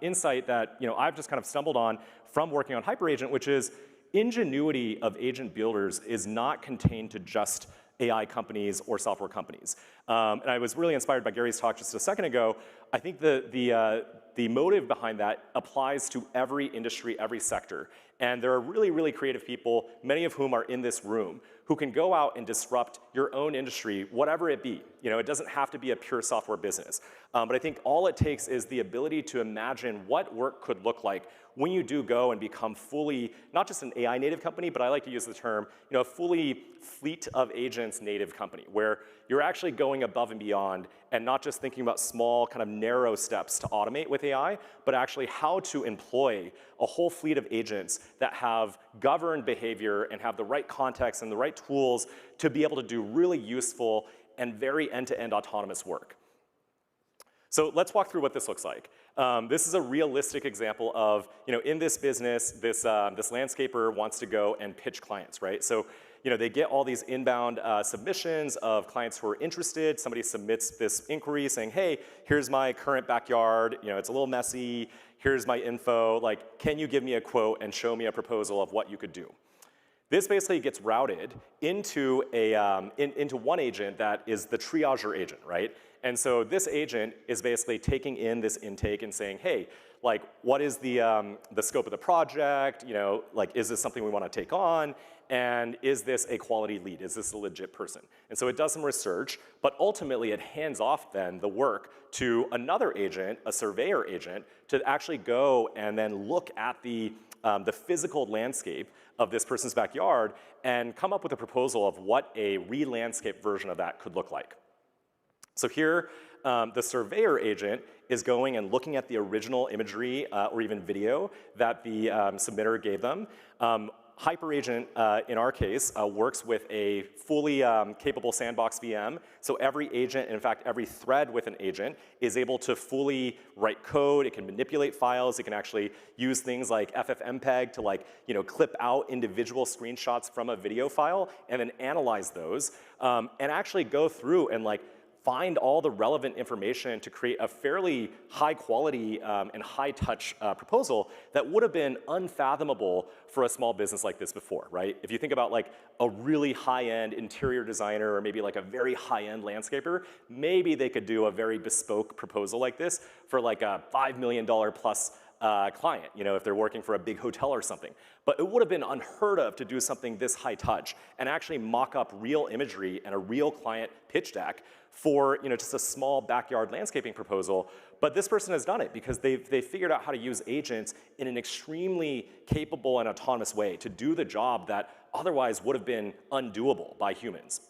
B: insight that I've just kind of stumbled on from working on HyperAgent, which is ingenuity of agent builders is not contained to just AI companies or software companies. And I was really inspired by Garry's talk just a second ago. I think the motive behind that applies to every industry, every sector. And there are really, really creative people, many of whom are in this room, who can go out and disrupt your own industry, whatever it be. It doesn't have to be a pure software business. But I think all it takes is the ability to imagine what work could look like when you do go and become fully, not just an AI native company, but I like to use the term, a fully fleet of agents native company, where you're actually going above and beyond and not just thinking about small kind of narrow steps to automate with AI, but actually how to employ a whole fleet of agents that have governed behavior and have the right context and the right tools to be able to do really useful and very end-to-end autonomous work. So let's walk through what this looks like. This is a realistic example of, in this business, this landscaper wants to go and pitch clients, right? So, they get all these inbound submissions of clients who are interested. Somebody submits this inquiry saying, hey, here's my current backyard. It's a little messy. Here's my info. Like, can you give me a quote and show me a proposal of what you could do? This basically gets routed into into one agent that is the triager agent, right? And so this agent is basically taking in this intake and saying, hey, like, what is the scope of the project? Like, is this something we want to take on? And is this a quality lead? Is this a legit person? And so it does some research, but ultimately it hands off then the work to another agent, a surveyor agent, to actually go and then look at the physical landscape of this person's backyard and come up with a proposal of what a re-landscape version of that could look like. So here, the surveyor agent is going and looking at the original imagery or even video that the submitter gave them. HyperAgent, in our case, works with a fully capable sandbox VM. So every agent, in fact, every thread with an agent is able to fully write code. It can manipulate files. It can actually use things like FFmpeg to clip out individual screenshots from a video file and then analyze those and actually go through and find all the relevant information to create a fairly high quality and high touch proposal that would have been unfathomable for a small business like this before, right? If you think about like a really high-end interior designer or maybe like a very high-end landscaper, maybe they could do a very bespoke proposal like this for like a $5 million plus client, you know, if they're working for a big hotel or something. But it would have been unheard of to do something this high touch and actually mock up real imagery and a real client pitch deck for, you know, just a small backyard landscaping proposal. But this person has done it because they've figured out how to use agents in an extremely capable and autonomous way to do the job that otherwise would have been undoable by humans.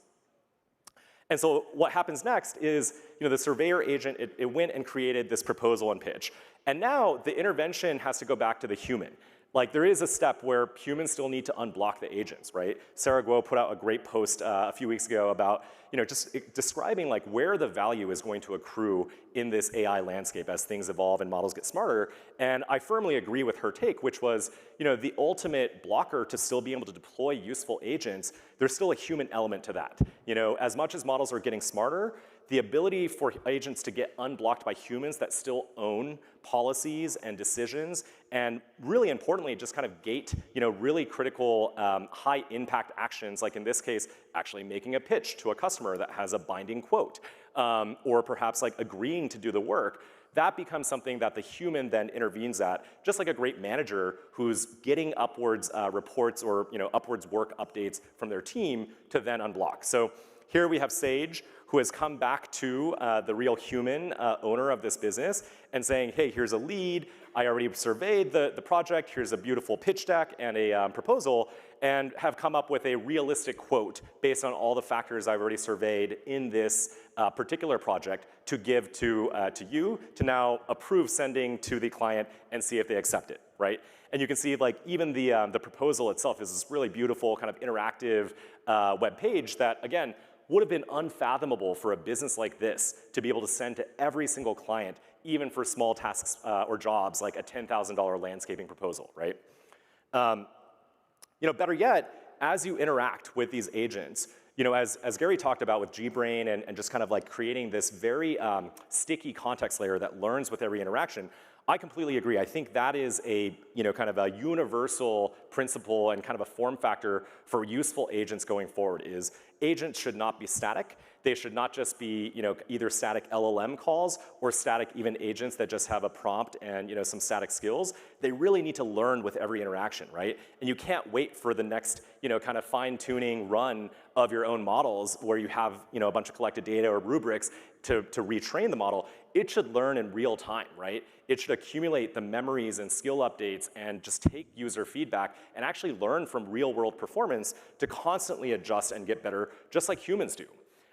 B: And so what happens next is, you know, the surveyor agent, it went and created this proposal and pitch. And now the intervention has to go back to the human. Like there is a step where humans still need to unblock the agents, right? Sarah Guo put out a great post a few weeks ago about, you know, just describing like where the value is going to accrue in this AI landscape as things evolve and models get smarter. And I firmly agree with her take, which was, you know, the ultimate blocker to still be able to deploy useful agents, there's still a human element to that. You know, as much as models are getting smarter, the ability for agents to get unblocked by humans that still own policies and decisions, and really importantly, just kind of gate, you know, really critical high impact actions, like in this case, actually making a pitch to a customer that has a binding quote, or perhaps like agreeing to do the work. That becomes something that the human then intervenes at, just like a great manager who's getting upwards reports or, you know, upwards work updates from their team to then unblock. So here we have Sage, who has come back to the real human owner of this business and saying, hey, here's a lead. I already surveyed the project. Here's a beautiful pitch deck and a proposal, and have come up with a realistic quote based on all the factors I've already surveyed in this particular project to give to you to now approve sending to the client and see if they accept it, right? And you can see like even the proposal itself is this really beautiful kind of interactive web page that, again, would have been unfathomable for a business like this to be able to send to every single client, even for small tasks or jobs like a $10,000 landscaping proposal, right? You know, better yet, as you interact with these agents, you know, as Garry talked about with GBrain and just kind of like creating this very sticky context layer that learns with every interaction, I completely agree. I think that is a, you know, kind of a universal principle and kind of a form factor for useful agents going forward is agents should not be static. They should not just be, you know, either static LLM calls or static even agents that just have a prompt and, you know, some static skills. They really need to learn with every interaction, right? And you can't wait for the next, you know, kind of fine-tuning run of your own models where you have, you know, a bunch of collected data or rubrics to retrain the model. It should learn in real time, right? It should accumulate the memories and skill updates and just take user feedback and actually learn from real world performance to constantly adjust and get better, just like humans do.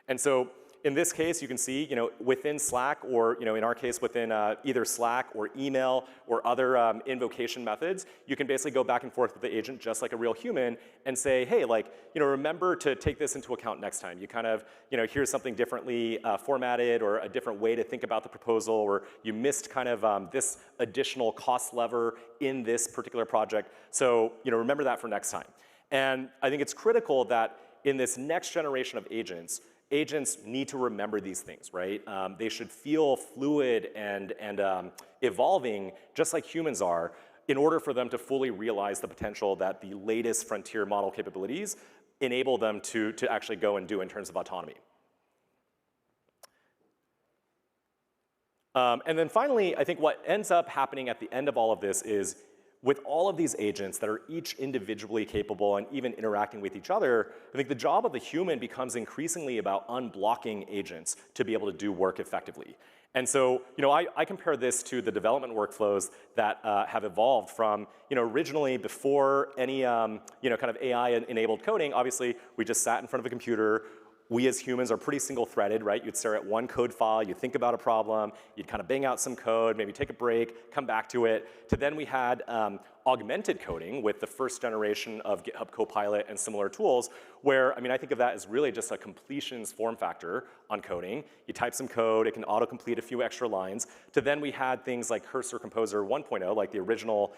B: And so in this case, you can see, you know, within Slack or, you know, in our case, within either Slack or email or other invocation methods, you can basically go back and forth with the agent just like a real human and say, hey, like, you know, remember to take this into account next time. You kind of, you know, here's something differently formatted or a different way to think about the proposal, or you missed kind of this additional cost lever in this particular project. So, you know, remember that for next time. And I think it's critical that in this next generation of agents need to remember these things, right? They should feel fluid and evolving just like humans are in order for them to fully realize the potential that the latest frontier model capabilities enable them to actually go and do in terms of autonomy. And then finally, I think what ends up happening at the end of all of this is with all of these agents that are each individually capable and even interacting with each other, I think the job of the human becomes increasingly about unblocking agents to be able to do work effectively. And so, you know, I compare this to the development workflows that have evolved from, you know, originally before any, you know, kind of AI-enabled coding. Obviously, we just sat in front of a computer. We as humans are pretty single-threaded, right? You'd stare at one code file, you'd think about a problem, you'd kind of bang out some code, maybe take a break, come back to it. To then we had augmented coding with the first generation of GitHub Copilot and similar tools, where, I mean, I think of that as really just a completions form factor on coding. You type some code, it can auto-complete a few extra lines. To then we had things like Cursor Composer 1.0, like the original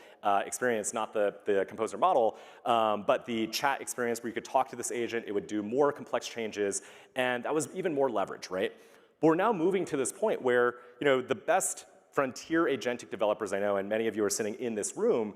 B: experience, not the Composer model, but the chat experience where you could talk to this agent, it would do more complex changes, and that was even more leverage, right? But we're now moving to this point where the best frontier agentic developers I know, and many of you are sitting in this room,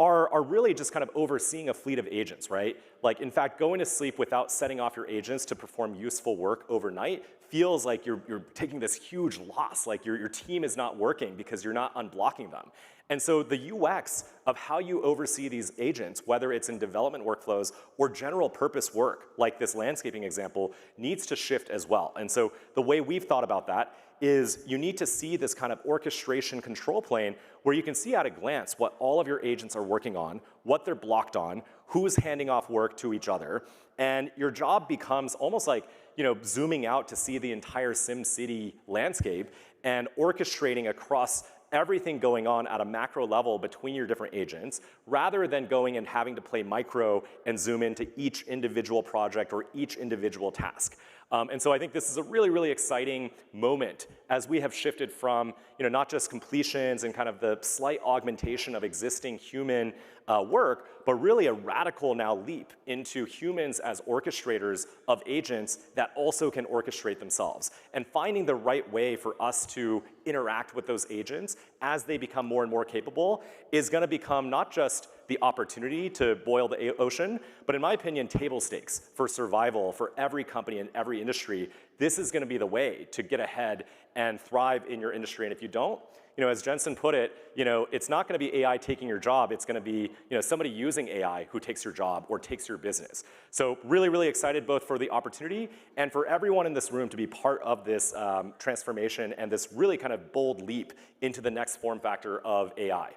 B: are really just kind of overseeing a fleet of agents, right? Like, in fact, going to sleep without setting off your agents to perform useful work overnight feels like you're taking this huge loss, like your team is not working because you're not unblocking them. And so the UX of how you oversee these agents, whether it's in development workflows or general purpose work, like this landscaping example, needs to shift as well. And so the way we've thought about that is you need to see this kind of orchestration control plane where you can see at a glance what all of your agents are working on, what they're blocked on, who's handing off work to each other, and your job becomes almost like zooming out to see the entire SimCity landscape and orchestrating across everything going on at a macro level between your different agents, rather than going and having to play micro and zoom into each individual project or each individual task. And so I think this is a really, really exciting moment as we have shifted from not just completions and kind of the slight augmentation of existing human work, but really a radical now leap into humans as orchestrators of agents that also can orchestrate themselves. And finding the right way for us to interact with those agents as they become more and more capable is going to become not just the opportunity to boil the ocean, but in my opinion, table stakes for survival for every company and every industry. This is going to be the way to get ahead and thrive in your industry. And if you don't, as Jensen put it, it's not going to be AI taking your job. It's going to be somebody using AI who takes your job or takes your business. So really, really excited both for the opportunity and for everyone in this room to be part of this transformation and this really kind of bold leap into the next form factor of AI.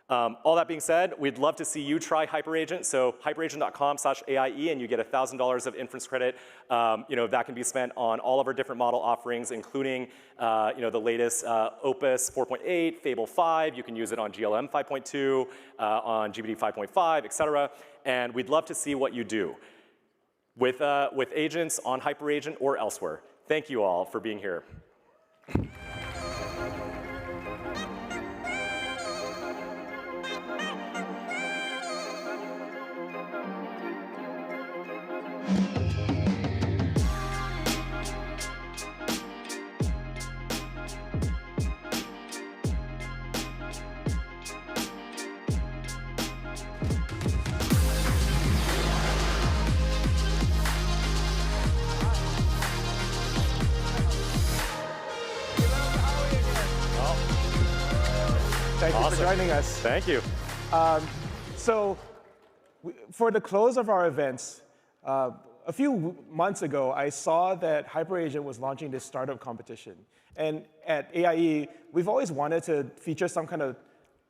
B: All that being said, we'd love to see you try HyperAgent. So hyperagent.com/AIE, and you get $1,000 of inference credit. That can be spent on all of our different model offerings, including the latest Opus 4.8, Fable 5. You can use it on GLM 5.2, on GPT 5.5, et cetera. And we'd love to see what you do with agents on HyperAgent or elsewhere. Thank you all for being here.
E: Thank you for joining us.
B: Thank you.
E: For the close of our events, a few months ago, I saw that HyperAgent was launching this startup competition. And at AIE, we've always wanted to feature some kind of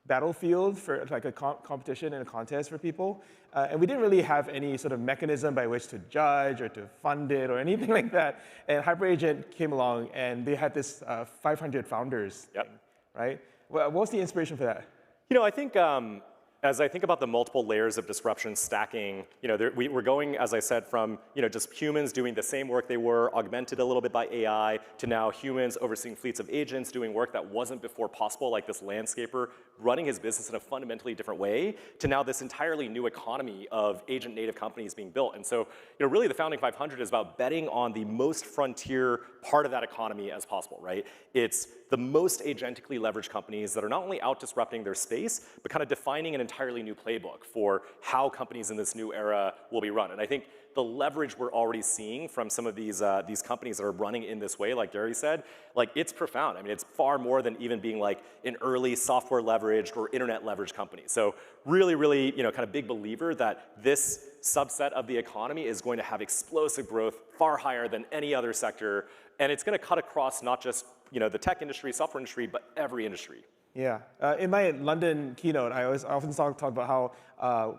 E: battlefield for like a competition and a contest for people. And we didn't really have any sort of mechanism by which to judge or to fund it or anything like that. And HyperAgent came along, and they had this 500 founders thing, right? What was the inspiration for that?
B: I think as I think about the multiple layers of disruption stacking, we're going, as I said, from just humans doing the same work they were, augmented a little bit by AI, to now humans overseeing fleets of agents doing work that wasn't before possible, like this landscaper running his business in a fundamentally different way, to now this entirely new economy of agent-native companies being built. And so, really the Founding 500 is about betting on the most frontier part of that economy as possible, right? It's the most agentically leveraged companies that are not only out disrupting their space, but kind of defining an entirely new playbook for how companies in this new era will be run. And I think the leverage we're already seeing from some of these companies that are running in this way, like Garry said, like it's profound. I mean, it's far more than even being like an early software leveraged or internet leveraged company. So really, really, kind of big believer that this subset of the economy is going to have explosive growth far higher than any other sector. And it's going to cut across not just the tech industry, software industry, but every industry.
E: Yeah. In my London keynote, I often talk about how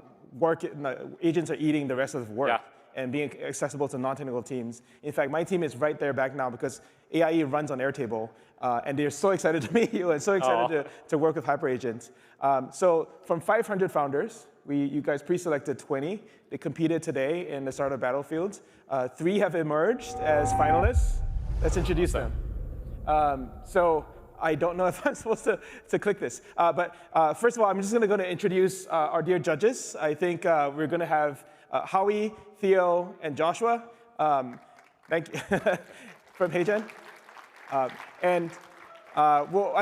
E: agents are eating the rest of the work and being accessible to non-technical teams. In fact, my team is right there back now because AIE runs on Airtable, and they're so excited to meet you and so excited to work with HyperAgent. So from 500 founders, you guys pre-selected 20. They competed today in the startup battlefield. 3 have emerged as finalists. Let's introduce them. So I don't know if I'm supposed to click this. But first of all, I'm just going to introduce our dear judges. I think we're going to have Howie, Theo, and Joshua. Thank you. From HeyGen. I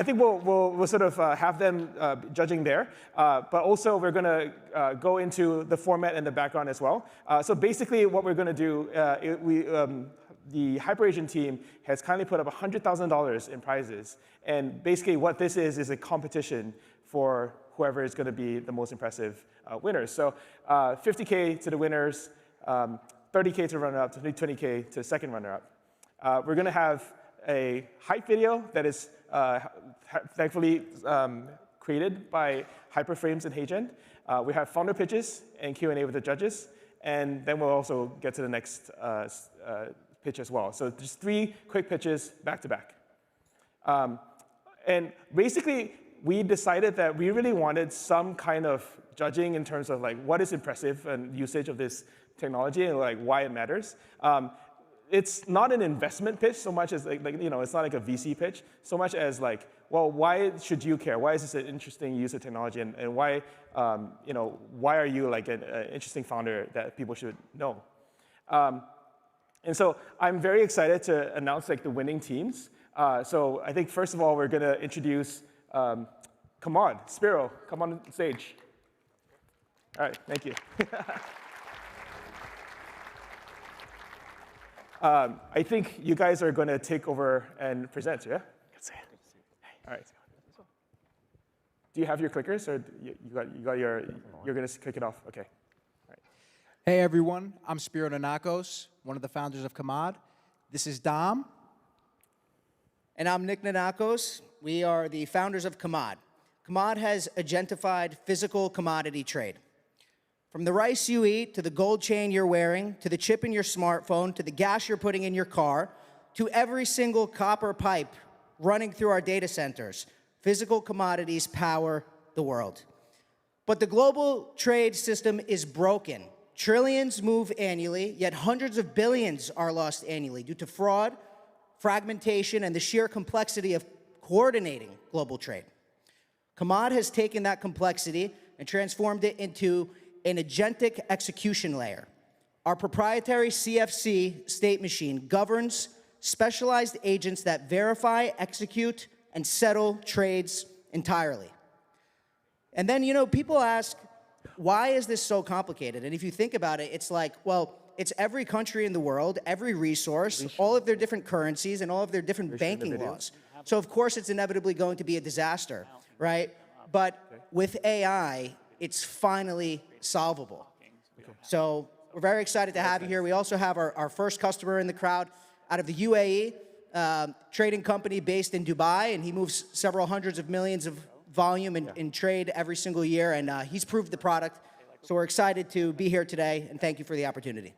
E: think we'll sort of have them judging there, but also we're going to go into the format and the background as well. So basically what we're going to do, the HyperAgent team has kindly put up $100,000 in prizes. And basically what this is a competition for whoever is going to be the most impressive winners. So $50K to the winners, $30K to the runner-up, $20K to the second runner-up. We're going to have a hype video that is thankfully created by Hyperframes and HeyGen. We have founder pitches and Q&A with the judges. And then we'll also get to the next pitch as well. So just 3 quick pitches back to back. And basically, we decided that we really wanted some kind of judging in terms of like what is impressive and usage of this technology and like why it matters. It's not an investment pitch so much as it's not like a VC pitch so much as like, well, why should you care? Why is this an interesting use of technology, and why why are you like an interesting founder that people should know? And so I'm very excited to announce like the winning teams. So I think first of all we're going to introduce Kamad, Spiro, come on stage. All right, thank you. I think you guys are going to take over and present, yeah? All right. Do you have your clickers, or you're going to kick it off? Okay. All right.
C: Hey, everyone. I'm Spiro Nanakos, one of the founders of Kamad. This is Dom.
F: And I'm Nick Nanakos. We are the founders of Kamad. Kamad has agentified physical commodity trade. From the rice you eat, to the gold chain you're wearing, to the chip in your smartphone, to the gas you're putting in your car, to every single copper pipe running through our data centers, physical commodities power the world. But the global trade system is broken. Trillions move annually, yet hundreds of billions are lost annually due to fraud, fragmentation, and the sheer complexity of coordinating global trade. Kamad has taken that complexity and transformed it into an agentic execution layer. Our proprietary CFC state machine governs specialized agents that verify, execute, and settle trades entirely. And then, people ask, why is this so complicated? And if you think about it, it's like, well, it's every country in the world, every resource, all of their different currencies, and all of their different banking laws. So of course it's inevitably going to be a disaster, right? But with AI, it's finally solvable. So we're very excited to have you here. We also have our first customer in the crowd out of the UAE, trading company based in Dubai, and he moves several hundreds of millions of volume in trade every single year, and he's proved the product. So we're excited to be here today, and thank you for the opportunity.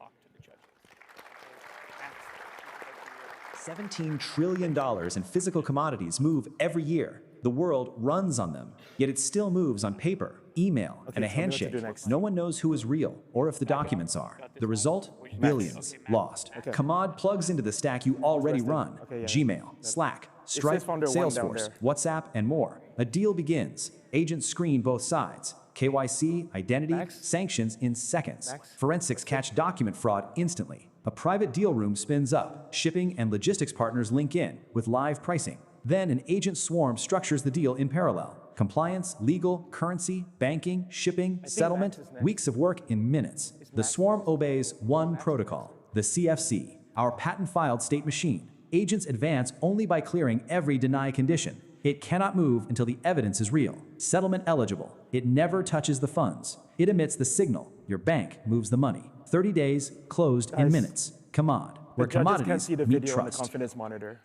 I: $17 trillion in physical commodities move every year. The world runs on them, yet it still moves on paper, email, and a handshake. No one knows who is real or if the documents are. The result? Billions lost. Kamad plugs into the stack you already run. Gmail, Slack, Stripe, Salesforce, WhatsApp, and more. A deal begins. Agents screen both sides. KYC, identity, sanctions in seconds. Forensics catch document fraud instantly. A private deal room spins up. Shipping and logistics partners link in with live pricing. Then an agent swarm structures the deal in parallel. Compliance, legal, currency, banking, shipping, settlement, weeks of work in minutes. The swarm obeys one protocol, the CFC, our patent-filed state machine. Agents advance only by clearing every deny condition. It cannot move until the evidence is real. Settlement eligible. It never touches the funds. It emits the signal. Your bank moves the money. 30 days, closed in minutes. Kamad, where commodities
E: can't see the
I: meet
E: video
I: trust.
E: on the confidence monitor.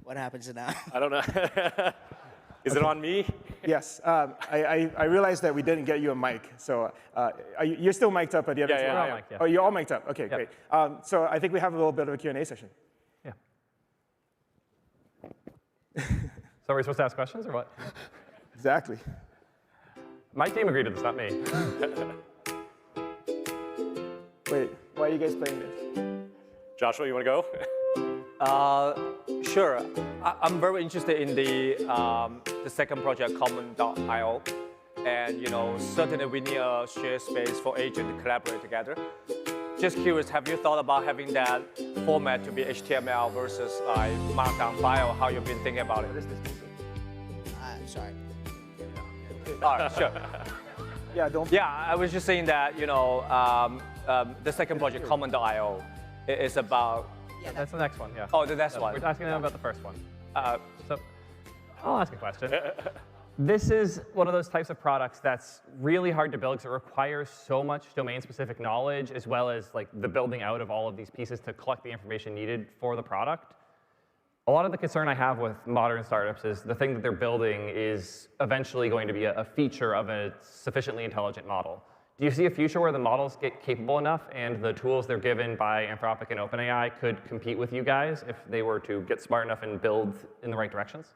F: What happens now?
B: I don't know. Is it on me?
E: Yes. I realized that we didn't get you a mic. So you're still mic'd up, but the other two. Oh, you're all mic'd up. Okay, great. So I think we have a little bit of a Q&A session.
K: Yeah. So are we supposed to ask questions or what?
E: Exactly.
K: My team agreed to this, not me.
E: Wait, why are you guys playing this?
B: Joshua, you want to go?
V: Sure. I'm very interested in the
H: the second project, common.io. And certainly we need a shared space for agents to collaborate together. Just curious, have you thought about having that format to be HTML versus like Markdown file? How you've been thinking about it?
F: Sorry.
H: All right, sure.
E: Yeah, don't.
H: Yeah, I was just saying that the second project, common.io, is about.
K: Yeah, that's the next one. Yeah.
H: Oh, the next one.
K: We're asking them about the first one. So I'll ask a question.
J: This is one of those types of products that's really hard to build because it requires so much domain-specific knowledge as well as like the building out of all of these pieces to collect the information needed for the product. A lot of the concern I have with modern startups is the thing that they're building is eventually going to be a feature of a sufficiently intelligent model. Do you see a future where the models get capable enough and the tools they're given by Anthropic and OpenAI could compete with you guys if they were to get smart enough and build in the right directions?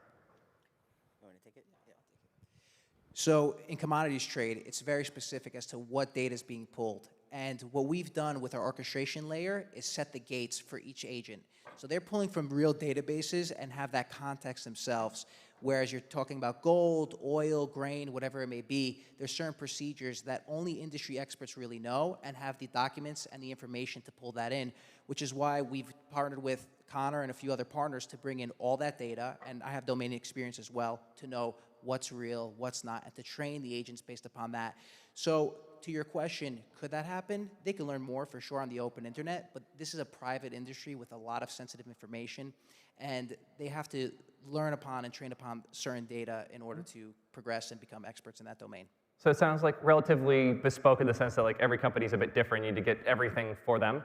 C: So in commodities trade, it's very specific as to what data is being pulled. And what we've done with our orchestration layer is set the gates for each agent. So they're pulling from real databases and have that context themselves. Whereas you're talking about gold, oil, grain, whatever it may be, there's certain procedures that only industry experts really know and have the documents and the information to pull that in, which is why we've partnered with Connor and a few other partners to bring in all that data, and I have domain experience as well, to know what's real, what's not, and to train the agents based upon that. So to your question, could that happen? They can learn more for sure on the open internet, but this is a private industry with a lot of sensitive information, and they have to learn upon and train upon certain data in order to progress and become experts in that domain.
J: So it sounds like relatively bespoke in the sense that like every company is a bit different. You need to get everything for them.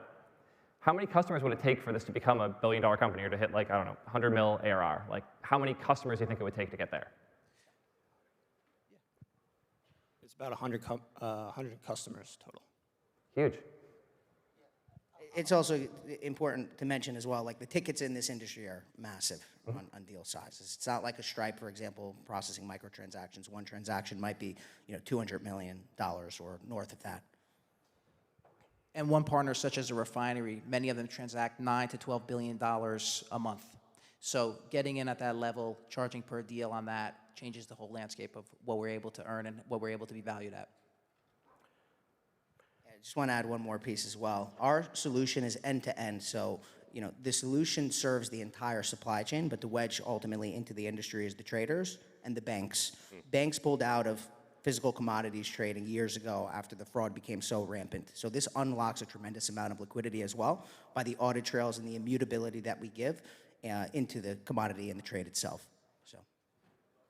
J: How many customers would it take for this to become a billion-dollar company or to hit like, I don't know, 100 mil ARR? Like how many customers do you think it would take to get there?
L: It's about 100 customers total.
J: Huge.
F: It's also important to mention as well, like the tickets in this industry are massive on deal sizes. It's not like a Stripe, for example, processing microtransactions. One transaction might be, $200 million or north of that.
C: And one partner, such as a refinery, many of them transact $9 to $12 billion a month. So getting in at that level, charging per deal on that, changes the whole landscape of what we're able to earn and what we're able to be valued at.
F: I just want to add one more piece as well. Our solution is end-to-end, so the solution serves the entire supply chain, but the wedge ultimately into the industry is the traders and the banks. Banks pulled out of physical commodities trading years ago after the fraud became so rampant. So this unlocks a tremendous amount of liquidity as well by the audit trails and the immutability that we give into the commodity and the trade itself.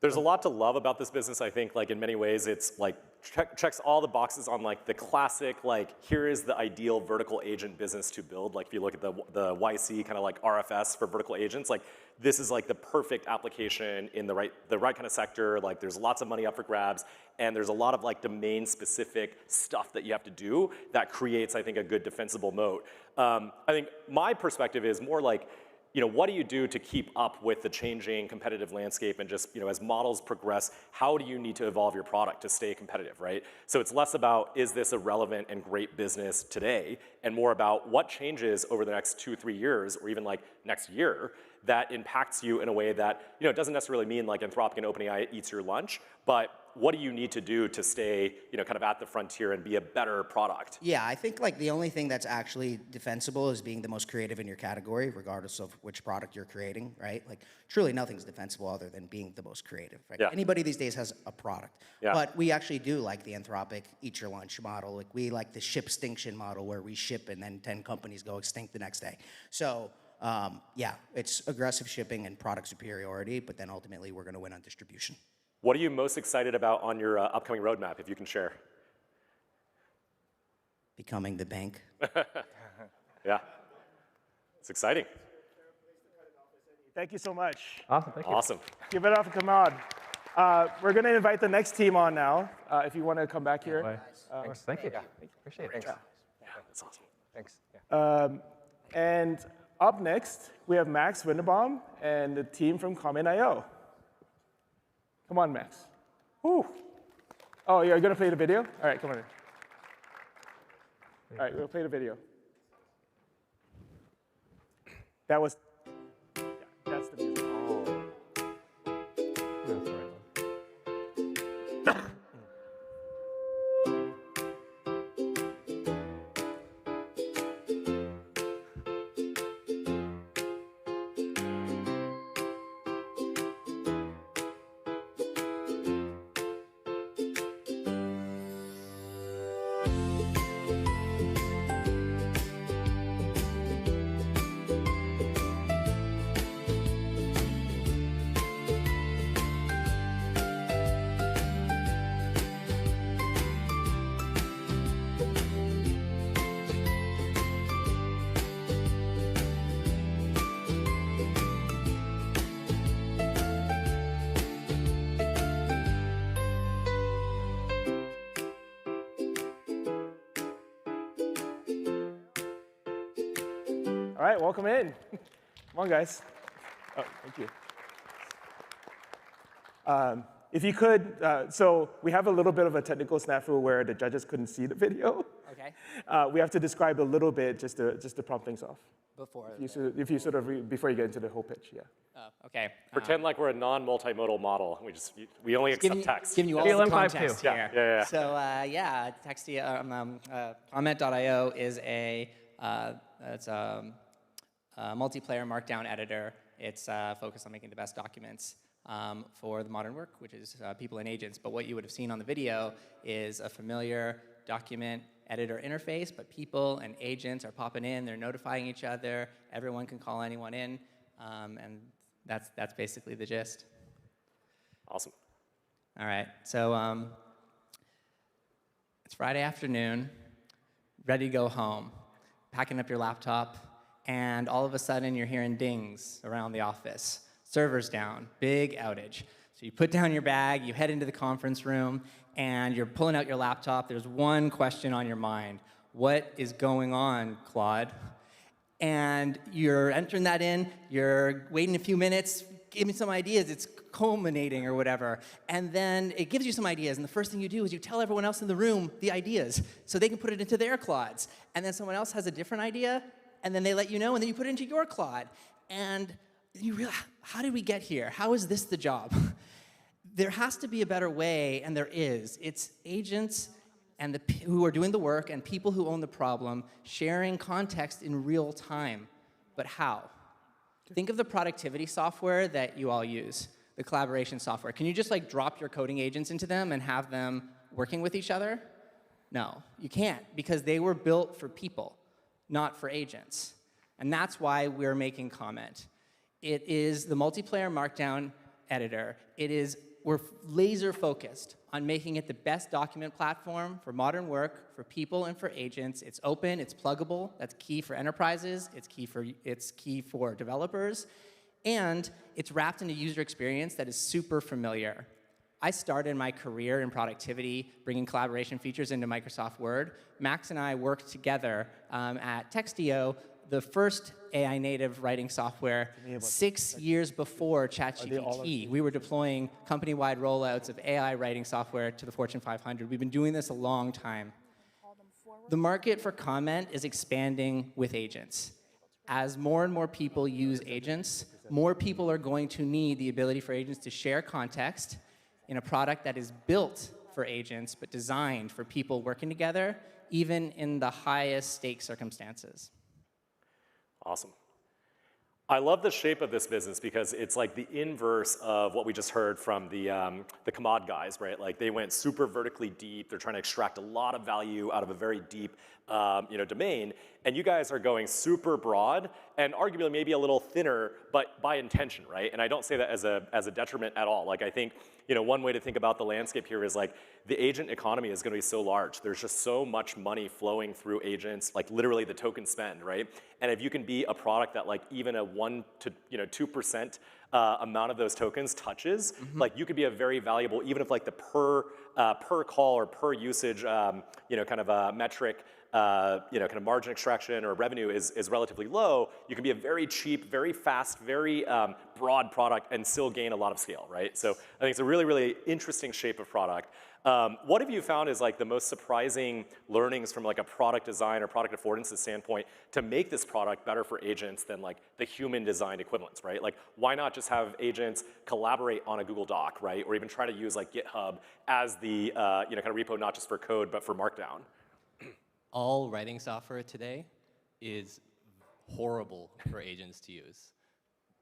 B: There's a lot to love about this business. I think, like in many ways, it's like checks all the boxes on like the classic, like here is the ideal vertical agent business to build. Like if you look at the YC kind of like RFS for vertical agents, like this is like the perfect application in the right kind of sector. Like there's lots of money up for grabs, and there's a lot of like domain specific stuff that you have to do that creates, I think, a good defensible moat. I think my perspective is more like, what do you do to keep up with the changing competitive landscape and just, as models progress, how do you need to evolve your product to stay competitive, right? So it's less about, is this a relevant and great business today, and more about what changes over the next 2-3 years, or even like next year, that impacts you in a way that, it doesn't necessarily mean like Anthropic and OpenAI eats your lunch, but what do you need to do to stay, kind of at the frontier and be a better product?
F: Yeah, I think like the only thing that's actually defensible is being the most creative in your category, regardless of which product you're creating, right? Like truly nothing's defensible other than being the most creative, right?
B: Yeah.
F: Anybody these days has a product.
B: Yeah.
F: But we actually do like the Anthropic eat your lunch model. Like we like the ship extinction model where we ship and then 10 companies go extinct the next day. So yeah, it's aggressive shipping and product superiority, but then ultimately we're gonna win on distribution.
B: What are you most excited about on your upcoming roadmap, if you can share?
F: Becoming the bank.
B: Yeah, it's exciting.
E: Thank you so much.
J: Awesome, thank you.
B: Awesome.
E: Give it up for Kamad. We're going to invite the next team on now, if you want to come back here.
J: Thanks. Thank you. Appreciate it.
B: Yeah, that's awesome.
J: Thanks.
E: And up next, we have Max Winderbaum and the team from Common.io. Come on, Max. Woo. Oh, you're going to play the video? All right, come on in. All right, we'll play the video. That was, yeah, that's the music.
J: That's the right one.
E: All right, welcome in. Come on, guys. Oh, thank you. If you could, so we have a little bit of a technical snafu where the judges couldn't see the video.
F: Okay.
E: We have to describe a little bit just to prompt things off.
F: Before.
E: If you sort of before you get into the whole pitch, yeah.
F: Okay.
B: Pretend like we're a non-multimodal model. We only accept text.
F: Giving you all the context here.
B: Yeah.
F: So comment.io is it's a multiplayer markdown editor. It's focused on making the best documents for the modern work, which is people and agents. But what you would have seen on the video is a familiar document editor interface, but people and agents are popping in, they're notifying each other, everyone can call anyone in, and that's basically the gist.
B: Awesome.
F: All right, so it's Friday afternoon, ready to go home, packing up your laptop, and all of a sudden you're hearing dings around the office. Server's down, big outage. So you put down your bag, you head into the conference room, and you're pulling out your laptop. There's one question on your mind. What is going on, Claude? And you're entering that in, you're waiting a few minutes, give me some ideas, it's culminating or whatever. And then it gives you some ideas, and the first thing you do is you tell everyone else in the room the ideas so they can put it into their Claudes. And then someone else has a different idea, and then they let you know, and then you put it into your Claude. And you realize, how did we get here? How is this the job? There has to be a better way, and there is. It's agents and who are doing the work and people who own the problem sharing context in real time. But how? Think of the productivity software that you all use, the collaboration software. Can you just like drop your coding agents into them and have them working with each other? No, you can't, because they were built for people, not for agents. And that's why we're making Comment. It is the multiplayer markdown editor. We're laser focused on making it the best document platform for modern work, for people and for agents. It's open, it's pluggable, that's key for enterprises, it's key for developers, and it's wrapped in a user experience that is super familiar. I started my career in productivity, bringing collaboration features into Microsoft Word. Max and I worked together at Textio, the first AI native writing software 6 years before ChatGPT. We were deploying company-wide rollouts of AI writing software to the Fortune 500. We've been doing this a long time. The market for comment is expanding with agents. As more and more people use agents, more people are going to need the ability for agents to share context in a product that is built for agents, but designed for people working together, even in the highest stake circumstances.
B: Awesome. I love the shape of this business because it's like the inverse of what we just heard from the Commod guys, right? Like they went super vertically deep. They're trying to extract a lot of value out of a very deep domain. And you guys are going super broad and arguably maybe a little thinner, but by intention, right? And I don't say that as a detriment at all. Like I think one way to think about the landscape here is like the agent economy is going to be so large. There's just so much money flowing through agents, like literally the token spend, right? And if you can be a product that like even a 1 to 2% amount of those tokens touches, like you could be a very valuable, even if like the per call or per usage, kind of a metric, kind of margin extraction or revenue is relatively low, you can be a very cheap, very fast, very broad product and still gain a lot of scale, right? So I think it's a really, really interesting shape of product. What have you found is like the most surprising learnings from like a product design or product affordances standpoint to make this product better for agents than like the human designed equivalents, right? Like why not just have agents collaborate on a Google Doc, right? Or even try to use like GitHub as the kind of repo, not just for code, but for Markdown.
M: All writing software today is horrible for agents to use.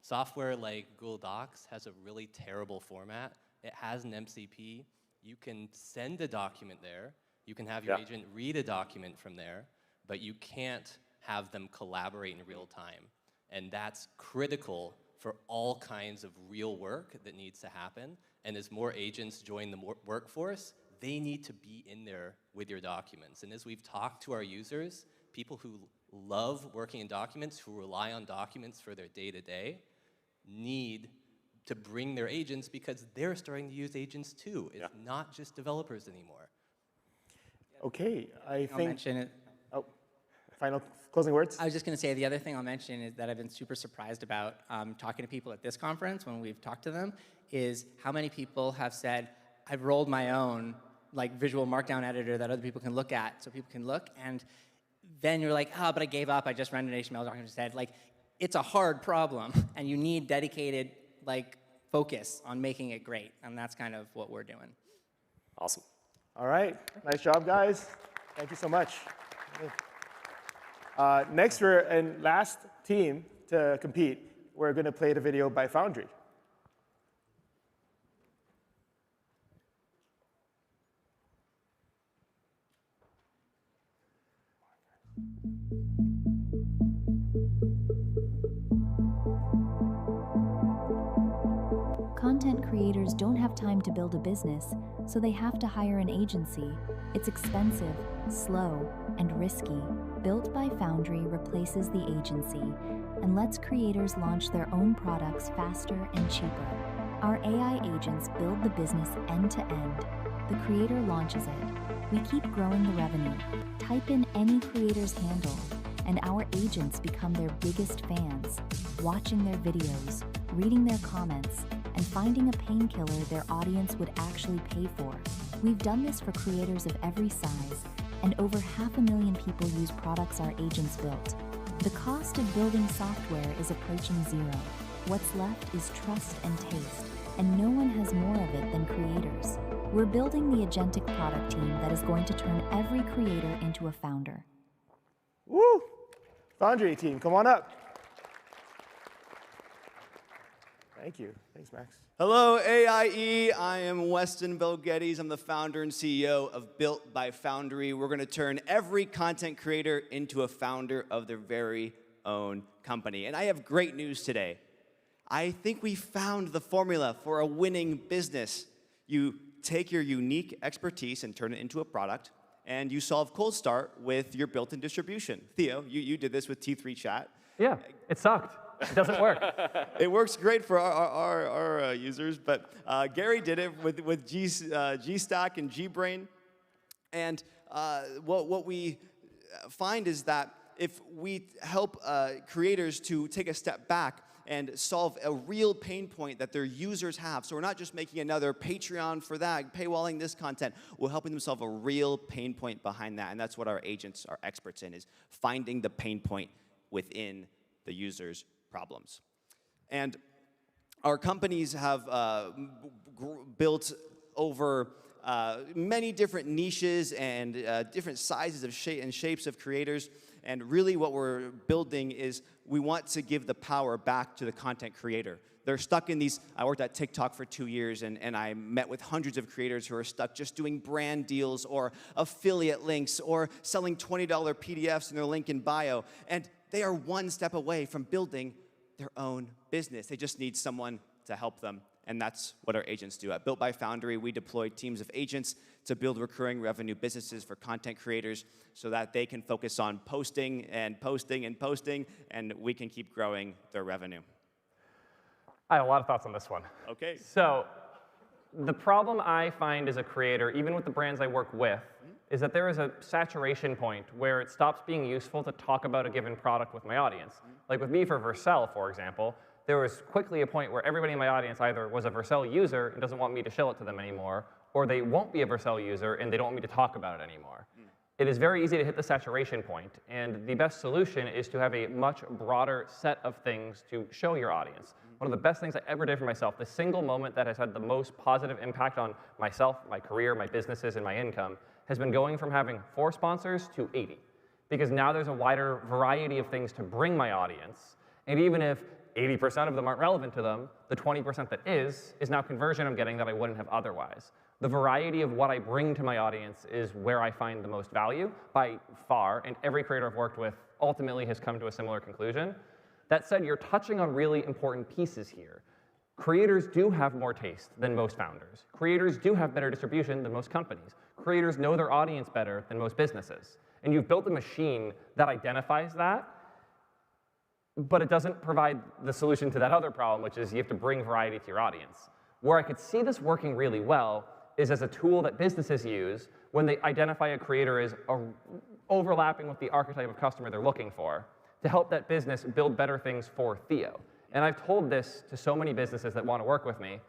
M: Software like Google Docs has a really terrible format. It has an MCP. You can send a document there. You can have your agent read a document from there, but you can't have them collaborate in real time. And that's critical for all kinds of real work that needs to happen. And as more agents join the workforce, they need to be in there with your documents. And as we've talked to our users, people who love working in documents, who rely on documents for their day-to-day, need to bring their agents because they're starting to use agents too. It's not just developers anymore.
E: Okay, I
F: I'll
E: think.
F: mention it.
E: Oh. final closing words?
N: I was just going to say the other thing I'll mention is that I've been super surprised about talking to people at this conference when we've talked to them is how many people have said, I've rolled my own like visual markdown editor that other people can look at so people can look. And then you're like, oh, but I gave up. I just ran an HTML document instead. Like, it's a hard problem, and you need dedicated like focus on making it great. And that's kind of what we're doing.
B: Awesome.
E: All right. Nice job, guys. Thank you so much. Next, and last team to compete, we're going to play the video by Foundry.
O: Content creators don't have time to build a business, so they have to hire an agency. It's expensive, slow, and risky. Built by Foundry replaces the agency and lets creators launch their own products faster and cheaper. Our AI agents build the business end to end. The creator launches it. We keep growing the revenue. Type in any creator's handle, and our agents become their biggest fans, watching their videos, reading their comments, and finding a painkiller their audience would actually pay for. We've done this for creators of every size, and over 500,000 people use products our agents built. The cost of building software is approaching zero. What's left is trust and taste, and no one has more of it than creators. We're building the agentic product team that is going to turn every creator into a founder.
E: Woo! Foundry team, come on up. Thank you. Thanks, Max.
P: Hello, AIE. I am Weston Belgettis. I'm the founder and CEO of Built by Foundry. We're going to turn every content creator into a founder of their very own company. And I have great news today. I think we found the formula for a winning business. You take your unique expertise and turn it into a product, and you solve cold start with your built-in distribution. Theo, you did this with T3 Chat.
J: Yeah, it sucked. It doesn't work.
P: It works great for our users, but Garry did it with GStack and GBrain. And what we find is that if we help creators to take a step back and solve a real pain point that their users have. So we're not just making another Patreon for that, paywalling this content. We're helping them solve a real pain point behind that. And that's what our agents are experts in, is finding the pain point within the user's problems. And our companies have built over many different niches and different sizes of shapes of creators. And really what we're building is we want to give the power back to the content creator. They're stuck in these, I worked at TikTok for 2 years, and I met with hundreds of creators who are stuck just doing brand deals or affiliate links or selling $20 PDFs in their link in bio. And they are one step away from building their own business. They just need someone to help them. And that's what our agents do. At Built by Foundry, we deploy teams of agents to build recurring revenue businesses for content creators so that they can focus on posting and posting and posting, and we can keep growing their revenue.
J: I have a lot of thoughts on this one.
P: Okay.
J: So the problem I find as a creator, even with the brands I work with, is that there is a saturation point where it stops being useful to talk about a given product with my audience. Like with me for Vercel, for example, there was quickly a point where everybody in my audience either was a Vercel user and doesn't want me to show it to them anymore, or they won't be a Vercel user and they don't want me to talk about it anymore. It is very easy to hit the saturation point, and the best solution is to have a much broader set of things to show your audience. One of the best things I ever did for myself, the single moment that has had the most positive impact on myself, my career, my businesses, and my income, has been going from having 4 sponsors to 80. Because now there's a wider variety of things to bring my audience, and even if 80% of them aren't relevant to them, the 20% that is now conversion I'm getting that I wouldn't have otherwise. The variety of what I bring to my audience is where I find the most value by far, and every creator I've worked with ultimately has come to a similar conclusion. That said, you're touching on really important pieces here. Creators do have more taste than most founders. Creators do have better distribution than most companies. Creators know their audience better than most businesses. And you've built a machine that identifies that, but it doesn't provide the solution to that other problem, which is you have to bring variety to your audience. Where I could see this working really well is as a tool that businesses use when they identify a creator as overlapping with the archetype of customer they're looking for to help that business build better things for Theo. And I've told this to so many businesses that want to work with me.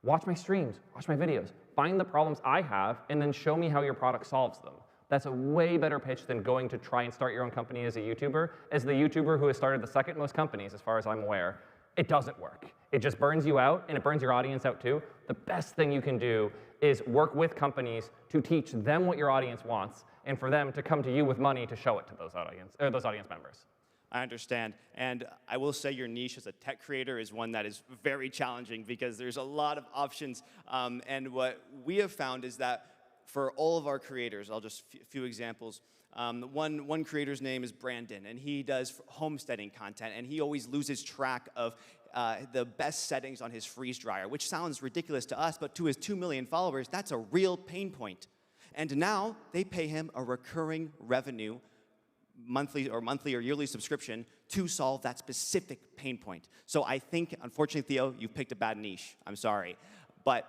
J: Watch my streams, watch my videos, find the problems I have, and then show me how your product solves them. That's a way better pitch than going to try and start your own company as a YouTuber. As the YouTuber who has started the second most companies, as far as I'm aware, it doesn't work. It just burns you out, and it burns your audience out too. The best thing you can do is work with companies to teach them what your audience wants, and for them to come to you with money to show it to those audience members.
P: I understand. And I will say your niche as a tech creator is one that is very challenging because there's a lot of options. And what we have found is that for all of our creators, I'll just a few examples. One creator's name is Brandon, and he does homesteading content, and he always loses track of the best settings on his freeze dryer, which sounds ridiculous to us, but to his 2 million followers, that's a real pain point. And now they pay him a recurring revenue monthly or yearly subscription to solve that specific pain point. So I think, unfortunately, Theo, you've picked a bad niche. I'm sorry. But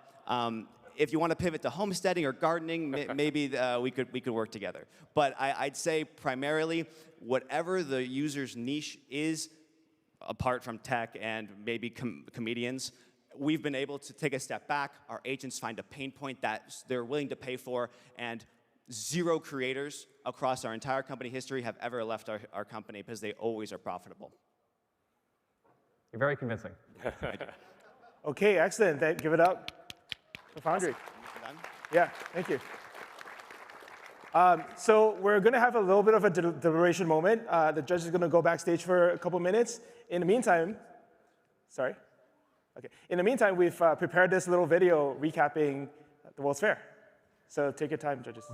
P: if you want to pivot to homesteading or gardening, maybe we could work together. But I'd say primarily, whatever the user's niche is, apart from tech and maybe comedians, we've been able to take a step back. Our agents find a pain point that they're willing to pay for, and 0 creators across our entire company history have ever left our company because they always are profitable.
J: You're very convincing.
E: OK, excellent. Give it up for Foundry. Yeah, thank you. So we're going to have a little bit of a deliberation moment. The judge is going to go backstage for a couple minutes. In the meantime, sorry? OK. In the meantime, we've prepared this little video recapping the World's Fair. So take your time, judges.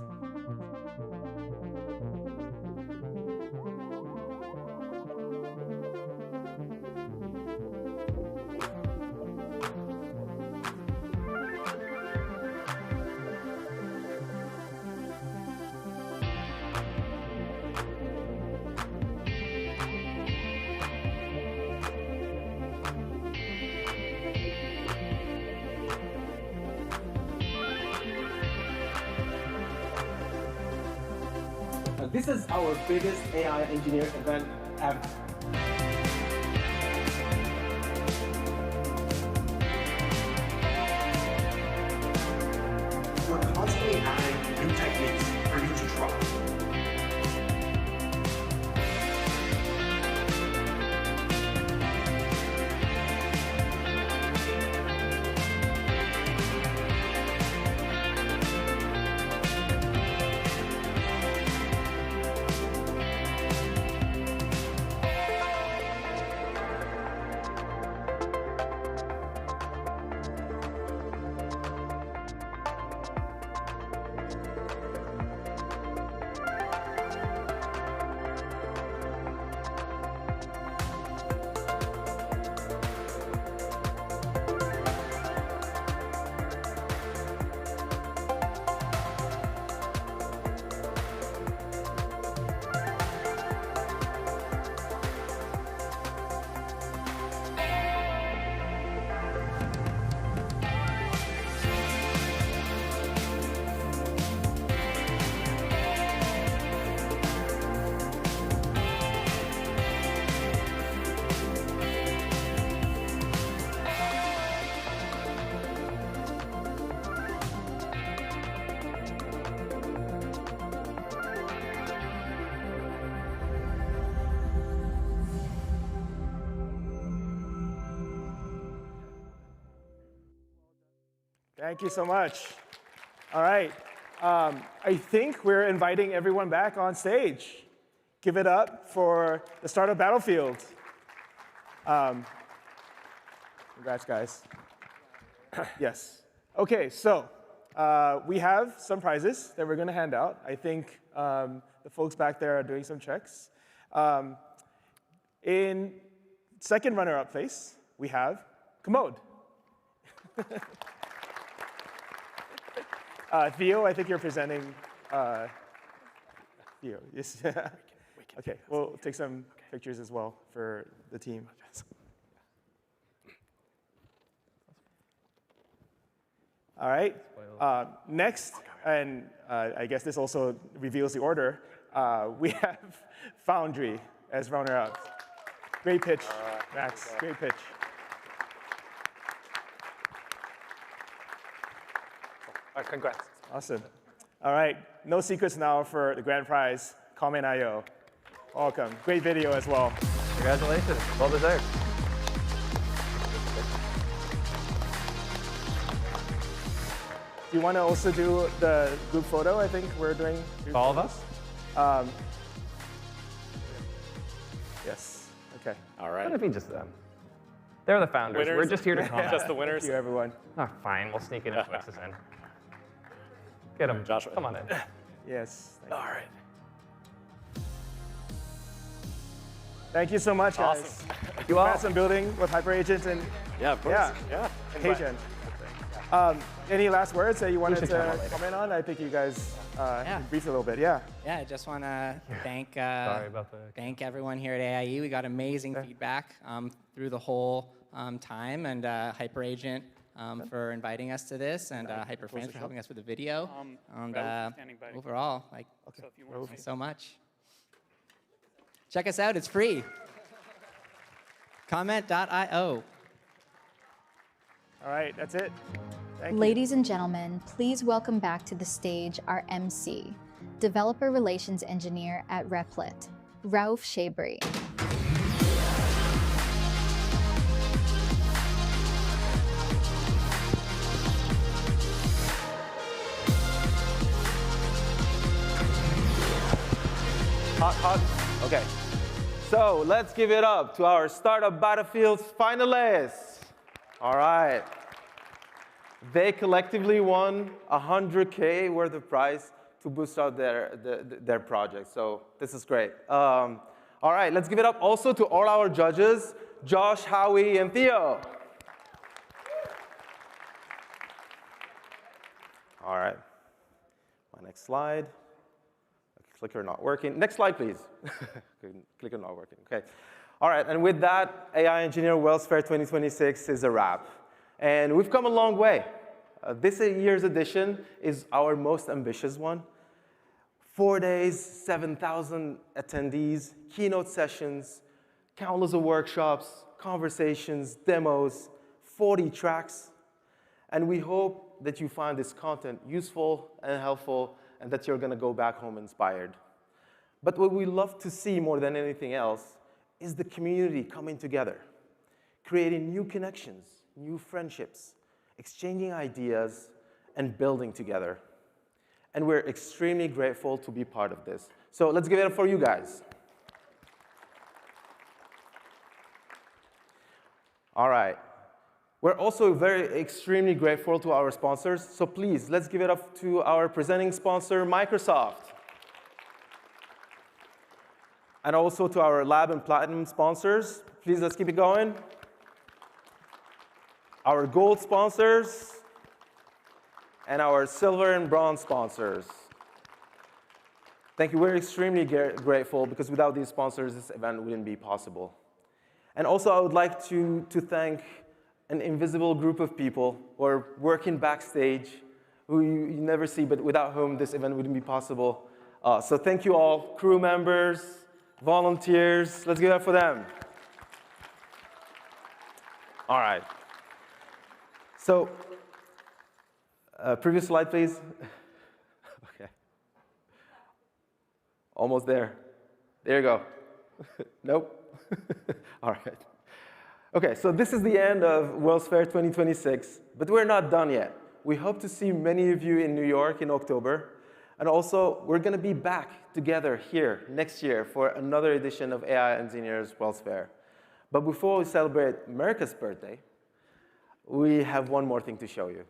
Q: This is our biggest AI engineer event ever. We're constantly adding new techniques for you to try. Thank you so much. All right. I think we're inviting everyone back on stage. Give it up for the Startup Battlefield. Congrats, guys. Yes. OK, so we have some prizes that we're going to hand out. I think the folks back there are doing some checks. In second runner-up place, we have Commode. Theo, I think you're presenting. Theo, yes. OK, we'll take some pictures as well for the team. All right. Next, and I guess this also reveals the order, we have Foundry as runner-up. Great pitch, Max. Great pitch.
K: Congrats.
Q: Awesome. All right, no secrets now for the grand prize, Comment.io. Welcome. Great video as well.
K: Congratulations. Well deserved.
Q: Do you want to also do the group photo? I think we're doing.
K: All of us?
Q: Yes. Okay.
B: All right.
K: What if be just them? They're the founders.
B: Winners.
K: We're just here to comment.
B: Just the winners.
Q: Thank you, everyone.
K: Oh, fine. We'll sneak in and fix this in. Get him.
B: Joshua.
K: Come on in.
Q: Yes.
B: All right.
Q: Thank you so much, guys.
B: Awesome.
Q: Thank you all. Congrats on building with HyperAgent and
B: yeah, of course.
Q: Yeah. Agent. Any last words that you wanted to comment on? I think you guys briefed a little bit. Yeah.
N: Yeah, I just want to thank
K: Sorry about the
N: thank everyone here at AIE. We got amazing feedback through the whole time, and HyperAgent for inviting us to this, and HyperFans for helping us with the video. And overall, thanks so much. Check us out. It's free. Comment.io.
Q: All right, that's it. Thank you.
D: Ladies and gentlemen, please welcome back to the stage our MC, Developer Relations Engineer at Replit, Rauf Shaibri.
E: Hot. Okay. So let's give it up to our Startup Battlefields finalists. All right. They collectively won $100K worth of prize to boost out their project. So this is great. All right, let's give it up also to all our judges, Josh, Howie, and Theo. All right. My next slide. Clicker not working. Next slide, please. Clicker not working. Okay. All right, and with that, AI Engineer World's Fair 2026 is a wrap. And we've come a long way. This year's edition is our most ambitious one. 4 days, 7,000 attendees, keynote sessions, countless of workshops, conversations, demos, 40 tracks. And we hope that you find this content useful and helpful, and that you're going to go back home inspired. But what we love to see more than anything else is the community coming together, creating new connections, new friendships, exchanging ideas, and building together. And we're extremely grateful to be part of this. So let's give it up for you guys. All right. We're also extremely grateful to our sponsors. So please, let's give it up to our presenting sponsor, Microsoft. And also to our Lab and Platinum sponsors. Please, let's keep it going. Our Gold sponsors, and our Silver and Bronze sponsors. Thank you. We're extremely grateful, because without these sponsors, this event wouldn't be possible. And also, I would like to thank an invisible group of people who are working backstage, who you never see, but without whom this event wouldn't be possible. So thank you all, crew members, volunteers. Let's give it up for them. All right. So, previous slide, please. Okay. Almost there. There you go. Nope. All right. Okay, so this is the end of World's Fair 2026, but we're not done yet. We hope to see many of you in New York in October, and also we're going to be back together here next year for another edition of AI Engineers World's Fair. But before we celebrate America's birthday, we have one more thing to show you.